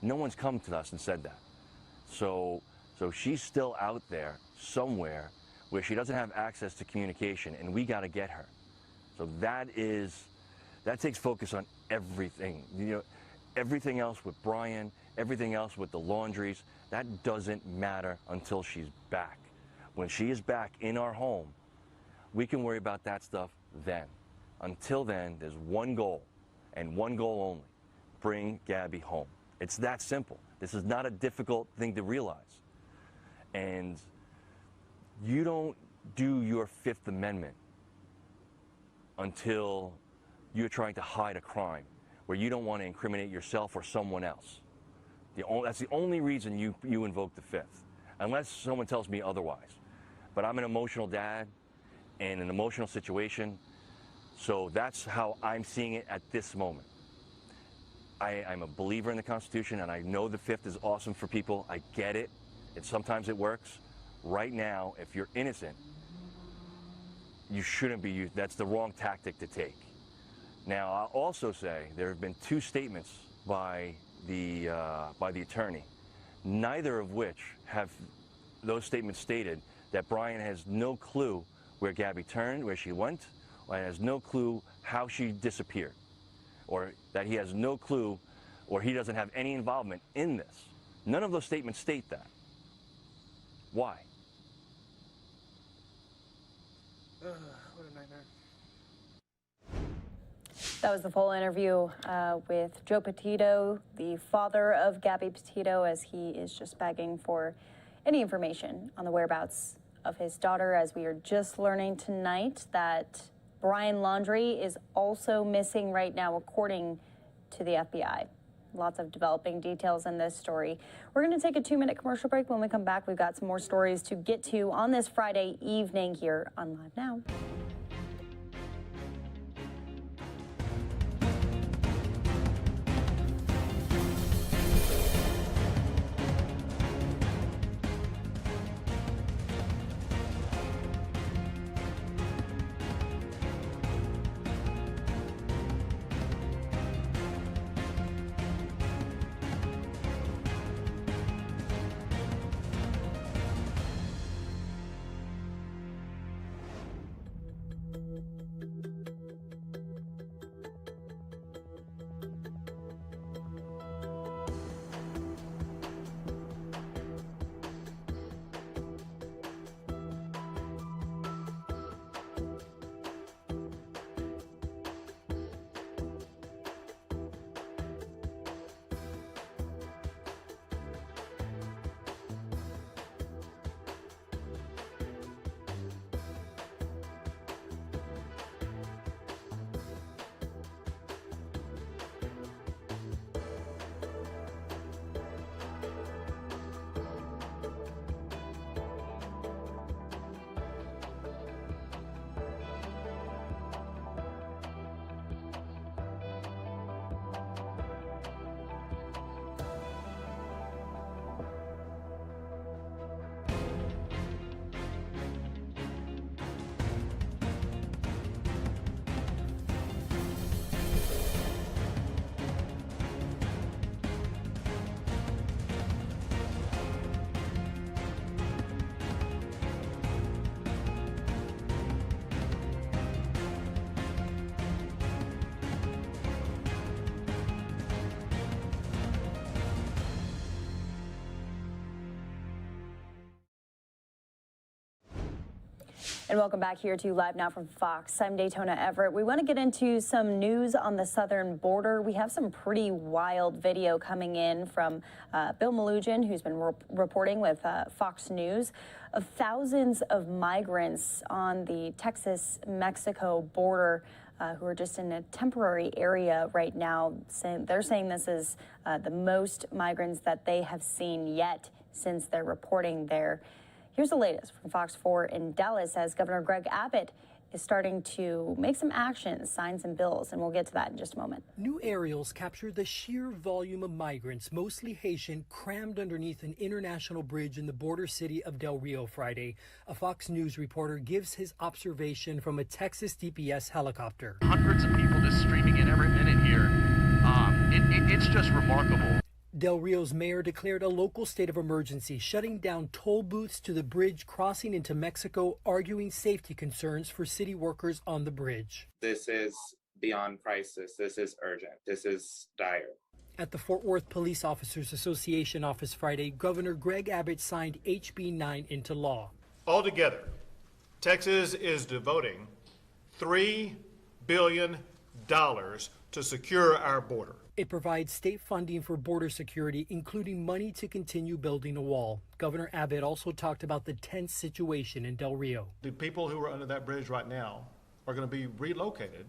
[SPEAKER 23] No one's come to us and said that. So she's still out there somewhere where she doesn't have access to communication, and we got to get her. So that takes focus on everything. You know, everything else with Brian, everything else with the laundries, that doesn't matter until she's back. When she is back in our home, we can worry about that stuff then. Until then, there's one goal, and one goal only: bring Gabby home. It's that simple. This is not a difficult thing to realize. And you don't do your Fifth Amendment until you're trying to hide a crime where you don't want to incriminate yourself or someone else. That's the only reason you invoke the Fifth, unless someone tells me otherwise. But I'm an emotional dad in an emotional situation, so that's how I'm seeing it at this moment. I'm a believer in the Constitution, and I know the Fifth is awesome for people. I get it. Sometimes it works. Right now, if you're innocent, you shouldn't be used. That's the wrong tactic to take. Now, I'll also say there have been 2 statements by the attorney, neither of which have those statements stated that Brian has no clue where Gabby turned, where she went, or has no clue how she disappeared, or that he has no clue, or he doesn't have any involvement in this. None of those statements state that. Why?
[SPEAKER 3] What a nightmare.
[SPEAKER 16] That was the full interview with Joe Petito, the father of Gabby Petito, as he is just begging for any information on the whereabouts of his daughter, as we are just learning tonight that Brian Laundrie is also missing right now, according to the FBI. Lots of developing details in this story. We're going to take a 2-minute commercial break. When we come back, we've got some more stories to get to on this Friday evening here on Live Now. And welcome back here to Live Now from Fox. I'm Daytona Everett. We want to get into some news on the southern border. We have some pretty wild video coming in from Bill Malugin, who's been reporting with Fox News, of thousands of migrants on the Texas-Mexico border who are just in a temporary area right now. They're saying this is the most migrants that they have seen yet since they're reporting there. Here's the latest from Fox 4 in Dallas as Governor Greg Abbott is starting to make some actions, sign some bills, and we'll get to that in just a moment.
[SPEAKER 4] New aerials capture the sheer volume of migrants, mostly Haitian, crammed underneath an international bridge in the border city of Del Rio Friday. A Fox News reporter gives his observation from a Texas DPS helicopter.
[SPEAKER 5] Hundreds of people just streaming in every minute here. It's just remarkable.
[SPEAKER 4] Del Rio's mayor declared a local state of emergency, shutting down toll booths to the bridge crossing into Mexico, arguing safety concerns for city workers on the bridge.
[SPEAKER 12] This is beyond crisis. This is urgent. This is dire.
[SPEAKER 4] At the Fort Worth Police Officers Association office Friday, Governor Greg Abbott signed HB 9 into law.
[SPEAKER 15] Altogether, Texas is devoting $3 billion to secure our border.
[SPEAKER 4] It provides state funding for border security, including money to continue building a wall. Governor Abbott also talked about the tense situation in Del Rio.
[SPEAKER 15] The people who are under that bridge right now are going to be relocated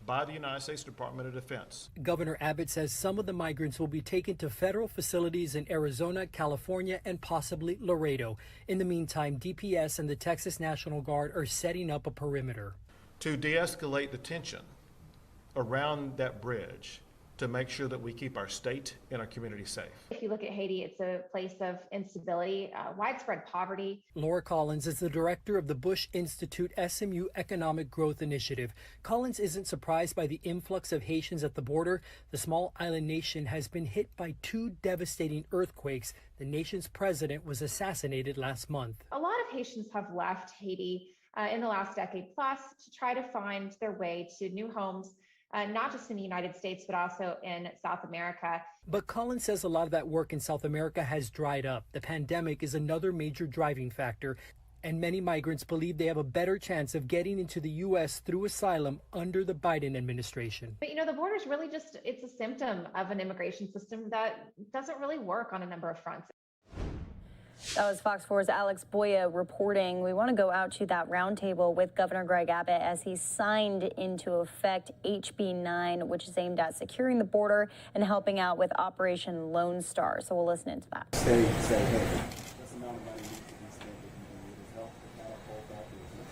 [SPEAKER 15] by the United States Department of Defense.
[SPEAKER 4] Governor Abbott says some of the migrants will be taken to federal facilities in Arizona, California, and possibly Laredo. In the meantime, DPS and the Texas National Guard are setting up a perimeter.
[SPEAKER 15] To de-escalate the tension around that bridge, to make sure that we keep our state and our community safe.
[SPEAKER 22] If you look at Haiti, it's a place of instability, widespread poverty.
[SPEAKER 4] Laura Collins is the director of the Bush Institute SMU Economic Growth Initiative. Collins isn't surprised by the influx of Haitians at the border. The small island nation has been hit by 2 devastating earthquakes. The nation's president was assassinated last month.
[SPEAKER 22] A lot of Haitians have left Haiti in the last decade plus to try to find their way to new homes. Not just in the United States, but also in South America.
[SPEAKER 4] But Collins says a lot of that work in South America has dried up. The pandemic is another major driving factor, and many migrants believe they have a better chance of getting into the U.S. through asylum under the Biden administration.
[SPEAKER 22] But the border is really it's a symptom of an immigration system that doesn't really work on a number of fronts.
[SPEAKER 16] That was Fox 4's Alex Boya reporting. We want to go out to that roundtable with Governor Greg Abbott as he signed into effect HB 9, which is aimed at securing the border and helping out with Operation Lone Star. So we'll listen into that.
[SPEAKER 26] Say, hey, this amount of money needs to be spent to help catapult that business.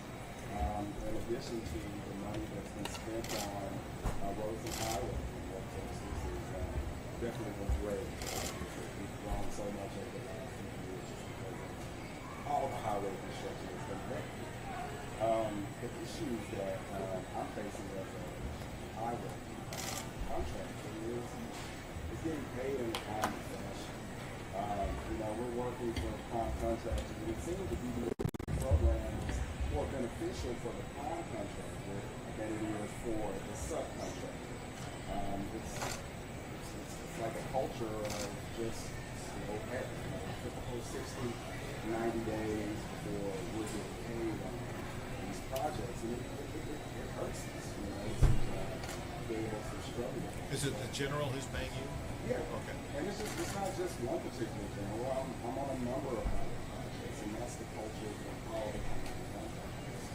[SPEAKER 26] In addition to the money that's been spent on roads and highways in North Texas is definitely what's great. We've grown so much over the last few years just because of all the highway construction that's been great. The issues that I'm facing as a highway contractor is getting paid in a timely fashion. We're working for prime contractors, and it seems to be more programs more beneficial for the prime contractor than it is for the subcontractor. It's like a culture of just typical 60, 90 days before we're getting paid on these projects, and it hurts us.
[SPEAKER 15] Is it the general who's paying you?
[SPEAKER 26] Yeah. Okay. And it's not just one particular general. I'm on a number of projects, and that's the culture of all the contractors.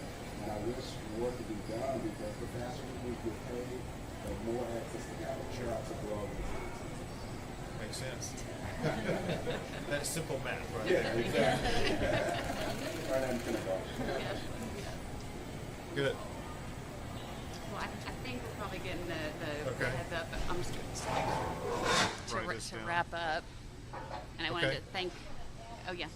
[SPEAKER 26] And I wish more could be done because the faster we get paid, the more access to capital jobs to grow.
[SPEAKER 15] Makes sense. That's simple math, right?
[SPEAKER 26] Yeah, exactly. Right out in kindergarten.
[SPEAKER 15] Good.
[SPEAKER 27] Well, I think we're probably getting the
[SPEAKER 15] okay.
[SPEAKER 27] heads up. I'm just doing to wrap up. And I wanted to thank, oh yeah.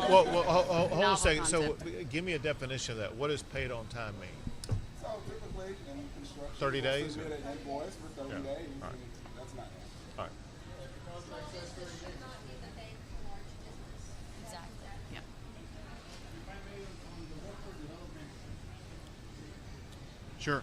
[SPEAKER 15] hold on a second. So give me a definition of that. What does paid on time mean?
[SPEAKER 26] So typically in construction,
[SPEAKER 15] 30 days?
[SPEAKER 26] You get an invoice for 30 days,
[SPEAKER 15] All right.
[SPEAKER 26] and that's not.
[SPEAKER 15] All right.
[SPEAKER 27] Exactly. Yep.
[SPEAKER 15] Sure.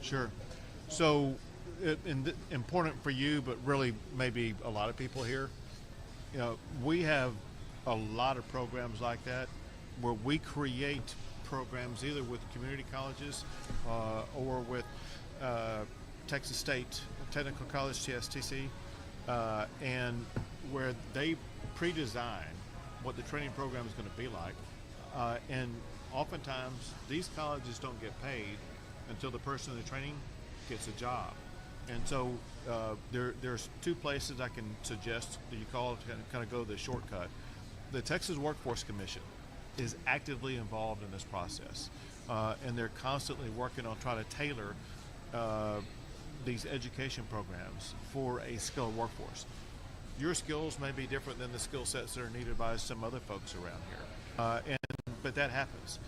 [SPEAKER 15] Sure. So, important for you, but really maybe a lot of people here. You know, we have a lot of programs like that where we create programs either with community colleges or with Texas State Technical College, TSTC, and where they pre-design what the training program is going to be like. And oftentimes, these colleges don't get paid until the person in the training gets a job. And so there's two places I can suggest that you call to kind of go the shortcut. The Texas Workforce Commission is actively involved in this process, and they're constantly working on trying to tailor these education programs for a skilled workforce. Your skills may be different than the skill sets that are needed by some other folks around here, but that happens.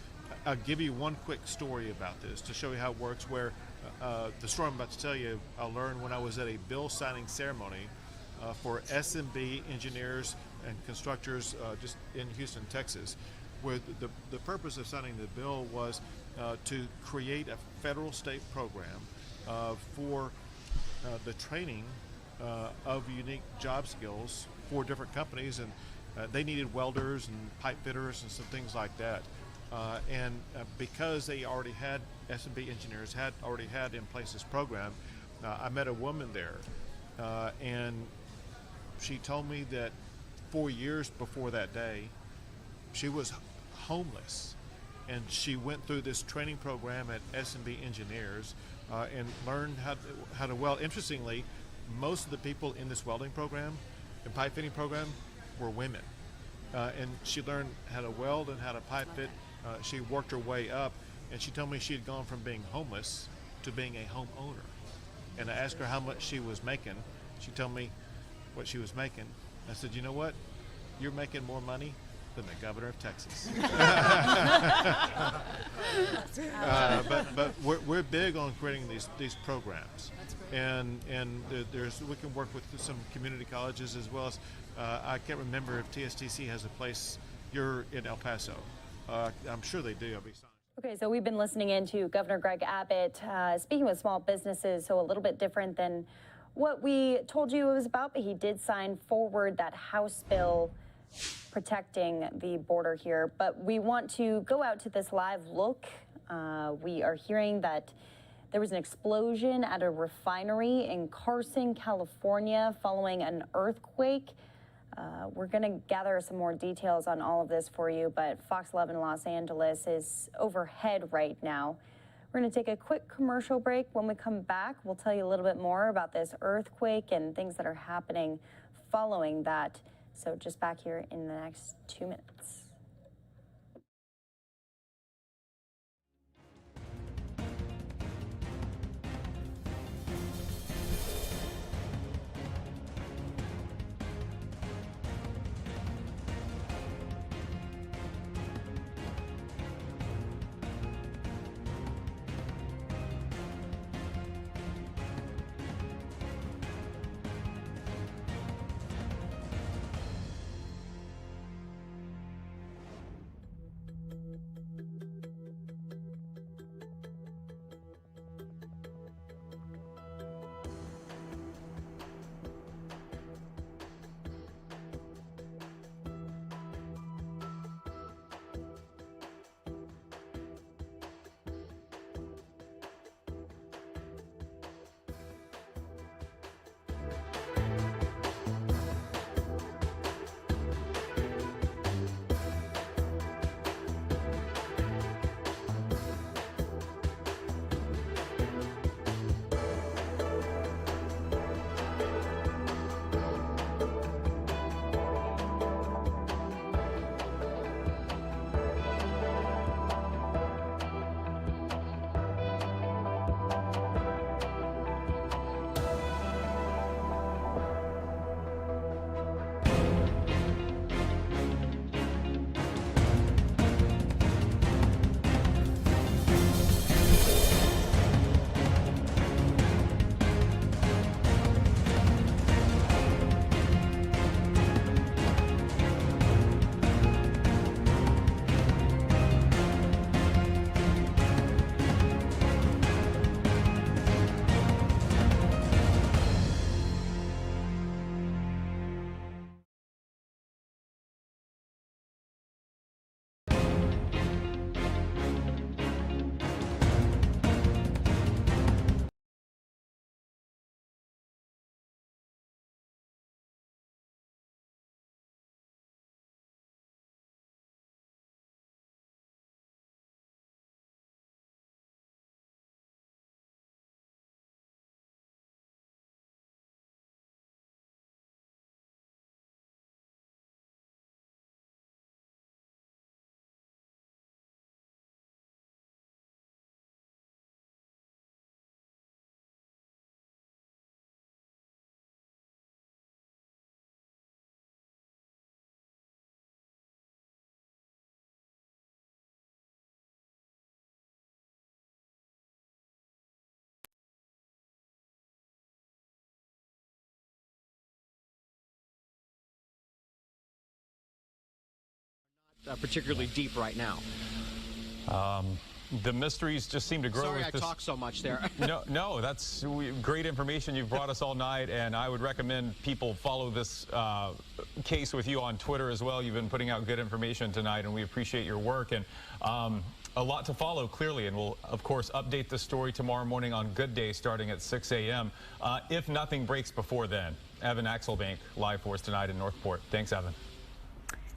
[SPEAKER 15] I'll give you one quick story about this to show you how it works, where the story I'm about to tell you, I learned when I was at a bill signing ceremony for SMB engineers and constructors just in Houston, Texas, where the purpose of signing the bill was to create a federal state program for the training of unique job skills for different companies, and they needed welders and pipe fitters and some things like that. And because they already had SMB engineers, had already had in place this program, I met a woman there, and she told me that 4 years before that day, she was homeless, and she went through this training program at SMB Engineers and learned how to weld. Interestingly, most of the people in this welding program and pipe fitting program were women, and she learned how to weld and how to pipe fit. She worked her way up, and she told me she had gone from being homeless to being a homeowner. And I asked her how much she was making. She told me what she was making. I said, you know what? You're making more money than the governor of Texas. But we're big on creating these programs. And we can work with some community colleges as well as, I can't remember if TSTC has a place. You're in El Paso. I'm sure they do.
[SPEAKER 16] Okay, so we've been listening in to Governor Greg Abbott speaking with small businesses, so a little bit different than what we told you it was about, but he did sign forward that House bill protecting the border here. But we want to go out to this live look. We are hearing that there was an explosion at a refinery in Carson, California, following an earthquake. We're going to gather some more details on all of this for you, but Fox 11 Los Angeles is overhead right now We're going to take a quick commercial break. When we come back, we'll tell you a little bit more about this earthquake and things that are happening following that. So just back here in the next 2 minutes.
[SPEAKER 18] Particularly deep right now.
[SPEAKER 21] The mysteries just seem to grow.
[SPEAKER 18] Sorry,
[SPEAKER 21] with
[SPEAKER 18] I
[SPEAKER 21] this.
[SPEAKER 18] talked so much there.
[SPEAKER 21] No, that's great information you've brought us all night, and I would recommend people follow this case with you on Twitter as well. You've been putting out good information tonight, and we appreciate your work. And a lot to follow, clearly, and we'll, of course, update the story tomorrow morning on Good Day starting at 6 a.m. If nothing breaks before then. Evan Axelbank, live for us tonight in Northport. Thanks, Evan.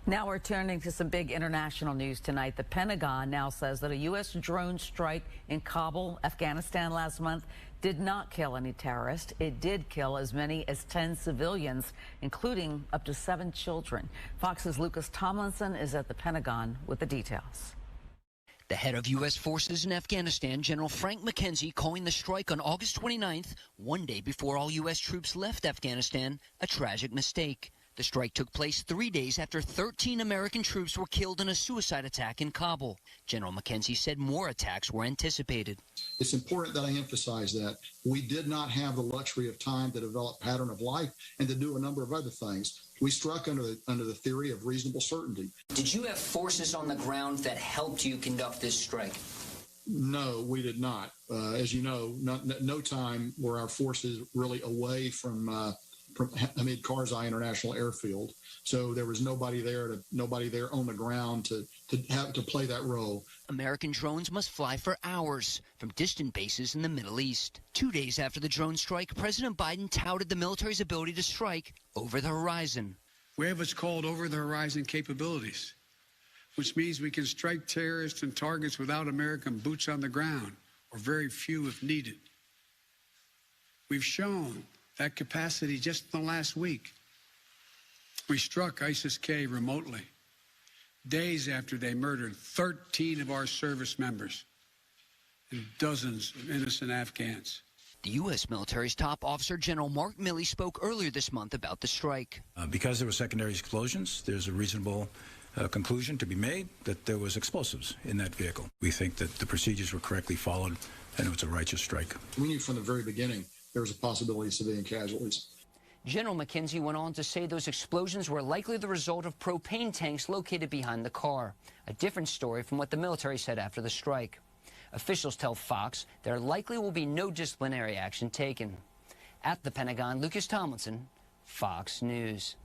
[SPEAKER 2] Now we're turning to some big international news tonight. The Pentagon now says that a U.S. drone strike in Kabul, Afghanistan last month did not kill any terrorists. It did kill as many as 10 civilians, including up to 7 children. Fox's Lucas Tomlinson is at the Pentagon with the details.
[SPEAKER 9] The head of U.S. forces in Afghanistan, General Frank McKenzie, calling the strike on August 29th, one day before all U.S. troops left Afghanistan, a tragic mistake. The strike took place 3 days after 13 American troops were killed in a suicide attack in Kabul. General McKenzie said more attacks were anticipated.
[SPEAKER 8] It's important that I emphasize that we did not have the luxury of time to develop pattern of life and to do a number of other things. We struck under the theory of reasonable certainty.
[SPEAKER 9] Did you have forces on the ground that helped you conduct this strike?
[SPEAKER 8] No, we did not. As you know, no time were our forces really away from Hamid Karzai International Airfield, so there was nobody there on the ground to play that role.
[SPEAKER 9] American drones must fly for hours from distant bases in the Middle East. 2 days after the drone strike, President Biden touted the military's ability to strike over the horizon.
[SPEAKER 13] We have what's called over-the-horizon capabilities, which means we can strike terrorists and targets without American boots on the ground or very few if needed. We've shown that capacity just in the last week. We struck ISIS-K remotely, days after they murdered 13 of our service members and dozens of innocent Afghans.
[SPEAKER 9] The U.S. military's top officer, General Mark Milley, spoke earlier this month about the strike.
[SPEAKER 7] Because there were secondary explosions, there's a reasonable conclusion to be made that there was explosives in that vehicle. We think that the procedures were correctly followed and it was a righteous strike.
[SPEAKER 8] We knew from the very beginning there was a possibility of civilian casualties.
[SPEAKER 9] General McKenzie went on to say those explosions were likely the result of propane tanks located behind the car. A different story from what the military said after the strike. Officials tell Fox there likely will be no disciplinary action taken. At the Pentagon, Lucas Tomlinson, Fox News.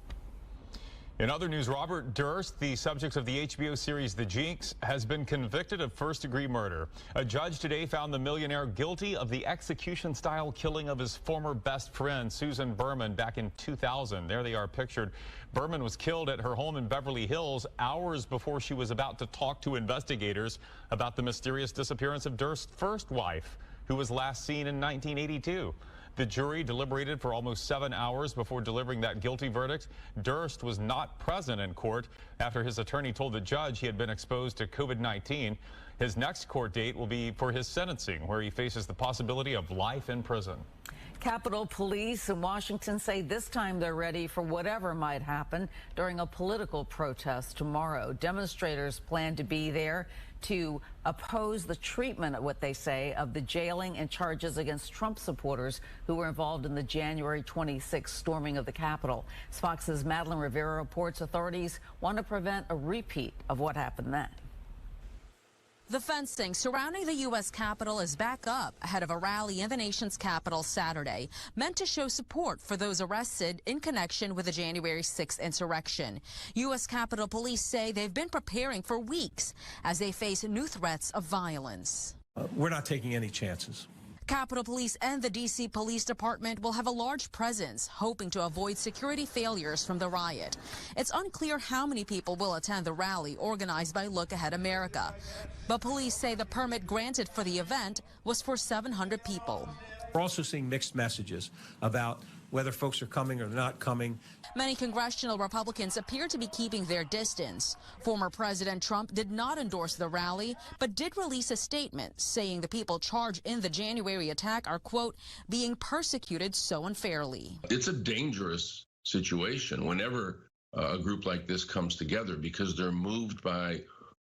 [SPEAKER 21] In other news, Robert Durst, the subject of the HBO series The Jinx, has been convicted of first-degree murder. A judge today found the millionaire guilty of the execution-style killing of his former best friend, Susan Berman, back in 2000. There they are pictured. Berman was killed at her home in Beverly Hills hours before she was about to talk to investigators about the mysterious disappearance of Durst's first wife, who was last seen in 1982. The jury deliberated for almost 7 hours before delivering that guilty verdict. Durst was not present in court after his attorney told the judge he had been exposed to COVID-19. His next court date will be for his sentencing, where he faces the possibility of life in prison.
[SPEAKER 2] Capitol Police in Washington say this time they're ready for whatever might happen during a political protest tomorrow. Demonstrators plan to be there to oppose the treatment of what they say of the jailing and charges against Trump supporters who were involved in the January 26th storming of the Capitol. Fox's Madeline Rivera reports authorities want to prevent a repeat of what happened then.
[SPEAKER 11] The fencing surrounding the U.S. Capitol is back up ahead of a rally in the nation's capital Saturday, meant to show support for those arrested in connection with the January 6th insurrection. U.S. Capitol Police say they've been preparing for weeks as they face new threats of violence.
[SPEAKER 14] We're not taking any chances.
[SPEAKER 11] Capitol Police and the D.C. Police Department will have a large presence, hoping to avoid security failures from the riot. It's unclear how many people will attend the rally organized by Look Ahead America. But police say the permit granted for the event was for 700 people.
[SPEAKER 14] We're also seeing mixed messages about whether folks are coming or not coming.
[SPEAKER 11] Many congressional Republicans appear to be keeping their distance. Former President Trump did not endorse the rally, but did release a statement saying the people charged in the January attack are, quote, being persecuted so unfairly.
[SPEAKER 17] It's a dangerous situation whenever a group like this comes together because they're moved by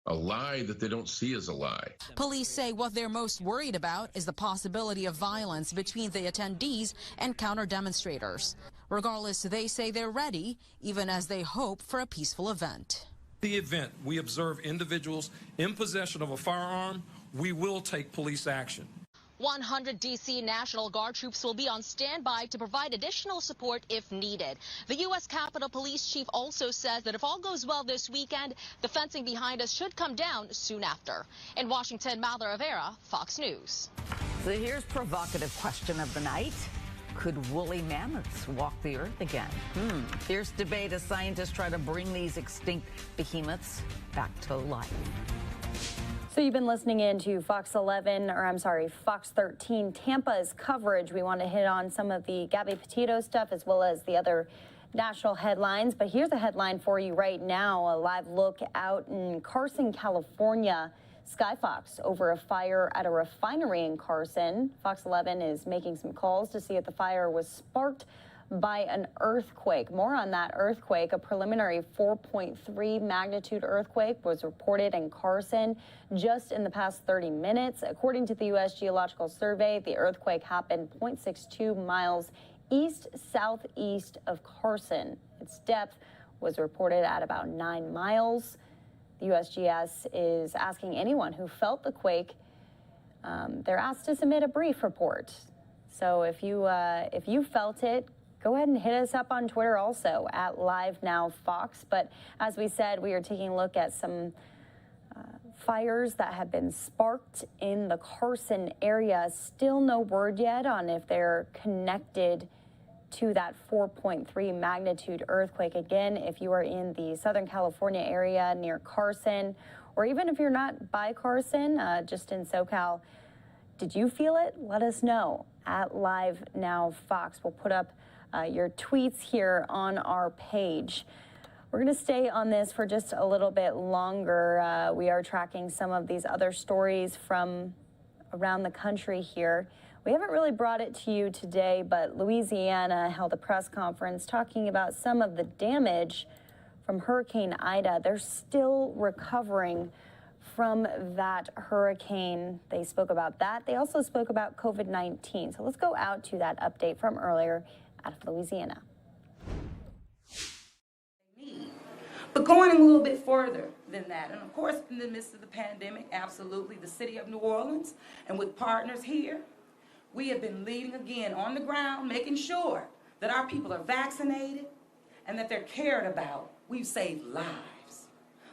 [SPEAKER 17] a lie that they don't see as a lie.
[SPEAKER 11] Police say what they're most worried about is the possibility of violence between the attendees and counter-demonstrators. Regardless, they say they're ready, even as they hope for a peaceful event.
[SPEAKER 19] The event, we observe individuals in possession of a firearm, we will take police action.
[SPEAKER 11] 100 D.C. National Guard troops will be on standby to provide additional support if needed. The U.S. Capitol Police Chief also says that if all goes well this weekend, the fencing behind us should come down soon after. In Washington, Madeline Rivera, Fox News.
[SPEAKER 2] So here's provocative question of the night. Could woolly mammoths walk the earth again? Fierce debate as scientists try to bring these extinct behemoths back to life.
[SPEAKER 16] So you've been listening in to Fox 13 Tampa's coverage. We want to hit on some of the Gabby Petito stuff as well as the other national headlines. But here's a headline for you right now. A live look out in Carson, California. Skyfox over a fire at a refinery in Carson. Fox 11 is making some calls to see if the fire was sparked by an earthquake. More on that earthquake. A preliminary 4.3 magnitude earthquake was reported in Carson just in the past 30 minutes. According to the U.S. Geological Survey, the earthquake happened 0.62 miles east-southeast of Carson. Its depth was reported at about 9 miles. The USGS is asking anyone who felt the quake, they're asked to submit a brief report. So if you felt it, go ahead and hit us up on Twitter also at LiveNowFox. But as we said, we are taking a look at some fires that have been sparked in the Carson area. Still no word yet on if they're connected to that 4.3 magnitude earthquake. Again, if you are in the Southern California area near Carson, or even if you're not by Carson, just in SoCal, Did you feel it? Let us know at LiveNOW Fox. We'll put up your tweets here on our page. We're going to stay on this for just a little bit longer. We are tracking some of these other stories from around the country here. We haven't really brought it to you today, but Louisiana held a press conference talking about some of the damage from Hurricane Ida. They're still recovering from that hurricane. They spoke about that. They also spoke about COVID-19. So let's go out to that update from earlier out of Louisiana.
[SPEAKER 1] But going a little bit further than that, and of course in the midst of the pandemic, absolutely, the city of New Orleans and with partners here, we have been leading again on the ground, making sure that our people are vaccinated and that they're cared about. We've saved lives.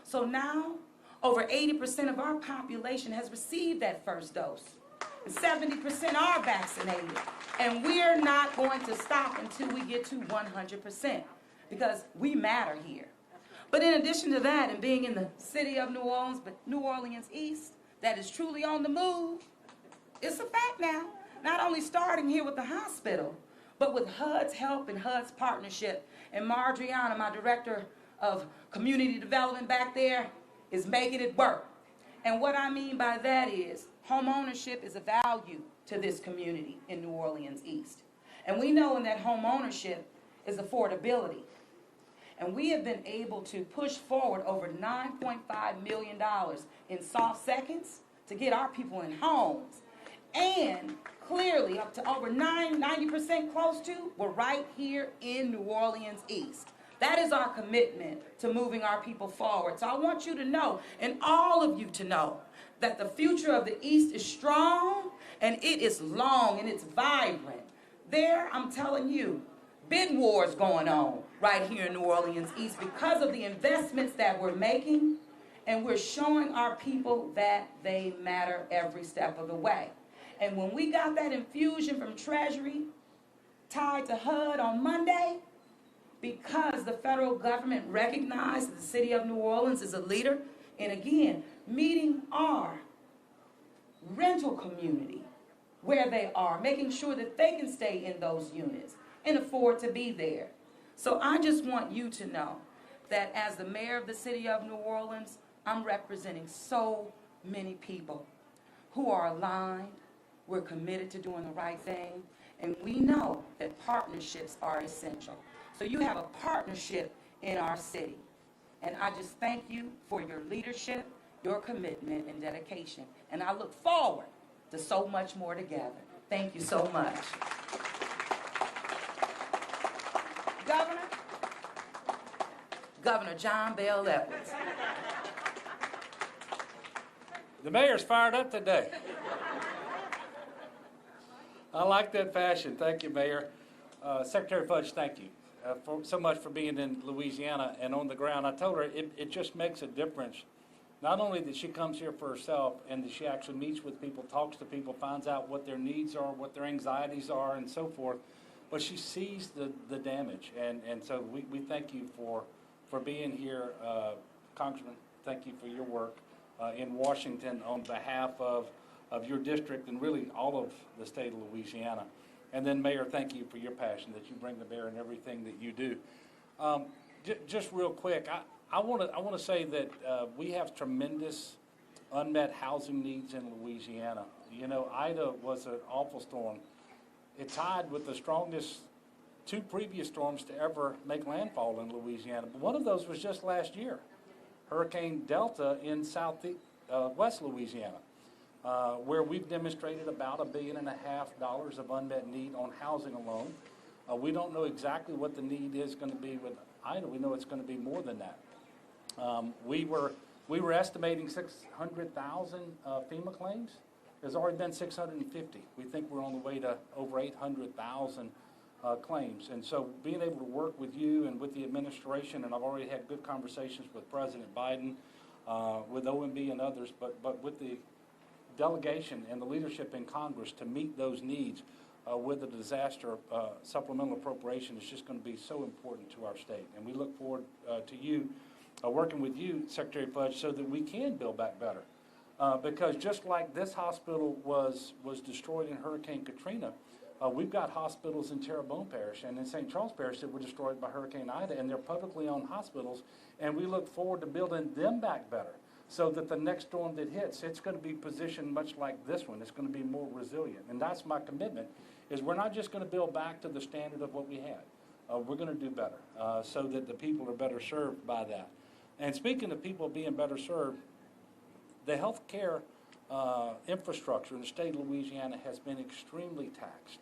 [SPEAKER 1] So now, over 80% of our population has received that first dose. And 70% are vaccinated. And we're not going to stop until we get to 100% because we matter here. But in addition to that, and being in the city of New Orleans, but New Orleans East, that is truly on the move, it's a fact now. Not only starting here with the hospital, but with HUD's help and HUD's partnership. And Marjorie-Anna, my director of community development back there, is making it work. And what I mean by that is home ownership is a value to this community in New Orleans East. And we know in that home ownership is affordability. And we have been able to push forward over $9.5 million in soft seconds to get our people in homes. And clearly up to over 90% close to, we're right here in New Orleans East. That is our commitment to moving our people forward. So I want you to know, and all of you to know, that the future of the East is strong, and it is long, and it's vibrant. There, I'm telling you, bid wars going on right here in New Orleans East because of the investments that we're making, and we're showing our people that they matter every step of the way. And when we got that infusion from Treasury tied to HUD on Monday, because the federal government recognized that the city of New Orleans is a leader in, again, meeting our rental community where they are, making sure that they can stay in those units and afford to be there. So I just want you to know that as the mayor of the city of New Orleans, I'm representing so many people who are aligned. We're committed to doing the right thing, and we know that partnerships are essential. So you have a partnership in our city. And I just thank you for your leadership, your commitment, and dedication. And I look forward to so much more together. Thank you so much. Governor John Bell Edwards.
[SPEAKER 6] The mayor's fired up today. I like that fashion. Thank you, Mayor. Secretary Fudge, thank you so much for being in Louisiana and on the ground. I told her it just makes a difference. Not only that she comes here for herself and that she actually meets with people, talks to people, finds out what their needs are, what their anxieties are, and so forth, but she sees the damage. And so we thank you for being here. Congressman, thank you for your work in Washington on behalf of your district and really all of the state of Louisiana. And then, Mayor, thank you for your passion that you bring to bear in everything that you do. Just real quick, I want to say that we have tremendous unmet housing needs in Louisiana. You know, Ida was an awful storm. It tied with the strongest two previous storms to ever make landfall in Louisiana. But one of those was just last year, Hurricane Delta in west Louisiana. Where we've demonstrated about $1.5 billion of unmet need on housing alone. We don't know exactly what the need is going to be with Ida. We know it's going to be more than that. We were estimating 600,000 FEMA claims. There's already been 650. We think we're on the way to over 800,000 claims. And so being able to work with you and with the administration, and I've already had good conversations with President Biden, with OMB and others, but with the delegation and the leadership in Congress to meet those needs with the disaster supplemental appropriation is just going to be so important to our state. And we look forward to you working with you, Secretary Fudge, so that we can build back better. Because just like this hospital was destroyed in Hurricane Katrina, we've got hospitals in Terrebonne Parish and in St. Charles Parish that were destroyed by Hurricane Ida, and they're publicly owned hospitals, and we look forward to building them back better so that the next storm that hits, it's going to be positioned much like this one. It's going to be more resilient, and that's my commitment, is we're not just going to build back to the standard of what we had. We're going to do better so that the people are better served by that. And speaking of people being better served, the health care infrastructure in the state of Louisiana has been extremely taxed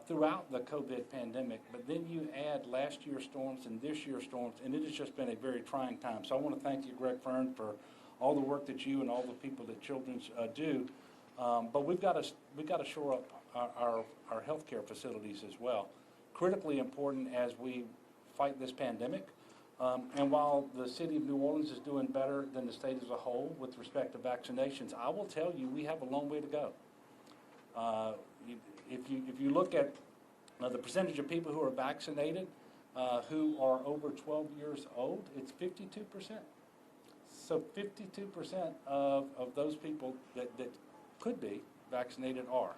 [SPEAKER 6] throughout the COVID pandemic, but then you add last year's storms and this year's storms, and it has just been a very trying time. So I want to thank you, Greg Fern, for all the work that you and all the people at Children's do. But we've got to shore up our health care facilities as well. Critically important as we fight this pandemic. And while the city of New Orleans is doing better than the state as a whole with respect to vaccinations, I will tell you we have a long way to go. If you look at the percentage of people who are vaccinated who are over 12 years old, it's 52%. So 52% of those people that could be vaccinated are.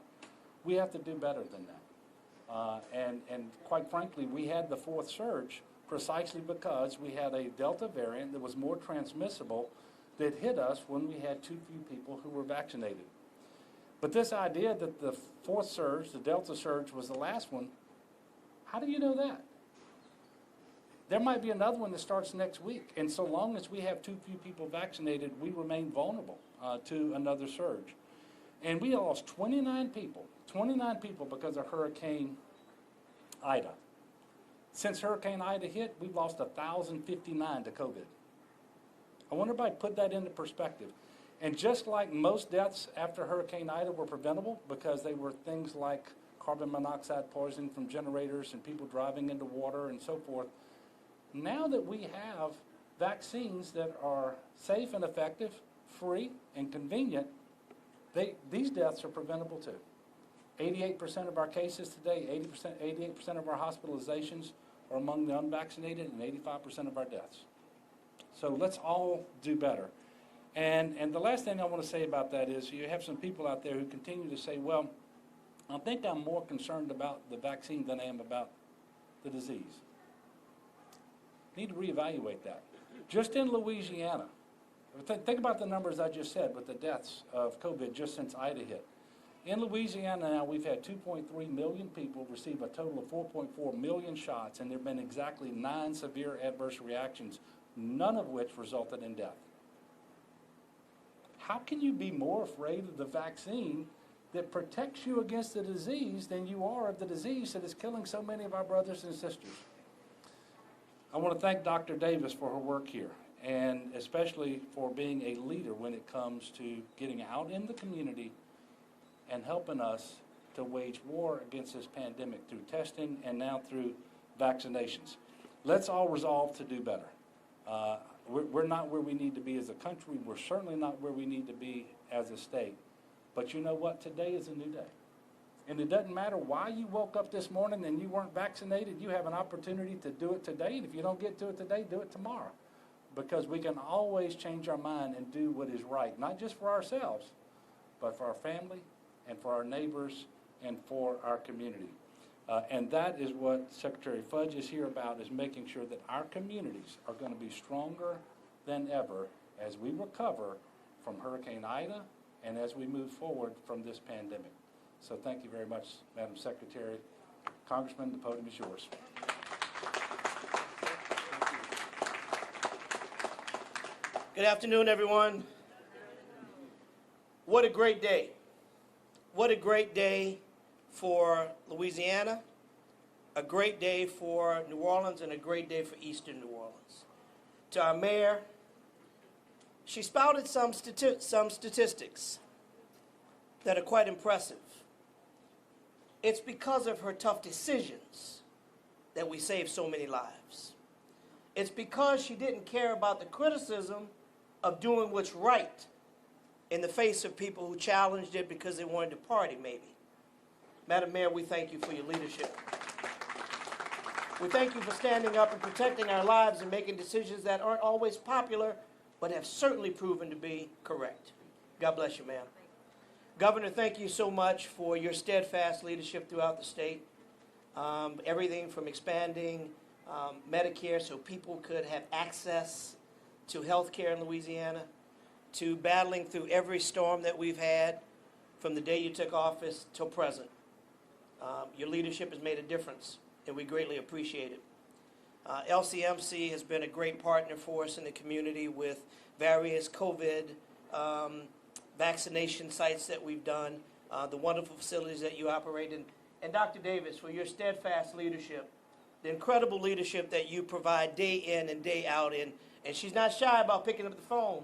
[SPEAKER 6] We have to do better than that. And quite frankly, we had the fourth surge precisely because we had a Delta variant that was more transmissible that hit us when we had too few people who were vaccinated. But this idea that the fourth surge, the Delta surge, was the last one, how do you know that? There might be another one that starts next week, and so long as we have too few people vaccinated, we remain vulnerable to another surge. And we lost 29 people because of Hurricane Ida. Since Hurricane Ida hit, we've lost 1,059 to COVID. I want everybody to put that into perspective. And just like most deaths after Hurricane Ida were preventable because they were things like carbon monoxide poisoning from generators and people driving into water and so forth, now that we have vaccines that are safe and effective, free and convenient, these deaths are preventable too. 88% of our cases today, 88% of our hospitalizations are among the unvaccinated, and 85% of our deaths. So let's all do better. And the last thing I want to say about that is you have some people out there who continue to say, well, I think I'm more concerned about the vaccine than I am about the disease. Need to reevaluate that. Just in Louisiana, think about the numbers I just said with the deaths of COVID just since Ida hit. In Louisiana now, we've had 2.3 million people receive a total of 4.4 million shots, and there have been exactly 9 severe adverse reactions, none of which resulted in death. How can you be more afraid of the vaccine that protects you against the disease than you are of the disease that is killing so many of our brothers and sisters? I want to thank Dr. Davis for her work here, and especially for being a leader when it comes to getting out in the community and helping us to wage war against this pandemic through testing and now through vaccinations. Let's all resolve to do better. We're not where we need to be as a country. We're certainly not where we need to be as a state. But you know what? Today is a new day. And it doesn't matter why you woke up this morning and you weren't vaccinated. You have an opportunity to do it today. And if you don't get to it today, do it tomorrow. Because we can always change our mind and do what is right, not just for ourselves, but for our family and for our neighbors and for our community. And that is what Secretary Fudge is here about, is making sure that our communities are going to be stronger than ever as we recover from Hurricane Ida and as we move forward from this pandemic. So thank you very much, Madam Secretary. Congressman, the podium is yours.
[SPEAKER 3] Good afternoon, everyone. What a great day. What a great day for Louisiana, a great day for New Orleans, and a great day for Eastern New Orleans. To our mayor, she spouted some statistics that are quite impressive. It's because of her tough decisions that we saved so many lives. It's because she didn't care about the criticism of doing what's right in the face of people who challenged it because they wanted to party, maybe. Madam Mayor, we thank you for your leadership. We thank you for standing up and protecting our lives and making decisions that aren't always popular, but have certainly proven to be correct. God bless you, ma'am. Governor, thank you so much for your steadfast leadership throughout the state. Everything from expanding Medicare so people could have access to health care in Louisiana, to battling through every storm that we've had from the day you took office till present. Your leadership has made a difference, and we greatly appreciate it. LCMC has been a great partner for us in the community with various COVID vaccination sites that we've done, the wonderful facilities that you operate in. And Dr. Davis, for your steadfast leadership, the incredible leadership that you provide day in and day out in. And she's not shy about picking up the phone.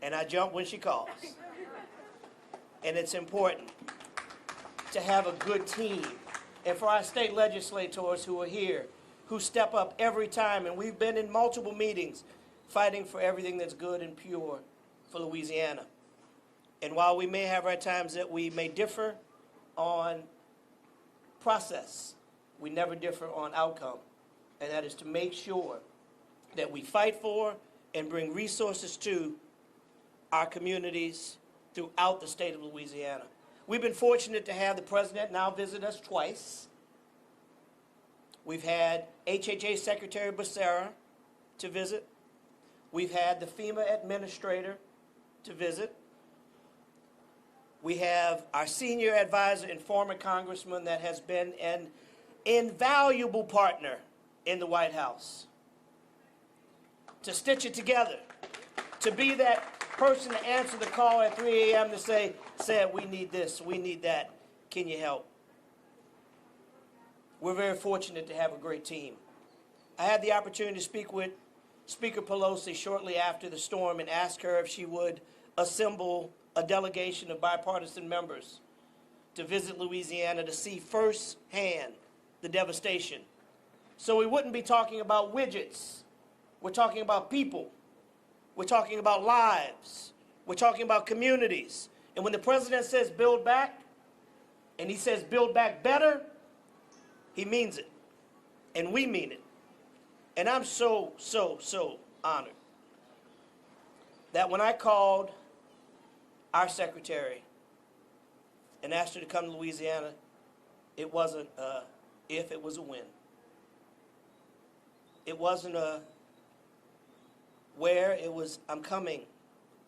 [SPEAKER 3] And I jump when she calls. And it's important to have a good team. And for our state legislators who are here, who step up every time, and we've been in multiple meetings fighting for everything that's good and pure for Louisiana. And while we may have our times that we may differ on process, we never differ on outcome. And that is to make sure that we fight for and bring resources to our communities throughout the state of Louisiana. We've been fortunate to have the president now visit us twice. We've had HHA Secretary Becerra to visit. We've had the FEMA administrator to visit. We have our senior advisor and former congressman that has been an invaluable partner in the White House. To stitch it together, to be that person to answer the call at 3 a.m. to say, we need this, we need that, can you help? We're very fortunate to have a great team. I had the opportunity to speak with Speaker Pelosi shortly after the storm and ask her if she would assemble a delegation of bipartisan members to visit Louisiana to see firsthand the devastation. So we wouldn't be talking about widgets. We're talking about people. We're talking about lives. We're talking about communities. And when the president says build back, and he says build back better, he means it. And we mean it. And I'm so honored that when I called our secretary and asked her to come to Louisiana, it wasn't if, it was a when. It wasn't a where, it was I'm coming,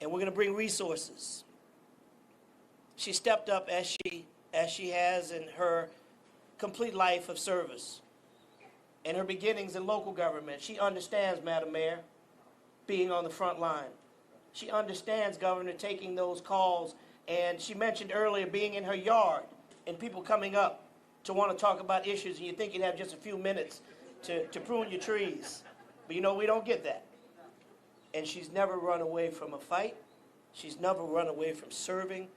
[SPEAKER 3] and we're going to bring resources. She stepped up as she has in her complete life of service. In her beginnings in local government, she understands, Madam Mayor, being on the front line. She understands, Governor, taking those calls, and she mentioned earlier being in her yard and people coming up to want to talk about issues, and you think you'd have just a few minutes to prune your trees. But you know, we don't get that. And she's never run away from a fight. She's never run away from serving.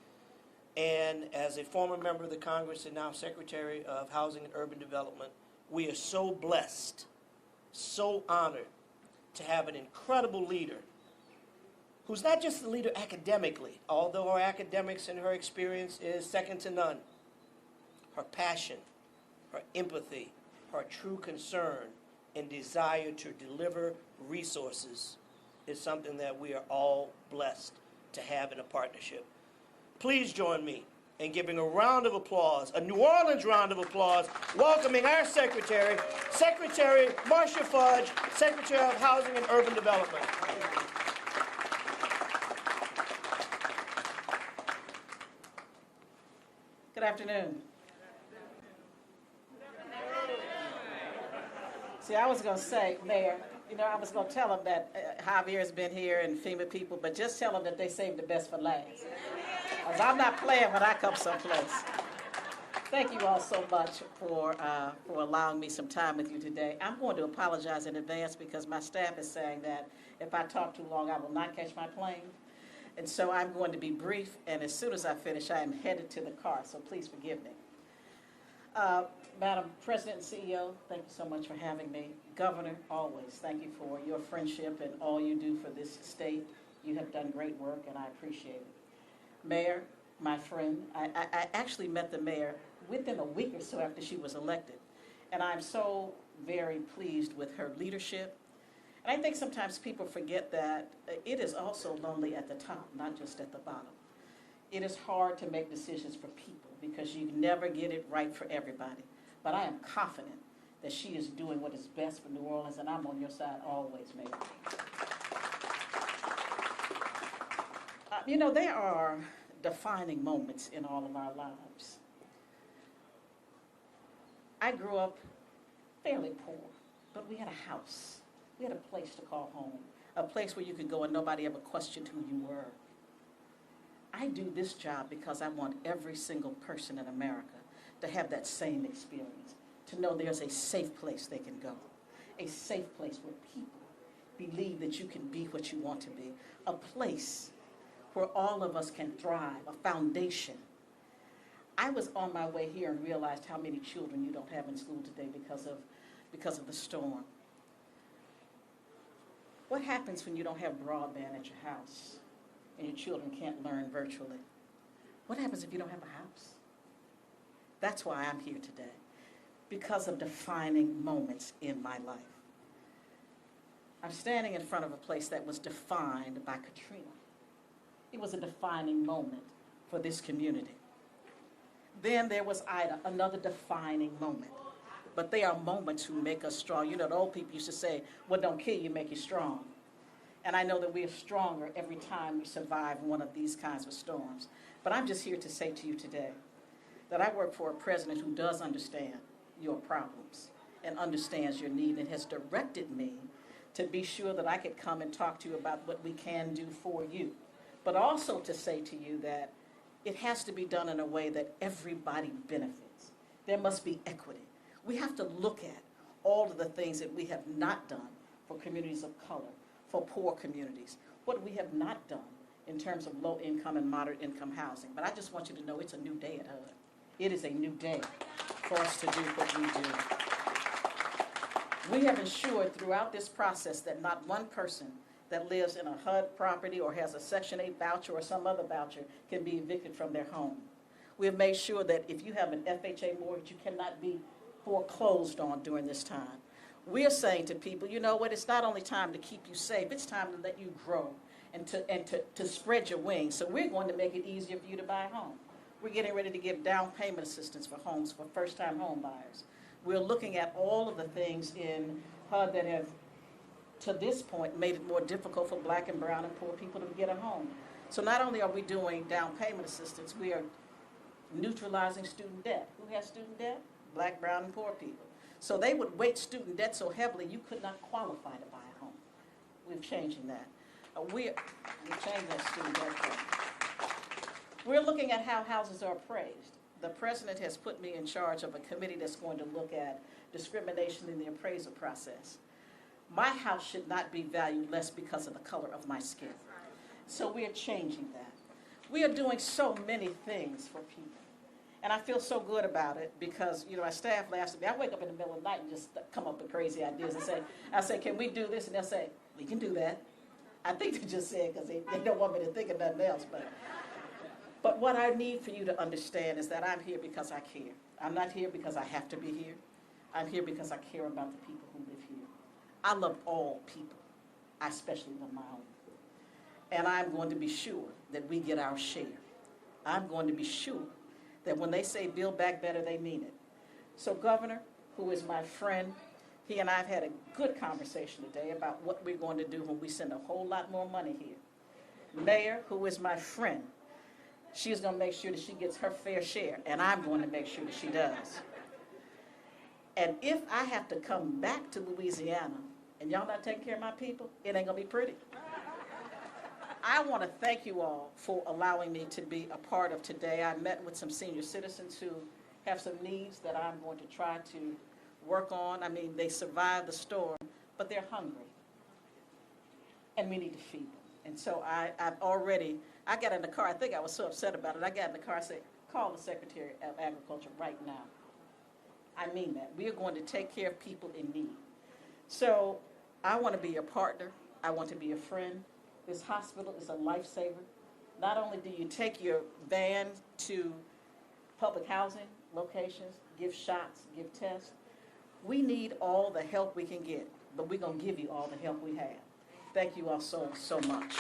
[SPEAKER 3] And as a former member of the Congress and now Secretary of Housing and Urban Development, we are so blessed, so honored to have an incredible leader who's not just a leader academically, although her academics and her experience is second to none. Her passion, her empathy, her true concern and desire to deliver resources is something that we are all blessed to have in a partnership. Please join me in giving a round of applause, a New Orleans round of applause, welcoming our Secretary, Secretary Marcia Fudge, Secretary of Housing and Urban Development.
[SPEAKER 5] Good afternoon. See, I was going to say, Mayor, I was going to tell them that Javier's been here and FEMA people, but just tell them that they saved the best for last. Because I'm not playing when I come someplace. Thank you all so much for allowing me some time with you today. I'm going to apologize in advance because my staff is saying that if I talk too long, I will not catch my plane. And so I'm going to be brief, and as soon as I finish, I am headed to the car, so please forgive me. Madam President and CEO, thank you so much for having me. Governor, always, thank you for your friendship and all you do for this state. You have done great work, and I appreciate it. Mayor, my friend, I actually met the mayor within a week or so after she was elected, and I'm so very pleased with her leadership And I think sometimes people forget that it is also lonely at the top, not just at the bottom. It is hard to make decisions for people because you never get it right for everybody. But I am confident that she is doing what is best for New Orleans, and I'm on your side always, Mayor. You know, there are defining moments in all of our lives. I grew up fairly poor, but we had a house. We had a place to call home, a place where you could go and nobody ever questioned who you were. I do this job because I want every single person in America to have that same experience, to know there's a safe place they can go, a safe place where people believe that you can be what you want to be, a place where all of us can thrive, a foundation. I was on my way here and realized how many children you don't have in school today because of the storm. What happens when you don't have broadband at your house and your children can't learn virtually? What happens if you don't have a house? That's why I'm here today, because of defining moments in my life. I'm standing in front of a place that was defined by Katrina. It was a defining moment for this community. Then there was Ida, another defining moment. But they are moments who make us strong. You know, the old people used to say, what don't kill you make you strong. And I know that we are stronger every time we survive one of these kinds of storms. But I'm just here to say to you today that I work for a president who does understand your problems and understands your need and has directed me to be sure that I could come and talk to you about what we can do for you. But also to say to you that it has to be done in a way that everybody benefits. There must be equity. We have to look at all of the things that we have not done for communities of color, for poor communities, what we have not done in terms of low income and moderate income housing. But I just want you to know it's a new day at HUD. It is a new day for us to do what we do. We have ensured throughout this process that not one person that lives in a HUD property or has a Section 8 voucher or some other voucher can be evicted from their home. We have made sure that if you have an FHA mortgage, you cannot be foreclosed on during this time. We are saying to people, you know what, it's not only time to keep you safe, it's time to let you grow and to spread your wings. So we're going to make it easier for you to buy a home. We're getting ready to give down payment assistance for homes for first-time home buyers. We're looking at all of the things in HUD that have, to this point, made it more difficult for black and brown and poor people to get a home. So not only are we doing down payment assistance, we are neutralizing student debt. Who has student debt? Black, brown, and poor people. So they would weight student debt so heavily you could not qualify to buy a home. We're changing that. We're changing that student debt thing. We're looking at how houses are appraised. The president has put me in charge of a committee that's going to look at discrimination in the appraisal process. My house should not be valued less because of the color of my skin. So we are changing that. We are doing so many things for people. And I feel so good about it because, you know, my staff laughs at me. I wake up in the middle of the night and just come up with crazy ideas and I say, can we do this? And they'll say, we can do that. I think they just said because they don't want me to think of nothing else. But what I need for you to understand is that I'm here because I care. I'm not here because I have to be here. I'm here because I care about the people who live here. I love all people. I especially love my own. And I'm going to be sure that we get our share. I'm going to be sure that when they say Build Back Better, they mean it. So Governor, who is my friend, he and I have had a good conversation today about what we're going to do when we send a whole lot more money here. Mayor, who is my friend, she's going to make sure that she gets her fair share, and I'm going to make sure that she does. And if I have to come back to Louisiana and y'all not taking care of my people, it ain't going to be pretty. I want to thank you all for allowing me to be a part of today. I met with some senior citizens who have some needs that I'm going to try to work on. I mean, they survived the storm, but they're hungry. And we need to feed them. And so I got in the car. I think I was so upset about it. I got in the car and said, call the Secretary of Agriculture right now. I mean that. We are going to take care of people in need. So I want to be a partner. I want to be a friend. This hospital is a lifesaver. Not only do you take your van to public housing locations, give shots, give tests, We need all the help we can get, but we're going to give you all the help we have. Thank you all so much.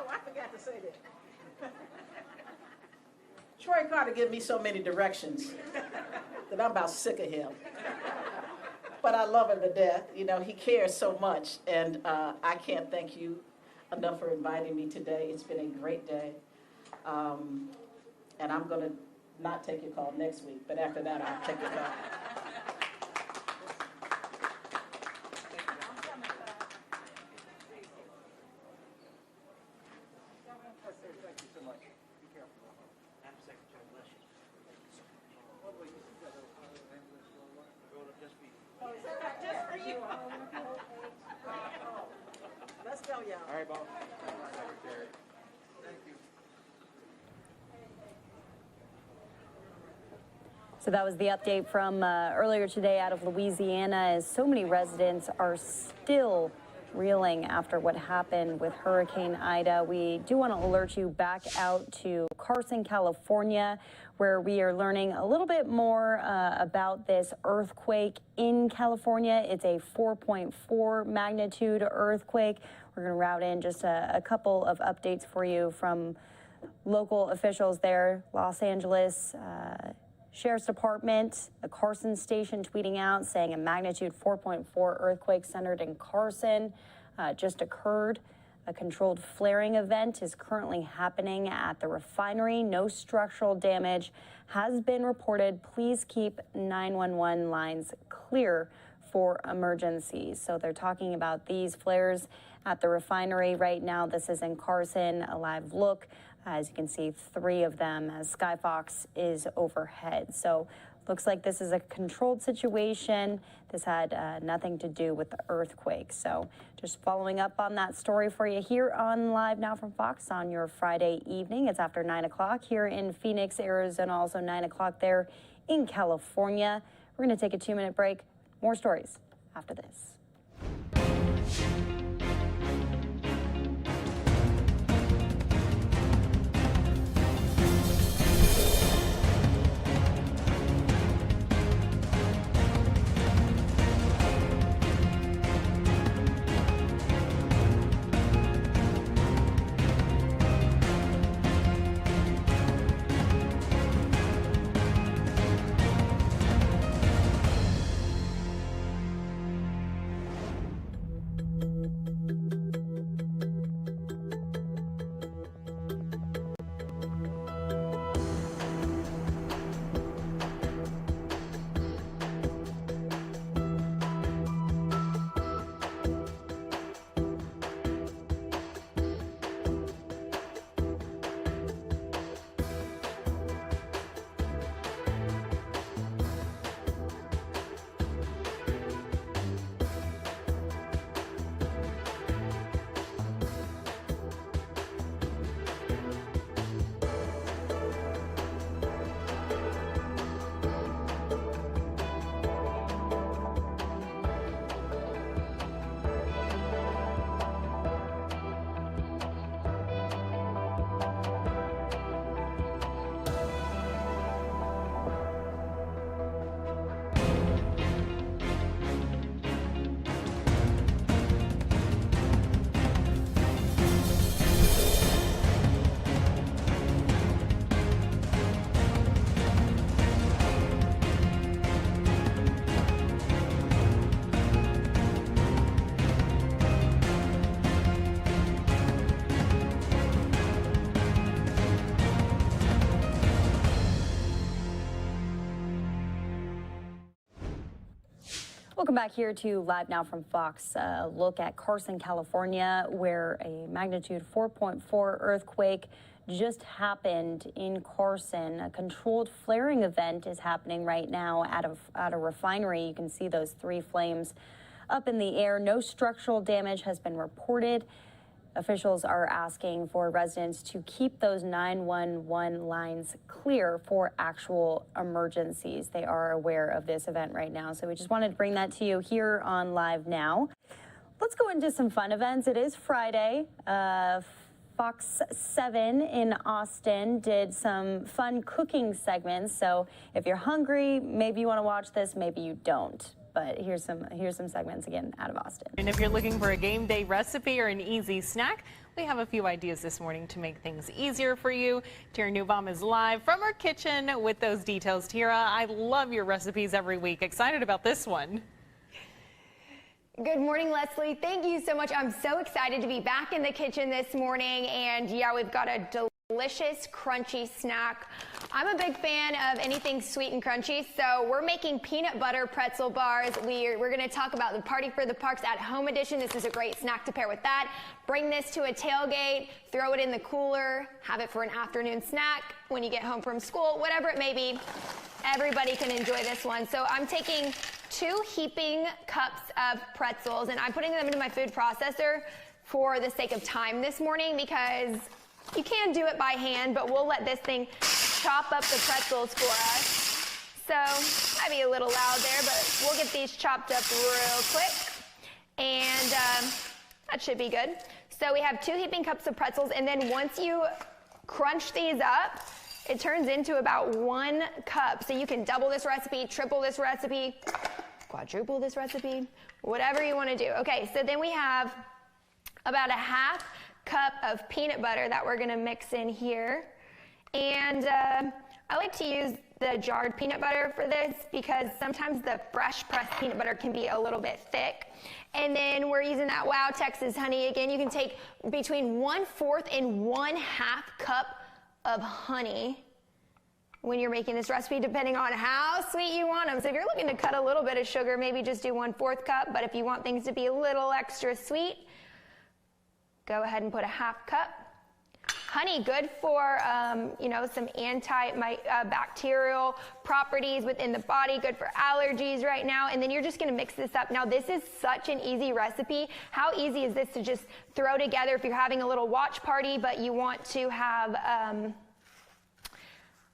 [SPEAKER 5] I forgot to say that. Troy Carter gives me so many directions that I'm about sick of him. But I love him to death. You know, he cares so much, and I can't thank you enough for inviting me today. It's been a great day. And I'm going to not take your call next week, but after that, I'll take your call. Let's go, y'all. All right, Bob. Thank you.
[SPEAKER 16] So that was the update from earlier today out of Louisiana, as so many residents are still reeling after what happened with Hurricane Ida. We do want to alert you back out to Carson, California, where we are learning a little bit more about this earthquake in California. It's a 4.4 magnitude earthquake. We're going to route in just a couple of updates for you from local officials there. Los Angeles Sheriff's Department, the Carson station tweeting out saying a magnitude 4.4 earthquake centered in Carson just occurred. A controlled flaring event is currently happening at the refinery. No structural damage has been reported. Please keep 911 lines clear for emergencies. So they're talking about these flares at the refinery right now. This is in Carson, a live look. As you can see, 3 of them as Skyfox is overhead. So looks like this is a controlled situation. This had nothing to do with the earthquake. So just following up on that story for you here on Live Now from Fox on your Friday evening. It's after 9 o'clock here in Phoenix, Arizona, also 9 o'clock there in California. We're going to take a 2-minute break. More stories after this. Welcome back here to Live Now from Fox. Look at Carson, California, where a magnitude 4.4 earthquake just happened in Carson. A controlled flaring event is happening right now at a refinery. You can see those 3 flames up in the air. No structural damage has been reported. Officials are asking for residents to keep those 911 lines clear for actual emergencies. They are aware of this event right now, so we just wanted to bring that to you here on Live Now. Let's go into some fun events. It is Friday. Fox 7 in Austin did some fun cooking segments. So if you're hungry, maybe you want to watch this, maybe you don't. But here's some segments again out of Austin.
[SPEAKER 4] And if you're looking for a game day recipe or an easy snack, we have a few ideas this morning to make things easier for you. Tara Newbaum is live from her kitchen with those details. Tara, I love your recipes every week. Excited about this one.
[SPEAKER 10] Good morning, Leslie. Thank you so much. I'm so excited to be back in the kitchen this morning. And yeah, we've got a delicious, crunchy snack. I'm a big fan of anything sweet and crunchy, so we're making peanut butter pretzel bars. We're going to talk about the Party for the Parks at Home edition. This is a great snack to pair with that. Bring this to a tailgate, throw it in the cooler, have it for an afternoon snack when you get home from school, whatever it may be. Everybody can enjoy this one. So I'm taking 2 heaping cups of pretzels, and I'm putting them into my food processor for the sake of time this morning, because you can do it by hand, but we'll let this thing chop up the pretzels for us. So might be a little loud there, but we'll get these chopped up real quick. And that should be good. So we have 2 heaping cups of pretzels, and then once you crunch these up, it turns into about 1 cup. So you can double this recipe, triple this recipe, quadruple this recipe, whatever you want to do. Okay, so then we have about a half cup of peanut butter that we're going to mix in here. And I like to use the jarred peanut butter for this because sometimes the fresh pressed peanut butter can be a little bit thick. And then we're using that Wow Texas honey. Again, you can take between 1/4 and 1/2 cup of honey when you're making this recipe, depending on how sweet you want them. So if you're looking to cut a little bit of sugar, maybe just do 1/4 cup. But if you want things to be a little extra sweet, go ahead and put a 1/2 cup. Honey, good for, some antibacterial properties within the body, good for allergies right now. And then you're just going to mix this up. Now, this is such an easy recipe. How easy is this to just throw together if you're having a little watch party, but you want to have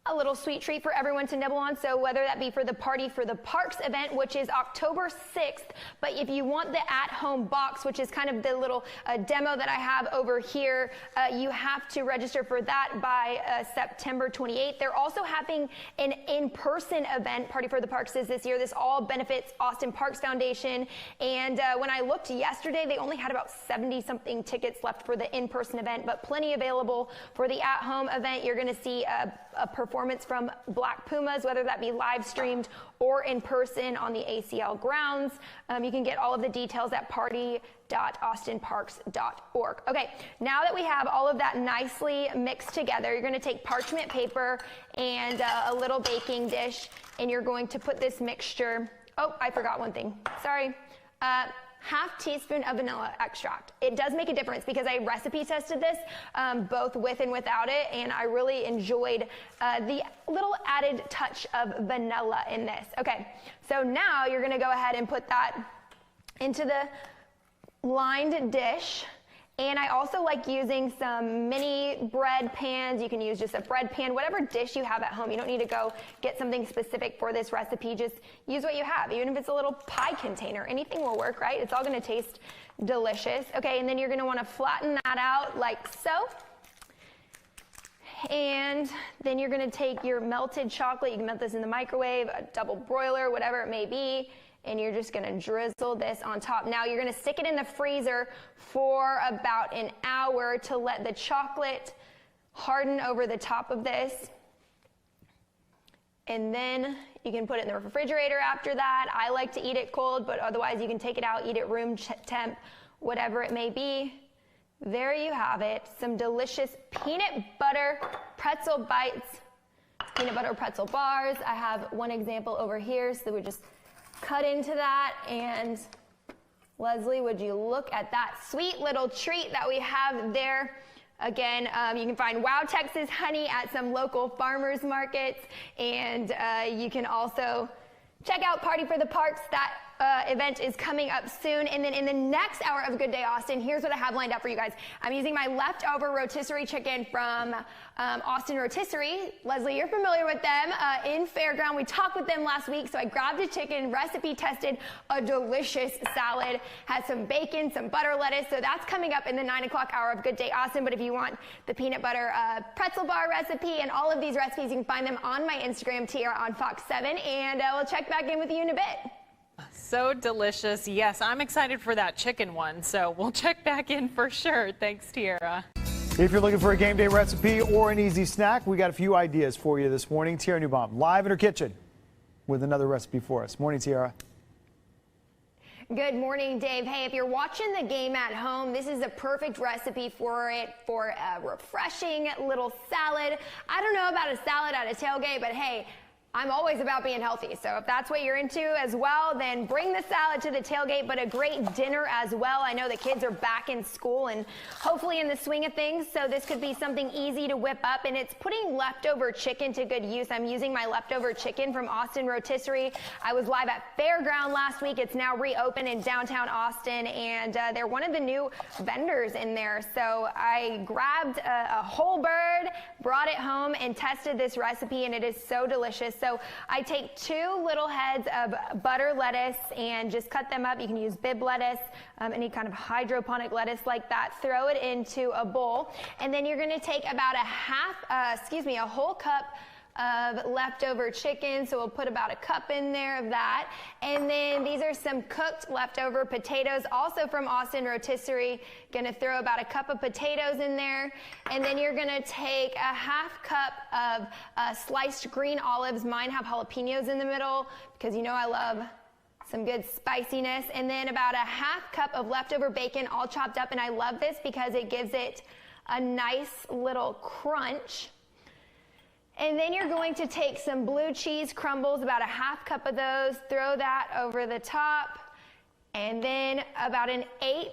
[SPEAKER 10] a little sweet treat for everyone to nibble on? So whether that be for the Party for the Parks event, which is October 6th, but if you want the at-home box, which is kind of the little demo that I have over here, you have to register for that by September 28th. They're also having an in-person event. Party for the Parks is this year. This all benefits Austin Parks Foundation. And when I looked yesterday, they only had about 70-something tickets left for the in-person event, but plenty available for the at-home event. You're going to see a performance from Black Pumas, whether that be live streamed or in person on the ACL grounds. You can get all of the details at party.austinparks.org. Okay, now that we have all of that nicely mixed together, you're going to take parchment paper and a little baking dish, and you're going to put this mixture. Oh, I forgot one thing. Sorry. 1/2 teaspoon of vanilla extract. It does make a difference because I recipe tested this both with and without it, and I really enjoyed the little added touch of vanilla in this. Okay, so now you're going to go ahead and put that into the lined dish. And I also like using some mini bread pans. You can use just a bread pan, whatever dish you have at home. You don't need to go get something specific for this recipe. Just use what you have. Even if it's a little pie container, anything will work, right? It's all going to taste delicious. Okay, and then you're going to want to flatten that out like so. And then you're going to take your melted chocolate. You can melt this in the microwave, a double broiler, whatever it may be. And you're just going to drizzle this on top. Now you're going to stick it in the freezer for about an hour to let the chocolate harden over the top of this. And then you can put it in the refrigerator after that. I like to eat it cold, but otherwise you can take it out, eat it room temp, whatever it may be. There you have it. Some delicious peanut butter pretzel bites, peanut butter pretzel bars. I have one example over here, so we just cut into that. And Leslie, would you look at that sweet little treat that we have there? Again, you can find Wow Texas honey at some local farmers markets, and you can also check out Party for the Parks. That event is coming up soon. And then in the next hour of Good Day Austin, here's what I have lined up for you guys. I'm using my leftover rotisserie chicken from Austin Rotisserie. Leslie, you're familiar with them. In Fairground, we talked with them last week, so I grabbed a chicken, recipe tested, a delicious salad, has some bacon, some butter lettuce, so that's coming up in the 9 o'clock hour of Good Day Austin. But if you want the peanut butter pretzel bar recipe and all of these recipes, you can find them on my Instagram, Tiara on Fox 7, and we'll check back in with you in a bit.
[SPEAKER 4] So delicious. Yes, I'm excited for that chicken one, so we'll check back in for sure. Thanks, Tiara.
[SPEAKER 12] If you're looking for a game day recipe or an easy snack, we got a few ideas for you this morning. Tiara Newbaum live in her kitchen with another recipe for us. Morning, Tiara.
[SPEAKER 10] Good morning, Dave. Hey, if you're watching the game at home, this is a perfect recipe for it, for a refreshing little salad. I don't know about a salad at a tailgate, but hey, I'm always about being healthy. So if that's what you're into as well, then bring the salad to the tailgate, but a great dinner as well. I know the kids are back in school and hopefully in the swing of things. So this could be something easy to whip up, and it's putting leftover chicken to good use. I'm using my leftover chicken from Austin Rotisserie. I was live at Fairground last week. It's now reopened in downtown Austin, and they're one of the new vendors in there. So I grabbed a whole bird, brought it home, and tested this recipe, and it is so delicious. So I take 2 little heads of butter lettuce and just cut them up. You can use bib lettuce, any kind of hydroponic lettuce like that. Throw it into a bowl, and then you're going to take about a whole cup of leftover chicken. So we'll put about a cup in there of that. And then these are some cooked leftover potatoes, also from Austin Rotisserie. Gonna throw about a cup of potatoes in there. And then you're gonna take a half cup of sliced green olives. Mine have jalapenos in the middle because you know I love some good spiciness. And then about a half cup of leftover bacon all chopped up. And I love this because it gives it a nice little crunch. And then you're going to take some blue cheese crumbles, about a half cup of those, throw that over the top, and then about an 1/8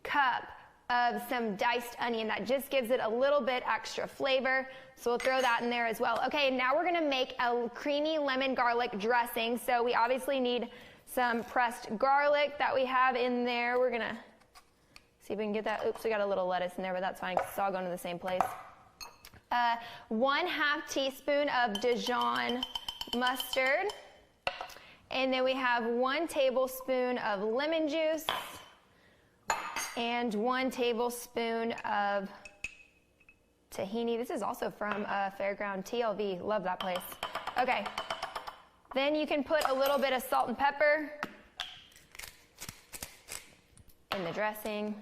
[SPEAKER 10] cup of some diced onion. That just gives it a little bit extra flavor, so we'll throw that in there as well. Okay, now we're gonna make a creamy lemon garlic dressing. So we obviously need some pressed garlic that we have in there. We're gonna see if we can get that. Oops, we got a little lettuce in there, but that's fine because it's all going to the same place. 1/2 teaspoon of Dijon mustard. And then we have 1 tablespoon of lemon juice and 1 tablespoon of tahini. This is also from Fairground TLV. Love that place. Okay. Then you can put a little bit of salt and pepper in the dressing.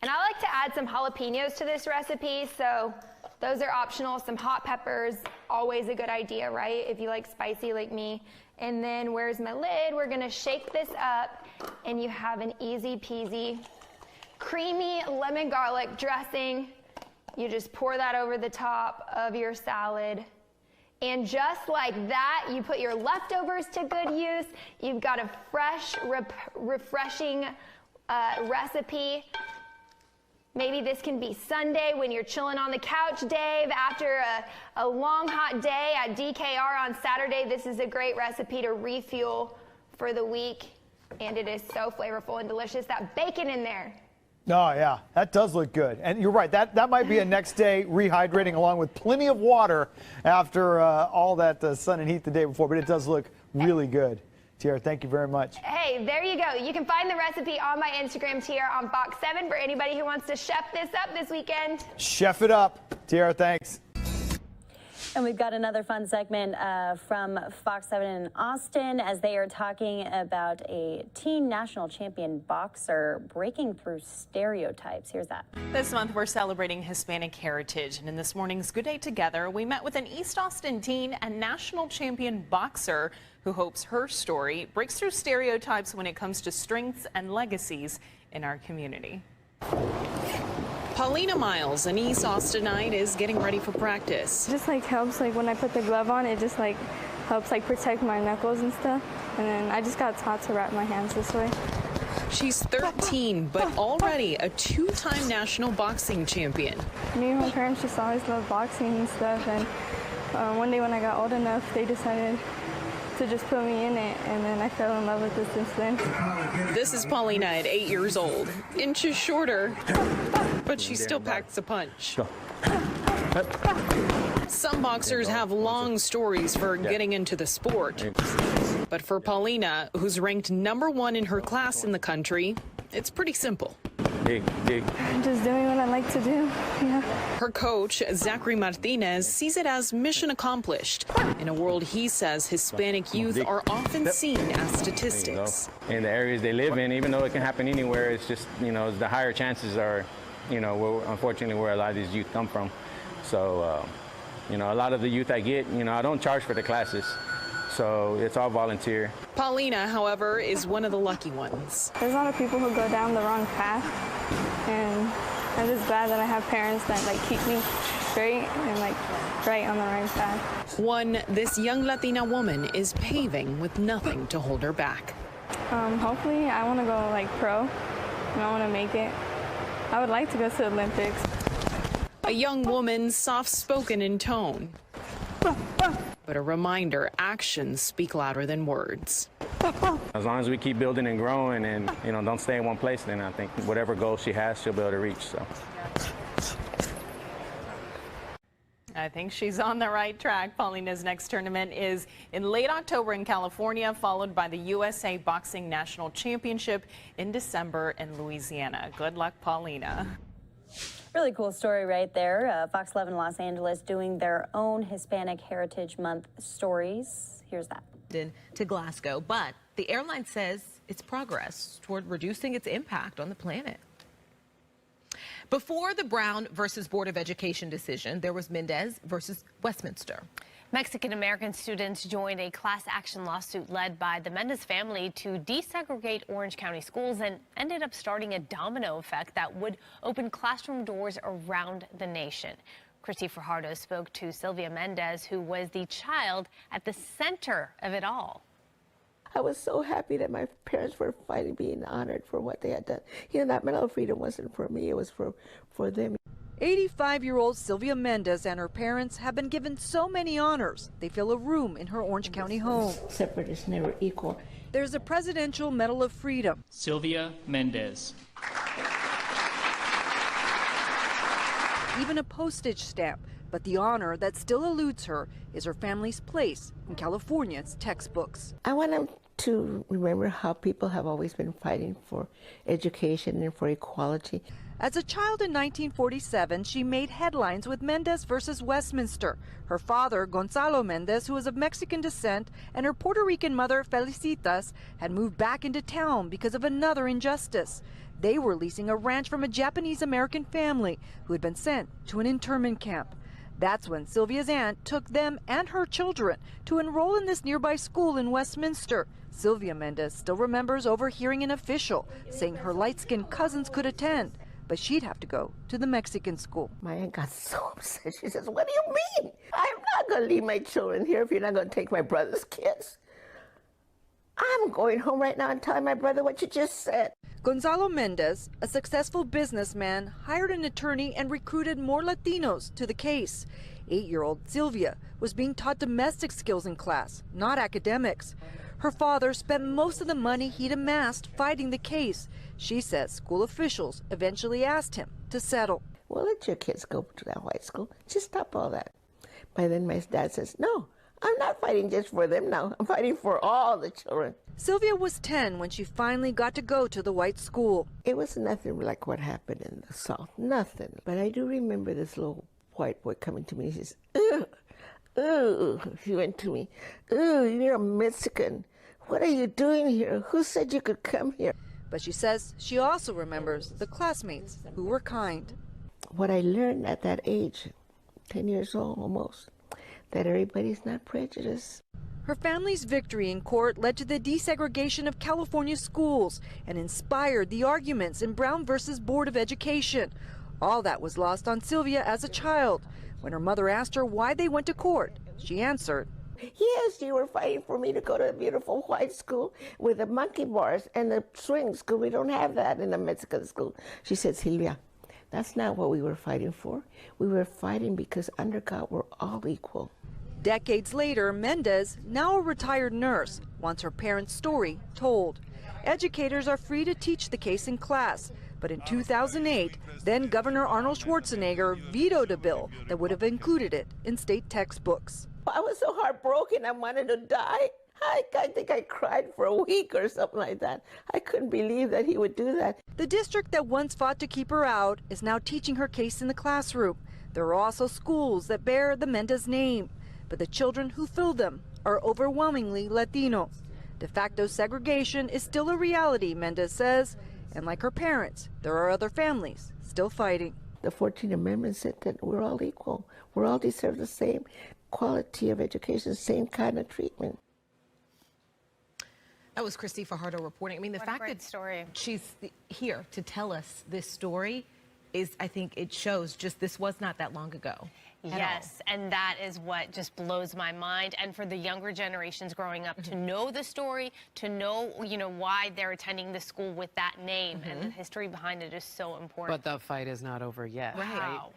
[SPEAKER 10] And I like to add some jalapenos to this recipe, so those are optional. Some hot peppers, always a good idea, right? If you like spicy like me. And then where's my lid? We're gonna shake this up, and you have an easy peasy, creamy lemon garlic dressing. You just pour that over the top of your salad. And just like that, you put your leftovers to good use. You've got a fresh, refreshing recipe. Maybe this can be Sunday when you're chilling on the couch, Dave, after a long, hot day at DKR on Saturday. This is a great recipe to refuel for the week, and it is so flavorful and delicious. That bacon in there.
[SPEAKER 12] Oh, yeah, that does look good. And you're right, that might be a next day rehydrating along with plenty of water after all that sun and heat the day before, but it does look really good. Tiara, thank you very much.
[SPEAKER 10] Hey, there you go. You can find the recipe on my Instagram, Tiara on Fox 7, for anybody who wants to chef this up this weekend.
[SPEAKER 12] Chef it up. Tiara, thanks.
[SPEAKER 16] And we've got another fun segment from Fox 7 in Austin as they are talking about a teen national champion boxer breaking through stereotypes. Here's that.
[SPEAKER 4] This month, we're celebrating Hispanic heritage. And in this morning's Good Day Together, we met with an East Austin teen and national champion boxer who hopes her story breaks through stereotypes when it comes to strengths and legacies in our community. Paulina Miles, an East Austinite, is getting ready for practice.
[SPEAKER 20] It just helps when I put the glove on, it just helps protect my knuckles and stuff. And then I just got taught to wrap my hands this way.
[SPEAKER 4] She's 13, but already a 2-time national boxing champion.
[SPEAKER 20] Me and my parents just always loved boxing and stuff. And one day when I got old enough, they decided to just put me in it, and then I fell in love with it since then.
[SPEAKER 15] This is Paulina at 8 years old. Inches shorter, but she still packs a punch. Some boxers have long stories for getting into the sport. But for Paulina, who's ranked #1 in her class in the country, it's pretty simple.
[SPEAKER 20] Just doing what I like to do, yeah.
[SPEAKER 15] Her coach, Zachary Martinez, sees it as mission accomplished in a world he says Hispanic youth are often seen as statistics.
[SPEAKER 22] In the areas they live in, even though it can happen anywhere, it's just, the higher chances are, unfortunately where a lot of these youth come from. So, a lot of the youth I get, I don't charge for the classes. So it's all volunteer.
[SPEAKER 15] Paulina, however, is one of the lucky ones.
[SPEAKER 20] There's a lot of people who go down the wrong path, and I'm just glad that I have parents that keep me straight and right on the right path.
[SPEAKER 15] One this young Latina woman is paving with nothing to hold her back.
[SPEAKER 20] Hopefully, I want to go pro, and I want to make it. I would like to go to the Olympics.
[SPEAKER 15] A young woman, soft-spoken in tone. But a reminder, actions speak louder than words.
[SPEAKER 22] As long as we keep building and growing and, don't stay in one place, then I think whatever goal she has, she'll be able to reach. So.
[SPEAKER 4] I think she's on the right track. Paulina's next tournament is in late October in California, followed by the USA Boxing National Championship in December in Louisiana. Good luck, Paulina.
[SPEAKER 16] Really cool story right there. Fox 11 Los Angeles doing their own Hispanic Heritage Month stories. Here's that.
[SPEAKER 23] To Glasgow, but the airline says it's progress toward reducing its impact on the planet. Before the Brown versus Board of Education decision, there was Mendez versus Westminster.
[SPEAKER 24] Mexican-American students joined a class action lawsuit led by the Mendez family to desegregate Orange County schools and ended up starting a domino effect that would open classroom doors around the nation. Christy Fajardo spoke to Sylvia Mendez, who was the child at the center of it all.
[SPEAKER 25] I was so happy that my parents were finally being honored for what they had done. That Medal of Freedom wasn't for me, it was for them.
[SPEAKER 26] 85-year-old Sylvia Mendez and her parents have been given so many honors, they fill a room in her Orange County home.
[SPEAKER 25] Separate is never equal.
[SPEAKER 26] There's a Presidential Medal of Freedom.
[SPEAKER 27] Sylvia Mendez.
[SPEAKER 26] Even a postage stamp, but the honor that still eludes her is her family's place in California's textbooks.
[SPEAKER 25] I want them to remember how people have always been fighting for education and for equality.
[SPEAKER 26] As a child in 1947, she made headlines with Mendez versus Westminster. Her father, Gonzalo Mendez, who was of Mexican descent, and her Puerto Rican mother, Felicitas, had moved back into town because of another injustice. They were leasing a ranch from a Japanese-American family who had been sent to an internment camp. That's when Sylvia's aunt took them and her children to enroll in this nearby school in Westminster. Sylvia Mendez still remembers overhearing an official saying her light-skinned cousins could attend, but she'd have to go to the Mexican school.
[SPEAKER 25] My aunt got so upset. She says, "What do you mean? I'm not going to leave my children here if you're not going to take my brother's kids. I'm going home right now and telling my brother what you just said."
[SPEAKER 26] Gonzalo Mendez, a successful businessman, hired an attorney and recruited more Latinos to the case. 8-year-old Sylvia was being taught domestic skills in class, not academics. Her father spent most of the money he'd amassed fighting the case. She says school officials eventually asked him to settle.
[SPEAKER 25] "Well, let your kids go to that white school. Just stop all that." By then my dad says, "No, I'm not fighting just for them now. I'm fighting for all the children."
[SPEAKER 26] Sylvia was 10 when she finally got to go to the white school.
[SPEAKER 25] It was nothing like what happened in the South, nothing. But I do remember this little white boy coming to me. He says, "Ugh, ugh." He went to me, "Ugh, you're a Mexican. What are you doing here? Who said you could come here?"
[SPEAKER 26] But she says she also remembers the classmates who were kind.
[SPEAKER 25] What I learned at that age, 10 years old almost, that everybody's not prejudiced.
[SPEAKER 26] Her family's victory in court led to the desegregation of California schools and inspired the arguments in Brown versus Board of Education. All that was lost on Sylvia as a child. When her mother asked her why they went to court, she answered,
[SPEAKER 25] "Yes, you were fighting for me to go to a beautiful white school with the monkey bars and the swing school. We don't have that in the Mexican school." She said, "Sylvia, that's not what we were fighting for. We were fighting because under God we're all equal."
[SPEAKER 26] Decades later, Mendez, now a retired nurse, wants her parents' story told. Educators are free to teach the case in class, but in 2008, then Governor Arnold Schwarzenegger vetoed a bill that would have included it in state textbooks.
[SPEAKER 25] I was so heartbroken, I wanted to die. I think I cried for a week or something like that. I couldn't believe that he would do that.
[SPEAKER 26] The district that once fought to keep her out is now teaching her case in the classroom. There are also schools that bear the Mendez name, but the children who fill them are overwhelmingly Latino. De facto segregation is still a reality, Mendez says, and like her parents, there are other families still fighting.
[SPEAKER 25] The 14th Amendment said that we're all equal. We all deserve the same quality of education, same kind of treatment.
[SPEAKER 23] That was Christy Fajardo reporting. I mean, the fact that she's here to tell us this story is, I think it shows just this was not that long ago.
[SPEAKER 24] Yes, and that is what just blows my mind. And for the younger generations growing up to know the story, to know, why they're attending the school with that name and the history behind it is so important.
[SPEAKER 7] But the fight is not over yet.
[SPEAKER 24] Wow.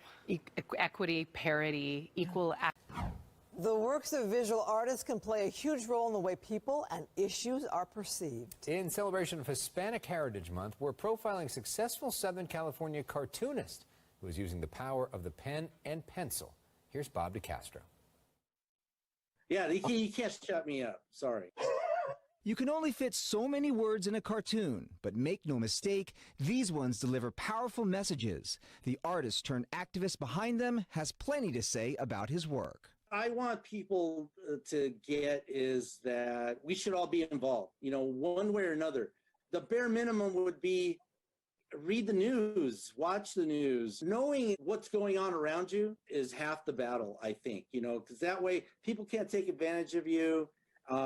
[SPEAKER 7] Equity, parity, equal access.
[SPEAKER 8] The works of visual artists can play a huge role in the way people and issues are perceived.
[SPEAKER 9] In celebration of Hispanic Heritage Month, we're profiling successful Southern California cartoonist who is using the power of the pen and pencil. Here's Bob DeCastro.
[SPEAKER 13] Yeah, you can't shut me up. Sorry.
[SPEAKER 14] You can only fit so many words in a cartoon, but make no mistake, these ones deliver powerful messages. The artist turned activist behind them has plenty to say about his work.
[SPEAKER 13] I want people to get is that we should all be involved, one way or another. The bare minimum would be read the news, watch the news. Knowing what's going on around you is half the battle, I think, because that way people can't take advantage of you.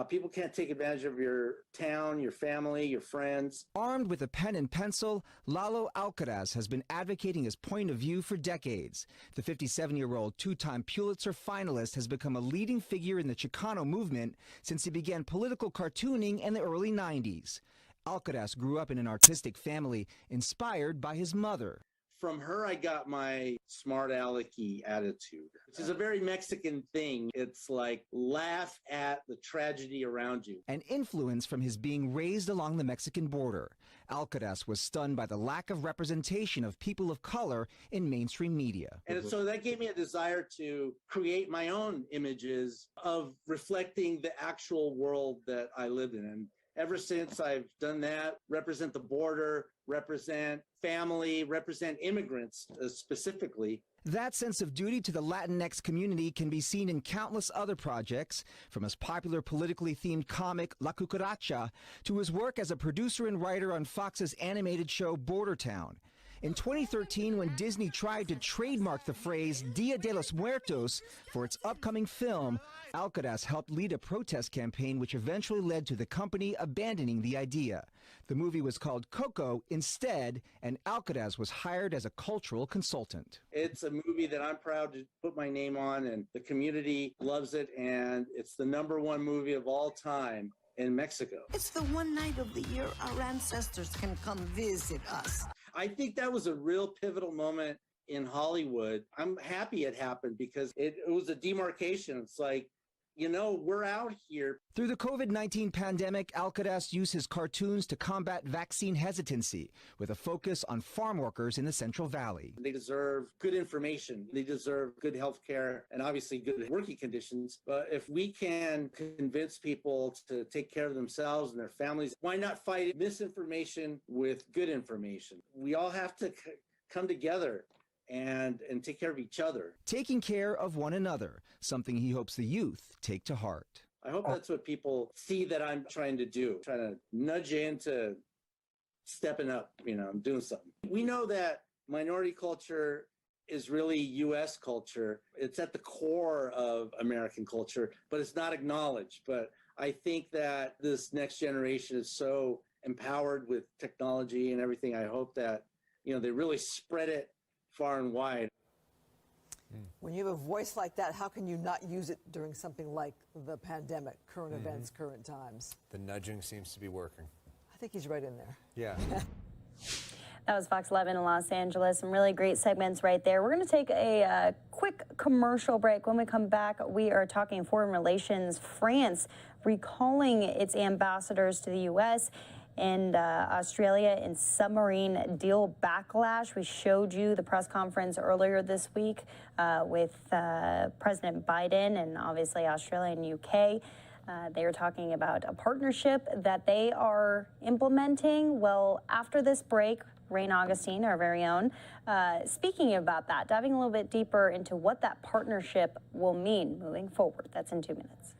[SPEAKER 13] People can't take advantage of your town, your family, your friends.
[SPEAKER 14] Armed with a pen and pencil, Lalo Alcaraz has been advocating his point of view for decades. The 57-year-old two-time Pulitzer finalist has become a leading figure in the Chicano movement since he began political cartooning in the early 90s. Alcaraz grew up in an artistic family inspired by his mother.
[SPEAKER 13] From her, I got my smart alecky attitude, which is a very Mexican thing. It's like laugh at the tragedy around you.
[SPEAKER 14] An influence from his being raised along the Mexican border. Alcaraz was stunned by the lack of representation of people of color in mainstream media.
[SPEAKER 13] And so that gave me a desire to create my own images of reflecting the actual world that I live in. And ever since I've done that, represent the border, represent family, represent immigrants specifically.
[SPEAKER 14] That sense of duty to the Latinx community can be seen in countless other projects, from his popular politically themed comic La Cucaracha to his work as a producer and writer on Fox's animated show Border Town. In 2013, when Disney tried to trademark the phrase Dia de los Muertos for its upcoming film, Alcaraz helped lead a protest campaign which eventually led to the company abandoning the idea. The movie was called Coco instead, and Alcaraz was hired as a cultural consultant.
[SPEAKER 13] It's a movie that I'm proud to put my name on, and the community loves it, and it's the #1 movie of all time in Mexico.
[SPEAKER 18] It's the one night of the year our ancestors can come visit us.
[SPEAKER 13] I think that was a real pivotal moment in Hollywood. I'm happy it happened because it was a demarcation. It's like, we're out here.
[SPEAKER 14] Through the COVID-19 pandemic, Alcaraz used his cartoons to combat vaccine hesitancy with a focus on farm workers in the Central Valley.
[SPEAKER 13] They deserve good information. They deserve good health care and obviously good working conditions. But if we can convince people to take care of themselves and their families, why not fight misinformation with good information? We all have to come together and take care of each other.
[SPEAKER 14] Taking care of one another, something he hopes the youth take to heart.
[SPEAKER 13] I hope that's what people see that I'm trying to do, trying to nudge you into stepping up, doing something. We know that minority culture is really U.S. culture. It's at the core of American culture, but it's not acknowledged. But I think that this next generation is so empowered with technology and everything. I hope that, they really spread it far and wide.
[SPEAKER 8] When you have a voice like that, how can you not use it during something like the pandemic, current events, current times?
[SPEAKER 9] The nudging seems to be working.
[SPEAKER 8] I think he's right in there.
[SPEAKER 9] Yeah.
[SPEAKER 16] That was Fox 11 in Los Angeles. Some really great segments right there. We're going to take a quick commercial break. When we come back, we are talking foreign relations. France recalling its ambassadors to the U.S. and Australia in submarine deal backlash. We showed you the press conference earlier this week with President Biden and obviously Australia and UK. They were talking about a partnership that they are implementing. Well, after this break, Rain Augustine, our very own, speaking about that, diving a little bit deeper into what that partnership will mean moving forward. That's in 2 minutes.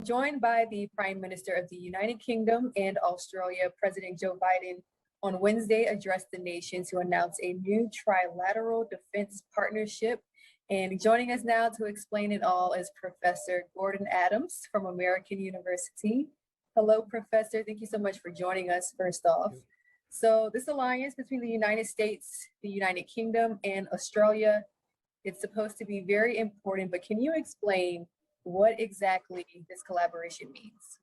[SPEAKER 1] Joined by the Prime Minister of the United Kingdom and Australia, President Joe Biden, on Wednesday addressed the nation to announce a new trilateral defense partnership. And joining us now to explain it all is Professor Gordon Adams from American University. Hello, Professor. Thank you so much for joining us, first off. So this alliance between the United States, the United Kingdom, and Australia, it's supposed to be very important, but can you explain what exactly this collaboration means?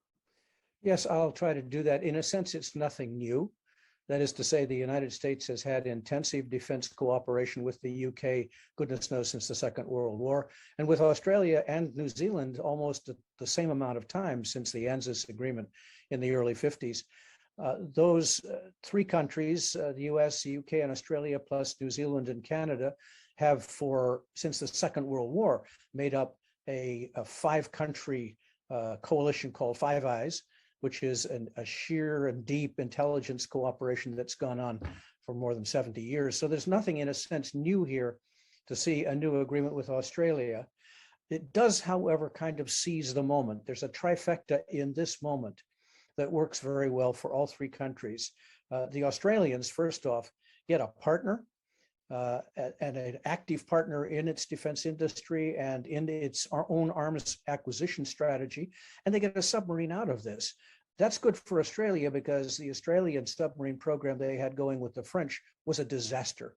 [SPEAKER 2] Yes, I'll try to do that. In a sense, it's nothing new. That is to say, the United States has had intensive defense cooperation with the UK, goodness knows, since the Second World War, and with Australia and New Zealand almost the same amount of time since the ANZUS agreement in the early 50s. Those three countries, the US, the UK, and Australia, plus New Zealand and Canada, have since the Second World War made up a five-country coalition called Five Eyes, which is a sheer and deep intelligence cooperation that's gone on for more than 70 years. So there's nothing, in a sense, new here to see a new agreement with Australia. It does, however, kind of seize the moment. There's a trifecta in this moment that works very well for all three countries. The Australians, first off, get a partner, and an active partner in its defense industry and in its own arms acquisition strategy, and they get a submarine out of this. That's good for Australia because the Australian submarine program they had going with the French was a disaster.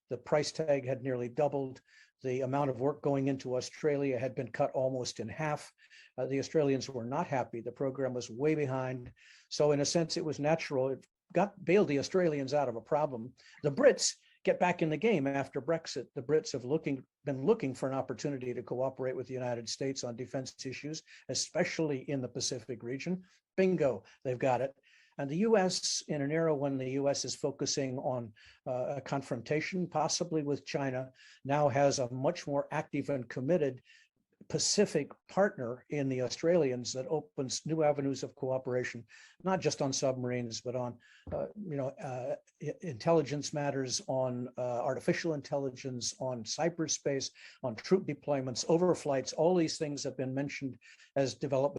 [SPEAKER 2] The price tag had nearly doubled. The amount of work going into Australia had been cut almost in half. The Australians were not happy. The program was way behind. So in a sense, it was natural. It bailed the Australians out of a problem. The Brits get back in the game after Brexit. The Brits have been looking for an opportunity to cooperate with the United States on defense issues, especially in the Pacific region. Bingo, they've got it. And the US, in an era when the US is focusing on a confrontation, possibly with China, now has a much more active and committed Pacific partner in the Australians that opens new avenues of cooperation, not just on submarines, but on intelligence matters, on artificial intelligence, on cyberspace, on troop deployments, overflights. All these things have been mentioned as development.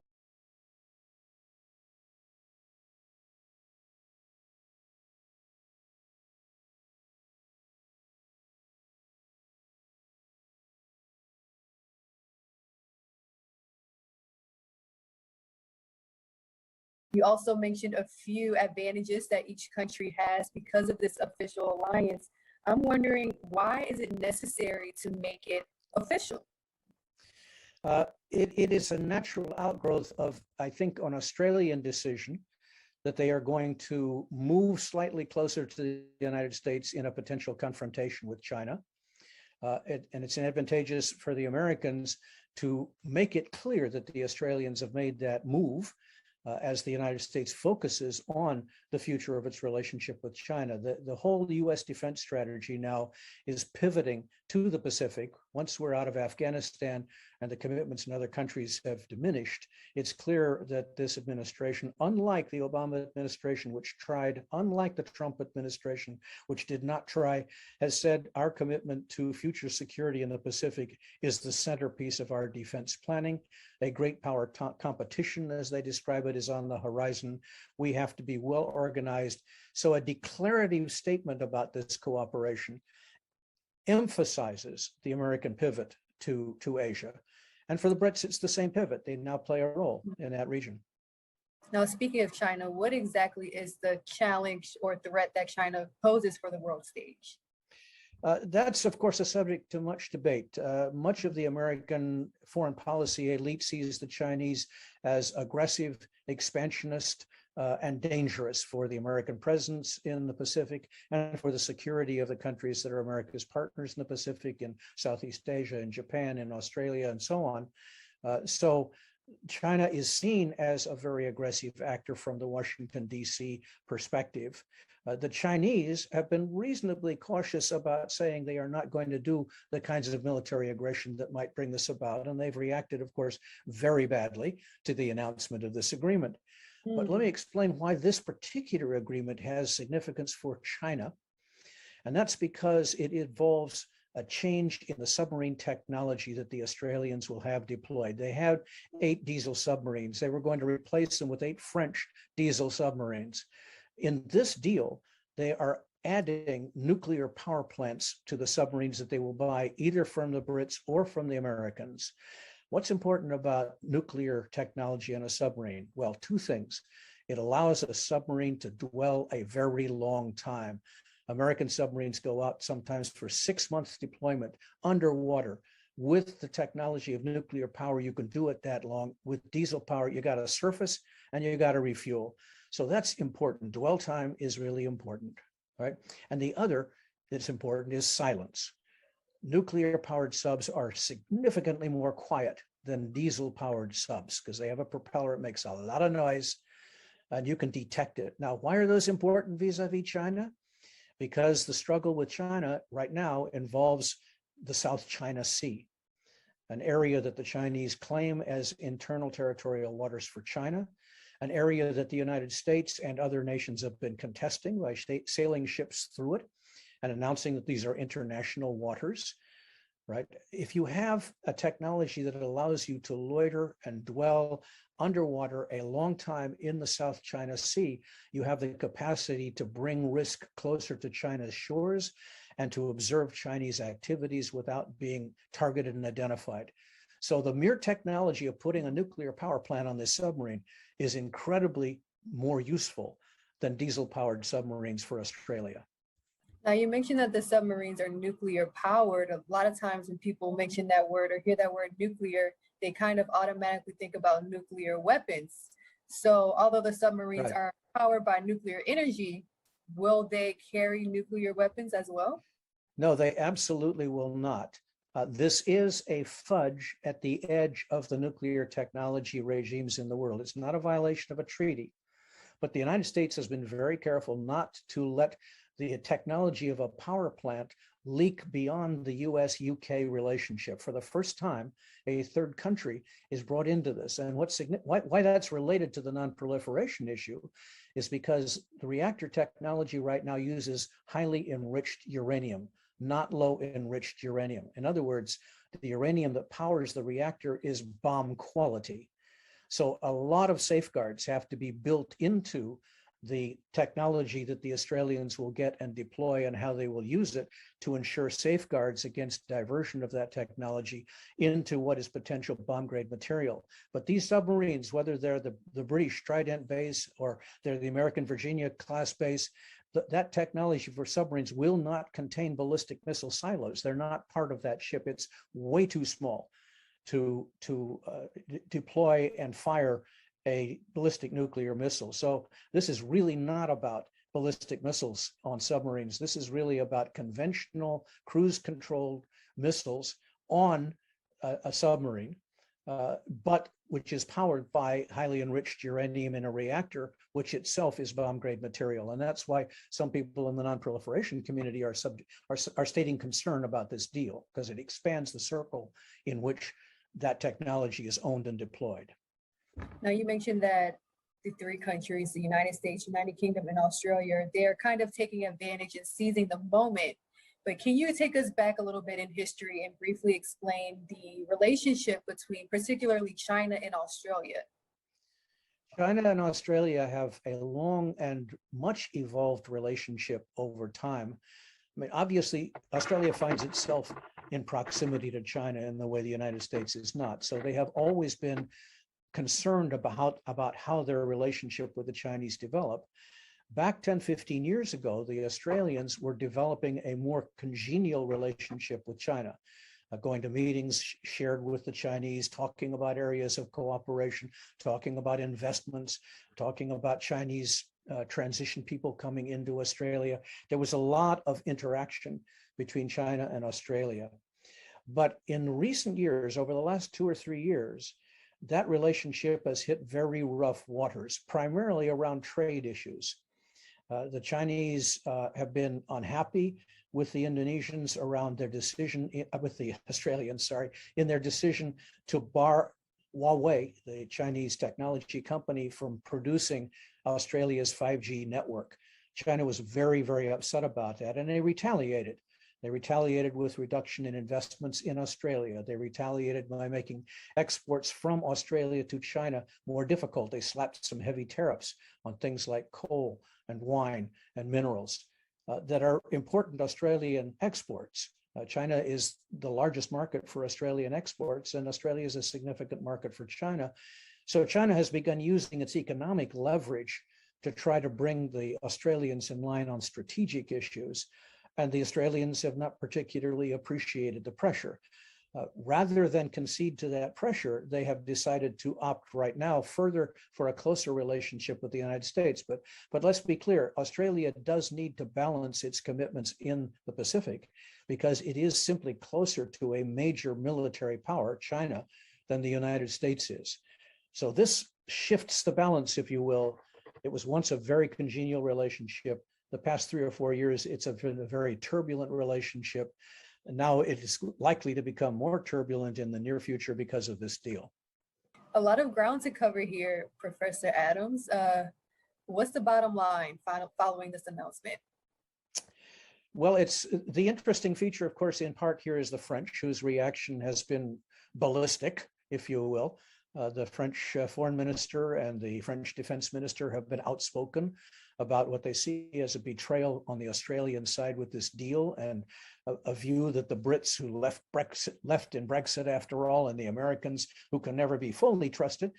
[SPEAKER 1] You also mentioned a few advantages that each country has because of this official alliance. I'm wondering, why is it necessary to make it official?
[SPEAKER 2] It is a natural outgrowth of, I think, an Australian decision that they are going to move slightly closer to the United States in a potential confrontation with China. And it's advantageous for the Americans to make it clear that the Australians have made that move as the United States focuses on the future of its relationship with China. The whole US defense strategy now is pivoting to the Pacific. Once we're out of Afghanistan and the commitments in other countries have diminished, it's clear that this administration, unlike the Obama administration, which tried, unlike the Trump administration, which did not try, has said our commitment to future security in the Pacific is the centerpiece of our defense planning. A great power competition, as they describe it, is on the horizon. We have to be well organized. So a declarative statement about this cooperation emphasizes the American pivot to Asia. And for the Brits, it's the same pivot. They now play a role in that region.
[SPEAKER 1] Now, speaking of China, what exactly is the challenge or threat that China poses for the world stage?
[SPEAKER 2] That's, of course, a subject to much debate. Much of the American foreign policy elite sees the Chinese as aggressive, expansionist, and dangerous for the American presence in the Pacific and for the security of the countries that are America's partners in the Pacific, in Southeast Asia, in Japan, in Australia, and so on. So China is seen as a very aggressive actor from the Washington, D.C. perspective. The Chinese have been reasonably cautious about saying they are not going to do the kinds of military aggression that might bring this about. And they've reacted, of course, very badly to the announcement of this agreement. But let me explain why this particular agreement has significance for China. And that's because it involves a change in the submarine technology that the Australians will have deployed. They have 8 diesel submarines. They were going to replace them with 8 French diesel submarines. In this deal, they are adding nuclear power plants to the submarines that they will buy either from the Brits or from the Americans. What's important about nuclear technology on a submarine? Well, 2 things. It allows a submarine to dwell a very long time. American submarines go out sometimes for 6 months deployment underwater. With the technology of nuclear power, you can do it that long. With diesel power, you got to surface and you got to refuel. So that's important. Dwell time is really important, right? And the other that's important is silence. Nuclear-powered subs are significantly more quiet than diesel-powered subs because they have a propeller that makes a lot of noise and you can detect it. Now, why are those important vis-a-vis China? Because the struggle with China right now involves the South China Sea, an area that the Chinese claim as internal territorial waters for China, an area that the United States and other nations have been contesting by sailing ships through it and announcing that these are international waters, right? If you have a technology that allows you to loiter and dwell underwater a long time in the South China Sea, you have the capacity to bring risk closer to China's shores and to observe Chinese activities without being targeted and identified. So the mere technology of putting a nuclear power plant on this submarine is incredibly more useful than diesel-powered submarines for Australia.
[SPEAKER 1] Now, you mentioned that the submarines are nuclear powered. A lot of times when people mention that word or hear that word nuclear, they kind of automatically think about nuclear weapons. So although the submarines are powered by nuclear energy, will they carry nuclear weapons as well?
[SPEAKER 2] No, they absolutely will not. This is a fudge at the edge of the nuclear technology regimes in the world. It's not a violation of a treaty, but the United States has been very careful not to let the technology of a power plant leak beyond the US-UK relationship. For the first time, a third country is brought into this. And why that's related to the non-proliferation issue is because the reactor technology right now uses highly enriched uranium, not low enriched uranium. In other words, the uranium that powers the reactor is bomb quality. So a lot of safeguards have to be built into the technology that the Australians will get and deploy and how they will use it to ensure safeguards against diversion of that technology into what is potential bomb grade material. But these submarines, whether they're the British Trident base or they're the American Virginia class base, that technology for submarines will not contain ballistic missile silos. They're not part of that ship. It's way too small to deploy and fire a ballistic nuclear missile. So this is really not about ballistic missiles on submarines. This is really about conventional cruise controlled missiles on a submarine, but which is powered by highly enriched uranium in a reactor, which itself is bomb grade material. And that's why some people in the non-proliferation community are stating concern about this deal, because it expands the circle in which that technology is owned and deployed.
[SPEAKER 1] Now, you mentioned that the three countries, the United States, United Kingdom, and Australia, they're kind of taking advantage and seizing the moment. But can you take us back a little bit in history and briefly explain the relationship between particularly China and Australia?
[SPEAKER 2] China and Australia have a long and much evolved relationship over time. I mean, obviously, Australia finds itself in proximity to China in the way the United States is not. So they have always been concerned about how their relationship with the Chinese developed. Back 10, 15 years ago, the Australians were developing a more congenial relationship with China, going to meetings shared with the Chinese, talking about areas of cooperation, talking about investments, talking about Chinese transition people coming into Australia. There was a lot of interaction between China and Australia. But in recent years, over the last 2 or 3 years, that relationship has hit very rough waters, primarily around trade issues. The Chinese have been unhappy with the Indonesians around their decision, with the Australians, sorry, in their decision to bar Huawei, the Chinese technology company, from producing Australia's 5G network. China was very, very upset about that, and they retaliated. They retaliated with reduction in investments in Australia. They retaliated by making exports from Australia to China more difficult. They slapped some heavy tariffs on things like coal and wine and minerals that are important Australian exports. China is the largest market for Australian exports, and Australia is a significant market for China. So China has begun using its economic leverage to try to bring the Australians in line on strategic issues. And the Australians have not particularly appreciated the pressure. Rather than concede to that pressure, they have decided to opt right now further for a closer relationship with the United States. But let's be clear, Australia does need to balance its commitments in the Pacific because it is simply closer to a major military power, China, than the United States is. So this shifts the balance, if you will. It was once a very congenial relationship. The past 3 or 4 years, it's been a very turbulent relationship. And now it is likely to become more turbulent in the near future because of this deal.
[SPEAKER 1] A lot of ground to cover here, Professor Adams. What's the bottom line following this announcement?
[SPEAKER 2] Well, it's the interesting feature, of course, in part here is the French, whose reaction has been ballistic, if you will. The French foreign minister and the French defense minister have been outspoken about what they see as a betrayal on the Australian side with this deal, and a view that the Brits who left in Brexit after all, and the Americans who can never be fully trusted,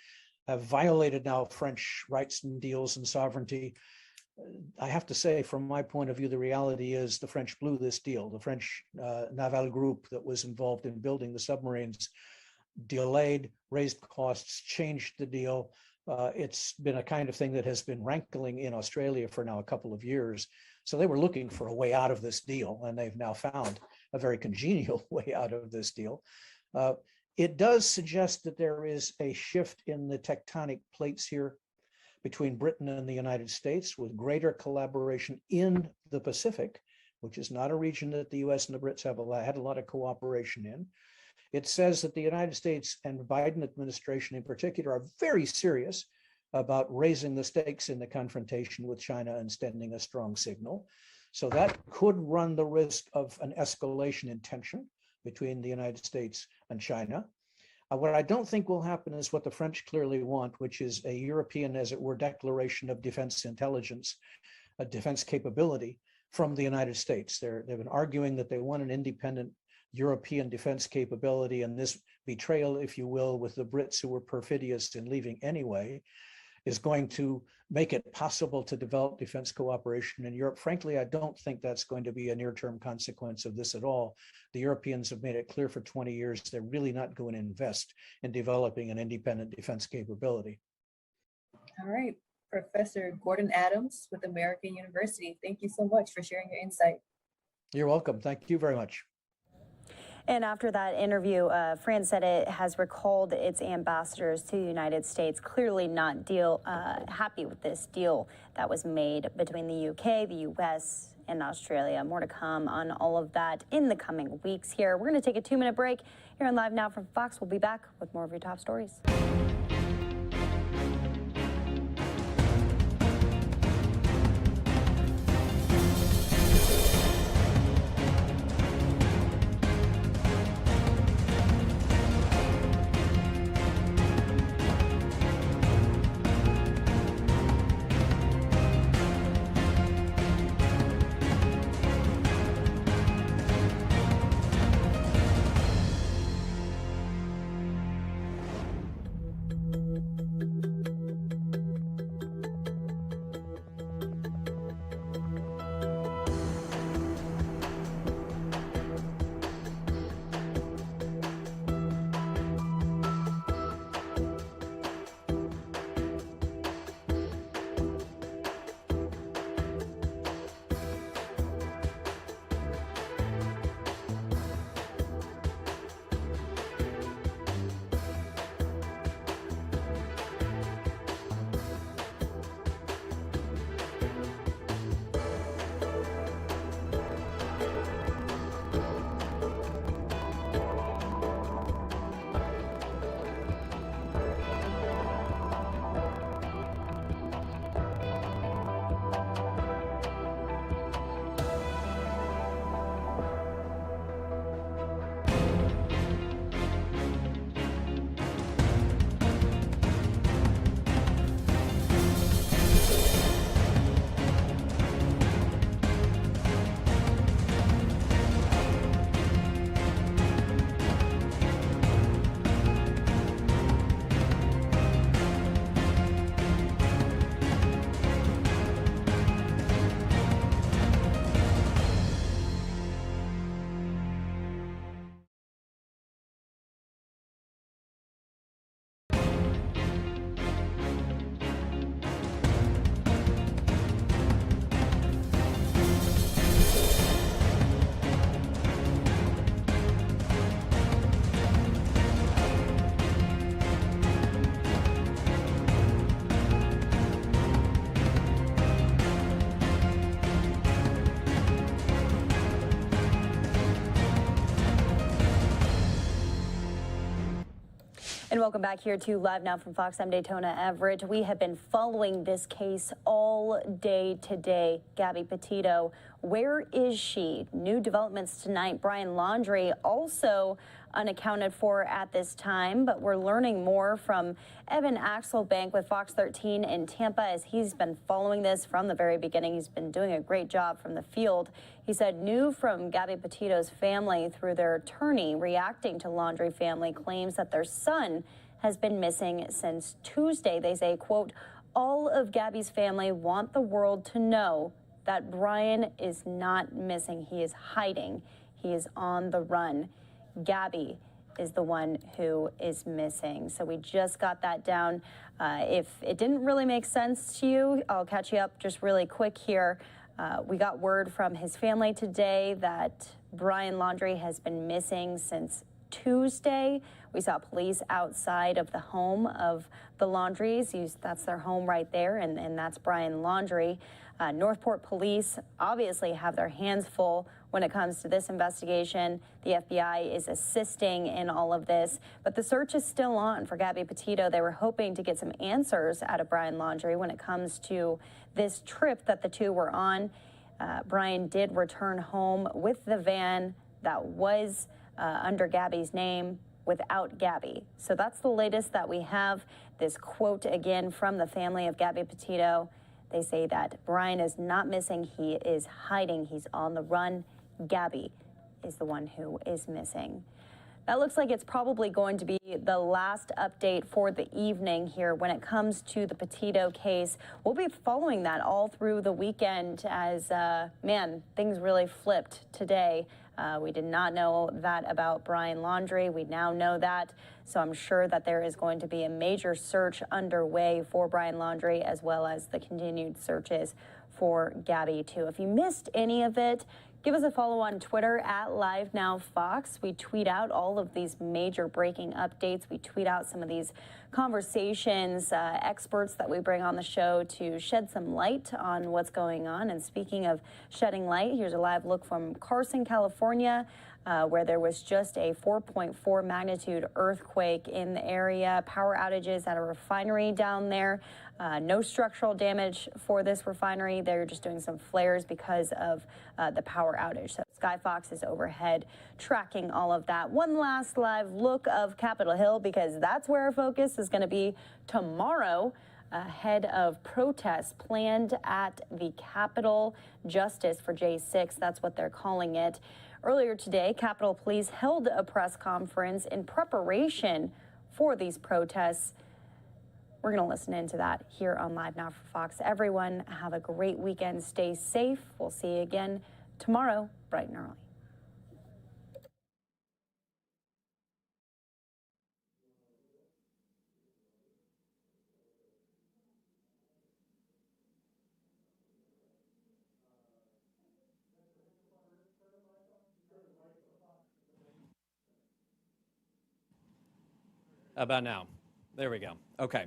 [SPEAKER 2] have violated now French rights and deals and sovereignty. I have to say, from my point of view, the reality is the French blew this deal. The French naval group that was involved in building the submarines delayed, raised costs, changed the deal. It's been a kind of thing that has been rankling in Australia for now a couple of years. So they were looking for a way out of this deal, and they've now found a very congenial way out of this deal. It does suggest that there is a shift in the tectonic plates here between Britain and the United States, with greater collaboration in the Pacific, which is not a region that the US and the Brits had a lot of cooperation in. It says that the United States and the Biden administration in particular are very serious about raising the stakes in the confrontation with China and sending a strong signal. So that could run the risk of an escalation in tension between the United States and China. What I don't think will happen is what the French clearly want, which is a European, as it were, declaration of defense intelligence, a defense capability from the United States. They've been arguing that they want an independent European defense capability, and this betrayal, if you will, with the Brits who were perfidious in leaving anyway, is going to make it possible to develop defense cooperation in Europe. Frankly, I don't think that's going to be a near-term consequence of this at all. The Europeans have made it clear for 20 years they're really not going to invest in developing an independent defense capability.
[SPEAKER 1] All right, Professor Gordon Adams with American University. Thank you so much for sharing your insight.
[SPEAKER 2] You're welcome. Thank you very much.
[SPEAKER 16] And after that interview, France said it has recalled its ambassadors to the United States, clearly not happy with this deal that was made between the UK, the US, and Australia. More to come on all of that in the coming weeks here. We're going to take a 2-minute break here on Live Now from Fox. We'll be back with more of your top stories. And welcome back here to Live Now from Fox. I'm Daytona Everett. We have been following this case all day today. Gabby Petito, where is she? New developments tonight. Brian Laundrie also unaccounted for at this time, but we're learning more from Evan Axelbank with Fox 13 in Tampa as he's been following this from the very beginning. He's been doing a great job from the field. He said new from Gabby Petito's family through their attorney reacting to Laundrie family claims that their son has been missing since Tuesday. They say, quote, all of Gabby's family want the world to know that Brian is not missing. He is hiding. He is on the run. Gabby is the one who is missing. So we just got that down. If it didn't really make sense to you, I'll catch you up just really quick here. We got word from his family today that Brian Laundrie has been missing since Tuesday. We saw police outside of the home of the Laundries. That's their home right there, and that's Brian Laundrie. Northport police obviously have their hands full when it comes to this investigation. The FBI is assisting in all of this, but the search is still on for Gabby Petito. They were hoping to get some answers out of Brian Laundrie when it comes to this trip that the two were on. Brian did return home with the van that was under Gabby's name without Gabby. So that's the latest that we have. This quote again from the family of Gabby Petito. They say that Brian is not missing. He is hiding. He's on the run. Gabby is the one who is missing. That looks like it's probably going to be the last update for the evening here when it comes to the Petito case. We'll be following that all through the weekend as, things really flipped today. We did not know that about Brian Laundrie. We now know that. So I'm sure that there is going to be a major search underway for Brian Laundrie, as well as the continued searches for Gabby too. If you missed any of it, give us a follow on Twitter at LiveNowFox. We tweet out all of these major breaking updates. We tweet out some of these conversations, experts that we bring on the show to shed some light on what's going on. And speaking of shedding light, here's a live look from Carson, California, where there was just a 4.4 magnitude earthquake in the area. Power outages at a refinery down there. No structural damage for this refinery. They're just doing some flares because of the power outage. So Sky Fox is overhead tracking all of that. One last live look of Capitol Hill, because that's where our focus is going to be tomorrow, ahead of protests planned at the Capitol. Justice for J6, that's what they're calling it. Earlier today, Capitol Police held a press conference in preparation for these protests. We're going to listen into that here on Live Now for Fox. Everyone, have a great weekend. Stay safe. We'll see you again tomorrow, bright and early.
[SPEAKER 3] About now. There we go. Okay.